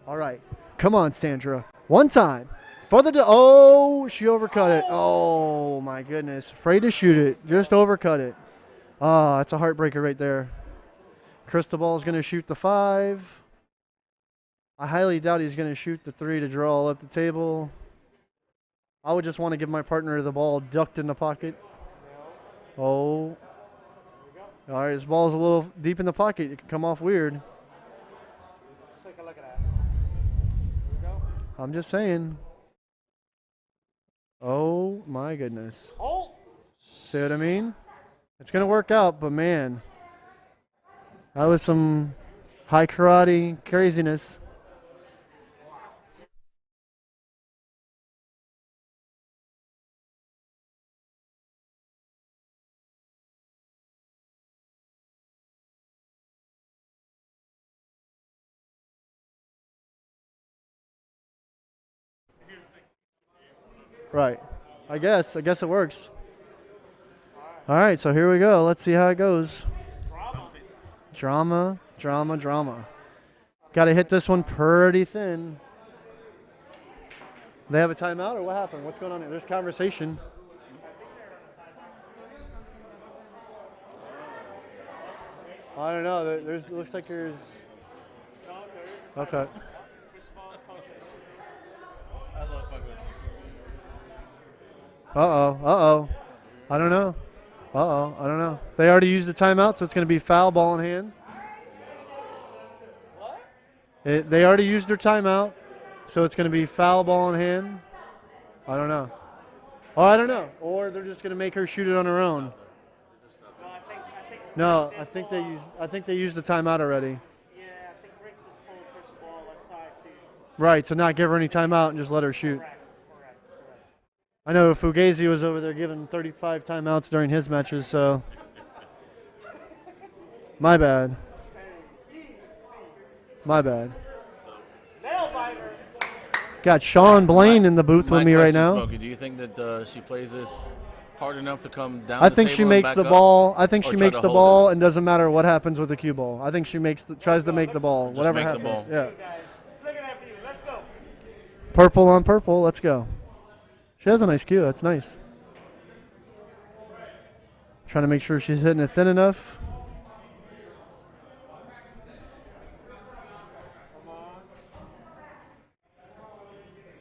All right. Come on, Sandra. One time. For the... Oh, she overcut it. Oh, my goodness. Afraid to shoot it. Just overcut it. Ah, that's a heartbreaker right there. Cristobal is going to shoot the 5. I highly doubt he's going to shoot the 3 to draw up the table. I would just want to give my partner the ball ducked in the pocket. Oh. All right, this ball's a little deep in the pocket. It can come off weird.
Let's take a look at that. Here we go.
I'm just saying. Oh, my goodness.
Oh!
See what I mean? It's going to work out, but man, that was some high karate craziness. Right. I guess it works. All right, so here we go. Let's see how it goes. Drama. Got to hit this one pretty thin. They have a timeout, or what happened? What's going on here? There's conversation. I don't know. Looks like there's. Okay. Uh-oh. I don't know. I don't know. They already used the timeout, so it's going to be foul, ball in hand. They already used their timeout, so it's going to be foul, ball in hand. I don't know. Oh, I don't know. Or they're just going to make her shoot it on her own. No, I think they used the timeout already.
Yeah, I think Rick just pulled Cristobal aside to.
Right, so not give her any timeout and just let her shoot.
Correct.
I know Fagazzziii was over there giving 35 timeouts during his matches, so my bad.
Nail biter.
Got Sean Blaine in the booth with me right now.
Smokey, do you think that she plays this hard enough to come down?
I think she makes the ball. I think she makes the ball, and doesn't matter what happens with the cue ball. I think she tries to make the ball, whatever happens. Yeah.
Looking at you. Let's go.
Purple on purple. Let's go. She has a nice cue. That's nice. Trying to make sure she's hitting it thin enough.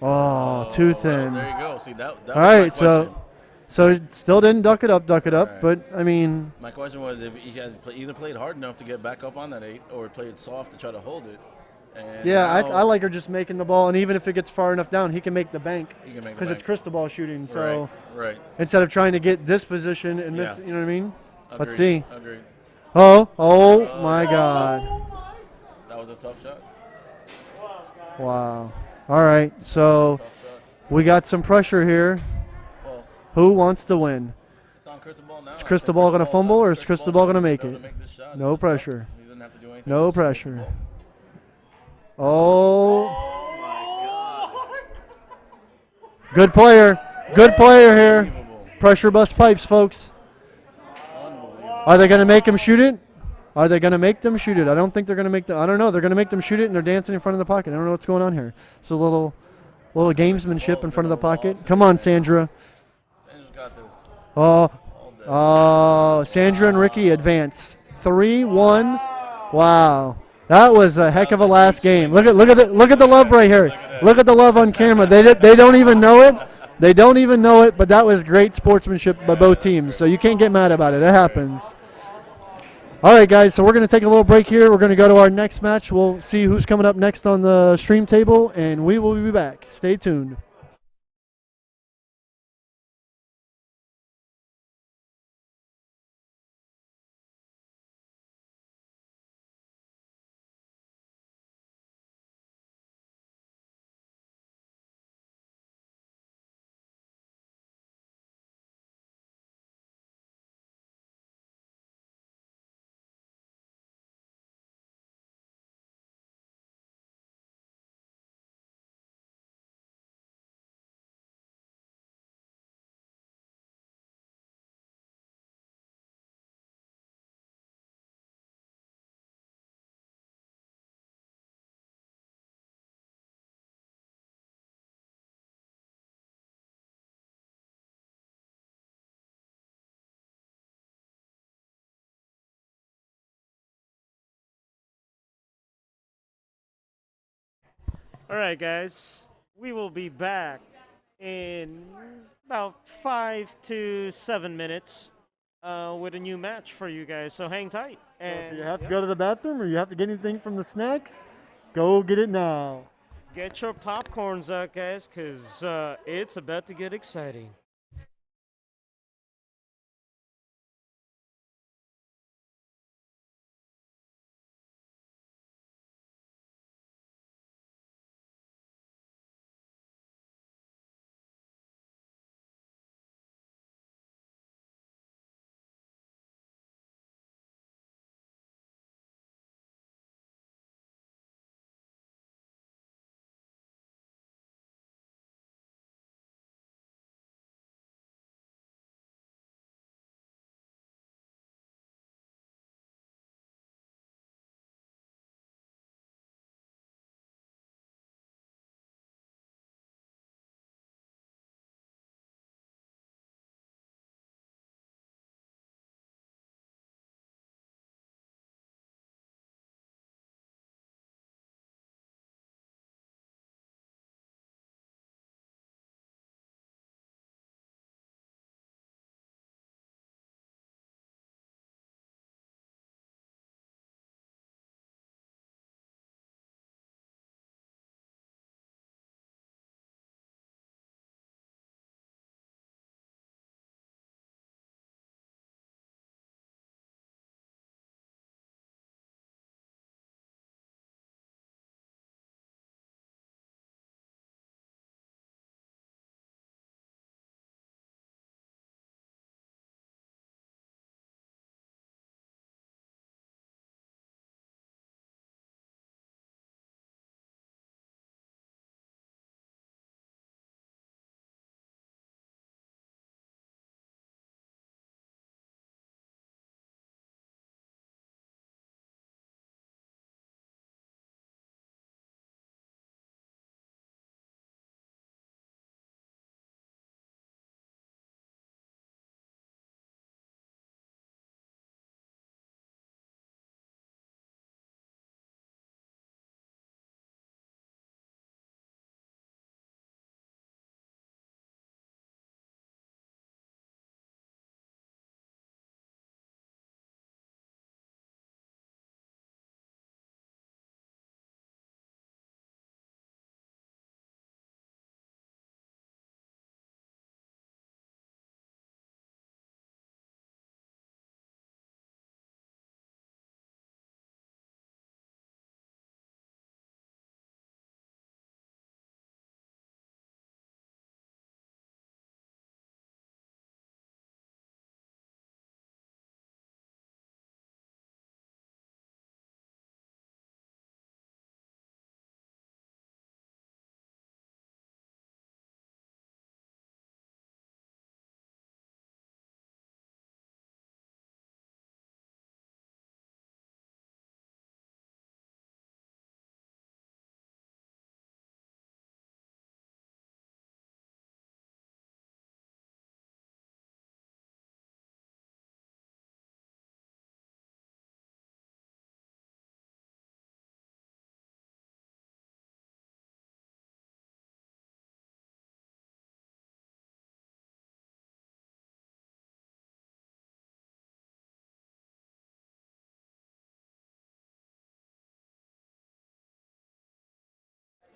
Oh, too thin.
There you go. See that
all right, so it still didn't duck it up,
right.
But I mean.
My question was if he had either played hard enough to get back up on that 8, or played soft to try to hold it. And
yeah, I like her just making the ball, and even if it gets far enough down, he can make the bank because it's Cristobal shooting. So
right.
Instead of trying to get this position and miss, you know what I mean?
Agreed.
Let's see.
Agreed.
Oh my God.
That was a tough shot.
Wow. All right, so we got some pressure here.
Well,
who wants to win?
It's on Cristobal now.
Is Cristobal going to fumble, or is Cristobal going to make it? No pressure.
He doesn't have to do anything.
No pressure. Oh.
My God.
Good player. Good player here. Pressure bust pipes, folks. Are they going to make him shoot it? Are they going to make them shoot it? I don't think they're going to make them. I don't know. They're going to make them shoot it, and they're dancing in front of the pocket. I don't know what's going on here. It's a little gamesmanship in front of the pocket. Come on, Sandra.
Sandra's got this.
Oh, Sandra and Enrique advance. 3-1. Wow. That was a heck of a last game. Look at the love right here. Look at the love on camera. They don't even know it. They don't even know it, but that was great sportsmanship by both teams. So you can't get mad about it. It happens. All right, guys, so we're going to take a little break here. We're going to go to our next match. We'll see who's coming up next on the stream table, and we will be back. Stay tuned.
All right, guys. We will be back in about 5 to 7 minutes with a new match for you guys. So hang tight. And
if you have to go to the bathroom or you have to get anything from the snacks, go get it now.
Get your popcorns out, guys, because it's about to get exciting.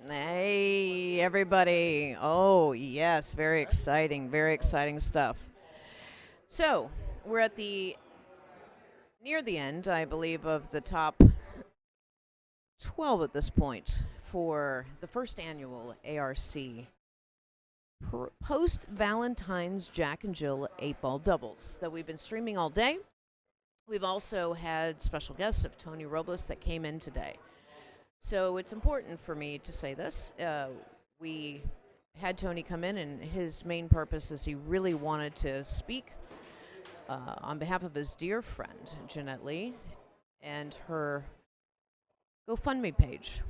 Hey, everybody. Oh, yes, very exciting stuff. So, we're at near the end, I believe, of the top 12 at this point for the first annual ARC post-Valentine's Jack and Jill 8-ball doubles that we've been streaming all day. We've also had special guests of Tony Robles that came in today. So it's important for me to say this. We had Tony come in, and his main purpose is he really wanted to speak on behalf of his dear friend, Jeanette Lee, and her GoFundMe page.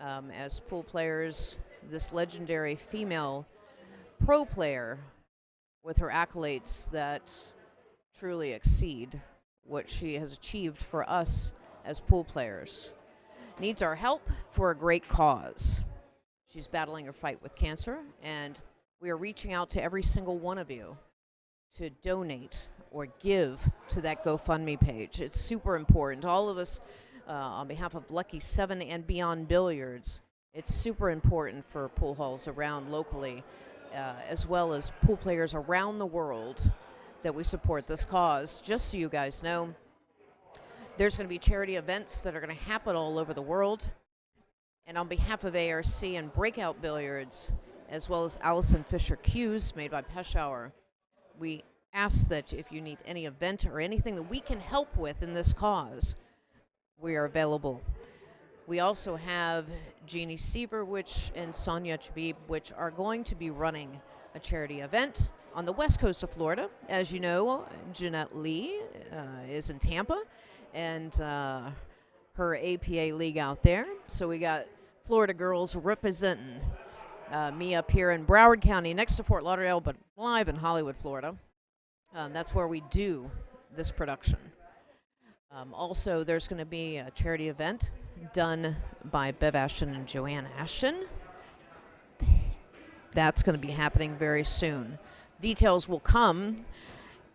As pool players, this legendary female pro player with her accolades that truly exceed what she has achieved for us as pool players, needs our help for a great cause. She's battling her fight with cancer, and we are reaching out to every single one of you to donate or give to that GoFundMe page. It's super important. All of us, on behalf of Lucky 7 and Beyond Billiards, it's super important for pool halls around locally, as well as pool players around the world, that we support this cause. Just so you guys know, there's going to be charity events that are going to happen all over the world. And on behalf of ARC and Breakout Billiards, as well as Allison Fisher Cues made by Peshawar, we ask that if you need any event or anything that we can help with in this cause, we are available. We also have Jeannie Seaver and Sonia Chabib, which are going to be running a charity event on the west coast of Florida. As you know, Jeanette Lee is in Tampa, and her APA league out there. So we got Florida girls representing me up here in Broward County, next to Fort Lauderdale, but live in Hollywood, Florida. That's where we do this production. Also, there's going to be a charity event done by Bev Ashton and Joanne Ashton. That's going to be happening very soon. Details will come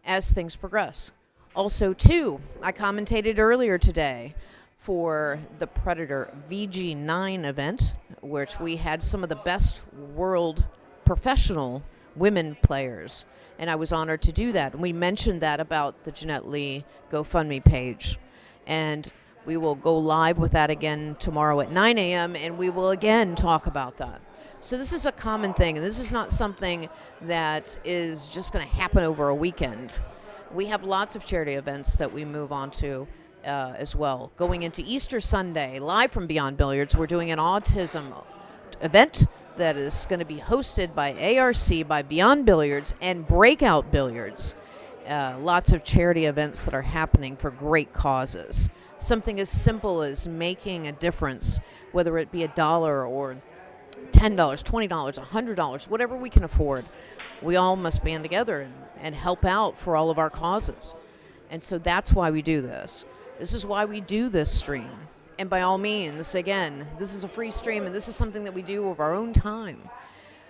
as things progress. Also, too, I commentated earlier today for the Predator VG9 event, which we had some of the best world professional women players, and I was honored to do that. And we mentioned that about the Jeanette Lee GoFundMe page, and we will go live with that again tomorrow at 9 a.m., and we will again talk about that. So this is a common thing, and this is not something that is just going to happen over a weekend. We have lots of charity events that we move on to as well. Going into Easter Sunday, live from Beyond Billiards, we're doing an autism event that is going to be hosted by ARC, by Beyond Billiards, and Breakout Billiards. Lots of charity events that are happening for great causes. Something as simple as making a difference, whether it be $1 or $10, $20, $100, whatever we can afford. We all must band together and help out for all of our causes. And so that's why we do this. This is why we do this stream. And by all means, again, this is a free stream, and this is something that we do of our own time.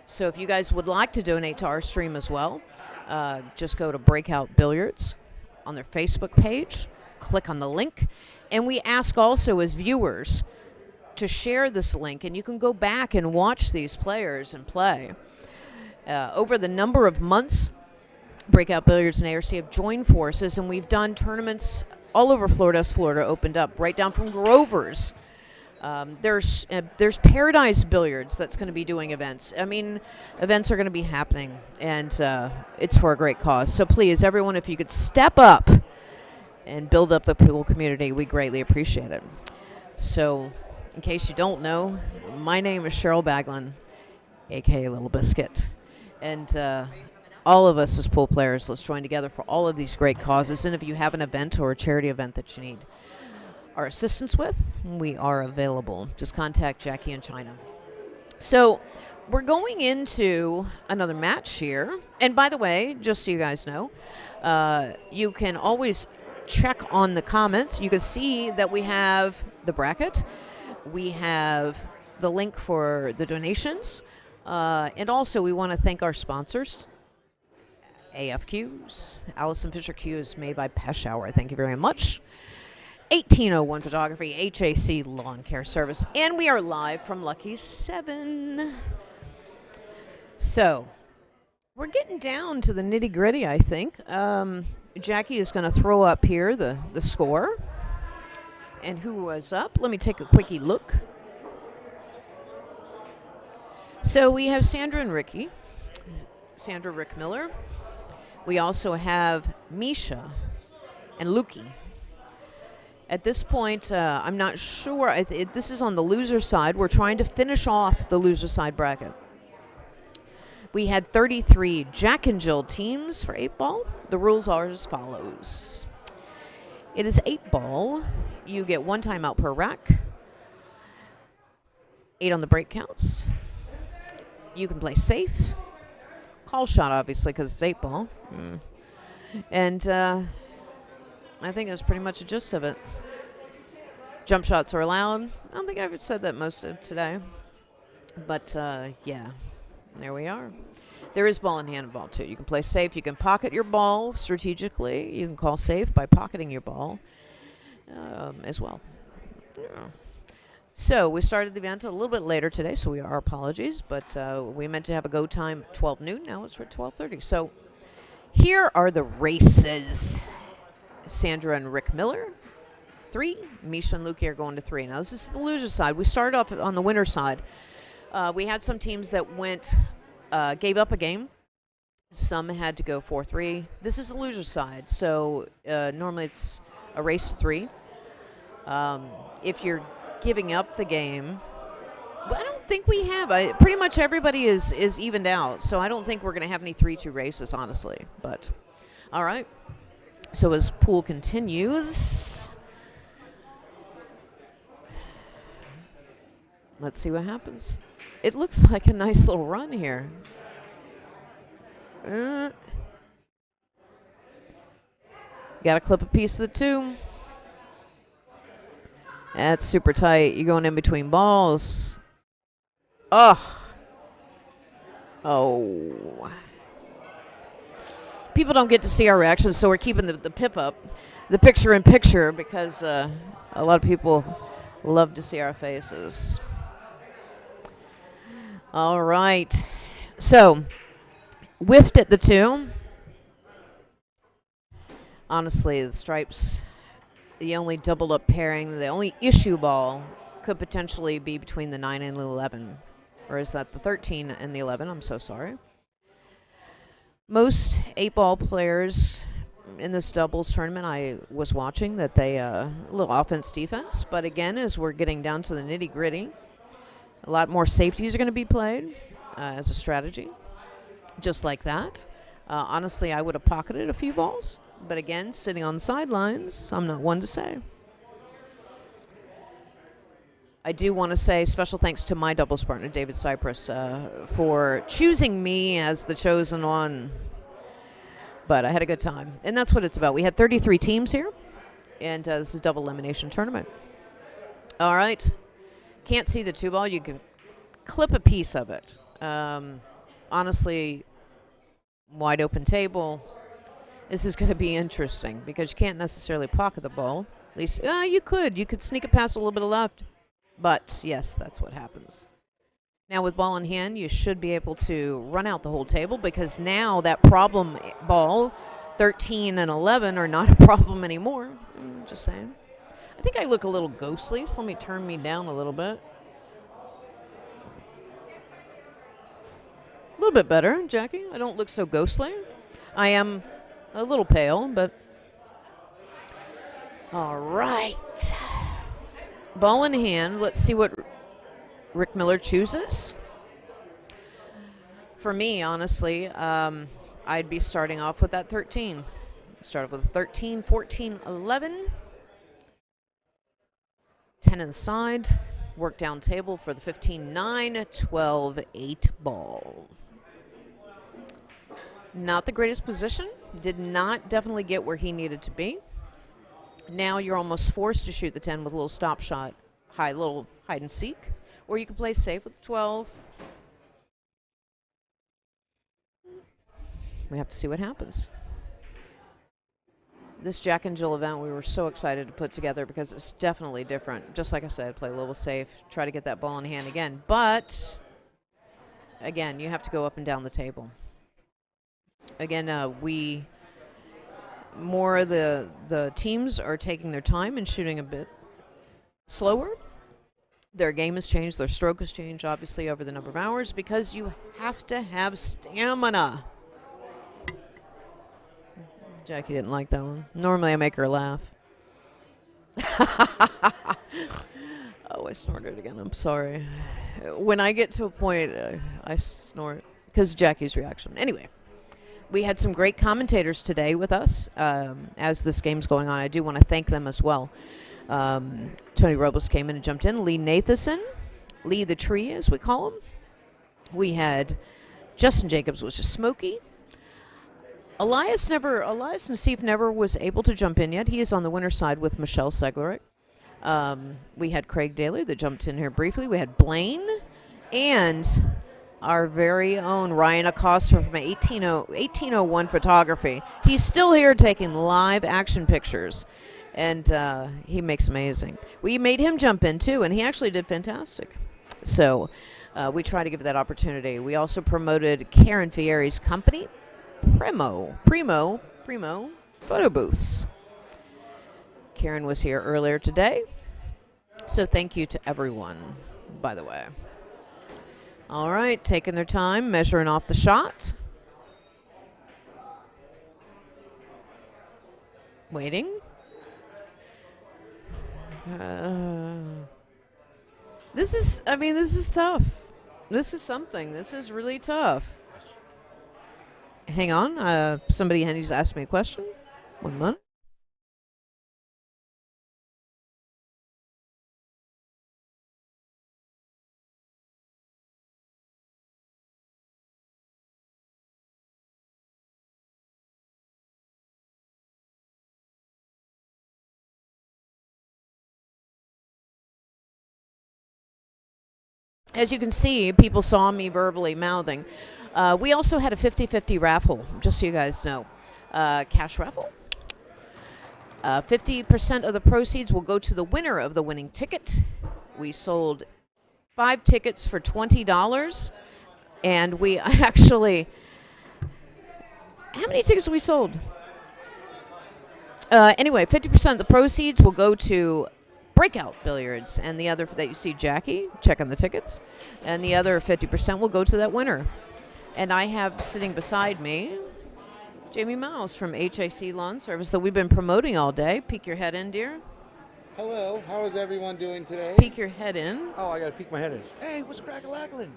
So if you guys would like to donate to our stream as well, just go to Breakout Billiards on their Facebook page, click on the link, and we ask also as viewers to share this link, and you can go back and watch these players and play. Over the number of months, Breakout Billiards and ARC have joined forces, and we've done tournaments all over Florida as Florida opened up, right down from Grover's. There's Paradise Billiards that's going to be doing events. I mean, events are going to be happening, and it's for a great cause. So please, everyone, if you could step up and build up the pool community, we greatly appreciate it. So, in case you don't know, my name is Cheryl Baglin, a.k.a. Little Biscuit. And all of us as pool players, let's join together for all of these great causes. And if you have an event or a charity event that you need our assistance with, we are available. Just contact Jackie in China. So we're going into another match here. And by the way, just so you guys know, you can always check on the comments. You can see that we have the bracket. We have the link for the donations. And also we want to thank our sponsors, AFQs. Allison Fisher Cues made by Peshawar. Thank you very much. 1801 Photography, HAC Lawn Care Service, and we are live from Lucky 7. So, we're getting down to the nitty-gritty, I think. Jackie is going to throw up here the score. And who was up? Let me take a quickie look. So, we have Sandra and Ricky. Sandra, Rick Miller. We also have Misha and Luky. At this point, I'm not sure. This is on the loser side. We're trying to finish off the loser side bracket. We had 33 Jack and Jill teams for 8-ball. The rules are as follows. It is 8-ball. You get 1 timeout per rack. 8 on the break counts. You can play safe. Call shot, obviously, because it's 8-ball. And I think that's pretty much the gist of it. Jump shots are allowed. I don't think I've said that most of today. But, yeah, there we are. There is ball in hand involved, too. You can play safe. You can pocket your ball strategically. You can call safe by pocketing your ball as well. Yeah. So we started the event a little bit later today, so our apologies. But we meant to have a go time of 12 noon. Now it's at 12:30. So here are the races. Sandra and Rick Miller, 3. Misha and Luky are going to 3. Now, this is the loser side. We started off on the winner side. We had some teams that gave up a game. Some had to go 4-3. This is the loser side. So normally it's a race to 3. If you're giving up the game, but I don't think we have. Pretty much everybody is evened out. So I don't think we're going to have any 3-2 races, honestly. But, all right. So as pool continues, let's see what happens. It looks like a nice little run here. Got to clip a piece of the 2. That's super tight. You're going in between balls. Oh. People don't get to see our reactions, so we're keeping the pip up, the picture-in-picture, because a lot of people love to see our faces. All right. So, whiffed at the 2. Honestly, the stripes, the only doubled-up pairing, the only issue ball could potentially be between the 9 and the 11. Or is that the 13 and the 11? I'm so sorry. Most 8-ball players in this doubles tournament, I was watching that they a little offense-defense. But again, as we're getting down to the nitty-gritty, a lot more safeties are going to be played as a strategy, just like that. Honestly, I would have pocketed a few balls. But again, sitting on the sidelines, I'm not one to say. I do want to say special thanks to my doubles partner, David Cypress, for choosing me as the chosen one. But I had a good time. And that's what it's about. We had 33 teams here, and this is double elimination tournament. All right. Can't see the 2-ball. You can clip a piece of it. Honestly, wide open table. This is going to be interesting because you can't necessarily pocket the ball. At least, you could. You could sneak it past a little bit of left. But, yes, that's what happens. Now, with ball in hand, you should be able to run out the whole table because now that problem ball, 13 and 11, are not a problem anymore. Just saying. I think I look a little ghostly, so let me turn me down a little bit. A little bit better, Jackie. I don't look so ghostly. I am a little pale, but all right. Ball in hand. Let's see what Rick Miller chooses. For me, honestly, I'd be starting off with that 13. Start off with 13, 14, 11. 10 inside. Work down table for the 15, 9, 12, 8 ball. Not the greatest position. Did not definitely get where he needed to be. Now you're almost forced to shoot the 10 with a little stop shot, little hide and seek. Or you can play safe with the 12. We have to see what happens. this Jack and Jill event we were so excited to put together because it's definitely different. Just like I said, play a little safe, try to get that ball in hand again. But, again, you have to go up and down the table. Again, more of the teams are taking their time and shooting a bit slower. Their game has changed. Their stroke has changed, obviously, over the number of hours because you have to have stamina. Jackie didn't like that one. Normally, I make her laugh. Oh, I snorted again. I'm sorry. When I get to a point, I snort because of Jackie's reaction. Anyway, we had some great commentators today with us as this game's going on. I do want to thank them as well. Tony Robles came in and jumped in. Lee Nathanson, Lee the Tree, as we call him. We had Justin Jacobs, was just Smokey. Elias Nassif never was able to jump in yet. He is on the winner's side with Michelle Seglerick. We had Craig Daly that jumped in here briefly. We had Blaine and our very own Ryan Acosta from 1801 Photography. He's still here taking live action pictures, and he makes amazing. We made him jump in too, and he actually did fantastic. So we try to give that opportunity. We also promoted Karen Fieri's company, Premo Photo Booths. Karen was here earlier today, so thank you to everyone, by the way. All right, taking their time, measuring off the shot. Waiting. This is tough. This is something. This is really tough. Hang on. Somebody just asked me a question. 1 minute. As you can see, people saw me verbally mouthing. We also had a 50-50 raffle, just so you guys know. Cash raffle. 50% of the proceeds will go to the winner of the winning ticket. We sold 5 tickets for $20. And we actually... How many tickets we sold? Anyway, 50% of the proceeds will go to Breakout Billiards, and the other that you see Jackie checking the tickets, and the other 50% will go to that winner. And I have sitting beside me Jamie Miles from HIC Lawn Service that we've been promoting all day. Peek your head in, dear.
Hello, how is everyone doing today?
Peek your head in.
Oh, I gotta peek my head in. Hey, what's crack-a-lackling?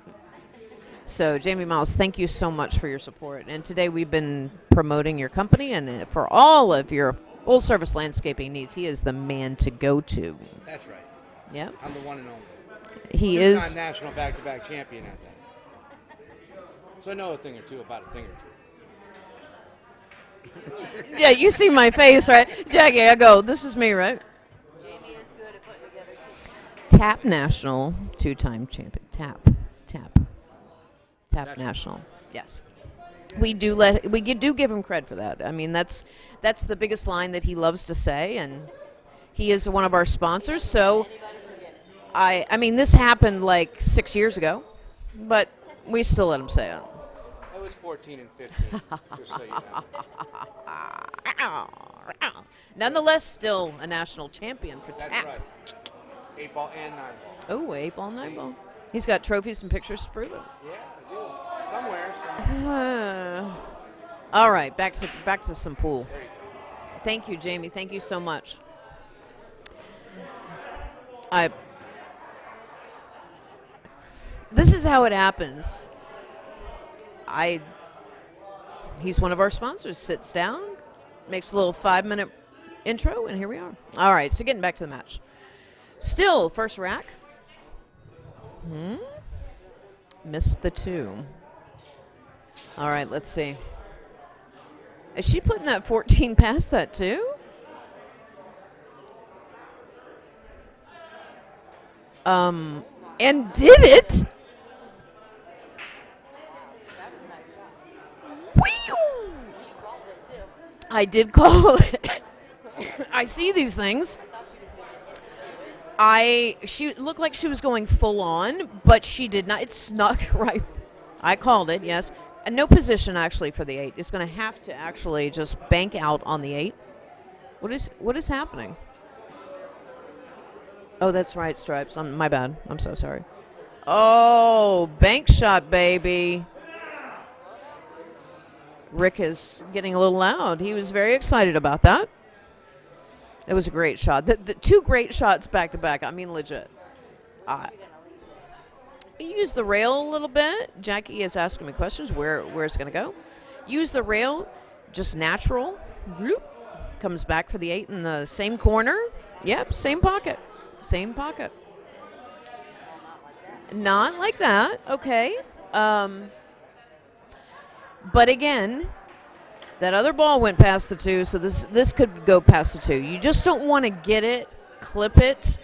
So, Jamie Miles, thank you so much for your support. And today we've been promoting your company, and for all of your full-service landscaping needs, he is the man to go to.
That's right.
Yep.
I'm the one and only.
He is.
Two-time national back-to-back champion at that. So I know a thing or two about a thing or two.
Yeah, you see my face, right? Jackie, I go, this is me, right?
Jamie is good at putting together
TAP National, 2-time champion. TAP National. Yes. We do give him credit for that. I mean, that's the biggest line that he loves to say, and he is one of our sponsors. So, I mean, this happened like 6 years ago, but we still let him say it.
I was 14 and 15, just so you know.
Nonetheless, still a national champion for TAP.
That's right. 8-ball and 9-ball.
Oh, 8-ball, 9-ball. He's got trophies and pictures to prove it.
Yeah, I do. Somewhere.
All right, back to some pool.
There you go.
Thank you, Jamie. Thank you so much. This is how it happens. He's one of our sponsors. Sits down, makes a little 5-minute intro, and here we are. All right, so getting back to the match. Still, first rack. Missed the 2. All right, let's see. Is she putting that 14 past that too? And did it? Whee! I did call it. I see these things. She looked like she was going full on, but she did not. It snuck right. I called it, yes. And no position actually for the 8. It's going to have to actually just bank out on the 8. What is happening? Oh, that's right, Stripes. My bad. I'm so sorry. Oh, bank shot, baby. Rick is getting a little loud. He was very excited about that. It was a great shot. The 2 great shots back to back. I mean, legit. Use the rail a little bit. Jackie is asking me questions. Where it's going to go? Use the rail, just natural. Bloop. Comes back for the 8 in the same corner. Yep, same pocket. Same pocket. Not like that. Okay. But again, that other ball went past the 2, so this could go past the 2. You just don't want to get it, clip it.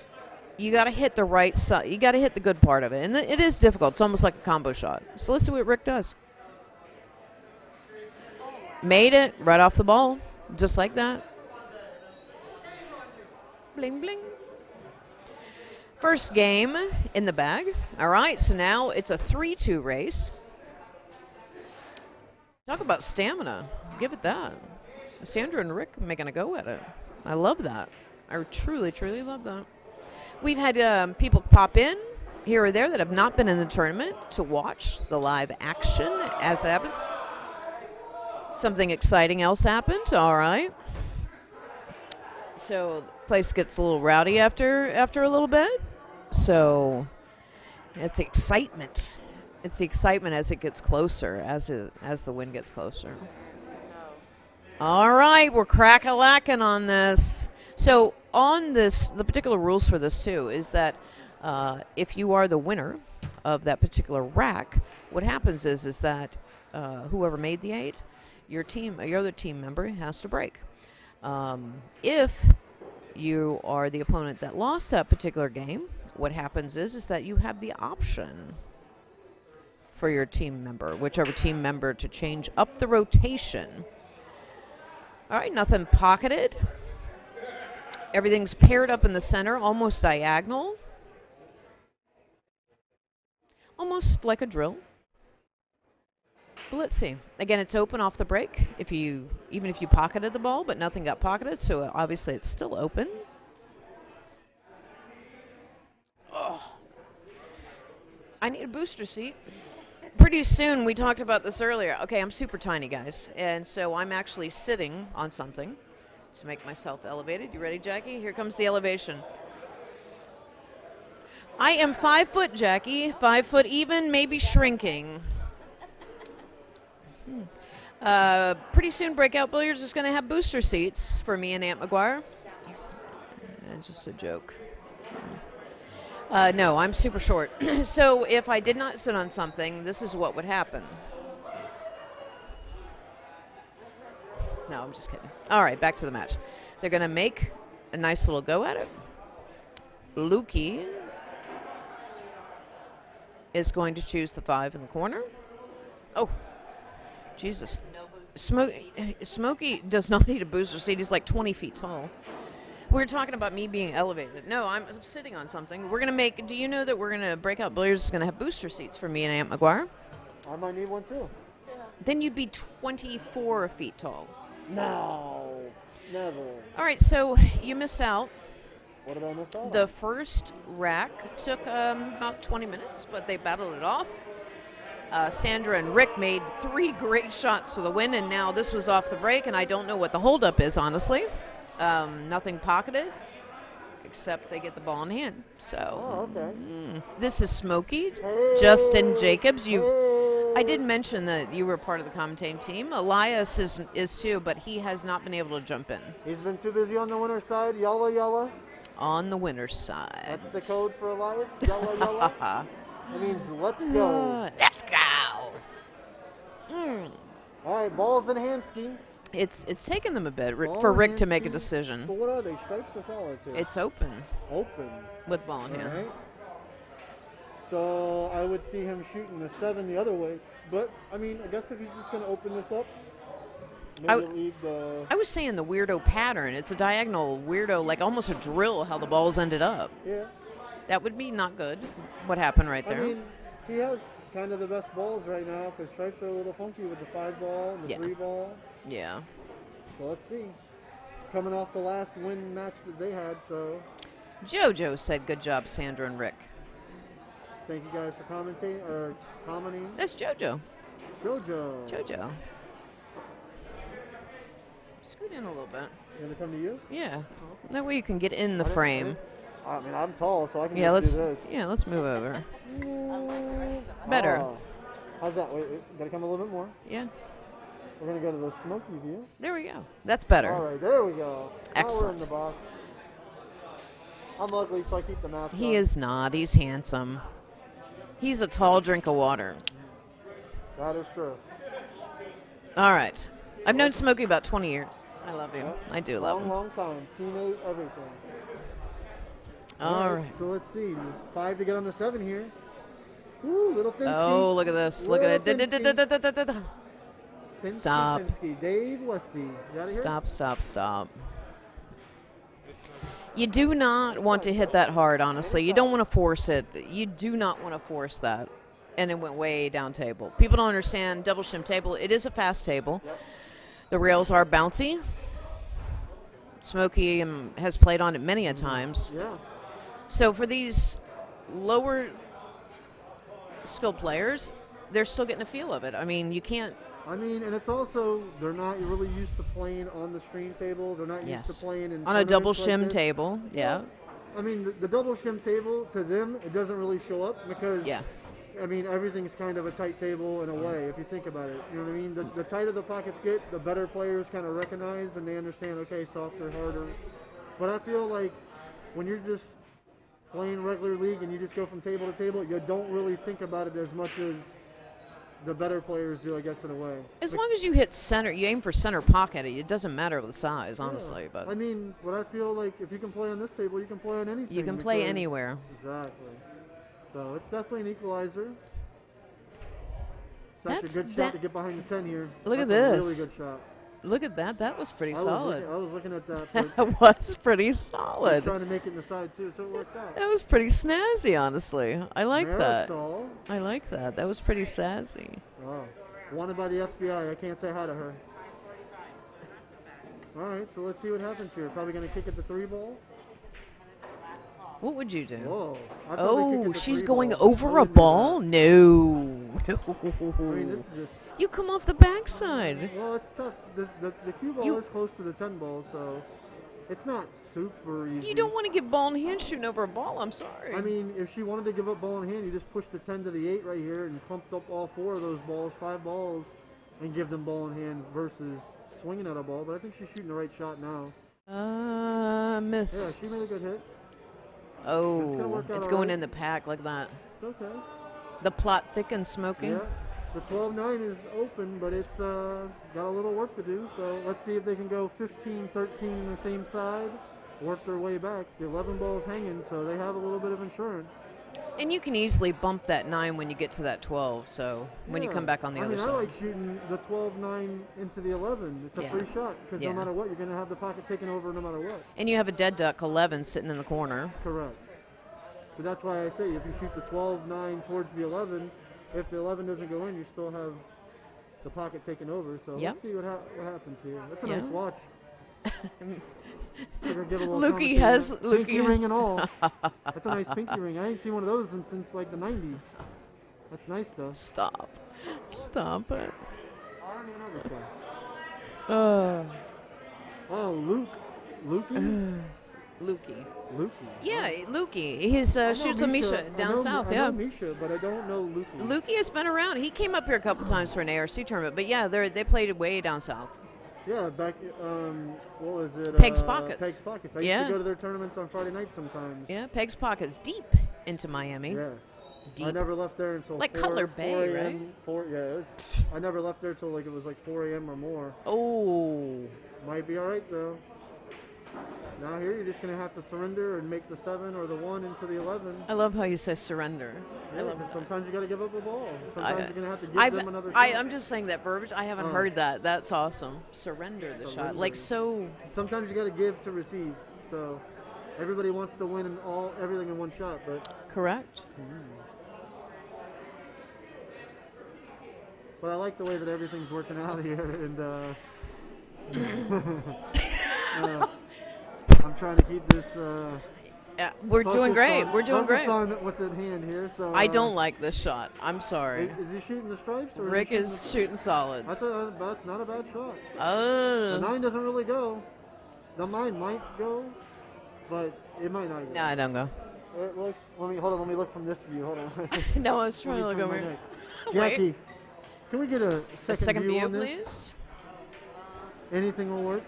You got to hit the right side. You got to hit the good part of it. And it is difficult. It's almost like a combo shot. So let's see what Rick does. Made it right off the ball. Just like that. Bling, bling. First game in the bag. All right, so now it's a 3-2 race. Talk about stamina. Give it that. Sandra and Rick making a go at it. I love that. I truly, truly love that. We've had people pop in here or there that have not been in the tournament to watch the live action as it happens. Something exciting else happened. All right. So the place gets a little rowdy after a little bit. So it's excitement. It's the excitement as it gets closer, as the wind gets closer. All right, we're crack-a-lacking on this. So on this, the particular rules for this too is that if you are the winner of that particular rack, what happens is that whoever made the 8, your other team member has to break. If you are the opponent that lost that particular game, what happens is that you have the option for your team member, whichever team member, to change up the rotation. All right, nothing pocketed. Everything's paired up in the center, almost diagonal. Almost like a drill. But let's see. Again, it's open off the break even if you pocketed the ball, but nothing got pocketed, so obviously it's still open. Oh. I need a booster seat. Pretty soon, we talked about this earlier. Okay, I'm super tiny, guys, and so I'm actually sitting on something to make myself elevated. You ready, Jackie? Here comes the elevation. I am 5 foot, Jackie. 5 foot even, maybe shrinking. Pretty soon, Breakout Billiards is going to have booster seats for me and Aunt McGuire. It's just a joke. No, I'm super short. So if I did not sit on something, this is what would happen. No, I'm just kidding. All right, back to the match. They're going to make a nice little go at it. Luky is going to choose the 5 in the corner. Oh, Jesus. Smokey does not need a booster seat. He's like 20 feet tall. We're talking about me being elevated. No, I'm sitting on something. We're going to make, do you know that we're going to, Breakout Billiards is going to have booster seats for me and Aunt McGuire?
I might need one too.
Then you'd be 24 feet tall.
No, never.
All right, so you missed out.
What did I miss out?
The first rack took about 20 minutes, but they battled it off. Sandra and Rick made 3 great shots to the win, and now this was off the break, and I don't know what the holdup is, honestly. Nothing pocketed, except they get the ball in hand. So, this is Smokey, Justin Jacobs. I did mention that you were part of the commentating team. Elias is too, but he has not been able to jump in.
He's been too busy on the winner's side. Yalla, yalla.
On the winner's side.
That's the code for Elias. Yalla, yalla. It means let's go.
Let's go.
All right, balls in hand scheme.
It's taken them a bit for Rick to make a decision.
But what are they, stripes or solids here?
It's open.
Open.
With ball in hand.
Right. So I would see him shooting the 7 the other way. But, I mean, I guess if he's just going to open this up.
I was saying the weirdo pattern. It's a diagonal weirdo, like almost a drill, how the balls ended up.
Yeah.
That would be not good, what happened right there.
I mean, he has kind of the best balls right now. His stripes are a little funky with the 5-ball and the 3-ball.
Yeah.
So let's see. Coming off the last win match that they had, so.
JoJo said, good job, Sandra and Rick.
Thank you guys for commenting.
That's JoJo.
JoJo.
Scoot in a little bit.
You want to come to you?
Yeah. That way you can get in the frame.
I mean, I'm tall, so I can
do this.
Yeah,
let's move over. Better.
Oh. How's that? Wait, gotta come a little bit more.
Yeah.
We're gonna go to the Smokey view.
There we go. That's better.
All right, there we go.
Excellent.
Now we're in the box. I'm ugly, so I keep the mask on.
He is not. He's handsome. He's a tall drink of water.
That is true.
All right. I've known Smokey about 20 years. I love him. I do love him.
Long time. Teammate, everything.
All right.
So let's see. There's 5 to get on the 7 here. Ooh, little Finsky.
Oh, look at this. Look at it. Stop.
Dave Westy.
Stop. You do not want to hit that hard, honestly. You don't want to force it. You do not want to force that. And it went way down table. People don't understand double shim table. It is a fast table.
Yep.
The rails are bouncy. Smokey has played on it many a times.
Yeah.
So for these lower skilled players, they're still getting a feel of it. I mean, you can't.
I mean, and it's also, they're not really used to playing on the stream table. They're not used to playing in
on a double
like
shim table. Yeah.
I mean, the double shim table, to them, it doesn't really show up because, I mean, everything's kind of a tight table in a way, if you think about it. You know what I mean? The tighter the pockets get, the better players kind of recognize and they understand, okay, softer, harder. But I feel like when you're just playing regular league and you just go from table to table, you don't really think about it as much as the better players do, I guess, in a way.
As long as you hit center, you aim for center pocket, it doesn't matter the size, honestly. But
I mean, what I feel like, if you can play on this table, you can play on anything.
You can play anywhere.
Exactly. So it's definitely an equalizer. That's a good shot to get behind the 10 here.
Look at
this.
this.
Really good shot.
Look at that. That was pretty solid.
I was looking at that.
That was pretty solid.
I was trying to make it in the side, too, so it worked out.
That was pretty snazzy, honestly. I like that.
Marisol.
I like that. That was pretty sassy.
Oh. Wanted by the FBI. I can't say hi to her. All right, so let's see what happens here. Probably going to kick at the 3-ball.
What would you do?
Whoa.
Oh, she's going over a ball? No.
I mean, this is just...
You come off the backside.
Well, it's tough. The cue ball is close to the 10 ball, so it's not super easy.
You don't want to get ball in hand shooting over a ball. I'm sorry.
I mean, if she wanted to give up ball in hand, you just push the 10 to the 8 right here and clumped up all 4 of those balls, 5 balls, and give them ball in hand versus swinging at a ball. But I think she's shooting the right shot now.
Missed.
Yeah, she made a good hit.
Oh, it's going in the pack like that.
It's okay.
The plot thickens, Smokey.
Yeah. The 12-9 is open, but it's got a little work to do. So let's see if they can go 15-13 on the same side, work their way back. The 11 ball's hanging, so they have a little bit of insurance.
And you can easily bump that 9 when you get to that 12, so when you come back on the other side.
I like shooting the 12-9 into the 11. It's a free shot, because no matter what, you're going to have the pocket taken over no matter what.
And you have a dead duck 11 sitting in the corner.
Correct. So that's why I say if you shoot the 12-9 towards the 11, if the 11 doesn't go in, you still have the pocket taken over. So let's see what happens here. That's a nice watch.
Luky has
pinky ring and all. That's a nice pinky ring. I ain't seen one of those since like the 90s. That's nice though.
Stop it.
I don't even know this guy. Oh, Luky.
Luky. Yeah, Luky. He shoots with Misha down south.
I know Misha, but I don't know Luky.
Luky has been around. He came up here a couple times for an ARC tournament, but yeah, they played way down south.
Yeah, back, what was it?
Peg's Pockets.
Peg's Pockets. I used to go to their tournaments on Friday nights sometimes.
Yeah, Peg's Pockets, deep into Miami.
Yes.
Deep.
I never left there until
like Cutler Bay, right?
I never left there till it was like 4 a.m. or more.
Oh.
Might be all right, though. Now here you're just going to have to surrender and make the 7 or the 1 into the 11.
I love how you say surrender.
Yeah,
I love it.
sometimes you got to give up a ball. Sometimes you're going to have to give them another shot.
I'm just saying that verbiage. I haven't heard that. That's awesome. Surrender the shot. Like so.
Sometimes you got to give to receive. So everybody wants to win everything in one shot, but.
Correct.
But I like the way that everything's working out here, and I'm trying to keep this.
We're doing great. We're doing great.
On what's at hand here. So
I don't like this shot. I'm sorry.
Is he shooting the stripes? Or
Rick is shooting solids.
I thought that's not a bad shot.
Oh.
The 9 doesn't really go. The 9 might go, but it might not go.
No, I don't go.
Let me look from this view. Hold on.
No, I was trying to look over here.
Jackie, can we get a second view on this?
Please?
Anything will work.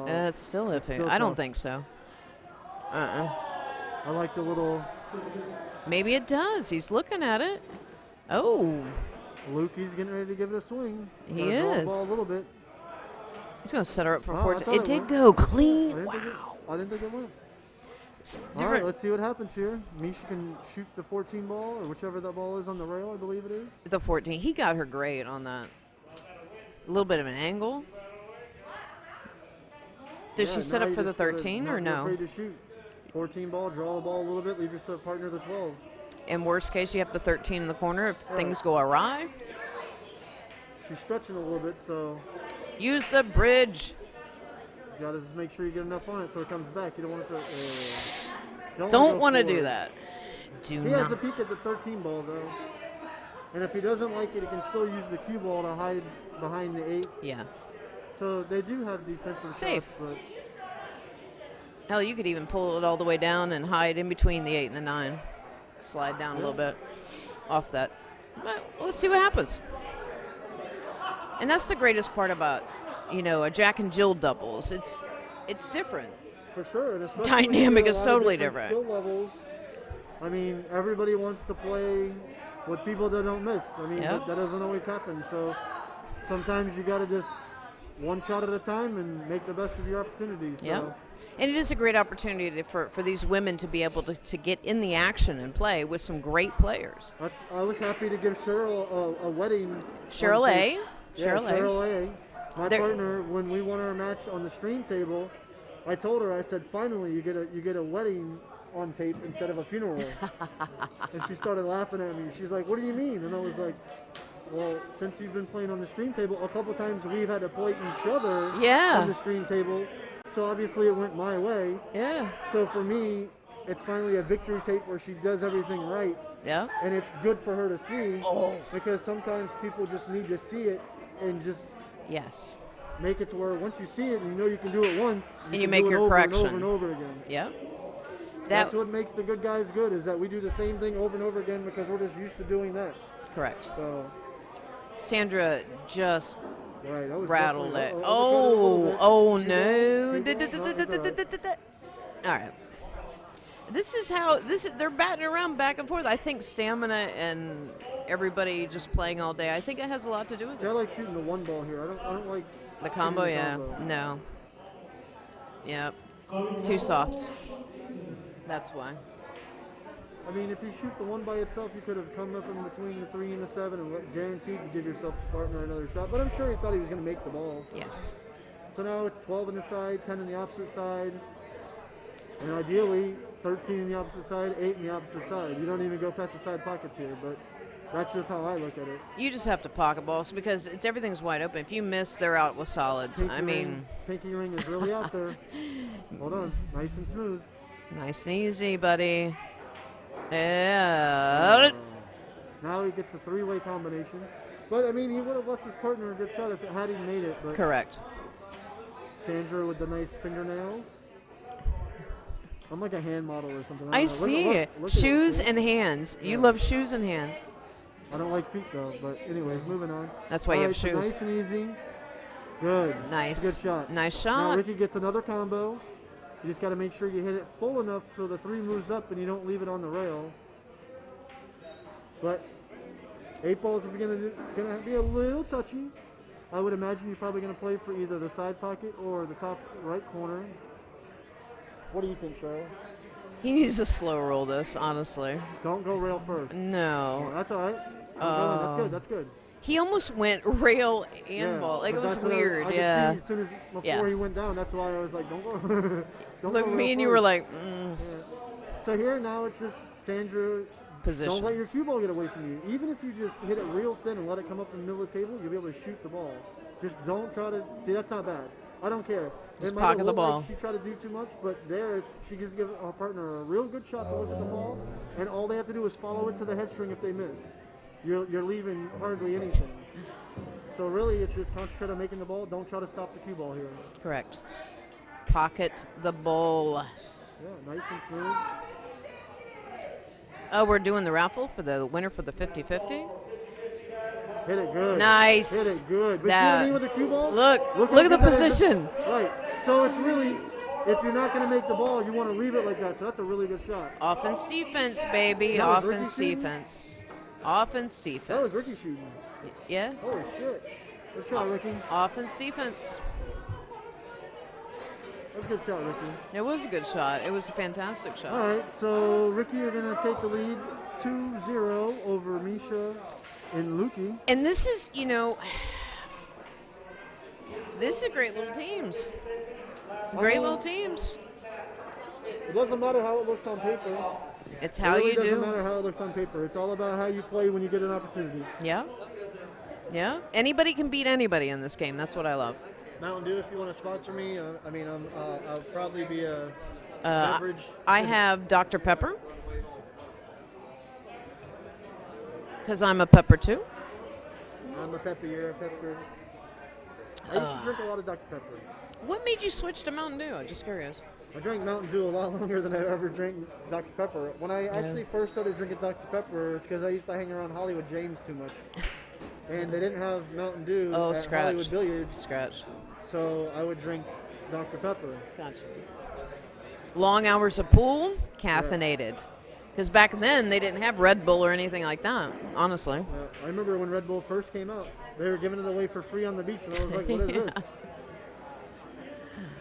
It's still iffy. I don't think so. I
like the little.
Maybe it does. He's looking at it. Oh.
Luky's getting ready to give it a swing.
He
is.
is.
The ball a little bit.
He's going to set her up for 14. It did go clean. Wow.
I didn't think it went. All right, let's see what happens here. Misha can shoot the 14 ball, or whichever that ball is on the rail, I believe it is.
The 14. He got her great on that. A little bit of an angle. Does she set up for the 13 or no?
Afraid to shoot. 14 ball, draw the ball a little bit, leave your partner the 12.
In worst case, you have the 13 in the corner if things go awry.
She's stretching a little bit, so.
Use the bridge.
You gotta just make sure you get enough on it so it comes back. You don't want it to.
Don't want to do that.
He has a peek at the 13 ball though, and if he doesn't like it, he can still use the cue ball to hide behind the 8.
Yeah.
So they do have defensive
safe.
shots, but
hell, you could even pull it all the way down and hide in between the 8 and the 9. Slide down a little bit off that. But let's see what happens. And that's the greatest part about, a Jack and Jill doubles. It's different.
For sure. And
dynamic is totally different.
Skill levels. I mean, everybody wants to play with people that don't miss. I mean, that doesn't always happen. So sometimes you got to just one shot at a time and make the best of your opportunities.
Yeah. And it is a great opportunity for these women to be able to get in the action and play with some great players.
I was happy to give Cheryl a wedding.
Cheryl A.
Cheryl A. My partner, when we won our match on the stream table, I told her, I said, finally you get a wedding on tape instead of a funeral. And she started laughing at me. She's like, what do you mean? And I was like, well, since you've been playing on the stream table, a couple times we've had to play each other on the stream table. So obviously it went my way.
Yeah.
So for me, it's finally a victory tape where she does everything right.
Yeah.
And it's good for her to see. Because sometimes people just need to see it and just make it to where once you see it and you know you can do it once,
you make your correction
over and over again.
Yeah.
That's what makes the good guys good, is that we do the same thing over and over again because we're just used to doing that.
Correct.
So
Sandra just rattled it.
No.
All right. They're batting around back and forth. I think stamina and everybody just playing all day, I think it has a lot to do with it.
I like shooting the 1 ball here. I don't like
the combo, No. Yep. Too soft. That's why.
I mean, if you shoot the 1 by itself, you could have come up in between the 3 and the 7 and guaranteed to give yourself a partner another shot. But I'm sure he thought he was going to make the ball.
Yes.
So now it's 12 on the side, 10 on the opposite side. And ideally, 13 on the opposite side, 8 on the opposite side. You don't even go past the side pockets here, but that's just how I look at it.
You just have to pocket balls because everything's wide open. If you miss, they're out with solids.
Pinky ring is really out there. Hold on. Nice and smooth.
Nice and easy, buddy. Yeah.
Now he gets a 3-way combination. But, I mean, he would have left his partner a good shot if had he made it. But
correct.
Sandra with the nice fingernails. I'm like a hand model or something.
I see it. Shoes and hands. You love shoes and hands.
I don't like feet, though. But, anyways, moving on.
That's why you have shoes.
So nice and easy. Good.
Nice.
Good shot.
Nice shot.
Now Ricky gets another combo. You just got to make sure you hit it full enough so the 3 moves up and you don't leave it on the rail. But 8 balls are going to be a little touchy. I would imagine you're probably going to play for either the side pocket or the top right corner. What do you think, Cheryl?
He needs to slow roll this, honestly.
Don't go rail first.
No.
Oh, that's all right. That's good. That's good.
He almost went rail and ball. Like, it was weird.
I
yeah.
could see as soon as before he went down, that's why I was like, don't go. Don't
Look,
go
me
rail
and you
first.
were like,
Yeah. So here now it's just Sandra.
Position.
Don't let your cue ball get away from you. Even if you just hit it real thin and let it come up in the middle of the table, you'll be able to shoot the ball. Just don't try to. See, that's not bad. I don't care.
Just
it might
pocket the
look
ball.
Like she tried to do too much, but there she gives her partner a real good shot to look at the ball, and all they have to do is follow it to the head string if they miss. You're leaving hardly anything. So really, it's just concentrate on making the ball. Don't try to stop the cue ball here.
Correct. Pocket the ball.
Yeah, nice and smooth.
Oh, we're doing the raffle for the winner for the 50-50?
Hit it good.
Nice.
Hit it good. But
That-
you know what I mean with the cue ball?
Look at the position.
Right. So it's really, if you're not going to make the ball, you want to leave it like that. So that's a really good shot.
Offense, defense, baby.
That was Ricky
Offense,
shooting?
defense. Offense, defense.
That was Ricky shooting.
Yeah.
Holy shit. Good shot, Ricky.
Offense, defense.
That's a good shot, Ricky.
It was a good shot. It was a fantastic shot.
All right, so Ricky, you're going to take the lead 2-0 over Misha and Luky.
And this is, this is great little teams. Great little teams.
It doesn't matter how it looks on paper.
It's how
it really
you do.
doesn't matter how it looks on paper. It's all about how you play when you get an opportunity.
Yeah. Yeah. Anybody can beat anybody in this game. That's what I love.
Mountain Dew, if you want to sponsor me, I'll probably be a beverage.
I have Dr. Pepper. Because I'm a pepper too.
I'm a pepper, you're a pepper. I used to drink a lot of Dr. Pepper.
What made you switch to Mountain Dew? I'm just curious.
I drank Mountain Dew a lot longer than I ever drank Dr. Pepper. When I actually first started drinking Dr. Pepper, it's because I used to hang around Hollywood James too much. And they didn't have Mountain Dew at
scratch.
Hollywood Billiards.
Scratch.
So I would drink Dr. Pepper.
Gotcha. Long hours of pool, caffeinated. Because back then, they didn't have Red Bull or anything like that, honestly.
I remember when Red Bull first came out, they were giving it away for free on the beach, and I was like, what is this?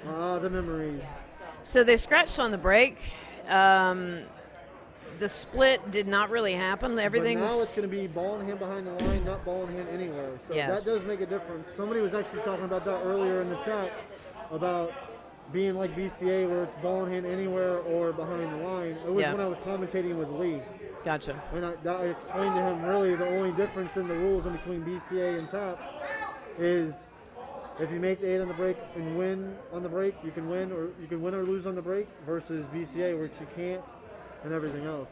The memories.
So they scratched on the break. The split did not really happen. Everything's.
But now it's going to be ball in hand behind the line, not ball in hand anywhere. So
Yes.
that does make a difference. Somebody was actually talking about that earlier in the chat about being like BCA where it's ball in hand anywhere or behind the line. It was when I was commentating with Lee.
Gotcha.
And I explained to him really the only difference in the rules in between BCA and TAP is if you make the 8 on the break and win on the break, you can win or lose on the break versus BCA which you can't and everything else.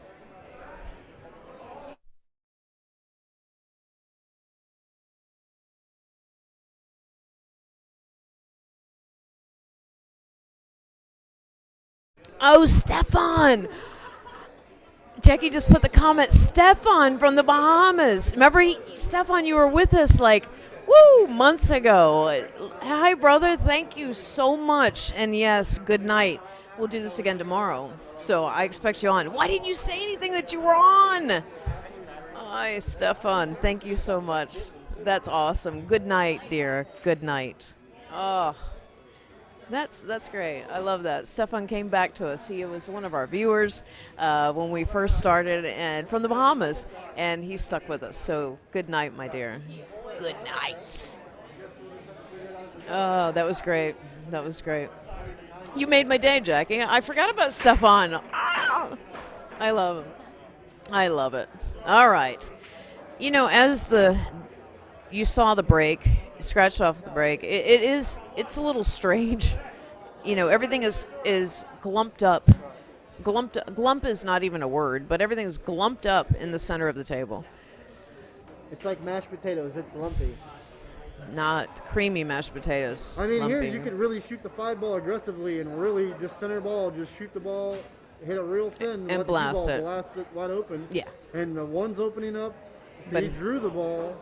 Oh, Stefan! Jackie just put the comment, Stefan from the Bahamas. Remember, Stefan, you were with us months ago. Hi, brother. Thank you so much. And yes, good night. We'll do this again tomorrow. So I expect you on. Why didn't you say anything that you were on? Hi, Stefan. Thank you so much. That's awesome. Good night, dear. Good night. Oh. That's great. I love that. Stefan came back to us. He was one of our viewers when we first started, and from the Bahamas, and he stuck with us. So good night, my dear. Good night. Oh, that was great. That was great. You made my day, Jackie. I forgot about Stefan. Ah! I love him. I love it. All right. As you saw the break, scratched off the break. It's a little strange. Everything is glumped up. Glump is not even a word, but everything's glumped up in the center of the table.
It's like mashed potatoes. It's lumpy.
Not creamy mashed potatoes.
I mean,
lumpy.
here you could really shoot the 5 ball aggressively and really just center ball, just shoot the ball, hit it real thin,
and blast it.
Blast it wide open.
Yeah.
And the one's opening up. So
But
he drew the ball.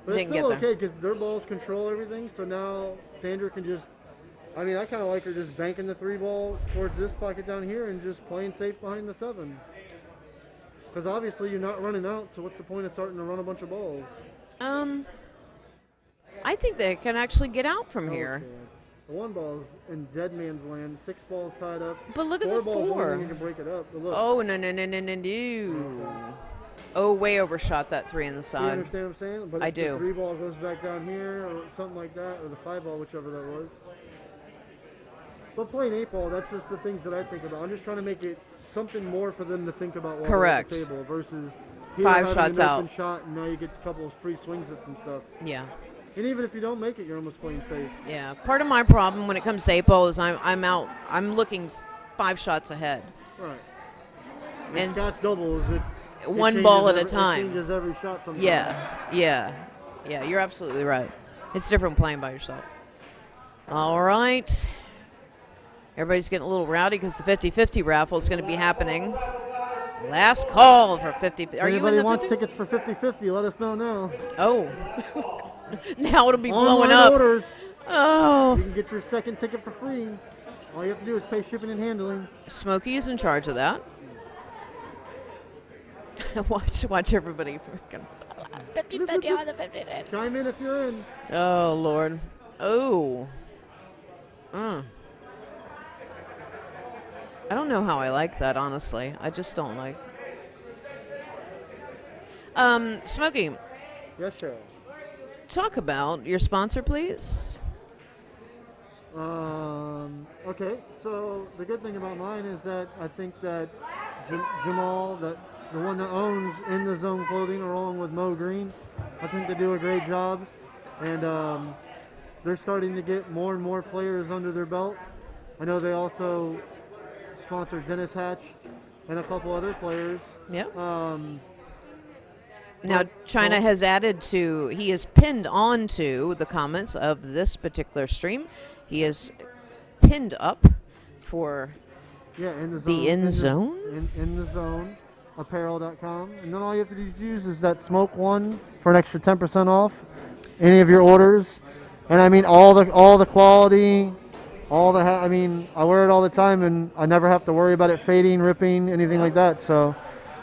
But it's
didn't
still
get there.
okay because their balls control everything. So now Sandra can just, I kind of like her just banking the 3 ball towards this pocket down here and just playing safe behind the 7. Because obviously you're not running out, so what's the point of starting to run a bunch of balls?
I think they can actually get out from here.
The one ball's in dead man's land. 6 balls tied up.
But look at the
balls,
4.
You can break it up. But look.
Oh, no. Oh, way overshot that 3 in the side.
You understand what I'm saying? But
I
if
do.
the 3 ball goes back down here or something like that, or the 5 ball, whichever that was. But playing 8 ball, that's just the things that I think about. I'm just trying to make it something more for them to think about while they're at the table versus
5 shots out.
Shot, and now you get a couple of free swings at some stuff.
Yeah.
And even if you don't make it, you're almost playing safe.
Yeah. Part of my problem when it comes to 8 ball is I'm out. I'm looking 5 shots ahead.
Right.
And
Scotch doubles, it
1 ball at a
It
time.
changes every shot sometimes.
Yeah. You're absolutely right. It's different playing by yourself. All right. Everybody's getting a little rowdy because the 50-50 raffle is going to be happening. Last call for 50. Are you in the
wants
50?
tickets for 50-50, let us know now.
Oh. Now it'll be
Online
blowing up.
Orders.
Oh.
You can get your second ticket for free. All you have to do is pay shipping and handling.
Smokey is in charge of that. watch everybody. 50-50 on the 50.
Chime in if you're in.
Oh, Lord. Oh. I don't know how I like that, honestly. I just don't like. Smokey.
Yes, Cheryl.
Talk about your sponsor, please.
Okay, so the good thing about mine is that I think that Jamal, that the one that owns NZone Clothing, along with Mo Green, I think they do a great job, and they're starting to get more and more players under their belt. I know they also sponsor Dennis Hatch and a couple other players.
Yep. Now, China has added to, he is pinned onto the comments of this particular stream. He is pinned up for
in
the NZone.
In the zone, apparel.com. And then all you have to use is that smoke one for an extra 10% off any of your orders. And I mean, all the quality, I mean, I wear it all the time, and I never have to worry about it fading, ripping, anything like that. So.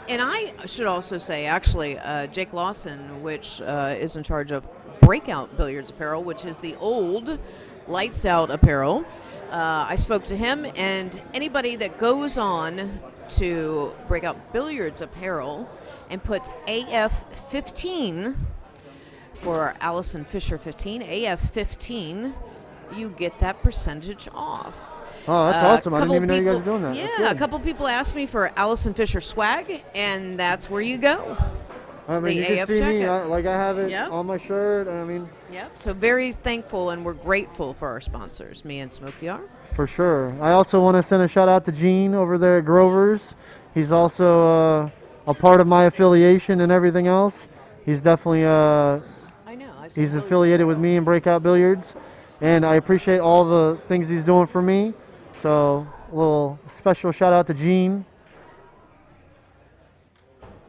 And I should also say, actually, Jake Lawson, which is in charge of Breakout Billiards apparel, which is the old Lights Out apparel. I spoke to him, and anybody that goes on to Breakout Billiards apparel and puts AF15 for Allison Fisher 15, AF15, you get that percentage off.
Oh, that's awesome. I didn't even know you guys were doing that.
Yeah, a couple people asked me for Allison Fisher swag, and that's where you go.
I mean, you can see me, I have it on my shirt. I mean.
Yep, so very thankful, and we're grateful for our sponsors. Me and Smokey are.
For sure. I also want to send a shout out to Gene over there at Grover's. He's also a part of my affiliation and everything else. He's definitely he's affiliated with me in Breakout Billiards, and I appreciate all the things he's doing for me. So a little special shout out to Gene.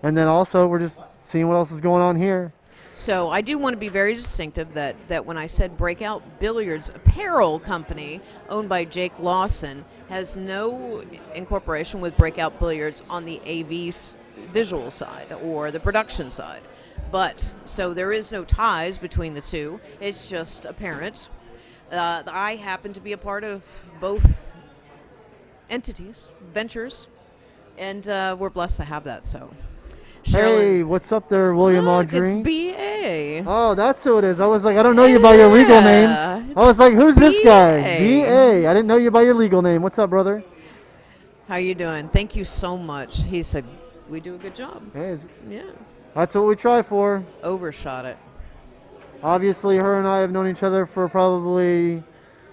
And then also we're just seeing what else is going on here.
So I do want to be very distinctive that when I said Breakout Billiards Apparel Company, owned by Jake Lawson, has no incorporation with Breakout Billiards on the AV visual side or the production side. But, so there is no ties between the two. It's just apparent. I happen to be a part of both entities, ventures, and we're blessed to have that, so.
Cheryl, hey, what's up there, William Audrey?
It's B.A.
Oh, that's who it is. I was like, I don't know you by your legal name. I was like, who's this guy? B.A. I didn't know you by your legal name. What's up, brother?
How you doing? Thank you so much. He said, we do a good job.
Hey,
yeah.
That's what we try for.
Overshot it.
Obviously, her and I have known each other for probably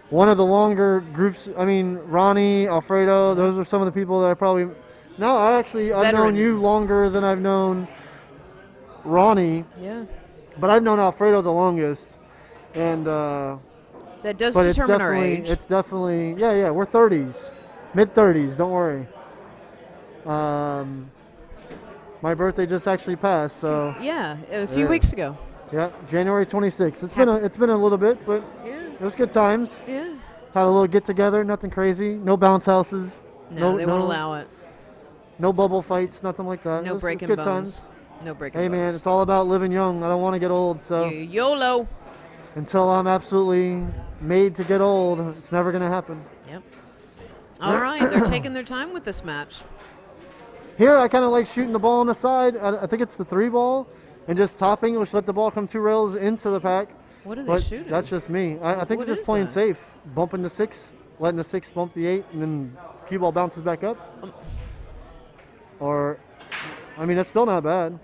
one of the longer groups. I mean, Ronnie, Alfredo, those are some of the people that I probably... No, I've known you longer than I've known Ronnie.
Yeah.
But I've known Alfredo the longest. And
that does determine our age.
It's definitely, we're 30s. Mid-30s, don't worry. My birthday just actually passed, so.
Yeah, a few weeks ago.
Yeah, January 26th. It's been a little bit, but it was good times.
Yeah.
Had a little get together, nothing crazy. No bounce houses.
No, they won't allow it.
No bubble fights, nothing like that.
No breaking
good
bones.
Times.
No breaking
bones. Hey man, it's all about living young. I don't want to get old, so.
YOLO.
Until I'm absolutely made to get old, it's never going to happen.
Yep. All right, they're taking their time with this match.
Here, I kind of like shooting the ball on the side. I think it's the 3 ball, and just topping, which let the ball come 2 rails into the pack.
What are they shooting?
That's just me. I think
What
we're just
is
playing
that?
safe, bumping the 6, letting the 6 bump the 8, and then cue ball bounces back up. Or, I mean, that's still not bad.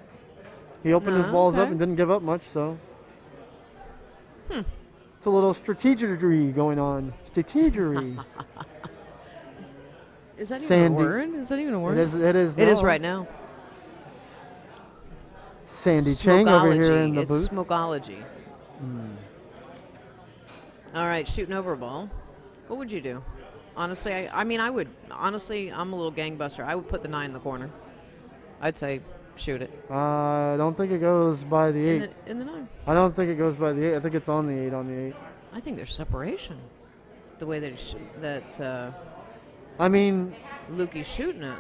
He opened his balls up and didn't give up much, so. It's a little strategery going on. Strategery.
Is that even
Sandy.
a word? Is that even a word?
It is
It is
now.
right now.
Sandy Chang over here
Smokology.
in the
It's
booth.
smokology. All right, shooting over a ball. What would you do? Honestly, I mean, I would. Honestly, I'm a little gangbuster. I would put the 9 in the corner. I'd say shoot it.
I don't think it goes by the 8.
In the 9.
I don't think it goes by the 8. I think it's on the 8 on the 8.
I think there's separation. The way that
I mean,
Luky's shooting it.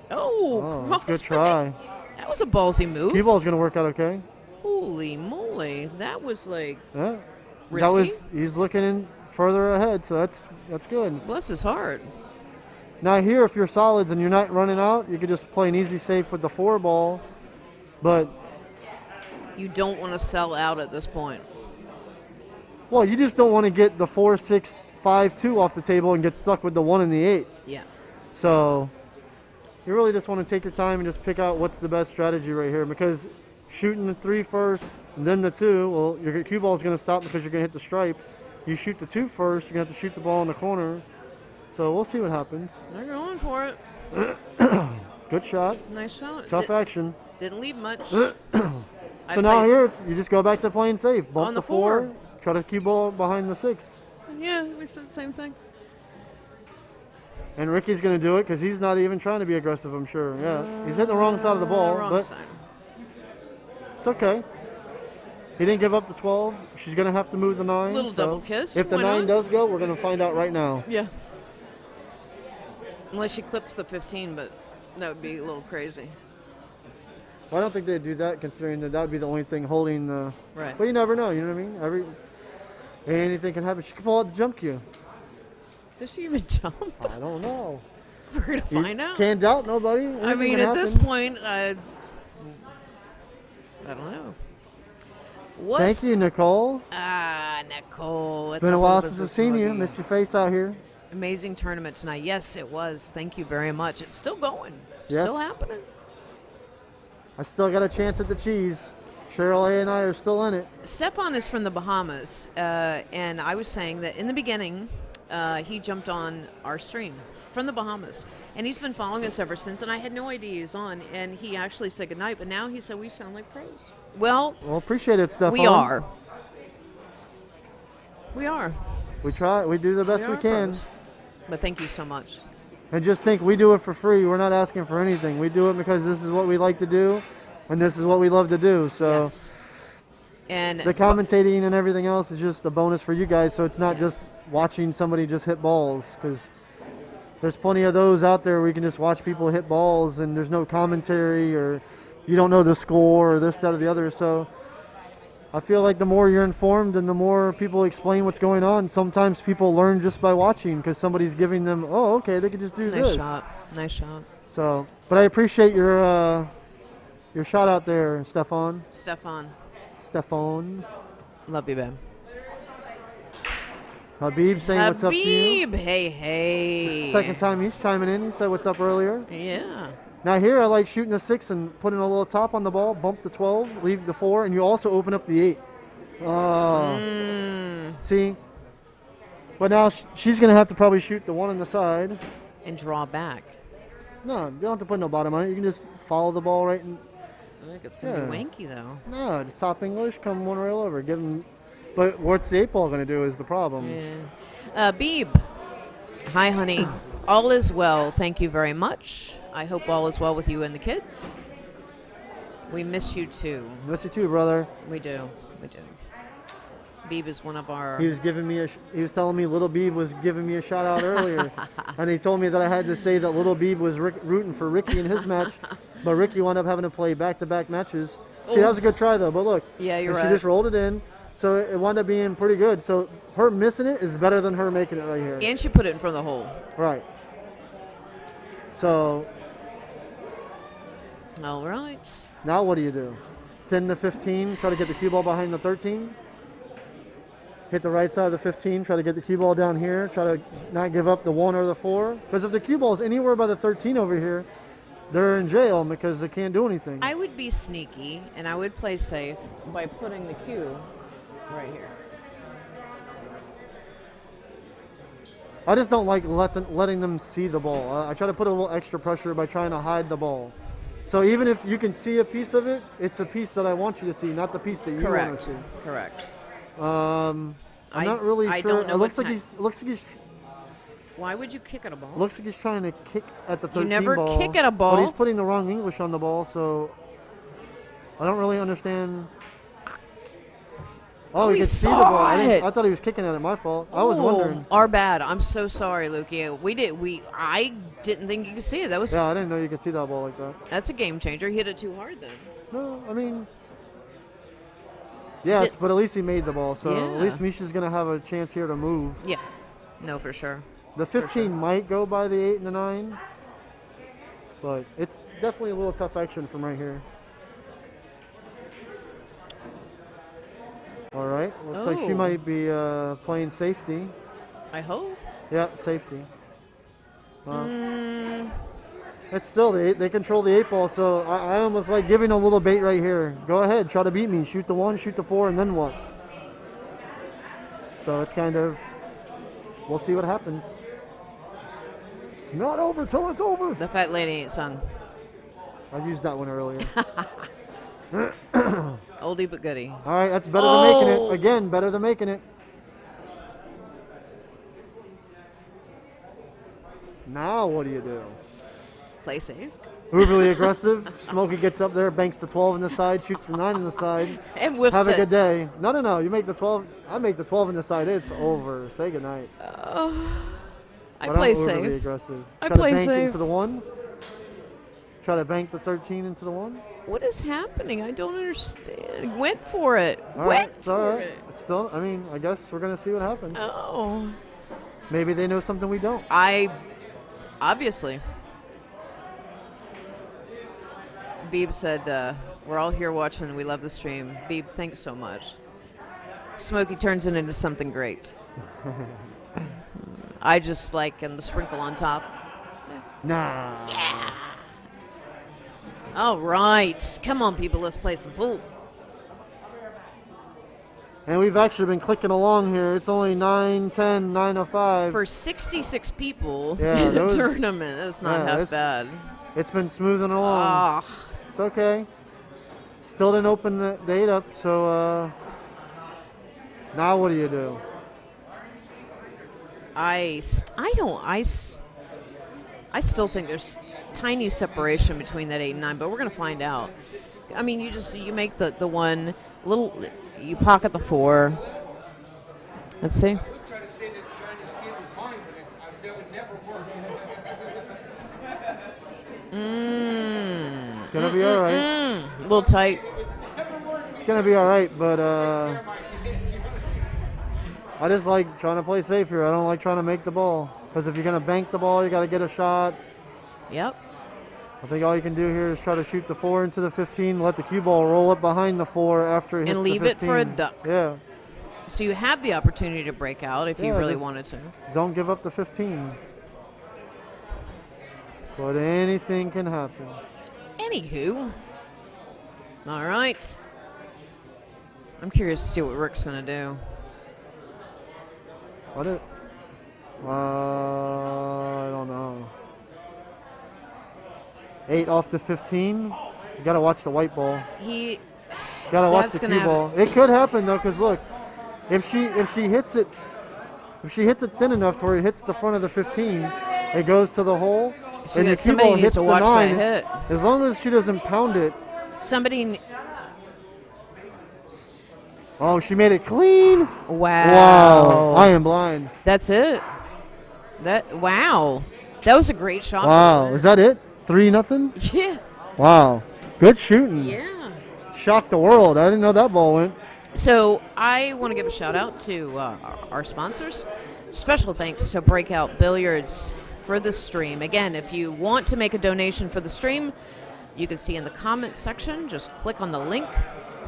Oh,
that's a good try.
That was a ballsy move.
Cue ball's going to work out okay.
Holy moly. That was like
Yeah.
risky.
He's looking in further ahead, so that's good.
Bless his heart.
Now here, if you're solids and you're not running out, you could just play an easy safe with the 4 ball. But
You don't want to sell out at this point.
well, you just don't want to get the 4, 6, 5, 2 off the table and get stuck with the 1 and the 8.
Yeah.
So you really just want to take your time and just pick out what's the best strategy right here, because shooting the 3 first and then the 2, well, your cue ball is going to stop because you're going to hit the stripe. You shoot the 2 first, you're going to have to shoot the ball in the corner. So we'll see what happens.
They're going for it.
Good shot.
Nice shot.
Tough action.
Didn't leave much.
So now here, you just go back to playing safe. Bump
On
the
the
4, try to cue ball behind the 6.
Yeah, we said the same thing.
And Ricky's going to do it because he's not even trying to be aggressive, I'm sure. Yeah, he's hitting the wrong side of the ball,
Wrong
but
side.
it's okay. He didn't give up the 12. She's going to have to move the 9.
Little
so
double kiss,
If the
why
9
not?
does go, we're going to find out right now.
Yeah. Unless she clips the 15, but that would be a little crazy.
Well, I don't think they'd do that, considering that would be the only thing holding the.
Right.
But you never know. You know what I mean? Anything can happen. She could pull out the jump cue.
Does she even jump?
I don't know.
We're going to
You
find out.
Can't doubt nobody.
I
Anything
mean,
can
at this
happen.
point, I don't know.
Thank you, Nicole.
Nicole.
It's been a while since I've seen you. Missed your face out here.
Amazing tournament tonight. Yes, it was. Thank you very much. It's still going.
Yes.
Still happening.
I still got a chance at the cheese. Cheryl A and I are still in it.
Stepan is from the Bahamas, and I was saying that in the beginning, he jumped on our stream from the Bahamas, and he's been following us ever since, and I had no idea he was on, and he actually said goodnight, but now he said we sound like pros. Well,
Appreciate it, Stefan.
we are. We are.
We try. We do the best we
are
can.
pros. But thank you so much.
And just think, we do it for free. We're not asking for anything. We do it because this is what we like to do, and this is what we love to do. So
Yes. And
the commentating and everything else is just a bonus for you guys. So it's not just watching somebody just hit balls, because there's plenty of those out there where you can just watch people hit balls and there's no commentary, or you don't know the score or this, that, or the other. So I feel like the more you're informed and the more people explain what's going on, sometimes people learn just by watching because somebody's giving them, oh, okay, they could just do
nice
this.
shot. Nice shot.
So, but I appreciate your shot out there, Stefan.
Stefan.
Love
you, babe.
Habib saying what's up to you.
Habib, hey.
Second time he's chiming in. He said what's up earlier.
Yeah.
Now here I like shooting a 6 and putting a little top on the ball, bump the 12, leave the 4, and you also open up the 8. Oh. See? But now she's going to have to probably shoot the 1 on the side.
And draw back.
No, you don't have to put no bottom on it. You can just follow the ball right.
I think it's going to be wanky, though.
No, just top English, come 1 rail over. Give them. But what's the 8 ball going to do is the problem.
Yeah. Beeb. Hi, honey. All is well. Thank you very much. I hope all is well with you and the kids. We miss you too.
Miss you too, brother.
We do. Beeb is one of our.
He was giving me he was telling me Little Beeb was giving me a shout out earlier, and he told me that I had to say that Little Beeb was rooting for Ricky in his match, but Ricky wound up having to play back-to-back matches. See, that was a good try though. But look,
yeah, you're
and
right.
She just rolled it in. So it wound up being pretty good. So her missing it is better than her making it right here.
And she put it in front of the hole.
Right. So.
All right.
Now what do you do? Thin the 15, try to get the cue ball behind the 13. Hit the right side of the 15, try to get the cue ball down here. Try to not give up the 1 or the 4. Because if the cue ball is anywhere by the 13 over here, they're in jail because they can't do anything.
I would be sneaky, and I would play safe by putting the cue right here.
I just don't like letting them see the ball. I try to put a little extra pressure by trying to hide the ball. So even if you can see a piece of it, it's a piece that I want you to see, not the piece that you want to see.
Correct.
I'm not really sure.
I don't know.
It looks like he's.
Why would you kick at a ball?
Looks like he's trying to kick at the 13
You never
ball.
kick at a ball.
But he's putting the wrong English on the ball, so I don't really understand. Oh, he could see the ball. I thought he was kicking at it. My fault. I was wondering.
Our bad. I'm so sorry, Luky. I didn't think you could see it. That was.
Yeah, I didn't know you could see that ball like that.
That's a game changer. He hit it too hard then.
No, I mean. Yes, but at least he made the ball, so
Yeah.
at least Misha's going to have a chance here to move.
Yeah. No, for sure.
The 15 might go by the 8 and the 9, but it's definitely a little tough action from right here. All right, looks like she might be playing safety.
I hope.
Yeah, safety. It's still, they control the 8 ball, so I almost like giving a little bait right here. Go ahead, try to beat me. Shoot the 1, shoot the 4, and then what? So it's kind of, we'll see what happens. It's not over till it's over.
The fat lady ain't sung.
I used that one earlier.
Oldie but goodie.
All right, that's better than making it. Again, better than making it. Now what do you do?
Play safe.
Overly aggressive. Smokey gets up there, banks the 12 in the side, shoots the 9 in the side.
And whiffs
Have a
it.
good day. No. You make the 12. I make the 12 in the side. It's over. Say goodnight.
I
But
play
I'm overly
safe.
aggressive.
I
Try
play
to bank
safe.
into the 1. Try to bank the 13 into the 1.
What is happening? I don't understand. Went for it.
All right,
Went
it's all
for
right.
it.
It's still, I mean, I guess we're going to see what happens.
Oh.
Maybe they know something we don't.
Obviously. Beeb said, we're all here watching. We love the stream. Beeb, thanks so much. Smokey turns it into something great. I just like the sprinkle on top.
Nah.
Yeah. All right. Come on, people. Let's play some pool.
And we've actually been clicking along here. It's only 9:10, 9:05.
For 66 people
Yeah,
in the tournament, that's not half bad.
It's been smoothing along. It's okay. Still didn't open the 8 up, so now what do you do?
I still think there's tiny separation between that 8 and 9, but we're going to find out. I mean, you make the 1 little, you pocket the 4. Let's see.
It's gonna be all right.
A little tight.
It's gonna be all right, but I just like trying to play safe here. I don't like trying to make the ball, because if you're gonna bank the ball, you got to get a shot.
Yep.
I think all you can do here is try to shoot the 4 into the 15, let the cue ball roll up behind the 4 after it hits
And leave
the
it for a
15.
duck.
Yeah.
So you have the opportunity to break out if you really
just
wanted to.
Don't give up the 15. But anything can happen.
Anywho. All right. I'm curious to see what Rick's going to do.
What it? I don't know. 8 off the 15. You gotta watch the white ball. Gotta watch the cue ball. It could happen though, because look, if she hits it thin enough to where it hits the front of the 15, it goes to the hole, and the cue ball hits the 9.
Hit.
As long as she doesn't pound it. Oh, she made it clean.
Wow.
I am blind.
That's it. Wow. That was a great shot.
Wow. Is that it? 3-0?
Yeah.
Wow. Good shooting.
Yeah.
Shocked the world. I didn't know that ball went.
So I want to give a shout out to our sponsors. Special thanks to Breakout Billiards for the stream. Again, if you want to make a donation for the stream, you can see in the comment section. Just click on the link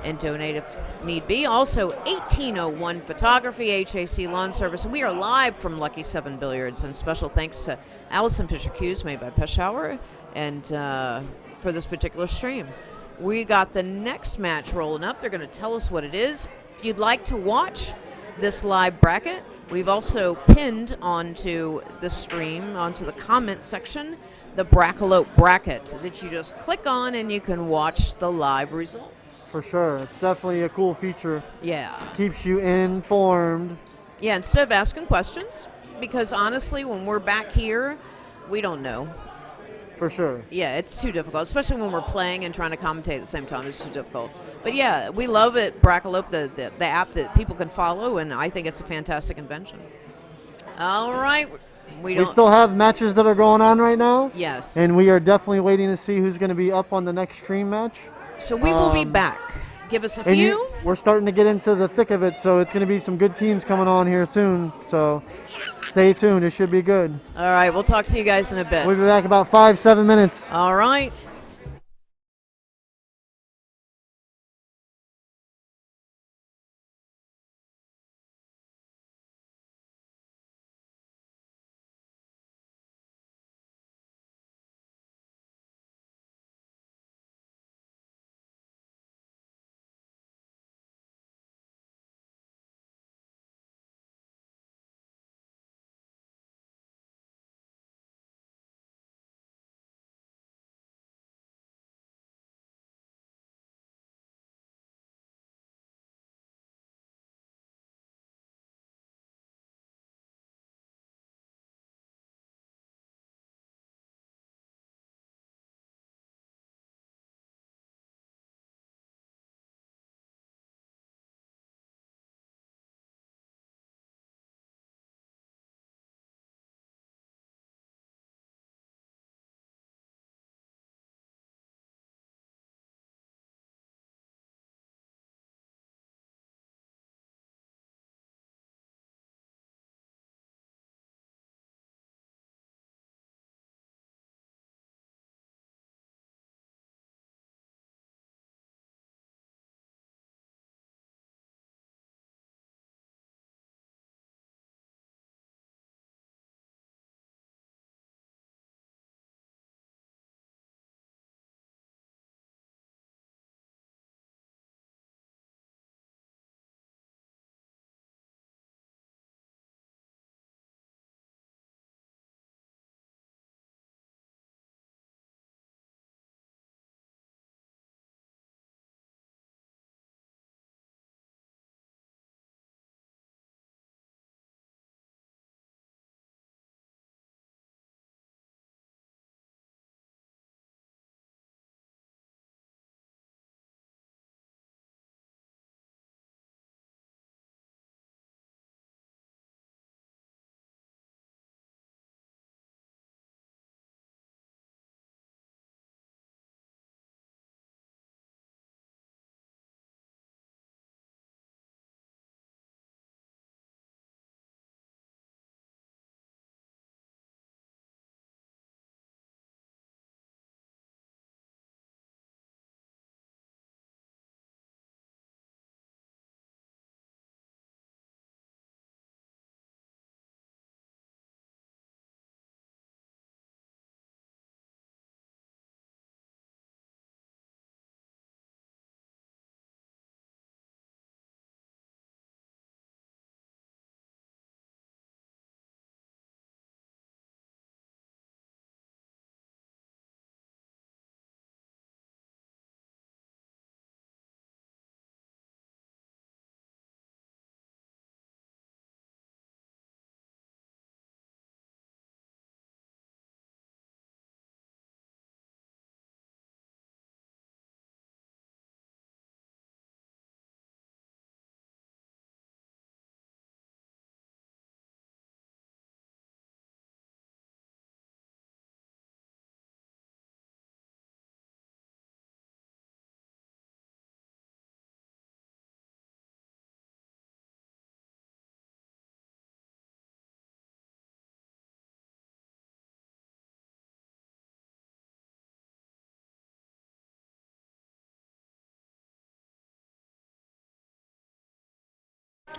and donate if need be. Also, 1801 Photography, HAC Lawn Service. We are live from Lucky 7 Billiards, and special thanks to Allison Fisher Hughes, made by Peshawar, and for this particular stream. We got the next match rolling up. They're going to tell us what it is. If you'd like to watch this live bracket, we've also pinned onto the stream, onto the comment section, the Breakout bracket that you just click on and you can watch the live results.
For sure. It's definitely a cool feature.
Yeah.
Keeps you informed.
Yeah, instead of asking questions, because honestly, when we're back here, we don't know.
For sure.
Yeah, it's too difficult, especially when we're playing and trying to commentate at the same time. It's too difficult. But yeah, we love it, Breakout, the app that people can follow, and I think it's a fantastic invention. All right. We
still have matches that are going on right now.
Yes.
And we are definitely waiting to see who's going to be up on the next stream match.
So we will be back. Give us a few.
We're starting to get into the thick of it, so it's going to be some good teams coming on here soon. So stay tuned. It should be good.
All right. We'll talk to you guys in a bit.
We'll be back about 5-7 minutes.
All right.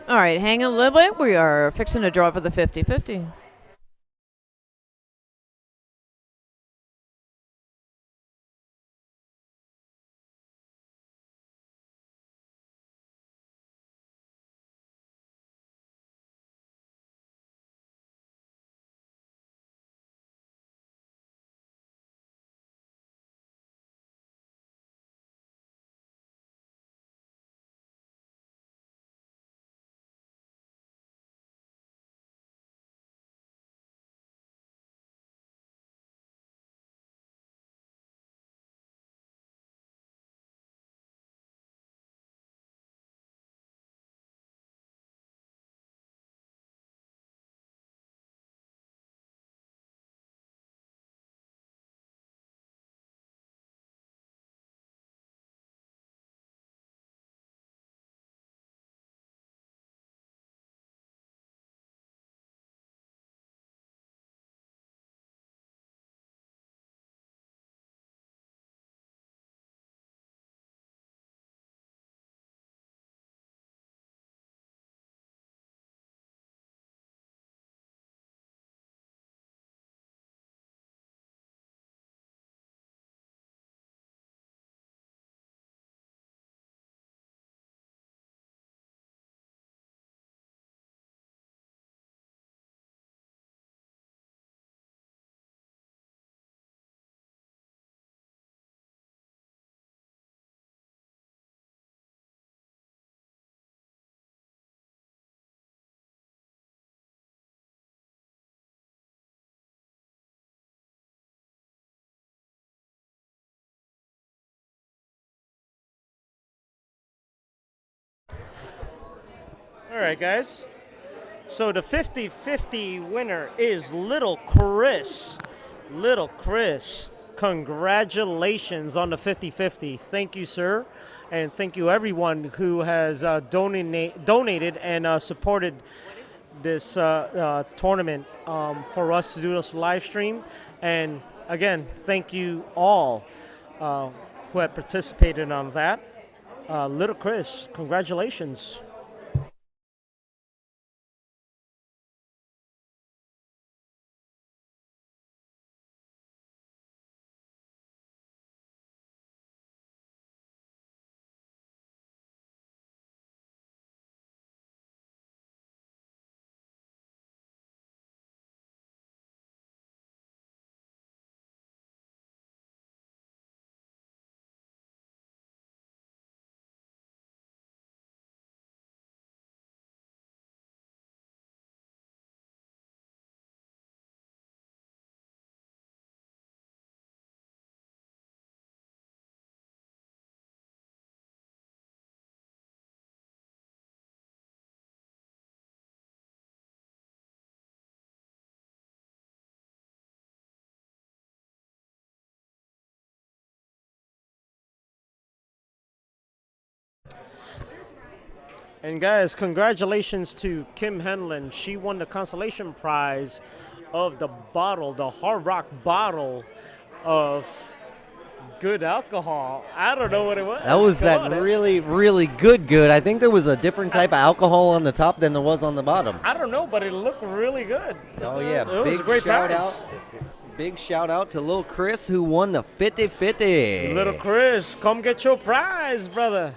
All right, hang on a little bit. We are fixing to draw for the 50-50.
All right, guys. So the 50-50 winner is Little Chris. Little Chris, congratulations on the 50-50. Thank you, sir. And thank you, everyone who has donated and supported this tournament for us to do this live stream. And again, thank you all who have participated on that. Little Chris, congratulations. And guys, congratulations to Kim Henlon. She won the consolation prize of the bottle, the Hard Rock bottle of good alcohol. I don't know what it was.
That was really, really good. I think there was a different type of alcohol on the top than there was on the bottom.
I don't know, but it looked really good.
Oh, yeah.
It was a great prize.
Big shout out to Little Chris who won the 50-50.
Little Chris, come get your prize, brother.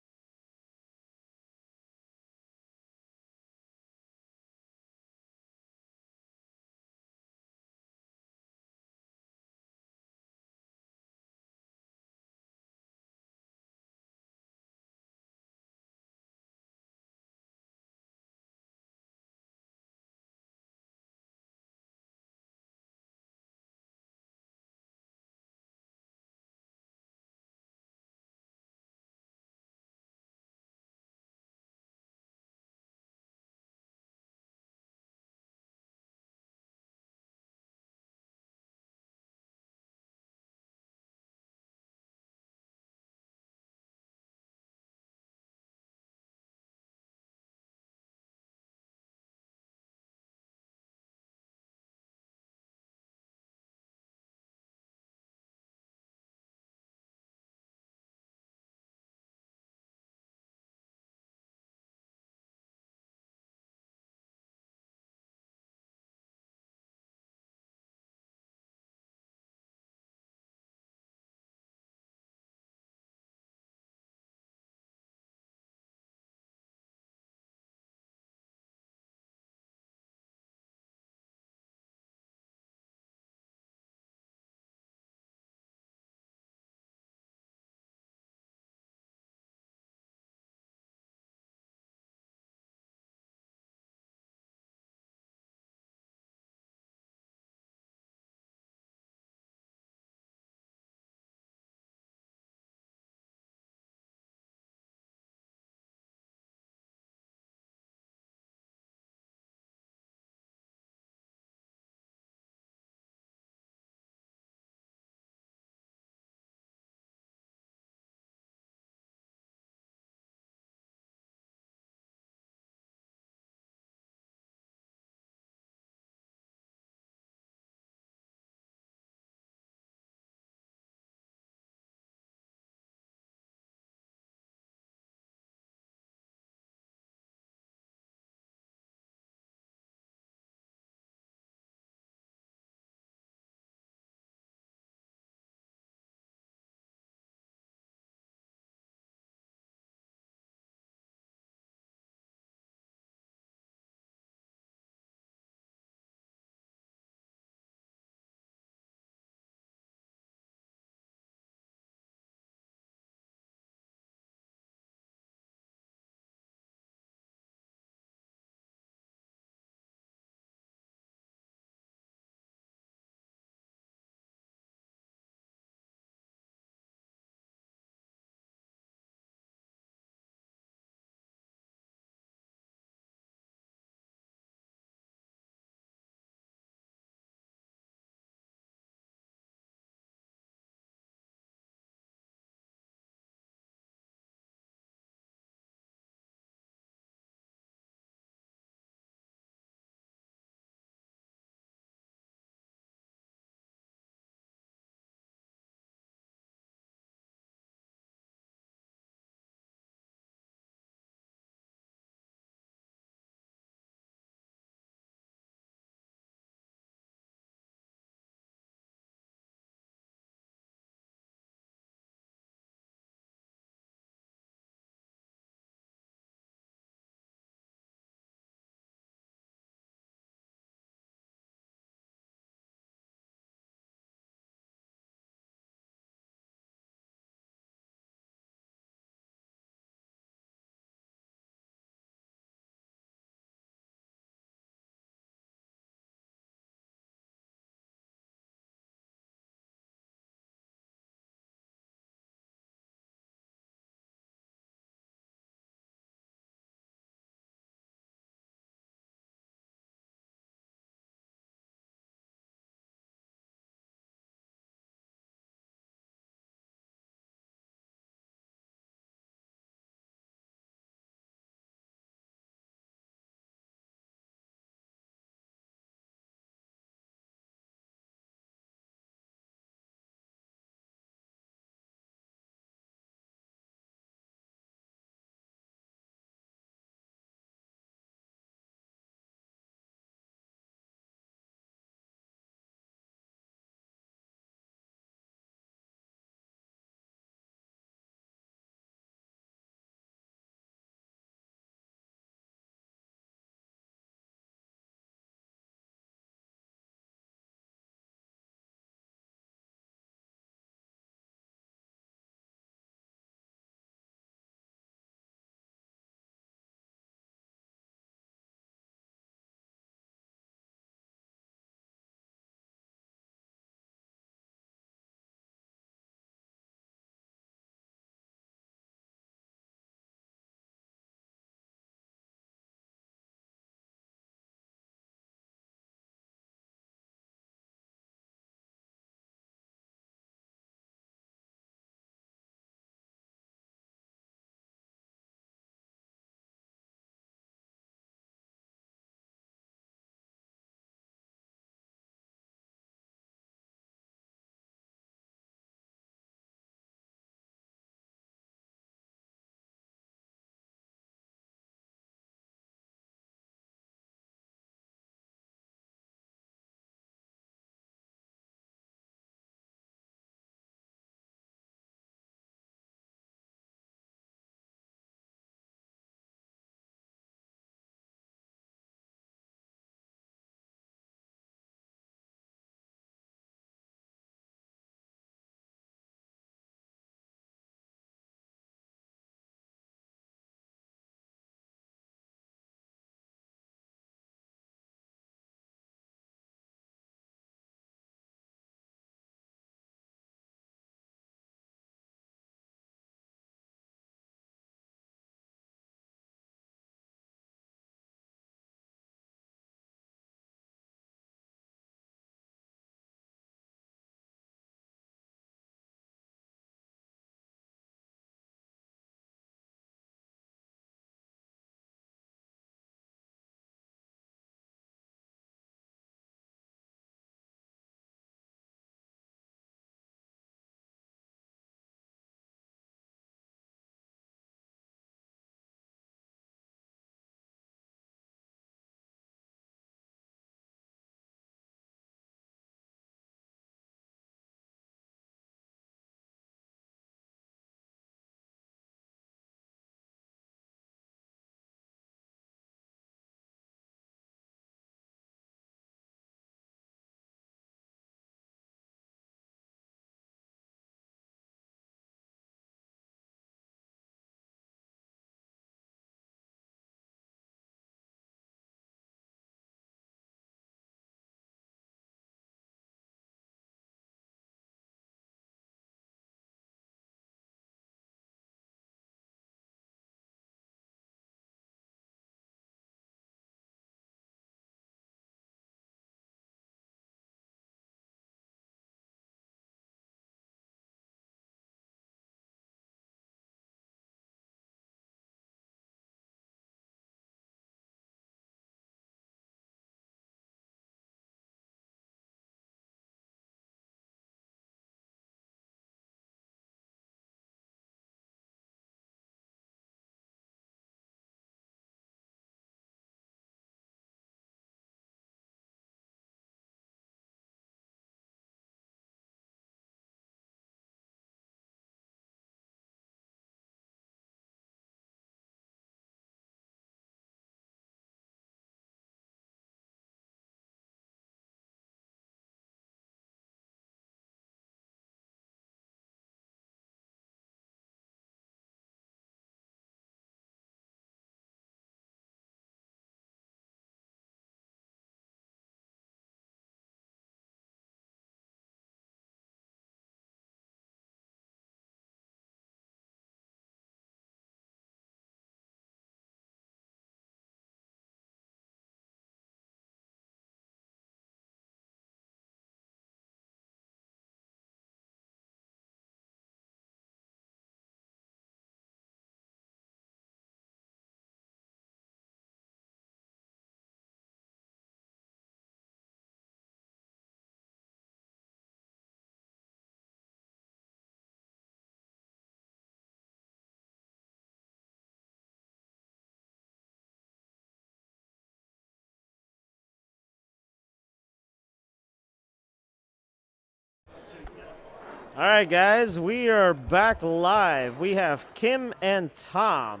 All right, guys, we are back live. We have Kim and Tom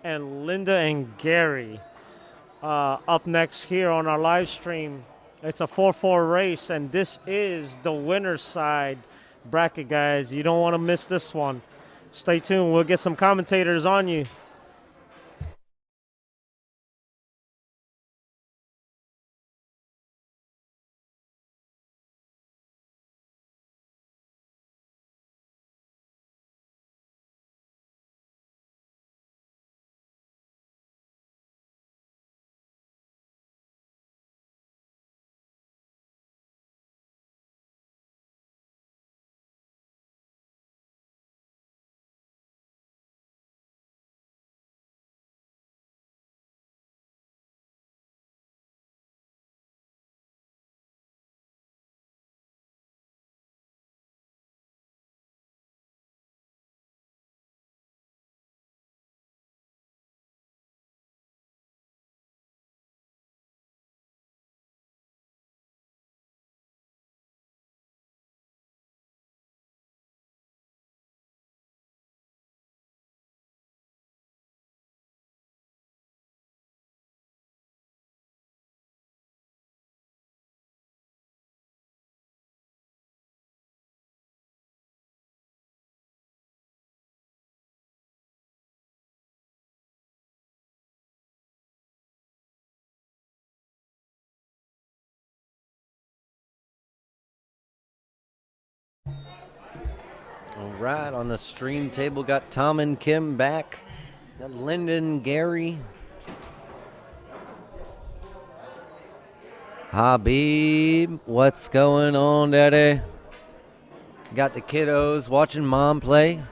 and Linda and Gary up next here on our live stream. It's a 4-4 race, and this is the winner's side bracket, guys. You don't want to miss this one. Stay tuned. We'll get some commentators on you.
All right, on the stream table, got Tom and Kim back. Got Linda and Gary. Habib, what's going on, Daddy? Got the kiddos watching Mom play.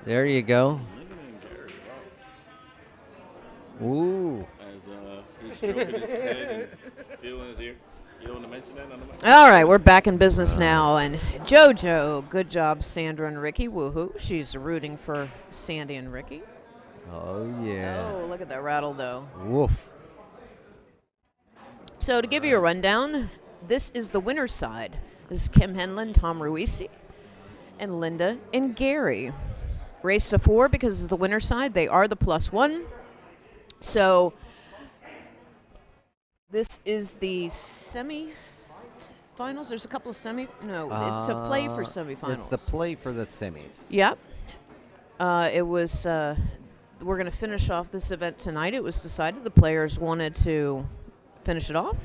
There you go. Ooh.
As he's stroking his head and feeling his ear. You don't want to mention that on the mic?
All right, we're back in business now. And JoJo, good job, Sandra and Ricky. Woohoo. She's rooting for Sandy and Ricky.
Oh, yeah.
Oh, look at that rattle, though.
Woof.
So to give you a rundown, this is the winner's side. This is Kim Henlin, Tom Ruisi, and Linda and Gary. Race to 4 because it's the winner's side. They are the +1. So this is the semi-finals. There's a couple of No, it's to play for semifinals.
It's the play for the semis.
Yep. It was. We're going to finish off this event tonight. It was decided the players wanted to finish it off.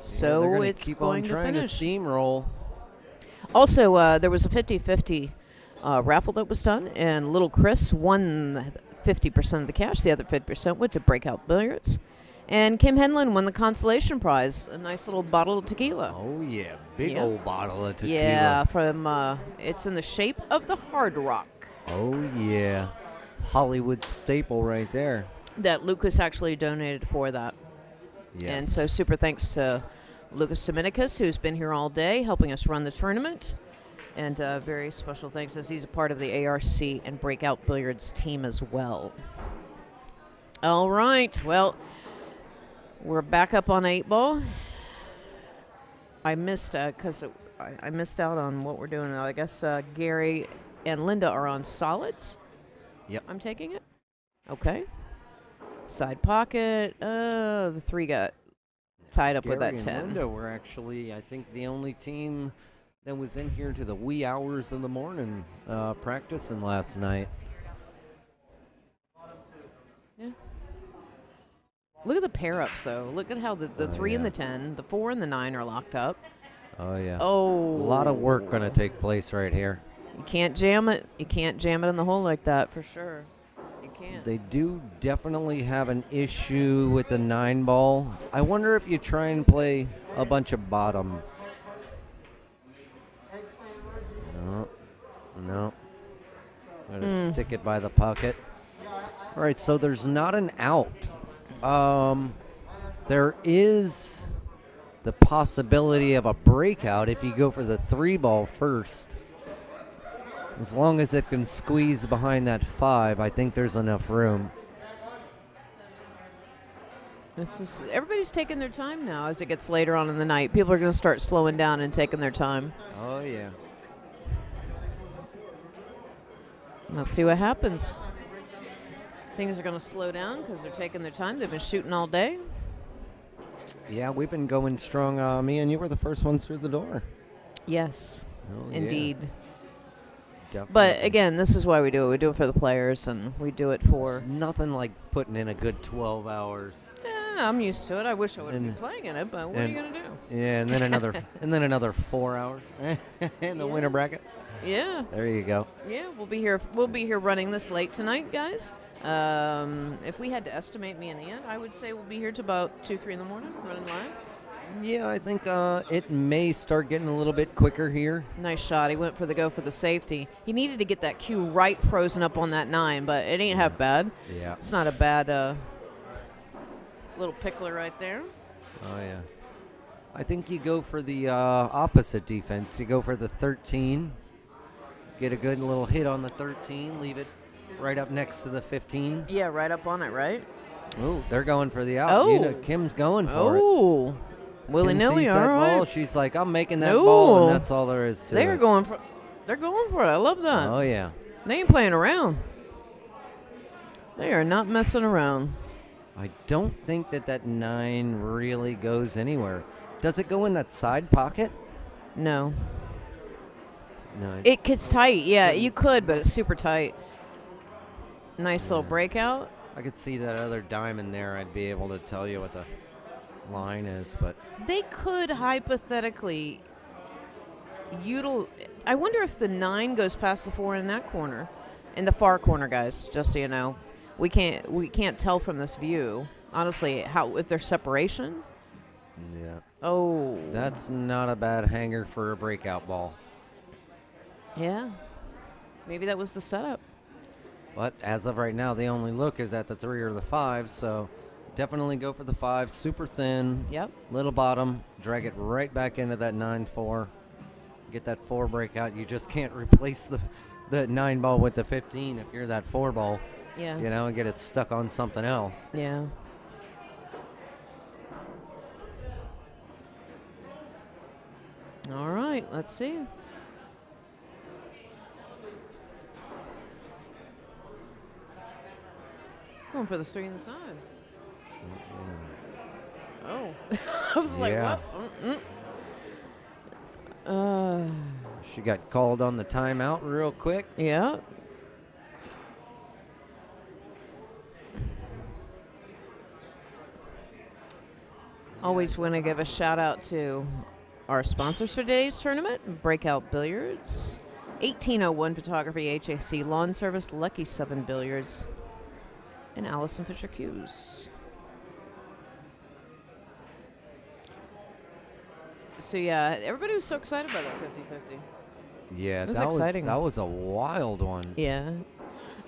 So it's
keep
going
on trying
to finish.
To steamroll.
Also, there was a 50-50 raffle that was done, and little Chris won 50% of the cash. The other 50% went to Breakout Billiards. And Kim Henlin won the consolation prize, a nice little bottle of tequila.
Oh, yeah. Big old bottle of tequila.
Yeah, from it's in the shape of the Hard Rock.
Oh, yeah. Hollywood staple right there.
That Lucas actually donated for that.
Yes.
And so super thanks to Lucas Dominicus, who's been here all day helping us run the tournament. And very special thanks as he's a part of the ARC and Breakout Billiards team as well. All right. Well, we're back up on 8-ball. I missed because I missed out on what we're doing. I guess Gary and Linda are on solids.
Yep.
I'm taking it. Okay. Side pocket. The 3 got tied up with that 10.
And Linda were actually, I think, the only team that was in here to the wee hours of the morning practicing last night.
Yeah. Look at the pair-ups, though. Look at how the 3 and the 10, the 4 and the 9 are locked up.
Oh, yeah.
Oh.
A lot of work going to take place right here.
You can't jam it. You can't jam it in the hole like that, for sure. You can't.
They do definitely have an issue with the 9-ball. I wonder if you try and play a bunch of bottom. No. Gotta stick it by the pocket. All right, so there's not an out. There is the possibility of a breakout if you go for the 3-ball first. As long as it can squeeze behind that 5, I think there's enough room.
Everybody's taking their time now as it gets later on in the night. People are going to start slowing down and taking their time.
Oh, yeah.
Let's see what happens. Things are going to slow down because they're taking their time. They've been shooting all day.
Yeah, we've been going strong. Me and you were the first ones through the door.
Yes,
oh,
indeed.
Yeah. Definitely.
But again, this is why we do it. We do it for the players, and we do it for...
There's nothing like putting in a good 12 hours.
Yeah, I'm used to it. I wish I would have been playing in it, but what are you going to do?
Yeah, and then another 4 hours in the winter bracket.
Yeah.
There you go.
Yeah, we'll be here. We'll be here running this late tonight, guys. If we had to estimate me and the end, I would say we'll be here till about 2, 3 in the morning, running live.
Yeah, I think it may start getting a little bit quicker here.
Nice shot. He went for the safety. He needed to get that cue right frozen up on that 9, but it ain't half bad.
Yeah.
It's not a bad little pickler right there.
Oh, yeah. I think you go for the opposite defense. You go for the 13. Get a good little hit on the 13. Leave it right up next to the 15.
Yeah, right up on it, right?
Oh, they're going for the out.
Oh.
You know, Kim's going for it.
Oh. Willy-nilly,
Kim sees
all
that
right.
ball. She's like, I'm making that ball, and that's all there is to it.
They're going for it. I love that.
Oh, yeah.
They ain't playing around. They are not messing around.
I don't think that 9 really goes anywhere. Does it go in that side pocket?
No.
No.
It gets tight. Yeah, you could, but it's super tight. Nice little breakout.
I could see that other diamond there. I'd be able to tell you what the line is, but
they could hypothetically I wonder if the 9 goes past the 4 in that corner, in the far corner, guys. Just so you know, we can't tell from this view honestly if there's separation.
Yeah.
Oh,
that's not a bad hanger for a breakout ball.
Yeah, maybe that was the setup.
But as of right now, the only look is at the 3 or the 5, so definitely go for the 5. Super thin.
Yep.
Little bottom. Drag it right back into that 9-4. Get that 4 breakout. You just can't replace the 9 ball with the 15 if you're that 4 ball.
Yeah.
You know, and get it stuck on something else.
Yeah. All right, let's see. Going for the 3 in the side. Oh. I was like, what?
She got called on the timeout real quick.
Yeah. Always want to give a shout out to our sponsors for today's tournament: Breakout Billiards, 1801 Photography, HAC Lawn Service, Lucky 7 Billiards, and Allison Fisher Cues. So yeah, everybody was so excited about that 50-50.
Yeah,
it was exciting.
That was a wild one.
Yeah.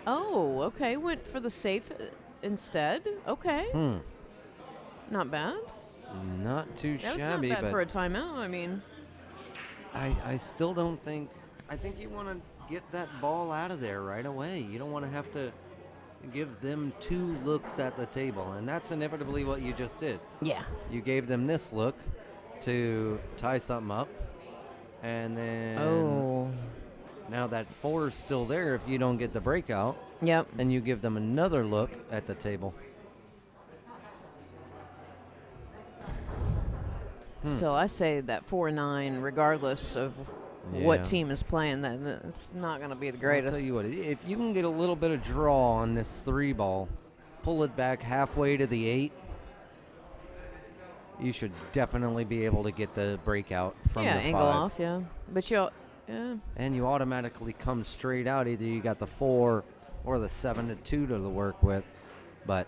Oh, okay. Went for the safe instead. Okay. Not bad.
Not too
that
shabby,
was not bad
but
for a timeout. I mean,
I still don't think. I think you want to get that ball out of there right away. You don't want to have to give them 2 looks at the table, and that's inevitably what you just did.
Yeah.
You gave them this look to tie something up, and then now that 4 is still there if you don't get the breakout.
Yep.
And you give them another look at the table.
Still, I say that 4-9, regardless of what team is playing, that it's not going to be the greatest.
I'll tell you what, if you can get a little bit of draw on this 3 ball, pull it back halfway to the 8, you should definitely be able to get the breakout from the 5.
Angle off, yeah. But
and you automatically come straight out. Either you got the 4 or the 7-2 to work with, but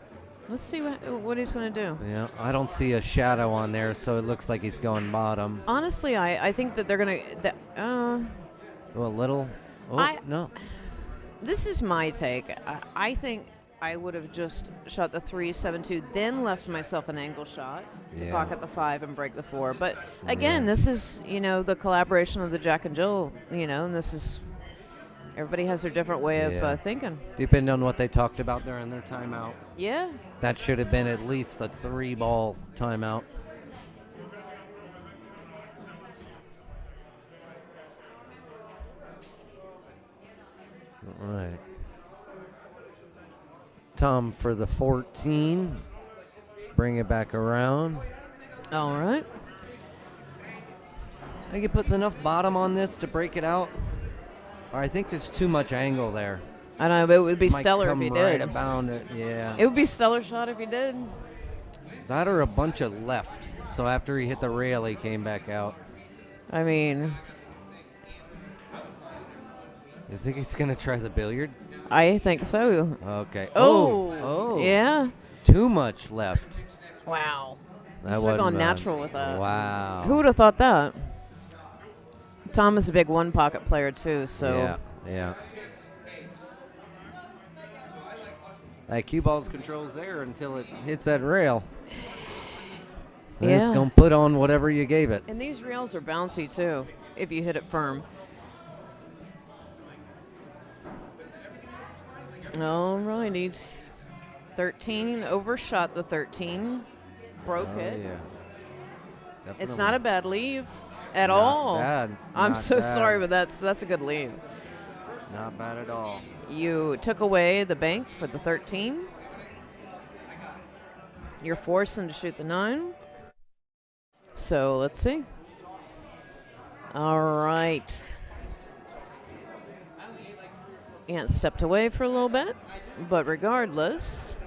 let's see what he's going to do.
Yeah, I don't see a shadow on there, so it looks like he's going bottom.
Honestly, I think that they're going to...
a little? Oh, no.
This is my take. I think I would have just shot the 3-7-2, then left myself an angle shot to pocket the 5 and break the 4. But again, this is, the collaboration of the Jack and Jill, and this is Everybody has their different way of thinking.
Depending on what they talked about during their timeout.
Yeah.
That should have been at least a 3-ball timeout. All right. Tom for the 14. Bring it back around.
All right.
I think he puts enough bottom on this to break it out. Or I think there's too much angle there.
I don't know, but it would be
Might
stellar if
come
he
right
did.
about it, yeah.
It would be stellar shot if he did.
That or a bunch of left. So after he hit the rail, he came back out.
I mean,
You think he's going to try the billiard?
I think so.
Okay.
Oh. Yeah.
Too much left.
Wow.
That
Should have
wasn't
gone
bad.
natural with that.
Wow.
Who would have thought that? Tom is a big one-pocket player, too, so.
Yeah. That cue ball's control's there until it hits that rail. And it's going to put on whatever you gave it.
And these rails are bouncy, too, if you hit it firm. All righty. 13, overshot the 13. Broke it.
Yeah.
It's
Definitely.
not a bad leave at
Not
all.
bad.
I'm
Not
so
bad.
sorry, but that's a good leave.
Not bad at all.
You took away the bank for the 13. You're forcing to shoot the 9. So let's see. All right. Ant stepped away for a little bit, but regardless,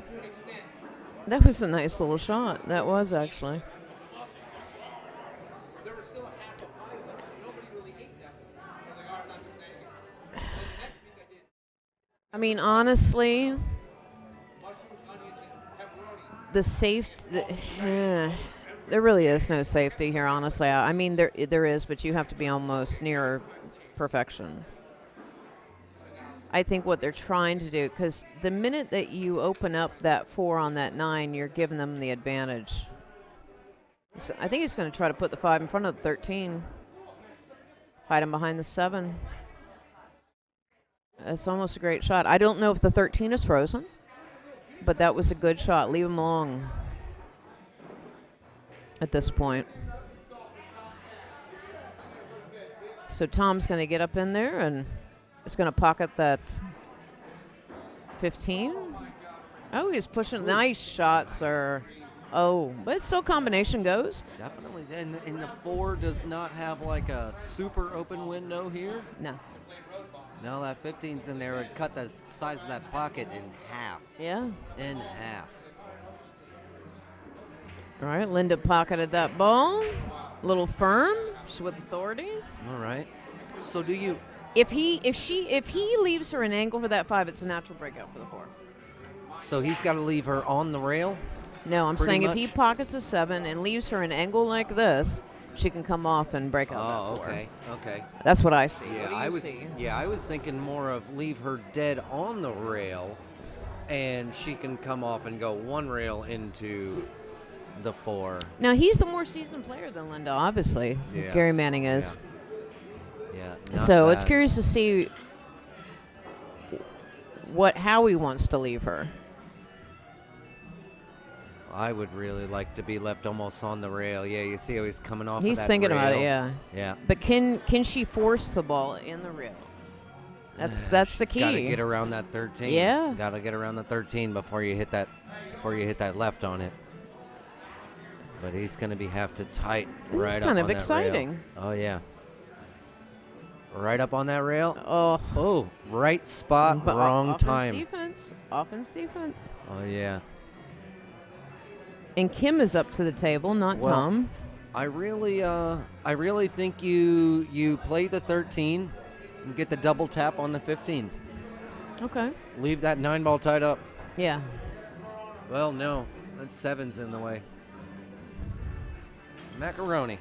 that was a nice little shot. That was actually. I mean, honestly, the safety, there really is no safety here, honestly. I mean, there is, but you have to be almost near perfection. I think what they're trying to do, because the minute that you open up that 4 on that 9, you're giving them the advantage. So I think he's going to try to put the 5 in front of the 13. Hide him behind the 7. It's almost a great shot. I don't know if the 13 is frozen, but that was a good shot. Leave him alone at this point. So Tom's going to get up in there and is going to pocket that 15. Oh, he's pushing. Nice shot, sir. Oh, but still combination goes.
Definitely. And the 4 does not have like a super open window here.
No.
No, that 15's in there would cut the size of that pocket in half.
Yeah.
In half.
All right, Linda pocketed that ball. A little firm. She's with authority.
All right. So do you...
If he leaves her an angle for that 5, it's a natural breakout for the 4.
So he's got to leave her on the rail?
No, I'm
Pretty
saying
much?
if he pockets a 7 and leaves her an angle like this, she can come off and break out that 4.
Okay.
That's what I see.
Yeah,
What do you see?
I was thinking more of leave her dead on the rail, and she can come off and go 1 rail into the 4.
Now, he's the more seasoned player than Linda, obviously.
Yeah.
Gary Manning is.
Yeah.
So it's curious to see how he wants to leave her.
I would really like to be left almost on the rail. Yeah, you see how he's coming off
He's
of that
thinking
rail.
about it, yeah.
Yeah.
But can she force the ball in the rail? That's the key.
Got to get around that 13.
Yeah.
Got to get around the 13 before you hit that left on it. But he's going to be have to tight
This
right
is
up
kind
on
of
that
exciting.
rail. Oh yeah. Right up on that rail.
Oh,
right spot,
But
wrong
offense
time.
Offense, defense.
Oh yeah.
And Kim is up to the table, not
Well,
Tom.
I really think you play the 13 and get the double tap on the 15.
Okay.
Leave that 9 ball tied up.
Yeah.
Well, no, that 7's in the way. Macaroni.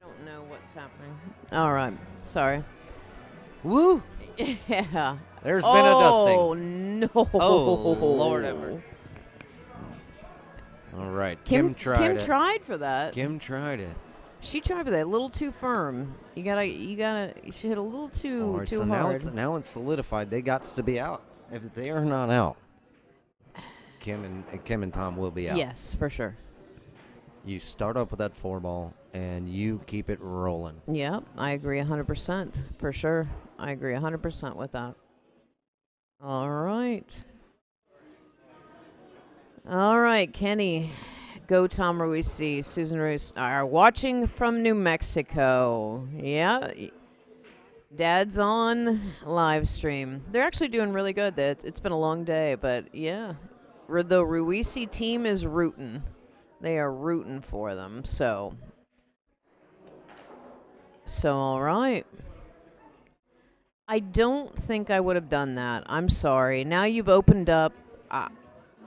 I don't know what's happening. All right. Sorry.
Woo!
Yeah.
There's been a dusting.
Oh, no.
Oh, Lord ever. All right. Kim tried it.
Kim tried for that.
Kim tried it.
She tried with that a little too firm. You gotta. She hit a little too
right,
too
so
hard.
now it's solidified. They got to be out. If they are not out, Kim and Tom will be out.
Yes, for sure.
You start off with that 4-ball and you keep it rolling.
Yep, I agree 100% for sure. I agree 100% with that. All right. All right, Kenny. Go Tom Ruisi. Susan Ruiz are watching from New Mexico. Yeah. Dad's on live stream. They're actually doing really good. It's been a long day, but yeah. The Ruisi team is rooting. They are rooting for them. So all right. I don't think I would have done that. I'm sorry. Now you've opened up.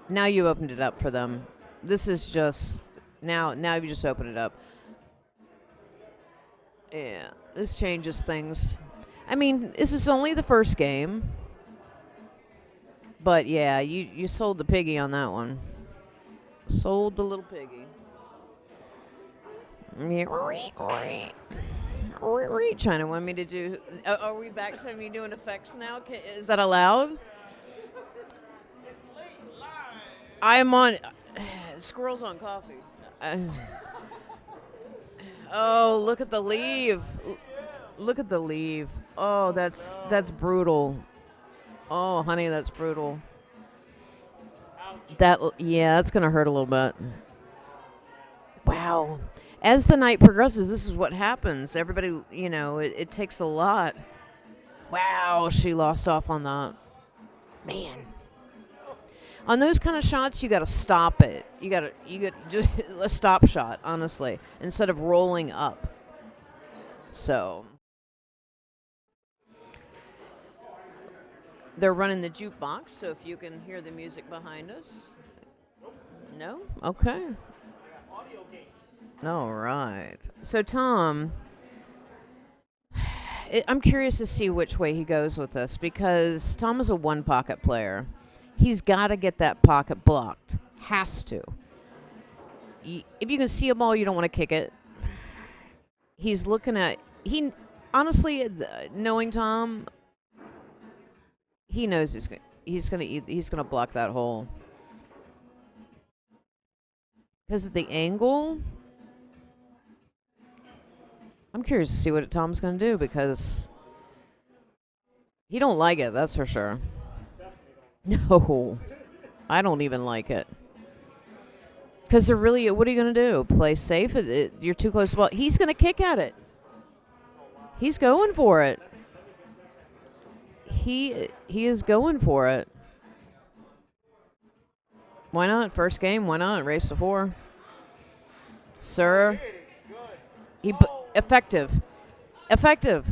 Now you opened it up for them. This is just now you just opened it up. Yeah, this changes things. I mean, this is only the first game. But yeah, you sold the piggy on that one. Sold the little piggy. Yeah. China want me to do. Are we back to me doing effects now? Is that allowed? I'm on. Squirrel's on coffee. Oh, look at the leave. Look at the leave. Oh, that's brutal. Oh, honey, that's brutal. That's gonna hurt a little bit. Wow. As the night progresses, this is what happens. Everybody, it takes a lot. Wow, she lost off on that. Man. On those kind of shots, you got to stop it. You got just a stop shot, honestly, instead of rolling up. So they're running the jukebox, so if you can hear the music behind us. No? Okay. All right. So, Tom, I'm curious to see which way he goes with this because Tom is a one-pocket player. He's got to get that pocket blocked. Has to. If you can see a ball, you don't want to kick it. He's looking at... honestly, knowing Tom, he knows he's gonna block that hole. Because of the angle... I'm curious to see what Tom's going to do because he don't like it, that's for sure. No, I don't even like it. Because they're really, what are you going to do? Play safe? You're too close to the ball. He's going to kick at it. He's going for it. He is going for it. Why not? First game, why not? Race to 4. Sir. Effective.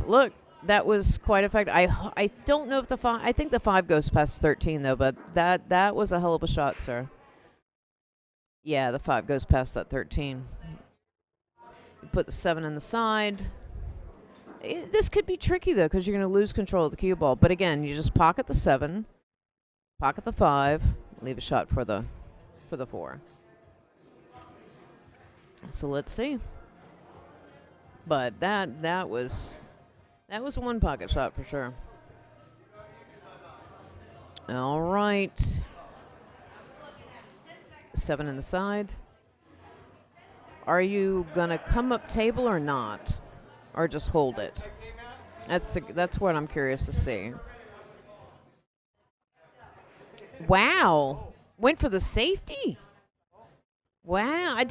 Look, that was quite effective. I don't know if the 5. I think the 5 goes past 13 though, but that was a hell of a shot, sir. Yeah, the 5 goes past that 13. You put the 7 in the side. This could be tricky though, because you're going to lose control of the cue ball. But again, you just pocket the 7, pocket the 5, leave a shot for the 4. So let's see. But that was a one pocket shot for sure. All right. 7 in the side. Are you gonna come up table or not, or just hold it? That's what I'm curious to see. Wow, went for the safety. Wow,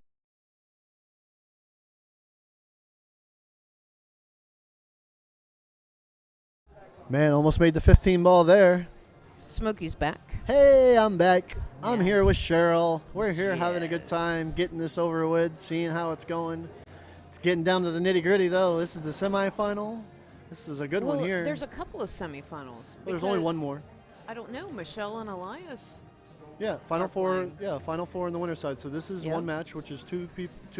Man, almost made the 15 ball there.
Smokey's back.
Hey, I'm back. I'm here with Cheryl. We're here having a good time, getting this over with, seeing how it's going. It's getting down to the nitty-gritty, though. This is the semifinal. This is a good one here.
There's a couple of semifinals.
There's only one more.
I don't know, Michelle and Elias.
Yeah, Final Four. Yeah, Final Four on the winner's side. So this is one match, which is two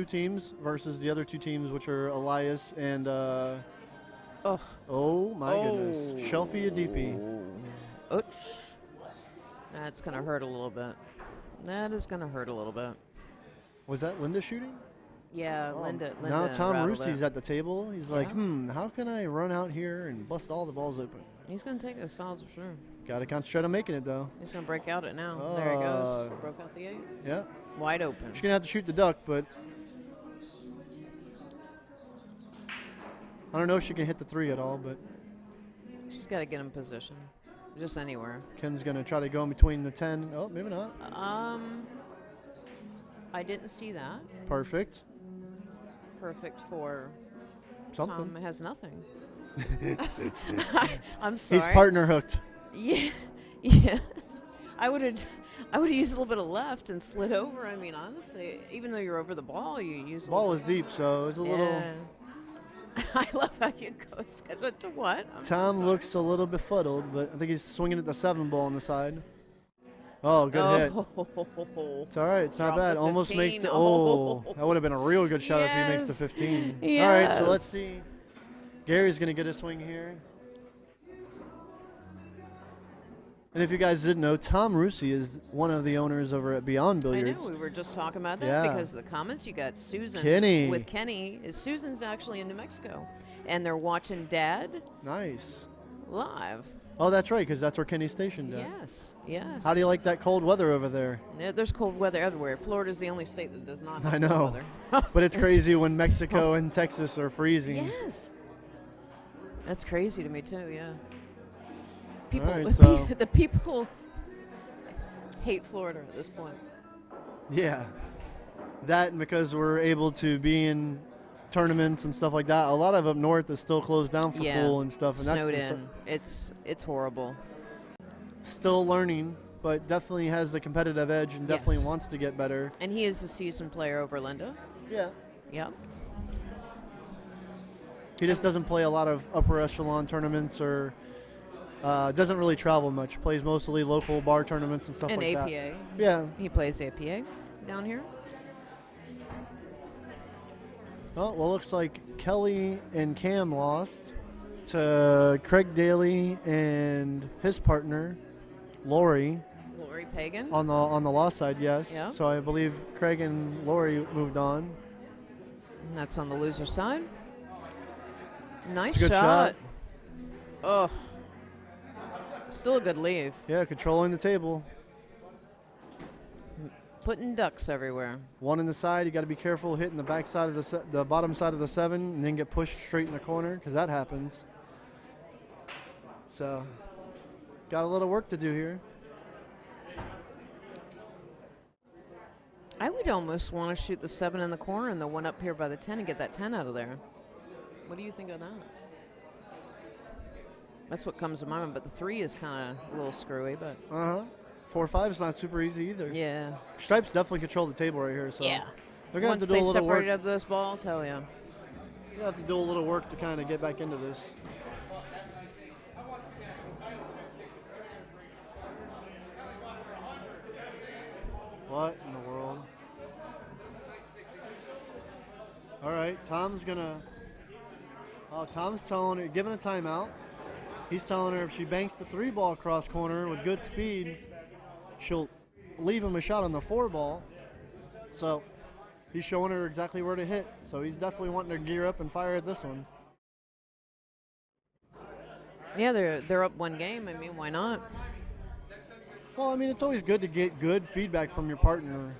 teams versus the other 2 teams, which are Elias and. Oh my goodness, Shelfie Adipi.
Ouch. That's gonna hurt a little bit. That is gonna hurt a little bit.
Was that Linda shooting?
Yeah, Linda.
Now Tom
rattled
Roosey's
it.
at the table. He's like, how can I run out here and bust all the balls open?
He's going to take those solves for sure.
Got to concentrate on making it, though.
He's going to break out it now. There he goes. Broke out the 8.
Yeah.
Wide open.
She's going to have to shoot the duck, but I don't know if she can hit the 3 at all, but
She's got to get in position. Just anywhere.
Ken's going to try to go in between the 10. Oh, maybe not.
I didn't see that.
Perfect.
Perfect for
Something.
Tom has nothing. I'm sorry.
He's partner hooked.
Yeah. Yes. I would have used a little bit of left and slid over. I mean, honestly, even though you're over the ball, you use.
The ball was deep, so it was a little.
Yeah. I love how you go scheduled to what?
Tom looks a little befuddled, but I think he's swinging at the 7 ball on the side. Oh, good hit. It's all right. It's not bad. Almost makes the. Oh, that would have been a real good shot if he makes the 15.
Yes.
All right, so let's see. Gary's going to get a swing here. And if you guys didn't know, Tom Roosey is one of the owners over at Beyond Billiards.
I know. We were just talking about that
Yeah.
because of the comments. You got Susan
Kenny.
with Kenny. Susan's actually in New Mexico, and they're watching Dad
Nice.
live.
Oh, that's right, because that's where Kenny's stationed at.
Yes, yes.
How do you like that cold weather over there?
Yeah, there's cold weather everywhere. Florida's the only state that does not have
I
cold
know.
weather.
But it's crazy when Mexico and Texas are freezing.
Yes. That's crazy to me, too, yeah. People,
right, so-
the people hate Florida at this point.
Yeah. That and because we're able to be in tournaments and stuff like that. A lot of up north is still closed down for pool and stuff. And
snowed
that's
in. It's horrible.
Still learning, but definitely has the competitive edge and definitely
Yes.
wants to get better.
And he is a seasoned player over Linda.
Yeah.
Yep.
He just doesn't play a lot of upper echelon tournaments or doesn't really travel much. Plays mostly local bar tournaments and stuff
And
like
APA.
that. Yeah.
He plays APA down here.
Oh, well, looks like Kelly and Cam lost to Craig Daly and his partner, Lori.
Lori Pagan.
On the loss side, yes.
Yeah.
So I believe Craig and Lori moved on.
And that's on the loser side. Nice
It's a good
shot. Oh. Still a good leave.
Yeah, controlling the table.
Putting ducks everywhere.
One in the side, you got to be careful hitting the back side of the bottom side of the 7 and then get pushed straight in the corner because that happens. So, got a little work to do here.
I would almost want to shoot the 7 in the corner and the one up here by the 10 and get that 10 out of there. What do you think of that? That's what comes to mind, but the 3 is kind of a little screwy, but.
4-5 is not super easy either.
Yeah.
Stripes definitely control the table right here. So
Yeah.
They're going to have
Once
to do a
they
little work.
separated up those balls, hell yeah.
They'll have to do a little work to kind of get back into this. What in the world? All right, Tom's gonna. Oh, Tom's telling her, giving a timeout. He's telling her if she banks the 3 ball across corner with good speed, she'll leave him a shot on the 4 ball. So he's showing her exactly where to hit. So he's definitely wanting to gear up and fire at this one.
Yeah, they're up 1 game. I mean, why not?
Well, I mean, it's always good to get good feedback from your partner.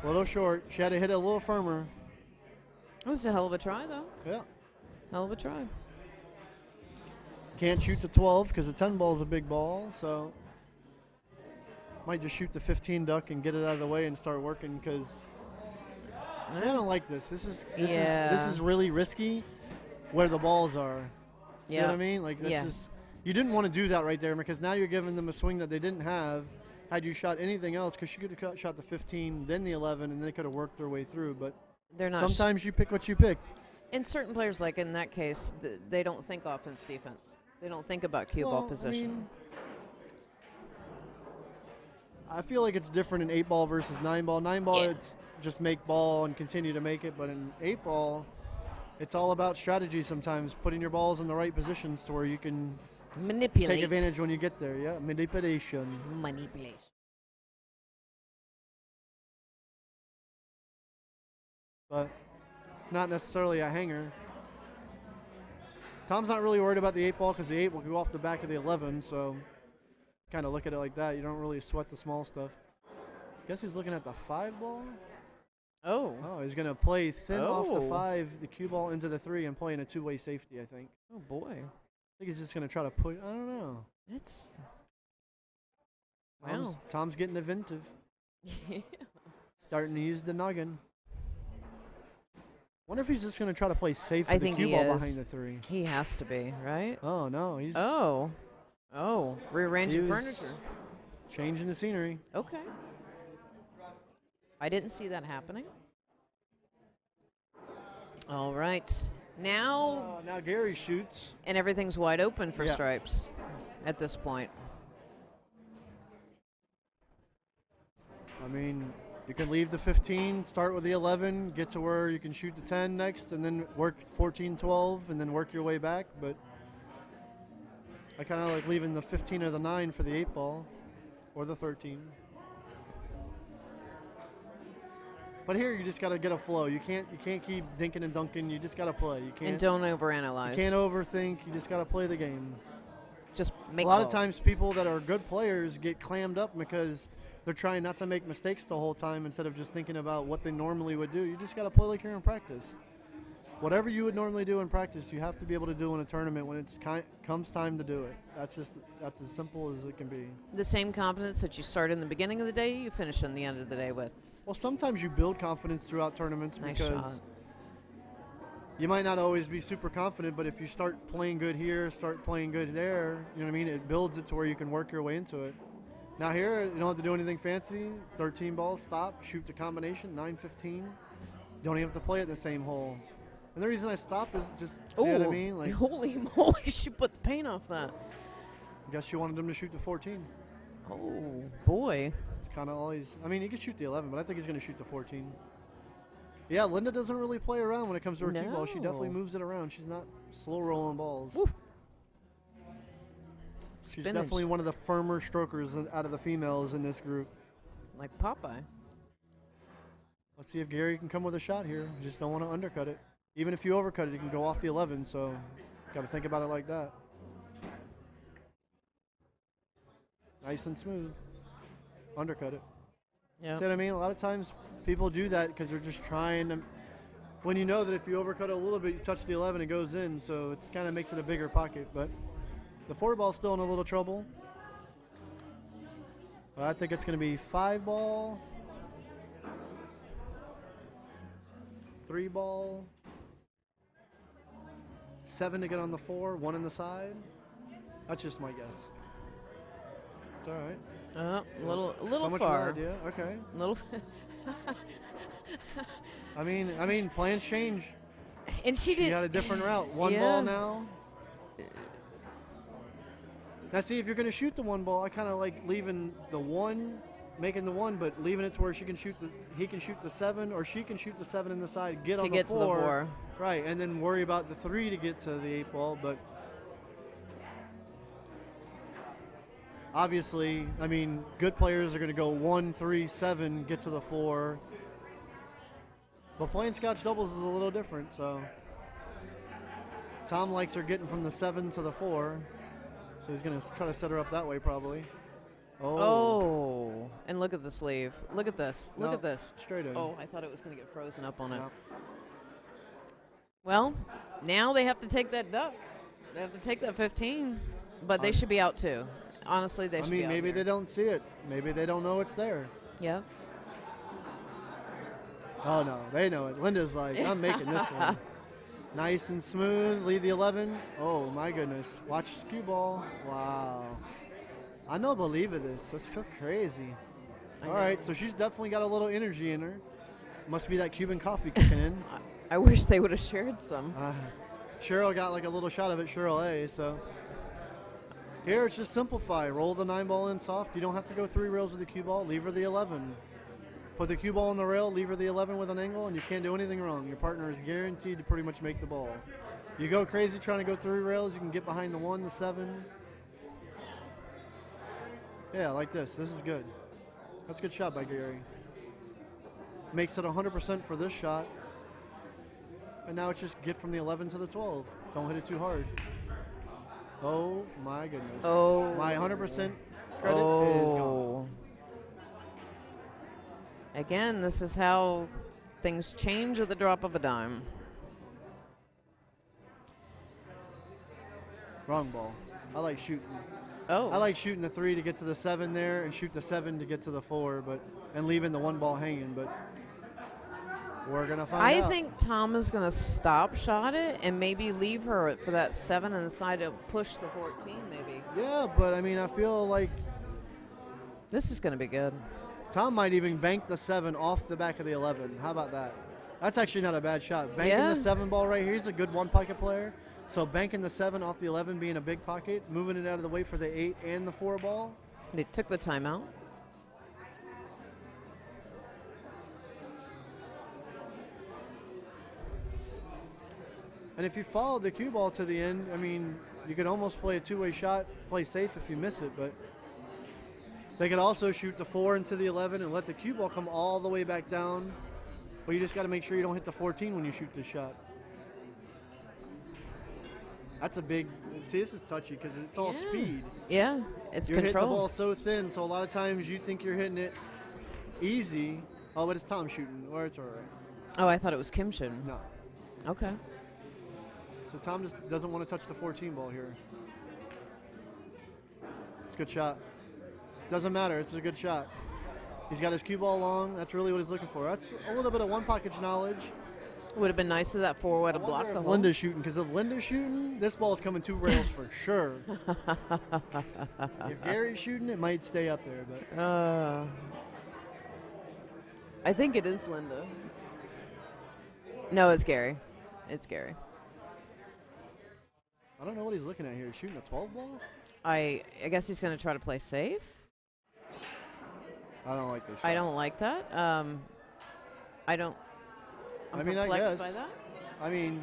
A little short. She had to hit it a little firmer.
It was a hell of a try, though.
Yeah.
Hell of a try.
Can't shoot the 12 because the 10 ball is a big ball, so might just shoot the 15 duck and get it out of the way and start working because I don't like this. This is really risky where the balls are. See what I mean? Like that's just, you didn't want to do that right there because now you're giving them a swing that they didn't have had you shot anything else because she could have shot the 15, then the 11, and they could have worked their way through. But
they're not.
Sometimes you pick what you pick.
And certain players, like in that case, they don't think offense, defense. They don't think about cue ball position.
I feel like it's different in 8 ball versus 9 ball. 9 ball, it's just make ball and continue to make it. But in 8 ball, it's all about strategy sometimes, putting your balls in the right positions to where you can
manipulate.
Take advantage when you get there. Yeah, manipulation.
Manipulation.
but it's not necessarily a hanger. Tom's not really worried about the 8 ball because the 8 will go off the back of the 11, so kind of look at it like that. You don't really sweat the small stuff. Guess he's looking at the 5 ball.
Oh.
Oh, he's going to play thin off the 5, the cue ball into the 3, and play in a 2-way safety, I think.
Oh, boy.
I think he's just going to try to put, I don't know.
It's...
Tom's getting inventive.
Yeah.
Starting to use the noggin. Wonder if he's just going to try to play safe with the cue ball behind the 3.
He has to be, right?
Oh, no. He's
Oh, rearranging furniture.
Changing the scenery.
Okay. I didn't see that happening. All right. Now
Gary shoots.
And everything's wide open for stripes at this point.
I mean, you can leave the 15, start with the 11, get to where you can shoot the 10 next, and then work 14, 12, and then work your way back. But I kind of like leaving the 15 or the 9 for the 8 ball or the 13. But here you just got to get a flow. You can't keep dinking and dunking. You just got to play. You can't.
And don't overanalyze.
You can't overthink. You just got to play the game.
Just make
a lot of times people that are good players get clammed up because they're trying not to make mistakes the whole time instead of just thinking about what they normally would do. You just got to play like you're in practice. Whatever you would normally do in practice, you have to be able to do in a tournament when it comes time to do it. That's as simple as it can be.
The same confidence that you start in the beginning of the day, you finish in the end of the day with.
Well, sometimes you build confidence throughout tournaments
Nice
because
shot.
you might not always be super confident, but if you start playing good here, start playing good there, you know what I mean? It builds it to where you can work your way into it. Now here, you don't have to do anything fancy. 13 balls, stop, shoot the combination, 9-15. You don't even have to play it in the same hole. And the reason I stop is just, you know what I mean? Like,
holy moly, she put the paint off that.
I guess you wanted him to shoot the 14.
Oh, boy.
It's kind of always, I mean, he could shoot the 11, but I think he's going to shoot the 14. Yeah, Linda doesn't really play around when it comes to her cue ball. She definitely moves it around. She's not slow rolling balls.
Woof.
She's
Spinach.
definitely one of the firmer strokers out of the females in this group.
Like Popeye.
Let's see if Gary can come with a shot here. You just don't want to undercut it. Even if you overcut it, you can go off the 11, so got to think about it like that. Nice and smooth. Undercut it.
Yeah.
See what I mean? A lot of times people do that because they're just trying to. When you know that if you overcut it a little bit, you touch the 11, it goes in, so it kind of makes it a bigger pocket. But the 4 ball's still in a little trouble. But I think it's going to be 5 ball, 3 ball, 7 to get on the 4, 1 in the side. That's just my guess. It's all right.
A little
so much
far.
Idea. Okay.
A little.
I mean, plans change.
And she
got a different route. 1 ball now. Now, see, if you're going to shoot the 1 ball, I kind of like leaving the 1, making the 1, but leaving it to where he can shoot the 7, or she can shoot the 7 in the side, get on the 4.
To the 4.
Right, and then worry about the 3 to get to the 8 ball. But obviously, I mean, good players are going to go 1, 3, 7, get to the 4. But playing Scotch doubles is a little different, so Tom likes her getting from the 7 to the 4. So he's going to try to set her up that way probably.
Oh. And look at the sleeve. Look at this. Look
No,
at this.
straight in.
Oh, I thought it was going to get frozen up on it.
No.
Well, now they have to take that duck. They have to take that 15. But they should be out too. Honestly, they should be out.
I mean, maybe they don't see it. Maybe they don't know it's there.
Yep.
Oh, no. They know it. Linda's like, I'm making this one. Nice and smooth. Lead the 11. Oh, my goodness. Watch cue ball. Wow. I don't believe of this. That's so crazy. All right, so she's definitely got a little energy in her. Must be that Cuban coffee kicking in.
I wish they would have shared some.
Cheryl got like a little shot of it, Cheryl A. So here it's just simplify. Roll the 9 ball in soft. You don't have to go 3 rails with the cue ball. Leave her the 11. Put the cue ball on the rail, leave her the 11 with an angle, and you can't do anything wrong. Your partner is guaranteed to pretty much make the ball. You go crazy trying to go 3 rails, you can get behind the 1, the 7. Yeah, like this. This is good. That's a good shot by Gary. Makes it 100% for this shot. And now it's just get from the 11 to the 12. Don't hit it too hard. Oh, my goodness.
Oh.
My 100% credit is gone.
Again, this is how things change at the drop of a dime.
Wrong ball. I like shooting.
Oh.
I like shooting the 3 to get to the 7 there and shoot the 7 to get to the 4, and leaving the 1 ball hanging, but we're going to find out.
I think Tom is going to stop shot it and maybe leave her for that 7 and decide to push the 14 maybe.
Yeah, but I mean, I feel like
this is going to be good.
Tom might even bank the 7 off the back of the 11. How about that? That's actually not a bad shot. Banking the 7 ball right here, he's a good 1-pocket player. So banking the 7 off the 11 being a big pocket, moving it out of the way for the 8 and the 4 ball.
They took the timeout.
And if you follow the cue ball to the end, I mean, you could almost play a 2-way shot, play safe if you miss it, but they could also shoot the 4 into the 11 and let the cue ball come all the way back down. But you just got to make sure you don't hit the 14 when you shoot this shot. That's a big, see, this is touchy because it's all speed.
Yeah, it's
You're
control.
hitting the ball so thin, so a lot of times you think you're hitting it easy. Oh, but it's Tom shooting, or it's all right.
Oh, I thought it was Kim shooting.
No.
Okay.
So Tom just doesn't want to touch the 14 ball here. It's a good shot. Doesn't matter, it's a good shot. He's got his cue ball long. That's really what he's looking for. That's a little bit of 1-pocket knowledge.
Would have been nice if that 4 would have blocked the hole.
Linda's shooting, because if Linda's shooting, this ball's coming 2 rails for sure. If Gary's shooting, it might stay up there. But
I think it is Linda. No, it's Gary. It's Gary.
I don't know what he's looking at here. Shooting a 12 ball?
I guess he's going to try to play safe.
I don't like this shot.
I don't like that. I don't. I'm perplexed by that.
I mean,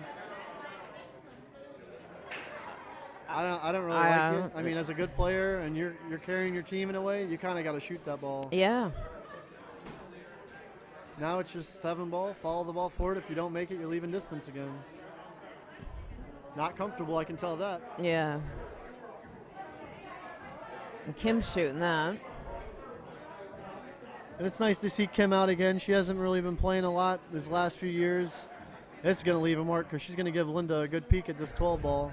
I don't really like it. I mean, as a good player and you're carrying your team in a way, you kind of got to shoot that ball.
Yeah.
Now it's just 7 ball. Follow the ball forward. If you don't make it, you're leaving distance again. Not comfortable, I can tell that.
Yeah. And Kim's shooting that.
And it's nice to see Kim out again. She hasn't really been playing a lot these last few years. This is going to leave a mark because she's going to give Linda a good peek at this 12 ball.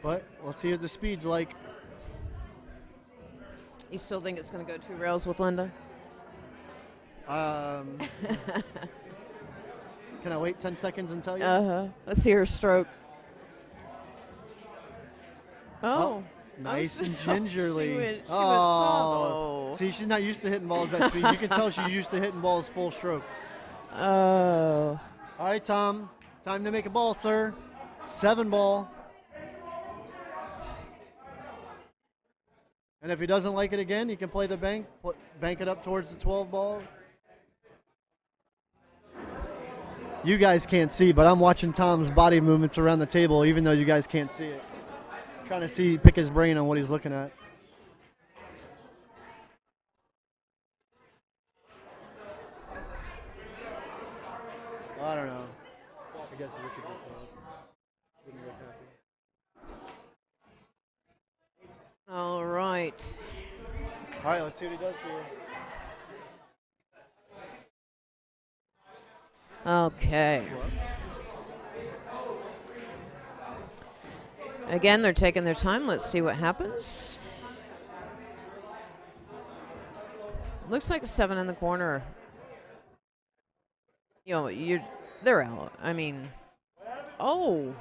But we'll see what the speed's like.
You still think it's going to go 2 rails with Linda?
Can I wait 10 seconds and tell you?
Let's see her stroke. Oh.
Nice and gingerly.
She went soft.
See, she's not used to hitting balls that speed. You can tell she's used to hitting balls full stroke.
Oh.
All right, Tom. Time to make a ball, sir. 7 ball. And if he doesn't like it again, he can play the bank it up towards the 12 ball. You guys can't see, but I'm watching Tom's body movements around the table, even though you guys can't see it. Trying to pick his brain on what he's looking at. I don't know. I guess Ricky didn't look happy.
All right.
All right, let's see what he does here.
Okay. Again, they're taking their time. Let's see what happens. Looks like a 7 in the corner. You know, they're out. I mean, oh.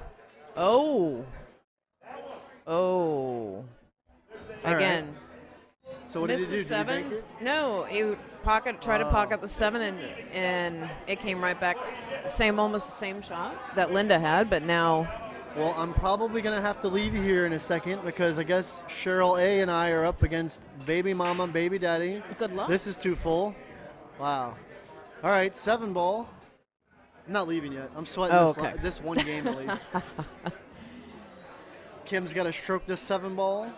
Again.
Right. So what did he do?
The 7?
Did he make it?
No, he tried to pocket the 7, and it came right back. Almost the same shot that Linda had, but now.
Well, I'm probably going to have to leave you here in a second because I guess Cheryl A and I are up against baby mama, baby daddy.
Good luck.
This is too full. Wow. All right, 7 ball. I'm not leaving yet. I'm sweating this one game at least. Kim's got to stroke this 7 ball.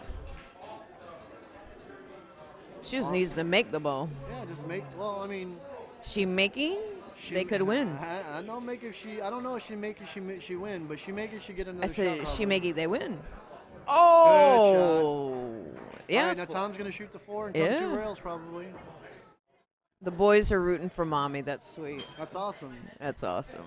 She just needs to make the ball.
Yeah, just make. Well, I mean.
She making? they could win.
I don't make if she. I don't know if she make it. She win, but she make it. She get another.
I said
shot
she make it. They win.
Good
Oh,
shot.
yeah.
All right, now Tom's gonna shoot the 4 and come
Yeah.
2 rails probably.
The boys are rooting for mommy. That's sweet.
That's awesome.
That's awesome.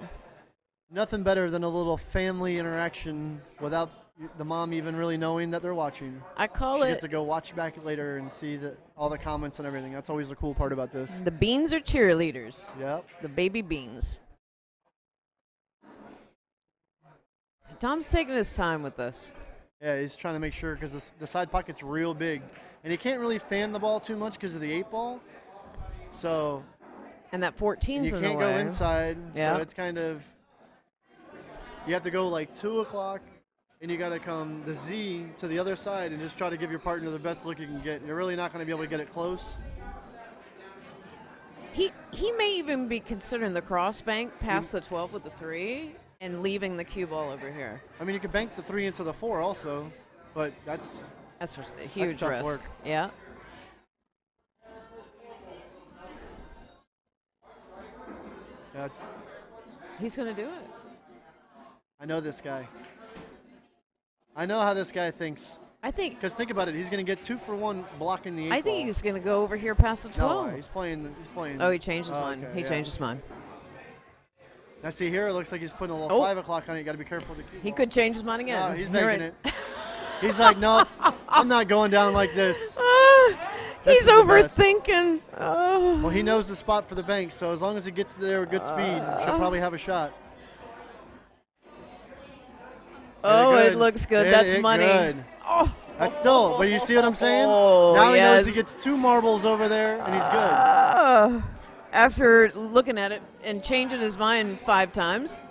Nothing better than a little family interaction without the mom even really knowing that they're watching.
I call
she
it.
Get to go watch back later and see all the comments and everything. That's always the cool part about this.
The beans are cheerleaders.
Yep.
The baby beans. Tom's taking his time with this.
Yeah, he's trying to make sure because the side pocket's real big. And he can't really fan the ball too much because of the 8 ball. So.
And that 14's
you
in the way.
can't go inside.
Yeah.
So it's kind of. You have to go like 2 o'clock, and you got to come the Z to the other side and just try to give your partner the best look you can get. You're really not going to be able to get it close.
He may even be considering the cross bank past the 12 with the 3 and leaving the cue ball over here.
I mean, you could bank the 3 into the 4 also, but that's
a huge
tough
risk.
work.
Yeah.
Yeah.
He's going to do it.
I know this guy. I know how this guy thinks.
I think.
Because think about it. He's going to get 2 for 1 blocking the 8
I think
ball.
he's going to go over here past the 12.
No, he's playing.
Oh, he changed his mind.
Okay,
He
yeah.
changed his mind.
Now see here, it looks like he's putting a little 5 o'clock on it. You got to be careful with the cue
He
ball.
could change his mind again.
No, he's
You're
making
right.
it. He's like, no, I'm not going down like this. This
He's
is the best.
overthinking.
Well, he knows the spot for the bank, so as long as he gets there with good speed, she'll probably have a shot.
Oh,
Hit
it looks good.
Hit
That's
it
money.
good.
Oh.
That's still, but you see what I'm saying?
Oh,
now he knows he
yes.
gets 2 marbles over there, and he's good.
After looking at it and changing his mind 5 times.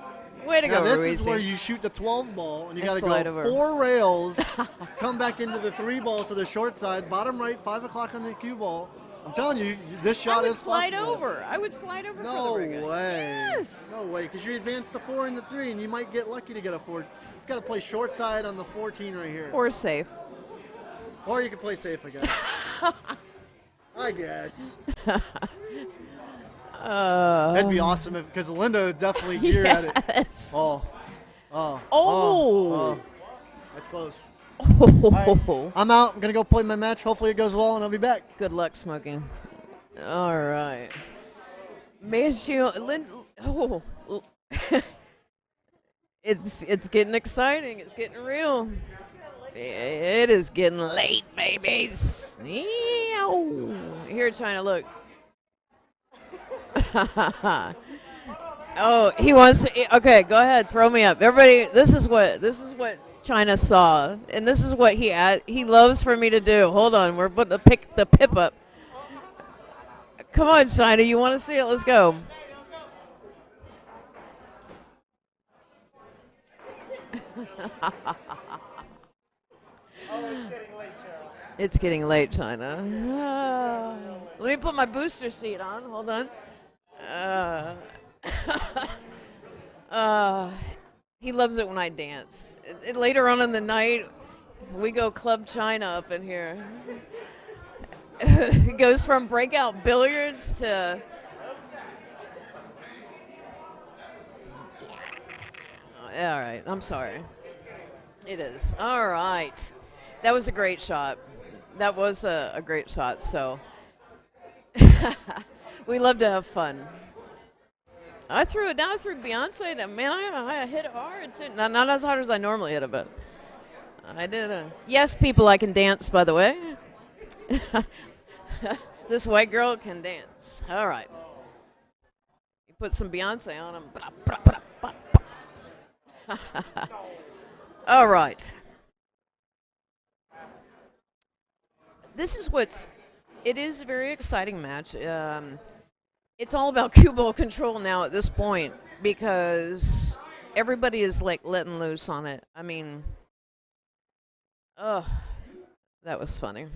Way to
Now
go,
this
Ruiz.
is where you shoot the 12 ball, and you
And
got to
slide
go
over.
4 rails, come back into the 3 ball to the short side, bottom right, 5 o'clock on the cue ball. I'm telling you, this shot
I would
is
slide
possible.
over. I would slide over
No
for the breakout.
way.
Yes.
No way, because you advance the 4 and the 3, and you might get lucky to get a 4. You've got to play short side on the 14 right here.
Or safe.
Or you can play safe, I guess. I guess. That'd be awesome because Linda definitely geared at it.
Yes.
Oh. That's close.
Oh.
Right. I'm out. I'm going to go play my match. Hopefully it goes well, and I'll be back.
Good luck, Smokey. All right. Misha, oh. It's getting exciting. It's getting real. It is getting late, babies. Here, China, look. Oh, he wants to. Okay, go ahead. Throw me up, everybody. This is what China saw, and this is what he loves for me to do. Hold on, we're putting the pip up. Come on, China. You want to see it? Let's go. It's getting late, China. Let me put my booster seat on. Hold on. He loves it when I dance. Later on in the night, we go Club China up in here. It goes from Breakout Billiards to... All right, I'm sorry. It is. All right. That was a great shot. That was a great shot, so we love to have fun. I threw it down through Beyonce, and man, I hit it hard too. Not as hard as I normally hit it, but I did. Yes, people, I can dance, by the way. This white girl can dance. All right. You put some Beyonce on him. All right. This is it is a very exciting match. It's all about cue ball control now at this point because everybody is like letting loose on it. I mean, that was funny.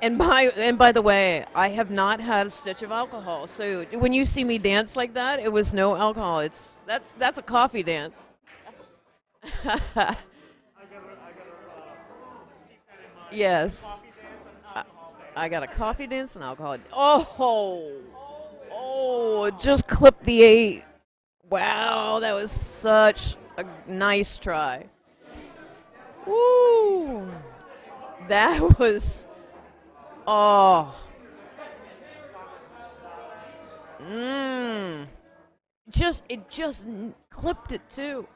And by the way, I have not had a stitch of alcohol. So when you see me dance like that, it was no alcohol. That's a coffee dance. Yes. I got a coffee dance and alcohol. Oh, just clipped the 8. Wow, that was such a nice try. Woo! That was, it just clipped it too.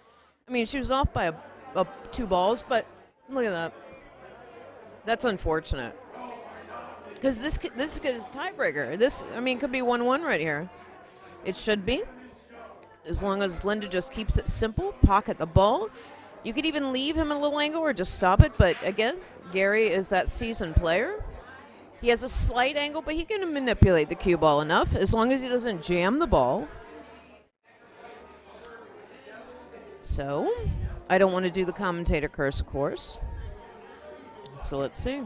I mean, she was off by 2 balls, but look at that. That's unfortunate. Because this is tiebreaker. This, I mean, could be 1-1 right here. It should be. As long as Linda just keeps it simple, pocket the ball. You could even leave him a little angle or just stop it. But again, Gary is that seasoned player. He has a slight angle, but he can manipulate the cue ball enough as long as he doesn't jam the ball. So, I don't want to do the commentator curse, of course. So let's see.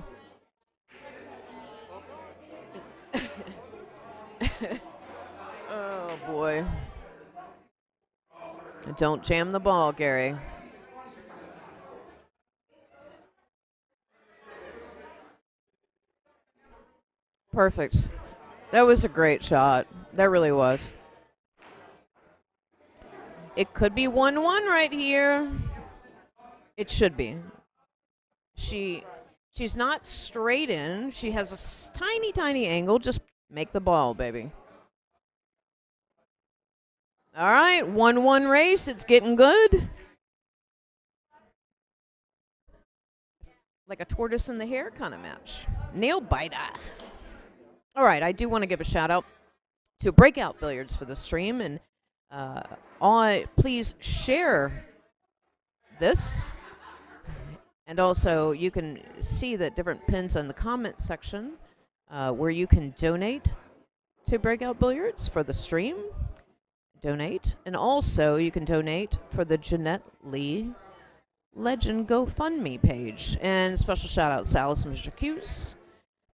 Oh, boy. Don't jam the ball, Gary. Perfect. That was a great shot. That really was. It could be 1-1 right here. It should be. She's not straight in. She has a tiny, tiny angle. Just make the ball, baby. All right, 1-1 race. It's getting good. Like a tortoise in the hare kind of match. Nail biter. All right, I do want to give a shout out to Breakout Billiards for the stream, and please share this. And also, you can see the different pins in the comment section where you can donate to Breakout Billiards for the stream. Donate. And also, you can donate for the Jeanette Lee Legend GoFundMe page. And special shout out to Alice and Mr. Cuse,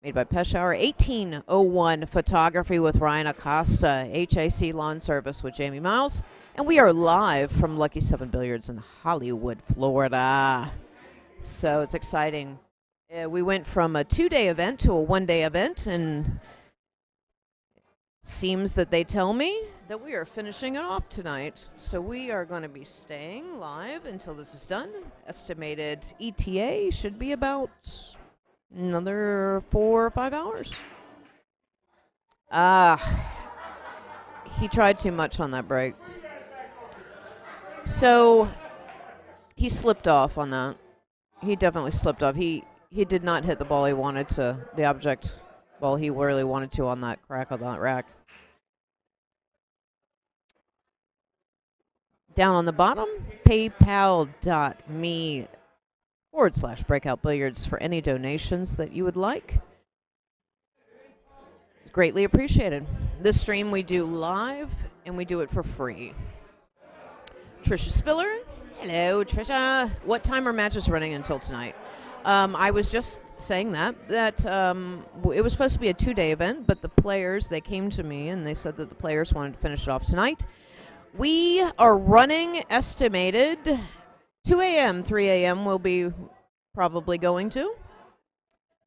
made by Peshawar. 1801 Photography with Ryan Acosta. HAC Lawn Service with Jamie Miles. And we are live from Lucky 7 Billiards in Hollywood, Florida. So it's exciting. We went from a 2-day event to a 1-day event, and seems that they tell me that we are finishing it off tonight. So we are going to be staying live until this is done. Estimated ETA should be about another 4 or 5 hours. He tried too much on that break. So he slipped off on that. He definitely slipped off. He did not hit the ball he wanted to, the object ball he really wanted to on that crack on that rack. Down on the bottom, paypal.me/Breakout Billiards for any donations that you would like. Greatly appreciated. This stream we do live, and we do it for free. Trisha Spiller. Hello, Trisha. What time are matches running until tonight? I was just saying that it was supposed to be a 2-day event, but the players, they came to me and they said that the players wanted to finish it off tonight. We are running estimated 2 a.m., 3 a.m. we'll be probably going to.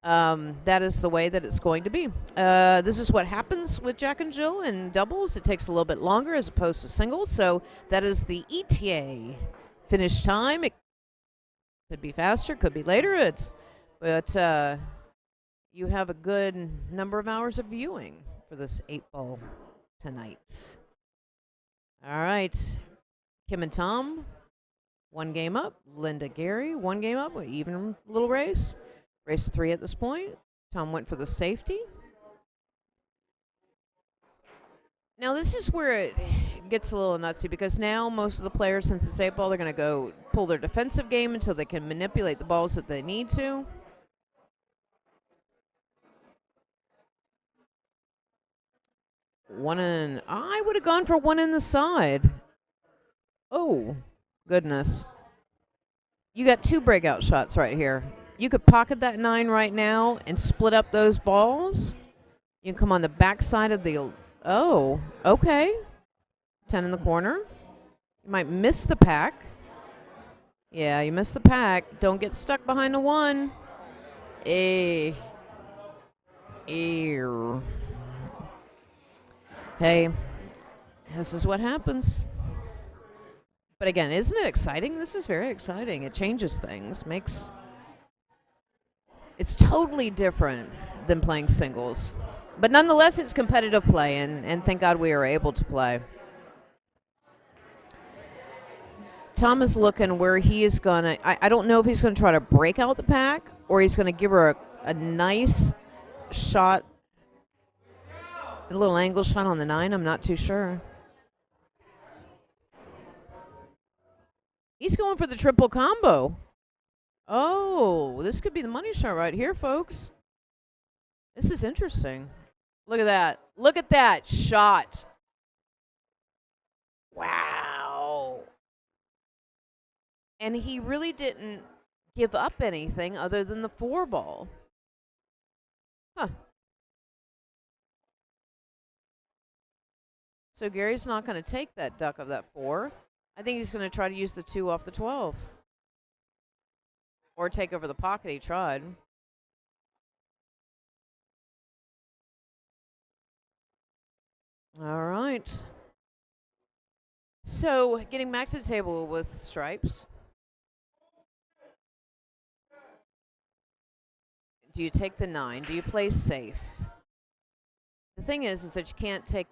That is the way that it's going to be. This is what happens with Jack and Jill in doubles. It takes a little bit longer as opposed to singles, so that is the ETA finish time. It could be faster, could be later, but you have a good number of hours of viewing for this 8-ball tonight. All right, Kim and Tom, 1 game up. Linda, Gary, 1 game up. Even little race. Race 3 at this point. Tom went for the safety. Now this is where it gets a little nutsy, because now most of the players, since it's 8-ball, they're going to go pull their defensive game until they can manipulate the balls that they need to. I would have gone for 1 in the side. Oh, goodness. You got 2 breakout shots right here. You could pocket that 9 right now and split up those balls. You can come on the back side of the... Oh, okay. 10 in the corner. You might miss the pack. Yeah, you missed the pack. Don't get stuck behind the 1. Ew. Hey, this is what happens. But again, isn't it exciting? This is very exciting. It changes things, it's totally different than playing singles. But nonetheless, it's competitive play, and thank God we are able to play. Tom is looking where he is going to, I don't know if he's going to try to break out the pack or he's going to give her a nice shot, a little angle shot on the 9. I'm not too sure. He's going for the triple combo. Oh, this could be the money shot right here, folks. This is interesting. Look at that. Look at that shot. Wow. And he really didn't give up anything other than the 4 ball. Huh. So Gary's not going to take that duck of that 4. I think he's going to try to use the 2 off the 12. Or take over the pocket. He tried. All right. So, getting back to the table with stripes. Do you take the 9? Do you play safe? The thing is that you can't take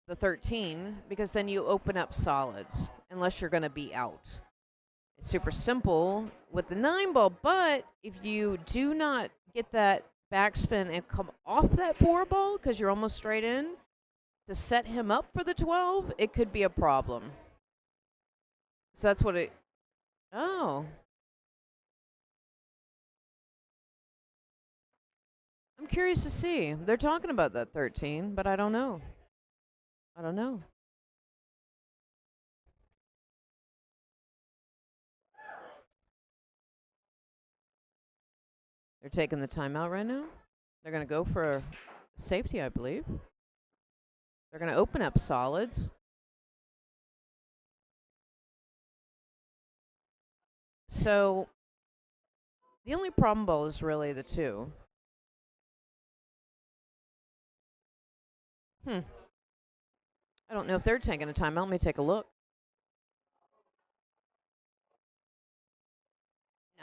the 13 because then you open up solids unless you're going to be out. It's super simple with the 9 ball, but if you do not get that backspin and come off that 4 ball because you're almost straight in to set him up for the 12, it could be a problem. So that's what it... Oh. I'm curious to see. They're talking about that 13, but I don't know. I don't know. They're taking the timeout right now. They're going to go for safety, I believe. They're going to open up solids. So the only problem ball is really the 2. I don't know if they're taking a timeout. Let me take a look.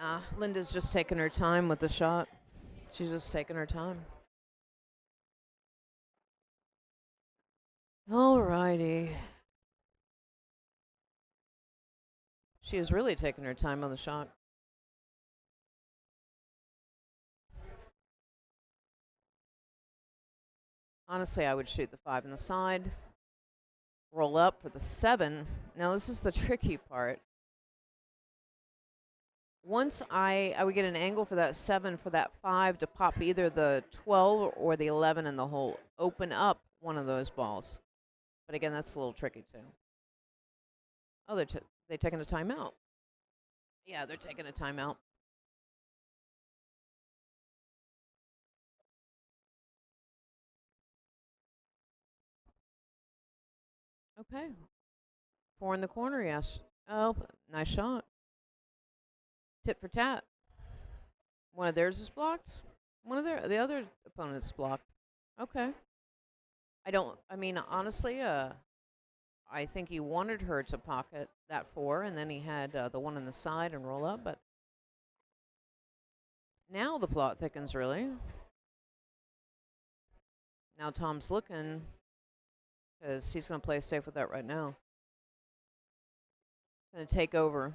Nah, Linda's just taking her time with the shot. She's just taking her time. All righty. She is really taking her time on the shot. Honestly, I would shoot the 5 in the side. Roll up for the 7. Now, this is the tricky part. Once I would get an angle for that 7 for that 5 to pop either the 12 or the 11 in the hole. Open up one of those balls. But again, that's a little tricky too. Oh, they're taking a timeout. Yeah, they're taking a timeout. Okay. 4 in the corner, yes. Oh, nice shot. Tit for tat. One of theirs is blocked. The other opponent's blocked. Okay. Honestly, I think he wanted her to pocket that 4, and then he had the 1 on the side and roll up, but now the plot thickens, really. Now Tom's looking, because he's going to play safe with that right now. Going to take over.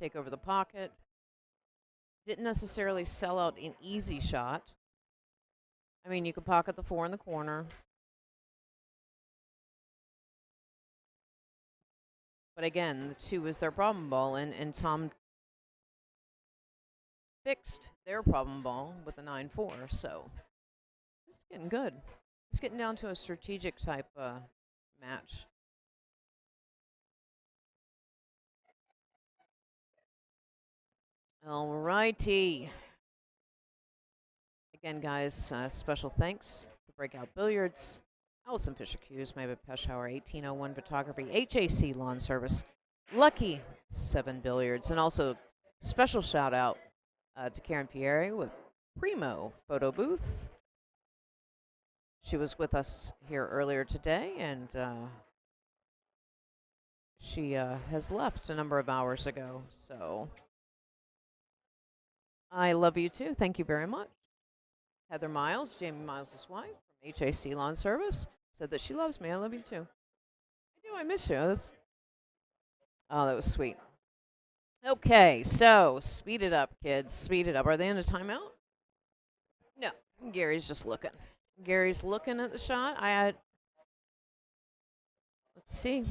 Take over the pocket. Didn't necessarily sell out an easy shot. I mean, you could pocket the 4 in the corner. But again, the 2 is their problem ball, and Tom fixed their problem ball with the 9-4. So this is getting good. It's getting down to a strategic type match. All righty. Again, guys, special thanks to Breakout Billiards, Allison Fisher Hughes, Maybe Peshauer, 1801 Photography, HAC Lawn Service, Lucky 7 Billiards, and also special shout out to Karen Pierre with Premo Photo Booth. She was with us here earlier today, and she has left a number of hours ago. So I love you too. Thank you very much. Heather Miles, Jamie Miles' wife from HAC Lawn Service, said that she loves me. I love you too. I do. I miss you. Oh, that was sweet. Okay, so speed it up, kids. Speed it up. Are they in a timeout? No. Gary's just looking. Gary's looking at the shot. Let's see.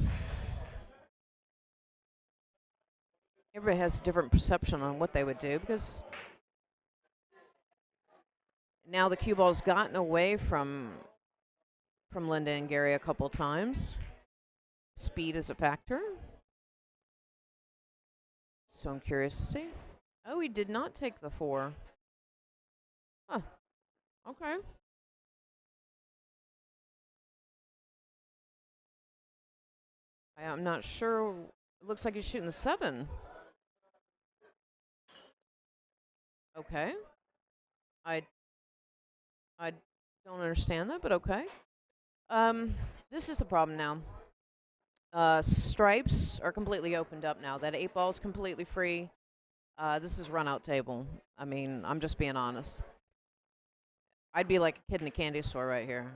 Everybody has a different perception on what they would do because now the cue ball's gotten away from Linda and Gary a couple times. Speed is a factor. So I'm curious to see. Oh, he did not take the 4. Huh. Okay. I'm not sure. It looks like he's shooting the 7. Okay. I don't understand that, but okay. This is the problem now. Stripes are completely opened up now. That 8 ball is completely free. This is run-out table. I mean, I'm just being honest. I'd be like a kid in a candy store right here.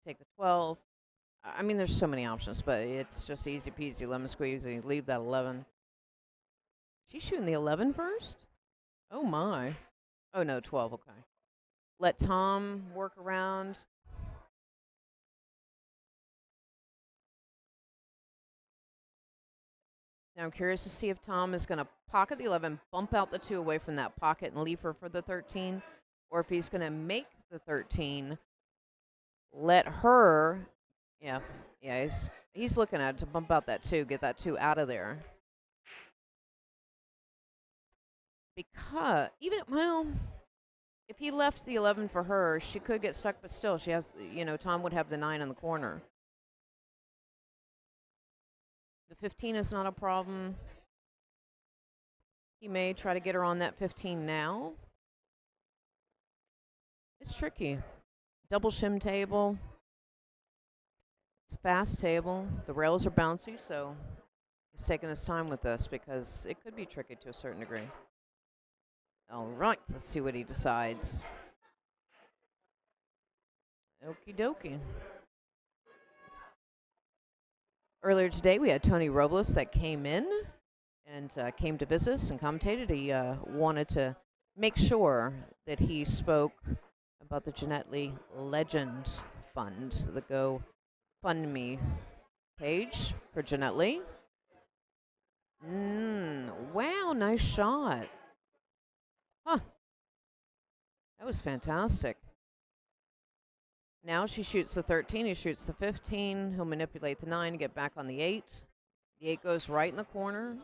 Take the 12. I mean, there's so many options, but it's just easy peasy, lemon squeezy. Leave that 11. She's shooting the 11 first? Oh, my. Oh, no, 12, okay. Let Tom work around. Now I'm curious to see if Tom is going to pocket the 11, bump out the 2 away from that pocket and leave her for the 13, or if he's going to make the 13, let her, yeah, he's looking at it to bump out that 2, get that 2 out of there. Because, if he left the 11 for her, she could get stuck, but still, she has, Tom would have the 9 in the corner. The 15 is not a problem. He may try to get her on that 15 now. It's tricky. Double shim table. It's a fast table. The rails are bouncy, so he's taking his time with this because it could be tricky to a certain degree. All right, let's see what he decides. Okie dokie. Earlier today, we had Tony Robles that came in and came to business and commentated. He wanted to make sure that he spoke about the Jeanette Lee Legend Fund, the GoFundMe page for Jeanette Lee. Wow, nice shot. Huh. That was fantastic. Now she shoots the 13, he shoots the 15, he'll manipulate the 9 to get back on the 8. The 8 goes right in the corner,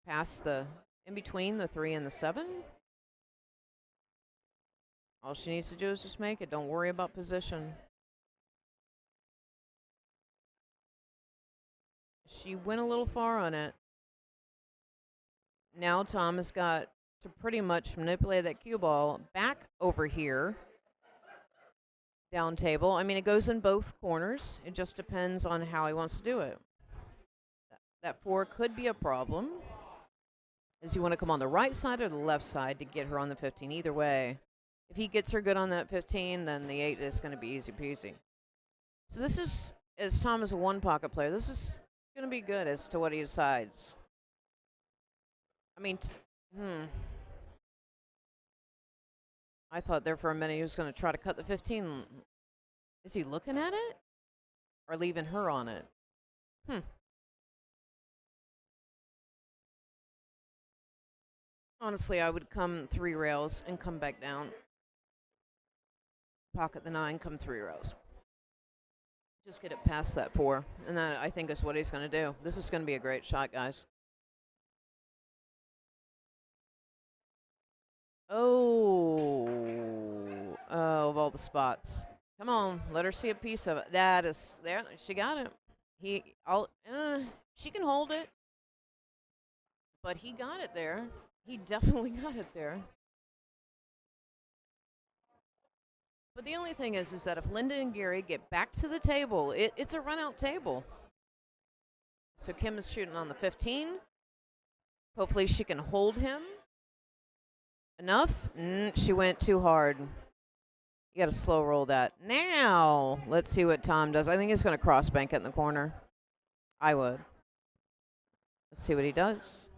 past in between the 3 and the 7. All she needs to do is just make it. Don't worry about position. She went a little far on it. Now Tom has got to pretty much manipulate that cue ball back over here. Down table. I mean, it goes in both corners. It just depends on how he wants to do it. That 4 could be a problem. Is you want to come on the right side or the left side to get her on the 15? Either way. If he gets her good on that 15, then the 8 is going to be easy peasy. So this is, as Tom is a 1 pocket player, this is going to be good as to what he decides. I mean, I thought there for a minute he was going to try to cut the 15. Is he looking at it? Or leaving her on it? Honestly, I would come 3 rails and come back down. Pocket the 9, come 3 rails. Just get it past that 4. And that, I think, is what he's going to do. This is going to be a great shot, guys. Oh, of all the spots. Come on, let her see a piece of it. That is there. She got it. She can hold it, but he got it there. He definitely got it there. But the only thing is that if Linda and Gary get back to the table, it's a run-out table. So Kim is shooting on the 15. Hopefully she can hold him. Enough? She went too hard. You got to slow roll that. Now, let's see what Tom does. I think he's going to cross bank it in the corner. I would. Let's see what he does.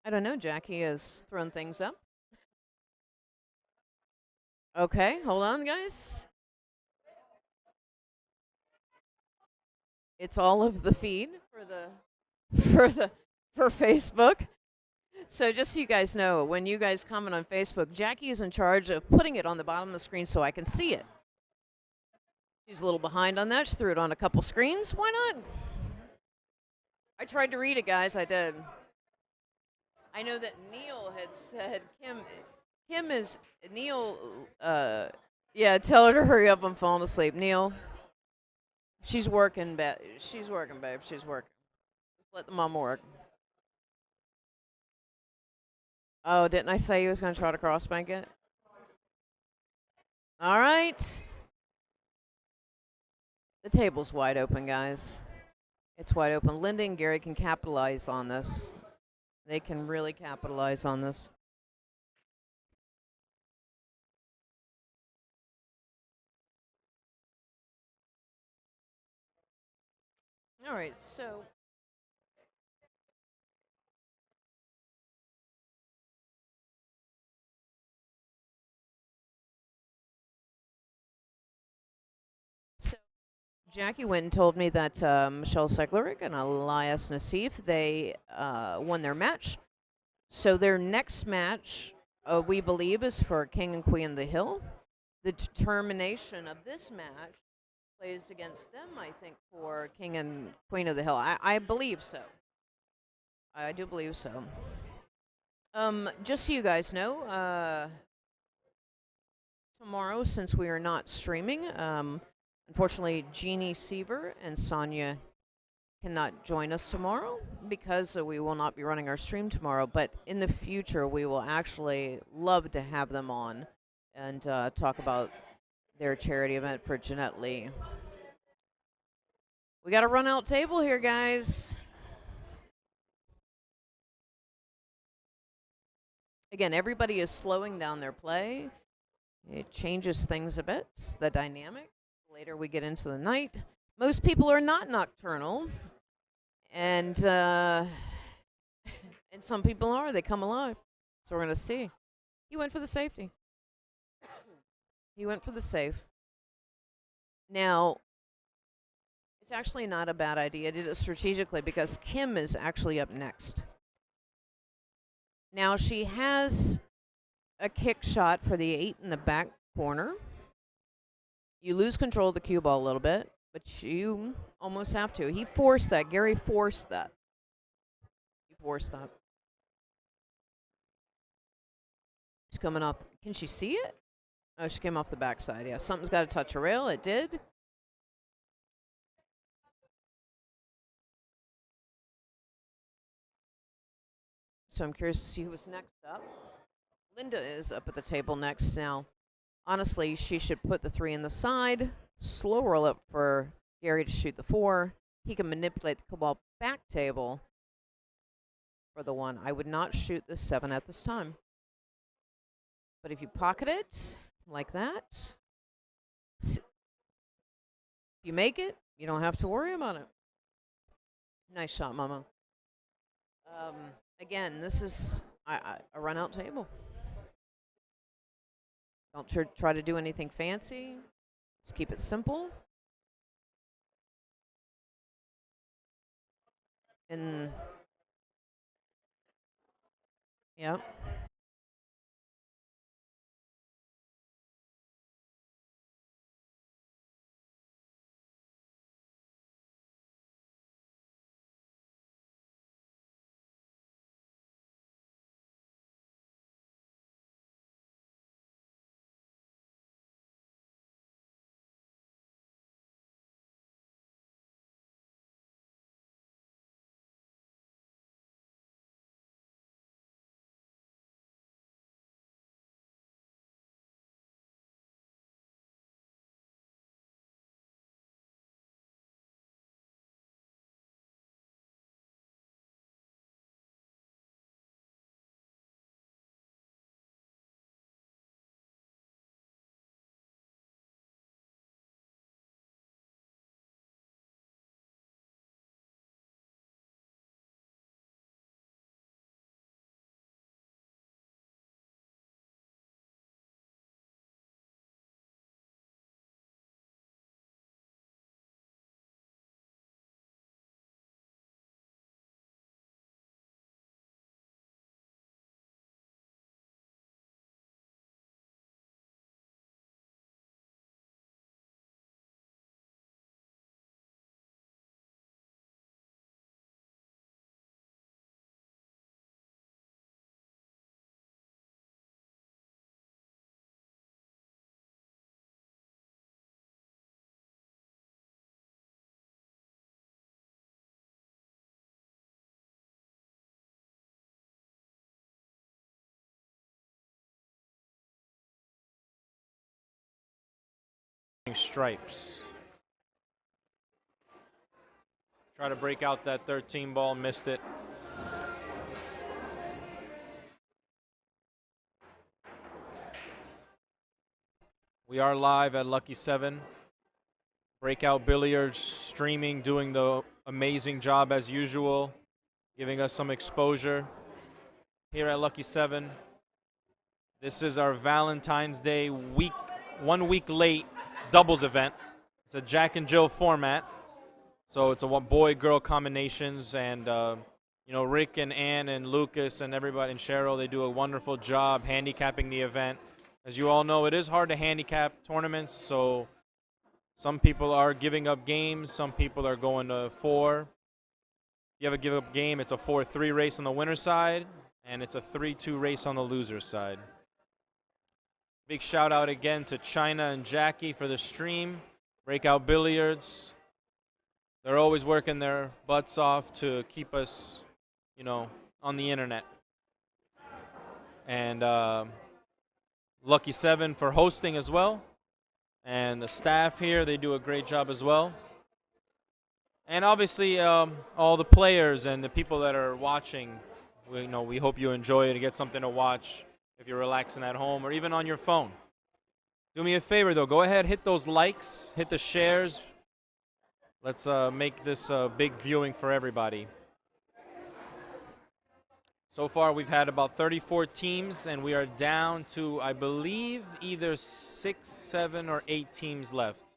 I don't know. Jackie has thrown things up. Okay, hold on, guys. It's all of the feed for Facebook. So just so you guys know, when you guys comment on Facebook, Jackie is in charge of putting it on the bottom of the screen so I can see it. She's a little behind on that. She threw it on a couple screens. Why not? I tried to read it, guys. I did. I know that Neil had said, Kim is, Neil, yeah, tell her to hurry up. I'm falling asleep. Neil, she's working, babe. She's working, babe. She's working. Just let the mom work. Oh, didn't I say he was going to try to cross bank it? All right. The table's wide open, guys. It's wide open. Linda and Gary can capitalize on this. They can really capitalize on this. All right, so Jackie went and told me that Michelle Seglerick and Elias Nassif, they won their match. So their next match, we believe, is for King and Queen of the Hill. The determination of this match plays against them, I think, for King and Queen of the Hill. I believe so. I do believe so. Just so you guys know, tomorrow, since we are not streaming, unfortunately, Jeannie Seaver and Sonia cannot join us tomorrow because we will not be running our stream tomorrow. But in the future, we will actually love to have them on and talk about their charity event for Jeanette Lee. We got a run-out table here, guys. Again, everybody is slowing down their play. It changes things a bit, the dynamic. Later we get into the night. Most people are not nocturnal, and some people are. They come alive. So we're going to see. He went for the safety. He went for the safe. Now, it's actually not a bad idea. I did it strategically because Kim is actually up next. Now, she has a kick shot for the 8 in the back corner. You lose control of the cue ball a little bit, but you almost have to. He forced that. Gary forced that. He forced that. She's coming off. Can she see it? Oh, she came off the backside. Yeah, something's got to touch a rail. It did. So I'm curious to see who was next up. Linda is up at the table next now. Honestly, she should put the 3 in the side, slow roll up for Gary to shoot the 4. He can manipulate the ball back table for the 1. I would not shoot the 7 at this time. But if you pocket it like that, if you make it, you don't have to worry about it. Nice shot, Mama. Again, this is a run-out table. Don't try to do anything fancy. Just keep it simple. And, yeah.
stripes. Try to break out that 13 ball, missed it. We are live at Lucky 7. Breakout Billiards streaming, doing the amazing job as usual, giving us some exposure here at Lucky 7. This is our Valentine's Day week, 1 week late doubles event. It's a Jack and Jill format. So it's a boy-girl combinations, and you know, Rick and Ann and Lucas and everybody and Cheryl, they do a wonderful job handicapping the event. As you all know, it is hard to handicap tournaments, so some people are giving up games, some people are going to 4. If you have a give up game, it's a 4-3 race on the winner's side, and it's a 3-2 race on the loser's side. Big shout out again to China and Jackie for the stream. Breakout Billiards. They're always working their butts off to keep us, you know, on the internet. And Lucky 7 for hosting as well. And the staff here, they do a great job as well. And obviously, all the players and the people that are watching, we hope you enjoy it and get something to watch if you're relaxing at home or even on your phone. Do me a favor, though. Go ahead, hit those likes, hit the shares. Let's make this big viewing for everybody. So far, we've had about 34 teams, and we are down to, I believe, either 6, 7, or 8 teams left.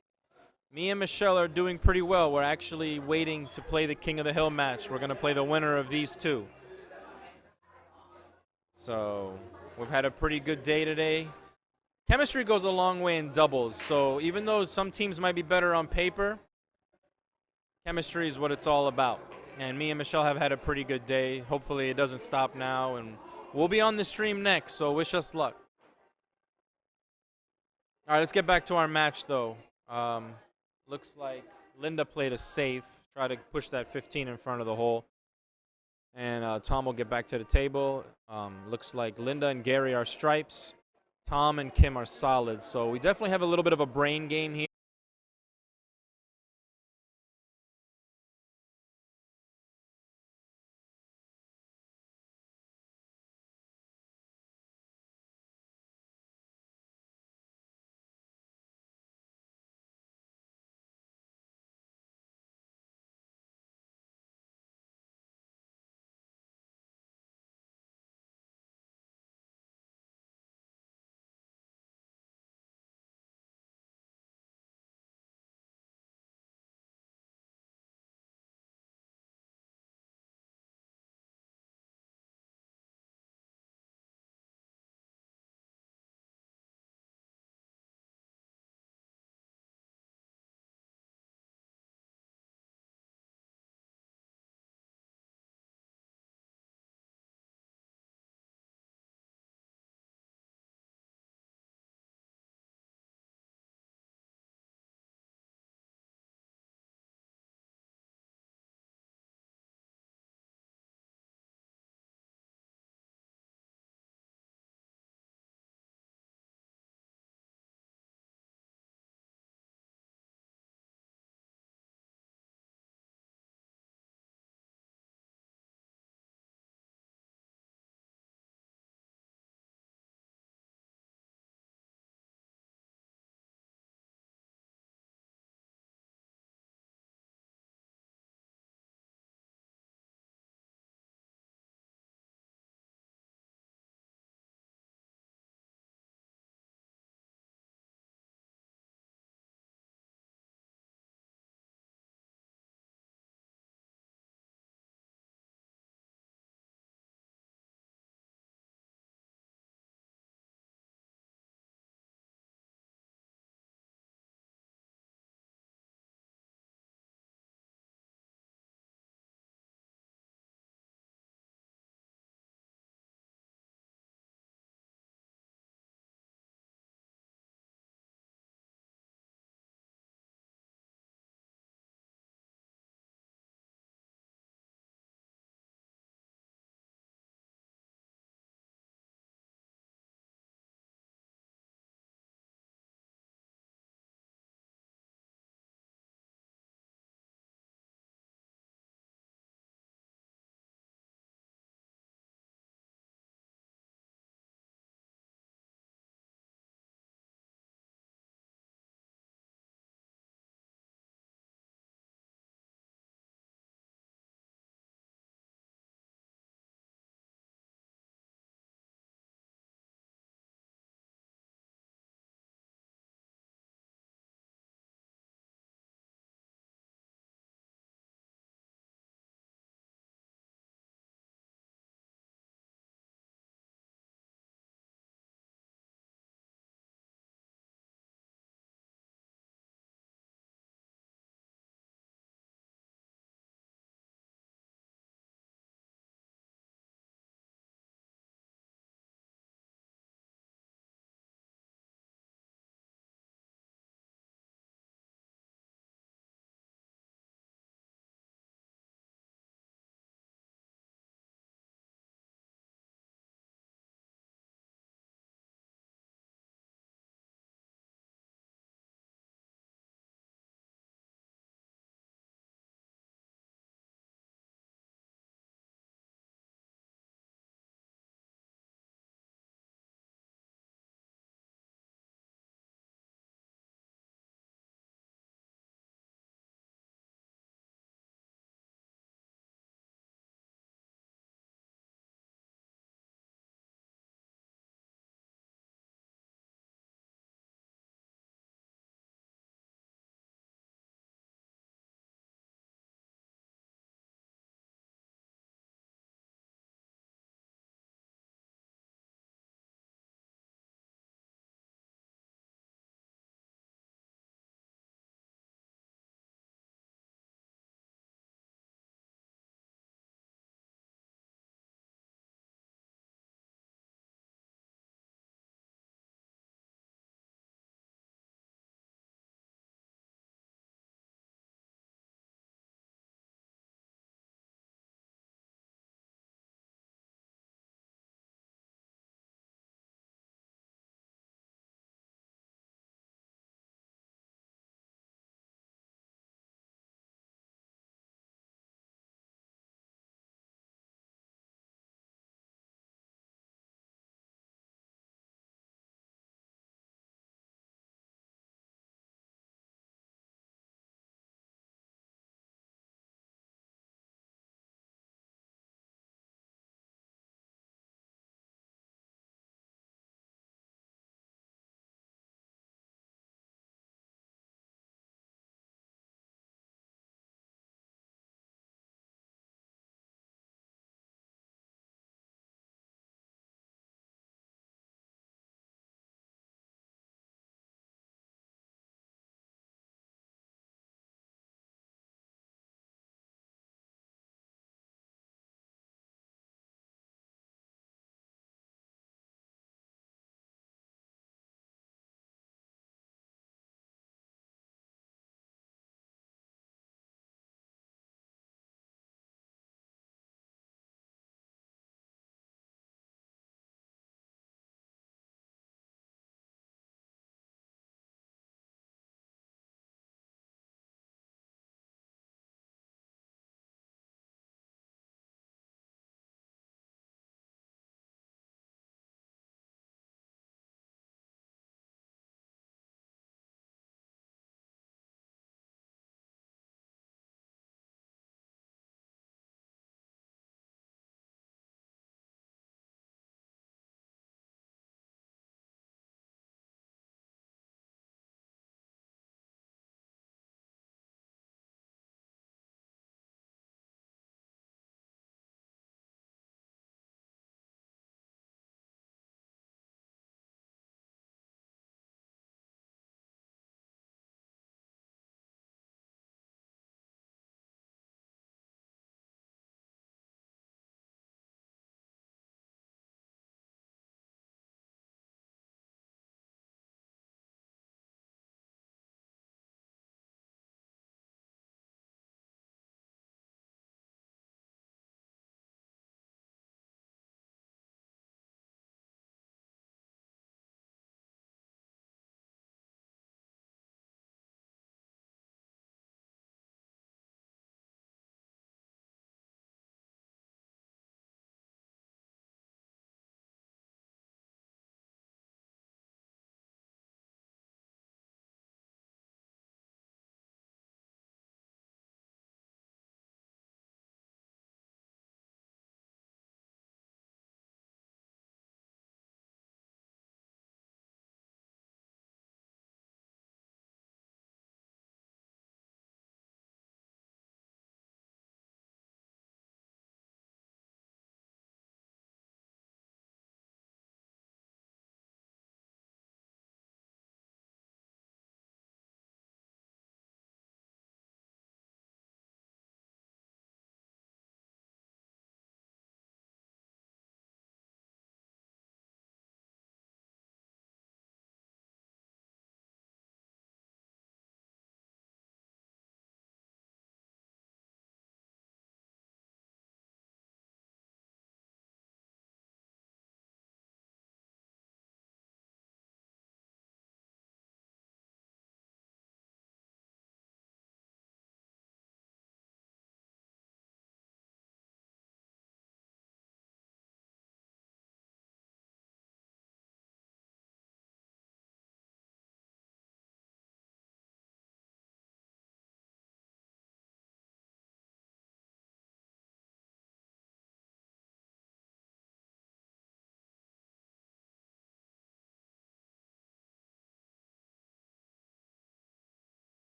Me and Michelle are doing pretty well. We're actually waiting to play the King of the Hill match. We're going to play the winner of these two. So we've had a pretty good day today. Chemistry goes a long way in doubles, so even though some teams might be better on paper, chemistry is what it's all about. And me and Michelle have had a pretty good day. Hopefully it doesn't stop now, and we'll be on the stream next, so wish us luck. All right, let's get back to our match, though. Looks like Linda played a safe, try to push that 15 in front of the hole. And Tom will get back to the table. Looks like Linda and Gary are stripes. Tom and Kim are solids. So we definitely have a little bit of a brain game here.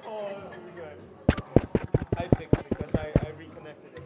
Oh, good. I fixed it because I reconnected it.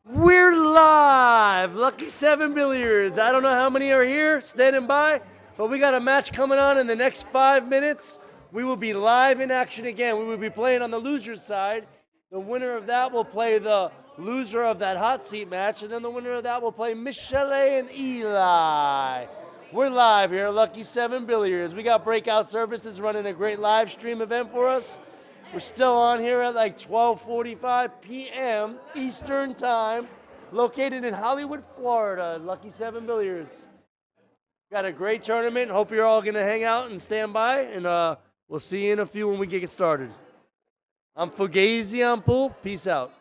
We're live! Lucky 7 Billiards. I don't know how many are here standing by, but we got a match coming on in the next 5 minutes. We will be live in action again. We will be playing on the loser's side. The winner of that will play the loser of that hot seat match, and then the winner of that will play Misha and Eli. We're live here at Lucky 7 Billiards. We got Breakout Services running a great live stream event for us. We're still on here at like 12:45 p.m. Eastern Time, located in Hollywood, Florida, Lucky 7 Billiards. Got a great tournament. Hope you're all going to hang out and stand by, and we'll see you in a few when we get started. I'm Fagazzziii on pool. Peace out.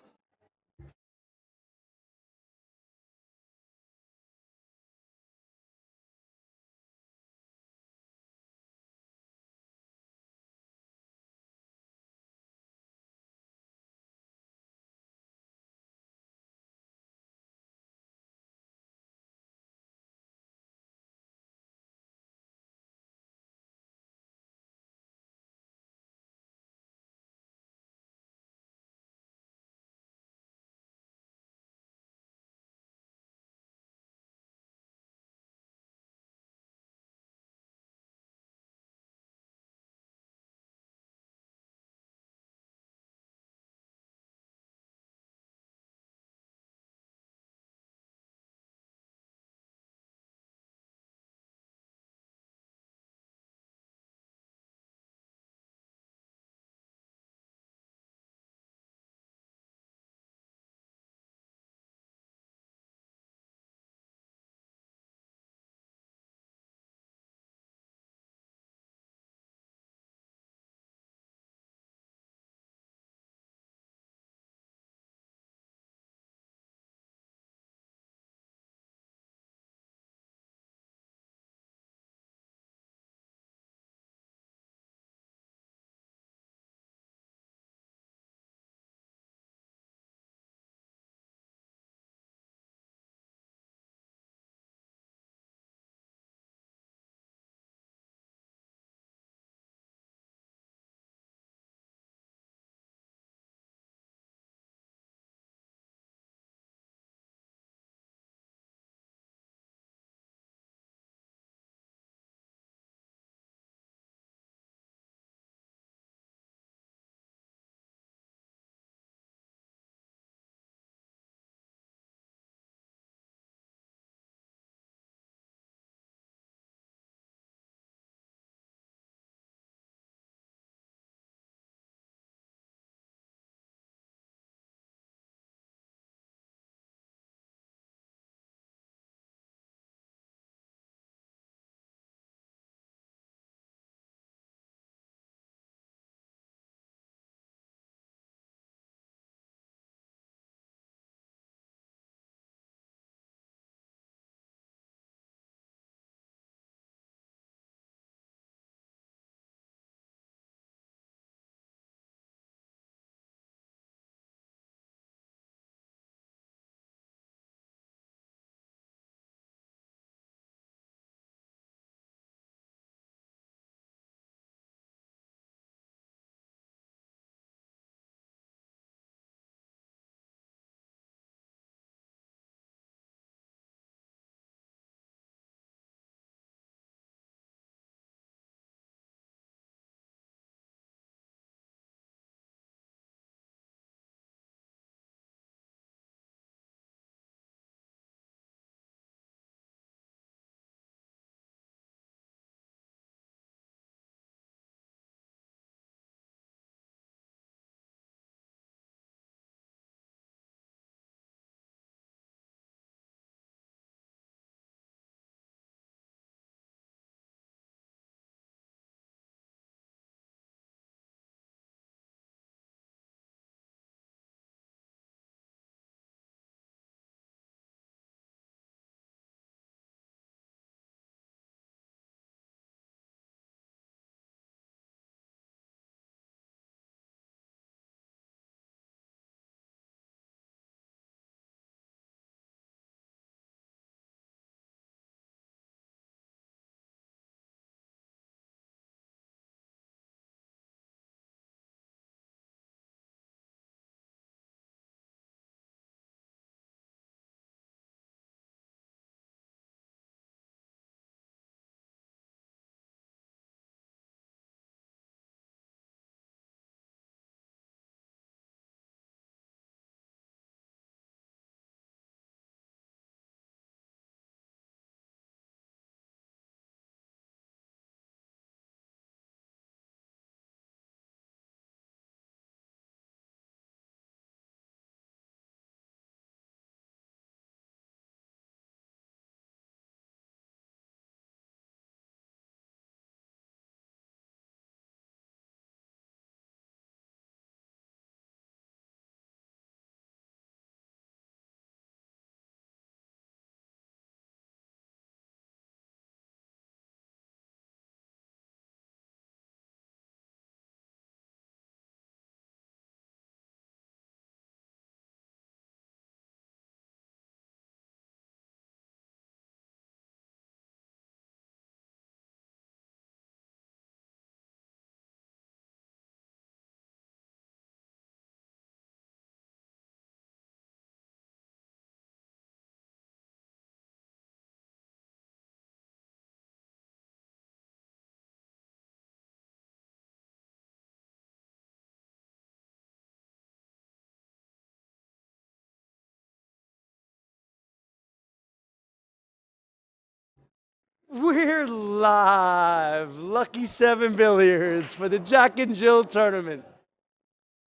We're live. Lucky 7 Billiards for the Jack and Jill tournament.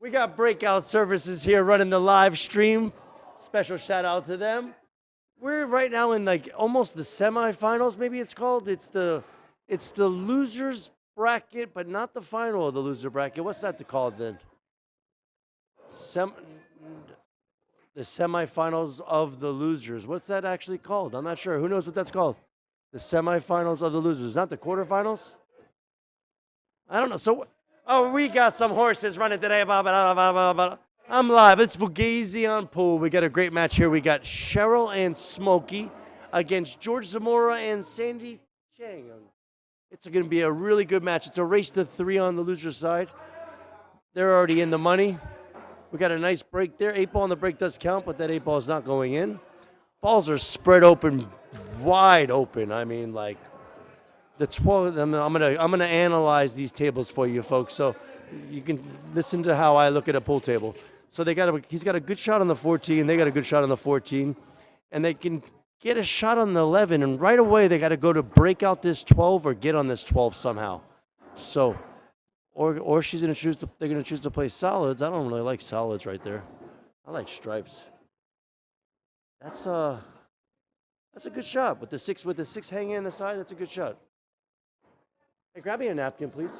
We got Breakout Services here running the live stream. Special shout out to them. We're right now in like almost the semifinals, maybe it's called. It's the losers bracket, but not the final of the loser bracket. What's that called then? The semifinals of the losers. What's that actually called? I'm not sure. Who knows what that's called? The semifinals of the losers, not the quarterfinals? I don't know. So, we got some horses running today. I'm live. It's Fagazzziii on pool. We got a great match here. We got Cheryl and Smokey against George Zamora and Sandy Chang. It's going to be a really good match. It's a race to 3 on the loser side. They're already in the money. We got a nice break there. 8 ball on the break does count, but that 8 ball is not going in. Balls are spread open, wide open. I mean, like the 12. I'm gonna analyze these tables for you folks, so you can listen to how I look at a pool table. So he's got a good shot on the 14. They got a good shot on the 14, and they can get a shot on the 11. And right away they got to go to break out this 12 or get on this 12 somehow. So, or they're gonna choose to play solids. I don't really like solids right there. I like stripes. That's a good shot with the 6 hanging in the side. That's a good shot. Hey, grab me a napkin, please.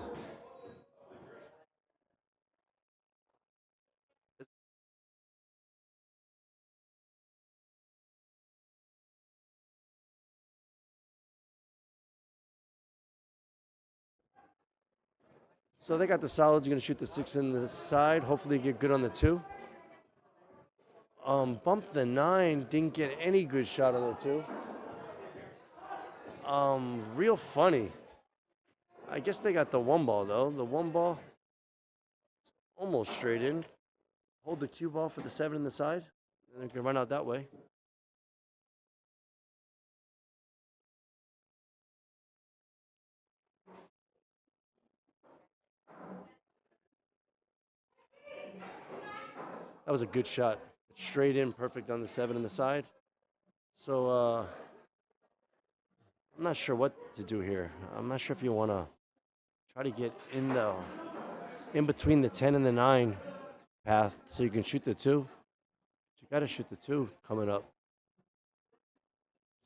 So they got the solids. You're going to shoot the 6 in the side. Hopefully get good on the 2. Bumped the 9. Didn't get any good shot on the 2. Real funny. I guess they got the 1 ball, though. The 1 ball almost straight in. Hold the cue ball for the 7 in the side. And they can run out that way. That was a good shot. Straight in, perfect on the 7 in the side. So I'm not sure what to do here. I'm not sure if you want to try to get in between the 10 and the 9 path so you can shoot the 2. You got to shoot the 2 coming up.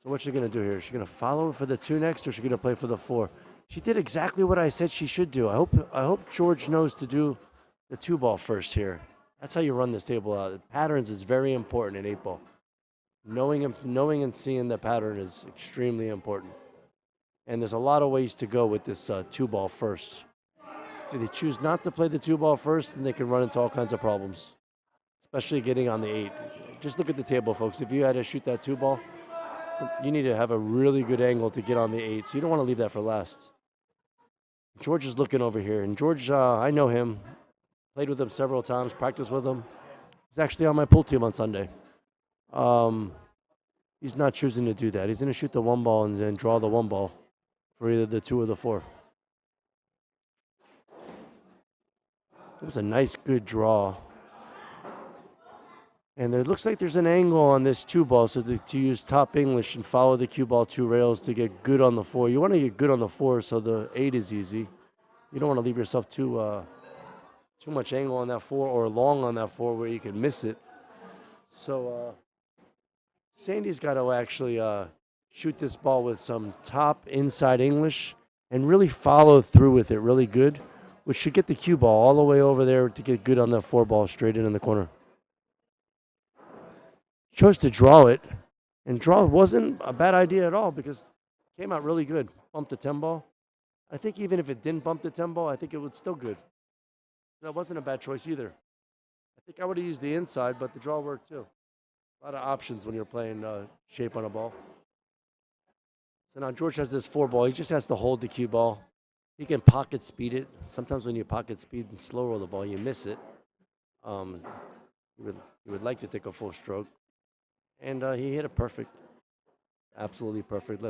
So what's she going to do here? Is she going to follow for the 2 next, or is she going to play for the 4? She did exactly what I said she should do. I hope George knows to do the 2 ball first here. That's how you run this table out. Patterns is very important in 8 ball. Knowing and seeing the pattern is extremely important. And there's a lot of ways to go with this 2 ball first. If they choose not to play the 2 ball first, then they can run into all kinds of problems, especially getting on the 8. Just look at the table, folks. If you had to shoot that 2 ball, you need to have a really good angle to get on the 8. So you don't want to leave that for last. George is looking over here. And George, I know him. Played with him several times, practiced with him. He's actually on my pool team on Sunday. He's not choosing to do that. He's going to shoot the 1 ball and then draw the 1 ball for either the 2 or the 4. It was a nice, good draw. And it looks like there's an angle on this 2 ball, so to use top English and follow the cue ball 2 rails to get good on the 4. You want to get good on the 4 so the 8 is easy. You don't want to leave yourself too much angle on that 4 or long on that 4 where you can miss it. So Sandy's got to actually shoot this ball with some top inside English and really follow through with it really good, which should get the cue ball all the way over there to get good on the 4 ball straight in the corner. Chose to draw it, and draw wasn't a bad idea at all because it came out really good. Bumped the 10 ball. I think even if it didn't bump the 10 ball, I think it was still good. That wasn't a bad choice either. I think I would have used the inside, but the draw worked too. A lot of options when you're playing shape on a ball. So now George has this 4 ball. He just has to hold the cue ball. He can pocket speed it. Sometimes when you pocket speed and slow roll the ball, you miss it. You would like to take a full stroke. And he hit it perfect. Absolutely perfect.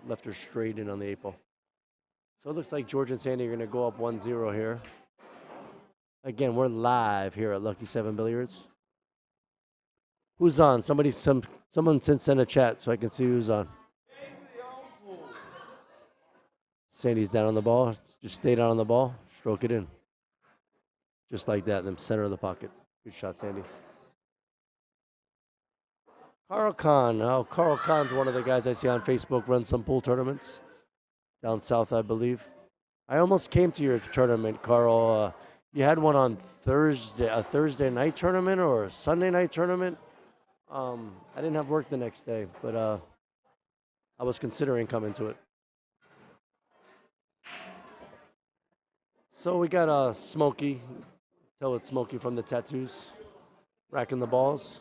Left her straight in on the 8 ball. So it looks like George and Sandy are going to go up 1-0 here. Again, we're live here at Lucky 7 Billiards. Who's on? Someone send a chat so I can see who's on. Sandy's down on the ball. Just stay down on the ball. Stroke it in. Just like that in the center of the pocket. Good shot, Sandy. Carl Kahn. Oh, Carl Kahn's one of the guys I see on Facebook, runs some pool tournaments down south, I believe. I almost came to your tournament, Carl. You had one on Thursday, a Thursday night tournament or a Sunday night tournament. I didn't have work the next day, but I was considering coming to it. So we got Smokey. Tell it's Smokey from the tattoos, racking the balls.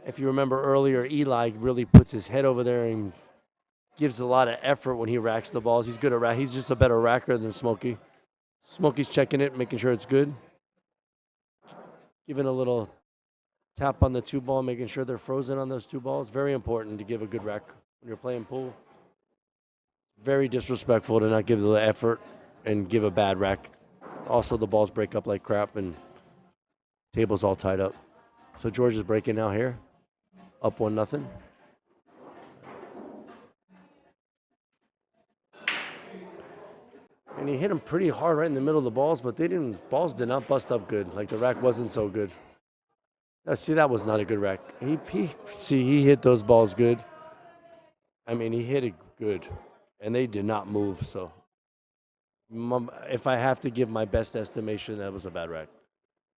If you remember earlier, Eli really puts his head over there and gives a lot of effort when he racks the balls. He's good at rack. He's just a better racker than Smokey. Smokey's checking it, making sure it's good. Giving a little tap on the 2 ball, making sure they're frozen on those 2 balls. Very important to give a good rack when you're playing pool. Very disrespectful to not give the effort and give a bad rack. Also, the balls break up like crap and table's all tied up. So George is breaking now here. Up 1-0. And he hit him pretty hard right in the middle of the balls, but balls did not bust up good. Like the rack wasn't so good. Now, see, that was not a good rack. He hit those balls good. I mean, he hit it good, and they did not move. So if I have to give my best estimation, that was a bad rack.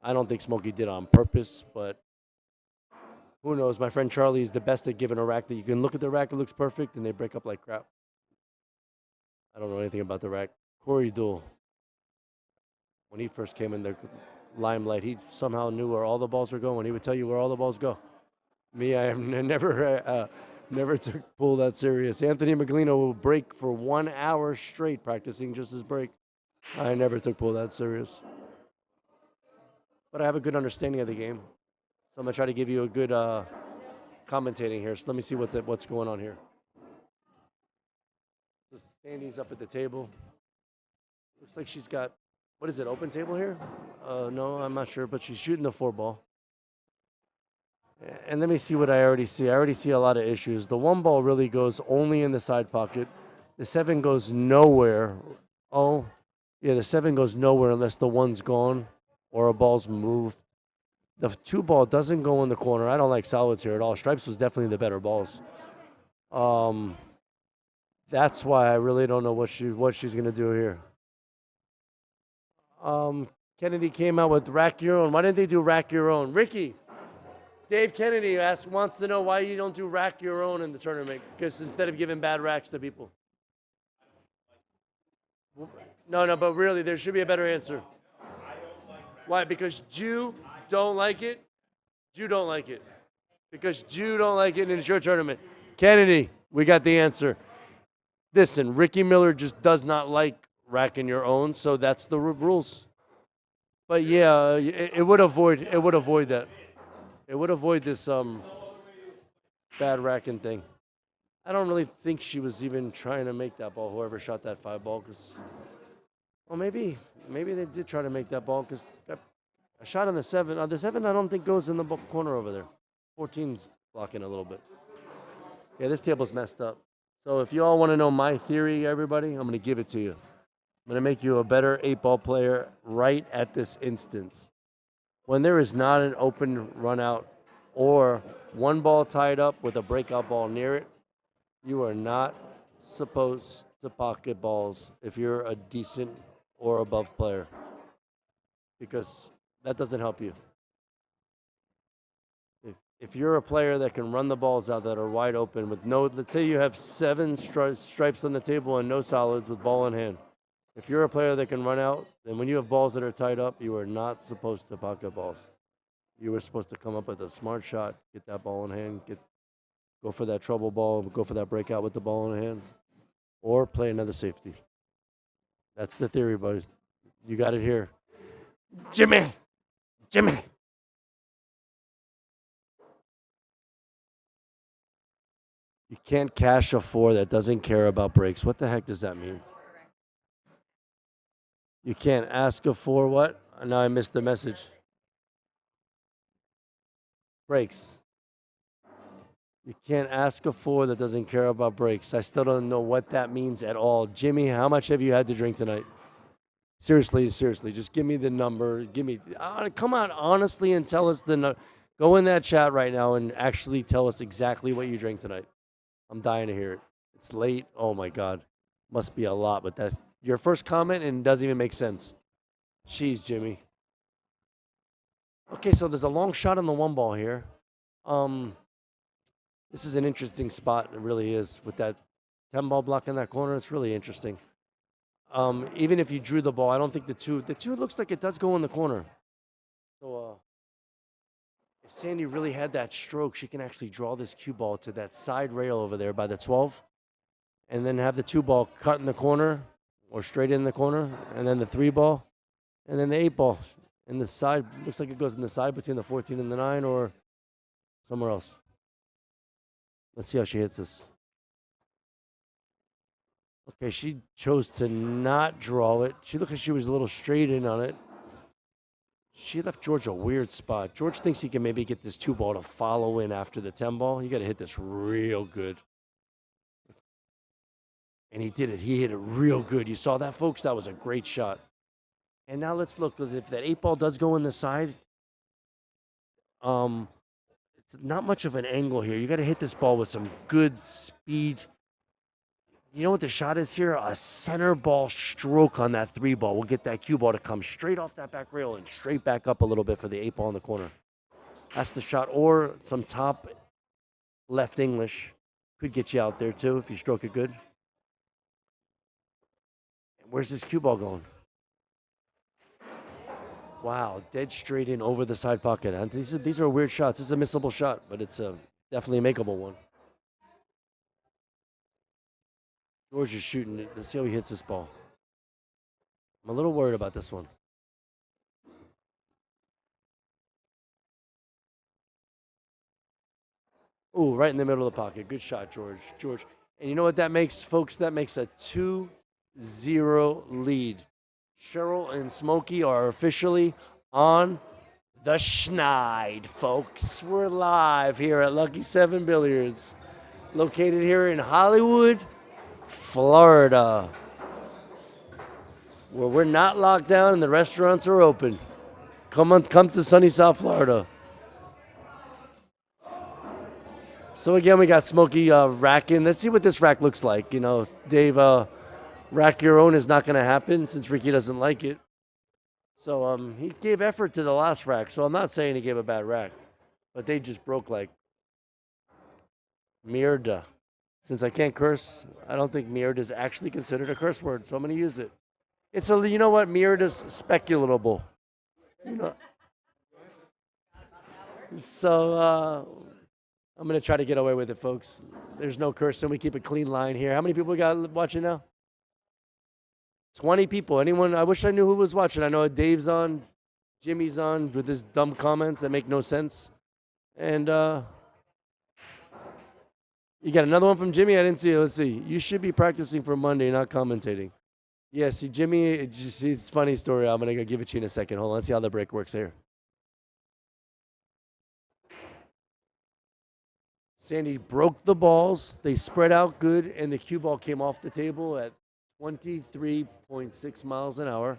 I don't think Smokey did it on purpose, but who knows? My friend Charlie is the best at giving a rack that you can look at the rack, it looks perfect, and they break up like crap. I don't know anything about the rack. Corey Duell, when he first came in the limelight, he somehow knew where all the balls were going. He would tell you where all the balls go. Me, I have never took pool that serious. Anthony Maglino will break for 1 hour straight practicing just his break. I never took pool that serious. But I have a good understanding of the game. So I'm going to try to give you a good commentating here. So let me see what's going on here. So Sandy's up at the table. Looks like she's got, what is it, open table here? No, I'm not sure, but she's shooting the 4 ball. And let me see what I already see. I already see a lot of issues. The 1 ball really goes only in the side pocket. The 7 goes nowhere. Oh, yeah, the 7 goes nowhere unless the 1's gone or a ball's moved. The 2 ball doesn't go in the corner. I don't like solids here at all. Stripes was definitely the better balls. That's why I really don't know what she's going to do here. Kennedy came out with rack your own. Why didn't they do rack your own? Ricky, Dave Kennedy wants to know why you don't do rack your own in the tournament, because instead of giving bad racks to people. No, but really, there should be a better answer. Why? Because Jew don't like it? Jew don't like it. Because Jew don't like it in your tournament. Kennedy, we got the answer. Listen, Ricky Miller just does not like racking your own, so that's the rules. But yeah, it would avoid that. It would avoid this bad racking thing. I don't really think she was even trying to make that ball, whoever shot that 5 ball, because, well, maybe they did try to make that ball, because a shot on the 7. The 7 I don't think goes in the corner over there. 14's blocking a little bit. Yeah, this table's messed up. So if you all want to know my theory, everybody, I'm going to give it to you. I'm going to make you a better 8-ball player right at this instance. When there is not an open run out or 1 ball tied up with a breakout ball near it, you are not supposed to pocket balls if you're a decent or above player, because that doesn't help you. If you're a player that can run the balls out that are wide open with no, let's say you have 7 stripes on the table and no solids with ball in hand. If you're a player that can run out, then when you have balls that are tied up, you are not supposed to pocket balls. You were supposed to come up with a smart shot, get that ball in hand, go for that trouble ball, go for that breakout with the ball in hand, or play another safety. That's the theory, buddy. You got it here. Jimmy! You can't cash a 4 that doesn't care about breaks. What the heck does that mean? You can't ask a 4 what? Now I missed the message. Breaks. You can't ask a 4 that doesn't care about breaks. I still don't know what that means at all. Jimmy, how much have you had to drink tonight? Seriously, just give me the number. Come on, honestly, and tell us the number. Go in that chat right now and actually tell us exactly what you drank tonight. I'm dying to hear it. It's late. Oh, my God. Must be a lot, but that's your first comment and doesn't even make sense. Jeez, Jimmy. Okay, so there's a long shot on the 1 ball here. This is an interesting spot. It really is. With that 10 ball block in that corner, it's really interesting. Even if you drew the ball, I don't think the 2 looks like it does go in the corner. So if Sandy really had that stroke, she can actually draw this cue ball to that side rail over there by the 12, and then have the 2 ball cut in the corner or straight in the corner, and then the 3 ball, and then the 8 ball in the side. Looks like it goes in the side between the 14 and the 9 or somewhere else. Let's see how she hits this. Okay, she chose to not draw it. She looked like she was a little straight in on it. She left George a weird spot. George thinks he can maybe get this 2 ball to follow in after the 10 ball. You got to hit this real good. And he did it. He hit it real good. You saw that, folks? That was a great shot. And now let's look. If that 8 ball does go in the side, it's not much of an angle here. You got to hit this ball with some good speed. You know what the shot is here? A center ball stroke on that 3 ball will get that cue ball to come straight off that back rail and straight back up a little bit for the 8 ball in the corner. That's the shot. Or some top left English could get you out there too if you stroke it good. Where's this cue ball going? Wow, dead straight in over the side pocket. And these are weird shots. This is a missable shot, but it's definitely a makeable one. George is shooting it. Let's see how he hits this ball. I'm a little worried about this one. Ooh, right in the middle of the pocket. Good shot, George. And you know what that makes, folks? That makes a 2-0 lead. Cheryl and Smokey are officially on the schneid, folks. We're live here at Lucky 7 Billiards, located here in Hollywood, Florida, where we're not locked down and the restaurants are open. Come to sunny South Florida. So again, we got Smokey racking. Let's see what this rack looks like. You know, Dave, rack your own is not going to happen since Ricky doesn't like it. So he gave effort to the last rack. So I'm not saying he gave a bad rack, but they just broke like mierda. Since I can't curse, I don't think mierda is actually considered a curse word, so I'm going to use it. It's you know what, mierda's speculable. You know. So I'm going to try to get away with it, folks. There's no cursing. We keep a clean line here. How many people we got watching now? 20 people. Anyone? I wish I knew who was watching. I know Dave's on, Jimmy's on with his dumb comments that make no sense. And you got another one from Jimmy? I didn't see it. Let's see. You should be practicing for Monday, not commentating. Yeah, see, Jimmy, it's a funny story. I'm going to give it to you in a second. Hold on. Let's see how the break works here. Sandy broke the balls. They spread out good, and the cue ball came off the table at 23.6 miles an hour,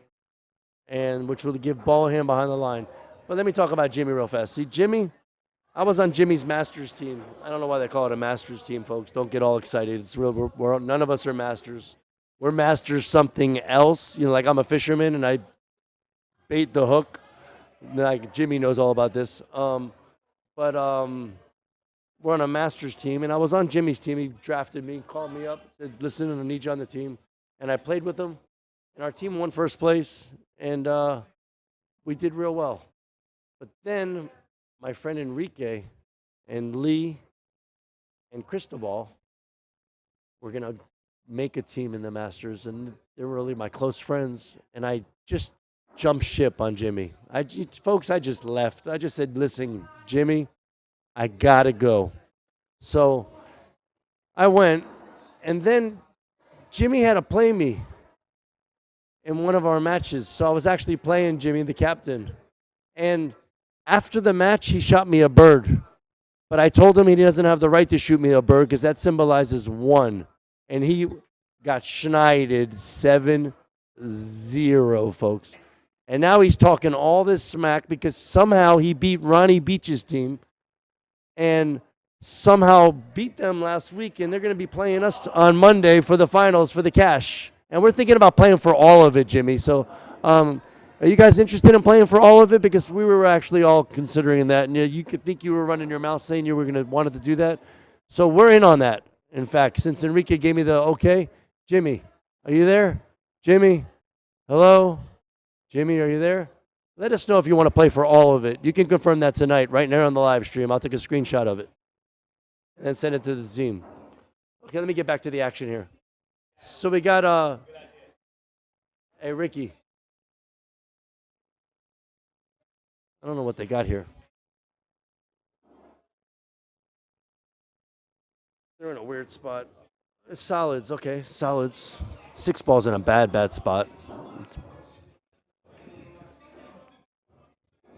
and which will give ball hand behind the line. But let me talk about Jimmy real fast. See, Jimmy, I was on Jimmy's Masters team. I don't know why they call it a Masters team, folks. Don't get all excited. It's real. None of us are Masters. We're Masters something else. You know, like I'm a fisherman, and I bait the hook. Like Jimmy knows all about this. We're on a Masters team, and I was on Jimmy's team. He drafted me, called me up, said, listen, I need you on the team. And I played with him, and our team won first place, and we did real well. But then my friend Enrique and Lee and Cristobal were going to make a team in the Masters, and they were really my close friends, and I just jumped ship on Jimmy. Folks, I just left. I just said, listen, Jimmy, I got to go. So I went, and then Jimmy had to play me in one of our matches. So I was actually playing Jimmy, the captain. And after the match, he shot me a bird. But I told him he doesn't have the right to shoot me a bird because that symbolizes 1. And he got schneided 7-0, folks. And now he's talking all this smack because somehow he beat Ronnie Beach's team and somehow beat them last week. And they're going to be playing us on Monday for the finals for the cash. And we're thinking about playing for all of it, Jimmy. So are you guys interested in playing for all of it? Because we were actually all considering that. And you could think you were running your mouth saying you were going to wanted to do that. So we're in on that. In fact, since Enrique gave me the okay. Jimmy, are you there? Jimmy, hello? Jimmy, are you there? Let us know if you want to play for all of it. You can confirm that tonight, right now on the live stream. I'll take a screenshot of it and then send it to the team. Okay, let me get back to the action here. So we got, hey, Ricky. I don't know what they got here. They're in a weird spot. It's solids, okay, solids. 6 ball's in a bad spot.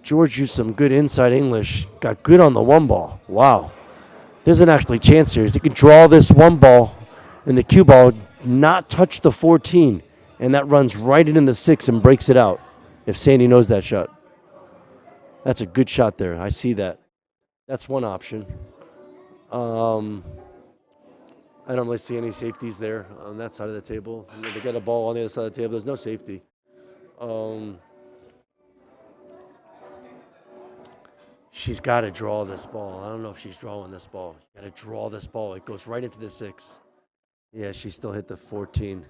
George used some good inside English. Got good on the 1 ball. Wow. There's an actually chance here. You can draw this 1 ball and the cue ball, not touch the 14, and that runs right into the 6 and breaks it out. If Sandy knows that shot. That's a good shot there. I see that. That's one option. I don't really see any safeties there on that side of the table. They get a ball on the other side of the table. There's no safety. She's got to draw this ball. I don't know if she's drawing this ball. Got to draw this ball. It goes right into the 6. Yeah, she still hit the 14,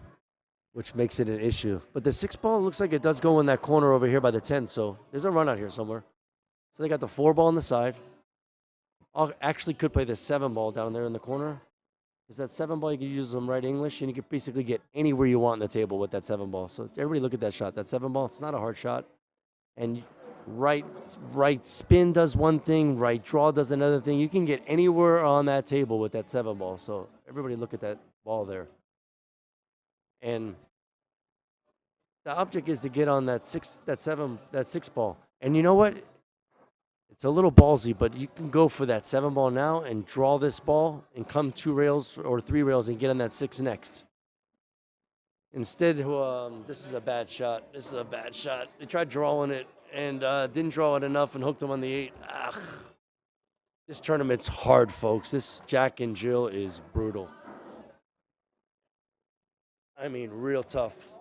which makes it an issue. But the 6 ball looks like it does go in that corner over here by the 10. So there's a run out here somewhere. So they got the 4 ball on the side. I actually could play the 7 ball down there in the corner. Because that 7 ball, you can use them right English, and you can basically get anywhere you want on the table with that 7 ball. So everybody look at that shot. That 7 ball, it's not a hard shot. And right spin does one thing, right draw does another thing. You can get anywhere on that table with that 7 ball. So everybody look at that ball there. And the object is to get on that 6 ball. And you know what? It's a little ballsy, but you can go for that 7 ball now and draw this ball and come 2 rails or 3 rails and get on that 6 next. Instead, this is a bad shot. This is a bad shot. They tried drawing it and didn't draw it enough and hooked them on the 8. This tournament's hard, folks. This Jack and Jill is brutal. I mean, real tough.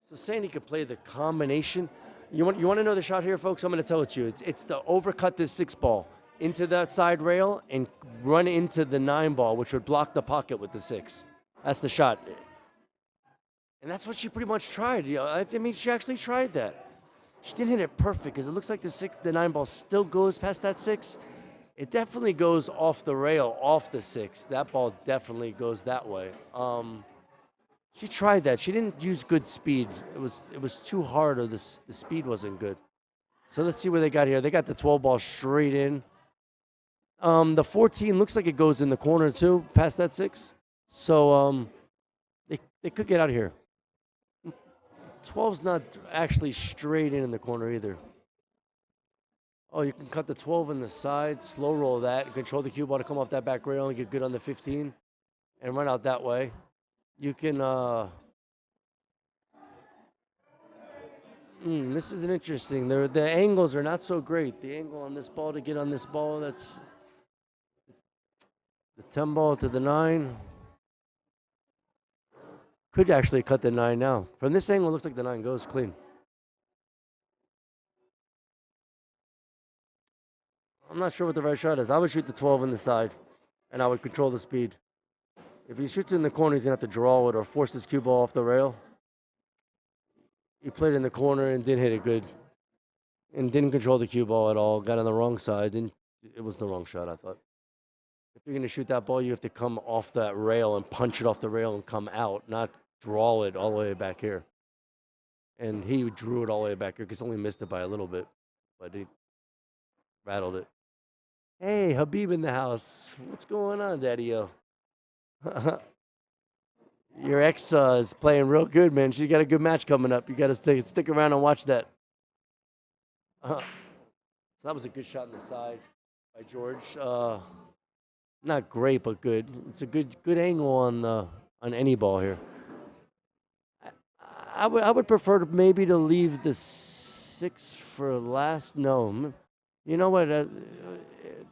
So Sandy could play the combination. You want to know the shot here, folks? I'm going to tell it to you. It's to overcut this 6 ball into that side rail and run into the 9 ball, which would block the pocket with the 6. That's the shot. And that's what she pretty much tried. I mean, she actually tried that. She didn't hit it perfect because it looks like the 9 ball still goes past that 6. It definitely goes off the rail, off the 6. That ball definitely goes that way. She tried that. She didn't use good speed. It was too hard, or the speed wasn't good. So let's see where they got here. They got the 12 ball straight in. The 14 looks like it goes in the corner too, past that 6. So they could get out of here. 12's not actually straight in the corner either. Oh, you can cut the 12 in the side, slow roll that, and control the cue ball to come off that back rail and get good on the 15 and run out that way. You can, this is an interesting, the angles are not so great. The angle on this ball to get on this ball, that's the 10 ball to the 9. Could actually cut the 9 now. From this angle, it looks like the 9 goes clean. I'm not sure what the right shot is. I would shoot the 12 in the side, and I would control the speed. If he shoots it in the corner, he's going to have to draw it or force his cue ball off the rail. He played in the corner and didn't hit it good. And didn't control the cue ball at all. Got on the wrong side. It was the wrong shot, I thought. If you're going to shoot that ball, you have to come off that rail and punch it off the rail and come out, not draw it all the way back here. And he drew it all the way back here because he only missed it by a little bit. But he rattled it. Hey, Habib in the house. What's going on, Daddy-O? Your ex is playing real good, man. She got a good match coming up. You got to stick around and watch that. So that was a good shot on the side by George. Not great, but good. It's a good angle on any ball here. I would prefer maybe to leave the 6 for last. No, you know what?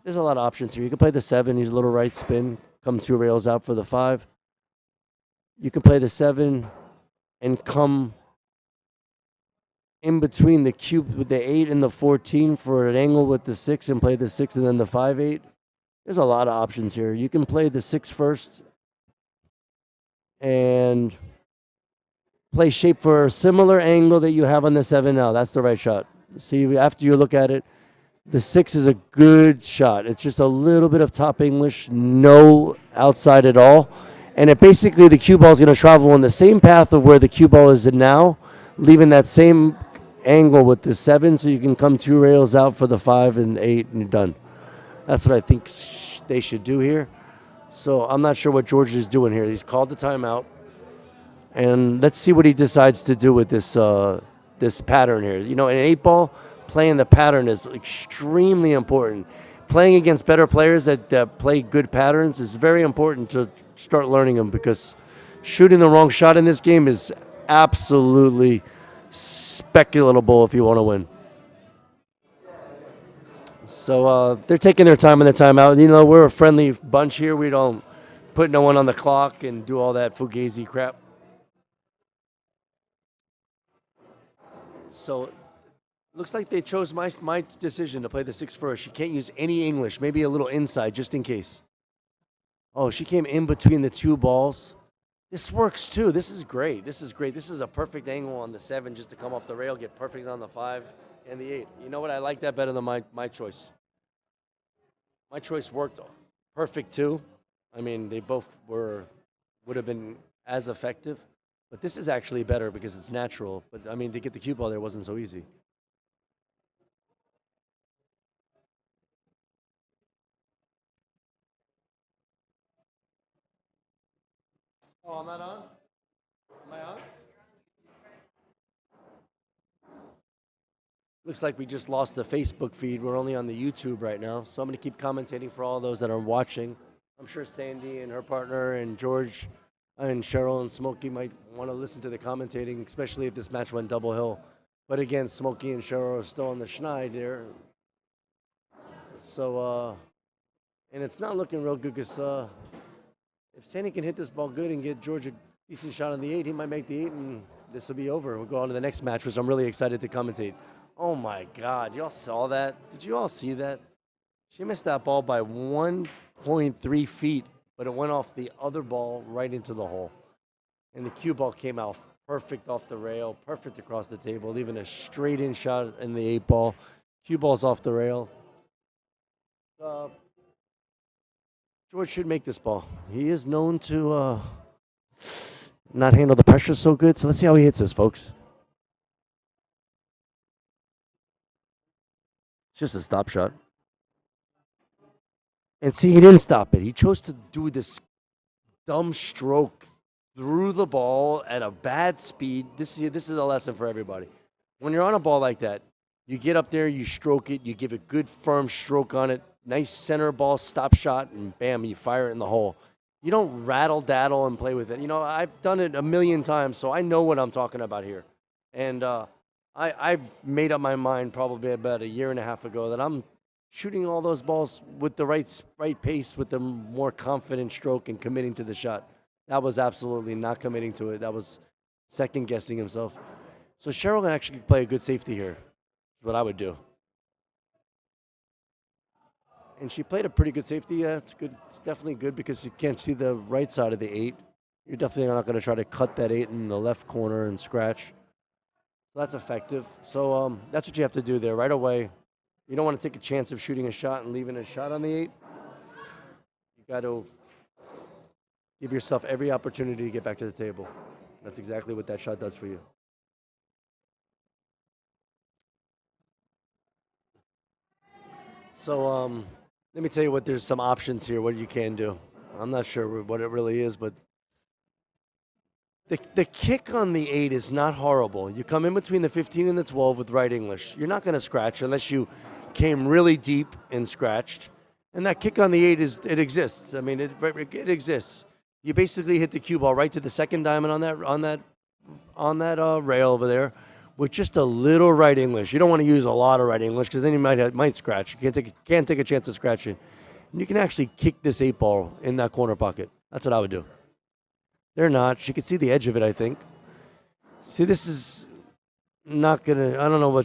There's a lot of options here. You can play the 7. Use a little right spin. Come 2 rails out for the 5. You can play the 7 and come in between the cube with the 8 and the 14 for an angle with the 6 and play the 6 and then the 5-8. There's a lot of options here. You can play the 6 first and play shape for a similar angle that you have on the 7 now. That's the right shot. See, after you look at it, the 6 is a good shot. It's just a little bit of top English, no outside at all. And it basically, the cue ball is going to travel on the same path of where the cue ball is now, leaving that same angle with the 7 so you can come 2 rails out for the 5 and 8 and you're done. That's what I think they should do here. So I'm not sure what George is doing here. He's called the timeout. And let's see what he decides to do with this this pattern here. You know, in 8-ball, playing the pattern is extremely important. Playing against better players that play good patterns is very important to start learning them, because shooting the wrong shot in this game is absolutely speculable if you want to win. So they're taking their time in the timeout. You know, we're a friendly bunch here. We don't put no one on the clock and do all that Fagazzziii crap. So looks like they chose my decision to play the 6 first. She can't use any English, maybe a little inside just in case. Oh, she came in between the 2 balls. This works too. This is great. This is great. This is a perfect angle on the 7 just to come off the rail, get perfect on the 5 and the 8. You know what? I like that better than my choice. My choice worked perfect too. I mean, they both would have been as effective. But this is actually better because it's natural. But, I mean, to get the cue ball there wasn't so easy. Oh, I'm not on? Am I on? Looks like we just lost the Facebook feed. We're only on the YouTube right now. So I'm going to keep commentating for all those that are watching. I'm sure Sandy and her partner and George and Cheryl and Smokey might want to listen to the commentating, especially if this match went double hill. But again, Smokey and Cheryl are still on the schneid there. So, and it's not looking real good because if Sandy can hit this ball good and get George a decent shot on the 8, he might make the 8 and this will be over. We'll go on to the next match, which I'm really excited to commentate. Oh my God, y'all saw that? Did you all see that? She missed that ball by 1.3 feet. But it went off the other ball right into the hole. And the cue ball came out perfect off the rail, perfect across the table, leaving a straight in shot in the 8 ball. Cue ball's off the rail. George should make this ball. He is known to not handle the pressure so good. So let's see how he hits this, folks. It's just a stop shot. And see, he didn't stop it. He chose to do this dumb stroke through the ball at a bad speed. This is a lesson for everybody. When you're on a ball like that, you get up there, you stroke it, you give a good firm stroke on it, nice center ball stop shot, and bam, you fire it in the hole. You don't rattle-daddle and play with it. You know, I've done it a million times, so I know what I'm talking about here. And I made up my mind probably about a year and a half ago that I'm shooting all those balls with the right pace, with the more confident stroke and committing to the shot. That was absolutely not committing to it. That was second-guessing himself. So Cheryl can actually play a good safety here. That's what I would do. And she played a pretty good safety. Yeah, it's good. It's definitely good because you can't see the right side of the 8. You're definitely not going to try to cut that 8 in the left corner and scratch. So that's effective. So that's what you have to do there right away. You don't want to take a chance of shooting a shot and leaving a shot on the 8. You got to give yourself every opportunity to get back to the table. That's exactly what that shot does for you. So let me tell you what, there's some options here, what you can do. I'm not sure what it really is, but The kick on the 8 is not horrible. You come in between the 15 and the 12 with right English. You're not going to scratch unless you came really deep and scratched. And that kick on the 8 it exists. I mean, it exists. You basically hit the cue ball right to the second diamond on that rail over there with just a little right English. You don't want to use a lot of right English because then you might scratch. You can't take a chance of scratching. And you can actually kick this 8 ball in that corner pocket. That's what I would do. They're not. She could see the edge of it, I think. See, this is not gonna. I don't know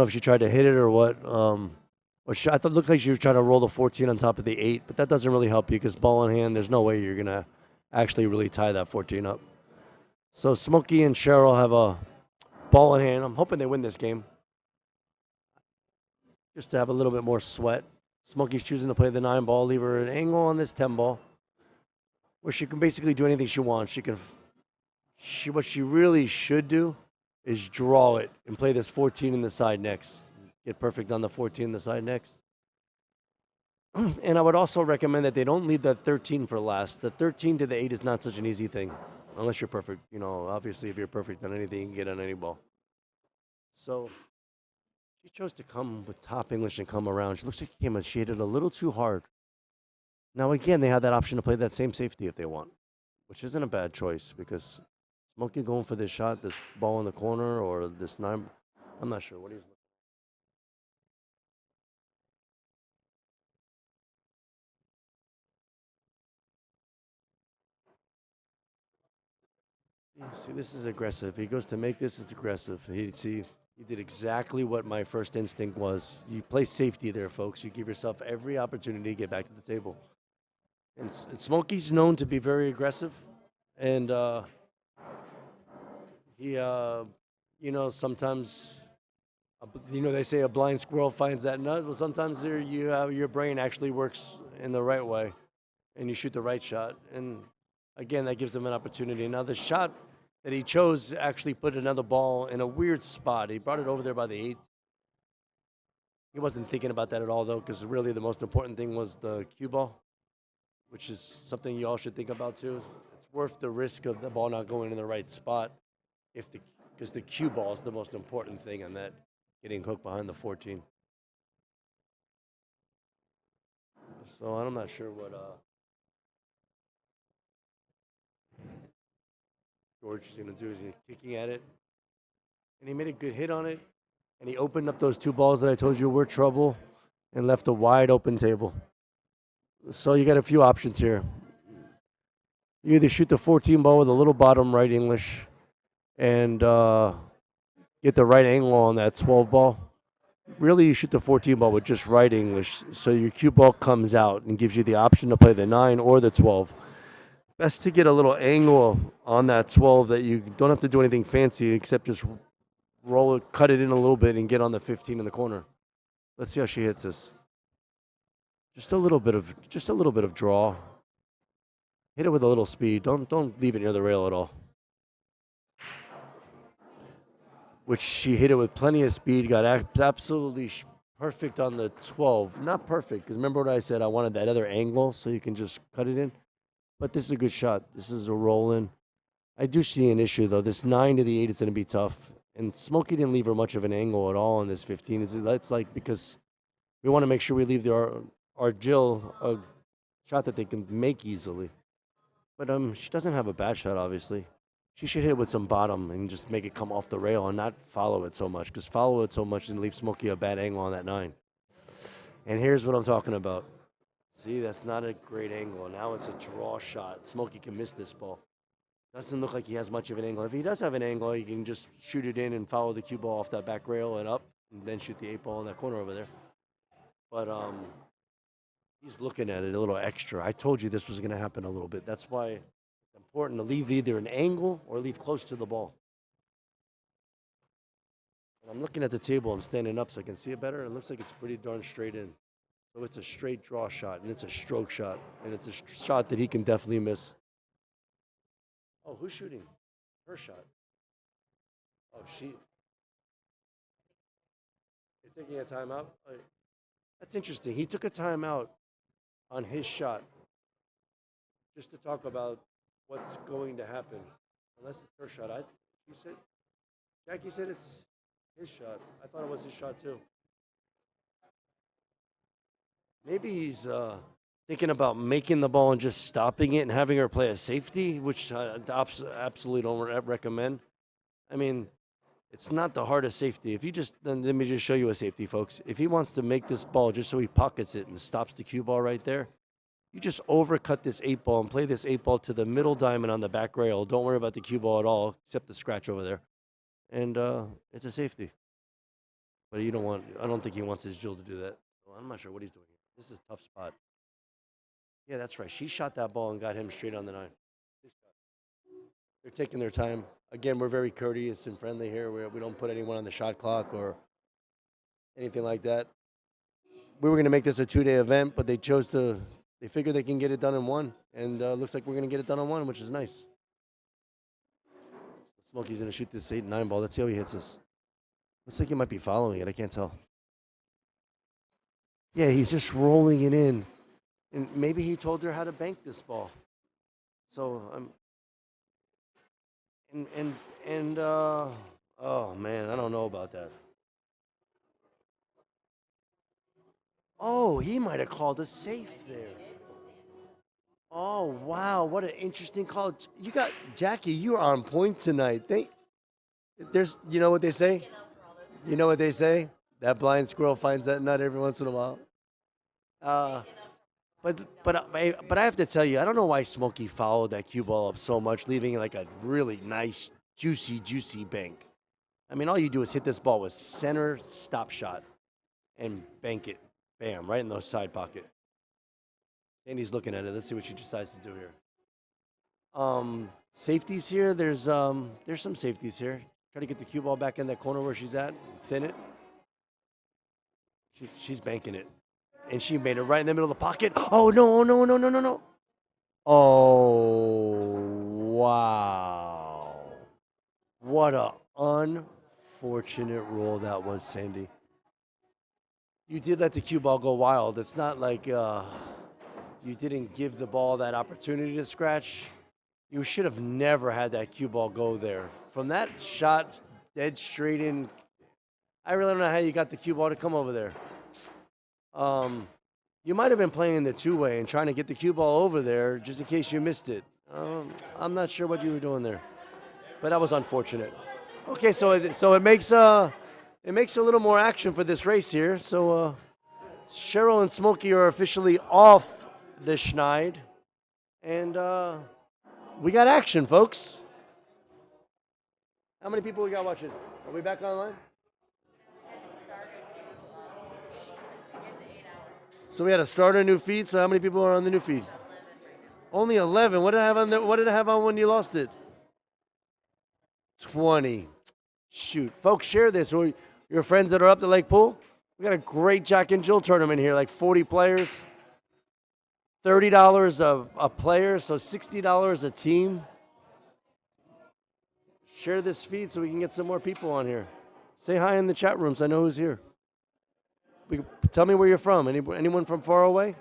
if she tried to hit it or what. I thought it looked like she was trying to roll the 14 on top of the 8, but that doesn't really help you because ball in hand, there's no way you're gonna actually really tie that 14 up. So Smokey and Cheryl have a ball in hand. I'm hoping they win this game, just to have a little bit more sweat. Smokey's choosing to play the 9 ball, leave her an angle on this 10 ball. Where she can basically do anything she wants. What she really should do is draw it and play this 14 in the side next. Get perfect on the 14 in the side next. And I would also recommend that they don't leave that 13 for last. The 13 to the 8 is not such an easy thing, unless you're perfect. You know, obviously, if you're perfect on anything, you can get on any ball. So she chose to come with top English and come around. She looks like she hit it a little too hard. Now, again, they have that option to play that same safety if they want, which isn't a bad choice because Smokey going for this shot, this ball in the corner, or this 9. I'm not sure. What do you see, this is aggressive. He goes to make this, it's aggressive. He did exactly what my first instinct was. You play safety there, folks. You give yourself every opportunity to get back to the table. And Smokey's known to be very aggressive, and he, sometimes, they say a blind squirrel finds that nut. Well, sometimes your brain actually works in the right way, and you shoot the right shot. And again, that gives him an opportunity. Now, the shot that he chose actually put another ball in a weird spot. He brought it over there by the 8. He wasn't thinking about that at all, though, because really the most important thing was the cue ball, which is something you all should think about too. It's worth the risk of the ball not going in the right spot because the cue ball is the most important thing on that, getting hooked behind the 14. So I'm not sure what George is going to do. He's kicking at it. And he made a good hit on it. And he opened up those 2 balls that I told you were trouble and left a wide open table. So you got a few options here. You either shoot the 14 ball with a little bottom right English and get the right angle on that 12 ball. Really, you shoot the 14 ball with just right English, so your cue ball comes out and gives you the option to play the 9 or the 12. Best to get a little angle on that 12 that you don't have to do anything fancy except just roll it, cut it in a little bit, and get on the 15 in the corner. Let's see how she hits this. Just a little bit of draw. Hit it with a little speed. Don't leave it near the rail at all. Which she hit it with plenty of speed. Got absolutely perfect on the 12. Not perfect, because remember what I said? I wanted that other angle so you can just cut it in. But this is a good shot. This is a roll-in. I do see an issue, though. This 9 to the 8 is going to be tough. And Smokey didn't leave her much of an angle at all on this 15. It's like because we want to make sure we leave our Jill a shot that they can make easily. But she doesn't have a bad shot, obviously. She should hit it with some bottom and just make it come off the rail and not follow it so much. Because follow it so much and leave Smokey a bad angle on that 9. And here's what I'm talking about. See, that's not a great angle. Now it's a draw shot. Smokey can miss this ball. Doesn't look like he has much of an angle. If he does have an angle, he can just shoot it in and follow the cue ball off that back rail and up, and then shoot the 8 ball in that corner over there. But he's looking at it a little extra. I told you this was going to happen a little bit. That's why it's important to leave either an angle or leave close to the ball. And I'm looking at the table. I'm standing up so I can see it better. It looks like it's pretty darn straight in. So it's a straight draw shot, and it's a stroke shot, and it's a shot that he can definitely miss. Oh, who's shooting? Her shot. Oh, you're taking a timeout? That's interesting. He took a timeout on his shot just to talk about what's going to happen. Unless it's her shot. Jackie said it's his shot. I thought it was his shot too. Maybe he's thinking about making the ball and just stopping it and having her play a safety, which I absolutely don't recommend. I mean, it's not the hardest safety. If you just, then let me just show you a safety, folks. If he wants to make this ball just so he pockets it and stops the cue ball right there, you just overcut this 8-ball and play this 8-ball to the middle diamond on the back rail. Don't worry about the cue ball at all, except the scratch over there. And it's a safety. But I don't think he wants his Jill to do that. Well, I'm not sure what he's doing. This is a tough spot. Yeah, that's right. She shot that ball and got him straight on the 9. They're taking their time. Again, we're very courteous and friendly here. We don't put anyone on the shot clock or anything like that. We were going to make this a 2-day event, but they figured they can get it done in one. And looks like we're going to get it done in one, which is nice. Smokey's going to shoot this 8-9 ball. Let's see how he hits this. Looks like he might be following it. I can't tell. Yeah, he's just rolling it in. And maybe he told her how to bank this ball. So, oh man, I don't know about that. Oh, he might have called a safe there. Oh, wow, what an interesting call. You got, Jackie, you are on point tonight. You know what they say? You know what they say? That blind squirrel finds that nut every once in a while. But I have to tell you, I don't know why Smokey followed that cue ball up so much, leaving it like a really nice, juicy bank. I mean, all you do is hit this ball with center stop shot and bank it. Bam, right in the side pocket. And he's looking at it. Let's see what she decides to do here. Safeties here. There's some safeties here. Try to get the cue ball back in that corner where she's at. Thin it. She's banking it. And she made it right in the middle of the pocket. Oh, no. Oh, wow. What a unfortunate roll that was, Sandy. You did let the cue ball go wild. It's not like you didn't give the ball that opportunity to scratch. You should have never had that cue ball go there. From that shot, dead straight in, I really don't know how you got the cue ball to come over there. You might have been playing the two-way and trying to get the cue ball over there just in case you missed it. I'm not sure what you were doing there, but that was unfortunate. Okay, so it makes a little more action for this race here. So Cheryl and Smokey are officially off the schneid, and we got action, folks. How many people we got watching? Are we back online? So we had a starter, new feed. So how many people are on the new feed? 11. Only 11. What did I have on when you lost it? 20. Shoot, folks, share this. Or your friends that are up to Lake Pool. We got a great Jack and Jill tournament here, like 40 players, $30 a player, so $60 a team. Share this feed so we can get some more people on here. Say hi in the chat rooms. I know who's here. Tell me where you're from. Anyone from far away?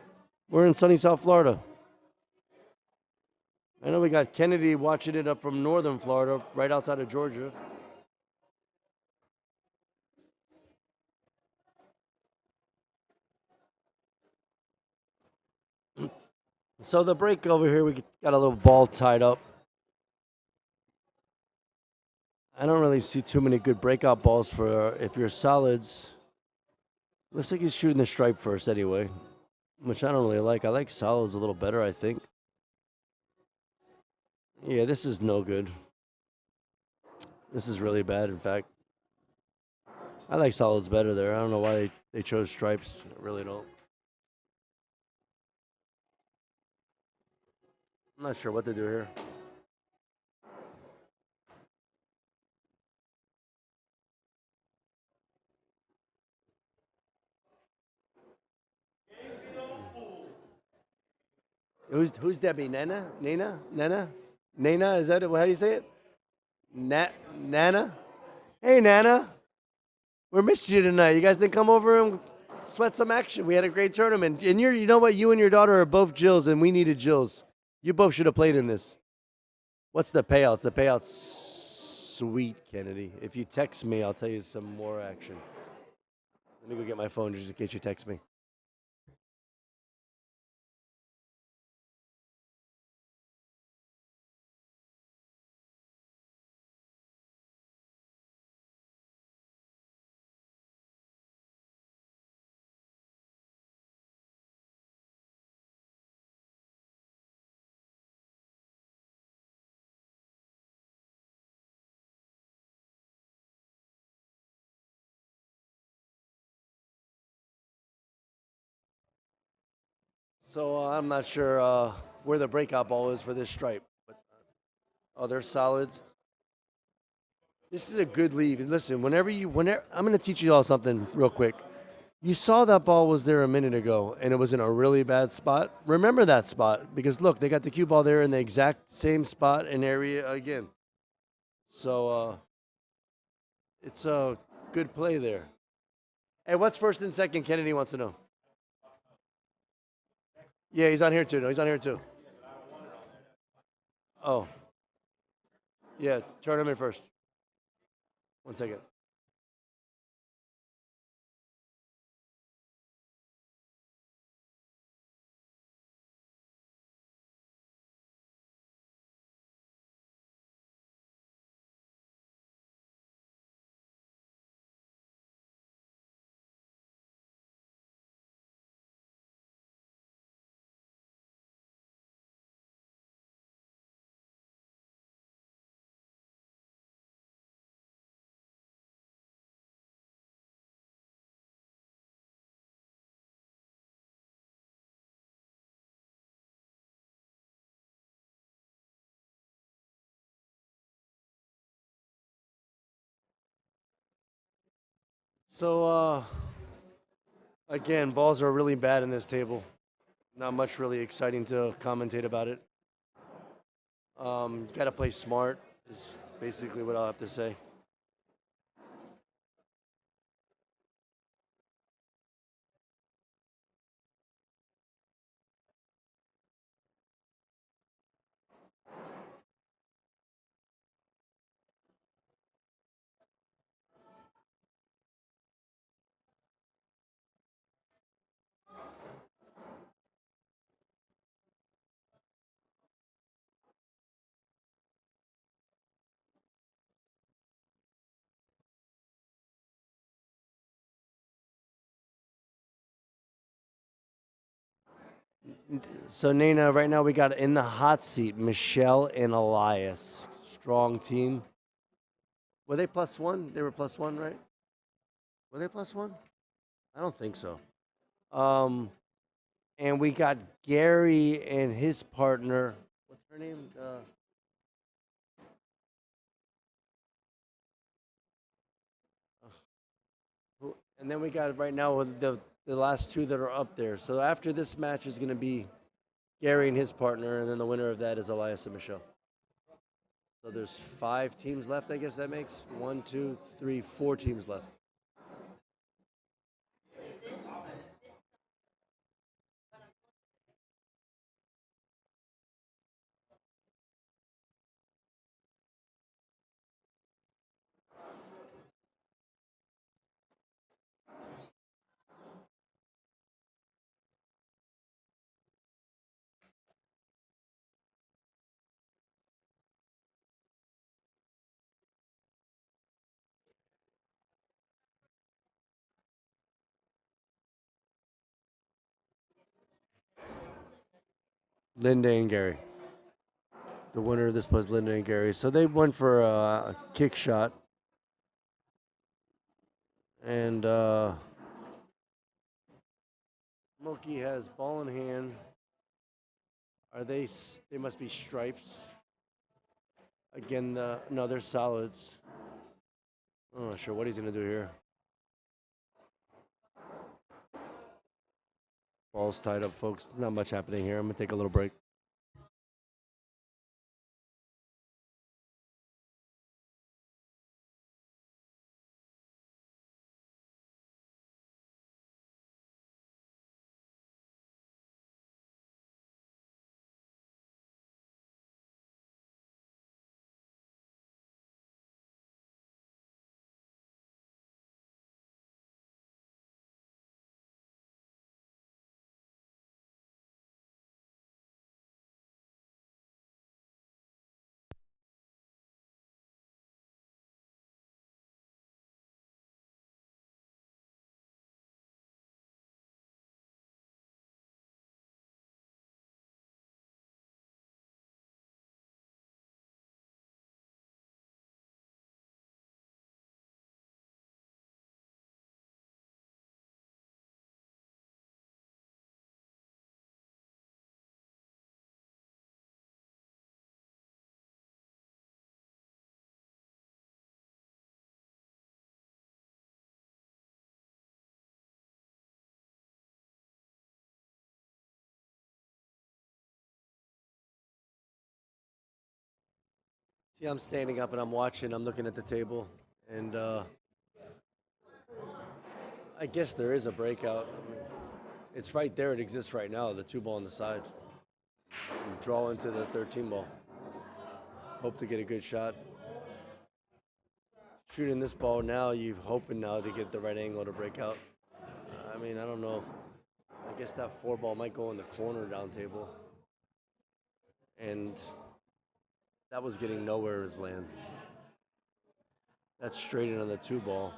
We're in sunny South Florida. I know we got Kennedy watching it up from northern Florida, right outside of Georgia. So the break over here, we got a little ball tied up. I don't really see too many good breakout balls for if you're solids. Looks like he's shooting the stripe first anyway, which I don't really like. I like solids a little better, I think. Yeah, this is no good. This is really bad, in fact. I like solids better there. I don't know why they chose stripes. I really don't. I'm not sure what to do here. Who's Debbie? Nana? Nana? Is that it? How do you say it? Nana? Hey, Nana. We missed you tonight. You guys didn't come over and sweat some action. We had a great tournament. And you know what? You and your daughter are both Jills, and we needed Jills. You both should have played in this. What's the payouts? The payouts sweet, Kennedy. If you text me, I'll tell you some more action. Let me go get my phone just in case you text me. So I'm not sure where the breakout ball is for this stripe. But, they're solids. This is a good leave. And listen, whenever I'm going to teach you all something real quick. You saw that ball was there a minute ago, and it was in a really bad spot. Remember that spot, because look, they got the cue ball there in the exact same spot and area again. So it's a good play there. Hey, what's first and second? Kennedy wants to know. Yeah, he's on here too. No, he's on here too. Oh. Yeah, turn him in first. 1 second. So, again, balls are really bad in this table. Not much really exciting to commentate about it. Got to play smart is basically what I'll have to say. So, Nana, right now we got in the hot seat Michelle and Elias. Strong team. Were they +1? They were +1, right? Were they +1? I don't think so. And we got Gary and his partner. What's her name? And then we got right now the last two that are up there. So after this match is going to be Gary and his partner, and then the winner of that is Elias and Michelle. So there's 5 teams left, I guess that makes 1, 2, 3, 4 teams left. Linda and Gary. The winner of this was Linda and Gary. So they went for a kick shot. And Smokey has ball in hand. Are they must be stripes. Again, no, they're solids. I'm not sure what he's going to do here. Ball's tied up, folks. There's not much happening here. I'm going to take a little break. See, I'm standing up and I'm watching. I'm looking at the table, and I guess there is a breakout. I mean, it's right there. It exists right now. The 2-ball on the side. And draw into the 13 ball. Hope to get a good shot. Shooting this ball now, you're hoping now to get the right angle to break out. I mean, I don't know. I guess that 4 ball might go in the corner down table. And that was getting nowhere as land. That's straight in on the 2 ball.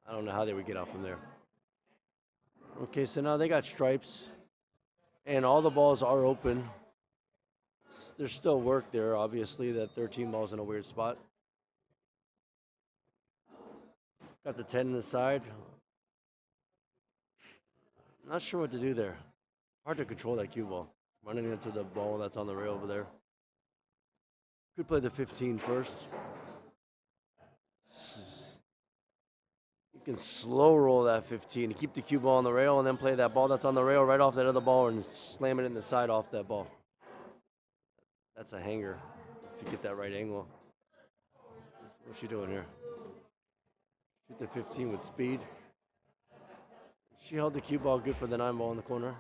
I don't know how they would get out from there. Okay, so now they got stripes. And all the balls are open. There's still work there, obviously. That 13 ball's in a weird spot. Got the 10 in the side. Not sure what to do there. Hard to control that cue ball. Running into the ball that's on the rail over there. Could play the 15 first. You can slow roll that 15 to keep the cue ball on the rail and then play that ball that's on the rail right off that other ball and slam it in the side off that ball. That's a hanger if you get that right angle. What's she doing here? Shoot the 15 with speed. She held the cue ball good for the 9 ball in the corner.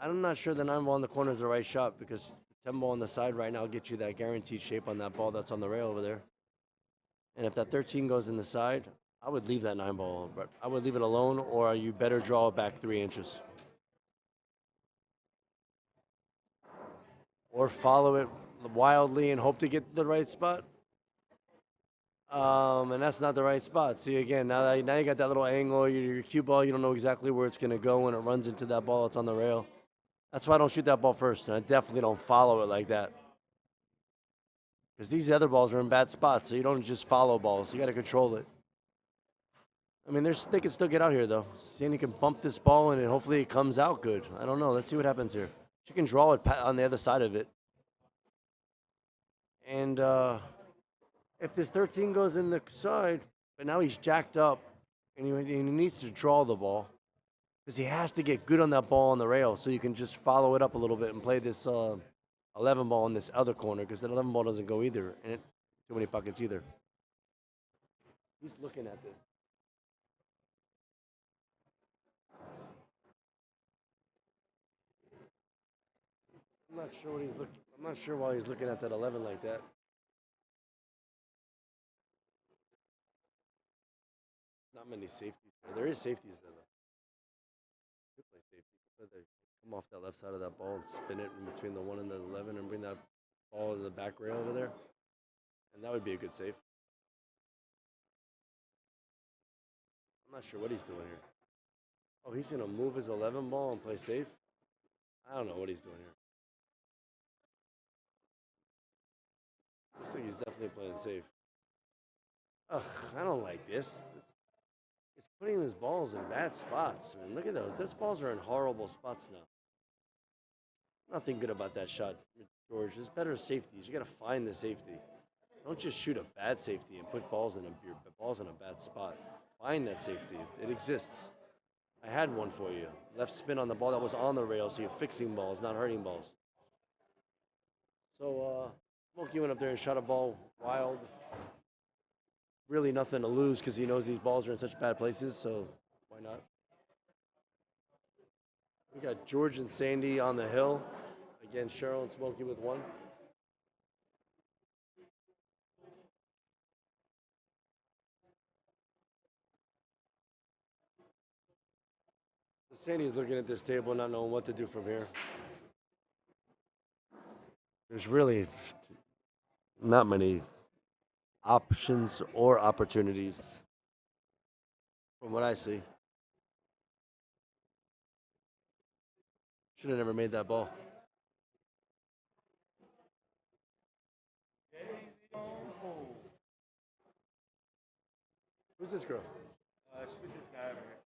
I'm not sure the 9 ball in the corner is the right shot because the 10 ball on the side right now gets you that guaranteed shape on that ball that's on the rail over there. And if that 13 goes in the side, I would leave that 9 ball, but I would leave it alone, or you better draw it back 3 inches. Or follow it wildly and hope to get the right spot. And that's not the right spot. See, again, now you got that little angle, your cue ball, you don't know exactly where it's going to go when it runs into that ball that's on the rail. That's why I don't shoot that ball first, and I definitely don't follow it like that. Because these other balls are in bad spots, so you don't just follow balls. You got to control it. I mean, they can still get out here, though. Sandy can bump this ball, and hopefully it comes out good. I don't know. Let's see what happens here. She can draw it on the other side of it. And if this 13 goes in the side, but now he's jacked up, and he needs to draw the ball. Because he has to get good on that ball on the rail so you can just follow it up a little bit and play this 11 ball in this other corner because that 11 ball doesn't go either. And too many pockets either. He's looking at this. I'm not sure what he's looking. I'm not sure why he's looking at that 11 like that. Not many safeties. There is safeties there, though. Could play safety. They come off that left side of that ball and spin it in between the 1 and the 11 and bring that ball to the back rail over there. And that would be a good save. I'm not sure what he's doing here. Oh, he's going to move his 11 ball and play safe? I don't know what he's doing here. Looks like he's definitely playing safe. Ugh, I don't like this. It's putting his balls in bad spots. Man, look at those. Those balls are in horrible spots now. Nothing good about that shot, George. There's better safeties. You got to find the safety. Don't just shoot a bad safety and put balls in a bad spot. Find that safety. It exists. I had one for you. Left spin on the ball that was on the rail, so you're fixing balls, not hurting balls. So, Smokey went up there and shot a ball wild. Really nothing to lose because he knows these balls are in such bad places, so why not? We got George and Sandy on the hill. Again, Cheryl and Smokey with 1. So Sandy's looking at this table, not knowing what to do from here. There's really not many options or opportunities from what I see. Should have never made that ball. Who's this girl?
Shoot this guy over here.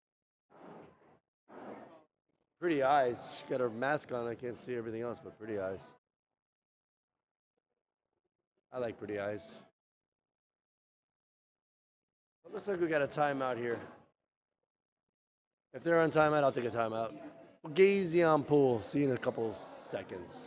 Pretty eyes. She's got her mask on. I can't see everything else, but pretty eyes. I like pretty eyes. It looks like we got a timeout here. If they're on timeout, I'll take a timeout. Fagazzziii on pool. See you in a couple seconds.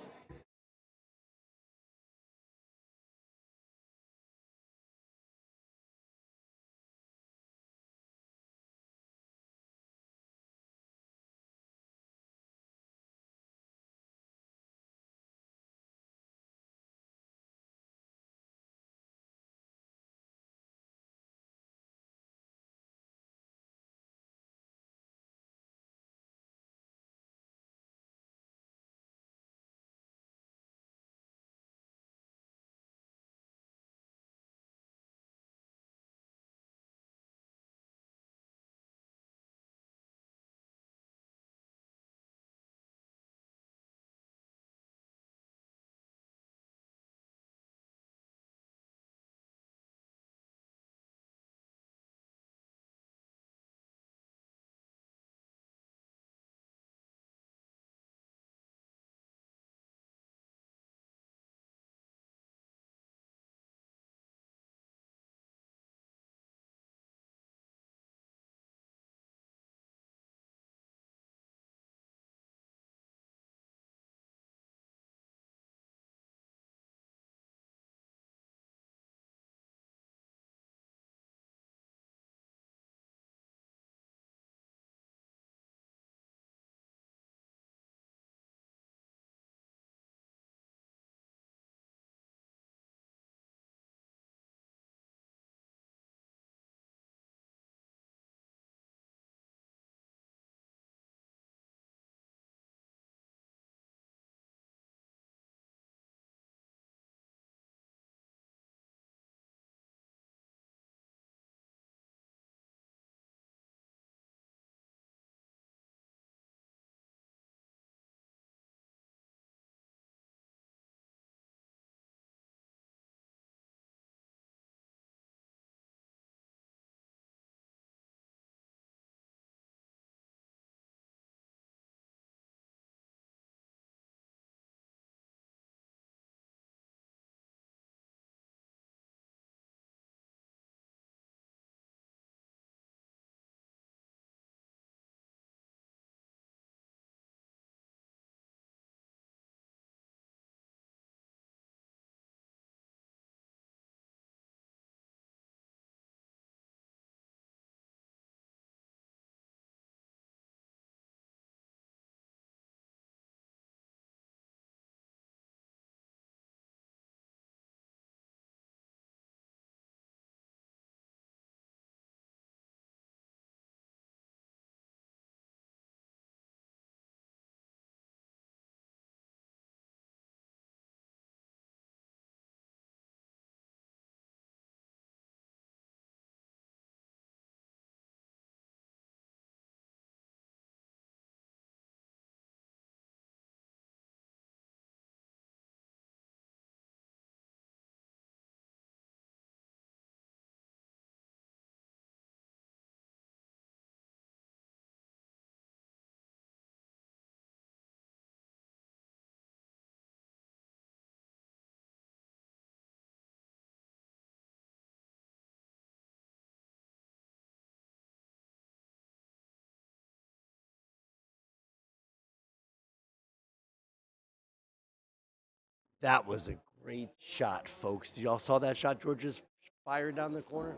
That was a great shot, folks. Did y'all saw that shot George just fired down the corner?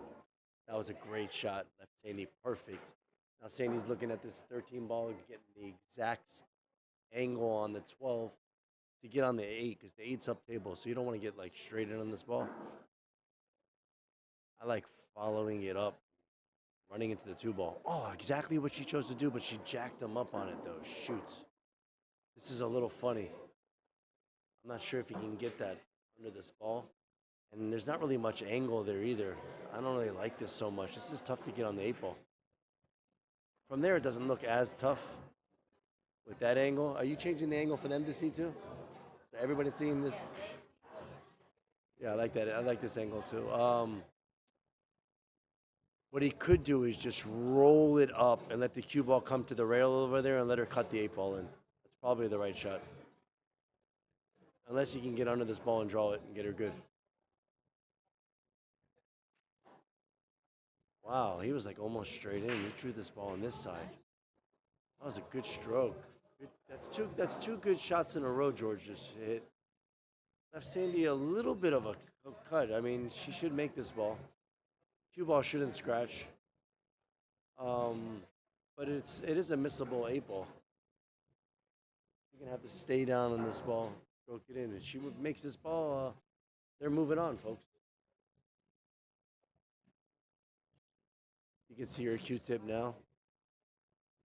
That was a great shot. Left Sandy perfect. Now Sandy's looking at this 13 ball, getting the exact angle on the 12 to get on the 8, because the 8's up table, so you don't want to get like straight in on this ball. I like following it up, running into the 2 ball. Oh, exactly what she chose to do, but she jacked him up on it though. Shoots. This is a little funny. I'm not sure if he can get that under this ball. And there's not really much angle there either. I don't really like this so much. This is tough to get on the 8 ball. From there, it doesn't look as tough with that angle. Are you changing the angle for them to see too? Everybody seeing this? Yeah, I like that. I like this angle too. What he could do is just roll it up and let the cue ball come to the rail over there and let her cut the 8 ball in. That's probably the right shot. Unless he can get under this ball and draw it and get her good. Wow, he was like almost straight in. He drew this ball on this side. That was a good stroke. That's two good shots in a row George just hit. Left Sandy a little bit of a cut. I mean, she should make this ball. Cue ball shouldn't scratch. But it is a missable 8 ball. You're gonna have to stay down on this ball, stroke it in. And she makes this ball. They're moving on, folks. You can see her Q-tip now.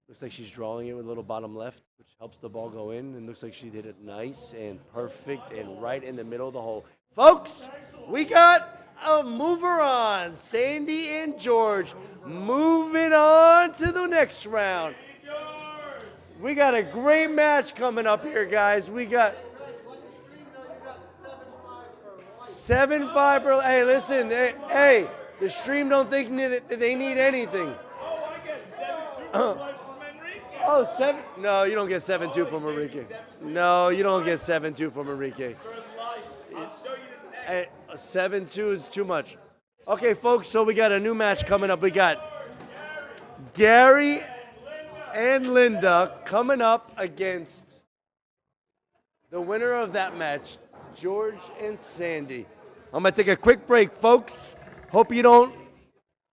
Looks like she's drawing it with a little bottom left, which helps the ball go in. And looks like she did it nice and perfect and right in the middle of the hole. Folks, we got a mover on. Sandy and George moving on to the next round. We got a great match coming up here, guys. We got 7-5 for. Hey, listen. Hey, the stream don't think that they need anything.
Oh, I get 7-2 from Enrique.
Oh, 7? No, you don't get 7-2 from Enrique. No, you don't get 7-2 from Enrique.
I'll show you the text.
7-2 is too much. Okay, folks, so we got a new match coming up. We got Gary and Linda coming up against the winner of that match, George and Sandy. I'm going to take a quick break, folks. Hope you don't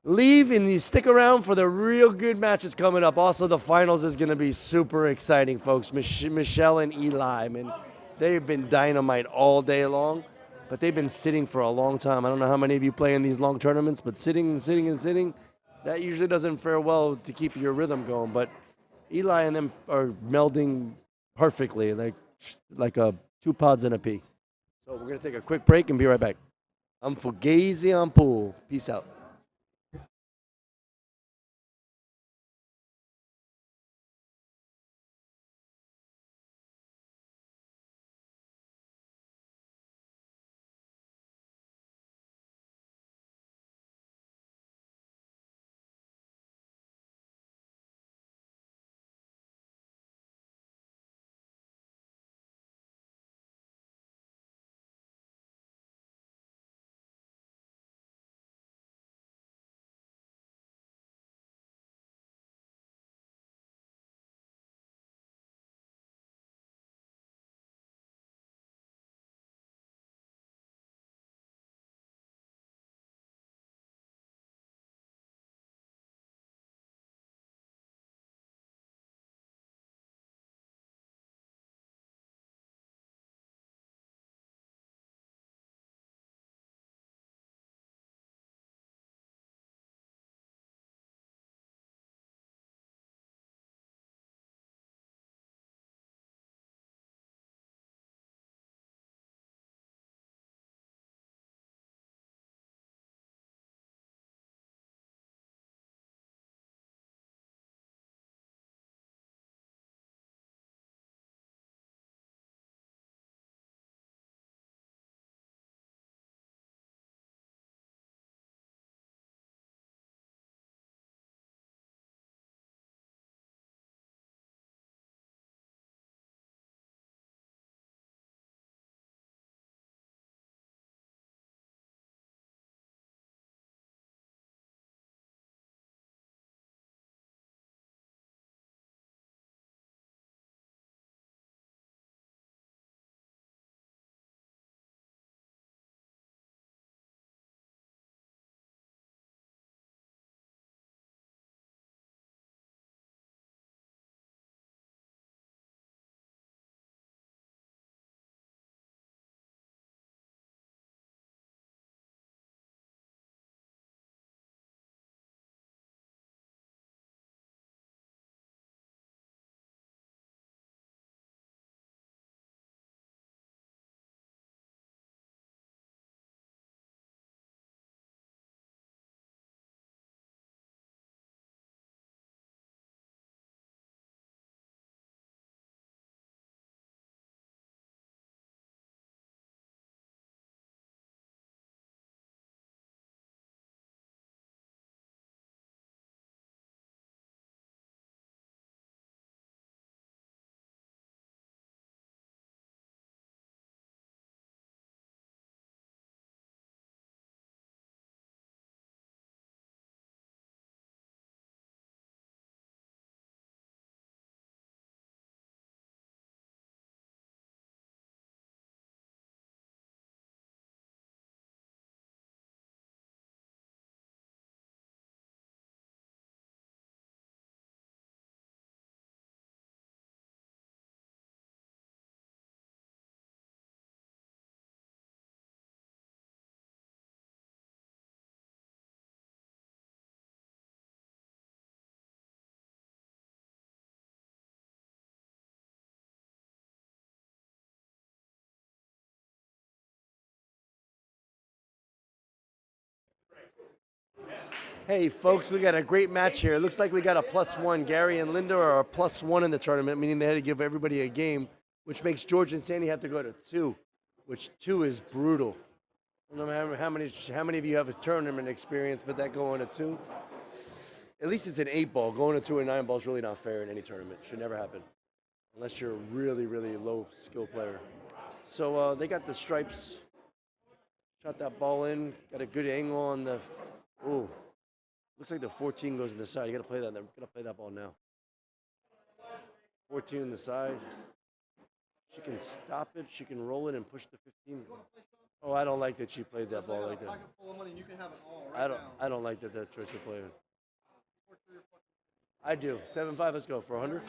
leave and you stick around for the real good matches coming up. Also, the finals is going to be super exciting, folks. Michelle and Eli, man, they've been dynamite all day long, but they've been sitting for a long time. I don't know how many of you play in these long tournaments, but sitting and sitting and sitting, that usually doesn't fare well to keep your rhythm going. But Eli and them are melding perfectly, like a 2 pods and a pea. So we're going to take a quick break and be right back. I'm Fagazzziii on pool. Peace out. Hey, folks, we got a great match here. It looks like we got a +1. Gary and Linda are a +1 in the tournament, meaning they had to give everybody a game, which makes George and Sandy have to go to 2, which 2 is brutal. I don't know how many of you have a tournament experience, but that going to 2, at least it's an 8-ball. Going to 2 and 9 ball is really not fair in any tournament. Should never happen, unless you're a really, really low skill player. So they got the stripes. Shot that ball in. Got a good angle on the. Ooh, looks like the 14 goes in the side. You got to play that. Got to play that ball now. 14 in the side. She can stop it. She can roll it and push the 15. Oh, I don't like that she played that ball like that. I don't like that choice of player. I do. 7-5. Let's go for 100.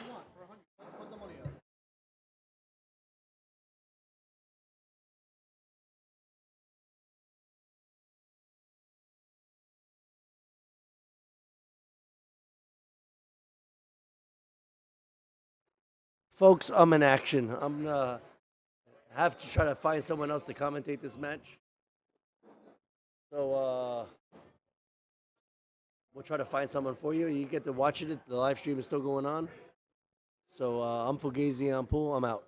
Folks, I'm in action. I'm gonna have to try to find someone else to commentate this match. So we'll try to find someone for you. You get to watch it. The live stream is still going on. So I'm Fagazzziii on pool. I'm out.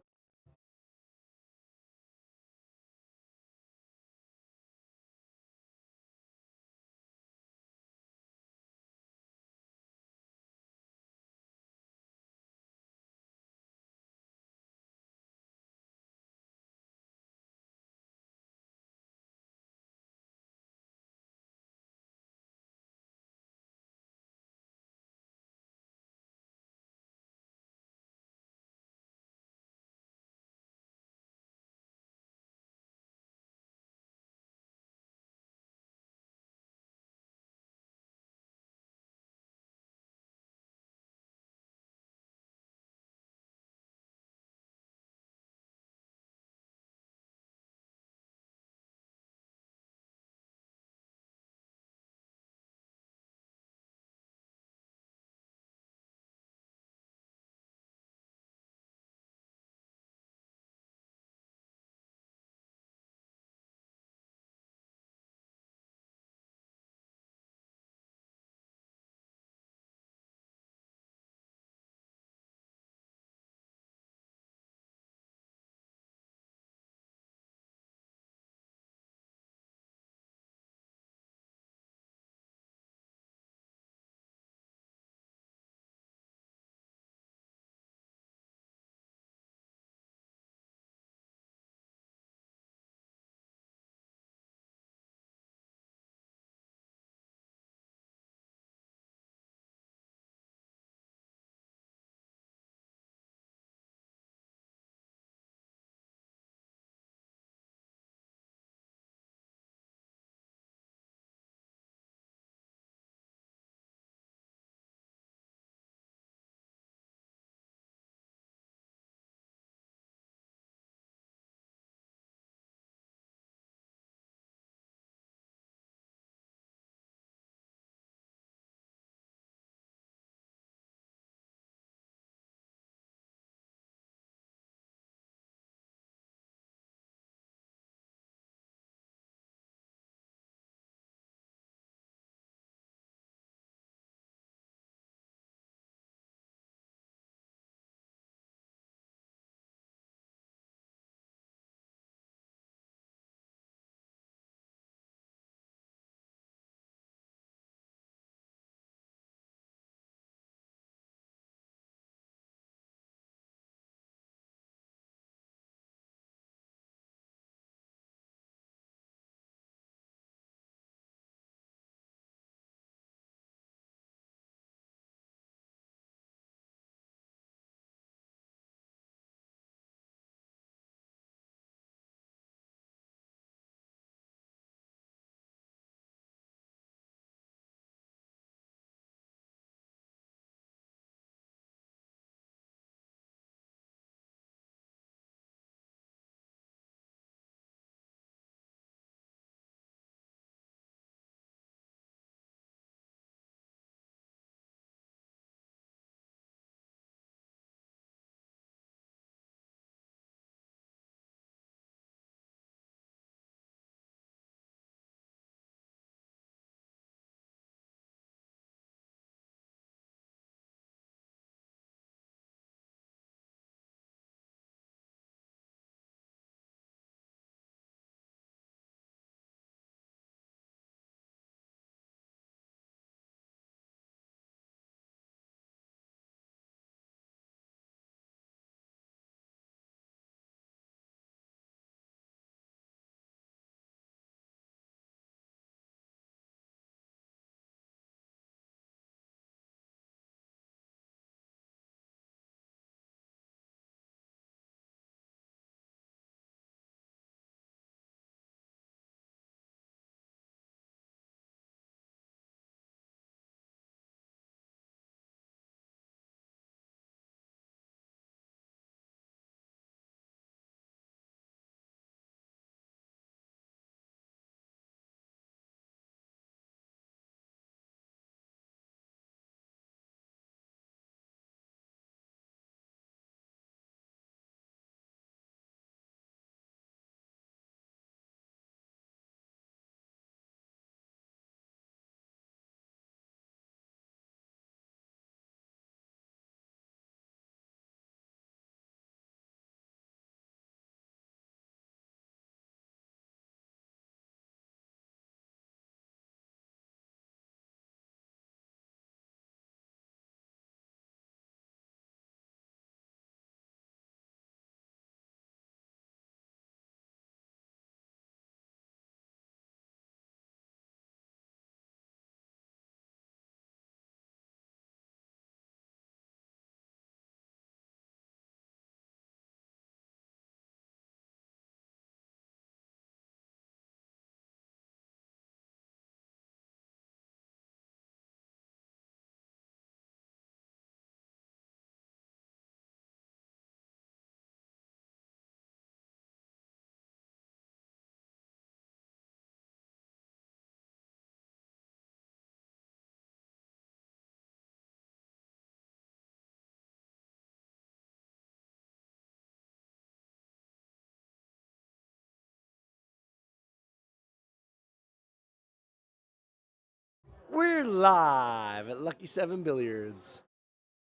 We're live at Lucky 7 Billiards.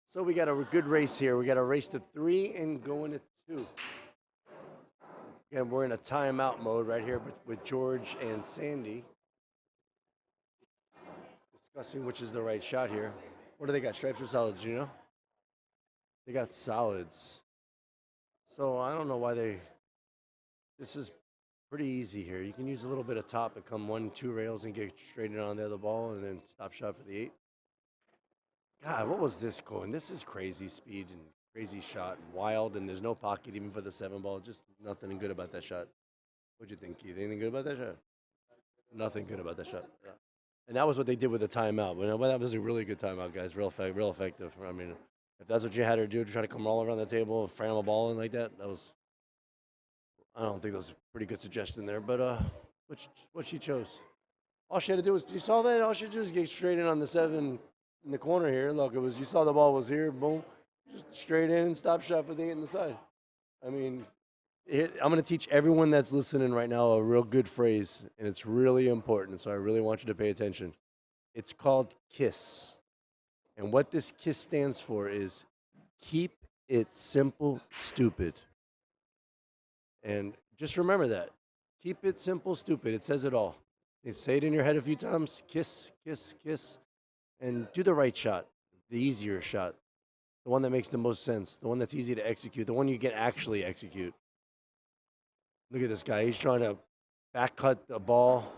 So we got a good race here. We got a race to 3 and going to 2. Again, we're in a timeout mode right here with George and Sandy. Discussing which is the right shot here. What do they got, stripes or solids, you know? They got solids. So I don't know why this is pretty easy here. You can use a little bit of top and come 1, 2 rails and get straight in on the other ball and then stop shot for the 8. God, what was this going? This is crazy speed and crazy shot, wild, and there's no pocket even for the 7 ball. Just nothing good about that shot. What'd you think, Keith? Anything good about that shot? Nothing good about that shot. Yeah. And that was what they did with the timeout. But that was a really good timeout, guys. Real effective. I mean, if that's what you had her do, to try to come all around the table and frame a ball in like that, I don't think that was a pretty good suggestion there. But what she chose. All she had to do was, you saw that? All she had to do was get straight in on the 7 in the corner here. Look, you saw the ball was here, boom. Just straight in, stop shot for the 8 in the side. I mean, I'm going to teach everyone that's listening right now a real good phrase, and it's really important, so I really want you to pay attention. It's called KISS. And what this KISS stands for is keep it simple, stupid. And just remember that. Keep it simple, stupid. It says it all. You say it in your head a few times. KISS, KISS, KISS. And do the right shot, the easier shot, the one that makes the most sense, the one that's easy to execute, the one you can actually execute. Look at this guy. He's trying to back cut the ball.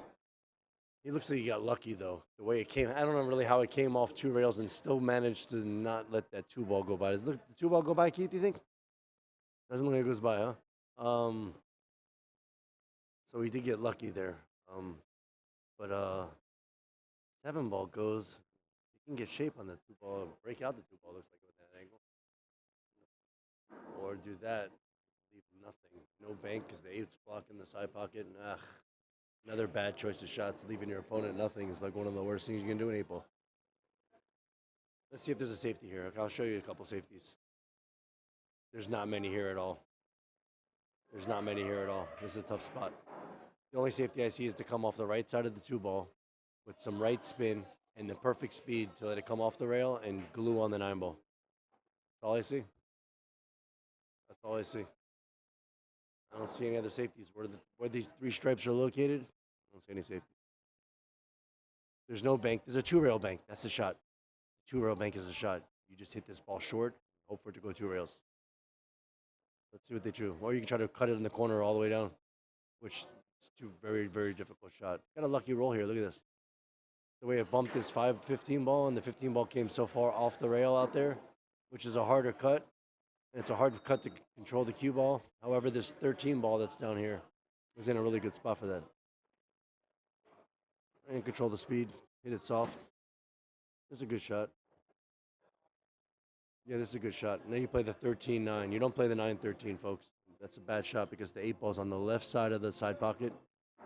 He looks like he got lucky, though, the way it came. I don't know really how it came off 2 rails and still managed to not let that 2 ball go by. Does the 2 ball go by, Keith, you think? Doesn't look like it goes by, huh? So he did get lucky there. But 7 ball goes. You can get shape on the 2 ball. Break out the 2 ball, looks like, with that angle. Or do that. Leave nothing. No bank because the 8's blocking the side pocket. Ugh. Another bad choice of shots. Leaving your opponent nothing is like one of the worst things you can do in 8 ball. Let's see if there's a safety here. Okay, I'll show you a couple safeties. There's not many here at all. There's not many here at all. This is a tough spot. The only safety I see is to come off the right side of the 2 ball with some right spin and the perfect speed to let it come off the rail and glue on the 9 ball. That's all I see. That's all I see. I don't see any other safeties. Where these 3 stripes are located, I don't see any safety. There's no bank. There's a 2-rail bank. That's the shot. 2-rail bank is a shot. You just hit this ball short, hope for it to go 2 rails. Let's see what they do. Or you can try to cut it in the corner all the way down, which is 2 very, very difficult shot. Got a lucky roll here. Look at this. The way it bumped this 15 ball, and the 15 ball came so far off the rail out there, which is a harder cut. And it's a hard cut to control the cue ball. However, this 13 ball that's down here was in a really good spot for that. And control the speed, hit it soft. This is a good shot. Yeah, this is a good shot. Now you play the 13-9. You don't play the 9-13, folks. That's a bad shot because the 8 ball's on the left side of the side pocket.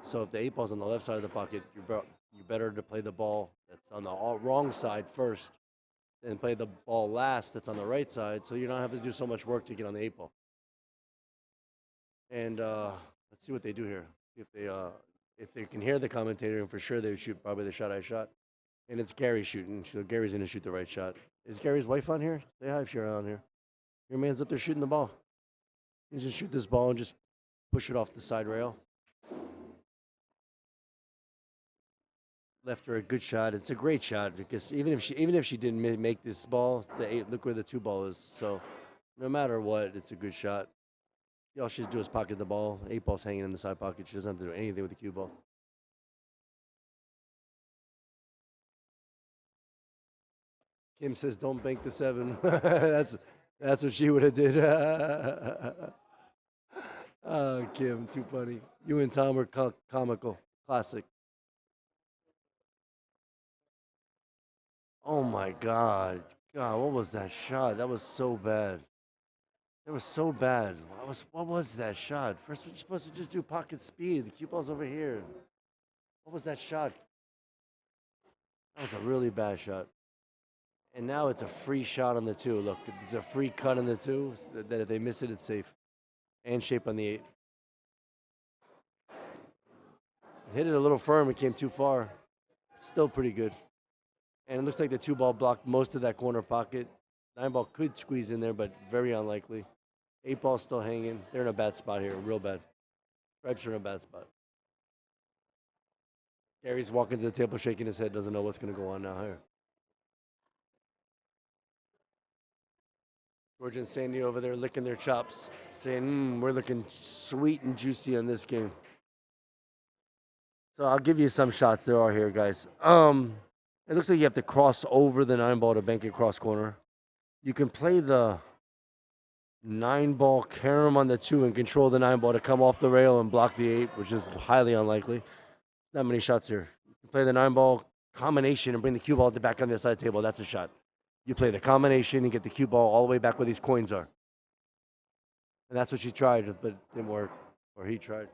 So if the 8 ball's on the left side of the pocket, you're better to play the ball that's on the wrong side first and play the ball last that's on the right side, so you don't have to do so much work to get on the 8 ball. And let's see what they do here. If they can hear the commentator, and for sure they would shoot probably the shot I shot. And it's Gary shooting, so Gary's going to shoot the right shot. Is Gary's wife on here? Say hi if you're on here. Your man's up there shooting the ball. He's just shoot this ball and just push it off the side rail. Left her a good shot. It's a great shot because even if she didn't make this ball, look where the 2 ball is. So no matter what, it's a good shot. All she has to do is pocket the ball. 8 ball's hanging in the side pocket. She doesn't have to do anything with the cue ball. Kim says, "Don't bank the 7." That's what she would have did. Oh, Kim, too funny. You and Tom are comical. Classic. Oh my God. God, what was that shot? That was so bad. That was so bad. What was that shot? First, we're supposed to just do pocket speed. The cue ball's over here. What was that shot? That was a really bad shot. And now it's a free shot on the 2. Look, it's a free cut on the 2. That if they miss it, it's safe. And shape on the 8. Hit it a little firm. It came too far. It's still pretty good. And it looks like the 2-ball blocked most of that corner pocket. 9-ball could squeeze in there, but very unlikely. 8-ball's still hanging. They're in a bad spot here, real bad. Stripes are in a bad spot. Gary's walking to the table, shaking his head, doesn't know what's going to go on now here. George and Sandy over there licking their chops, saying, we're looking sweet and juicy on this game. So I'll give you some shots there are here, guys. It looks like you have to cross over the 9-ball to bank it cross corner. You can play the 9-ball carom on the 2 and control the 9-ball to come off the rail and block the 8, which is highly unlikely. Not many shots here. You can play the 9-ball combination and bring the cue ball back on the side table. That's a shot. You play the combination and get the cue ball all the way back where these coins are. And that's what she tried, but it didn't work. Or he tried.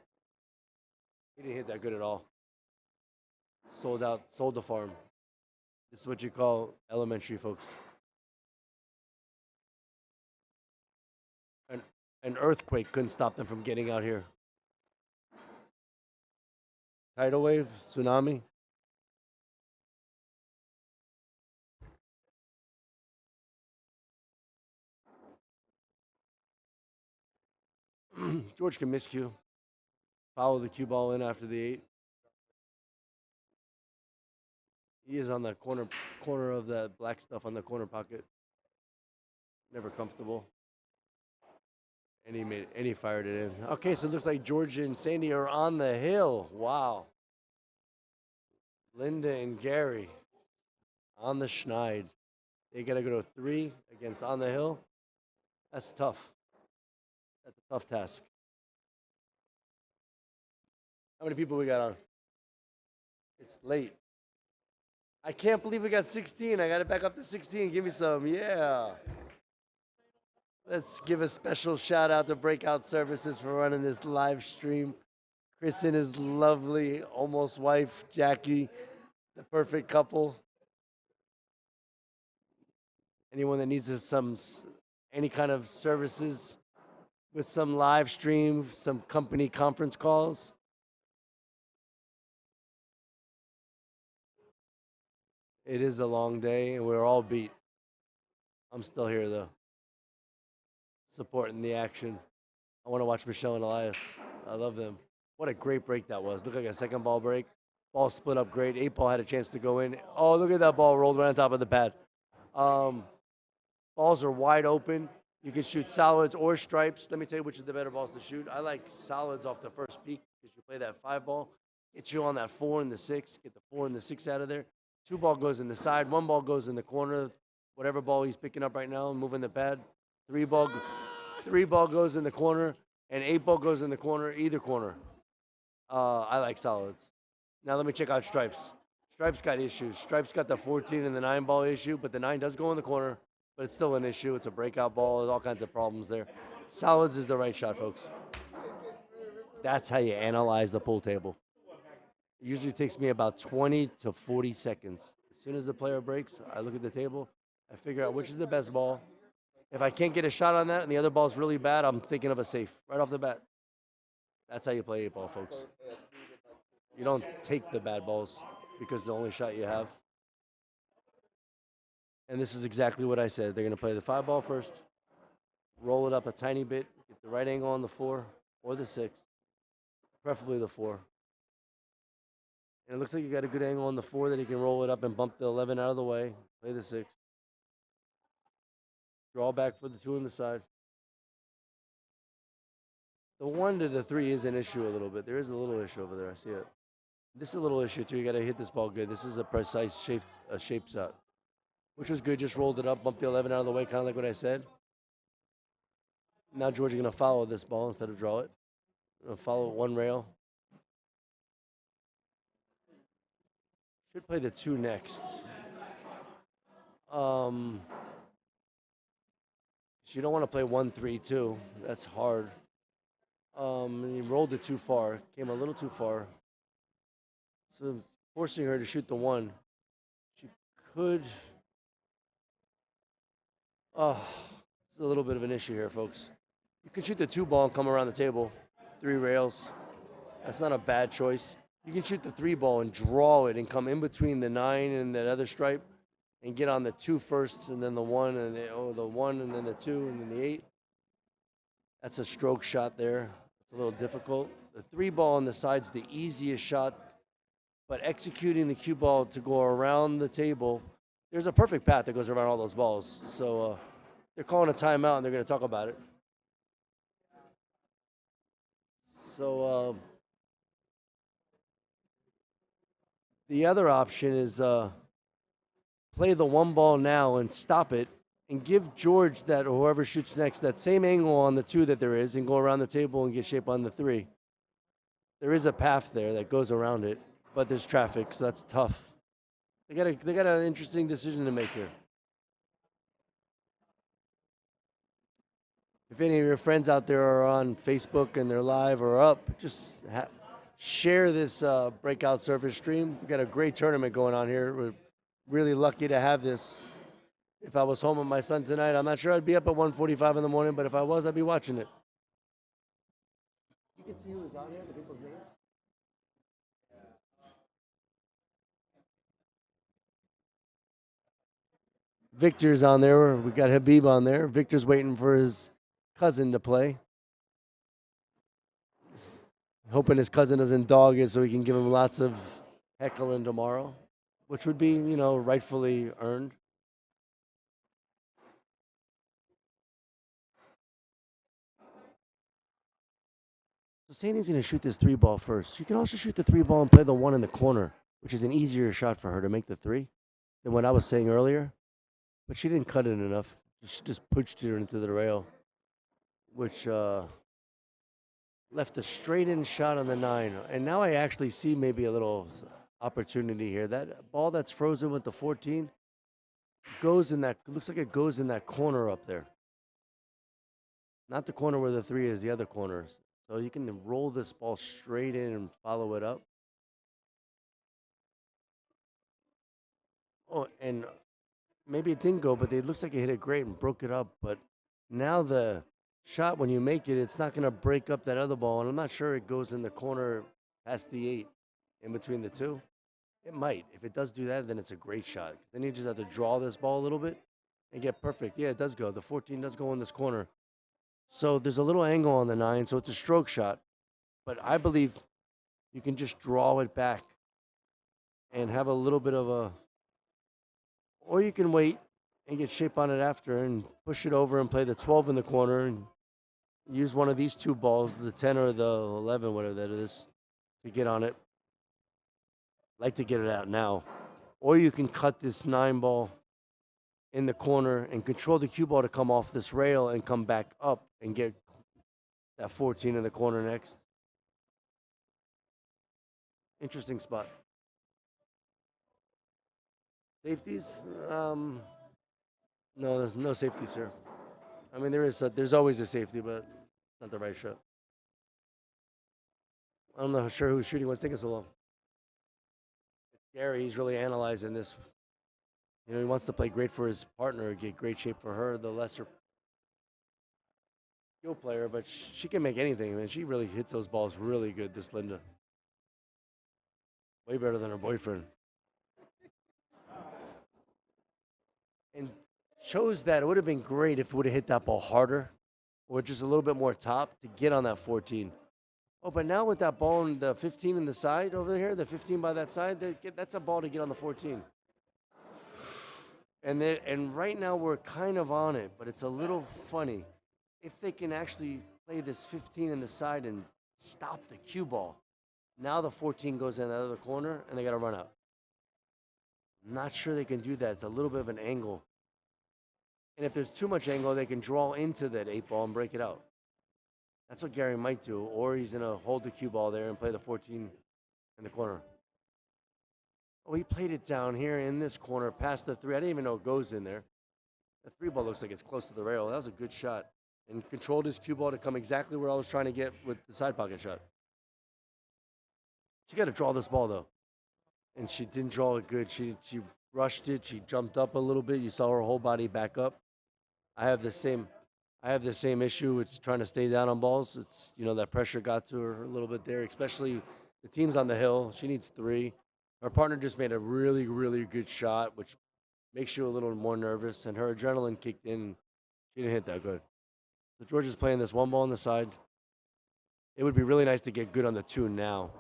He didn't hit that good at all. Sold out, sold the farm. This is what you call elementary, folks. An earthquake couldn't stop them from getting out here. Tidal wave, tsunami. George can miscue. Follow the cue ball in after the 8. He is on the corner of the black stuff on the corner pocket. Never comfortable. And he fired it in. Okay, so it looks like George and Sandy are on the hill. Wow. Linda and Gary on the schneid. They got to go to 3 against on the hill. That's tough. That's a tough task. How many people we got on? It's late. I can't believe we got 16. I got it back up to 16. Give me some. Yeah. Let's give a special shout out to Breakout Services for running this live stream. Chris and his lovely almost wife, Jackie, the perfect couple. Anyone that needs any kind of services with some live stream, some company conference calls. It is a long day and we're all beat. I'm still here though. Supporting the action. I want to watch Michelle and Elias. I love them. What a great break that was. Looked like a second ball break. Ball split up great. 8-ball had a chance to go in. Oh, look at that ball rolled right on top of the pad. Balls are wide open. You can shoot solids or stripes. Let me tell you which is the better balls to shoot. I like solids off the first peak because you play that 5-ball. Get you on that 4 and the 6. Get the 4 and the 6 out of there. 2-ball goes in the side. 1-ball goes in the corner. Whatever ball he's picking up right now, moving the pad. 3-ball goes in the corner, and 8-ball goes in the corner, either corner. I like solids. Now let me check out stripes. Stripes got issues. Stripes got the 14 and the 9-ball issue, but the 9 does go in the corner, but it's still an issue. It's a breakout ball. There's all kinds of problems there. Solids is the right shot, folks. That's how you analyze the pool table. It usually takes me about 20 to 40 seconds. As soon as the player breaks, I look at the table. I figure out which is the best ball. If I can't get a shot on that and the other ball's really bad, I'm thinking of a safe right off the bat. That's how you play 8-ball, folks. You don't take the bad balls because it's the only shot you have. And this is exactly what I said. They're going to play the 5-ball first, roll it up a tiny bit, get the right angle on the 4 or the 6, preferably the 4. And it looks like you got a good angle on the 4 that he can roll it up and bump the 11 out of the way, play the 6. Draw back for the 2 on the side. The 1 to the 3 is an issue a little bit. There is a little issue over there. I see it. This is a little issue too. You got to hit this ball good. This is a precise shape shot, which was good. Just rolled it up, bumped the 11 out of the way, kind of like what I said. Now George is going to follow this ball instead of draw it. Going to follow 1 rail. Should play the 2 next. You don't want to play 1-3-2. That's hard. He rolled it too far. Came a little too far. So forcing her to shoot the 1. She could. Oh, it's a little bit of an issue here, folks. You can shoot the 2-ball and come around the table. 3 rails. That's not a bad choice. You can shoot the 3-ball and draw it and come in between the 9 and that other stripe. and get on the 2 first, and then the 1, and the 1, and then the 2, and then the 8. That's a stroke shot there. It's a little difficult. The 3 ball on the side's the easiest shot, but executing the cue ball to go around the table, there's a perfect path that goes around all those balls. So they're calling a timeout, and they're going to talk about it. So the other option is play the 1 ball now and stop it, and give George that, or whoever shoots next, that same angle on the 2 that there is, and go around the table and get shape on the 3. There is a path there that goes around it, but there's traffic, so that's tough. They got an interesting decision to make here. If any of your friends out there are on Facebook and they're live or up, just share this Breakout Surface stream. We've got a great tournament going on here. We're really lucky to have this. If I was home with my son tonight, I'm not sure I'd be up at 1:45 in the morning, but if I was, I'd be watching it. You can see who's on here, the people's names. Victor's on there. We got Habib on there. Victor's waiting for his cousin to play. Hoping his cousin doesn't dog it so he can give him lots of heckling tomorrow, which would be, rightfully earned. So saying he's going to shoot this 3 ball first. You can also shoot the 3 ball and play the 1 in the corner, which is an easier shot for her to make the 3 than what I was saying earlier. But she didn't cut it enough. She just pushed it into the rail, which left a straight-in shot on the 9. And now I actually see maybe a little opportunity here. That ball that's frozen with the 14 goes in that, looks like it goes in that corner up there. Not the corner where the 3 is, the other corners. So you can roll this ball straight in and follow it up. Oh, and maybe it didn't go, but it looks like it hit it great and broke it up. But now the shot, when you make it, it's not going to break up that other ball. And I'm not sure it goes in the corner past the 8 in between the 2. It might. If it does do that, then it's a great shot. Then you just have to draw this ball a little bit and get perfect. Yeah, it does go. The 14 does go in this corner. So there's a little angle on the 9, so it's a stroke shot. But I believe you can just draw it back and have a little bit of a... Or you can wait and get shape on it after and push it over and play the 12 in the corner and use one of these 2 balls, the 10 or the 11, whatever that is, to get on it. Like to get it out now. Or you can cut this 9 ball in the corner and control the cue ball to come off this rail and come back up and get that 14 in the corner next. Interesting spot. Safeties? No, there's no safeties here. I mean, there's always a safety, but not the right shot. I'm not sure who's shooting what's taking so long. Gary, he's really analyzing this. He wants to play great for his partner, get great shape for her, the lesser skill player, but she can make anything, man. She really hits those balls really good, this Linda. Way better than her boyfriend. And shows that it would have been great if it would have hit that ball harder or just a little bit more top to get on that 14. Oh, but now with that ball and the 15 in the side over here, the 15 by that side, that's a ball to get on the 14. And right now we're kind of on it, but it's a little funny. If they can actually play this 15 in the side and stop the cue ball, now the 14 goes in the other corner and they got to run out. I'm not sure they can do that. It's a little bit of an angle. And if there's too much angle, they can draw into that 8 ball and break it out. That's what Gary might do, or he's going to hold the cue ball there and play the 14 in the corner. Oh, he played it down here in this corner past the 3. I didn't even know it goes in there. The 3 ball looks like it's close to the rail. That was a good shot. And controlled his cue ball to come exactly where I was trying to get with the side pocket shot. She got to draw this ball, though. And she didn't draw it good. She rushed it. She jumped up a little bit. You saw her whole body back up. I have the same issue. It's trying to stay down on balls. It's, that pressure got to her a little bit there, especially the team's on the hill. She needs 3. Her partner just made a really, really good shot, which makes you a little more nervous, and her adrenaline kicked in. She didn't hit that good. So George is playing this one ball on the side. It would be really nice to get good on the 2 now,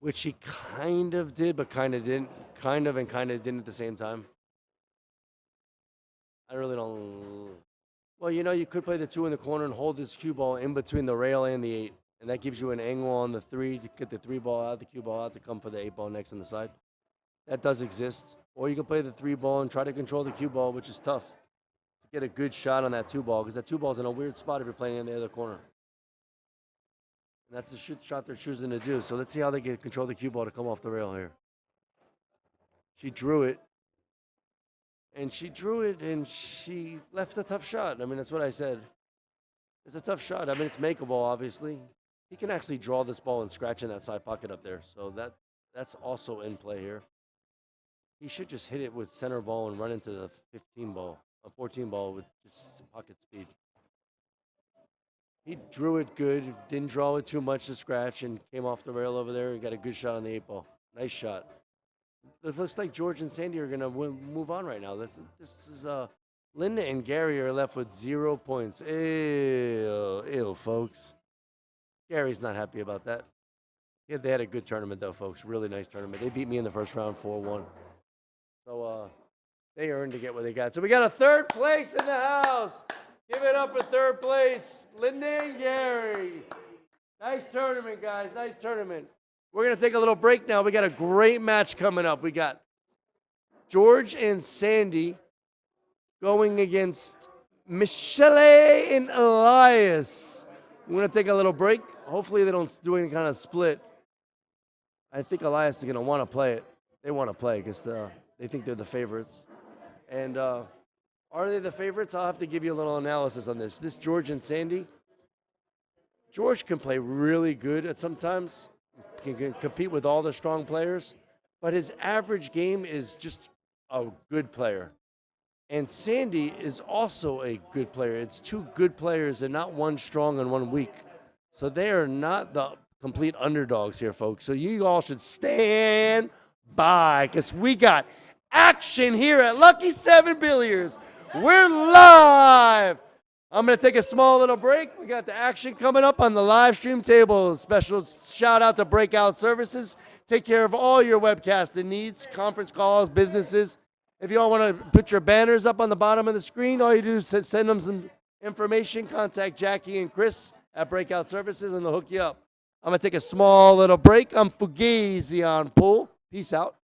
which he kind of did, but kind of didn't. Kind of and kind of didn't at the same time. I really don't. Well, you could play the 2 in the corner and hold this cue ball in between the rail and the 8. And that gives you an angle on the 3 to get the 3 ball out, the cue ball out to come for the 8 ball next on the side. That does exist. Or you can play the 3 ball and try to control the cue ball, which is tough. To get a good shot on that 2 ball, because that 2 ball's in a weird spot if you're playing in the other corner. And that's the shot they're choosing to do. So let's see how they can control the cue ball to come off the rail here. She drew it. And she left a tough shot. I mean, that's what I said. It's a tough shot. I mean, it's makeable, obviously. He can actually draw this ball and scratch in that side pocket up there. So that's also in play here. He should just hit it with center ball and run into the 15 ball, a 14 ball with just pocket speed. He drew it good, didn't draw it too much to scratch, and came off the rail over there and got a good shot on the 8 ball. Nice shot. It looks like George and Sandy are going to move on right now. This is Linda and Gary are left with 0 points. Ew, folks. Gary's not happy about that. Yeah, they had a good tournament, though, folks. Really nice tournament. They beat me in the first round 4-1. So they earned to get what they got. So we got a 3rd place in the house. Give it up for 3rd place, Linda and Gary. Nice tournament, guys. Nice tournament. We're going to take a little break now. We got a great match coming up. We got George and Sandy going against Misha and Elias. We're going to take a little break. Hopefully they don't do any kind of split. I think Elias is going to want to play it. They want to play because they think they're the favorites. And are they the favorites? I'll have to give you a little analysis on this. This George and Sandy. George can play really good at sometimes. Can compete with all the strong players. But his average game is just a good player. And Sandy is also a good player. It's 2 good players and not one strong and one weak. So they are not the complete underdogs here, folks. So you all should stand by because we got action here at Lucky 7 Billiards. We're live. I'm going to take a small little break. We got the action coming up on the live stream table. Special shout out to Breakout Services. Take care of all your webcasting needs, conference calls, businesses. If you all want to put your banners up on the bottom of the screen, all you do is send them some information. Contact Jackie and Chris at Breakout Services, and they'll hook you up. I'm going to take a small little break. I'm Fagazzziii on pool. Peace out.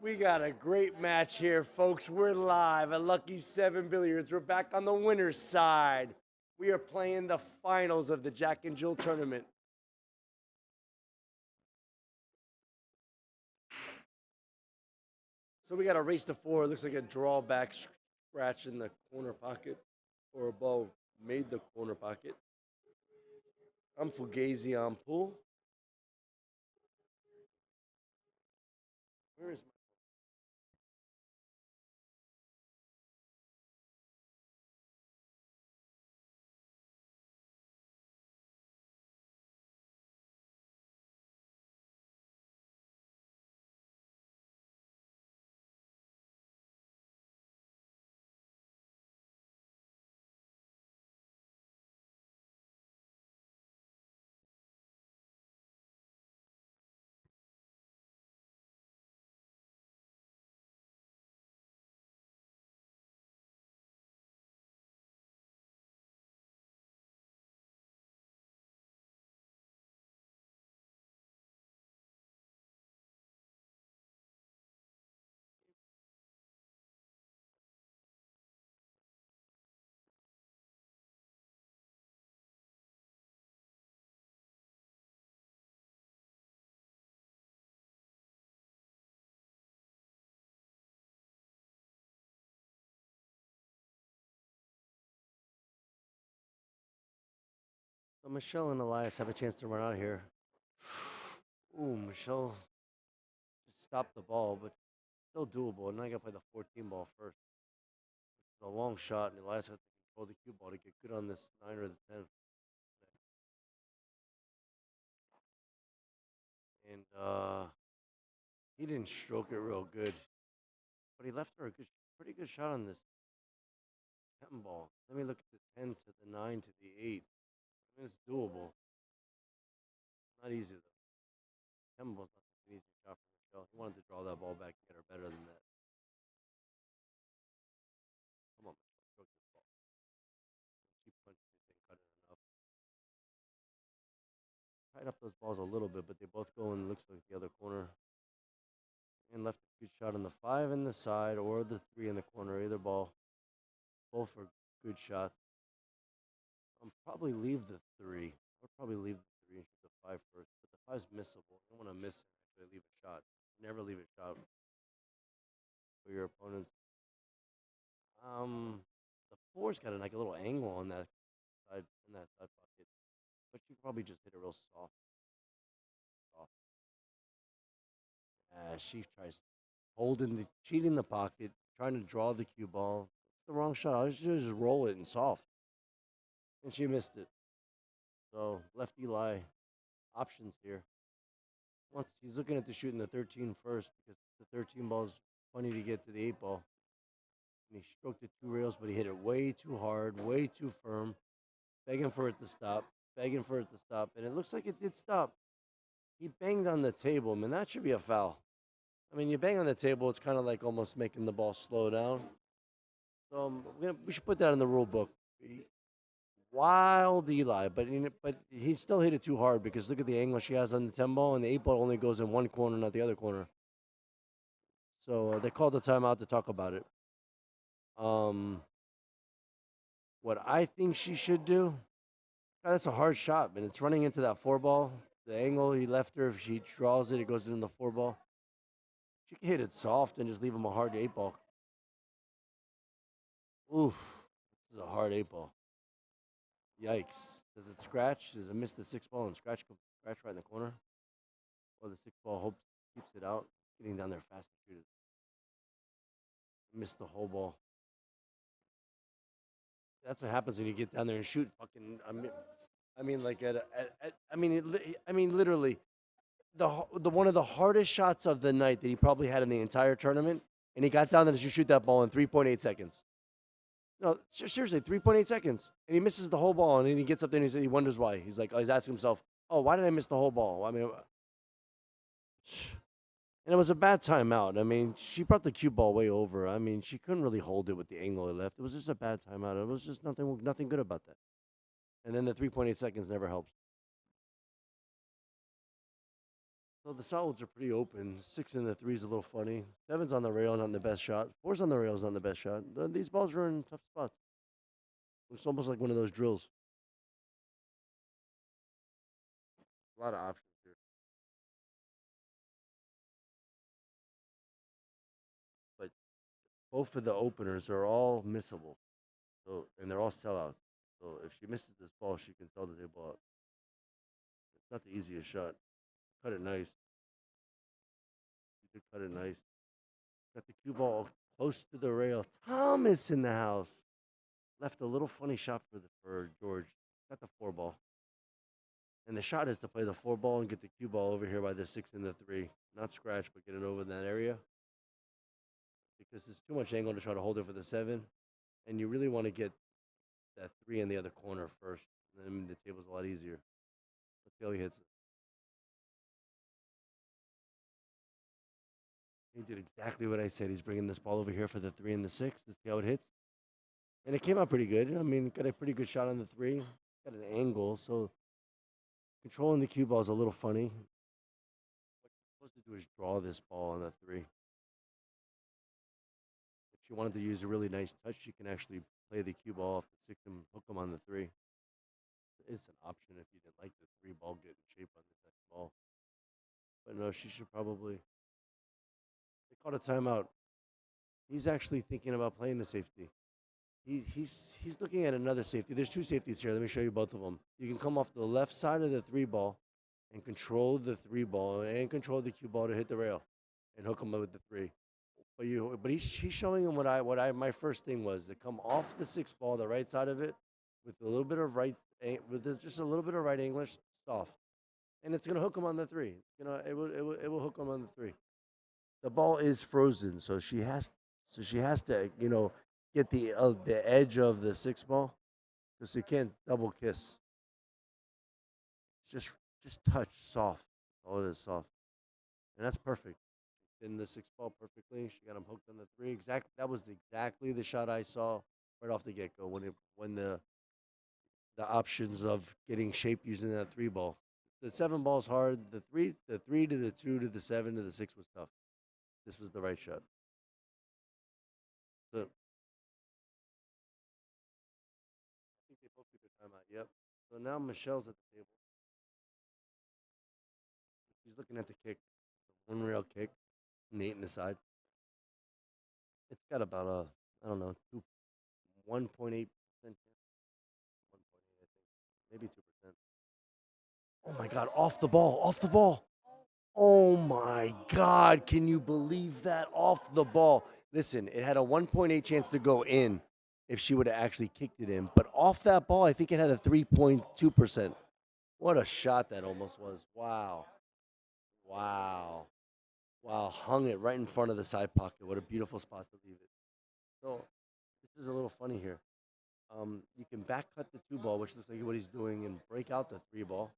We got a great match here, folks. We're live at Lucky 7 Billiards. We're back on the winner's side. We are playing the finals of the Jack and Jill tournament. So we got a race to 4. It looks like a drawback scratch in the corner pocket, or a ball made the corner pocket. I'm Fagazzziii on pool. Where is my... So Michelle and Elias have a chance to run out here. Ooh, Michelle just stopped the ball, but still doable. And I got to play the 14 ball first. It's a long shot, and Elias has to control the cue ball to get good on this 9 or the 10. And he didn't stroke it real good, but he left her a pretty good shot on this 10 ball. Let me look at the 10 to the 9 to the 8. I mean, it's doable. Not easy though. 10 ball's not an easy shot for Michelle. He wanted to draw that ball back and get her better than that. Come on, Michelle, stroke this ball. She punched it and cut it enough. Tied up those balls a little bit, but they both go in, looks like the other corner. And left a good shot on the 5 in the side or the 3 in the corner, either ball. Both are good shots. I'll probably leave the 3. I'll probably leave the 3 and shoot the 5 first. But the 5's missable. You don't want to miss it. Actually, leave a shot. Never leave a shot for your opponents. The 4's got like a little angle on that side, in that side pocket. But you probably just hit it real soft. She tries cheating the pocket, trying to draw the cue ball. It's the wrong shot. I was just roll it and soft. And she missed it. So left Eli options here. Once he's looking at the shooting the 13 first, because the 13 ball is funny to get to the 8 ball. And he stroked it 2 rails, but he hit it way too hard, way too firm, begging for it to stop, and it looks like it did stop. He banged on the table. Man, that should be a foul. I mean, you bang on the table, it's kind of like almost making the ball slow down. So we should put that in the rule book. Wild Eli, but he still hit it too hard, because look at the angle she has on the 10 ball, and the 8 ball only goes in one corner, not the other corner. So they called the timeout to talk about it. What I think she should do, that's a hard shot, man. It's running into that 4 ball. The angle he left her, if she draws it, it goes into the 4 ball. She can hit it soft and just leave him a hard 8 ball. Oof, this is a hard 8 ball. Yikes. Does it scratch? Does it miss the 6 ball and scratch right in the corner? Or the 6 ball keeps it out? Getting down there fast to shoot it. Missed the whole ball. That's what happens when you get down there and shoot fucking. Literally, the one of the hardest shots of the night that he probably had in the entire tournament, and he got down there to shoot that ball in 3.8 seconds. No, seriously, 3.8 seconds, and he misses the whole ball, and then he gets up there and he wonders why. He's asking himself, "Oh, why did I miss the whole ball?" I mean, and it was a bad timeout. I mean, she brought the cue ball way over. I mean, she couldn't really hold it with the angle it left. It was just a bad timeout. It was just nothing good about that. And then the 3.8 seconds never helps. So the solids are pretty open. 6 and the 3 is a little funny. 7's on the rail, not the best shot. 4's on the rail is not the best shot. These balls are in tough spots. It's almost like one of those drills. A lot of options here. But both of the openers are all missable. So, and they're all sellouts. So if she misses this ball, she can sell the table out. It's not the easiest shot. Cut it nice. You did cut it nice. Got the cue ball close to the rail. Thomas in the house. Left a little funny shot for George. Got the 4 ball. And the shot is to play the 4 ball and get the cue ball over here by the 6 and the 3. Not scratch, but get it over in that area. Because there's too much angle to try to hold it for the 7. And you really want to get that 3 in the other corner first. And then the table's a lot easier. Let's see how he hits it. He did exactly what I said. He's bringing this ball over here for the 3 and the 6. Let's see how it hits. And it came out pretty good. I mean, got a pretty good shot on the 3. Got an angle, so controlling the cue ball is a little funny. What you're supposed to do is draw this ball on the 3. If you wanted to use a really nice touch, you can actually play the cue ball off the 6 and hook them on the 3. It's an option if you didn't like the 3 ball getting shape on this next ball. But no, she should probably. They called a timeout. He's actually thinking about playing the safety. He's looking at another safety. There's 2 safeties here. Let me show you both of them. You can come off the left side of the 3 ball and control the 3 ball and control the cue ball to hit the rail and hook him with the 3. But he's showing him my first thing was to come off the 6 ball, the right side of it, with a little bit of just a little bit of right English, soft, and it's gonna hook him on the 3. You know, it will hook him on the 3. The ball is frozen, so she has to get the edge of the 6 ball, because you can't double kiss. Just touch soft. All it is, soft, and that's perfect. In the 6 ball perfectly, she got him hooked on the 3. That was exactly the shot I saw right off the get go when the options of getting shape using that 3 ball. The 7 ball is hard. The 3 to the 2 to the 7 to the 6 was tough. This was the right shot. So I think they both took their timeout. Yep. So now Michelle's at the table. She's looking at the kick. 1 rail kick. 8 in the side. It's got about 1.8% chance. 1.8, I think. Maybe 2%. Oh my God, off the ball. Oh my God, can you believe that? Off the ball. Listen, it had a 1.8 chance to go in if she would have actually kicked it in. But off that ball, I think it had a 3.2%. What a shot that almost was. Wow. Hung it right in front of the side pocket. What a beautiful spot to leave it. So this is a little funny here. You can back cut the 2 ball, which looks like what he's doing, and break out the 3 ball.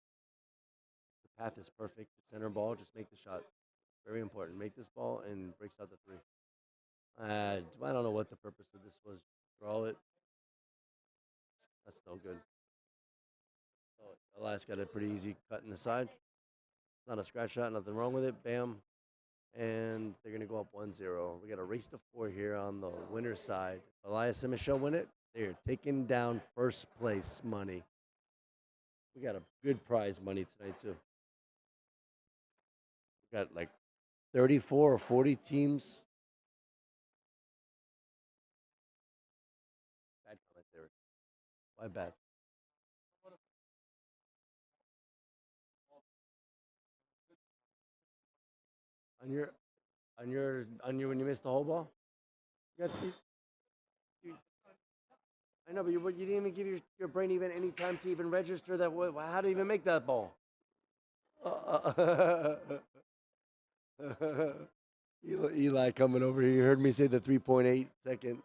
The path is perfect. The center ball, just make the shot. Very important. Make this ball and breaks out the 3. I don't know what the purpose of this was. Draw it. That's no good. So Elias got a pretty easy cut in the side. Not a scratch shot, nothing wrong with it. Bam. And they're going to go up 1-0. We got a race to 4 here on the winner's side. Elias and Michelle win it. They're taking down first place money. We got a good prize money tonight, too. We got like 34 or 40 teams. Bad comment there. Why bad? On your when you missed the whole ball? I know, but you didn't even give your brain even any time to even register that. How to even make that ball? Eli coming over here. You heard me say the 3.8 second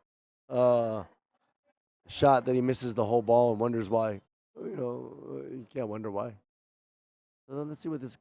shot that he misses the whole ball and wonders why. You can't wonder why. So let's see what this.